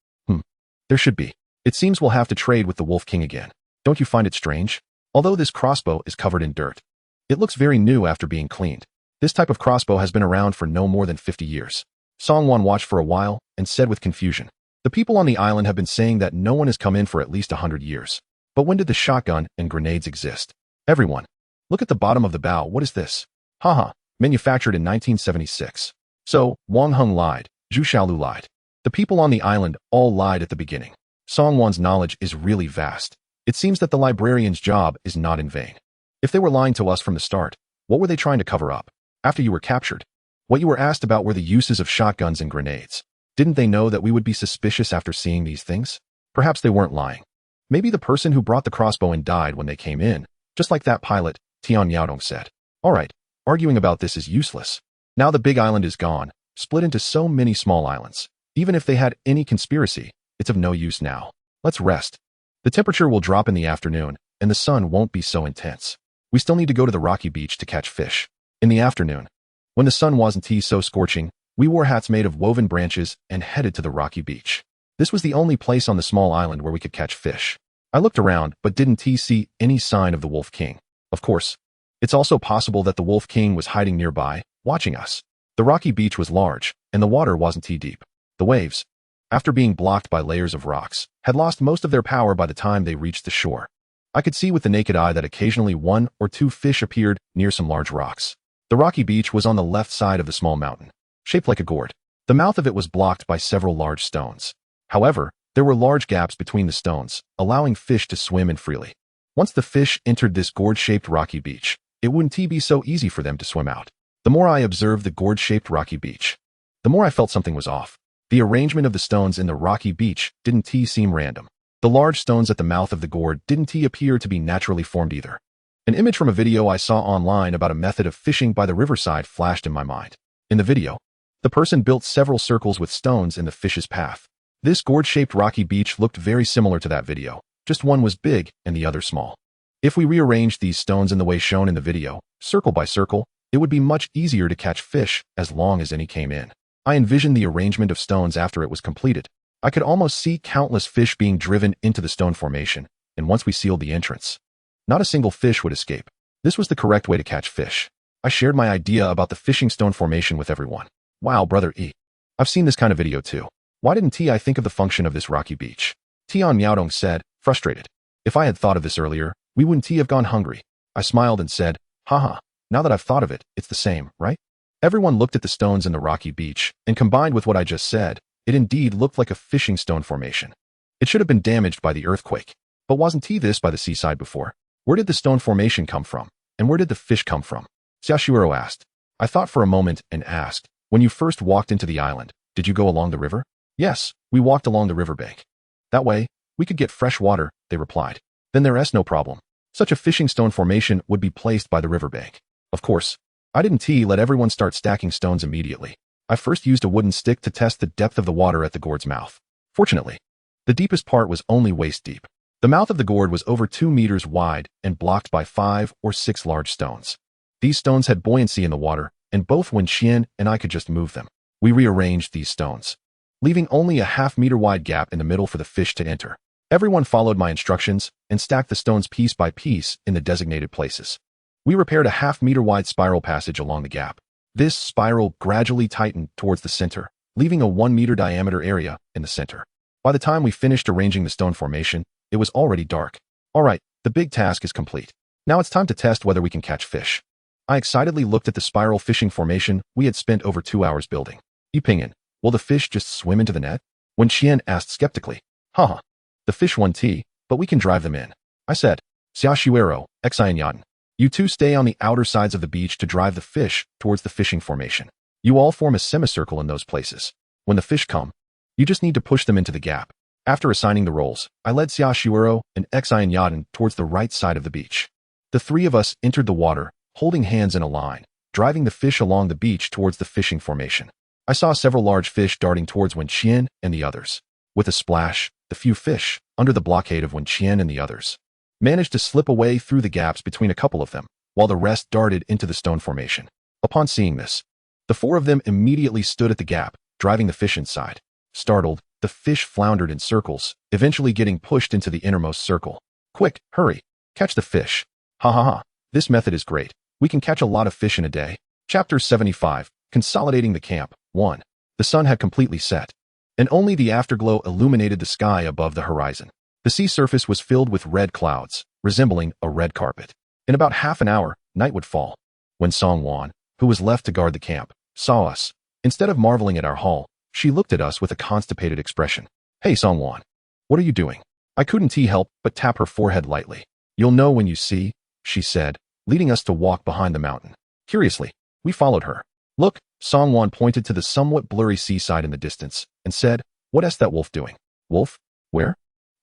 There should be. It seems we'll have to trade with the Wolf King again. Don't you find it strange? Although this crossbow is covered in dirt, it looks very new after being cleaned. This type of crossbow has been around for no more than 50 years. Song Wan watched for a while and said with confusion, the people on the island have been saying that no one has come in for at least 100 years. But when did the shotgun and grenades exist? Everyone, look at the bottom of the bow. What is this? Haha, manufactured in 1976. So, Wang Heng lied, Zhu Xiaolu lied. The people on the island all lied at the beginning. Song Wan's knowledge is really vast. It seems that the librarian's job is not in vain. If they were lying to us from the start, what were they trying to cover up? After you were captured, what you were asked about were the uses of shotguns and grenades. Didn't they know that we would be suspicious after seeing these things? Perhaps they weren't lying. Maybe the person who brought the crossbow in died when they came in, just like that pilot, Tian Yaodong said. Alright, arguing about this is useless. Now the big island is gone, split into so many small islands. Even if they had any conspiracy, it's of no use now. Let's rest. The temperature will drop in the afternoon, and the sun won't be so intense. We still need to go to the rocky beach to catch fish. In the afternoon, when the sun wasn't so scorching, we wore hats made of woven branches and headed to the rocky beach. This was the only place on the small island where we could catch fish. I looked around but didn't see any sign of the Wolf King. Of course, it's also possible that the Wolf King was hiding nearby, watching us. The rocky beach was large, and the water wasn't deep. The waves, after being blocked by layers of rocks, had lost most of their power by the time they reached the shore. I could see with the naked eye that occasionally 1 or 2 fish appeared near some large rocks. The rocky beach was on the left side of the small mountain, shaped like a gourd. The mouth of it was blocked by several large stones. However, there were large gaps between the stones, allowing fish to swim in freely. Once the fish entered this gourd-shaped rocky beach, it wouldn't be so easy for them to swim out. The more I observed the gourd-shaped rocky beach, the more I felt something was off. The arrangement of the stones in the rocky beach didn't seem random. The large stones at the mouth of the gourd didn't appear to be naturally formed either. An image from a video I saw online about a method of fishing by the riverside flashed in my mind. In the video, the person built several circles with stones in the fish's path. This gourd-shaped rocky beach looked very similar to that video, just one was big and the other small. If we rearranged these stones in the way shown in the video, circle by circle, it would be much easier to catch fish as long as any came in. I envisioned the arrangement of stones after it was completed. I could almost see countless fish being driven into the stone formation, and once we sealed the entrance, not a single fish would escape. This was the correct way to catch fish. I shared my idea about the fishing stone formation with everyone. Wow, brother E. I've seen this kind of video too. Why didn't I think of the function of this rocky beach? Tian Yaodong said, frustrated. If I had thought of this earlier, we wouldn't have gone hungry. I smiled and said, haha, now that I've thought of it, it's the same, right? Everyone looked at the stones in the rocky beach, and combined with what I just said, it indeed looked like a fishing stone formation. It should have been damaged by the earthquake. But wasn't this by the seaside before? Where did the stone formation come from? And where did the fish come from? Xiaoshuero asked. I thought for a moment and asked, when you first walked into the island, did you go along the river? Yes, we walked along the riverbank. That way, we could get fresh water, they replied. Then there's no problem. Such a fishing stone formation would be placed by the riverbank. Of course, I didn't let everyone start stacking stones immediately. I first used a wooden stick to test the depth of the water at the gourd's mouth. Fortunately, the deepest part was only waist deep. The mouth of the gourd was over 2 meters wide and blocked by 5 or 6 large stones. These stones had buoyancy in the water, and both Wen Qian and I could just move them. We rearranged these stones, leaving only a half-meter wide gap in the middle for the fish to enter. Everyone followed my instructions and stacked the stones piece by piece in the designated places. We repaired a half-meter wide spiral passage along the gap. This spiral gradually tightened towards the center, leaving a 1-meter diameter area in the center. By the time we finished arranging the stone formation, it was already dark. All right, the big task is complete. Now it's time to test whether we can catch fish. I excitedly looked at the spiral fishing formation we had spent over 2 hours building. Yipingyan, will the fish just swim into the net? Wen Qian asked skeptically. Haha. The fish won tea, but we can drive them in. I said. Xiaoshuero, Xianyan. You two stay on the outer sides of the beach to drive the fish towards the fishing formation. You all form a semicircle in those places. When the fish come, you just need to push them into the gap. After assigning the roles, I led Xiaoshuero and Xianyan towards the right side of the beach. The three of us entered the water, holding hands in a line, driving the fish along the beach towards the fishing formation. I saw several large fish darting towards Wen Qian and the others. With a splash, the few fish, under the blockade of Wen Qian and the others, managed to slip away through the gaps between a couple of them, while the rest darted into the stone formation. Upon seeing this, the 4 of them immediately stood at the gap, driving the fish inside. Startled, the fish floundered in circles, eventually getting pushed into the innermost circle. Quick, hurry, catch the fish. Ha ha ha, this method is great. We can catch a lot of fish in a day. Chapter 75, Consolidating the Camp, 1. The sun had completely set, and only the afterglow illuminated the sky above the horizon. The sea surface was filled with red clouds, resembling a red carpet. In about half an hour, night would fall. When Song Wan, who was left to guard the camp, saw us, instead of marveling at our haul, she looked at us with a constipated expression. Hey Song Wan, what are you doing? I couldn't help but tap her forehead lightly. You'll know when you see, she said, leading us to walk behind the mountain. Curiously, we followed her. Look, Song Wan pointed to the somewhat blurry seaside in the distance and said, what is that wolf doing? Wolf? Where?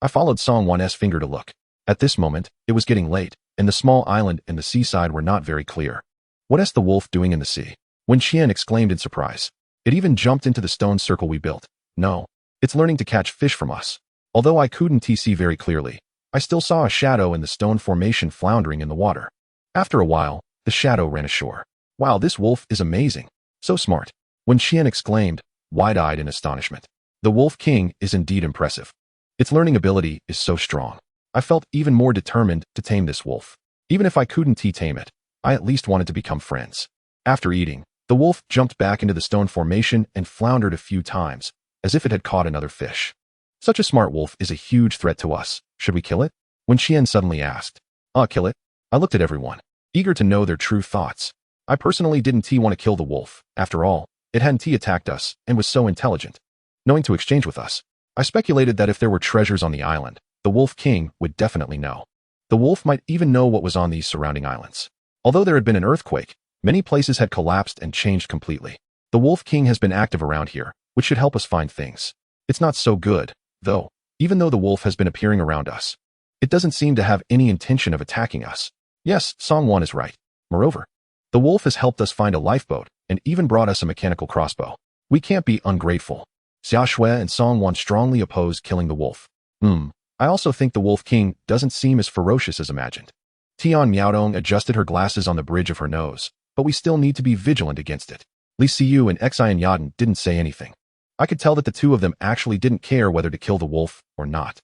I followed Song Wan's finger to look. At this moment, it was getting late, and the small island and the seaside were not very clear. What is the wolf doing in the sea? Wen Qian exclaimed in surprise. It even jumped into the stone circle we built. No, it's learning to catch fish from us. Although I couldn't see very clearly, I still saw a shadow in the stone formation floundering in the water. After a while, the shadow ran ashore. Wow, this wolf is amazing. So smart. Wen Qian exclaimed, wide-eyed in astonishment. The Wolf King is indeed impressive. Its learning ability is so strong. I felt even more determined to tame this wolf. Even if I couldn't tame it, I at least wanted to become friends. After eating, the wolf jumped back into the stone formation and floundered a few times, as if it had caught another fish. Such a smart wolf is a huge threat to us. Should we kill it? Wen Qian suddenly asked. Kill it? I looked at everyone, eager to know their true thoughts. I personally didn't want to kill the wolf. After all, it hadn't attacked us and was so intelligent, knowing to exchange with us. I speculated that if there were treasures on the island, the Wolf King would definitely know. The wolf might even know what was on these surrounding islands. Although there had been an earthquake, many places had collapsed and changed completely. The Wolf King has been active around here, which should help us find things. It's not so good, though, even though the wolf has been appearing around us. It doesn't seem to have any intention of attacking us. Yes, Song Wan is right. Moreover, the wolf has helped us find a lifeboat and even brought us a mechanical crossbow. We can't be ungrateful. Xiaoshui and Song Wan strongly oppose killing the wolf. I also think the Wolf King doesn't seem as ferocious as imagined. Tian Miaodong adjusted her glasses on the bridge of her nose, but we still need to be vigilant against it. Li Siyu and Xian Yaden didn't say anything. I could tell that the two of them actually didn't care whether to kill the wolf or not.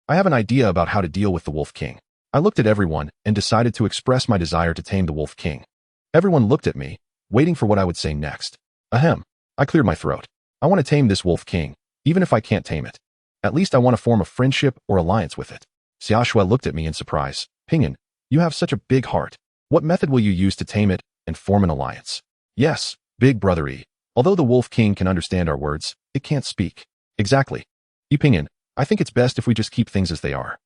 I have an idea about how to deal with the Wolf King. I looked at everyone and decided to express my desire to tame the Wolf King. Everyone looked at me, waiting for what I would say next. Ahem. I cleared my throat. I want to tame this Wolf King, even if I can't tame it. At least I want to form a friendship or alliance with it. Xiaoshui looked at me in surprise. Pingyan, you have such a big heart. What method will you use to tame it and form an alliance? Yes, big brother E. Although the Wolf King can understand our words, it can't speak. Exactly. Pingyan, I think it's best if we just keep things as they are.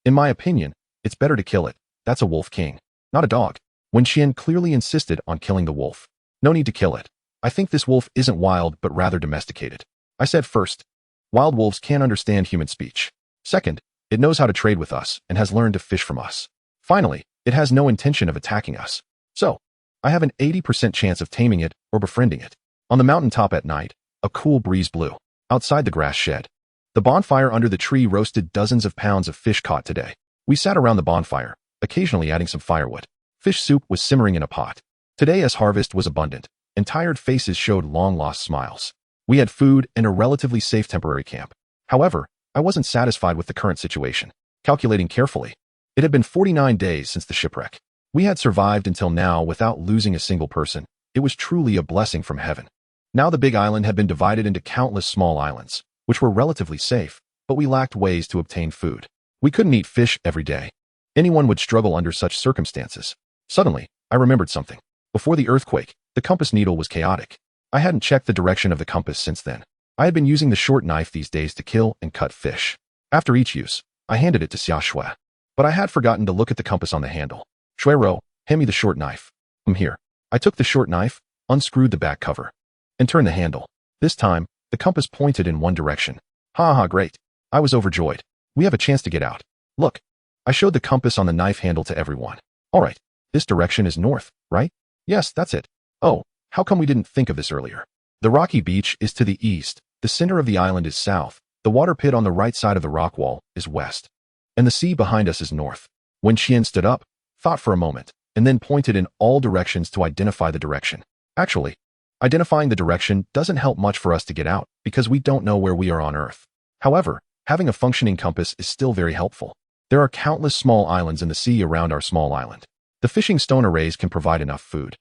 In my opinion, it's better to kill it. That's a Wolf King, not a dog. Wen Qian clearly insisted on killing the wolf. No need to kill it. I think this wolf isn't wild but rather domesticated. I said first, wild wolves can't understand human speech. Second, it knows how to trade with us and has learned to fish from us. Finally, it has no intention of attacking us. So, I have an 80% chance of taming it or befriending it. On the mountaintop at night, a cool breeze blew. Outside the grass shed, the bonfire under the tree roasted dozens of pounds of fish caught today. We sat around the bonfire, occasionally adding some firewood. Fish soup was simmering in a pot. Today, as harvest was abundant, and tired faces showed long-lost smiles. We had food and a relatively safe temporary camp. However, I wasn't satisfied with the current situation. Calculating carefully, it had been 49 days since the shipwreck. We had survived until now without losing a single person. It was truly a blessing from heaven. Now the big island had been divided into countless small islands, which were relatively safe, but we lacked ways to obtain food. We couldn't eat fish every day. Anyone would struggle under such circumstances. Suddenly, I remembered something. Before the earthquake, the compass needle was chaotic. I hadn't checked the direction of the compass since then. I had been using the short knife these days to kill and cut fish. After each use, I handed it to Shipwreck. But I had forgotten to look at the compass on the handle. Shipwreck, hand me the short knife. I'm here. I took the short knife, unscrewed the back cover, and turned the handle. This time, the compass pointed in one direction. Ha ha, great. I was overjoyed. We have a chance to get out. Look. I showed the compass on the knife handle to everyone. All right. This direction is north, right? Yes, that's it. Oh, how come we didn't think of this earlier? The rocky beach is to the east. The center of the island is south. The water pit on the right side of the rock wall is west. And the sea behind us is north. When Qian stood up, thought for a moment, and then pointed in all directions to identify the direction. Actually, identifying the direction doesn't help much for us to get out because we don't know where we are on Earth. However, having a functioning compass is still very helpful. There are countless small islands in the sea around our small island. The fishing stone arrays can provide enough food.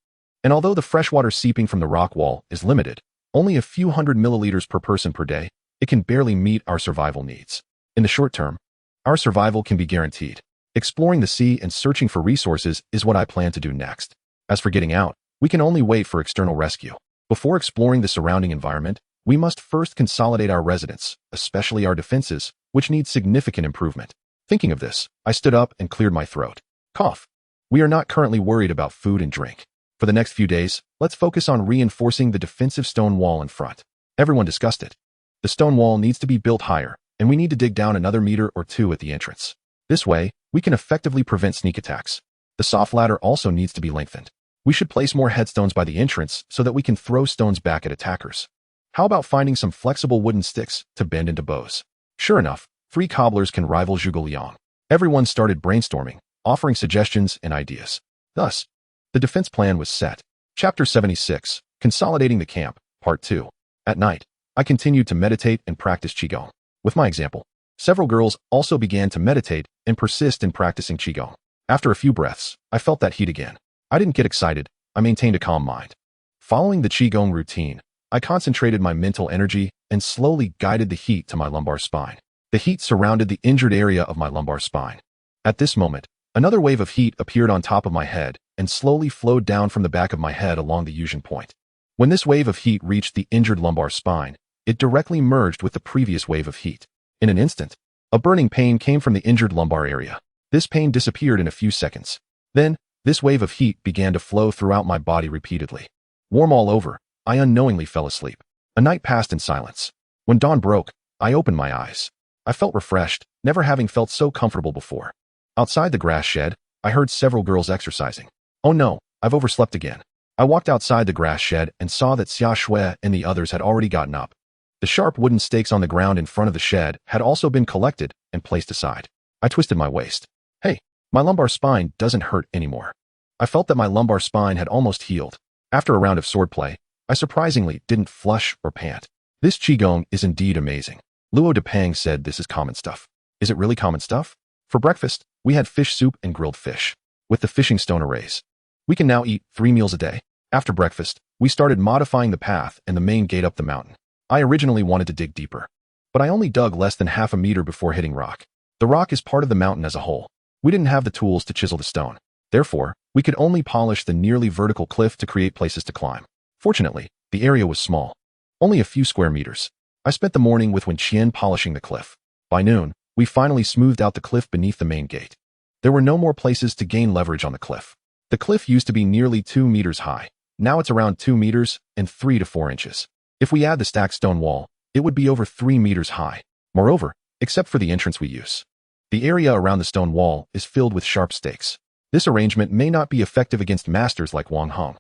And although the freshwater seeping from the rock wall is limited, only a few hundred milliliters per person per day, it can barely meet our survival needs. In the short term, our survival can be guaranteed. Exploring the sea and searching for resources is what I plan to do next. As for getting out, we can only wait for external rescue. Before exploring the surrounding environment, we must first consolidate our residence, especially our defenses, which need significant improvement. Thinking of this, I stood up and cleared my throat. Cough. We are not currently worried about food and drink. For the next few days, let's focus on reinforcing the defensive stone wall in front. Everyone discussed it. The stone wall needs to be built higher, and we need to dig down another meter or two at the entrance. This way, we can effectively prevent sneak attacks. The soft ladder also needs to be lengthened. We should place more headstones by the entrance so that we can throw stones back at attackers. How about finding some flexible wooden sticks to bend into bows? Sure enough, 3 cobblers can rival Zhuge Liang. Everyone started brainstorming, offering suggestions and ideas. Thus, the defense plan was set. Chapter 76, Consolidating the Camp, Part 2. At night, I continued to meditate and practice Qigong. With my example, several girls also began to meditate and persist in practicing Qigong. After a few breaths, I felt that heat again. I didn't get excited. I maintained a calm mind. Following the Qigong routine, I concentrated my mental energy and slowly guided the heat to my lumbar spine. The heat surrounded the injured area of my lumbar spine. At this moment, another wave of heat appeared on top of my head and slowly flowed down from the back of my head along the fusion point. When this wave of heat reached the injured lumbar spine, it directly merged with the previous wave of heat. In an instant, a burning pain came from the injured lumbar area. This pain disappeared in a few seconds. Then, this wave of heat began to flow throughout my body repeatedly. Warm all over, I unknowingly fell asleep. A night passed in silence. When dawn broke, I opened my eyes. I felt refreshed, never having felt so comfortable before. Outside the grass shed, I heard several girls exercising. Oh no, I've overslept again. I walked outside the grass shed and saw that Xia and the others had already gotten up. The sharp wooden stakes on the ground in front of the shed had also been collected and placed aside. I twisted my waist. Hey, my lumbar spine doesn't hurt anymore. I felt that my lumbar spine had almost healed. After a round of swordplay, I surprisingly didn't flush or pant. This Qigong is indeed amazing. Luo Depang said this is common stuff. Is it really common stuff? For breakfast, we had fish soup and grilled fish. With the fishing stone arrays, we can now eat 3 meals a day. After breakfast, we started modifying the path and the main gate up the mountain. I originally wanted to dig deeper, but I only dug less than half a meter before hitting rock. The rock is part of the mountain as a whole. We didn't have the tools to chisel the stone. Therefore, we could only polish the nearly vertical cliff to create places to climb. Fortunately, the area was small, only a few square meters. I spent the morning with Wen Qian polishing the cliff. By noon, we finally smoothed out the cliff beneath the main gate. There were no more places to gain leverage on the cliff. The cliff used to be nearly 2 meters high. Now it's around 2 meters and 3 to 4 inches. If we add the stacked stone wall, it would be over 3 meters high. Moreover, except for the entrance we use, the area around the stone wall is filled with sharp stakes. This arrangement may not be effective against masters like Wang Hong,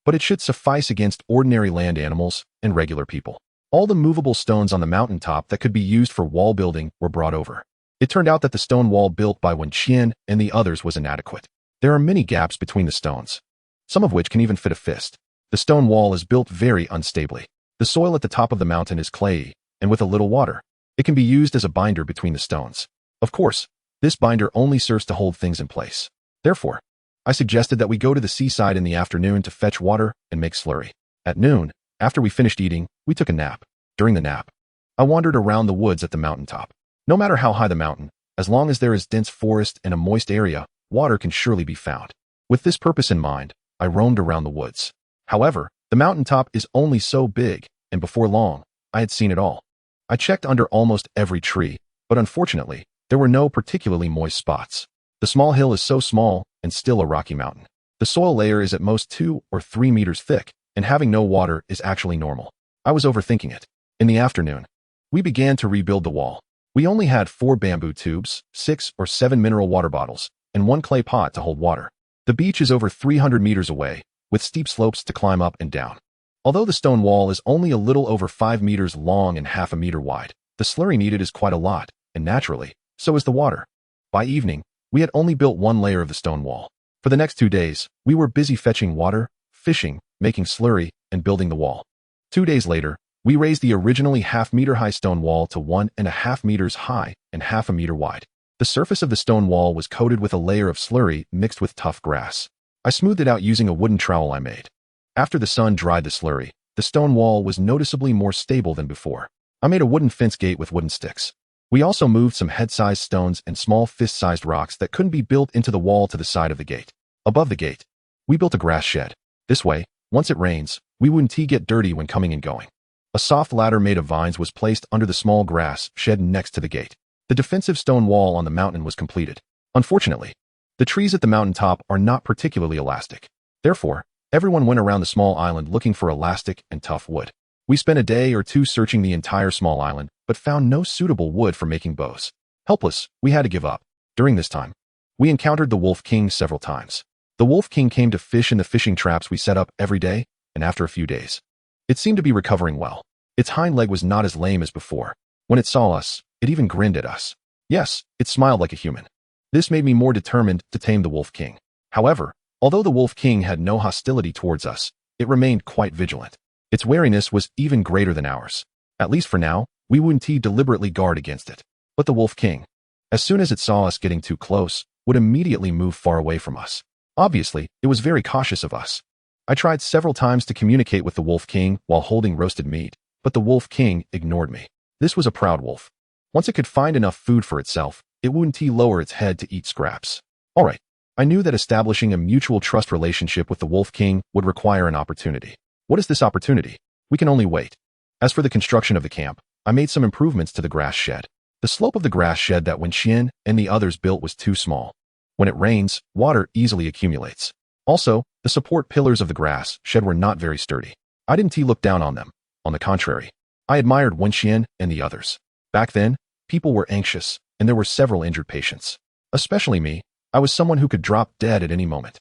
but it should suffice against ordinary land animals and regular people. All the movable stones on the mountaintop that could be used for wall building were brought over. It turned out that the stone wall built by Wen Qian and the others was inadequate. There are many gaps between the stones, some of which can even fit a fist. The stone wall is built very unstably. The soil at the top of the mountain is clayey, and with a little water, it can be used as a binder between the stones. Of course, this binder only serves to hold things in place. Therefore, I suggested that we go to the seaside in the afternoon to fetch water and make slurry. At noon, after we finished eating, we took a nap. During the nap, I wandered around the woods at the mountaintop. No matter how high the mountain, as long as there is dense forest and a moist area, water can surely be found. With this purpose in mind, I roamed around the woods. However, the mountaintop is only so big, and before long, I had seen it all. I checked under almost every tree, but unfortunately, there were no particularly moist spots. The small hill is so small and still a rocky mountain. The soil layer is at most 2 or 3 meters thick, and having no water is actually normal. I was overthinking it. In the afternoon, we began to rebuild the wall. We only had 4 bamboo tubes, 6 or 7 mineral water bottles, and 1 clay pot to hold water. The beach is over 300 meters away, with steep slopes to climb up and down. Although the stone wall is only a little over 5 meters long and half a meter wide, the slurry needed is quite a lot, and naturally, so is the water. By evening, we had only built 1 layer of the stone wall. For the next 2 days, we were busy fetching water, fishing, making slurry, and building the wall. 2 days later, we raised the originally half-meter high stone wall to 1.5 meters high and half a meter wide. The surface of the stone wall was coated with a layer of slurry mixed with tough grass. I smoothed it out using a wooden trowel I made. After the sun dried the slurry, the stone wall was noticeably more stable than before. I made a wooden fence gate with wooden sticks. We also moved some head-sized stones and small fist-sized rocks that couldn't be built into the wall to the side of the gate. Above the gate, we built a grass shed. This way, once it rains, we wouldn't get dirty when coming and going. A soft ladder made of vines was placed under the small grass shed next to the gate. The defensive stone wall on the mountain was completed. Unfortunately, the trees at the mountaintop are not particularly elastic. Therefore, everyone went around the small island looking for elastic and tough wood. We spent a day or 2 searching the entire small island, but found no suitable wood for making bows. Helpless, we had to give up. During this time, we encountered the Wolf King several times. The Wolf King came to fish in the fishing traps we set up every day, and after a few days, it seemed to be recovering well. Its hind leg was not as lame as before. When it saw us, it even grinned at us. Yes, it smiled like a human. This made me more determined to tame the Wolf King. However, although the Wolf King had no hostility towards us, it remained quite vigilant. Its wariness was even greater than ours. At least for now, we wouldn't deliberately guard against it. But the Wolf King, as soon as it saw us getting too close, would immediately move far away from us. Obviously, it was very cautious of us. I tried several times to communicate with the Wolf King while holding roasted meat, but the Wolf King ignored me. This was a proud wolf. Once it could find enough food for itself, it wouldn't lower its head to eat scraps. Alright, I knew that establishing a mutual trust relationship with the Wolf King would require an opportunity. What is this opportunity? We can only wait. As for the construction of the camp, I made some improvements to the grass shed. The slope of the grass shed that Wen Qian and the others built was too small. When it rains, water easily accumulates. Also, the support pillars of the grass shed were not very sturdy. I didn't look down on them. On the contrary, I admired Wen Qian and the others. Back then, people were anxious, and there were several injured patients. Especially me, I was someone who could drop dead at any moment.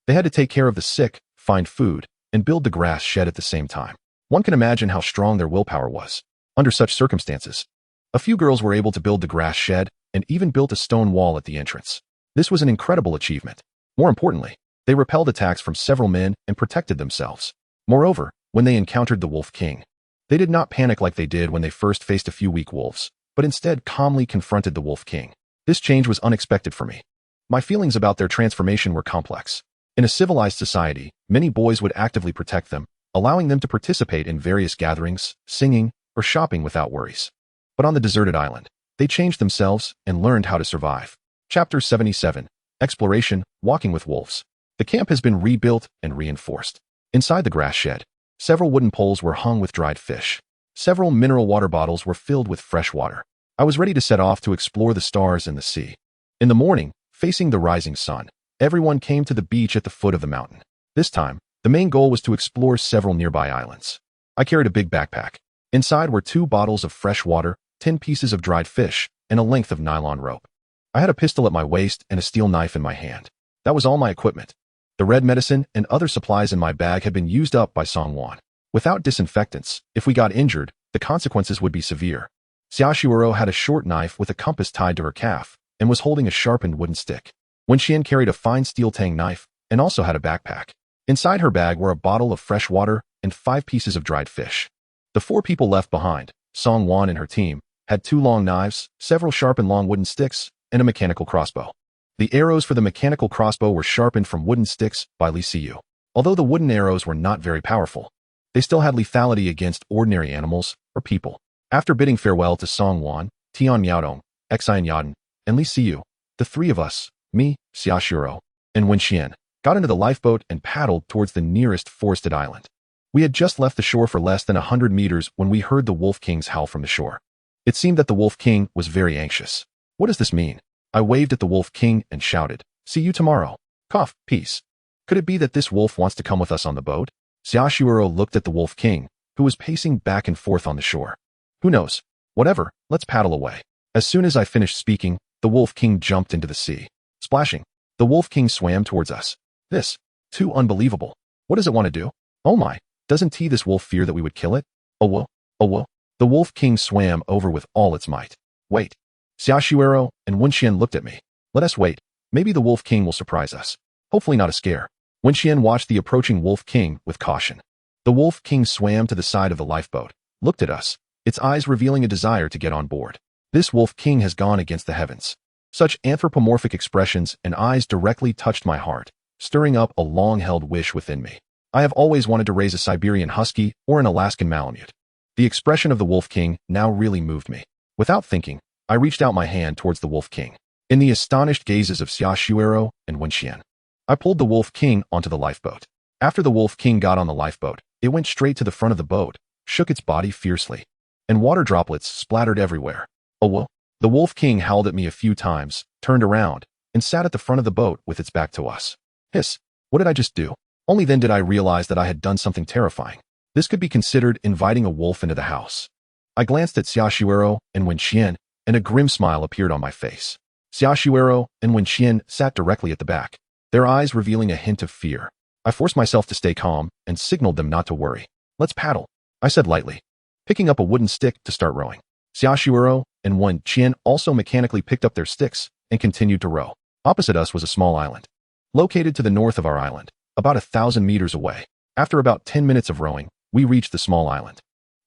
They had to take care of the sick, find food, and build the grass shed at the same time. One can imagine how strong their willpower was. Under such circumstances, a few girls were able to build the grass shed and even built a stone wall at the entrance. This was an incredible achievement. More importantly, they repelled attacks from several men and protected themselves. Moreover, when they encountered the Wolf King, they did not panic like they did when they first faced a few weak wolves, but instead calmly confronted the Wolf King. This change was unexpected for me. My feelings about their transformation were complex. In a civilized society, many boys would actively protect them, allowing them to participate in various gatherings, singing, or shopping without worries. But on the deserted island, they changed themselves and learned how to survive. Chapter 77. Exploration, Walking with Wolves. The camp has been rebuilt and reinforced. Inside the grass shed, several wooden poles were hung with dried fish. Several mineral water bottles were filled with fresh water. I was ready to set off to explore the stars and the sea. In the morning, facing the rising sun, everyone came to the beach at the foot of the mountain. This time, the main goal was to explore several nearby islands. I carried a big backpack. Inside were 2 bottles of fresh water, 10 pieces of dried fish, and a length of nylon rope. I had a pistol at my waist and a steel knife in my hand. That was all my equipment. The red medicine and other supplies in my bag had been used up by Songwon. Without disinfectants, if we got injured, the consequences would be severe. Xiaoshuero had a short knife with a compass tied to her calf and was holding a sharpened wooden stick. Wenxian carried a fine steel tang knife and also had a backpack. Inside her bag were a bottle of fresh water and 5 pieces of dried fish. The 4 people left behind, Songwon and her team, had 2 long knives, several sharp and long wooden sticks, and a mechanical crossbow. The arrows for the mechanical crossbow were sharpened from wooden sticks by Li Siyu. Although the wooden arrows were not very powerful, they still had lethality against ordinary animals or people. After bidding farewell to Songwon, Tian Miaodong, Xian Yaden, and Li Siyu, the 3 of us, me, Xiaoshuero, and Wenxian, got into the lifeboat and paddled towards the nearest forested island. We had just left the shore for less than 100 meters when we heard the Wolf King's howl from the shore. It seemed that the Wolf King was very anxious. What does this mean? I waved at the Wolf King and shouted, "See you tomorrow." Cough, peace. Could it be that this wolf wants to come with us on the boat? Xiaoshuero looked at the Wolf King, who was pacing back and forth on the shore. Who knows? Whatever, let's paddle away. As soon as I finished speaking, the Wolf King jumped into the sea. Splashing. The Wolf King swam towards us. This. Too unbelievable. What does it want to do? Oh my. Doesn't this wolf fear that we would kill it? Oh whoa. Oh whoa. The Wolf King swam over with all its might. Wait. Xiaoshuero and Wenxian looked at me. Let us wait. Maybe the Wolf King will surprise us. Hopefully not a scare. Wenxian watched the approaching Wolf King with caution. The Wolf King swam to the side of the lifeboat, looked at us, its eyes revealing a desire to get on board. This Wolf King has gone against the heavens. Such anthropomorphic expressions and eyes directly touched my heart, stirring up a long-held wish within me. I have always wanted to raise a Siberian Husky or an Alaskan Malamute. The expression of the Wolf King now really moved me. Without thinking, I reached out my hand towards the Wolf King. In the astonished gazes of Xiaoshuero and Wenxian, I pulled the Wolf King onto the lifeboat. After the Wolf King got on the lifeboat, it went straight to the front of the boat, shook its body fiercely, and water droplets splattered everywhere. Oh whoa. The Wolf King howled at me a few times, turned around, and sat at the front of the boat with its back to us. Hiss. What did I just do? Only then did I realize that I had done something terrifying. This could be considered inviting a wolf into the house. I glanced at Xiaoshuero and Wenxian, and a grim smile appeared on my face. Xiaoshuero and Wenxian sat directly at the back, their eyes revealing a hint of fear. I forced myself to stay calm and signaled them not to worry. Let's paddle, I said lightly, picking up a wooden stick to start rowing. Xiaoshuero and Wenxian also mechanically picked up their sticks and continued to row. Opposite us was a small island, located to the north of our island, about 1,000 meters away. After about 10 minutes of rowing, we reached the small island.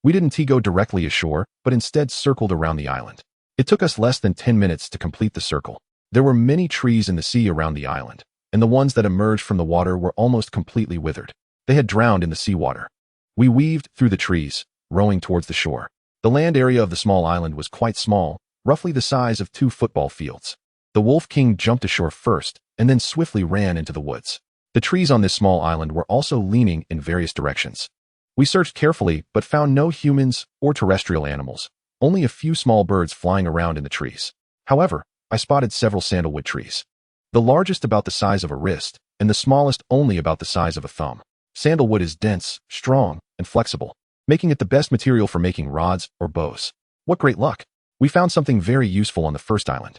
We didn't go directly ashore, but instead circled around the island. It took us less than 10 minutes to complete the circle. There were many trees in the sea around the island, and the ones that emerged from the water were almost completely withered. They had drowned in the seawater. We weaved through the trees, rowing towards the shore. The land area of the small island was quite small, roughly the size of 2 football fields. The Wolf King jumped ashore first, and then swiftly ran into the woods. The trees on this small island were also leaning in various directions. We searched carefully, but found no humans or terrestrial animals, only a few small birds flying around in the trees. However, I spotted several sandalwood trees, the largest about the size of a wrist, and the smallest only about the size of a thumb. Sandalwood is dense, strong, and flexible, making it the best material for making rods or bows. What great luck! We found something very useful on the first island.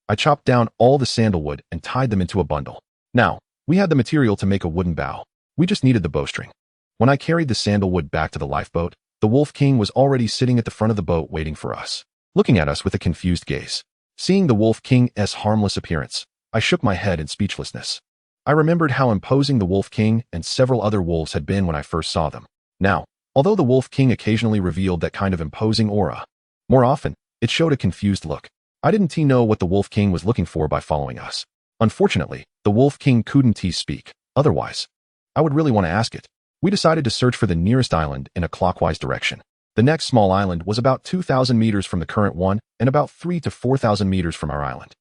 I chopped down all the sandalwood and tied them into a bundle. Now, we had the material to make a wooden bow. We just needed the bowstring. When I carried the sandalwood back to the lifeboat, the Wolf King was already sitting at the front of the boat waiting for us, looking at us with a confused gaze. Seeing the Wolf King's harmless appearance, I shook my head in speechlessness. I remembered how imposing the Wolf King and several other wolves had been when I first saw them. Now, although the Wolf King occasionally revealed that kind of imposing aura, more often, it showed a confused look. I didn't know what the Wolf King was looking for by following us. Unfortunately, the Wolf King couldn't speak. Otherwise, I would really want to ask it. We decided to search for the nearest island in a clockwise direction. The next small island was about 2,000 meters from the current one and about 3,000 to 4,000 meters from our island.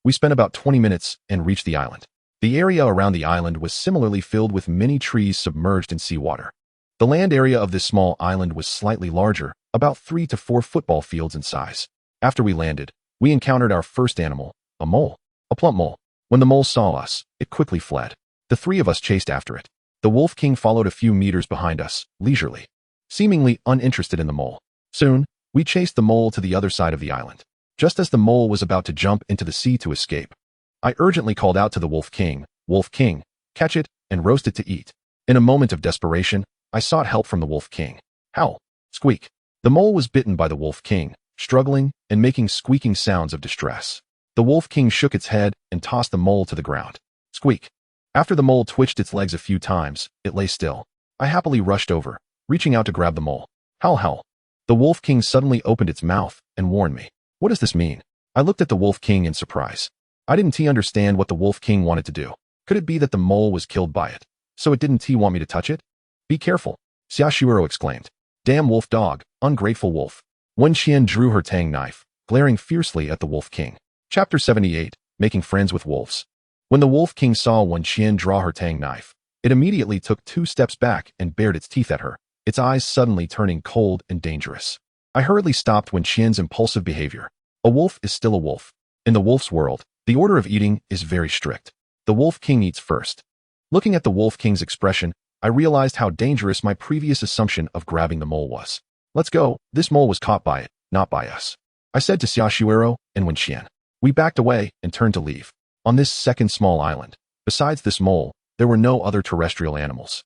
We spent about 20 minutes and reached the island. The area around the island was similarly filled with many trees submerged in seawater. The land area of this small island was slightly larger, about 3 to 4 football fields in size. After we landed, we encountered our first animal, a mole, a plump mole. When the mole saw us, it quickly fled. The 3 of us chased after it. The Wolf King followed a few meters behind us, leisurely, seemingly uninterested in the mole. Soon, we chased the mole to the other side of the island. Just as the mole was about to jump into the sea to escape, I urgently called out to the Wolf King, "Wolf King, catch it, and roast it to eat. In a moment of desperation, I sought help from the Wolf King. Howl. Squeak. The mole was bitten by the Wolf King, struggling and making squeaking sounds of distress. The Wolf King shook its head and tossed the mole to the ground. Squeak. After the mole twitched its legs a few times, it lay still. I happily rushed over, reaching out to grab the mole. Howl, howl. The Wolf King suddenly opened its mouth and warned me. What does this mean? I looked at the Wolf King in surprise. I didn't understand what the Wolf King wanted to do. Could it be that the mole was killed by it? So it didn't want me to touch it? Be careful, Xiaoshiro exclaimed. Damn wolf dog, ungrateful wolf. Wen Qian drew her tang knife, glaring fiercely at the Wolf King. Chapter 78, Making Friends with Wolves. When the Wolf King saw Wen Qian draw her tang knife, it immediately took 2 steps back and bared its teeth at her, its eyes suddenly turning cold and dangerous. I hurriedly stopped Wen Qian's impulsive behavior. A wolf is still a wolf. In the wolf's world, the order of eating is very strict. The Wolf King eats first. Looking at the Wolf King's expression, I realized how dangerous my previous assumption of grabbing the mole was. Let's go, this mole was caught by it, not by us, I said to Xiaoshiro and Wen Qian. We backed away and turned to leave. On this second small island, besides this mole, there were no other terrestrial animals.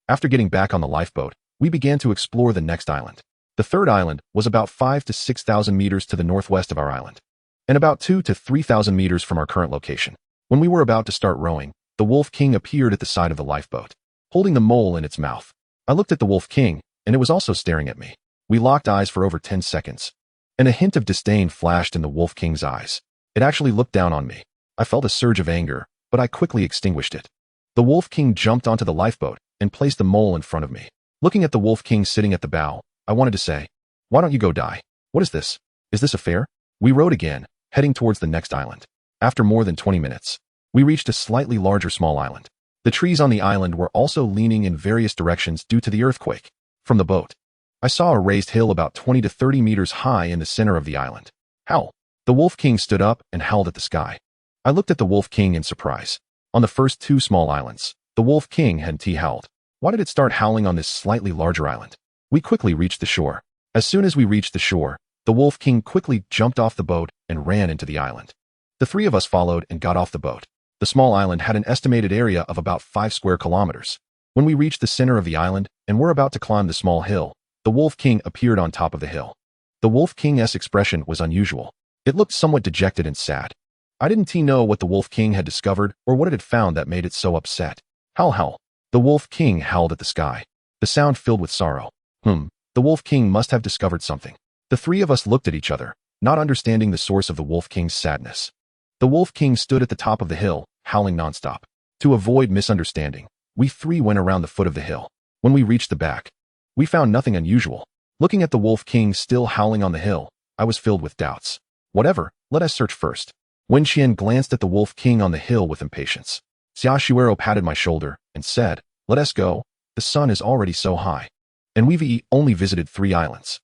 After getting back on the lifeboat, we began to explore the next island. The third island was about 5,000 to 6,000 meters to the northwest of our island, and about 2,000 to 3,000 meters from our current location. When we were about to start rowing, the Wolf King appeared at the side of the lifeboat, holding the mole in its mouth. I looked at the Wolf King, and it was also staring at me. We locked eyes for over 10 seconds, and a hint of disdain flashed in the Wolf King's eyes. It actually looked down on me. I felt a surge of anger, but I quickly extinguished it. The Wolf King jumped onto the lifeboat and placed the mole in front of me. Looking at the Wolf King sitting at the bow, I wanted to say, "Why don't you go die? What is this? Is this a fair?" We rowed again, heading towards the next island. After more than 20 minutes, we reached a slightly larger small island. The trees on the island were also leaning in various directions due to the earthquake. From the boat, I saw a raised hill about 20 to 30 meters high in the center of the island. Howl. The Wolf King stood up and howled at the sky. I looked at the Wolf King in surprise. On the first 2 small islands, the Wolf King hadn't howled. Why did it start howling on this slightly larger island? We quickly reached the shore. As soon as we reached the shore, the Wolf King quickly jumped off the boat and ran into the island. The 3 of us followed and got off the boat. The small island had an estimated area of about 5 square kilometers. When we reached the center of the island and were about to climb the small hill, the Wolf King appeared on top of the hill. The Wolf King's expression was unusual. It looked somewhat dejected and sad. I didn't know what the Wolf King had discovered or what it had found that made it so upset. Howl, howl. The Wolf King howled at the sky. The sound filled with sorrow. The Wolf King must have discovered something. The 3 of us looked at each other, not understanding the source of the Wolf King's sadness. The Wolf King stood at the top of the hill, howling nonstop. To avoid misunderstanding, we 3 went around the foot of the hill. When we reached the back, we found nothing unusual. Looking at the Wolf King still howling on the hill, I was filled with doubts. Whatever, let us search first. Wen Qian glanced at the Wolf King on the hill with impatience. Xiaoshiro patted my shoulder and said, "Let us go. The sun is already so high. And we've only visited 3 islands.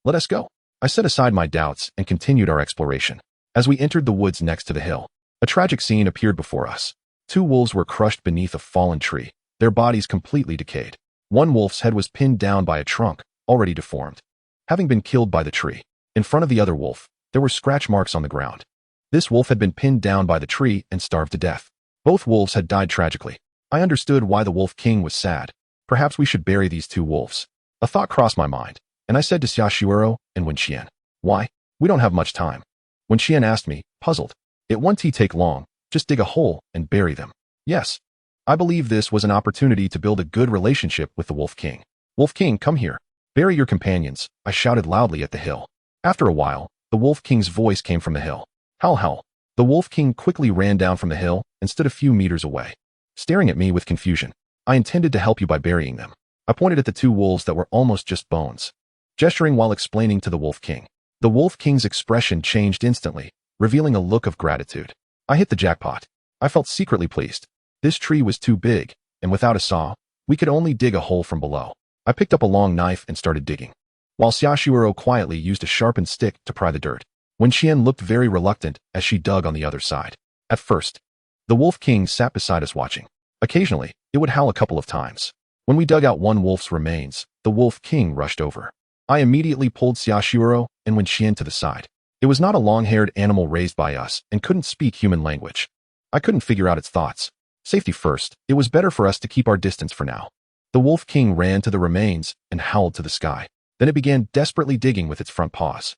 Let us go." I set aside my doubts and continued our exploration. As we entered the woods next to the hill, a tragic scene appeared before us. 2 wolves were crushed beneath a fallen tree, their bodies completely decayed. One wolf's head was pinned down by a trunk, already deformed, having been killed by the tree. In front of the other wolf, there were scratch marks on the ground. This wolf had been pinned down by the tree and starved to death. Both wolves had died tragically. I understood why the Wolf King was sad. Perhaps we should bury these 2 wolves. A thought crossed my mind, and I said to Xiaoshiro and Wen Qian, "Why? We don't have much time." Wen Qian asked me, puzzled, "It won't take long, just dig a hole and bury them." Yes. I believe this was an opportunity to build a good relationship with the Wolf King. "Wolf King, come here. Bury your companions," I shouted loudly at the hill. After a while, the Wolf King's voice came from the hill. Howl, howl. The Wolf King quickly ran down from the hill and stood a few meters away, staring at me with confusion. "I intended to help you by burying them." I pointed at the 2 wolves that were almost just bones, gesturing while explaining to the Wolf King. The Wolf King's expression changed instantly, revealing a look of gratitude. I hit the jackpot. I felt secretly pleased. This tree was too big, and without a saw, we could only dig a hole from below. I picked up a long knife and started digging, while Xiaoshiro quietly used a sharpened stick to pry the dirt. Wen Qian looked very reluctant as she dug on the other side. At first, the Wolf King sat beside us watching. Occasionally, it would howl a couple of times. When we dug out one wolf's remains, the Wolf King rushed over. I immediately pulled Xiaoshiro and Wen Qian to the side. It was not a long-haired animal raised by us and couldn't speak human language. I couldn't figure out its thoughts. Safety first. It was better for us to keep our distance for now. The Wolf King ran to the remains and howled to the sky. Then it began desperately digging with its front paws.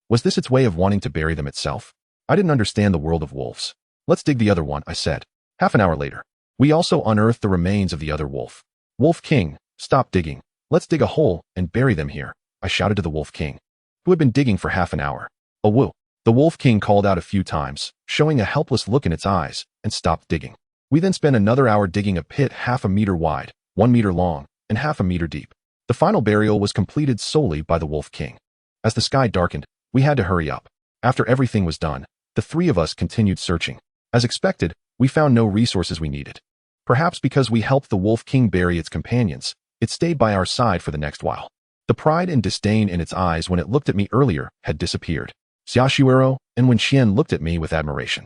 Was this its way of wanting to bury them itself? I didn't understand the world of wolves. Let's dig the other one, I said. Half an hour later, we also unearthed the remains of the other wolf. Wolf King, stop digging. Let's dig a hole and bury them here, I shouted to the Wolf King, who had been digging for half an hour. Oh woo. The Wolf King called out a few times, showing a helpless look in its eyes, and stopped digging. We then spent another hour digging a pit half a meter wide, 1 meter long, and half a meter deep. The final burial was completed solely by the Wolf King. As the sky darkened, we had to hurry up. After everything was done, the three of us continued searching. As expected, we found no resources we needed. Perhaps because we helped the Wolf King bury its companions, it stayed by our side for the next while. The pride and disdain in its eyes when it looked at me earlier had disappeared. Xiaoshuero and Wenxian looked at me with admiration.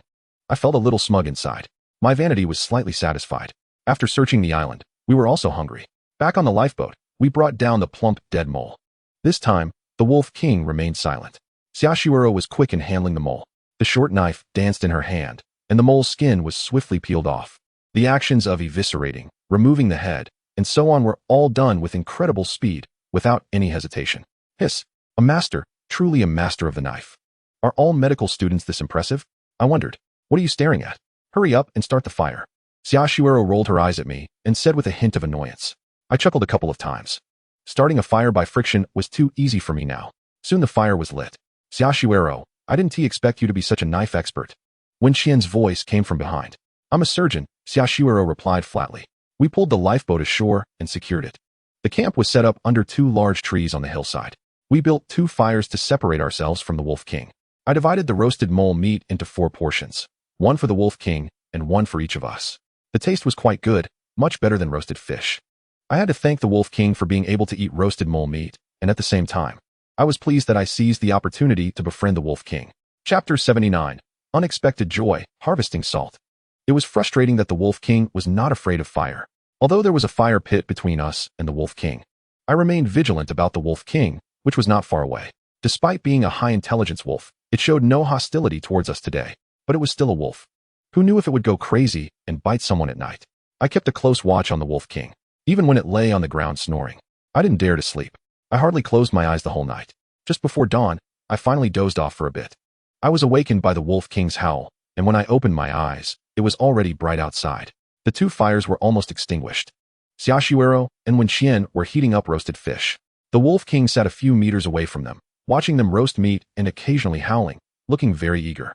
I felt a little smug inside. My vanity was slightly satisfied. After searching the island, we were also hungry. Back on the lifeboat, we brought down the plump, dead mole. This time, the Wolf King remained silent. Xiaoshuero was quick in handling the mole. The short knife danced in her hand, and the mole's skin was swiftly peeled off. The actions of eviscerating, removing the head, and so on were all done with incredible speed, without any hesitation. Hiss! A master, truly a master of the knife. Are all medical students this impressive? I wondered. What are you staring at? Hurry up and start the fire. Xiaoshuero rolled her eyes at me and said with a hint of annoyance. I chuckled a couple of times. Starting a fire by friction was too easy for me now. Soon the fire was lit. Xiaoshuero, I didn't expect you to be such a knife expert. Wenxian's voice came from behind. I'm a surgeon, Xiaoshuero replied flatly. We pulled the lifeboat ashore and secured it. The camp was set up under 2 large trees on the hillside. We built 2 fires to separate ourselves from the Wolf King. I divided the roasted mole meat into 4 portions, 1 for the Wolf King and 1 for each of us. The taste was quite good, much better than roasted fish. I had to thank the Wolf King for being able to eat roasted mole meat, and at the same time, I was pleased that I seized the opportunity to befriend the Wolf King. Chapter 79. Unexpected Joy, Harvesting Salt. It was frustrating that the Wolf King was not afraid of fire. Although there was a fire pit between us and the Wolf King, I remained vigilant about the Wolf King, which was not far away. Despite being a high-intelligence wolf, it showed no hostility towards us today, but it was still a wolf. Who knew if it would go crazy and bite someone at night? I kept a close watch on the Wolf King, even when it lay on the ground snoring. I didn't dare to sleep. I hardly closed my eyes the whole night. Just before dawn, I finally dozed off for a bit. I was awakened by the Wolf King's howl, and when I opened my eyes, it was already bright outside. The 2 fires were almost extinguished. Xiaoshuero and Wenxian were heating up roasted fish. The Wolf King sat a few meters away from them, watching them roast meat and occasionally howling, looking very eager.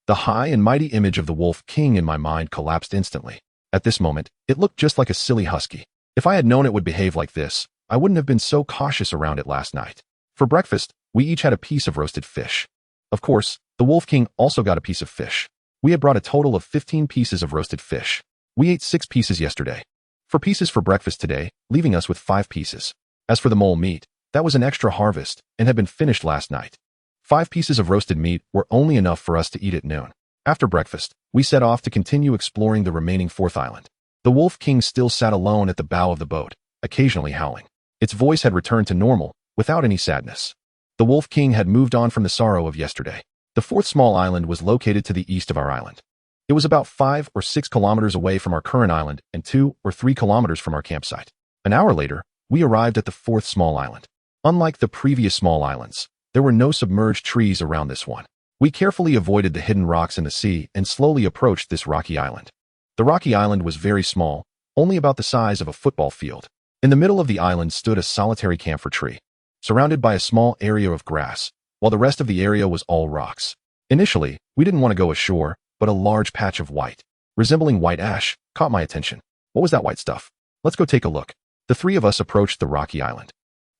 The high and mighty image of the Wolf King in my mind collapsed instantly. At this moment, it looked just like a silly husky. If I had known it would behave like this, I wouldn't have been so cautious around it last night. For breakfast, we each had a piece of roasted fish. Of course, the Wolf King also got a piece of fish. We had brought a total of 15 pieces of roasted fish. We ate 6 pieces yesterday. 4 pieces for breakfast today, leaving us with 5 pieces. As for the mole meat, that was an extra harvest and had been finished last night. 5 pieces of roasted meat were only enough for us to eat at noon. After breakfast, we set off to continue exploring the remaining 4th island. The Wolf King still sat alone at the bow of the boat, occasionally howling. Its voice had returned to normal, without any sadness. The Wolf King had moved on from the sorrow of yesterday. The 4th small island was located to the east of our island. It was about 5 or 6 kilometers away from our current island and 2 or 3 kilometers from our campsite. An hour later, we arrived at the 4th small island. Unlike the previous small islands, there were no submerged trees around this one. We carefully avoided the hidden rocks in the sea and slowly approached this rocky island. The rocky island was very small, only about the size of a football field. In the middle of the island stood a solitary camphor tree, surrounded by a small area of grass, while the rest of the area was all rocks. Initially, we didn't want to go ashore, but a large patch of white, resembling white ash, caught my attention. What was that white stuff? Let's go take a look. The 3 of us approached the rocky island.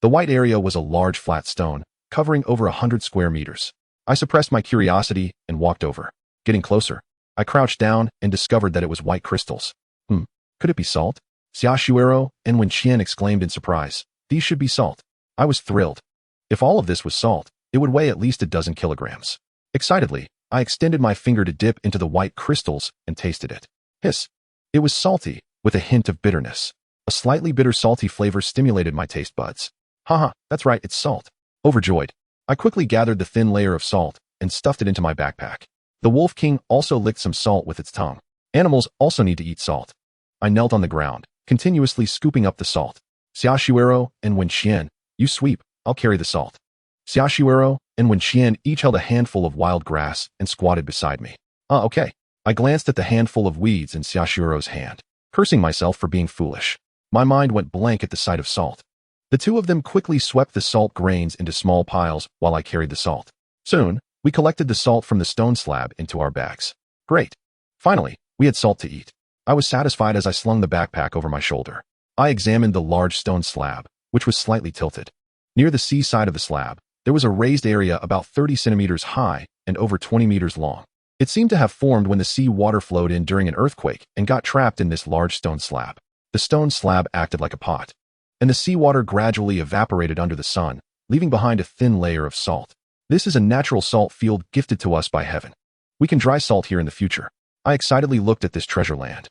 The white area was a large flat stone, covering over 100 square meters. I suppressed my curiosity and walked over. Getting closer, I crouched down and discovered that it was white crystals. Could it be salt? Xiaoshuero and Wenxian exclaimed in surprise. These should be salt. I was thrilled. If all of this was salt, it would weigh at least a dozen kilograms. Excitedly, I extended my finger to dip into the white crystals and tasted it. Hiss! It was salty, with a hint of bitterness. A slightly bitter salty flavor stimulated my taste buds. Haha, that's right, it's salt. Overjoyed, I quickly gathered the thin layer of salt and stuffed it into my backpack. The Wolf King also licked some salt with its tongue. Animals also need to eat salt. I knelt on the ground, continuously scooping up the salt. Xiaoshuero and Wenxian, you sweep, I'll carry the salt. Xiaoshuero and Wenxian each held a handful of wild grass and squatted beside me. Okay. I glanced at the handful of weeds in Xiaoshuero's hand, cursing myself for being foolish. My mind went blank at the sight of salt. The two of them quickly swept the salt grains into small piles while I carried the salt. Soon, we collected the salt from the stone slab into our bags. Great. Finally, we had salt to eat. I was satisfied as I slung the backpack over my shoulder. I examined the large stone slab, which was slightly tilted. Near the sea side of the slab, there was a raised area about 30 centimeters high and over 20 meters long. It seemed to have formed when the sea water flowed in during an earthquake and got trapped in this large stone slab. The stone slab acted like a pot, and the seawater gradually evaporated under the sun, leaving behind a thin layer of salt. This is a natural salt field gifted to us by heaven. We can dry salt here in the future. I excitedly looked at this treasure land.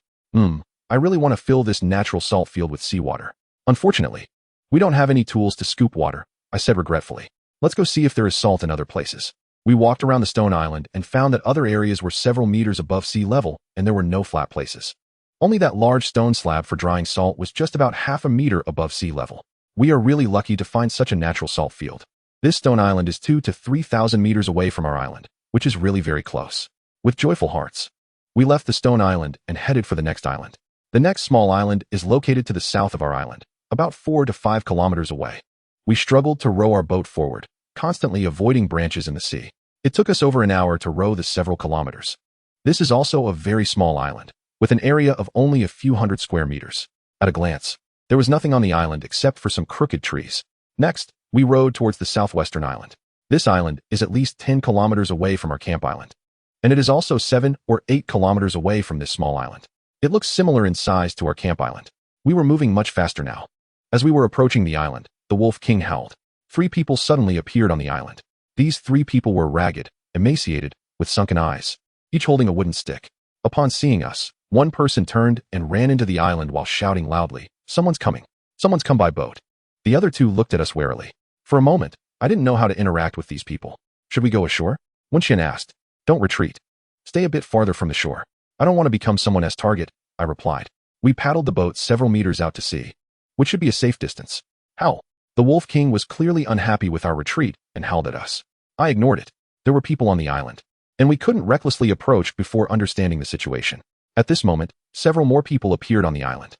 I really want to fill this natural salt field with seawater. Unfortunately, we don't have any tools to scoop water, I said regretfully. Let's go see if there is salt in other places. We walked around the stone island and found that other areas were several meters above sea level and there were no flat places. Only that large stone slab for drying salt was just about half a meter above sea level. We are really lucky to find such a natural salt field. This stone island is 2,000 to 3,000 meters away from our island, which is really very close. With joyful hearts, we left the stone island and headed for the next island. The next small island is located to the south of our island, about 4 to 5 kilometers away. We struggled to row our boat forward, constantly avoiding branches in the sea. It took us over an hour to row the several kilometers. This is also a very small island, with an area of only a few hundred square meters. At a glance, there was nothing on the island except for some crooked trees. Next, we rowed towards the southwestern island. This island is at least 10 kilometers away from our camp island, and it is also 7 or 8 kilometers away from this small island. It looks similar in size to our camp island. We were moving much faster now. As we were approaching the island, the Wolf King howled. 3 people suddenly appeared on the island. These 3 people were ragged, emaciated, with sunken eyes, each holding a wooden stick. Upon seeing us, one person turned and ran into the island while shouting loudly, "Someone's coming! Someone's come by boat!" The other 2 looked at us warily. For a moment, I didn't know how to interact with these people. Should we go ashore? Wenxian asked. Don't retreat. Stay a bit farther from the shore. I don't want to become someone's target, I replied. We paddled the boat several meters out to sea, which should be a safe distance. Howl. The Wolf King was clearly unhappy with our retreat and howled at us. I ignored it. There were people on the island, and we couldn't recklessly approach before understanding the situation. At this moment, several more people appeared on the island.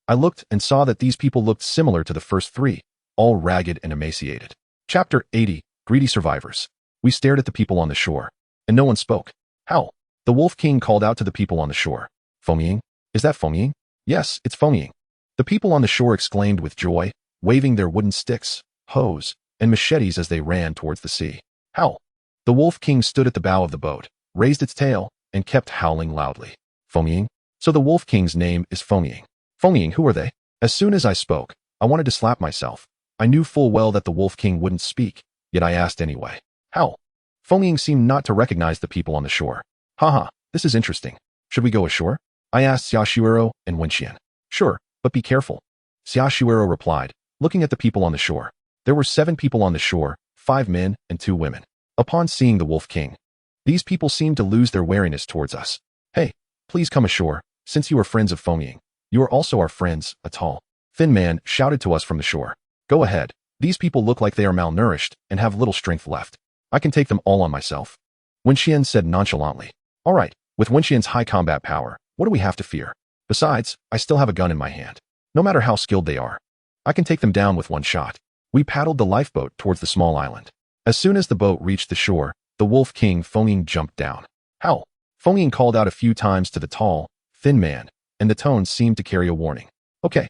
I looked and saw that these people looked similar to the first 3, all ragged and emaciated. Chapter 80, Greedy Survivors. We stared at the people on the shore, and no one spoke. Howl. The Wolf King called out to the people on the shore. Foamying? Is that foamying? Yes, it's foamying. The people on the shore exclaimed with joy, waving their wooden sticks, hoes, and machetes as they ran towards the sea. Howl. The Wolf King stood at the bow of the boat, raised its tail, and kept howling loudly. Foamying? So the Wolf King's name is Foamying. Foamying, who are they? As soon as I spoke, I wanted to slap myself. I knew full well that the Wolf King wouldn't speak, yet I asked anyway. Howl. Foamying seemed not to recognize the people on the shore. Haha, this is interesting. Should we go ashore? I asked Xiaoshuero and Wenxian. Sure, but be careful. Xiaoshuero replied, looking at the people on the shore. There were 7 people on the shore, 5 men and 2 women. Upon seeing the Wolf King, these people seemed to lose their wariness towards us. Hey, please come ashore, since you are friends of Foamying. You are also our friends, a tall, thin man shouted to us from the shore. Go ahead. These people look like they are malnourished and have little strength left. I can take them all on myself. Wenxian said nonchalantly. All right, with Wenxian's high combat power, what do we have to fear? Besides, I still have a gun in my hand. No matter how skilled they are, I can take them down with one shot. We paddled the lifeboat towards the small island. As soon as the boat reached the shore, the Wolf King Foamying jumped down. Howl. Foamying called out a few times to the tall, thin man, and the tone seemed to carry a warning. Okay,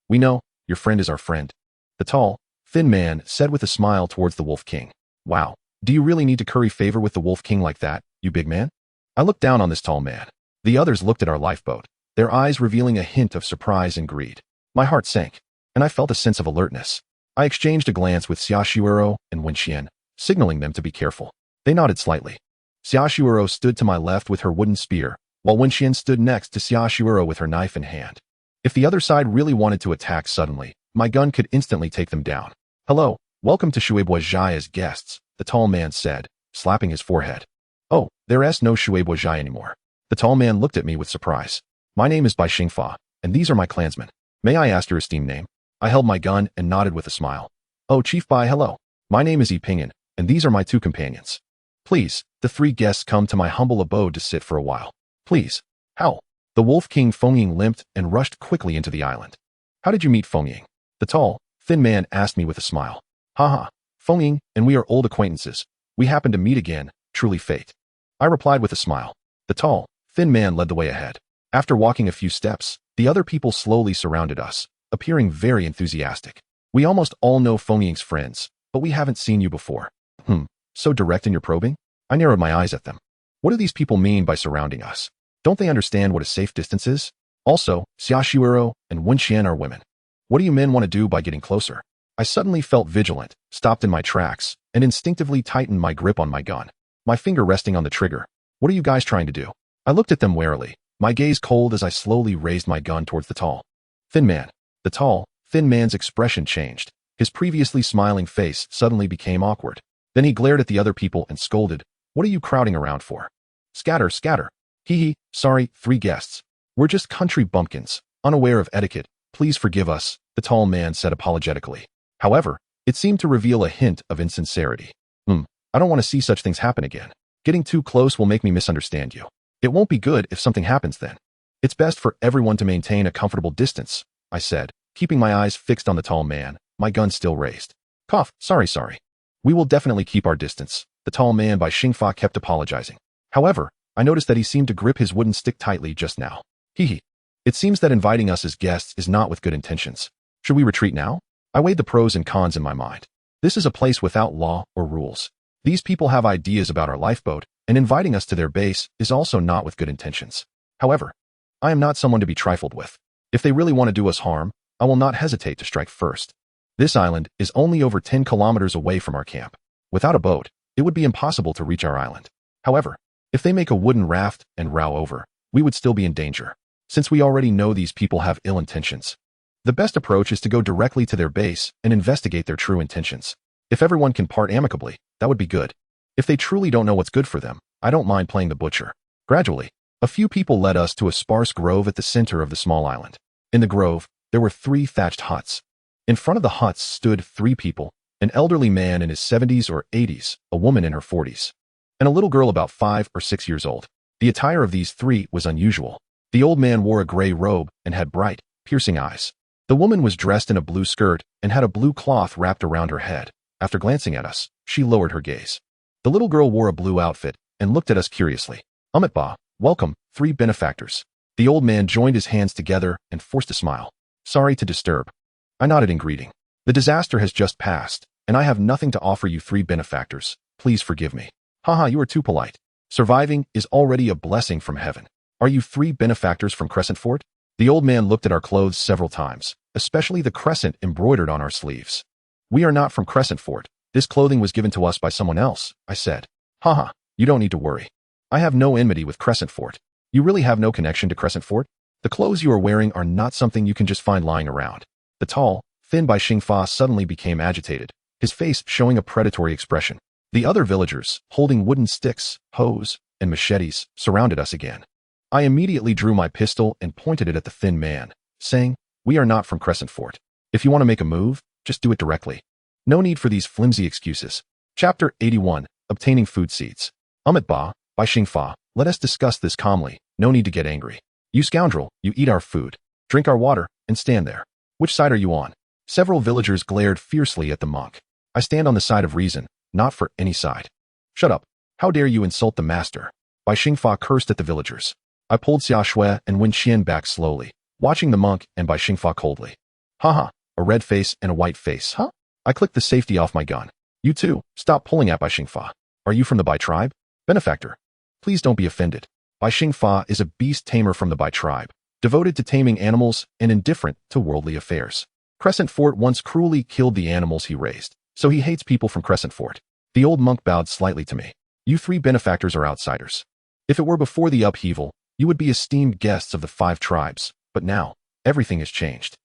we know, your friend is our friend. The tall, thin man said with a smile towards the Wolf King. Wow, do you really need to curry favor with the Wolf King like that, you big man? I looked down on this tall man. The others looked at our lifeboat, their eyes revealing a hint of surprise and greed. My heart sank, and I felt a sense of alertness. I exchanged a glance with Xiaoshuero and Wenxian, signaling them to be careful. They nodded slightly. Xiaoshuero stood to my left with her wooden spear, while Wenxian stood next to Xiaoshuero with her knife in hand. If the other side really wanted to attack suddenly, my gun could instantly take them down. Hello, welcome to Shuebuozhai as guests, the tall man said, slapping his forehead. Oh, there's no Shuebuozhai anymore. The tall man looked at me with surprise. My name is Bai Xingfa, and these are my clansmen. May I ask your esteemed name? I held my gun and nodded with a smile. Oh, Chief Bai, hello. My name is Yi Pingyun, and these are my 2 companions. Please, the 3 guests come to my humble abode to sit for a while. Please. How? The Wolf King Fengying limped and rushed quickly into the island. How did you meet Fengying? The tall, thin man asked me with a smile. Haha, Fengying and we are old acquaintances. We happen to meet again, truly fate. I replied with a smile. The tall, thin man led the way ahead. After walking a few steps, the other people slowly surrounded us, appearing very enthusiastic. We almost all know Fengying's friends, but we haven't seen you before. So direct in your probing? I narrowed my eyes at them. What do these people mean by surrounding us? Don't they understand what a safe distance is? Also, Xia Shuiro and Wen Qian are women. What do you men want to do by getting closer? I suddenly felt vigilant, stopped in my tracks, and instinctively tightened my grip on my gun, my finger resting on the trigger. What are you guys trying to do? I looked at them warily, my gaze cold as I slowly raised my gun towards the tall, thin man. The tall, thin man's expression changed. His previously smiling face suddenly became awkward. Then he glared at the other people and scolded, "What are you crowding around for? Scatter, scatter." Hee, sorry, 3 guests. We're just country bumpkins, unaware of etiquette. Please forgive us, the tall man said apologetically. However, it seemed to reveal a hint of insincerity. I don't want to see such things happen again. Getting too close will make me misunderstand you. It won't be good if something happens then. It's best for everyone to maintain a comfortable distance, I said, keeping my eyes fixed on the tall man, my gun still raised. Cough, sorry. We will definitely keep our distance, the tall man Bai Xingfa kept apologizing. However, I noticed that he seemed to grip his wooden stick tightly just now. It seems that inviting us as guests is not with good intentions. Should we retreat now? I weighed the pros and cons in my mind. This is a place without law or rules. These people have ideas about our lifeboat, and inviting us to their base is also not with good intentions. However, I am not someone to be trifled with. If they really want to do us harm, I will not hesitate to strike first. This island is only over 10 kilometers away from our camp. Without a boat, it would be impossible to reach our island. However, if they make a wooden raft and row over, we would still be in danger. Since we already know these people have ill intentions, the best approach is to go directly to their base and investigate their true intentions. If everyone can part amicably, that would be good. If they truly don't know what's good for them, I don't mind playing the butcher. Gradually, a few people led us to a sparse grove at the center of the small island. In the grove, there were 3 thatched huts. In front of the huts stood 3 people, an elderly man in his 70s or 80s, a woman in her 40s, and a little girl about 5 or 6 years old. The attire of these 3 was unusual. The old man wore a gray robe and had bright, piercing eyes. The woman was dressed in a blue skirt and had a blue cloth wrapped around her head. After glancing at us, she lowered her gaze. The little girl wore a blue outfit and looked at us curiously. Ba, welcome, 3 benefactors. The old man joined his hands together and forced a smile. Sorry to disturb. I nodded in greeting. The disaster has just passed, and I have nothing to offer you 3 benefactors. Please forgive me. Haha, you are too polite. Surviving is already a blessing from heaven. Are you 3 benefactors from Crescent Fort? The old man looked at our clothes several times, especially the crescent embroidered on our sleeves. We are not from Crescent Fort. This clothing was given to us by someone else, I said. Haha, you don't need to worry. I have no enmity with Crescent Fort. You really have no connection to Crescent Fort? The clothes you are wearing are not something you can just find lying around. The tall, thin Bai Xingfa suddenly became agitated, his face showing a predatory expression. The other villagers, holding wooden sticks, hoes, and machetes, surrounded us again. I immediately drew my pistol and pointed it at the thin man, saying, "We are not from Crescent Fort. If you want to make a move, just do it directly. No need for these flimsy excuses." Chapter 81, Obtaining Food Seeds. Bai Xingfa, let us discuss this calmly, no need to get angry. You scoundrel, you eat our food, drink our water, and stand there. Which side are you on? Several villagers glared fiercely at the monk. I stand on the side of reason, not for any side. Shut up. How dare you insult the master? Bai Xingfa cursed at the villagers. I pulled Xia Shui and Wen Qian back slowly, watching the monk and Bai Xingfa coldly. Haha, a red face and a white face, huh? I clicked the safety off my gun. You too, stop pulling at Bai Xingfa. Are you from the Bai tribe? Benefactor. Please don't be offended. Bai Xingfa is a beast tamer from the Bai tribe, devoted to taming animals and indifferent to worldly affairs. Crescent Fort once cruelly killed the animals he raised, so he hates people from Crescent Fort. The old monk bowed slightly to me. You 3 benefactors are outsiders. If it were before the upheaval, you would be esteemed guests of the 5 tribes, but now, everything has changed.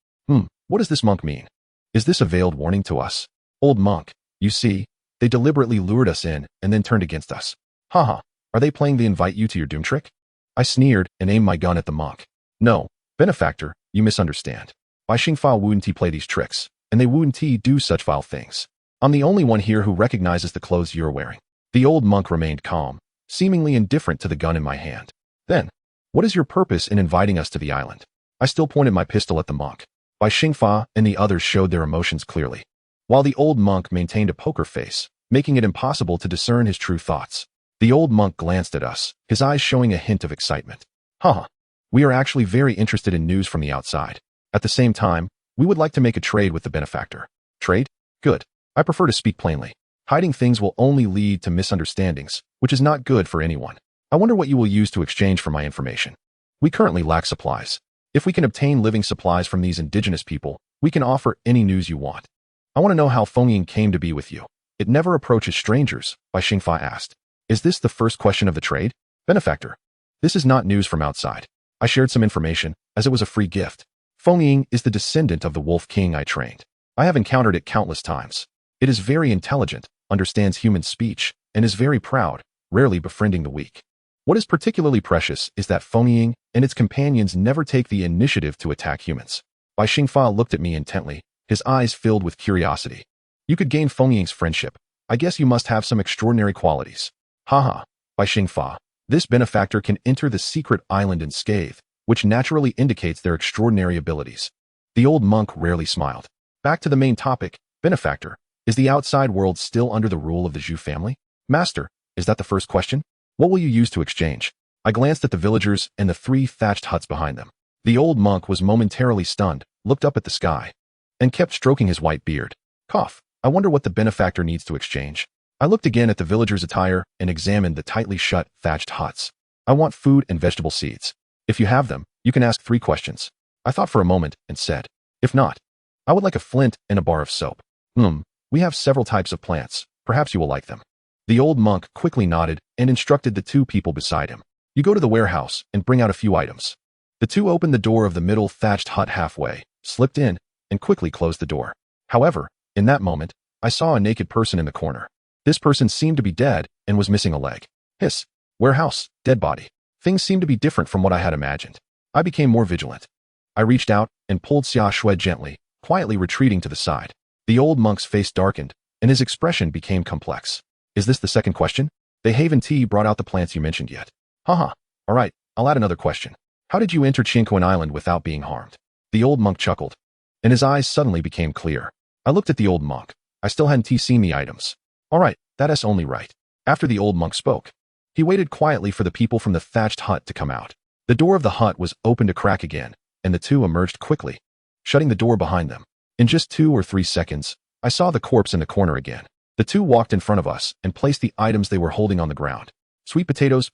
What does this monk mean? Is this a veiled warning to us? Old monk, you see, they deliberately lured us in and then turned against us. Haha, are they playing the invite you to your doom trick? I sneered and aimed my gun at the monk. No, benefactor, you misunderstand. Why Xingfa wouldn't he play these tricks? And they wouldn't he do such vile things? I'm the only one here who recognizes the clothes you're wearing. The old monk remained calm, seemingly indifferent to the gun in my hand. Then, what is your purpose in inviting us to the island? I still pointed my pistol at the monk. Bai Xingfa and the others showed their emotions clearly, while the old monk maintained a poker face, making it impossible to discern his true thoughts. The old monk glanced at us, his eyes showing a hint of excitement. Haha, we are actually very interested in news from the outside. At the same time, we would like to make a trade with the benefactor. Trade? Good. I prefer to speak plainly. Hiding things will only lead to misunderstandings, which is not good for anyone. I wonder what you will use to exchange for my information. We currently lack supplies. If we can obtain living supplies from these indigenous people, we can offer any news you want. I want to know how Fengying came to be with you. It never approaches strangers, Bai Xingfa asked. Is this the first question of the trade? Benefactor. This is not news from outside. I shared some information, as it was a free gift. Fengying is the descendant of the Wolf King I trained. I have encountered it countless times. It is very intelligent, understands human speech, and is very proud, rarely befriending the weak. What is particularly precious is that Fengying and its companions never take the initiative to attack humans. Bai Xingfa looked at me intently, his eyes filled with curiosity. You could gain Fengying's friendship. I guess you must have some extraordinary qualities. Haha, Bai Xingfa. This benefactor can enter the secret island unscathed, which naturally indicates their extraordinary abilities. The old monk rarely smiled. Back to the main topic, benefactor. Is the outside world still under the rule of the Zhu family? Master, is that the first question? What will you use to exchange? I glanced at the villagers and the 3 thatched huts behind them. The old monk was momentarily stunned, looked up at the sky, and kept stroking his white beard. Cough. I wonder what the benefactor needs to exchange. I looked again at the villagers' attire and examined the tightly shut, thatched huts. I want food and vegetable seeds. If you have them, you can ask 3 questions. I thought for a moment and said, if not, I would like a flint and a bar of soap. We have several types of plants. Perhaps you will like them. The old monk quickly nodded and instructed the 2 people beside him. You go to the warehouse and bring out a few items. The 2 opened the door of the middle thatched hut halfway, slipped in, and quickly closed the door. However, in that moment, I saw a naked person in the corner. This person seemed to be dead and was missing a leg. Hiss. Warehouse, dead body. Things seemed to be different from what I had imagined. I became more vigilant. I reached out and pulled Xia Shui gently, quietly retreating to the side. The old monk's face darkened, and his expression became complex. Is this the second question? They haven't brought out the plants you mentioned yet. Haha. All right, I'll add another question. How did you enter Qianquan Island without being harmed? The old monk chuckled, and his eyes suddenly became clear. I looked at the old monk. I still hadn't seen the items. All right, that's only right. After the old monk spoke, he waited quietly for the people from the thatched hut to come out. The door of the hut was opened a crack again, and the 2 emerged quickly, shutting the door behind them. In just 2 or 3 seconds, I saw the corpse in the corner again. The 2 walked in front of us and placed the items they were holding on the ground. Sweet potatoes,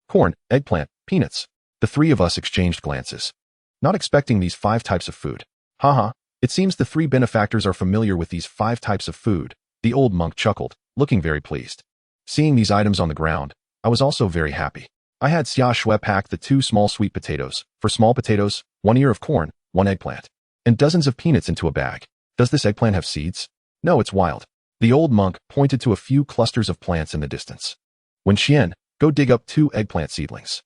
corn, eggplant, peanuts. The 3 of us exchanged glances, not expecting these 5 types of food. Haha, it seems the 3 benefactors are familiar with these 5 types of food. The old monk chuckled, looking very pleased. Seeing these items on the ground, I was also very happy. I had Xia Shui pack the 2 small sweet potatoes, for small potatoes, 1 ear of corn, 1 eggplant, and dozens of peanuts into a bag. Does this eggplant have seeds? No, it's wild. The old monk pointed to a few clusters of plants in the distance. When Xian, go dig up 2 eggplant seedlings.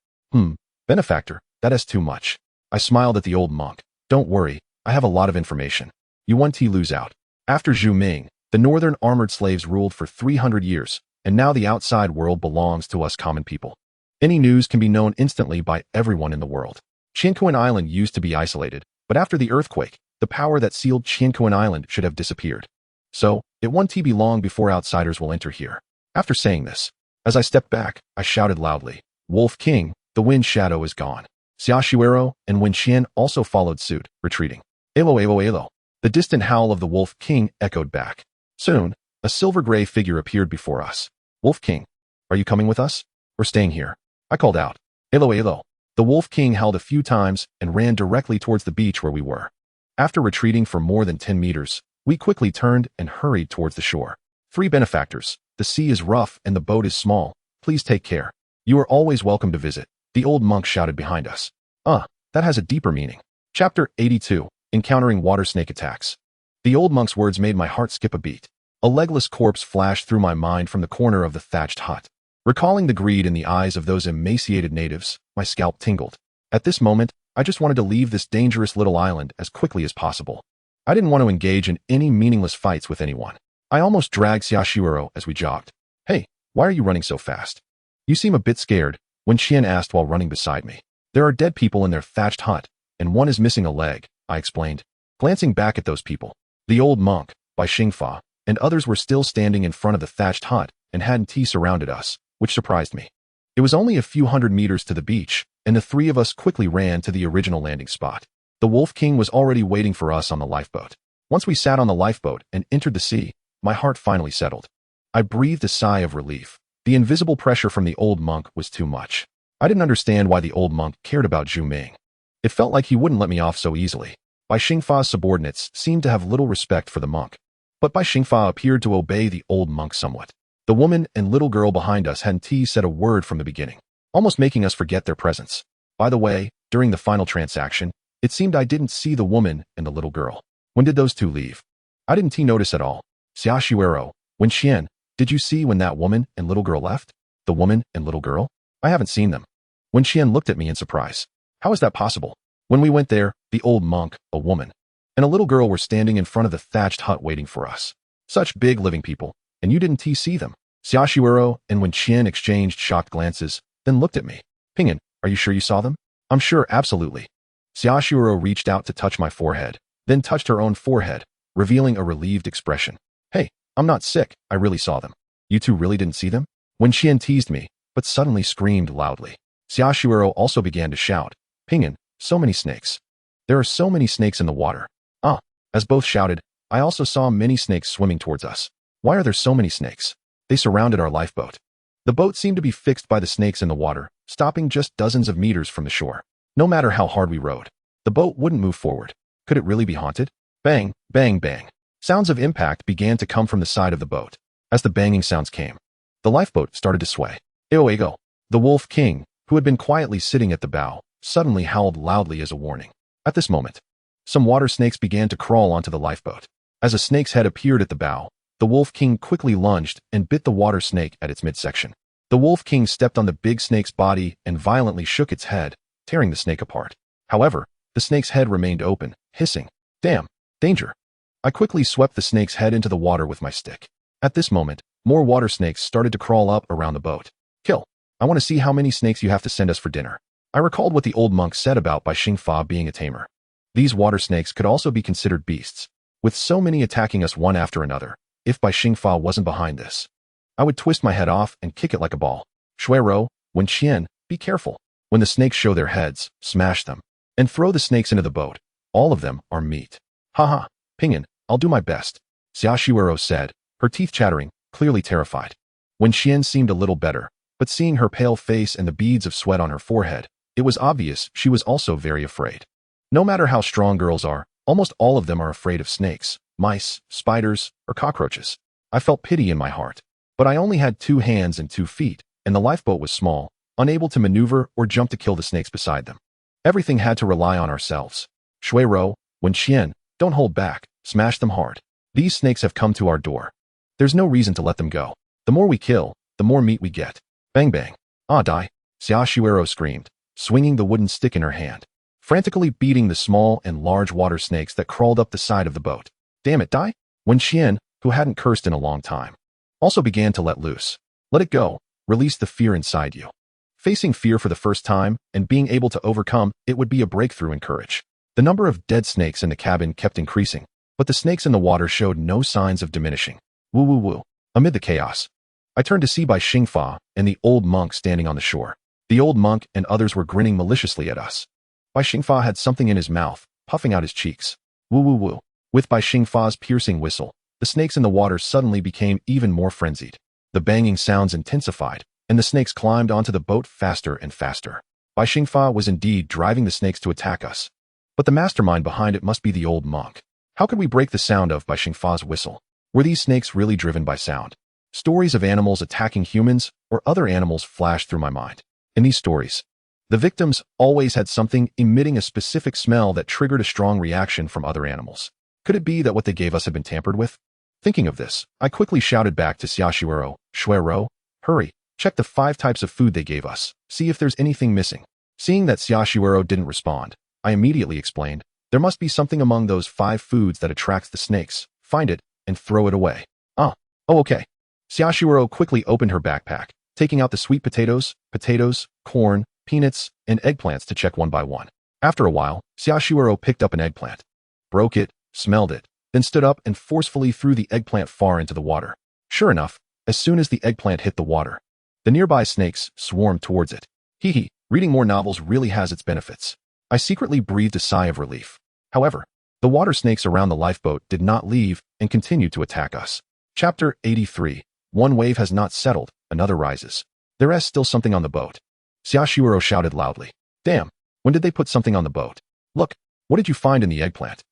Benefactor, that is too much. I smiled at the old monk. Don't worry, I have a lot of information. You want to lose out. After Zhu Ming, the northern armored slaves ruled for 300 years, and now the outside world belongs to us common people. Any news can be known instantly by everyone in the world. Qianquan Island used to be isolated, but after the earthquake, the power that sealed Qianquan Island should have disappeared. So, it won't be long before outsiders will enter here. After saying this, as I stepped back, I shouted loudly, Wolf King, the wind shadow is gone. Xia Shuero and Wen Qian also followed suit, retreating. Elo, elo, elo. The distant howl of the Wolf King echoed back. Soon, a silver-gray figure appeared before us. Wolf King, are you coming with us? Or staying here? I called out. Elo, elo. The Wolf King howled a few times and ran directly towards the beach where we were. After retreating for more than 10 meters, we quickly turned and hurried towards the shore. 3 benefactors. The sea is rough and the boat is small. Please take care. You are always welcome to visit. The old monk shouted behind us. That has a deeper meaning. Chapter 82. Encountering water snake attacks. The old monk's words made my heart skip a beat. A legless corpse flashed through my mind from the corner of the thatched hut. Recalling the greed in the eyes of those emaciated natives, my scalp tingled. At this moment, I just wanted to leave this dangerous little island as quickly as possible. I didn't want to engage in any meaningless fights with anyone. I almost dragged Xiaoshiro as we jogged. Hey, why are you running so fast? You seem a bit scared, Wen Qian asked while running beside me. There are dead people in their thatched hut, and one is missing a leg, I explained. Glancing back at those people, the old monk, Bai Xingfa, and others were still standing in front of the thatched hut and hadn't surrounded us, which surprised me. It was only a few hundred meters to the beach, and the three of us quickly ran to the original landing spot. The Wolf King was already waiting for us on the lifeboat. Once we sat on the lifeboat and entered the sea, my heart finally settled. I breathed a sigh of relief. The invisible pressure from the old monk was too much. I didn't understand why the old monk cared about Zhu Ming. It felt like he wouldn't let me off so easily. Bai Xingfa's subordinates seemed to have little respect for the monk. But Bai Xingfa appeared to obey the old monk somewhat. The woman and little girl behind us hadn't said a word from the beginning, almost making us forget their presence. By the way, during the final transaction, it seemed I didn't see the woman and the little girl. When did those two leave? I didn't notice at all. Xiaoshiro, Wen Qian, did you see when that woman and little girl left? The woman and little girl? I haven't seen them. Wen Qian looked at me in surprise. How is that possible? When we went there, the old monk, a woman, and a little girl were standing in front of the thatched hut waiting for us. Such big living people, and you didn't see them. Xiaoshiro and Wen Qian exchanged shocked glances, then looked at me. Pingyan, are you sure you saw them? I'm sure, absolutely. Xiaoshiro reached out to touch my forehead, then touched her own forehead, revealing a relieved expression. Hey, I'm not sick, I really saw them. You two really didn't see them? Wen Qian teased me, but suddenly screamed loudly. Xiaoshiro also began to shout. Pingyan, so many snakes. There are so many snakes in the water. Ah, as both shouted, I also saw many snakes swimming towards us. Why are there so many snakes? They surrounded our lifeboat. The boat seemed to be fixed by the snakes in the water, stopping just dozens of meters from the shore. No matter how hard we rowed, the boat wouldn't move forward. Could it really be haunted? Bang, bang, bang. Sounds of impact began to come from the side of the boat. As the banging sounds came, the lifeboat started to sway. Ego. The Wolf King, who had been quietly sitting at the bow, suddenly howled loudly as a warning. At this moment, some water snakes began to crawl onto the lifeboat. As a snake's head appeared at the bow, the Wolf King quickly lunged and bit the water snake at its midsection. The Wolf King stepped on the big snake's body and violently shook its head, tearing the snake apart. However, the snake's head remained open, hissing. Damn, danger. I quickly swept the snake's head into the water with my stick. At this moment, more water snakes started to crawl up around the boat. Kill. I want to see how many snakes you have to send us for dinner. I recalled what the old monk said about Bai Xingfa being a tamer. These water snakes could also be considered beasts, with so many attacking us one after another. If Bai Xingfa wasn't behind this, I would twist my head off and kick it like a ball. Shuiro, Wen Qian, be careful. When the snakes show their heads, smash them, and throw the snakes into the boat. All of them are meat. Haha, Pingyan, I'll do my best, Xiaoshiro said, her teeth chattering, clearly terrified. Wen Qian seemed a little better, but seeing her pale face and the beads of sweat on her forehead, it was obvious she was also very afraid. No matter how strong girls are, almost all of them are afraid of snakes, mice, spiders, or cockroaches. I felt pity in my heart. But I only had 2 hands and 2 feet, and the lifeboat was small, unable to maneuver or jump to kill the snakes beside them. Everything had to rely on ourselves. Shuiro, Wen Qian, don't hold back, smash them hard. These snakes have come to our door. There's no reason to let them go. The more we kill, the more meat we get. Bang bang. Ah, die. Xiaoshiro screamed, swinging the wooden stick in her hand, frantically beating the small and large water snakes that crawled up the side of the boat. Damn it, die? Wen Qian, who hadn't cursed in a long time, also began to let loose. Let it go. Release the fear inside you. Facing fear for the first time and being able to overcome it would be a breakthrough in courage. The number of dead snakes in the cabin kept increasing, but the snakes in the water showed no signs of diminishing. Woo woo woo. Amid the chaos, I turned to see Bai Xingfa and the old monk standing on the shore. The old monk and others were grinning maliciously at us. Bai Xingfa had something in his mouth, puffing out his cheeks. Woo woo woo. With Bai Xingfa's piercing whistle, the snakes in the water suddenly became even more frenzied. The banging sounds intensified, and the snakes climbed onto the boat faster and faster. Bai Xingfa was indeed driving the snakes to attack us. But the mastermind behind it must be the old monk. How could we break the sound of Bai Xingfa's whistle? Were these snakes really driven by sound? Stories of animals attacking humans or other animals flashed through my mind. In these stories, the victims always had something emitting a specific smell that triggered a strong reaction from other animals. Could it be that what they gave us had been tampered with? Thinking of this, I quickly shouted back to Xiaoshiro, Shuiro, hurry, check the 5 types of food they gave us, see if there's anything missing. Seeing that Xiaoshiro didn't respond, I immediately explained. There must be something among those 5 foods that attracts the snakes. Find it and throw it away. Oh, okay. Xiaoshuero quickly opened her backpack, taking out the sweet potatoes, corn, peanuts, and eggplants to check one by one. After a while, Xiaoshuero picked up an eggplant, broke it, smelled it, then stood up and forcefully threw the eggplant far into the water. Sure enough, as soon as the eggplant hit the water, the nearby snakes swarmed towards it. Hee, reading more novels really has its benefits. I secretly breathed a sigh of relief. However, the water snakes around the lifeboat did not leave and continued to attack us. Chapter 83. One wave has not settled, another rises. There is still something on the boat. Xiaoshuero shouted loudly. Damn, when did they put something on the boat? Look, what did you find in the eggplant?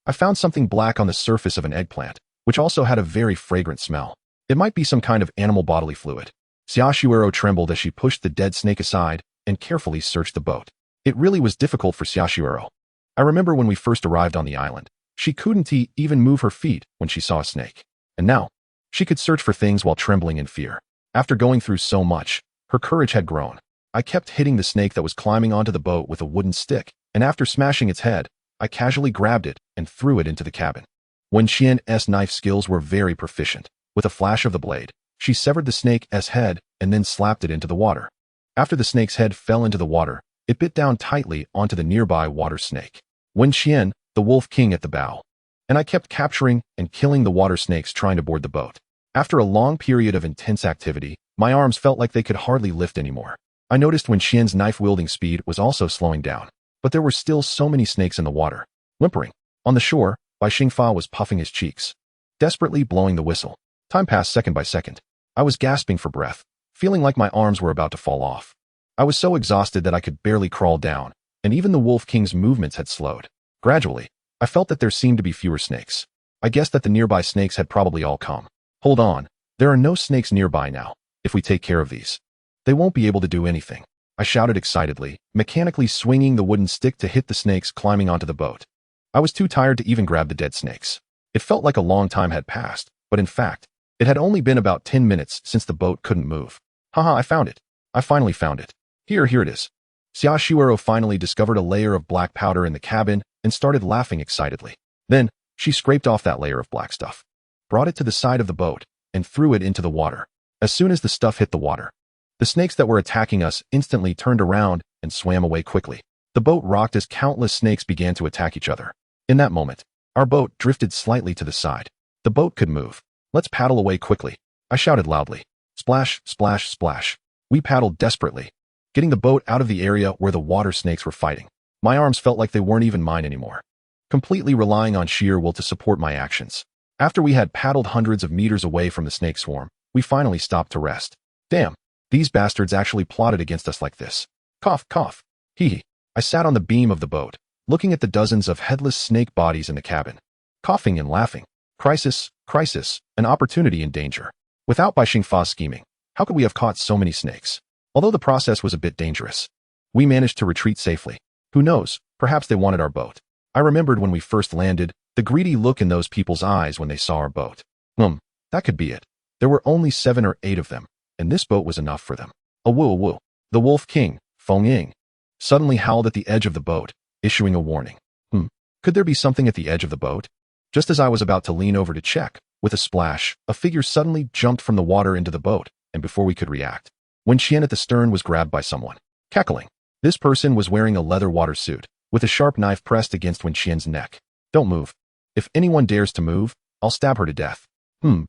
I found something black on the surface of an eggplant, which also had a very fragrant smell. It might be some kind of animal bodily fluid. Xiaoshuero trembled as she pushed the dead snake aside and carefully searched the boat. It really was difficult for Xiaoshuero. I remember when we first arrived on the island, she couldn't even move her feet when she saw a snake. And now, she could search for things while trembling in fear. After going through so much, her courage had grown. I kept hitting the snake that was climbing onto the boat with a wooden stick, and after smashing its head, I casually grabbed it and threw it into the cabin. Wen Qian's knife skills were very proficient. With a flash of the blade, she severed the snake's head and then slapped it into the water. After the snake's head fell into the water, it bit down tightly onto the nearby water snake. Wen Qian, the wolf king at the bow. And I kept capturing and killing the water snakes trying to board the boat. After a long period of intense activity, my arms felt like they could hardly lift anymore. I noticed Wen Qian's knife-wielding speed was also slowing down, but there were still so many snakes in the water. Whimpering. On the shore, Bai Xingfa was puffing his cheeks, desperately blowing the whistle. Time passed second by second. I was gasping for breath, feeling like my arms were about to fall off. I was so exhausted that I could barely crawl down, and even the Wolf King's movements had slowed. Gradually, I felt that there seemed to be fewer snakes. I guessed that the nearby snakes had probably all come. Hold on, there are no snakes nearby now. If we take care of these, they won't be able to do anything. I shouted excitedly, mechanically swinging the wooden stick to hit the snakes climbing onto the boat. I was too tired to even grab the dead snakes. It felt like a long time had passed, but in fact, it had only been about 10 minutes since the boat couldn't move. Haha, I found it. I finally found it. Here it is. Xiaoshuero finally discovered a layer of black powder in the cabin and started laughing excitedly. Then, she scraped off that layer of black stuff, brought it to the side of the boat, and threw it into the water. As soon as the stuff hit the water, the snakes that were attacking us instantly turned around and swam away quickly. The boat rocked as countless snakes began to attack each other. In that moment, our boat drifted slightly to the side. The boat could move. Let's paddle away quickly. I shouted loudly. Splash, splash, splash. We paddled desperately, getting the boat out of the area where the water snakes were fighting. My arms felt like they weren't even mine anymore, completely relying on sheer will to support my actions. After we had paddled hundreds of meters away from the snake swarm, we finally stopped to rest. Damn, these bastards actually plotted against us like this. Cough, cough. Hee. I sat on the beam of the boat, looking at the dozens of headless snake bodies in the cabin, coughing and laughing. Crisis, crisis, an opportunity in danger. Without Bai Xingfa scheming, how could we have caught so many snakes? Although the process was a bit dangerous, we managed to retreat safely. Who knows, perhaps they wanted our boat. I remembered when we first landed, the greedy look in those people's eyes when they saw our boat. That could be it. There were only 7 or 8 of them, and this boat was enough for them. A woo. The Wolf King, Feng Ying, suddenly howled at the edge of the boat, issuing a warning. Could there be something at the edge of the boat? Just as I was about to lean over to check, with a splash, a figure suddenly jumped from the water into the boat, and before we could react, Wen Qian at the stern was grabbed by someone, cackling. This person was wearing a leather water suit, with a sharp knife pressed against Wen Qian's neck. Don't move. If anyone dares to move, I'll stab her to death.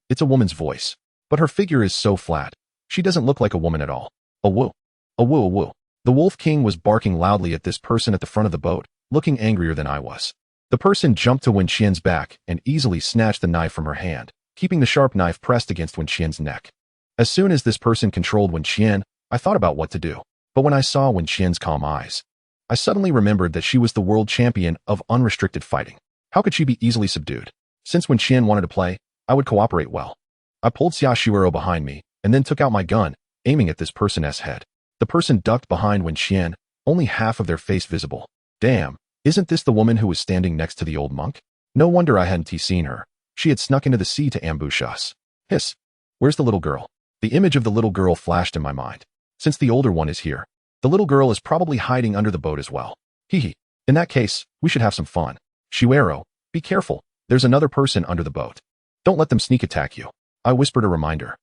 It's a woman's voice, but her figure is so flat. She doesn't look like a woman at all. A woo. The Wolf King was barking loudly at this person at the front of the boat, looking angrier than I was. The person jumped to Wen Qian's back and easily snatched the knife from her hand, keeping the sharp knife pressed against Wen Qian's neck. As soon as this person controlled Wen Qian, I thought about what to do. But when I saw Wen Qian's calm eyes, I suddenly remembered that she was the world champion of unrestricted fighting. How could she be easily subdued? Since Wen Qian wanted to play, I would cooperate well. I pulled Xiaoshuero behind me and then took out my gun, aiming at this person's head. The person ducked behind Wen Qian, only half of their face visible. Damn. Isn't this the woman who was standing next to the old monk? No wonder I hadn't seen her. She had snuck into the sea to ambush us. Hiss. Where's the little girl? The image of the little girl flashed in my mind. Since the older one is here, the little girl is probably hiding under the boat as well. Hee. In that case, we should have some fun. Shiwero, be careful. There's another person under the boat. Don't let them sneak attack you. I whispered a reminder.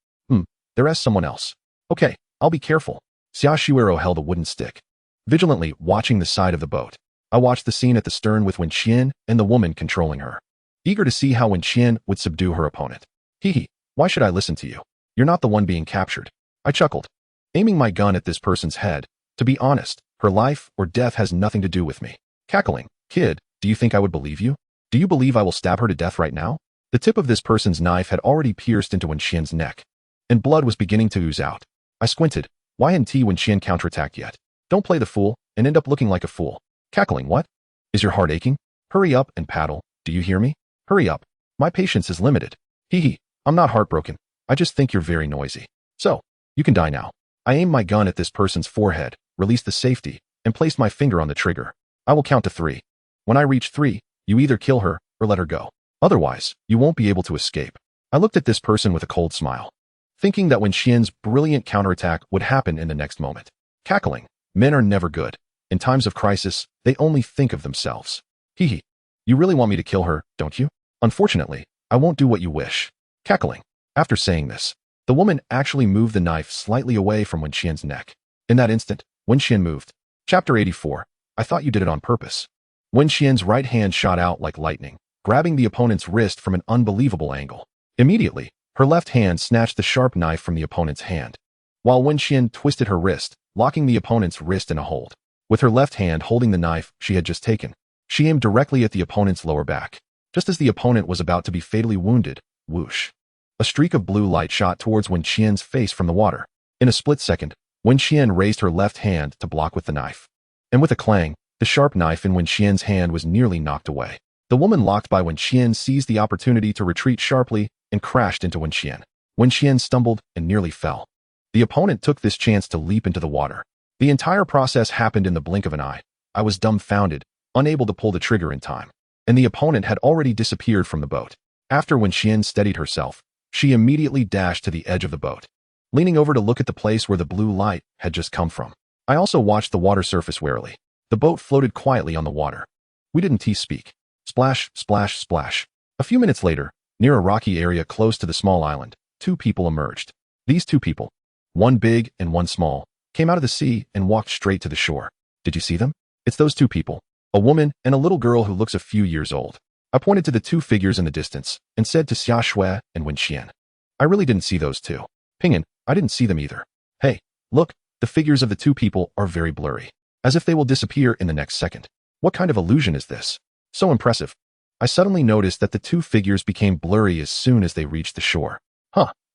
There is someone else. Okay, I'll be careful. Shiwero held a wooden stick, vigilantly watching the side of the boat. I watched the scene at the stern with Wenqian and the woman controlling her, eager to see how Wenqian would subdue her opponent. Why should I listen to you? You're not the one being captured. I chuckled, aiming my gun at this person's head. To be honest, her life or death has nothing to do with me. Cackling, kid, do you think I would believe you? Do you believe I will stab her to death right now? The tip of this person's knife had already pierced into Wenqian's neck, and blood was beginning to ooze out. I squinted. Why hadn't Wenqian counterattacked yet? Don't play the fool and end up looking like a fool. Cackling, what? Is your heart aching? Hurry up and paddle, do you hear me? Hurry up. My patience is limited. I'm not heartbroken. I just think you're very noisy. So, you can die now. I aimed my gun at this person's forehead, released the safety, and placed my finger on the trigger. I will count to 3. When I reach 3, you either kill her or let her go. Otherwise, you won't be able to escape. I looked at this person with a cold smile, thinking that Wenqian's brilliant counterattack would happen in the next moment. Cackling, men are never good. In times of crisis, they only think of themselves. You really want me to kill her, don't you? Unfortunately, I won't do what you wish. Cackling. After saying this, the woman actually moved the knife slightly away from Wenqian's neck. In that instant, Wenqian moved. Chapter 84. I thought you did it on purpose. Wenqian's right hand shot out like lightning, grabbing the opponent's wrist from an unbelievable angle. Immediately, her left hand snatched the sharp knife from the opponent's hand, while Wenqian twisted her wrist, locking the opponent's wrist in a hold. With her left hand holding the knife she had just taken, she aimed directly at the opponent's lower back. Just as the opponent was about to be fatally wounded, whoosh! A streak of blue light shot towards Wenqian's face from the water. In a split second, Wenqian raised her left hand to block with the knife. And with a clang, the sharp knife in Wenqian's hand was nearly knocked away. The woman locked by Wenqian seized the opportunity to retreat sharply and crashed into Wenqian. Wenqian stumbled and nearly fell. The opponent took this chance to leap into the water. The entire process happened in the blink of an eye. I was dumbfounded, unable to pull the trigger in time, and the opponent had already disappeared from the boat. After Wenqian steadied herself, she immediately dashed to the edge of the boat, leaning over to look at the place where the blue light had just come from. I also watched the water surface warily. The boat floated quietly on the water. We didn't speak. Splash, splash, splash. A few minutes later, near a rocky area close to the small island, 2 people emerged. These 2 people, one big and one small, came out of the sea and walked straight to the shore. Did you see them? It's those 2 people, a woman and a little girl who looks a few years old. I pointed to the 2 figures in the distance and said to Xiaoshui and Wenqian, I really didn't see those 2. Ping'an, I didn't see them either. Hey, look, the figures of the 2 people are very blurry, as if they will disappear in the next second. What kind of illusion is this? So impressive. I suddenly noticed that the 2 figures became blurry as soon as they reached the shore.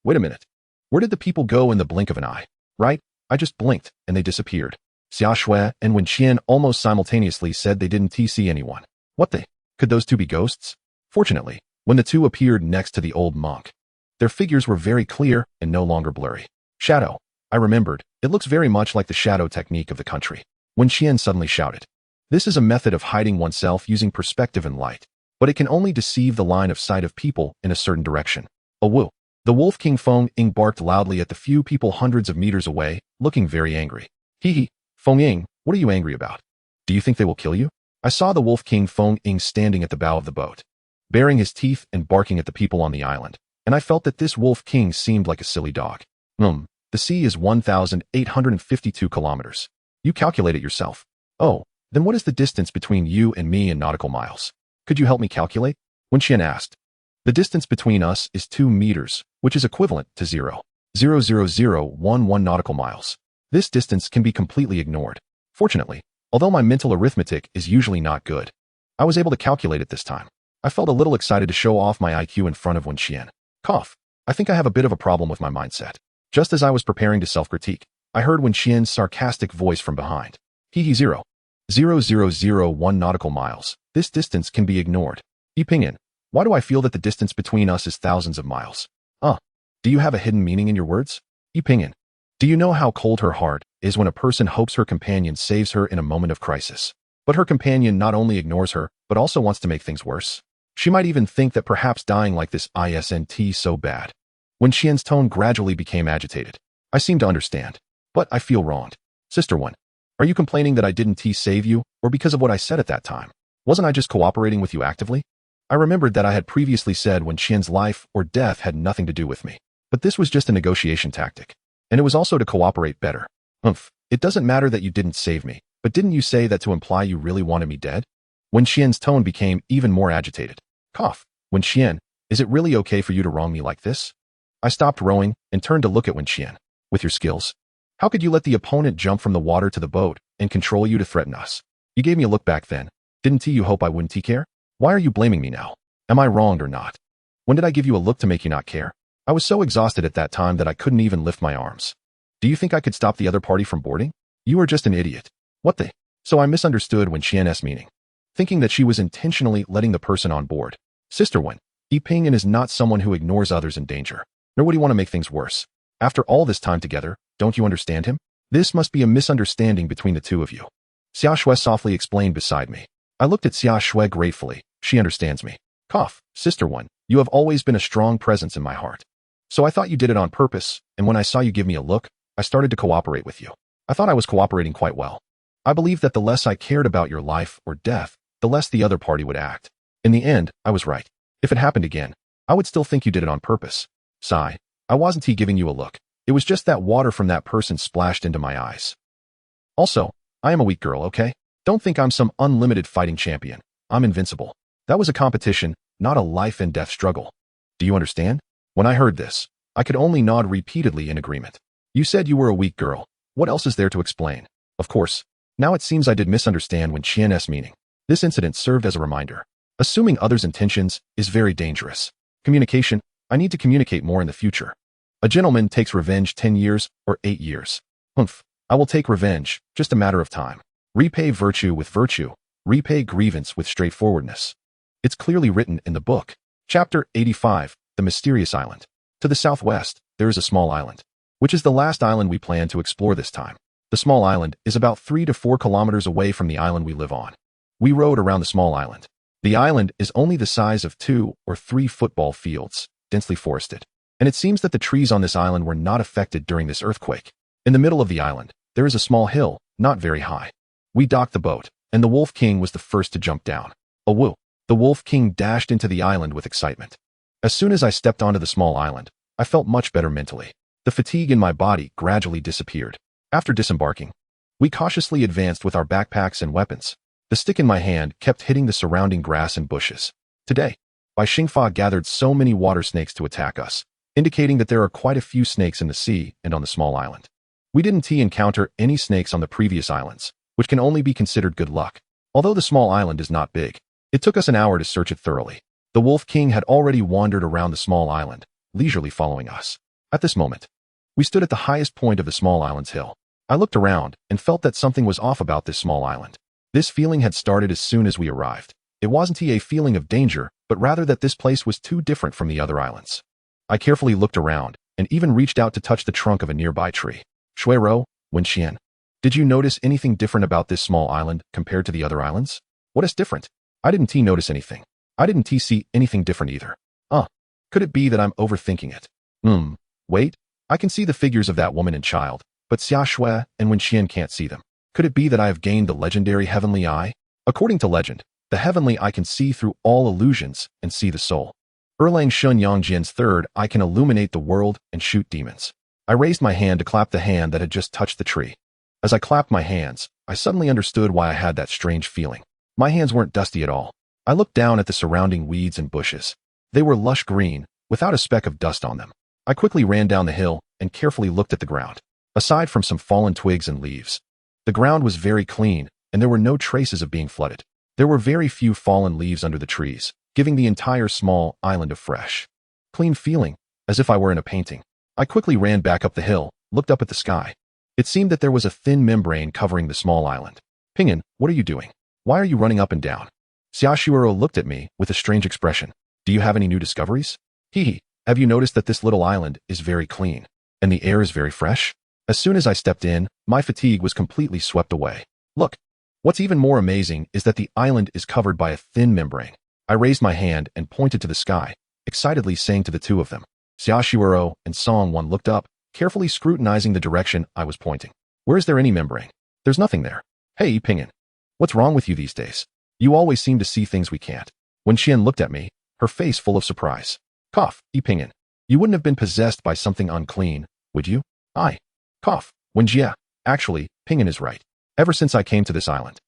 Wait a minute. Where did the people go in the blink of an eye? Right? I just blinked, and they disappeared. Xiaoshui and Wenqian almost simultaneously said they didn't see anyone. What the? Could those 2 be ghosts? Fortunately, when the 2 appeared next to the old monk, their figures were very clear and no longer blurry. Shadow. I remembered. It looks very much like the shadow technique of the country. Wenqian suddenly shouted. This is a method of hiding oneself using perspective and light, but it can only deceive the line of sight of people in a certain direction. Oh woo. The Wolf King Feng Ying barked loudly at the few people hundreds of meters away, looking very angry. Feng Ying, what are you angry about? Do you think they will kill you? I saw the Wolf King Feng Ying standing at the bow of the boat, baring his teeth and barking at the people on the island, and I felt that this Wolf King seemed like a silly dog. The sea is 1,852 kilometers. You calculate it yourself. Oh, then what is the distance between you and me in nautical miles? Could you help me calculate? Wenqian asked. The distance between us is 2 meters, which is equivalent to 0.00011 nautical miles. This distance can be completely ignored. Fortunately, although my mental arithmetic is usually not good, I was able to calculate it this time. I felt a little excited to show off my IQ in front of Wenqian. Cough. I think I have a bit of a problem with my mindset. Just as I was preparing to self-critique, I heard Wenqian's sarcastic voice from behind. 0.0001 nautical miles. This distance can be ignored. Ping'an, why do I feel that the distance between us is thousands of miles? Do you have a hidden meaning in your words? Ping'an, do you know how cold her heart is when a person hopes her companion saves her in a moment of crisis? But her companion not only ignores her, but also wants to make things worse. She might even think that perhaps dying like this isn't so bad. Wenqian's tone gradually became agitated. I seem to understand, but I feel wronged. Sister one, Are you complaining that I didn't save you, or because of what I said at that time? Wasn't I just cooperating with you actively? I remembered that I had previously said when Qian's life or death had nothing to do with me. But this was just a negotiation tactic. And it was also to cooperate better. It doesn't matter that you didn't save me, but didn't you say that to imply you really wanted me dead? Wen Qian's tone became even more agitated. Cough. Wen Qian, is it really okay for you to wrong me like this? I stopped rowing and turned to look at Wen Qian. With your skills, how could you let the opponent jump from the water to the boat and control you to threaten us? You gave me a look back then. Didn't you hope I wouldn't care? Why are you blaming me now? Am I wronged or not? When did I give you a look to make you not care? I was so exhausted at that time that I couldn't even lift my arms. Do you think I could stop the other party from boarding? You are just an idiot. What the? So I misunderstood Wen Qian's meaning, thinking that she was intentionally letting the person on board. Sister Wen, Yi Pingyan is not someone who ignores others in danger, nor would he want to make things worse. After all this time together, don't you understand him? This must be a misunderstanding between the two of you. Xia Shui softly explained beside me. I looked at Xia Shui gratefully. She understands me. Cough. Sister Wen, you have always been a strong presence in my heart. So I thought you did it on purpose, and when I saw you give me a look, I started to cooperate with you. I thought I was cooperating quite well. I believed that the less I cared about your life or death, the less the other party would act. In the end, I was right. If it happened again, I would still think you did it on purpose. Sigh. I wasn't giving you a look. It was just that water from that person splashed into my eyes. Also, I am a weak girl, okay? Don't think I'm some unlimited fighting champion. I'm invincible. That was a competition, not a life and death struggle. Do you understand? When I heard this, I could only nod repeatedly in agreement. You said you were a weak girl. What else is there to explain? Of course. Now it seems I did misunderstand Wen Qian's meaning. This incident served as a reminder. Assuming others' intentions is very dangerous. Communication, I need to communicate more in the future. A gentleman takes revenge 10 years or 8 years. I will take revenge, just a matter of time. Repay virtue with virtue. Repay grievance with straightforwardness. It's clearly written in the book. Chapter 85, The Mysterious Island. To the southwest, there is a small island, which is the last island we plan to explore this time. The small island is about 3 to 4 kilometers away from the island we live on. We rowed around the small island. The island is only the size of 2 or 3 football fields, densely forested. And it seems that the trees on this island were not affected during this earthquake. In the middle of the island, there is a small hill, not very high. We docked the boat, and the Wolf King was the first to jump down. Oh woo! The Wolf King dashed into the island with excitement. As soon as I stepped onto the small island, I felt much better mentally. The fatigue in my body gradually disappeared. After disembarking, we cautiously advanced with our backpacks and weapons. The stick in my hand kept hitting the surrounding grass and bushes. Today, Bai Xingfa gathered so many water snakes to attack us, indicating that there are quite a few snakes in the sea and on the small island. We didn't encounter any snakes on the previous islands, which can only be considered good luck. Although the small island is not big, it took us an hour to search it thoroughly. The Wolf King had already wandered around the small island, leisurely following us. At this moment, we stood at the highest point of the small island's hill. I looked around and felt that something was off about this small island. This feeling had started as soon as we arrived. It wasn't a feeling of danger, but rather that this place was too different from the other islands. I carefully looked around and even reached out to touch the trunk of a nearby tree. Shuiro, Wen Qian, did you notice anything different about this small island compared to the other islands? What is different? I didn't notice anything. I didn't see anything different either. Could it be that I'm overthinking it? Wait, I can see the figures of that woman and child, but Xia Shui and Wen Qian can't see them. Could it be that I have gained the legendary heavenly eye? According to legend, the heavenly eye can see through all illusions and see the soul. Erlang Shun Yangjian's third eye can illuminate the world and shoot demons. I raised my hand to clap the hand that had just touched the tree. As I clapped my hands, I suddenly understood why I had that strange feeling. My hands weren't dusty at all. I looked down at the surrounding weeds and bushes. They were lush green, without a speck of dust on them. I quickly ran down the hill and carefully looked at the ground. Aside from some fallen twigs and leaves, the ground was very clean, and there were no traces of being flooded. There were very few fallen leaves under the trees, giving the entire small island a fresh, clean feeling, as if I were in a painting. I quickly ran back up the hill, looked up at the sky. It seemed that there was a thin membrane covering the small island. Pingyan, what are you doing? Why are you running up and down? Xiaoshuoro looked at me with a strange expression. Do you have any new discoveries? Have you noticed that this little island is very clean, and the air is very fresh? As soon as I stepped in, my fatigue was completely swept away. Look, what's even more amazing is that the island is covered by a thin membrane. I raised my hand and pointed to the sky, excitedly saying to the two of them. Xiaoshuoro and Song Wan looked up, carefully scrutinizing the direction I was pointing. Where is there any membrane? There's nothing there. Hey, Pingin. What's wrong with you these days? You always seem to see things we can't. When Qian looked at me, her face full of surprise. Cough, Pingin. You wouldn't have been possessed by something unclean, would you? I. Cough. When Jia. Actually, Pingin is right. Ever since I came to this island,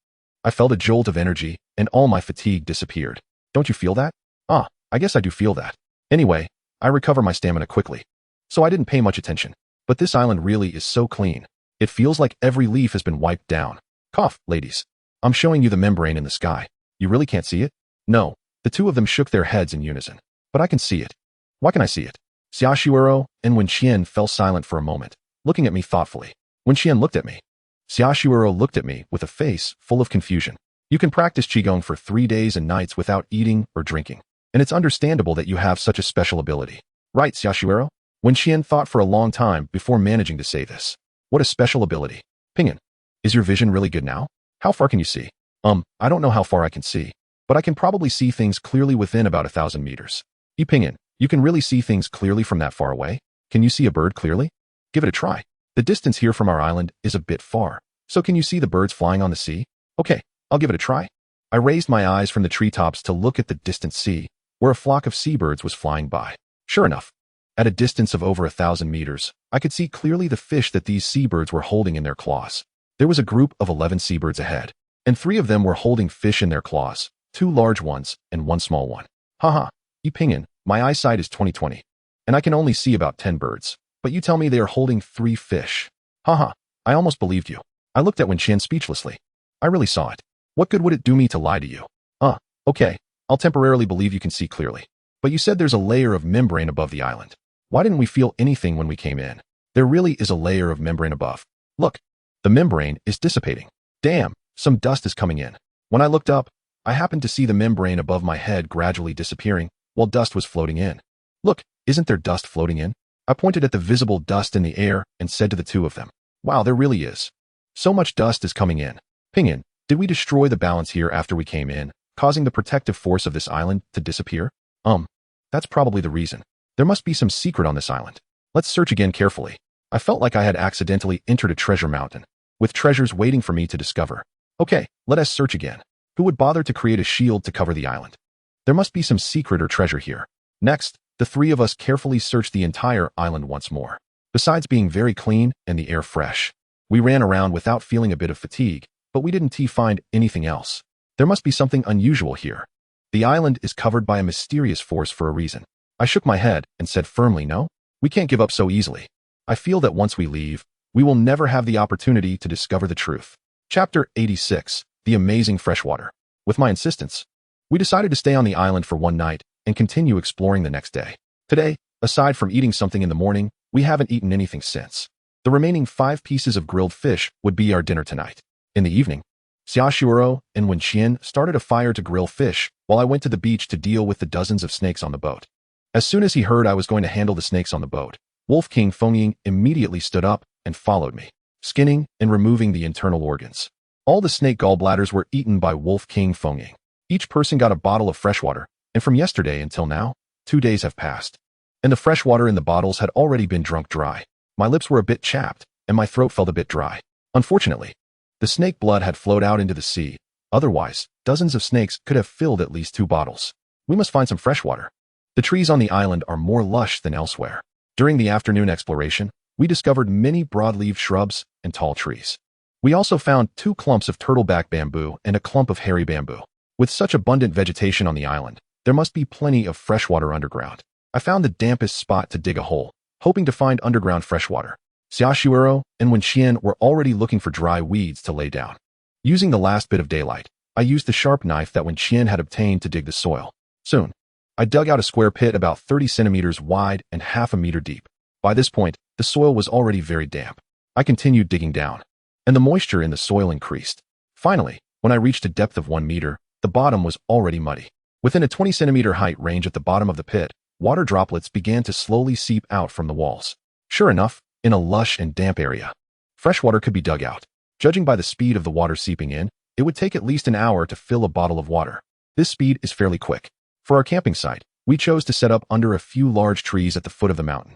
I felt a jolt of energy, and all my fatigue disappeared. Don't you feel that? Ah, I guess I do feel that. Anyway, I recover my stamina quickly. So I didn't pay much attention. But this island really is so clean. It feels like every leaf has been wiped down. Cough, ladies. I'm showing you the membrane in the sky. You really can't see it? No. The two of them shook their heads in unison. But I can see it. Why can I see it? Xiaoshuero and Wen Qian fell silent for a moment, looking at me thoughtfully. Wen Qian looked at me. Xiaoshuero looked at me with a face full of confusion. You can practice Qigong for 3 days and nights without eating or drinking. And it's understandable that you have such a special ability. Right, Xiaoshuero? Wen Qian thought for a long time before managing to say this. What a special ability. Pingin, is your vision really good now? How far can you see? I don't know how far I can see, but I can probably see things clearly within about 1,000 meters. Pingin, you can really see things clearly from that far away? Can you see a bird clearly? Give it a try. The distance here from our island is a bit far, so can you see the birds flying on the sea? Okay, I'll give it a try. I raised my eyes from the treetops to look at the distant sea, where a flock of seabirds was flying by. Sure enough, at a distance of over 1,000 meters, I could see clearly the fish that these seabirds were holding in their claws. There was a group of 11 seabirds ahead, and 3 of them were holding fish in their claws, 2 large ones and 1 small one. Haha, Pingin, my eyesight is 20/20, and I can only see about 10 birds, but you tell me they are holding 3 fish. Haha, I almost believed you. I looked at Wen Qian speechlessly. I really saw it. What good would it do me to lie to you? Okay, I'll temporarily believe you can see clearly. But you said there's a layer of membrane above the island. Why didn't we feel anything when we came in? There really is a layer of membrane above. Look, the membrane is dissipating. Damn, some dust is coming in. When I looked up, I happened to see the membrane above my head gradually disappearing, while dust was floating in. Look, isn't there dust floating in? I pointed at the visible dust in the air and said to the 2 of them, wow, there really is. So much dust is coming in. Pingin, did we destroy the balance here after we came in, causing the protective force of this island to disappear? That's probably the reason. There must be some secret on this island. Let's search again carefully. I felt like I had accidentally entered a treasure mountain, with treasures waiting for me to discover. Okay, let us search again. Who would bother to create a shield to cover the island? There must be some secret or treasure here. Next, the 3 of us carefully searched the entire island once more. Besides being very clean and the air fresh, we ran around without feeling a bit of fatigue, but we didn't find anything else. There must be something unusual here. The island is covered by a mysterious force for a reason. I shook my head and said firmly, no, we can't give up so easily. I feel that once we leave, we will never have the opportunity to discover the truth. Chapter 86, The Amazing Freshwater. With my insistence, we decided to stay on the island for one night and continue exploring the next day. Today, aside from eating something in the morning, we haven't eaten anything since. The remaining 5 pieces of grilled fish would be our dinner tonight. In the evening, Xiaoshuero and Wen Qian started a fire to grill fish while I went to the beach to deal with the dozens of snakes on the boat. As soon as he heard I was going to handle the snakes on the boat, Wolf King Fengying immediately stood up and followed me, skinning and removing the internal organs. All the snake gallbladders were eaten by Wolf King Fengying. Each person got a bottle of fresh water, and from yesterday until now, 2 days have passed. And the fresh water in the bottles had already been drunk dry. My lips were a bit chapped, and my throat felt a bit dry. Unfortunately, the snake blood had flowed out into the sea. Otherwise, dozens of snakes could have filled at least 2 bottles. We must find some fresh water. The trees on the island are more lush than elsewhere. During the afternoon exploration, we discovered many broadleaf shrubs and tall trees. We also found 2 clumps of turtleback bamboo and a clump of hairy bamboo. With such abundant vegetation on the island, there must be plenty of fresh water underground. I found the dampest spot to dig a hole, hoping to find underground fresh water. Xiaoshuero and Wen Qian were already looking for dry weeds to lay down. Using the last bit of daylight, I used the sharp knife that Wen Qian had obtained to dig the soil. Soon, I dug out a square pit about 30 centimeters wide and half a meter deep. By this point, the soil was already very damp. I continued digging down, and the moisture in the soil increased. Finally, when I reached a depth of 1 meter, the bottom was already muddy. Within a 20-centimeter height range at the bottom of the pit, water droplets began to slowly seep out from the walls. Sure enough, in a lush and damp area, fresh water could be dug out. Judging by the speed of the water seeping in, it would take at least an hour to fill a bottle of water. This speed is fairly quick. For our camping site, we chose to set up under a few large trees at the foot of the mountain.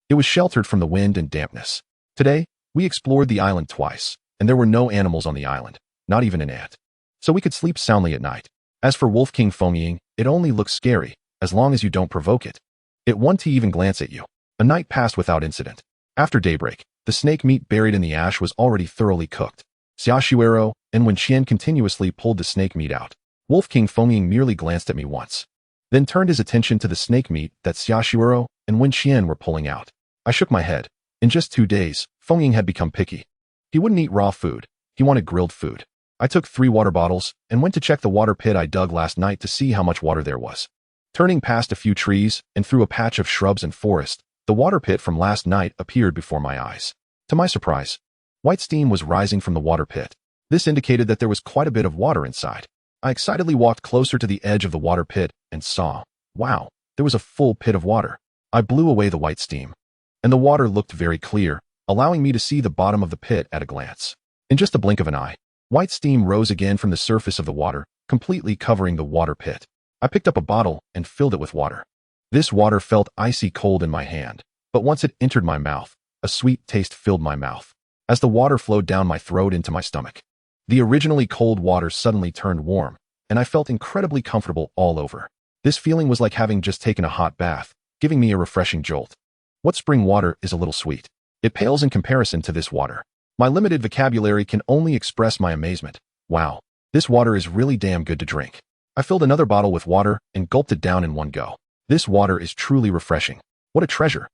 It was sheltered from the wind and dampness. Today, we explored the island twice. and there were no animals on the island, not even an ant. So we could sleep soundly at night. As for Wolf King Fengying, it only looks scary, as long as you don't provoke it. It won't even glance at you. A night passed without incident. After daybreak, the snake meat buried in the ash was already thoroughly cooked. Xiaoshuero and Wenqian continuously pulled the snake meat out. Wolf King Fengying merely glanced at me once, then turned his attention to the snake meat that Xiaoshuero and Wenqian were pulling out. I shook my head. In just 2 days, Fengying had become picky. He wouldn't eat raw food. He wanted grilled food. I took 3 water bottles and went to check the water pit I dug last night to see how much water there was. Turning past a few trees and through a patch of shrubs and forest, the water pit from last night appeared before my eyes. To my surprise, white steam was rising from the water pit. This indicated that there was quite a bit of water inside. I excitedly walked closer to the edge of the water pit and saw, wow, there was a full pit of water. I blew away the white steam, and the water looked very clear, allowing me to see the bottom of the pit at a glance. In just a blink of an eye, white steam rose again from the surface of the water, completely covering the water pit. I picked up a bottle and filled it with water. This water felt icy cold in my hand, but once it entered my mouth, a sweet taste filled my mouth. As the water flowed down my throat into my stomach, the originally cold water suddenly turned warm, and I felt incredibly comfortable all over. This feeling was like having just taken a hot bath, giving me a refreshing jolt. What spring water is a little sweet. It pales in comparison to this water. My limited vocabulary can only express my amazement. Wow, this water is really damn good to drink. I filled another bottle with water and gulped it down in one go. This water is truly refreshing. What a treasure.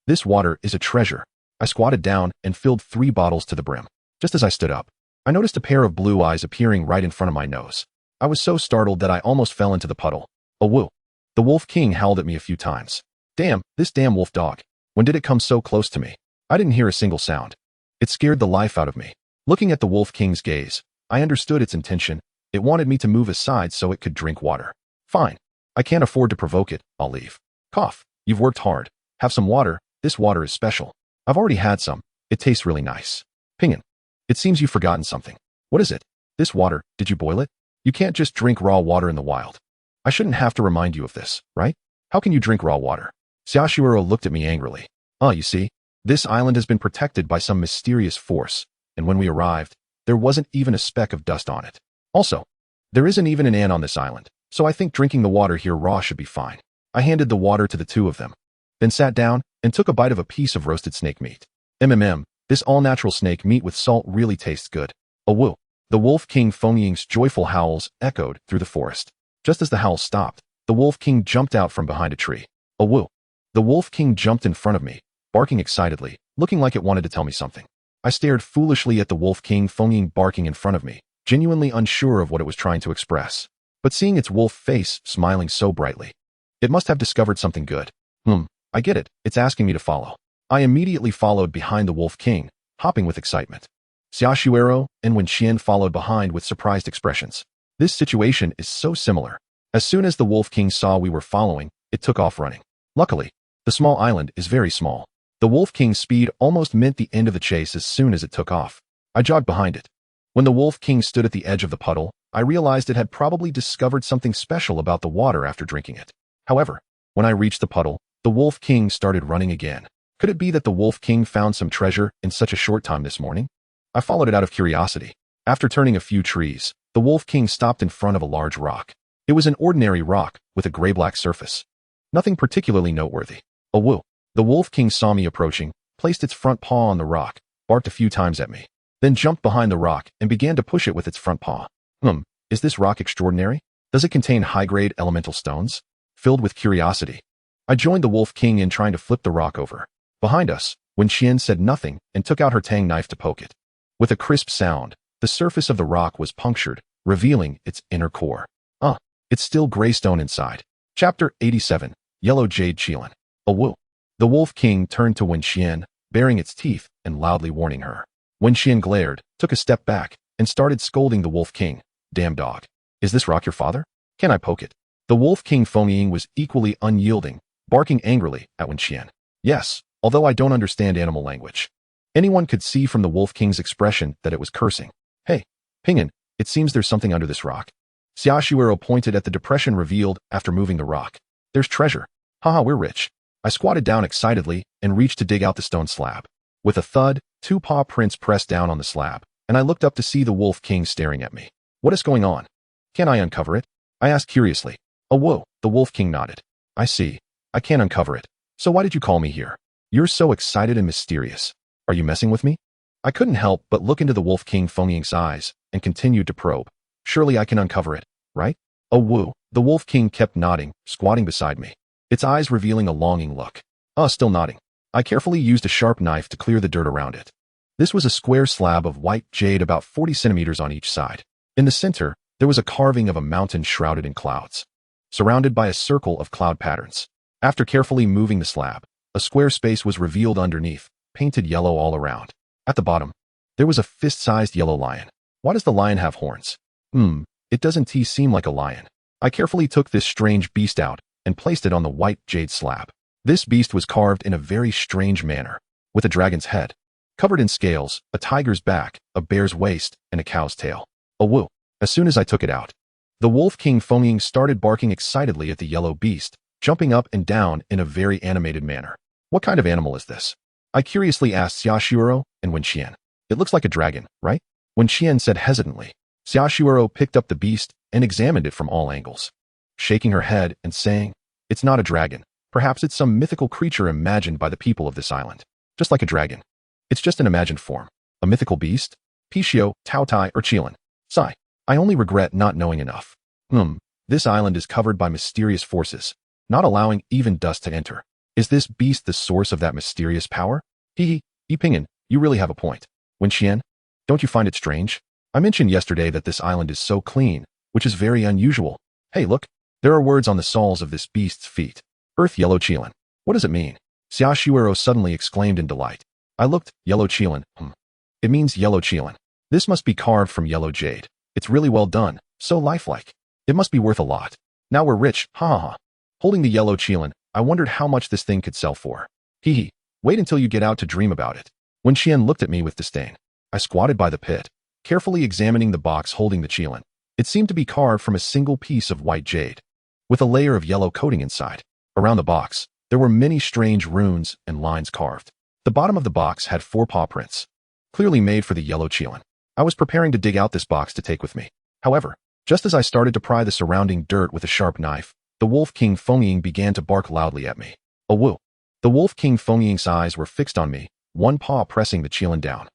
This water is a treasure. I squatted down and filled 3 bottles to the brim. Just as I stood up, I noticed a pair of blue eyes appearing right in front of my nose. I was so startled that I almost fell into the puddle. Oh woo. The Wolf King howled at me a few times. Damn, this damn wolf dog. When did it come so close to me? I didn't hear a single sound. It scared the life out of me. Looking at the Wolf King's gaze, I understood its intention. It wanted me to move aside so it could drink water. Fine. I can't afford to provoke it. I'll leave. Cough. You've worked hard. Have some water. This water is special. I've already had some. It tastes really nice. Pinyin. It seems you've forgotten something. What is it? This water, did you boil it? You can't just drink raw water in the wild. I shouldn't have to remind you of this, right? How can you drink raw water? Xiaoshuero looked at me angrily. You see, this island has been protected by some mysterious force, and when we arrived, there wasn't even a speck of dust on it. Also, there isn't even an ant on this island, so I think drinking the water here raw should be fine. I handed the water to the 2 of them, then sat down and took a bite of a piece of roasted snake meat. This all-natural snake meat with salt really tastes good. Oh woo. The Wolf King Fengying's joyful howls echoed through the forest. Just as the howls stopped, the Wolf King jumped out from behind a tree. Oh woo. The Wolf King jumped in front of me, barking excitedly, looking like it wanted to tell me something. I stared foolishly at the Wolf King Fengying barking in front of me, genuinely unsure of what it was trying to express. But seeing its wolf face smiling so brightly, it must have discovered something good. I get it. It's asking me to follow. I immediately followed behind the Wolf King, hopping with excitement. Xiaoshuero and Wenqian followed behind with surprised expressions. This situation is so similar. As soon as the Wolf King saw we were following, it took off running. Luckily, the small island is very small. The Wolf King's speed almost meant the end of the chase as soon as it took off. I jogged behind it. When the Wolf King stood at the edge of the puddle, I realized it had probably discovered something special about the water after drinking it. However, when I reached the puddle, the Wolf King started running again. Could it be that the Wolf King found some treasure in such a short time this morning? I followed it out of curiosity. After turning a few trees, the Wolf King stopped in front of a large rock. It was an ordinary rock with a gray-black surface. Nothing particularly noteworthy. Oh woo. The Wolf King saw me approaching, placed its front paw on the rock, barked a few times at me, then jumped behind the rock and began to push it with its front paw. Is this rock extraordinary? Does it contain high-grade elemental stones? Filled with curiosity, I joined the Wolf King in trying to flip the rock over. Behind us, Wenqian said nothing and took out her tang knife to poke it. With a crisp sound, the surface of the rock was punctured, revealing its inner core. It's still gray stone inside. Chapter 87, Yellow Jade Qilin. Oh woo. The Wolf King turned to Wenqian, baring its teeth and loudly warning her. Wenqian glared, took a step back, and started scolding the Wolf King. Damn dog. Is this rock your father? Can I poke it? The Wolf King Fengying was equally unyielding, barking angrily at Wenqian. Yes, although I don't understand animal language. Anyone could see from the Wolf King's expression that it was cursing. Hey, Pinyin, it seems there's something under this rock. Xiaoshuero pointed at the depression revealed after moving the rock. There's treasure. Haha, we're rich. I squatted down excitedly and reached to dig out the stone slab. With a thud, 2 paw prints pressed down on the slab. and I looked up to see the Wolf King staring at me. What is going on? Can I uncover it? I asked curiously. Oh whoa, the Wolf King nodded. I see. I can't uncover it. So why did you call me here? You're so excited and mysterious. Are you messing with me? I couldn't help but look into the Wolf King Fengying's eyes and continued to probe. Surely I can uncover it, right? Oh woo, the Wolf King kept nodding, squatting beside me, its eyes revealing a longing look. Still nodding. I carefully used a sharp knife to clear the dirt around it. This was a square slab of white jade about 40 centimeters on each side. In the center, there was a carving of a mountain shrouded in clouds, surrounded by a circle of cloud patterns. After carefully moving the slab, a square space was revealed underneath, painted yellow all around. At the bottom, there was a fist-sized yellow lion. Why does the lion have horns? It doesn't seem like a lion. I carefully took this strange beast out and placed it on the white jade slab. This beast was carved in a very strange manner, with a dragon's head, covered in scales, a tiger's back, a bear's waist, and a cow's tail. Oh woo. As soon as I took it out, the Wolf King Fengying started barking excitedly at the yellow beast, jumping up and down in a very animated manner. What kind of animal is this? I curiously asked Xiaoshuoro and Wenqian. It looks like a dragon, right? Wenqian said hesitantly. Xiaoshuoro picked up the beast and examined it from all angles, shaking her head and saying, "It's not a dragon. Perhaps it's some mythical creature imagined by the people of this island. Just like a dragon. It's just an imagined form. A mythical beast? Pishio, Taotai, or Qilin. Sigh. I only regret not knowing enough. This island is covered by mysterious forces, not allowing even dust to enter. Is this beast the source of that mysterious power? Yipingyan, you really have a point. Wenqian, don't you find it strange? I mentioned yesterday that this island is so clean, which is very unusual. Hey, look, there are words on the soles of this beast's feet. Earth Yellow Qilin. What does it mean? Xiaoshuoro suddenly exclaimed in delight. I looked. Yellow Qilin. It means yellow Qilin. This must be carved from yellow jade. It's really well done, so lifelike. It must be worth a lot. Now we're rich, ha ha ha. Holding the yellow Qilin, I wondered how much this thing could sell for. Wait until you get out to dream about it. Wenqian looked at me with disdain. I squatted by the pit, carefully examining the box holding the Qilin. It seemed to be carved from a single piece of white jade, with a layer of yellow coating inside. Around the box, there were many strange runes and lines carved. The bottom of the box had 4 paw prints, clearly made for the yellow Qilin. I was preparing to dig out this box to take with me. However, just as I started to pry the surrounding dirt with a sharp knife, the Wolf King Fengying began to bark loudly at me. Oh woo. The Wolf King Fengying's eyes were fixed on me, one paw pressing the Qilin down.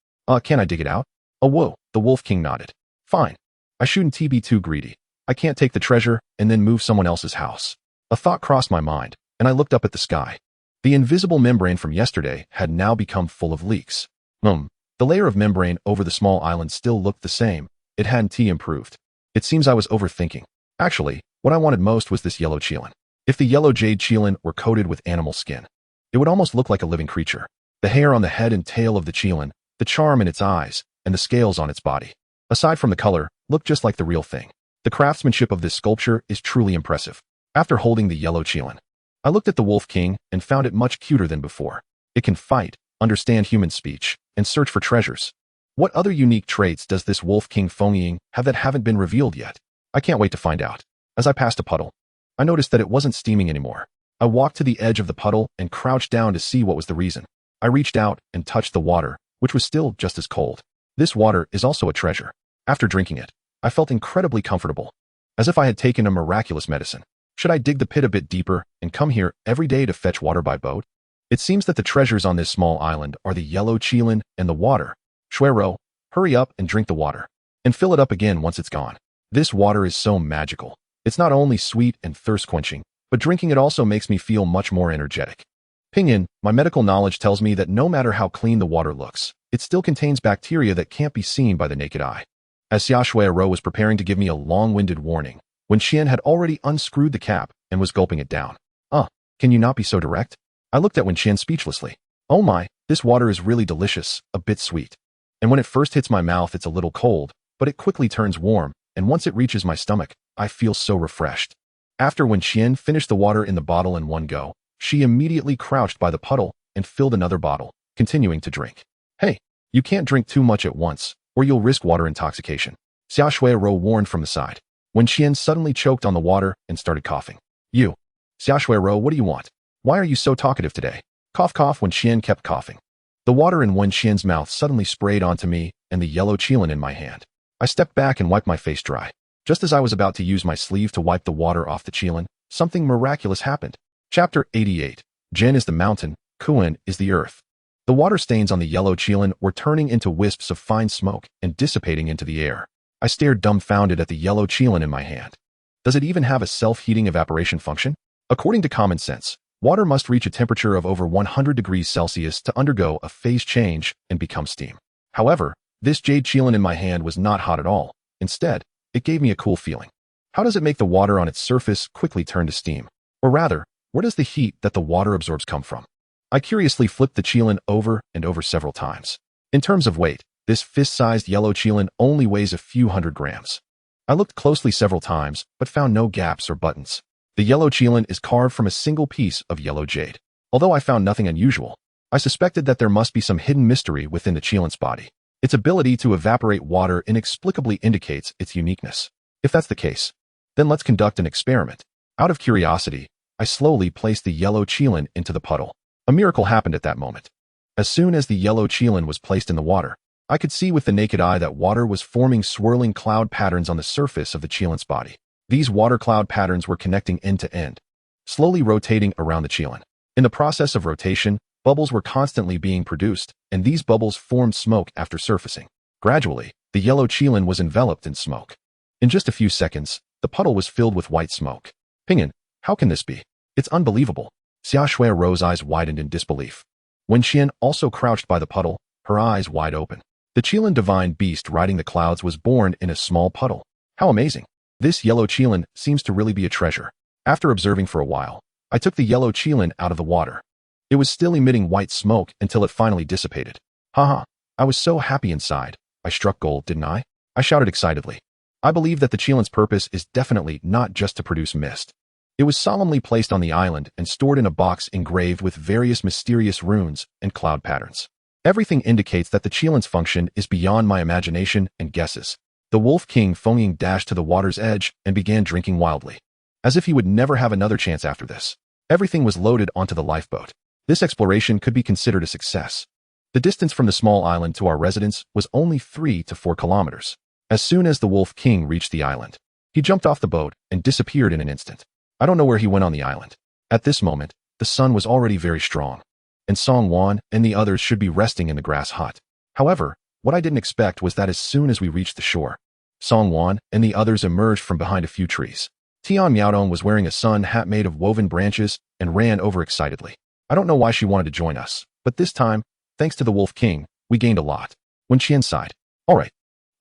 Can I dig it out? Oh whoa, the Wolf King nodded. Fine. I shouldn't be too greedy. I can't take the treasure and then move someone else's house. A thought crossed my mind, and I looked up at the sky. The invisible membrane from yesterday had now become full of leaks. The layer of membrane over the small island still looked the same. It hadn't improved. It seems I was overthinking. Actually, what I wanted most was this yellow Qilin. If the yellow jade Qilin were coated with animal skin, it would almost look like a living creature. The hair on the head and tail of the Qilin, the charm in its eyes, and the scales on its body, aside from the color, look just like the real thing. The craftsmanship of this sculpture is truly impressive. After holding the yellow Qilin, I looked at the Wolf King and found it much cuter than before. It can fight, understand human speech, and search for treasures. What other unique traits does this Wolf King Fengying have that haven't been revealed yet? I can't wait to find out. As I passed a puddle, I noticed that it wasn't steaming anymore. I walked to the edge of the puddle and crouched down to see what was the reason. I reached out and touched the water, which was still just as cold. This water is also a treasure. After drinking it, I felt incredibly comfortable, as if I had taken a miraculous medicine. Should I dig the pit a bit deeper and come here every day to fetch water by boat? It seems that the treasures on this small island are the yellow Qilin and the water. Shuero, hurry up and drink the water, and fill it up again once it's gone. This water is so magical. It's not only sweet and thirst-quenching, but drinking it also makes me feel much more energetic. Pinyin, my medical knowledge tells me that no matter how clean the water looks, it still contains bacteria that can't be seen by the naked eye. As Xiaoshuoro was preparing to give me a long-winded warning, Wenqian had already unscrewed the cap and was gulping it down. Can you not be so direct? I looked at Wenqian speechlessly. Oh my, this water is really delicious, a bit sweet. And when it first hits my mouth, it's a little cold, but it quickly turns warm, and once it reaches my stomach, I feel so refreshed. After Wenqian finished the water in the bottle in one go, she immediately crouched by the puddle and filled another bottle, continuing to drink. Hey, you can't drink too much at once, or you'll risk water intoxication. Xiaoshuoro warned from the side. Wenqian suddenly choked on the water and started coughing. Xiaoshuoro, what do you want? Why are you so talkative today? Cough cough. Wenqian kept coughing. The water in Wen Qian's mouth suddenly sprayed onto me and the yellow qilin in my hand. I stepped back and wiped my face dry. Just as I was about to use my sleeve to wipe the water off the qilin, something miraculous happened. Chapter 88. Jin is the mountain, Kuan is the earth. The water stains on the yellow qilin were turning into wisps of fine smoke and dissipating into the air. I stared dumbfounded at the yellow qilin in my hand. Does it even have a self-heating evaporation function? According to common sense, water must reach a temperature of over 100 degrees Celsius to undergo a phase change and become steam. However, this jade qilin in my hand was not hot at all. Instead, it gave me a cool feeling. How does it make the water on its surface quickly turn to steam? Or rather, where does the heat that the water absorbs come from? I curiously flipped the qilin over and over several times. In terms of weight, this fist-sized yellow qilin only weighs a few hundred grams. I looked closely several times, but found no gaps or buttons. The yellow qilin is carved from a single piece of yellow jade. Although I found nothing unusual, I suspected that there must be some hidden mystery within the qilin's body. Its ability to evaporate water inexplicably indicates its uniqueness. If that's the case, then let's conduct an experiment. Out of curiosity, I slowly placed the yellow qilin into the puddle. A miracle happened at that moment. As soon as the yellow qilin was placed in the water, I could see with the naked eye that water was forming swirling cloud patterns on the surface of the qilin's body. These water cloud patterns were connecting end to end, slowly rotating around the qilin. In the process of rotation, bubbles were constantly being produced, and these bubbles formed smoke after surfacing. Gradually, the yellow qilin was enveloped in smoke. In just a few seconds, the puddle was filled with white smoke. Pingyan, how can this be? It's unbelievable. Xia Shui's eyes widened in disbelief. Wen Qian also crouched by the puddle, her eyes wide open. The qilin divine beast riding the clouds was born in a small puddle. How amazing. This yellow qilin seems to really be a treasure. After observing for a while, I took the yellow qilin out of the water. It was still emitting white smoke until it finally dissipated. Haha, I was so happy inside. I struck gold, didn't I? I shouted excitedly. I believe that the qilin's purpose is definitely not just to produce mist. It was solemnly placed on the island and stored in a box engraved with various mysterious runes and cloud patterns. Everything indicates that the qilin's function is beyond my imagination and guesses. The Wolf King Fengying dashed to the water's edge and began drinking wildly, as if he would never have another chance after this. Everything was loaded onto the lifeboat. This exploration could be considered a success. The distance from the small island to our residence was only 3 to 4 kilometers. As soon as the Wolf King reached the island, he jumped off the boat and disappeared in an instant. I don't know where he went on the island. At this moment, the sun was already very strong, and Song Wan and the others should be resting in the grass hut. However, what I didn't expect was that as soon as we reached the shore, Song Wan and the others emerged from behind a few trees. Tian Miaodong was wearing a sun hat made of woven branches and ran over excitedly. I don't know why she wanted to join us, but this time, thanks to the Wolf King, we gained a lot. Wen Qian sighed. All right,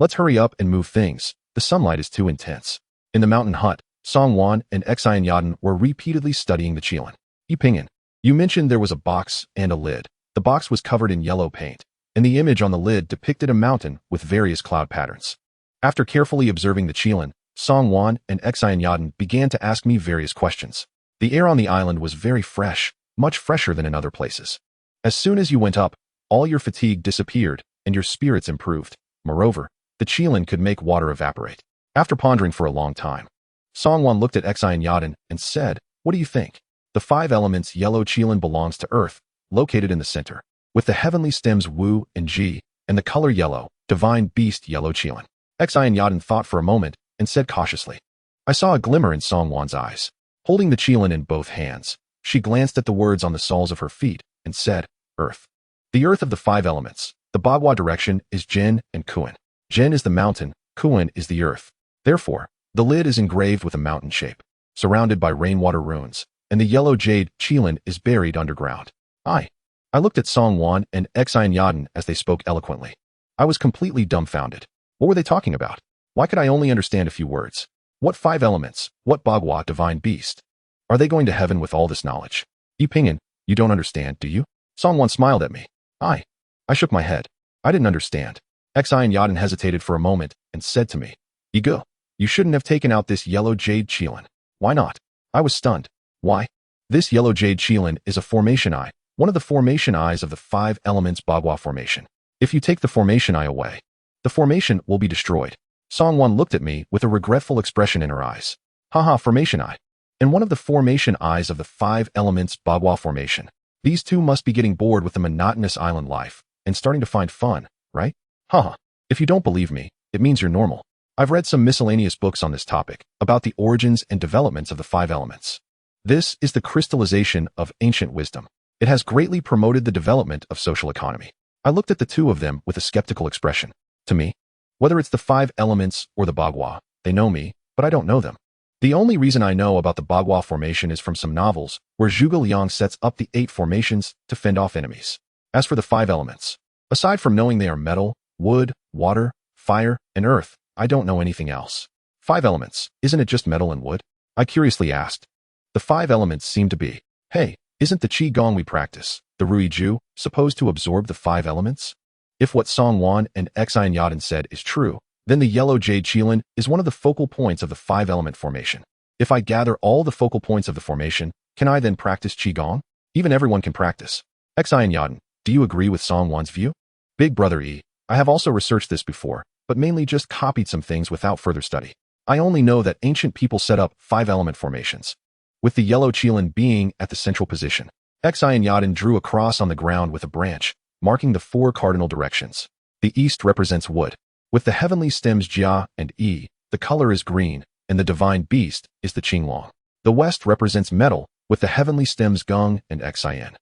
let's hurry up and move things. The sunlight is too intense. In the mountain hut, Song Wan and Xian Yadan were repeatedly studying the qilin. Pingyan, you mentioned there was a box and a lid. The box was covered in yellow paint, and the image on the lid depicted a mountain with various cloud patterns. After carefully observing the qilin, Song Wan and Xian Yadan began to ask me various questions. The air on the island was very fresh, much fresher than in other places. As soon as you went up, all your fatigue disappeared and your spirits improved. Moreover, the qilin could make water evaporate. After pondering for a long time, Song Wan looked at Xian Yadan and said, what do you think? The 5 elements yellow qilin belongs to earth, located in the center, with the heavenly stems Wu and Ji, and the color yellow, divine beast yellow qilin. Xian Yadan thought for a moment and said cautiously. I saw a glimmer in Song Wan's eyes. Holding the qilin in both hands, she glanced at the words on the soles of her feet and said, Earth. The earth of the 5 elements. The Bagua direction is Jin and Kuan. Jin is the mountain, Kuan is the earth. Therefore, the lid is engraved with a mountain shape, surrounded by rainwater runes, and the yellow jade qilin is buried underground. I looked at Song Wan and Xian Yadan as they spoke eloquently. I was completely dumbfounded. What were they talking about? Why could I only understand a few words? What 5 elements? What Bagua divine beast? Are they going to heaven with all this knowledge? Pingyan, you don't understand, do you? Song Wan smiled at me. I shook my head. I didn't understand. Xian Yadan hesitated for a moment and said to me, Ego, you shouldn't have taken out this yellow jade qilin. Why not? I was stunned. Why? This yellow jade qilin is a formation eye, one of the formation eyes of the 5 elements Bagua formation. If you take the formation eye away, the formation will be destroyed. Song Wan looked at me with a regretful expression in her eyes. Haha, formation eye. And one of the formation eyes of the 5 elements Bagua formation. These two must be getting bored with the monotonous island life and starting to find fun, right? Haha. If you don't believe me, it means you're normal. I've read some miscellaneous books on this topic about the origins and developments of the five elements. This is the crystallization of ancient wisdom. It has greatly promoted the development of social economy. I looked at the two of them with a skeptical expression. To me, whether it's the five elements or the Bagua, they know me, but I don't know them. The only reason I know about the Bagua formation is from some novels where Zhuge Liang sets up the 8 formations to fend off enemies. As for the five elements, aside from knowing they are metal, wood, water, fire, and earth, I don't know anything else. 5 elements, isn't it just metal and wood? I curiously asked. The 5 elements seem to be, hey, isn't the Qigong we practice, the Ruiju, supposed to absorb the 5 elements? If what Song Wan and Xian Yadan said is true, then the yellow jade Qilin is one of the focal points of the 5-element formation. If I gather all the focal points of the formation, can I then practice Qigong? Even everyone can practice. Xian Yadan, do you agree with Song Wan's view? Big brother E, I have also researched this before, but mainly just copied some things without further study. I only know that ancient people set up 5-element formations, with the yellow Qilin being at the central position. Xian Yadan drew a cross on the ground with a branch, marking the 4 cardinal directions. The east represents wood. With the heavenly stems Jia and Yi, the color is green, and the divine beast is the Qinglong. The west represents metal, with the heavenly stems Geng and Xian.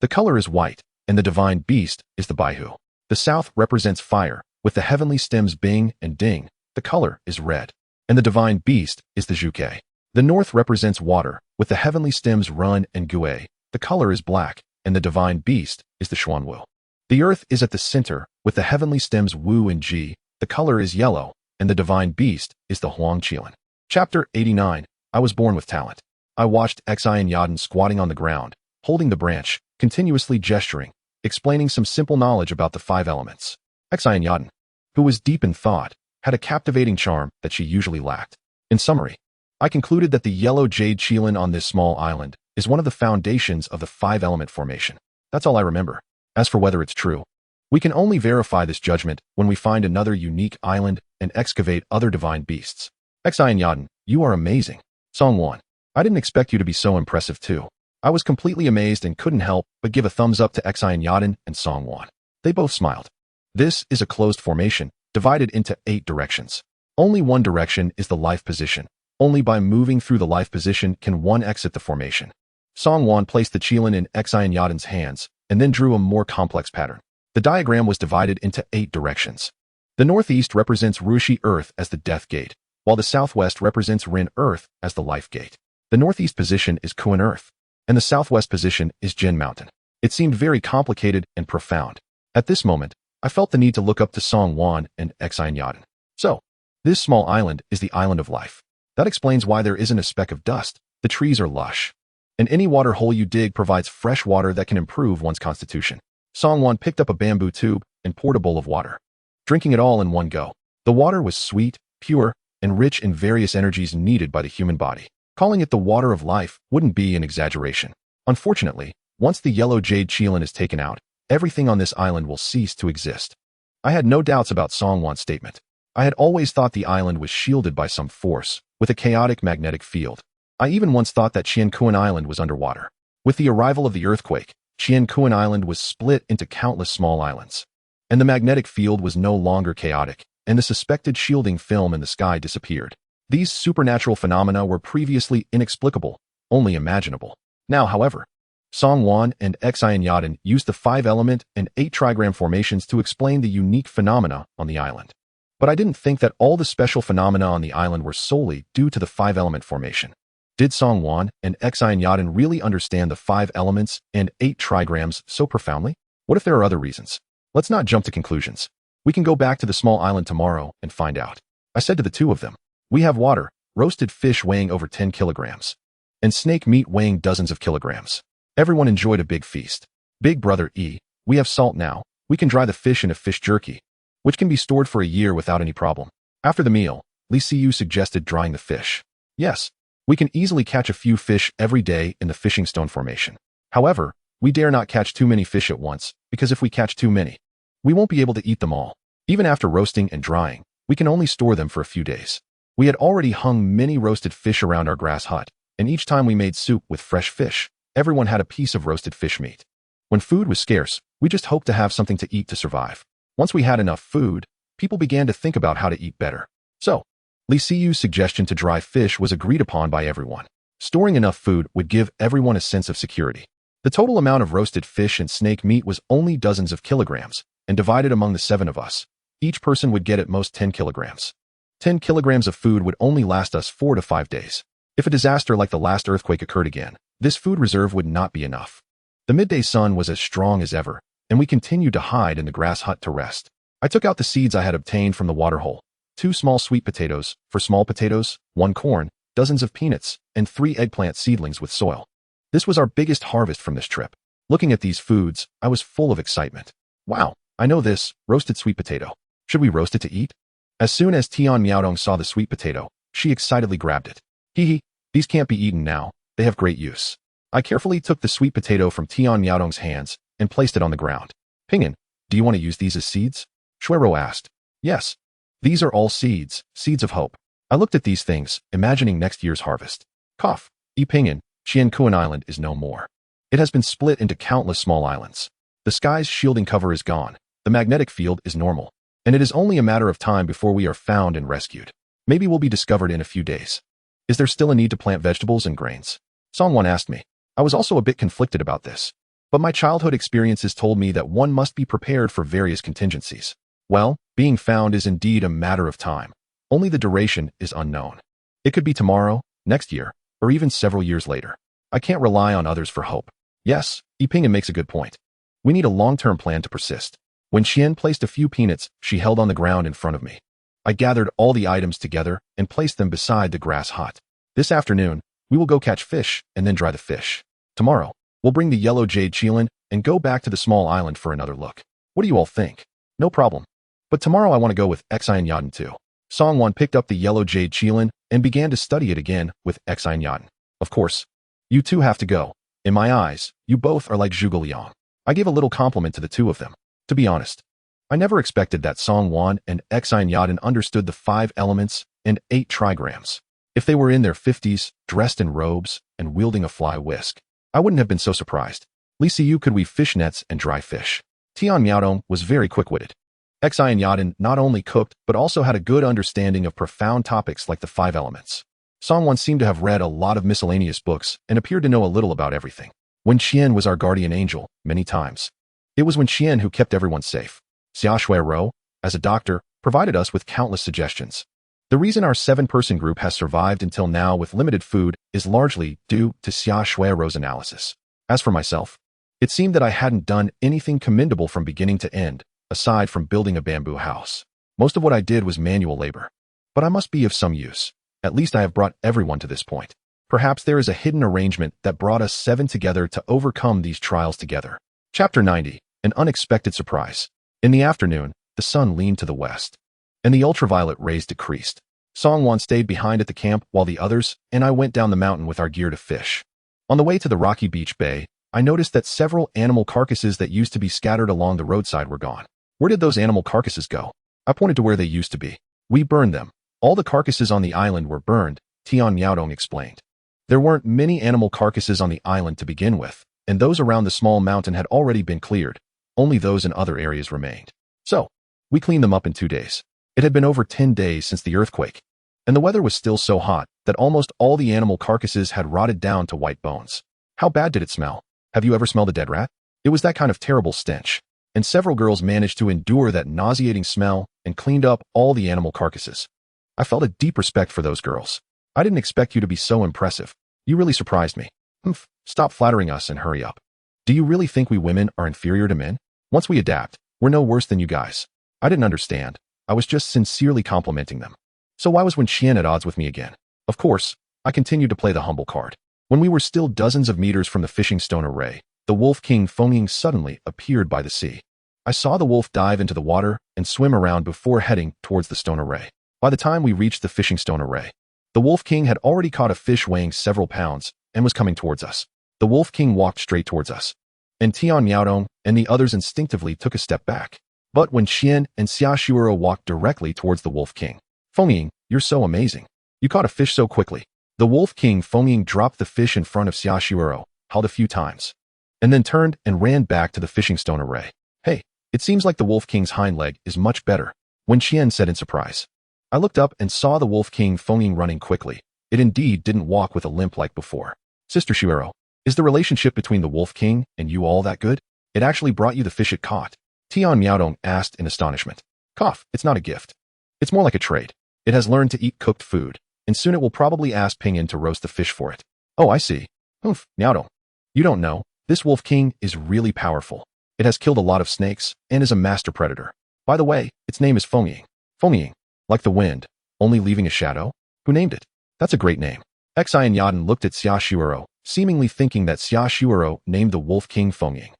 The color is white, and the divine beast is the Baihu. The south represents fire, with the heavenly stems Bing and Ding. The color is red, and the divine beast is the Zhuke. The north represents water, with the heavenly stems Run and Gue. The color is black, and the divine beast is the Xuanwu. The earth is at the center, with the heavenly stems Wu and Ji. The color is yellow, and the divine beast is the Huang Qilin. Chapter 89. I was born with talent. I watched Xian Yadan squatting on the ground, holding the branch, continuously gesturing, explaining some simple knowledge about the 5 elements. Xian Yadan, who was deep in thought, had a captivating charm that she usually lacked. In summary, I concluded that the yellow jade Qilin on this small island is one of the foundations of the 5-element formation. That's all I remember. As for whether it's true, we can only verify this judgment when we find another unique island and excavate other divine beasts. Xian Yadan, you are amazing. Song Wan, I didn't expect you to be so impressive too. I was completely amazed and couldn't help but give a thumbs up to Xian Yadan and Song Wan. They both smiled. This is a closed formation, divided into 8 directions. Only one direction is the life position. Only by moving through the life position can one exit the formation. Song Wan placed the Qilin in Xian Yadan's hands and then drew a more complex pattern. The diagram was divided into 8 directions. The northeast represents Rushi Earth as the death gate, while the southwest represents Rin Earth as the life gate. The northeast position is Kuan Earth, and the southwest position is Jin Mountain. It seemed very complicated and profound. At this moment, I felt the need to look up to Song Wan and Xian Yadan. So, this small island is the island of life. That explains why there isn't a speck of dust. The trees are lush, and any water hole you dig provides fresh water that can improve one's constitution. Song Wan picked up a bamboo tube and poured a bowl of water, drinking it all in one go. The water was sweet, pure, and rich in various energies needed by the human body. Calling it the water of life wouldn't be an exaggeration. Unfortunately, once the yellow jade Qilin is taken out, everything on this island will cease to exist. I had no doubts about Song Wan's statement. I had always thought the island was shielded by some force, with a chaotic magnetic field. I even once thought that Qiankuan Island was underwater. With the arrival of the earthquake, Qiankuan Island was split into countless small islands, and the magnetic field was no longer chaotic, and the suspected shielding film in the sky disappeared. These supernatural phenomena were previously inexplicable, only imaginable. Now, however, Song Wan and Xian Yadan used the 5-element and 8 trigram formations to explain the unique phenomena on the island. But I didn't think that all the special phenomena on the island were solely due to the 5-element formation. Did Song Wan and Xian Yadan really understand the 5 elements and 8 trigrams so profoundly? What if there are other reasons? Let's not jump to conclusions. We can go back to the small island tomorrow and find out. I said to the two of them, we have water, roasted fish weighing over 10 kilograms, and snake meat weighing dozens of kilograms. Everyone enjoyed a big feast. Big brother E, we have salt now. We can dry the fish into fish jerky, which can be stored for a year without any problem. After the meal, Li Siyu suggested drying the fish. Yes, we can easily catch a few fish every day in the fishing stone formation. However, we dare not catch too many fish at once, because if we catch too many, we won't be able to eat them all. Even after roasting and drying, we can only store them for a few days. We had already hung many roasted fish around our grass hut, and each time we made soup with fresh fish, everyone had a piece of roasted fish meat. When food was scarce, we just hoped to have something to eat to survive. Once we had enough food, people began to think about how to eat better. So, Li Siyu's suggestion to dry fish was agreed upon by everyone. Storing enough food would give everyone a sense of security. The total amount of roasted fish and snake meat was only dozens of kilograms, and divided among the 7 of us, each person would get at most 10 kilograms. 10 kilograms of food would only last us 4 to 5 days. If a disaster like the last earthquake occurred again, this food reserve would not be enough. The midday sun was as strong as ever, and we continued to hide in the grass hut to rest. I took out the seeds I had obtained from the waterhole: 2 small sweet potatoes, for small potatoes, 1 corn, dozens of peanuts, and 3 eggplant seedlings with soil. This was our biggest harvest from this trip. Looking at these foods, I was full of excitement. Wow, I know this, roasted sweet potato. Should we roast it to eat? As soon as Tian Miaodong saw the sweet potato, she excitedly grabbed it. Hee, these can't be eaten now, they have great use. I carefully took the sweet potato from Tian Miaodong's hands and placed it on the ground. Ping'an, do you want to use these as seeds? Shuero asked. Yes. These are all seeds, seeds of hope. I looked at these things, imagining next year's harvest. Cough. Ping'an, Qiankuan Island is no more. It has been split into countless small islands. The sky's shielding cover is gone, the magnetic field is normal, and it is only a matter of time before we are found and rescued. Maybe we'll be discovered in a few days. Is there still a need to plant vegetables and grains? Songwon asked me. I was also a bit conflicted about this, but my childhood experiences told me that one must be prepared for various contingencies. Well, being found is indeed a matter of time. Only the duration is unknown. It could be tomorrow, next year, or even several years later. I can't rely on others for hope. Yes, Ping'an makes a good point. We need a long-term plan to persist. When Qian placed a few peanuts she held on the ground in front of me, I gathered all the items together and placed them beside the grass hut. This afternoon, we will go catch fish and then dry the fish. Tomorrow, we'll bring the yellow jade qilin and go back to the small island for another look. What do you all think? No problem. But tomorrow I want to go with Xian Yaden too. Songwon picked up the yellow jade qilin and began to study it again with Xian Yaden. Of course, you two have to go. In my eyes, you both are like Zhuge Liang. I gave a little compliment to the two of them. To be honest, I never expected that Songwon and Xian Yaden understood the 5 elements and 8 trigrams. If they were in their 50s, dressed in robes, and wielding a fly whisk, I wouldn't have been so surprised. Li Siyu could weave fish nets and dry fish. Tian Miaodong was very quick-witted. Xian Yaden not only cooked, but also had a good understanding of profound topics like the 5 elements. Songwon seemed to have read a lot of miscellaneous books and appeared to know a little about everything. When Qian was our guardian angel, many times. It was when Qian who kept everyone safe. Xia Shuero, as a doctor, provided us with countless suggestions. The reason our 7-person group has survived until now with limited food is largely due to Xia Shuero's analysis. As for myself, it seemed that I hadn't done anything commendable from beginning to end, aside from building a bamboo house. Most of what I did was manual labor. But I must be of some use. At least I have brought everyone to this point. Perhaps there is a hidden arrangement that brought us 7 together to overcome these trials together. Chapter 90. An unexpected surprise. In the afternoon, the sun leaned to the west, and the ultraviolet rays decreased. Songwon stayed behind at the camp while the others and I went down the mountain with our gear to fish. On the way to the rocky beach bay, I noticed that several animal carcasses that used to be scattered along the roadside were gone. Where did those animal carcasses go? I pointed to where they used to be. We burned them. All the carcasses on the island were burned, Tian Miaodong explained. There weren't many animal carcasses on the island to begin with, and those around the small mountain had already been cleared. Only those in other areas remained. So, we cleaned them up in 2 days. It had been over 10 days since the earthquake, and the weather was still so hot that almost all the animal carcasses had rotted down to white bones. How bad did it smell? Have you ever smelled a dead rat? It was that kind of terrible stench, and several girls managed to endure that nauseating smell and cleaned up all the animal carcasses. I felt a deep respect for those girls. I didn't expect you to be so impressive. You really surprised me. Stop flattering us and hurry up. Do you really think we women are inferior to men? Once we adapt, we're no worse than you guys. I didn't understand. I was just sincerely complimenting them. So why was when Qian at odds with me again? Of course, I continued to play the humble card. When we were still dozens of meters from the fishing stone array, the wolf king Fengying suddenly appeared by the sea. I saw the wolf dive into the water and swim around before heading towards the stone array. By the time we reached the fishing stone array, the wolf king had already caught a fish weighing several pounds and was coming towards us. The wolf king walked straight towards us, and Tian Miaodong and the others instinctively took a step back. But when Qian and Xia Shuero walked directly towards the wolf king, Fengying, you're so amazing. You caught a fish so quickly. The wolf king Fengying dropped the fish in front of Xia Shuero, howled a few times, and then turned and ran back to the fishing stone array. Hey, it seems like the Wolf King's hind leg is much better, Wen Qian said in surprise. I looked up and saw the Wolf King Fengying running quickly. It indeed didn't walk with a limp like before. Sister Shuero, is the relationship between the Wolf King and you all that good? It actually brought you the fish it caught. Tian Miaodong asked in astonishment. Cough, it's not a gift. It's more like a trade. It has learned to eat cooked food, and soon it will probably ask Pingyan to roast the fish for it. Oh, I see. Oof, Miaodong. You don't know, this Wolf King is really powerful. It has killed a lot of snakes and is a master predator. By the way, its name is Fengying. Fengying, like the wind, only leaving a shadow? Who named it? That's a great name. Xi and Yaden looked at Xia Shuero, seemingly thinking that Xia Shuero named the Wolf King Fengying.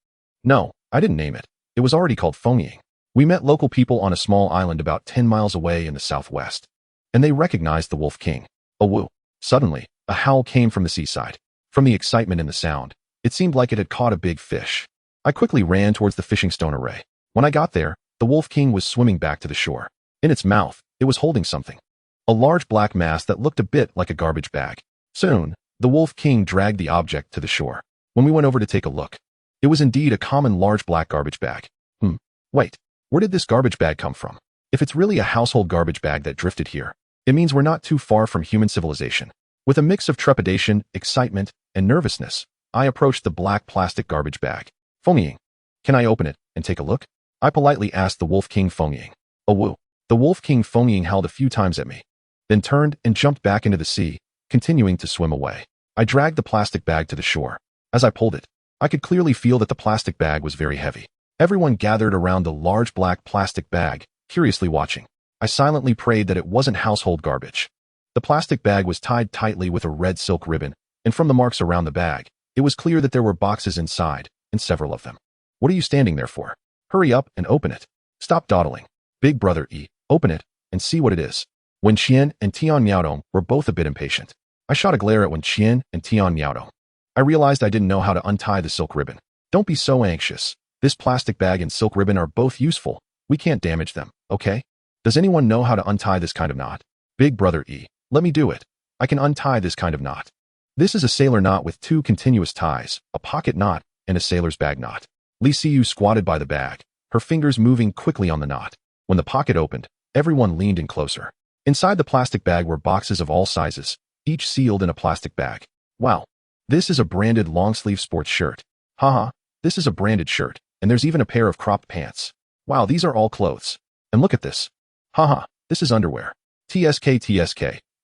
No, I didn't name it. It was already called Fengying. We met local people on a small island about 10 miles away in the southwest, and they recognized the Wolf King. Oh woo. Suddenly, a howl came from the seaside. From the excitement in the sound, it seemed like it had caught a big fish. I quickly ran towards the fishing stone array. When I got there, the Wolf King was swimming back to the shore. In its mouth, it was holding something. A large black mass that looked a bit like a garbage bag. Soon, the Wolf King dragged the object to the shore. When we went over to take a look, it was indeed a common large black garbage bag. Wait, where did this garbage bag come from? If it's really a household garbage bag that drifted here, it means we're not too far from human civilization. With a mix of trepidation, excitement, and nervousness, I approached the black plastic garbage bag. Fengying, can I open it and take a look? I politely asked the Wolf King Fengying. Oh woo. The Wolf King Fengying howled a few times at me, then turned and jumped back into the sea, continuing to swim away. I dragged the plastic bag to the shore. As I pulled it, I could clearly feel that the plastic bag was very heavy. Everyone gathered around the large black plastic bag, curiously watching. I silently prayed that it wasn't household garbage. The plastic bag was tied tightly with a red silk ribbon, and from the marks around the bag, it was clear that there were boxes inside, and several of them. What are you standing there for? Hurry up and open it. Stop dawdling. Big brother E, open it, and see what it is. Wen Qian and Tian Miaodong were both a bit impatient. I shot a glare at Wen Qian and Tian Miaodong. I realized I didn't know how to untie the silk ribbon. Don't be so anxious. This plastic bag and silk ribbon are both useful. We can't damage them, okay? Does anyone know how to untie this kind of knot? Big brother E, let me do it. I can untie this kind of knot. This is a sailor knot with two continuous ties, a pocket knot, and a sailor's bag knot. Li Siyu squatted by the bag, her fingers moving quickly on the knot. When the pocket opened, everyone leaned in closer. Inside the plastic bag were boxes of all sizes, each sealed in a plastic bag. Wow. This is a branded long-sleeve sports shirt. Haha, this is a branded shirt, and there's even a pair of cropped pants. Wow, these are all clothes. And look at this. Haha, this is underwear. TSK.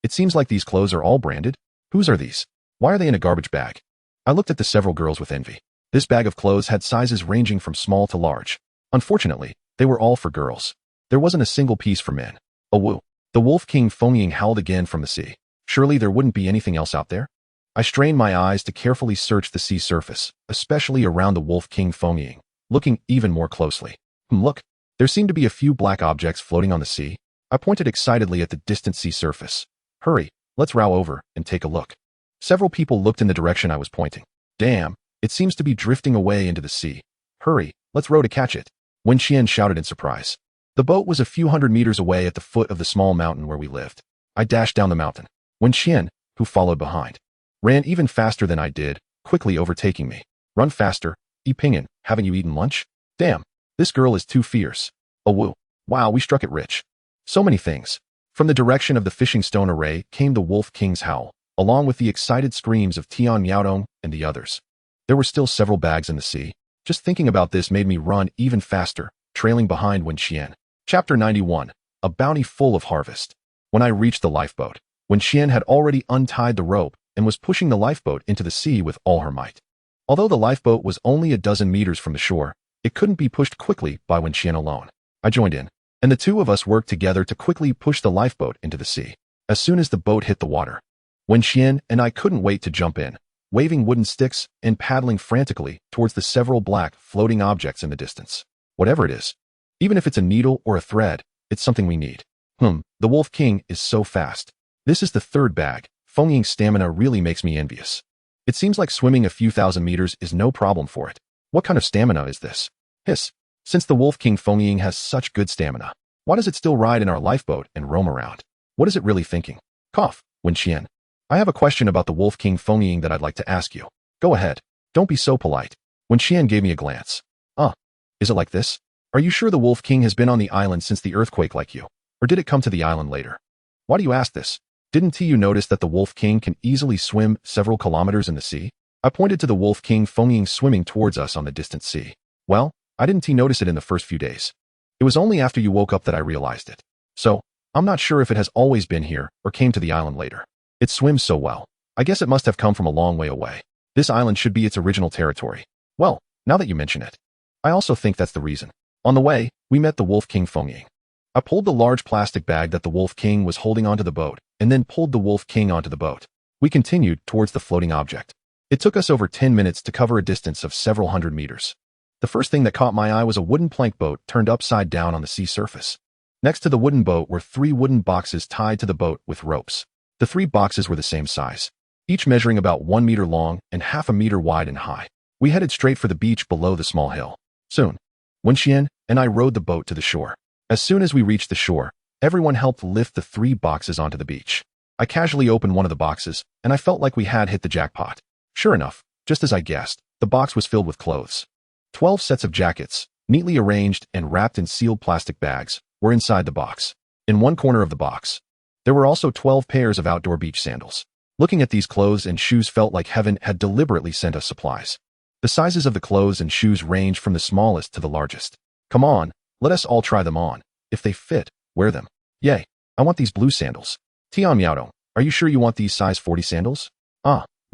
It seems like these clothes are all branded. Whose are these? Why are they in a garbage bag? I looked at the several girls with envy. This bag of clothes had sizes ranging from small to large. Unfortunately, they were all for girls. There wasn't a single piece for men. Oh woo. The Wolf King Fengying howled again from the sea. Surely there wouldn't be anything else out there? I strained my eyes to carefully search the sea surface, especially around the Wolf King Fengying, looking even more closely. Look, there seemed to be a few black objects floating on the sea. I pointed excitedly at the distant sea surface. Hurry, let's row over and take a look. Several people looked in the direction I was pointing. Damn, it seems to be drifting away into the sea. Hurry, let's row to catch it. Wen Qian shouted in surprise. The boat was a few hundred meters away at the foot of the small mountain where we lived. I dashed down the mountain. Wen Qian, who followed behind, ran even faster than I did, quickly overtaking me. Run faster, Pingyan, haven't you eaten lunch? Damn, this girl is too fierce. Oh woo. Wow, we struck it rich. So many things. From the direction of the fishing stone array came the Wolf King's howl, along with the excited screams of Tian Miaodong and the others. There were still several bags in the sea. Just thinking about this made me run even faster, trailing behind Wen Qian. Chapter 91. A bounty full of harvest. When I reached the lifeboat, Wen Qian had already untied the rope and was pushing the lifeboat into the sea with all her might. Although the lifeboat was only a dozen meters from the shore, it couldn't be pushed quickly by Wen Qian alone. I joined in, and the two of us worked together to quickly push the lifeboat into the sea. As soon as the boat hit the water, Wen Qian and I couldn't wait to jump in, waving wooden sticks and paddling frantically towards the several black floating objects in the distance. Whatever it is, even if it's a needle or a thread, it's something we need. The Wolf King is so fast. This is the third bag. Fengying's stamina really makes me envious. It seems like swimming a few thousand meters is no problem for it. What kind of stamina is this? Hiss. Since the Wolf King Fengying has such good stamina, why does it still ride in our lifeboat and roam around? What is it really thinking? Cough, Wen Qian. I have a question about the Wolf King Fengying that I'd like to ask you. Go ahead. Don't be so polite. When Qian gave me a glance. Is it like this? Are you sure the Wolf King has been on the island since the earthquake like you? Or did it come to the island later? Why do you ask this? Didn't you notice that the Wolf King can easily swim several kilometers in the sea? I pointed to the Wolf King foaming swimming towards us on the distant sea. Well, I didn't notice it in the first few days. It was only after you woke up that I realized it. So, I'm not sure if it has always been here or came to the island later. It swims so well. I guess it must have come from a long way away. This island should be its original territory. Well, now that you mention it, I also think that's the reason. On the way, we met the Wolf King foaming. I pulled the large plastic bag that the Wolf King was holding onto the boat, and then pulled the Wolf King onto the boat. We continued towards the floating object. It took us over 10 minutes to cover a distance of several hundred meters. The first thing that caught my eye was a wooden plank boat turned upside down on the sea surface. Next to the wooden boat were 3 wooden boxes tied to the boat with ropes. The 3 boxes were the same size, each measuring about 1 meter long and half a meter wide and high. We headed straight for the beach below the small hill. Soon, Wen Qian and I rowed the boat to the shore. As soon as we reached the shore, everyone helped lift the 3 boxes onto the beach. I casually opened one of the boxes, and I felt like we had hit the jackpot. Sure enough, just as I guessed, the box was filled with clothes. 12 sets of jackets, neatly arranged and wrapped in sealed plastic bags, were inside the box. In one corner of the box, there were also 12 pairs of outdoor beach sandals. Looking at these clothes and shoes felt like heaven had deliberately sent us supplies. The sizes of the clothes and shoes ranged from the smallest to the largest. Come on, let us all try them on. If they fit, wear them. Yay, I want these blue sandals. Tian Miaodong, are you sure you want these size 40 sandals?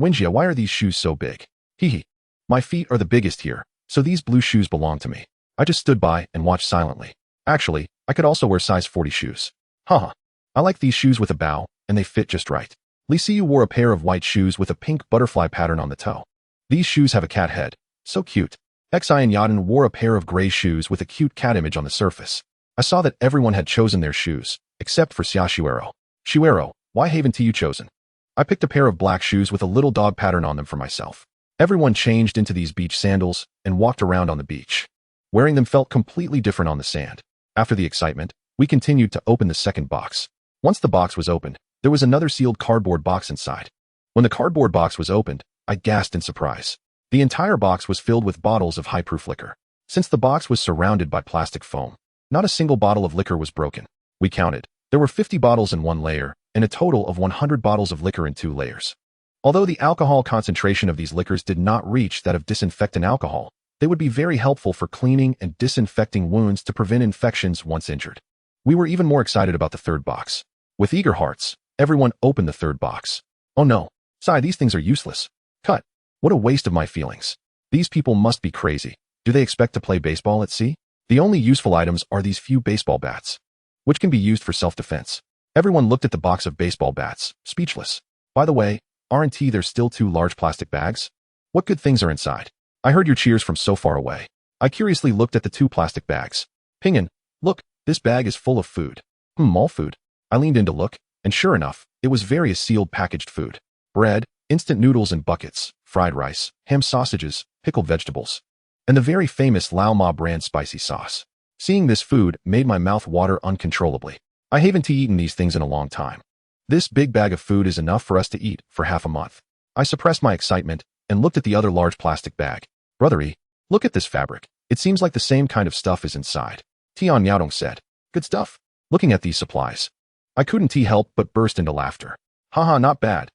Wenjia, why are these shoes so big? Hehe. My feet are the biggest here, so these blue shoes belong to me. I just stood by and watched silently. Actually, I could also wear size 40 shoes. Haha. I like these shoes with a bow, and they fit just right. Li Siyu wore a pair of white shoes with a pink butterfly pattern on the toe. These shoes have a cat head. So cute. Xi and Yaden wore a pair of gray shoes with a cute cat image on the surface. I saw that everyone had chosen their shoes, except for Xia Shuero. Shuero, why haven't you chosen? I picked a pair of black shoes with a little dog pattern on them for myself. Everyone changed into these beach sandals and walked around on the beach. Wearing them felt completely different on the sand. After the excitement, we continued to open the second box. Once the box was opened, there was another sealed cardboard box inside. When the cardboard box was opened, I gasped in surprise. The entire box was filled with bottles of high-proof liquor. Since the box was surrounded by plastic foam, not a single bottle of liquor was broken. We counted. There were 50 bottles in one layer, and a total of 100 bottles of liquor in 2 layers. Although the alcohol concentration of these liquors did not reach that of disinfectant alcohol, they would be very helpful for cleaning and disinfecting wounds to prevent infections once injured. We were even more excited about the third box. With eager hearts, everyone opened the third box. Oh no, Sai, these things are useless. Cut. What a waste of my feelings. These people must be crazy. Do they expect to play baseball at sea? The only useful items are these few baseball bats, which can be used for self-defense. Everyone looked at the box of baseball bats, speechless. By the way, aren't there still 2 large plastic bags? What good things are inside? I heard your cheers from so far away. I curiously looked at the 2 plastic bags. Pinyin, look, this bag is full of food. All food. I leaned in to look, and sure enough, it was various sealed packaged food. Bread, instant noodles in buckets, fried rice, ham sausages, pickled vegetables, and the very famous Lao Ma brand spicy sauce. Seeing this food made my mouth water uncontrollably. I haven't eaten these things in a long time. This big bag of food is enough for us to eat for half a month. I suppressed my excitement and looked at the other large plastic bag. Brothery, look at this fabric. It seems like the same kind of stuff is inside. Tian Miaodong said. Good stuff. Looking at these supplies, I couldn't help but burst into laughter. Haha, not bad,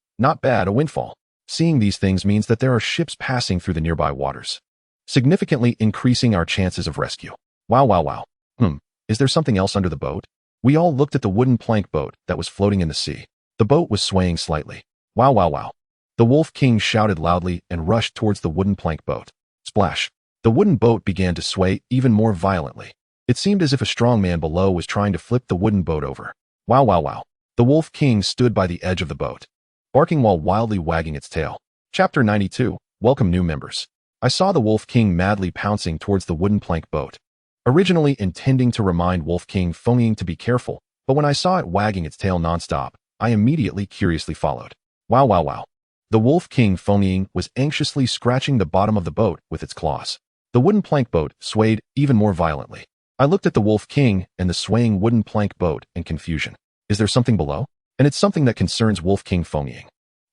a windfall. Seeing these things means that there are ships passing through the nearby waters, significantly increasing our chances of rescue. Wow. Is there something else under the boat? We all looked at the wooden plank boat that was floating in the sea. The boat was swaying slightly. Wow. The Wolf King shouted loudly and rushed towards the wooden plank boat. Splash. The wooden boat began to sway even more violently. It seemed as if a strong man below was trying to flip the wooden boat over. Wow. The Wolf King stood by the edge of the boat, barking while wildly wagging its tail. Chapter 92. Welcome new members. I saw the Wolf King madly pouncing towards the wooden plank boat, originally intending to remind Wolf King Fengying to be careful, but when I saw it wagging its tail nonstop, I immediately curiously followed. Wow. The Wolf King Fengying was anxiously scratching the bottom of the boat with its claws. The wooden plank boat swayed even more violently. I looked at the Wolf King and the swaying wooden plank boat in confusion. Is there something below? And it's something that concerns Wolf King Fengying.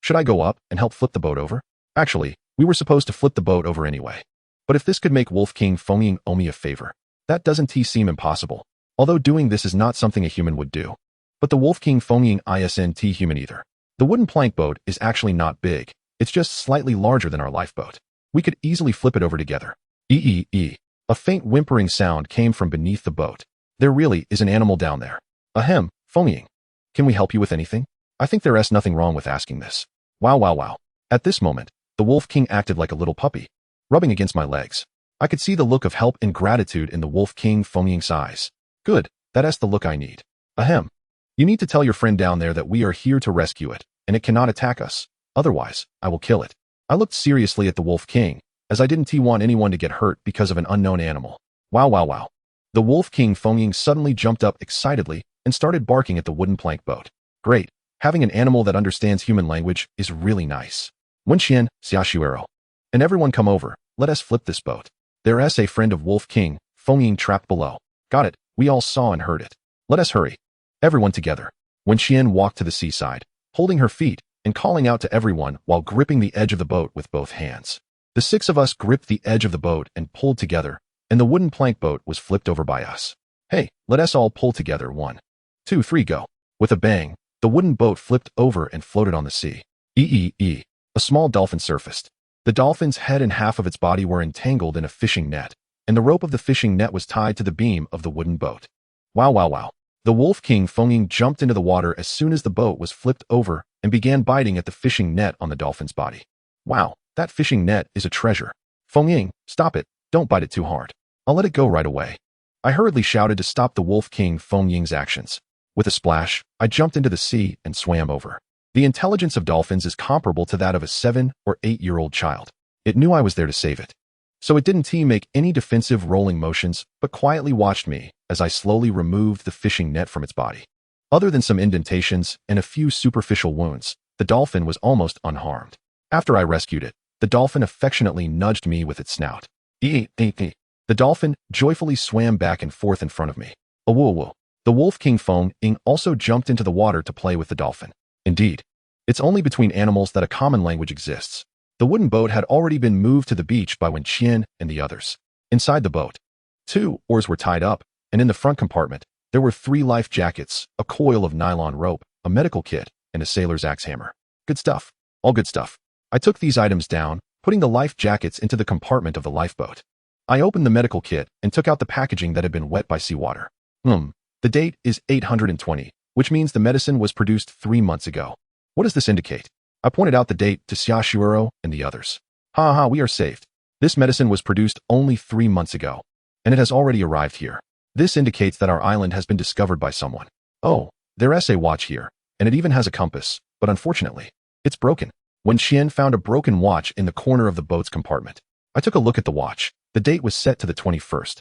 Should I go up and help flip the boat over? Actually, We were supposed to flip the boat over anyway. But if this could make Wolf King Fengying owe me a favor, that doesn't seem impossible. Although doing this is not something a human would do. But the Wolf King Fengying isn't human either. The wooden plank boat is actually not big. It's just slightly larger than our lifeboat. We could easily flip it over together. Ee. A faint whimpering sound came from beneath the boat. There really is an animal down there. Ahem, Fengying. Can we help you with anything? I think there's nothing wrong with asking this. Wow. At this moment, the Wolf King acted like a little puppy, rubbing against my legs. I could see the look of help and gratitude in the Wolf King Fengying's eyes. Good, that's the look I need. Ahem. You need to tell your friend down there that we are here to rescue it, and it cannot attack us. Otherwise, I will kill it. I looked seriously at the Wolf King, as I didn't want anyone to get hurt because of an unknown animal. Wow. The Wolf King Fengying suddenly jumped up excitedly and started barking at the wooden plank boat. Great. Having an animal that understands human language is really nice. Wenxian, Xiaoshuero. And everyone come over, let us flip this boat. There's a friend of Wolf King Fengying trapped below. Got it, we all saw and heard it. Let us hurry. Everyone together. Wenxian walked to the seaside, holding her feet and calling out to everyone while gripping the edge of the boat with both hands. The 6 of us gripped the edge of the boat and pulled together, and the wooden plank boat was flipped over by us. Hey, let us all pull together. 1, 2, 3, go. With a bang, the wooden boat flipped over and floated on the sea. Ee. A small dolphin surfaced. The dolphin's head and half of its body were entangled in a fishing net, and the rope of the fishing net was tied to the beam of the wooden boat. Wow. The Wolf King Fengying jumped into the water as soon as the boat was flipped over and began biting at the fishing net on the dolphin's body. Wow, that fishing net is a treasure. Fengying, stop it, don't bite it too hard. I'll let it go right away. I hurriedly shouted to stop the Wolf King Fengying's actions. With a splash, I jumped into the sea and swam over. The intelligence of dolphins is comparable to that of a 7 or 8-year-old child. It knew I was there to save it. So it didn't make any defensive rolling motions, but quietly watched me as I slowly removed the fishing net from its body. Other than some indentations and a few superficial wounds, the dolphin was almost unharmed. After I rescued it, the dolphin affectionately nudged me with its snout. The dolphin joyfully swam back and forth in front of me. Woo. The Wolf King Fengying also jumped into the water to play with the dolphin. Indeed, it's only between animals that a common language exists. The wooden boat had already been moved to the beach by Wenxian and the others. Inside the boat, 2 oars were tied up, and in the front compartment, there were 3 life jackets, a coil of nylon rope, a medical kit, and a sailor's axe hammer. Good stuff. All good stuff. I took these items down, putting the life jackets into the compartment of the lifeboat. I opened the medical kit and took out the packaging that had been wet by seawater. The date is 820, which means the medicine was produced 3 months ago. What does this indicate? I pointed out the date to Xiaoshuero and the others. We are saved. This medicine was produced only 3 months ago, and it has already arrived here. This indicates that our island has been discovered by someone. Oh, there's a watch here, and it even has a compass, but unfortunately, it's broken. Wenxian found a broken watch in the corner of the boat's compartment. I took a look at the watch. The date was set to the 21st.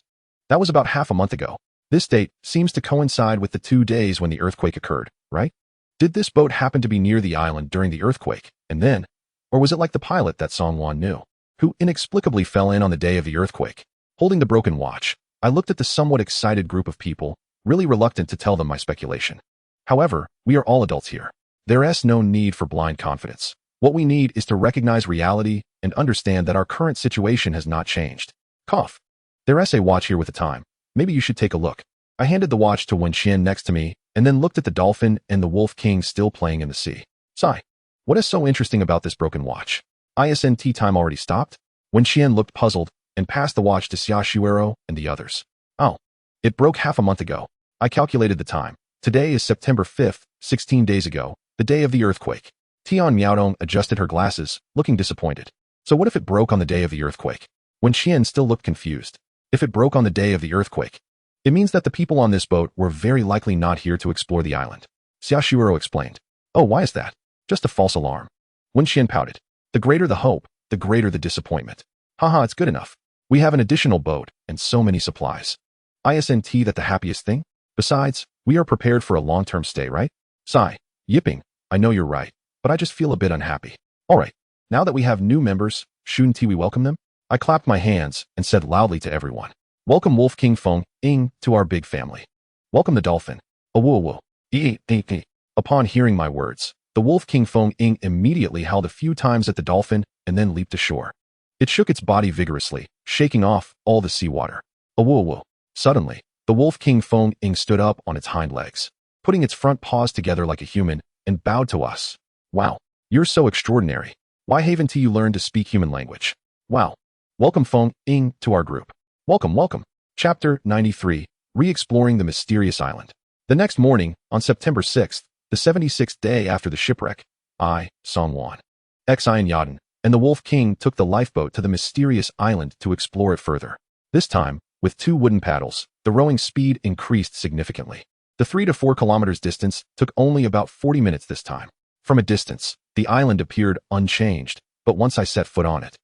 That was about half a month ago. This date seems to coincide with the 2 days when the earthquake occurred, right? Did this boat happen to be near the island during the earthquake, and then? Or was it like the pilot that Songwan knew, who inexplicably fell in on the day of the earthquake? Holding the broken watch, I looked at the somewhat excited group of people, really reluctant to tell them my speculation. However, we are all adults here. There's no need for blind confidence. What we need is to recognize reality and understand that our current situation has not changed. Cough. There's a watch here with the time. Maybe you should take a look. I handed the watch to Wenxian next to me and then looked at the dolphin and the Wolf King still playing in the sea. Sigh. What is so interesting about this broken watch? ISNT time already stopped? Wenxian looked puzzled and passed the watch to Xiaoshuero and the others. Oh. It broke half a month ago. I calculated the time. Today is September 5th, 16 days ago, the day of the earthquake. Tian Miaodong adjusted her glasses, looking disappointed. So what if it broke on the day of the earthquake? Wenxian still looked confused. If it broke on the day of the earthquake, it means that the people on this boat were very likely not here to explore the island. Xiaoshuero explained. Oh, why is that? Just a false alarm. Wenxian pouted. The greater the hope, the greater the disappointment. It's good enough. We have an additional boat and so many supplies. ISNT that the happiest thing? Besides, we are prepared for a long-term stay, right? Sigh. Yipping. I know you're right, but I just feel a bit unhappy. All right. Now that we have new members, shouldn't we welcome them? I clapped my hands and said loudly to everyone. Welcome Wolf King Fengying to our big family. Welcome the dolphin. Woo. Upon hearing my words, The Wolf King Feng Ying immediately howled a few times at the dolphin and then leaped ashore. It shook its body vigorously, shaking off all the seawater. Woo. Suddenly, the Wolf King Feng Ying stood up on its hind legs, putting its front paws together like a human, and bowed to us. Wow, you're so extraordinary. Why haven't you learned to speak human language? Wow. Welcome Feng Ying to our group. Welcome. Chapter 93, Re-exploring the Mysterious Island. The next morning, on September 6th, the 76th day after the shipwreck, I, Songwan, Xi and Yaden, and the Wolf King took the lifeboat to the mysterious island to explore it further. This time, with 2 wooden paddles, the rowing speed increased significantly. The 3 to 4 kilometers distance took only about 40 minutes this time. From a distance, the island appeared unchanged, but once I set foot on it,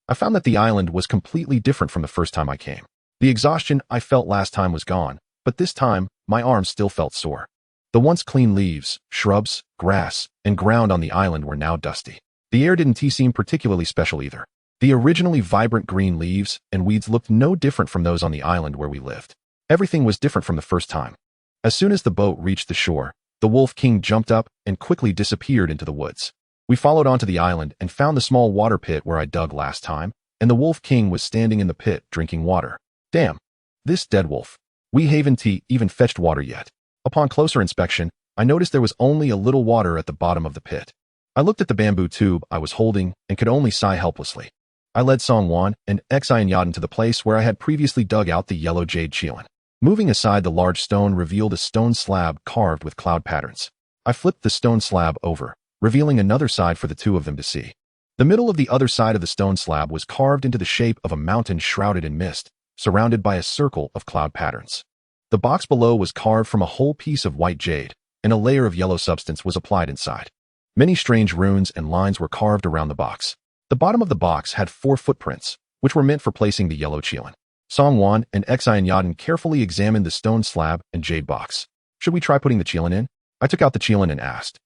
I found that the island was completely different from the first time I came. The exhaustion I felt last time was gone, but this time, my arms still felt sore. The once clean leaves, shrubs, grass, and ground on the island were now dusty. The air didn't seem particularly special either. The originally vibrant green leaves and weeds looked no different from those on the island where we lived. Everything was different from the first time. As soon as the boat reached the shore, the Wolf King jumped up and quickly disappeared into the woods. We followed onto the island and found the small water pit where I dug last time, and the Wolf King was standing in the pit drinking water. Damn, this dead wolf. We haven't even fetched water yet. Upon closer inspection, I noticed there was only a little water at the bottom of the pit. I looked at the bamboo tube I was holding and could only sigh helplessly. I led Songwan and Xi and Yaden to the place where I had previously dug out the yellow jade qilin. Moving aside the large stone revealed a stone slab carved with cloud patterns. I flipped the stone slab over, revealing another side for the 2 of them to see. The middle of the other side of the stone slab was carved into the shape of a mountain shrouded in mist, surrounded by a circle of cloud patterns. The box below was carved from a whole piece of white jade, and a layer of yellow substance was applied inside. Many strange runes and lines were carved around the box. The bottom of the box had 4 footprints, which were meant for placing the yellow qilin. Songwan and Xi and Yaden carefully examined the stone slab and jade box. Should we try putting the qilin in? I took out the qilin and asked.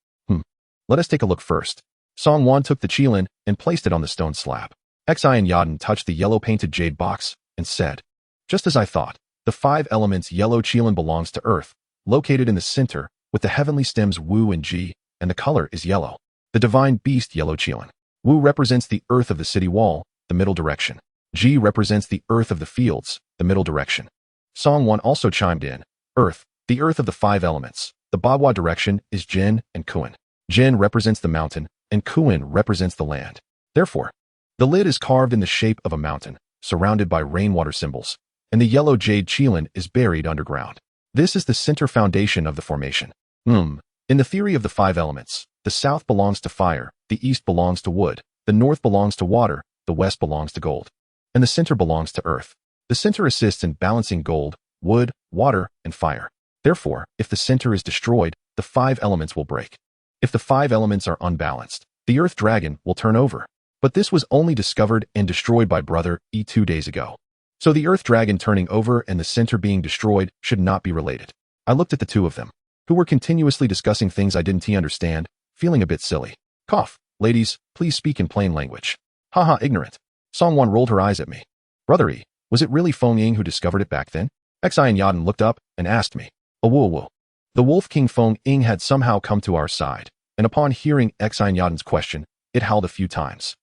Let us take a look first. Songwan took the qilin and placed it on the stone slab. Xi and Yaden touched the yellow painted jade box and said, just as I thought, the 5 elements yellow qilin belongs to earth, located in the center, with the heavenly stems Wu and Ji, and the color is yellow. The divine beast yellow qilin. Wu represents the earth of the city wall, the middle direction. Ji represents the earth of the fields, the middle direction. Songwan also chimed in, earth, the earth of the 5 elements. The Bagua direction is Jin and Kuan. Jin represents the mountain, and Kuan represents the land. Therefore, the lid is carved in the shape of a mountain, surrounded by rainwater symbols, and the yellow jade qilin is buried underground. This is the center foundation of the formation. In the theory of the 5 elements, the south belongs to fire, the east belongs to wood, the north belongs to water, the west belongs to gold, and the center belongs to earth. The center assists in balancing gold, wood, water, and fire. Therefore, if the center is destroyed, the 5 elements will break. If the 5 elements are unbalanced, the earth dragon will turn over. But this was only discovered and destroyed by Brother E 2 days ago. So the earth dragon turning over and the center being destroyed should not be related. I looked at the 2 of them, who were continuously discussing things I didn't understand, feeling a bit silly. Cough. Ladies, please speak in plain language. Haha, ignorant. Songwan rolled her eyes at me. Brother E, was it really Feng Ying who discovered it back then? Xi and Yaden looked up and asked me. Woo. The Wolf King Feng Ying had somehow come to our side, and upon hearing Xi and Yaden's question, it howled a few times.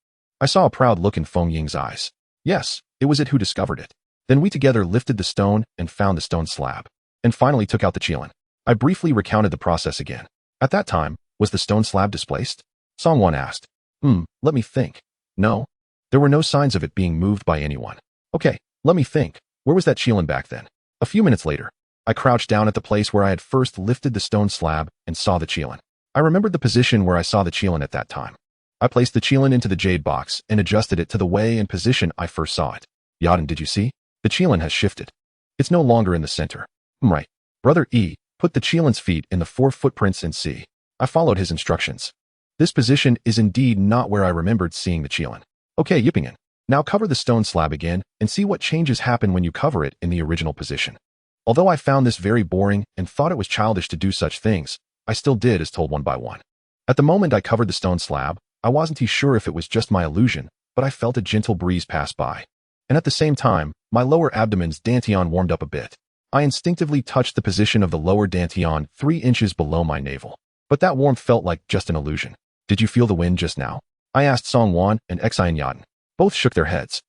I saw a proud look in Feng Ying's eyes. Yes, it was it who discovered it. Then we together lifted the stone and found the stone slab, and finally took out the qilin. I briefly recounted the process again. At that time, was the stone slab displaced? Songwan asked. Let me think. No. There were no signs of it being moved by anyone. Okay, let me think. Where was that qilin back then? A few minutes later, I crouched down at the place where I had first lifted the stone slab and saw the qilin. I remembered the position where I saw the qilin at that time. I placed the qilin into the jade box and adjusted it to the way and position I first saw it. Yaden, did you see? The qilin has shifted. It's no longer in the center. Right. Brother E, put the qilin's feet in the 4 footprints and see. I followed his instructions. This position is indeed not where I remembered seeing the qilin. Okay, Yippingen. Now cover the stone slab again and see what changes happen when you cover it in the original position. Although I found this very boring and thought it was childish to do such things, I still did as told one by one. At the moment I covered the stone slab, I wasn't sure if it was just my illusion, but I felt a gentle breeze pass by. And at the same time, my lower abdomen's dantian warmed up a bit. I instinctively touched the position of the lower dantian 3 inches below my navel. But that warmth felt like just an illusion. Did you feel the wind just now? I asked Song Wan and Xian Yaden. Both shook their heads,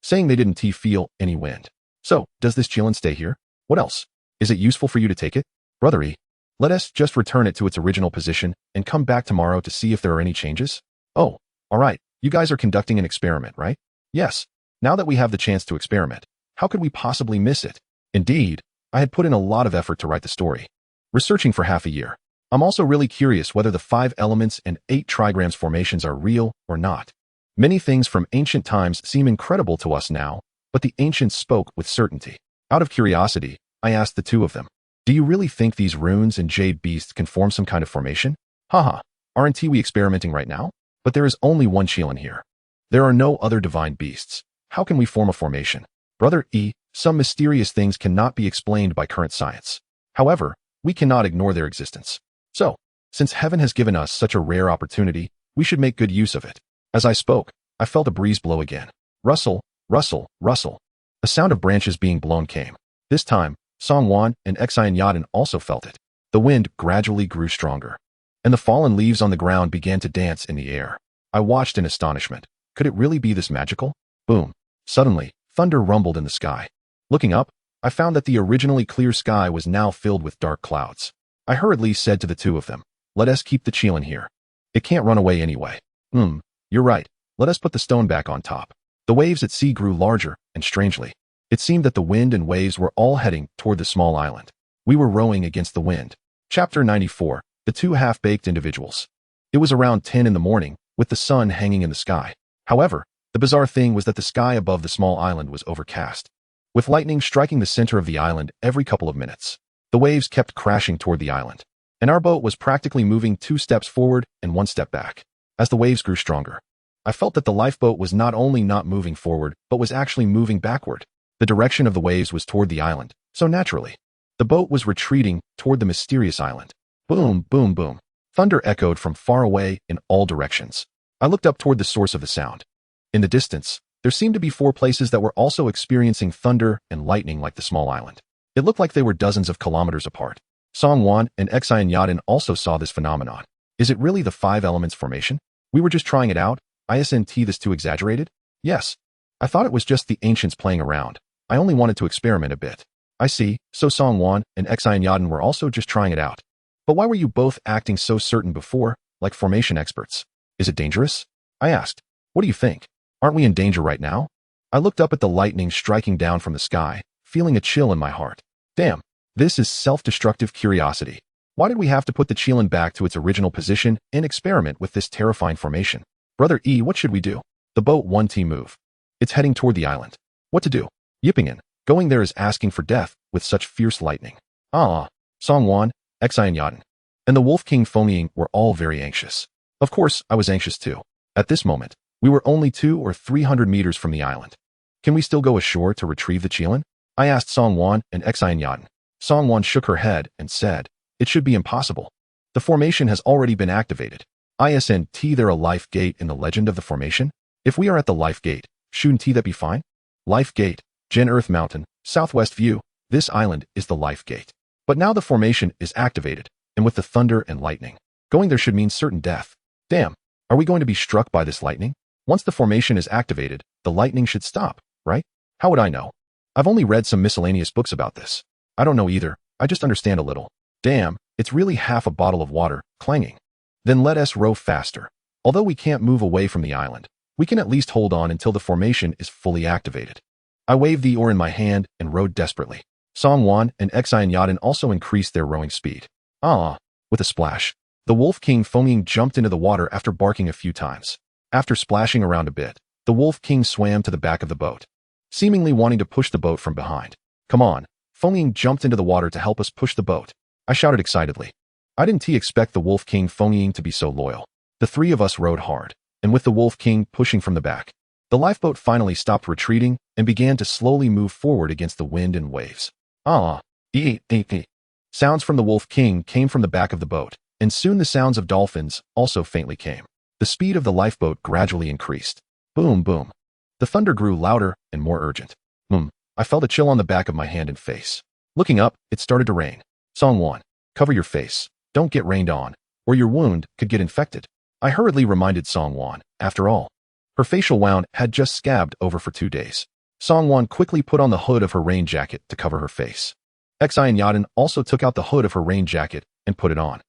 saying they didn't feel any wind. So, does this Jilin stay here? What else? Is it useful for you to take it? Brother E, let us just return it to its original position and come back tomorrow to see if there are any changes? Oh, alright, you guys are conducting an experiment, right? Yes. Now that we have the chance to experiment, how could we possibly miss it? Indeed, I had put in a lot of effort to write the story, researching for half a year. I'm also really curious whether the 5 elements and 8 trigrams formations are real or not. Many things from ancient times seem incredible to us now, but the ancients spoke with certainty. Out of curiosity, I asked the two of them, do you really think these runes and jade beasts can form some kind of formation? Haha, aren't we experimenting right now? But there is only one Qilin here. There are no other divine beasts. How can we form a formation? Brother E, some mysterious things cannot be explained by current science. However, we cannot ignore their existence. So, since heaven has given us such a rare opportunity, we should make good use of it. As I spoke, I felt a breeze blow again. Rustle, rustle, rustle. A sound of branches being blown came. This time, Song Wan and Xian Yaden also felt it. The wind gradually grew stronger, and the fallen leaves on the ground began to dance in the air. I watched in astonishment. Could it really be this magical? Boom. Suddenly, thunder rumbled in the sky. Looking up, I found that the originally clear sky was now filled with dark clouds. I hurriedly said to the two of them, let us keep the Qilin here. It can't run away anyway. You're right. Let us put the stone back on top. The waves at sea grew larger, and strangely, it seemed that the wind and waves were all heading toward the small island. We were rowing against the wind. Chapter 94, The Two Half-Baked Individuals. It was around 10 in the morning, with the sun hanging in the sky. However, the bizarre thing was that the sky above the small island was overcast, with lightning striking the center of the island every couple of minutes. The waves kept crashing toward the island, and our boat was practically moving 2 steps forward and 1 step back. As the waves grew stronger, I felt that the lifeboat was not only not moving forward, but was actually moving backward. The direction of the waves was toward the island, so naturally, the boat was retreating toward the mysterious island. Boom, boom, boom. Thunder echoed from far away in all directions. I looked up toward the source of the sound. In the distance, there seemed to be 4 places that were also experiencing thunder and lightning like the small island. It looked like they were dozens of kilometers apart. Song Wan and Xian Yaden also saw this phenomenon. Is it really the 5 elements formation? We were just trying it out. Isn't this too exaggerated? Yes. I thought it was just the ancients playing around. I only wanted to experiment a bit. I see, so Song Wan and Xian Yaden were also just trying it out. But why were you both acting so certain before, like formation experts? Is it dangerous? I asked. What do you think? Aren't we in danger right now? I looked up at the lightning striking down from the sky, feeling a chill in my heart. Damn, this is self-destructive curiosity. Why did we have to put the Qilin back to its original position and experiment with this terrifying formation? Brother E, what should we do? The boat 1T move. It's heading toward the island. What to do? Yipping. Going there is asking for death with such fierce lightning. Song Wan, Xian Yaden, and the Wolf King Foaming were all very anxious. Of course, I was anxious too. At this moment, we were only 200 or 300 meters from the island. Can we still go ashore to retrieve the Qilin? I asked Song Wan and Xian Yaden. Song Wan shook her head and said, it should be impossible. The formation has already been activated. Isn't there a life gate in the legend of the formation? If we are at the life gate, shouldn't that be fine? Life gate, Gen Earth Mountain, Southwest View, this island is the life gate. But now the formation is activated, and with the thunder and lightning, going there should mean certain death. Damn, are we going to be struck by this lightning? Once the formation is activated, the lightning should stop, right? How would I know? I've only read some miscellaneous books about this. I don't know either, I just understand a little. Damn, it's really half a bottle of water, clanging. Then let us row faster. Although we can't move away from the island, we can at least hold on until the formation is fully activated. I waved the oar in my hand and rowed desperately. Song Wan and Xian Yaden also increased their rowing speed. With a splash, the Wolf King Foaming jumped into the water after barking a few times. After splashing around a bit, the Wolf King swam to the back of the boat, seemingly wanting to push the boat from behind. Come on, Foaming jumped into the water to help us push the boat. I shouted excitedly. I didn't expect the Wolf King Foaming to be so loyal. The 3 of us rowed hard, and with the Wolf King pushing from the back, the lifeboat finally stopped retreating and began to slowly move forward against the wind and waves. Sounds from the Wolf King came from the back of the boat, and soon the sounds of dolphins also faintly came. The speed of the lifeboat gradually increased. Boom, boom. The thunder grew louder and more urgent. I felt a chill on the back of my hand and face. Looking up, it started to rain. Song Wan, cover your face. Don't get rained on. or your wound could get infected. I hurriedly reminded Songwon. After all, her facial wound had just scabbed over for 2 days. Songwon quickly put on the hood of her rain jacket to cover her face. Xi and Yaden also took out the hood of her rain jacket and put it on.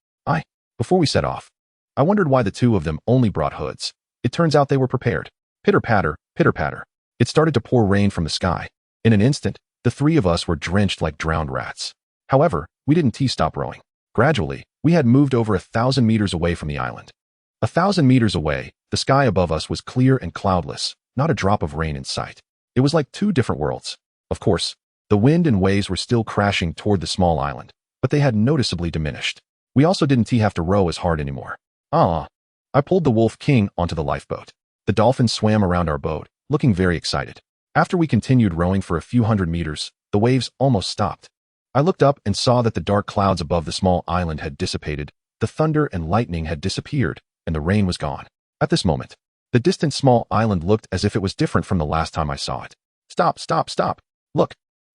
Before we set off, I wondered why the two of them only brought hoods. It turns out they were prepared. Pitter-patter, pitter-patter. It started to pour rain from the sky. In an instant, the three of us were drenched like drowned rats. However, we didn't stop rowing. Gradually, we had moved over 1,000 meters away from the island. 1,000 meters away, the sky above us was clear and cloudless, not a drop of rain in sight. It was like two different worlds. Of course, the wind and waves were still crashing toward the small island, but they had noticeably diminished. We also didn't have to row as hard anymore. I pulled the Wolf King onto the lifeboat. The dolphins swam around our boat, looking very excited. After we continued rowing for a few hundred meters, the waves almost stopped. I looked up and saw that the dark clouds above the small island had dissipated, the thunder and lightning had disappeared, and the rain was gone. At this moment, the distant small island looked as if it was different from the last time I saw it. Stop, stop, stop. Look.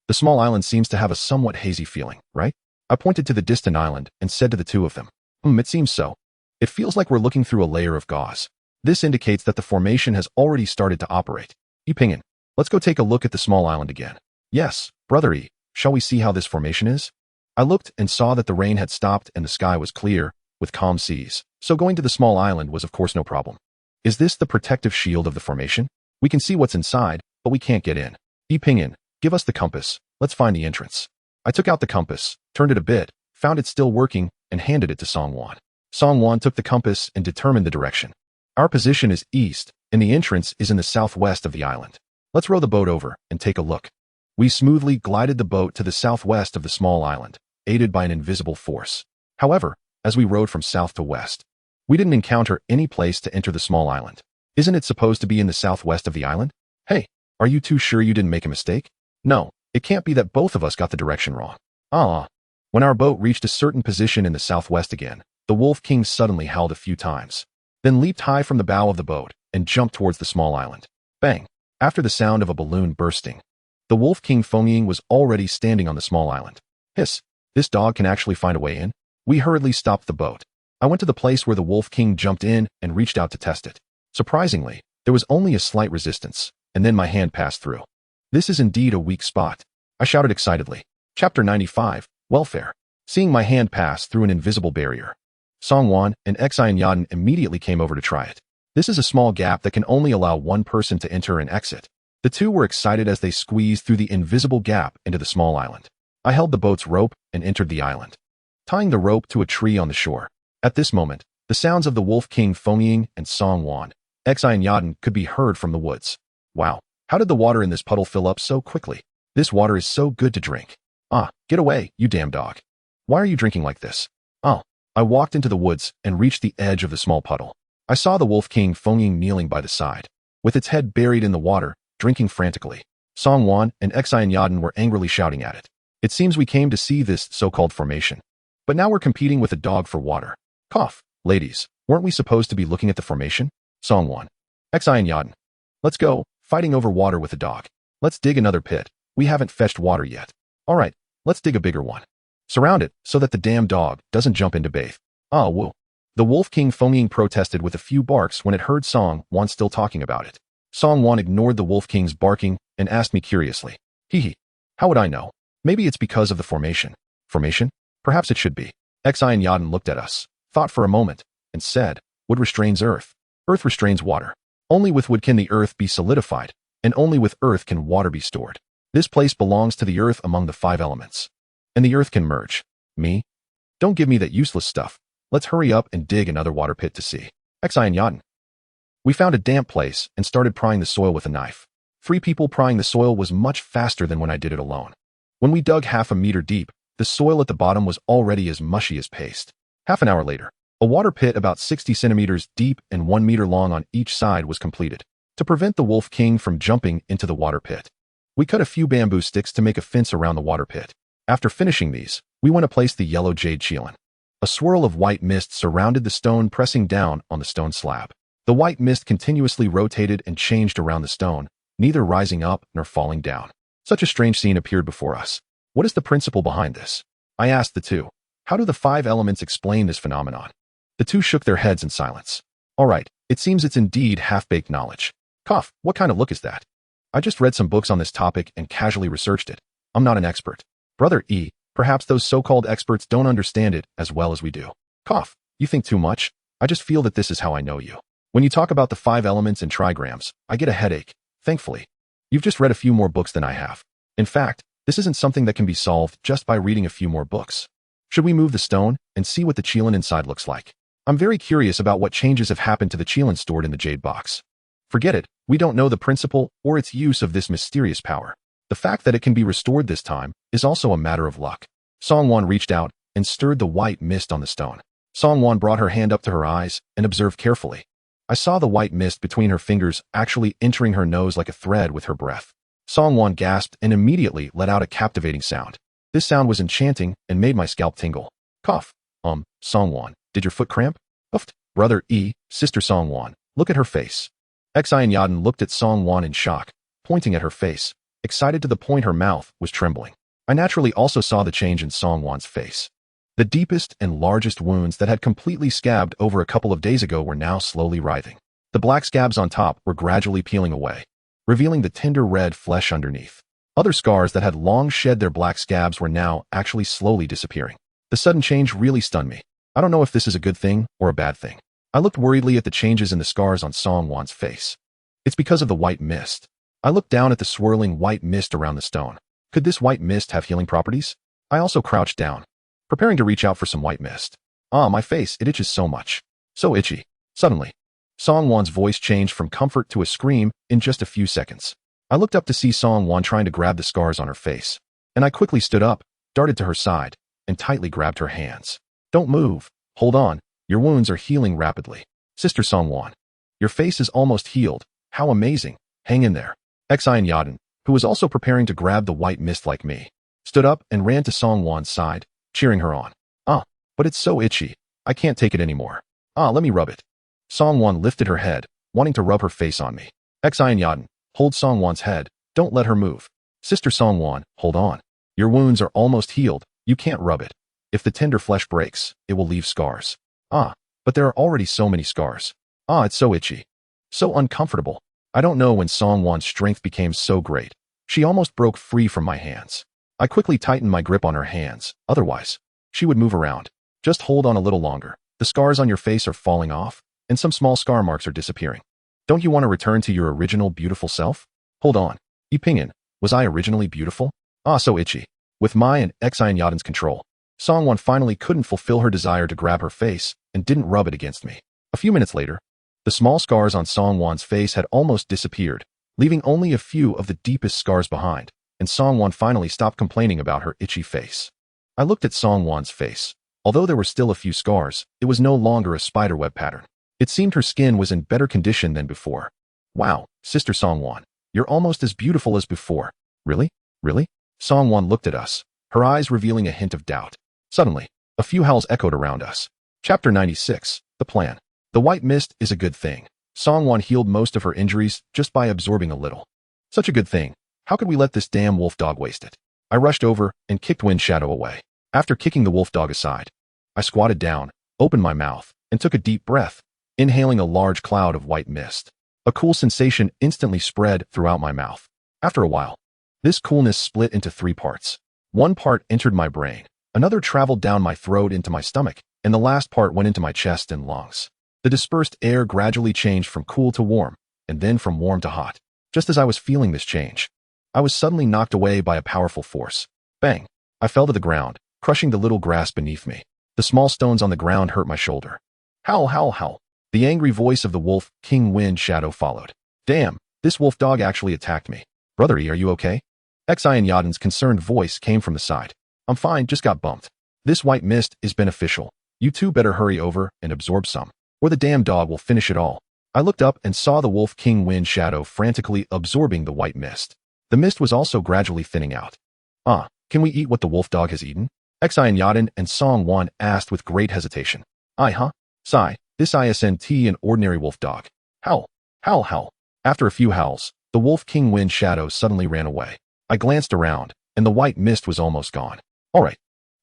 The small island seems to have a somewhat hazy feeling, right? I pointed to the distant island and said to the two of them, it seems so. It feels like we're looking through a layer of gauze. This indicates that the formation has already started to operate. Yipingin, let's go take a look at the small island again. Yes, brother E, shall we see how this formation is? I looked and saw that the rain had stopped and the sky was clear, with calm seas, so going to the small island was of course no problem. Is this the protective shield of the formation? We can see what's inside, but we can't get in. Yipingin, give us the compass, let's find the entrance. I took out the compass, turned it a bit, found it still working, and handed it to Songwon. Songwon took the compass and determined the direction. Our position is east, and the entrance is in the southwest of the island. Let's row the boat over and take a look. We smoothly glided the boat to the southwest of the small island, aided by an invisible force. However, as we rowed from south to west, we didn't encounter any place to enter the small island. Isn't it supposed to be in the southwest of the island? Hey, are you too sure you didn't make a mistake? No, it can't be that both of us got the direction wrong. When our boat reached a certain position in the southwest again, the Wolf King suddenly howled a few times, then leaped high from the bow of the boat and jumped towards the small island. Bang! After the sound of a balloon bursting, the Wolf King Fengying was already standing on the small island. Hiss! This dog can actually find a way in? We hurriedly stopped the boat. I went to the place where the Wolf King jumped in and reached out to test it. Surprisingly, there was only a slight resistance, and then my hand passed through. This is indeed a weak spot, I shouted excitedly. Chapter 95, Welfare. Seeing my hand pass through an invisible barrier, Songwon and Xi and Yaden immediately came over to try it. This is a small gap that can only allow one person to enter and exit. The two were excited as they squeezed through the invisible gap into the small island. I held the boat's rope and entered the island, tying the rope to a tree on the shore. At this moment, the sounds of the Wolf King Fengying and Songwon, Xi and Yaden could be heard from the woods. Wow, how did the water in this puddle fill up so quickly? This water is so good to drink. Get away, you damn dog. Why are you drinking like this? I walked into the woods and reached the edge of the small puddle. I saw the Wolf King Fengying kneeling by the side, with its head buried in the water, drinking frantically. Songwon and Xi and Yaden were angrily shouting at it. It seems we came to see this so-called formation, but now we're competing with a dog for water. Cough, ladies, weren't we supposed to be looking at the formation? Songwon, Xi and Yaden, let's go, fighting over water with a dog. Let's dig another pit. We haven't fetched water yet. All right, let's dig a bigger one. Surround it so that the damn dog doesn't jump in to bathe. Woo. The Wolf King Fengying protested with a few barks when it heard Songwon still talking about it. Songwon ignored the Wolf King's barking and asked me curiously. Hee. How would I know? Maybe it's because of the formation. Formation? Perhaps it should be. Xi and Yaden looked at us, thought for a moment, and said, wood restrains earth. Earth restrains water. Only with wood can the earth be solidified, and only with earth can water be stored. This place belongs to the earth among the 5 elements. And the earth can merge. Me? Don't give me that useless stuff. Let's hurry up and dig another water pit to see. Xi and Yaden. We found a damp place and started prying the soil with a knife. 3 people prying the soil was much faster than when I did it alone. When we dug half a meter deep, the soil at the bottom was already as mushy as paste. Half an hour later, a water pit about 60 centimeters deep and 1 meter long on each side was completed. To prevent the Wolf King from jumping into the water pit, we cut a few bamboo sticks to make a fence around the water pit. After finishing these, we went to place the yellow jade chelan. A swirl of white mist surrounded the stone, pressing down on the stone slab. The white mist continuously rotated and changed around the stone, neither rising up nor falling down. Such a strange scene appeared before us. What is the principle behind this? I asked the two. How do the 5 elements explain this phenomenon? The two shook their heads in silence. All right, it seems it's indeed half-baked knowledge. Cough, what kind of look is that? I just read some books on this topic and casually researched it. I'm not an expert. Brother E, perhaps those so-called experts don't understand it as well as we do. Cough, you think too much? I just feel that this is how I know you. When you talk about the 5 elements and trigrams, I get a headache, thankfully. You've just read a few more books than I have. In fact, this isn't something that can be solved just by reading a few more books. Should we move the stone and see what the Qilin inside looks like? I'm very curious about what changes have happened to the Qilin stored in the jade box. Forget it, we don't know the principle or its use of this mysterious power. The fact that it can be restored this time is also a matter of luck. Songwon reached out and stirred the white mist on the stone. Songwon brought her hand up to her eyes and observed carefully. I saw the white mist between her fingers actually entering her nose like a thread with her breath. Songwon gasped and immediately let out a captivating sound. This sound was enchanting and made my scalp tingle. Cough. Songwon, did your foot cramp? Uffed. Brother E, Sister Songwon, look at her face. Xi and Yaden looked at Songwon in shock, pointing at her face, excited to the point her mouth was trembling. I naturally also saw the change in Songwon's face. The deepest and largest wounds that had completely scabbed over a couple of days ago were now slowly writhing. The black scabs on top were gradually peeling away, revealing the tender red flesh underneath. Other scars that had long shed their black scabs were now actually slowly disappearing. The sudden change really stunned me. I don't know if this is a good thing or a bad thing. I looked worriedly at the changes in the scars on Songwon's face. It's because of the white mist. I looked down at the swirling white mist around the stone. Could this white mist have healing properties? I also crouched down, preparing to reach out for some white mist. My face, it itches so much. So itchy. Suddenly, Songwon's voice changed from comfort to a scream in just a few seconds. I looked up to see Songwon trying to grab the scars on her face, and I quickly stood up, darted to her side, and tightly grabbed her hands. Don't move. Hold on. Your wounds are healing rapidly. Sister Songwon, your face is almost healed. How amazing. Hang in there. Xi and Yaden, who was also preparing to grab the white mist like me, stood up and ran to Songwon's side, cheering her on. But it's so itchy. I can't take it anymore. Let me rub it. Songwon lifted her head, wanting to rub her face on me. Xi and Yaden, hold Songwon's head. Don't let her move. Sister Songwon, hold on. Your wounds are almost healed. You can't rub it. If the tender flesh breaks, it will leave scars. But there are already so many scars. It's so itchy. So uncomfortable. I don't know when Songwon's strength became so great. She almost broke free from my hands. I quickly tightened my grip on her hands, otherwise, she would move around. Just hold on a little longer. The scars on your face are falling off, and some small scar marks are disappearing. Don't you want to return to your original beautiful self? Hold on. Yipingyan, was I originally beautiful? So itchy. With my and Xi and Yaden's control, Songwon finally couldn't fulfill her desire to grab her face and didn't rub it against me. A few minutes later, the small scars on Songwon's face had almost disappeared, leaving only a few of the deepest scars behind, and Songwon finally stopped complaining about her itchy face. I looked at Songwon's face. Although there were still a few scars, it was no longer a spiderweb pattern. It seemed her skin was in better condition than before. Wow, Sister Songwon, you're almost as beautiful as before. Really? Really? Songwon looked at us, her eyes revealing a hint of doubt. Suddenly, a few howls echoed around us. Chapter 96, The Plan. The white mist is a good thing. Songwon healed most of her injuries just by absorbing a little. Such a good thing. How could we let this damn wolf dog waste it? I rushed over and kicked Wind Shadow away. After kicking the wolf dog aside, I squatted down, opened my mouth, and took a deep breath, inhaling a large cloud of white mist. A cool sensation instantly spread throughout my mouth. After a while, this coolness split into 3 parts. One part entered my brain, another traveled down my throat into my stomach, and the last part went into my chest and lungs. The dispersed air gradually changed from cool to warm, and then from warm to hot. Just as I was feeling this change, I was suddenly knocked away by a powerful force. Bang! I fell to the ground, crushing the little grass beneath me. The small stones on the ground hurt my shoulder. Howl, howl, howl. The angry voice of the wolf, King Wind Shadow, followed. Damn, this wolf dog actually attacked me. Brother E, are you okay? Xi and Yaden's concerned voice came from the side. I'm fine, just got bumped. This white mist is beneficial. You two better hurry over and absorb some, or the damn dog will finish it all. I looked up and saw the wolf King Wind Shadow frantically absorbing the white mist. The mist was also gradually thinning out. Can we eat what the wolf dog has eaten? Xi and Yaden and Songwon asked with great hesitation. Sigh, this isn't an ordinary wolf dog. Howl, howl, howl. After a few howls, the wolf King Wind Shadow suddenly ran away. I glanced around, and the white mist was almost gone. All right,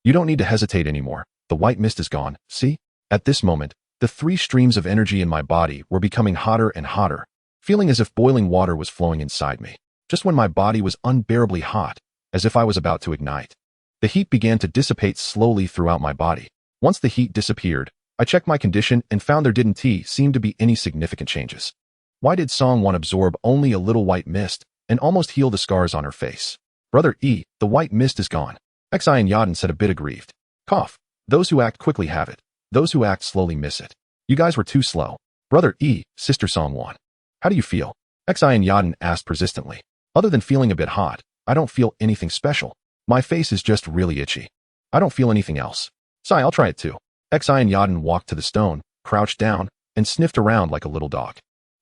you don't need to hesitate anymore. The white mist is gone, see? At this moment, The 3 streams of energy in my body were becoming hotter and hotter, feeling as if boiling water was flowing inside me. Just when my body was unbearably hot, as if I was about to ignite. The heat began to dissipate slowly throughout my body. Once the heat disappeared, I checked my condition and found there didn't seem to be any significant changes. Why did Song-won absorb only a little white mist and almost heal the scars on her face? Brother E, the white mist is gone. Xi and Yadin said a bit aggrieved. Cough. Those who act quickly have it. Those who act slowly miss it. You guys were too slow. Brother E, Sister Song-won. How do you feel? Xi and Yadin asked persistently. Other than feeling a bit hot, I don't feel anything special. My face is just really itchy. I don't feel anything else. Sai, I'll try it too. Xi and Yadin walked to the stone, crouched down, and sniffed around like a little dog.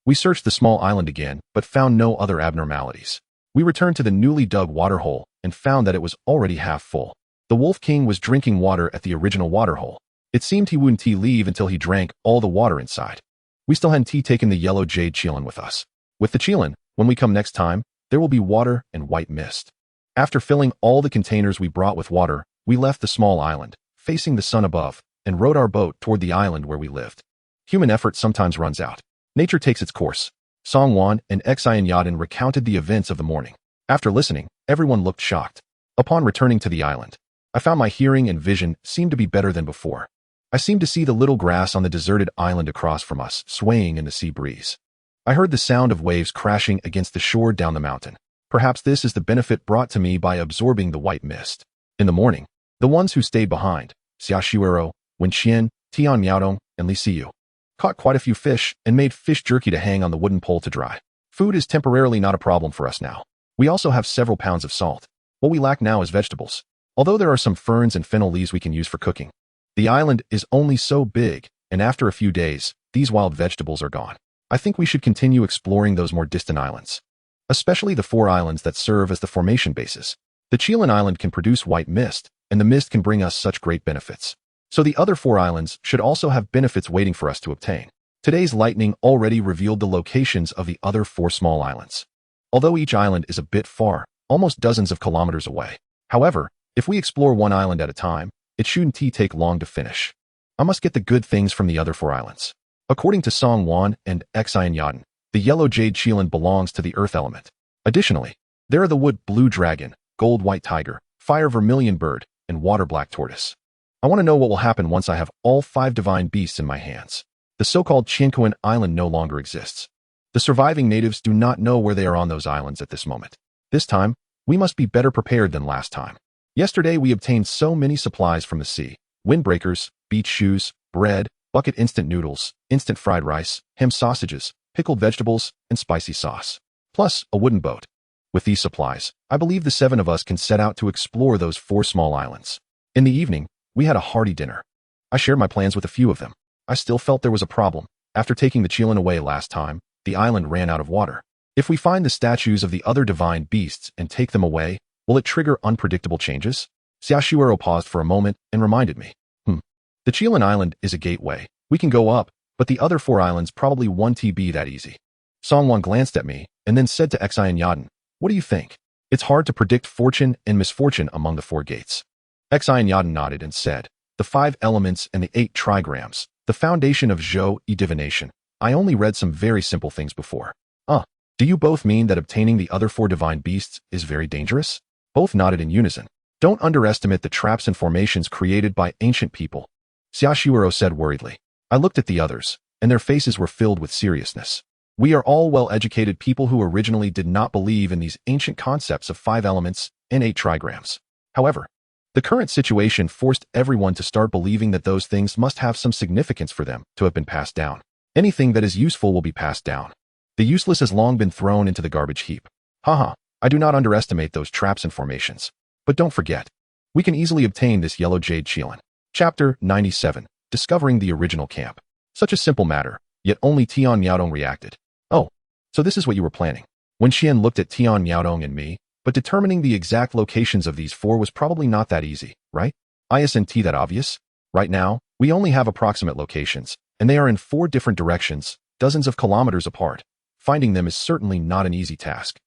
We searched the small island again, but found no other abnormalities. We returned to the newly dug waterhole and found that it was already half full. The Wolf King was drinking water at the original waterhole. It seemed he wouldn't leave until he drank all the water inside. We still hadn't taken the yellow jade Chilin with us. With the Chilin, when we come next time, there will be water and white mist. After filling all the containers we brought with water, we left the small island, facing the sun above, and rowed our boat toward the island where we lived. Human effort sometimes runs out. Nature takes its course. Song-won and Xi and Yadin recounted the events of the morning. After listening, everyone looked shocked. Upon returning to the island, I found my hearing and vision seemed to be better than before. I seemed to see the little grass on the deserted island across from us swaying in the sea breeze. I heard the sound of waves crashing against the shore down the mountain. Perhaps this is the benefit brought to me by absorbing the white mist. In the morning, the ones who stayed behind, Xia Shuero, Wen Xian, Tian Miaodong, and Li Siyu, caught quite a few fish and made fish jerky to hang on the wooden pole to dry. Food is temporarily not a problem for us now. We also have several pounds of salt. What we lack now is vegetables. Although there are some ferns and fennel leaves we can use for cooking. The island is only so big, and after a few days, these wild vegetables are gone. I think we should continue exploring those more distant islands. Especially the 4 islands that serve as the formation bases. The Chilin Island can produce white mist, and the mist can bring us such great benefits. So the other 4 islands should also have benefits waiting for us to obtain. Today's lightning already revealed the locations of the other 4 small islands. Although each island is a bit far, almost dozens of kilometers away. However, if we explore one island at a time, it shouldn't take long to finish. I must get the good things from the other 4 islands. According to Song-won and Xi and Yadin, the yellow jade Chilin belongs to the earth element. Additionally, there are the wood blue dragon, gold white tiger, fire vermilion bird, and water black tortoise. I want to know what will happen once I have all 5 divine beasts in my hands. The so-called Qianquan Island no longer exists. The surviving natives do not know where they are on those islands at this moment. This time, we must be better prepared than last time. Yesterday we obtained so many supplies from the sea. Windbreakers, beach shoes, bread, bucket instant noodles, instant fried rice, ham sausages, pickled vegetables, and spicy sauce. Plus, a wooden boat. With these supplies, I believe the 7 of us can set out to explore those 4 small islands. In the evening, we had a hearty dinner. I shared my plans with a few of them. I still felt there was a problem. After taking the Chilin away last time, the island ran out of water. If we find the statues of the other divine beasts and take them away, will it trigger unpredictable changes? Xia Shuero paused for a moment and reminded me. The Chilin Island is a gateway. We can go up, but the other 4 islands probably won't be that easy. Song-won glanced at me and then said to Xi and Yadin, what do you think? It's hard to predict fortune and misfortune among the 4 gates. Xi and Yadin nodded and said, the 5 elements and the 8 trigrams, the foundation of Zhou-e divination. I only read some very simple things before. Do you both mean that obtaining the other 4 divine beasts is very dangerous? Both nodded in unison. Don't underestimate the traps and formations created by ancient people. Xia Shuero said worriedly. I looked at the others, and their faces were filled with seriousness. We are all well-educated people who originally did not believe in these ancient concepts of 5 elements and 8 trigrams. However, the current situation forced everyone to start believing that those things must have some significance for them to have been passed down. Anything that is useful will be passed down. The useless has long been thrown into the garbage heap. Haha, I do not underestimate those traps and formations. But don't forget, we can easily obtain this yellow jade Chilin. Chapter 97, Discovering the Original Camp. Such a simple matter, yet only Tian Miaodong reacted. Oh, so this is what you were planning. Wen Xian looked at Tian Miaodong and me, but determining the exact locations of these 4 was probably not that easy, right? Isn't that obvious? Right now, we only have approximate locations, and they are in 4 different directions, dozens of kilometers apart. Finding them is certainly not an easy task.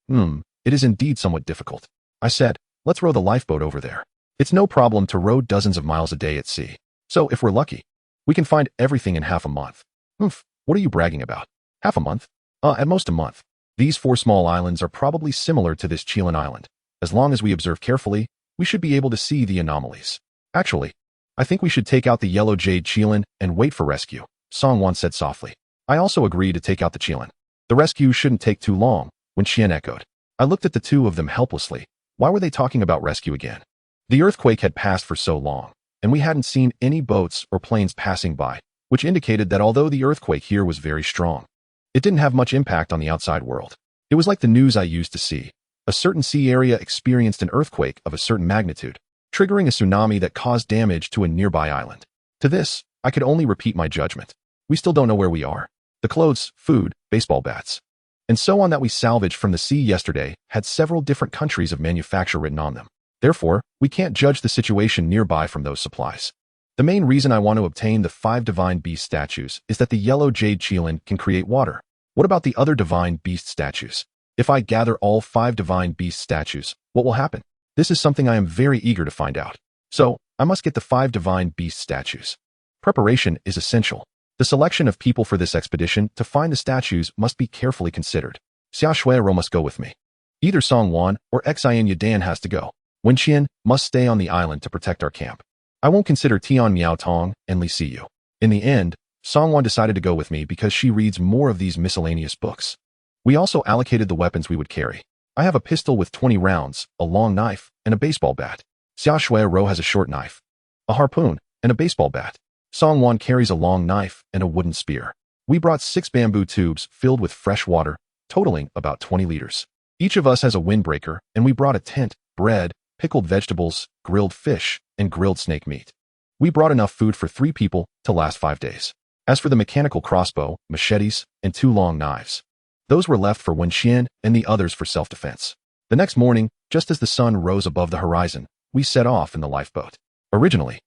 It is indeed somewhat difficult. I said, let's row the lifeboat over there. It's no problem to row dozens of miles a day at sea. So if we're lucky, We can find everything in half a month. Oof, what are you bragging about? Half a month? At most a month. These 4 small islands are probably similar to this Chilean island. As long as we observe carefully, we should be able to see the anomalies. Actually, I think we should take out the yellow jade Chilean and wait for rescue, Songwon said softly. I also agree to take out the Chilean. The rescue shouldn't take too long, Wen Xian echoed. I looked at the two of them helplessly. Why were they talking about rescue again? The earthquake had passed for so long, and we hadn't seen any boats or planes passing by, which indicated that although the earthquake here was very strong, it didn't have much impact on the outside world. It was like the news I used to see. A certain sea area experienced an earthquake of a certain magnitude, triggering a tsunami that caused damage to a nearby island. To this, I could only repeat my judgment. We still don't know where we are. The clothes, food, baseball bats, and so on that we salvaged from the sea yesterday had several different countries of manufacture written on them. Therefore, we can't judge the situation nearby from those supplies. The main reason I want to obtain the 5 divine beast statues is that the yellow jade Chilean can create water. What about the other divine beast statues? If I gather all 5 divine beast statues, what will happen? This is something I am very eager to find out. So, I must get the 5 divine beast statues. Preparation is essential. The selection of people for this expedition to find the statues must be carefully considered. Xia Shuiero must go with me. Either Songwan or Xian Yadan has to go. Wen Qian must stay on the island to protect our camp. I won't consider Tian Miao Tong and Li Siyu. In the end, Songwan decided to go with me because she reads more of these miscellaneous books. We also allocated the weapons we would carry. I have a pistol with 20 rounds, a long knife, and a baseball bat. Xia Shuiero has a short knife, a harpoon, and a baseball bat. Songwan carries a long knife and a wooden spear. We brought 6 bamboo tubes filled with fresh water, totaling about 20 liters. Each of us has a windbreaker, and we brought a tent, bread, pickled vegetables, grilled fish, and grilled snake meat. We brought enough food for 3 people to last 5 days. As for the mechanical crossbow, machetes, and 2 long knives, those were left for Wen Xian and the others for self-defense. The next morning, just as the sun rose above the horizon, we set off in the lifeboat. Originally,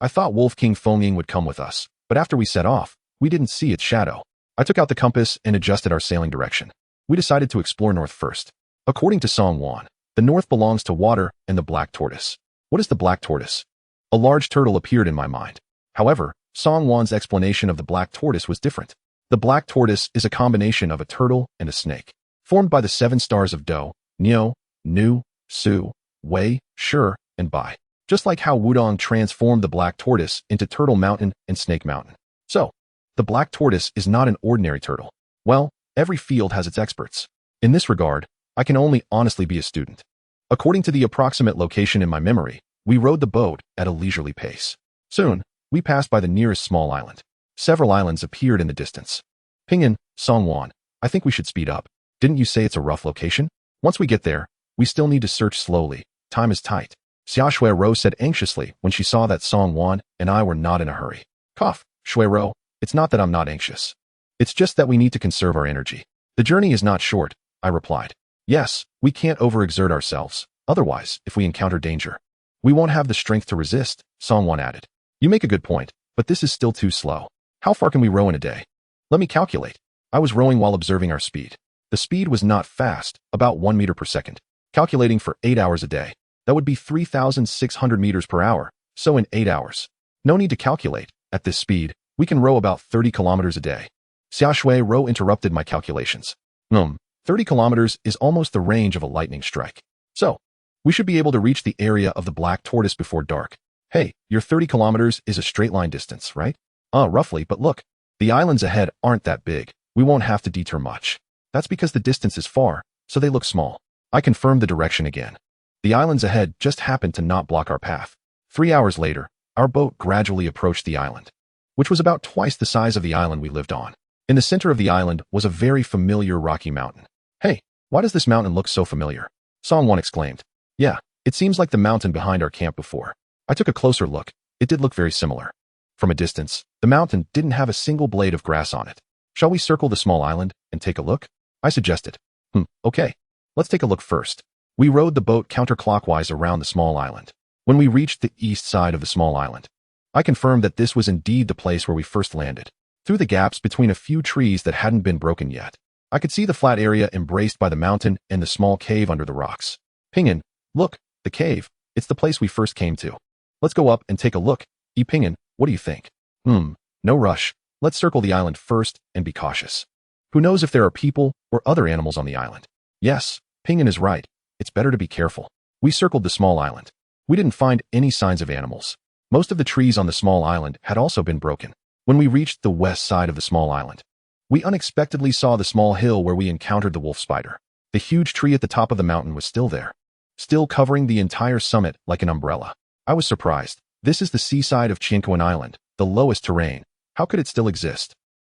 I thought Wolf King Fengying would come with us, but after we set off, we didn't see its shadow. I took out the compass and adjusted our sailing direction. We decided to explore north first. According to Songwan, the north belongs to water and the black tortoise. What is the black tortoise? A large turtle appeared in my mind. However, Songwan's explanation of the black tortoise was different. The black tortoise is a combination of a turtle and a snake, formed by the 7 stars of Do, Nio, Nu, Su, Wei, Shi, and Bai. Just like how Wudong transformed the black tortoise into Turtle Mountain and Snake Mountain. So, the black tortoise is not an ordinary turtle. Well, every field has its experts. In this regard, I can only honestly be a student. According to the approximate location in my memory, we rowed the boat at a leisurely pace. Soon, we passed by the nearest small island. Several islands appeared in the distance. Pinyin, Songwan, I think we should speed up. Didn't you say it's a rough location? Once we get there, we still need to search slowly. Time is tight. Xia Shuiero said anxiously when she saw that Songwan and I were not in a hurry. Cough, Shuiero, it's not that I'm not anxious. It's just that we need to conserve our energy. The journey is not short, I replied. Yes, we can't overexert ourselves. Otherwise, if we encounter danger, we won't have the strength to resist, Songwan added. You make a good point, but this is still too slow. How far can we row in a day? Let me calculate. I was rowing while observing our speed. The speed was not fast, about 1 meter per second. Calculating for 8 hours a day. That would be 3,600 meters per hour, so in 8 hours. No need to calculate. At this speed, we can row about 30 kilometers a day. Xia Shuiero interrupted my calculations. 30 kilometers is almost the range of a lightning strike. So, we should be able to reach the area of the black tortoise before dark. Hey, your 30 kilometers is a straight line distance, right? Roughly, but look, the islands ahead aren't that big. We won't have to detour much. That's because the distance is far, so they look small. I confirmed the direction again. The islands ahead just happened to not block our path. 3 hours later, our boat gradually approached the island, which was about twice the size of the island we lived on. In the center of the island was a very familiar rocky mountain. Hey, why does this mountain look so familiar? Songwan exclaimed. Yeah, it seems like the mountain behind our camp before. I took a closer look. It did look very similar. From a distance, the mountain didn't have a single blade of grass on it. Shall we circle the small island and take a look? I suggested. Okay. Let's take a look first. We rowed the boat counterclockwise around the small island. When we reached the east side of the small island, I confirmed that this was indeed the place where we first landed. Through the gaps between a few trees that hadn't been broken yet, I could see the flat area embraced by the mountain and the small cave under the rocks. Pinyin, look, the cave. It's the place we first came to. Let's go up and take a look. Pinyin, what do you think? No rush. Let's circle the island first and be cautious. Who knows if there are people or other animals on the island? Yes, Pingin is right. It's better to be careful. We circled the small island. We didn't find any signs of animals. Most of the trees on the small island had also been broken. When we reached the west side of the small island, we unexpectedly saw the small hill where we encountered the wolf spider. The huge tree at the top of the mountain was still there, still covering the entire summit like an umbrella. I was surprised. This is the seaside of Chincoan Island, the lowest terrain. How could it still exist?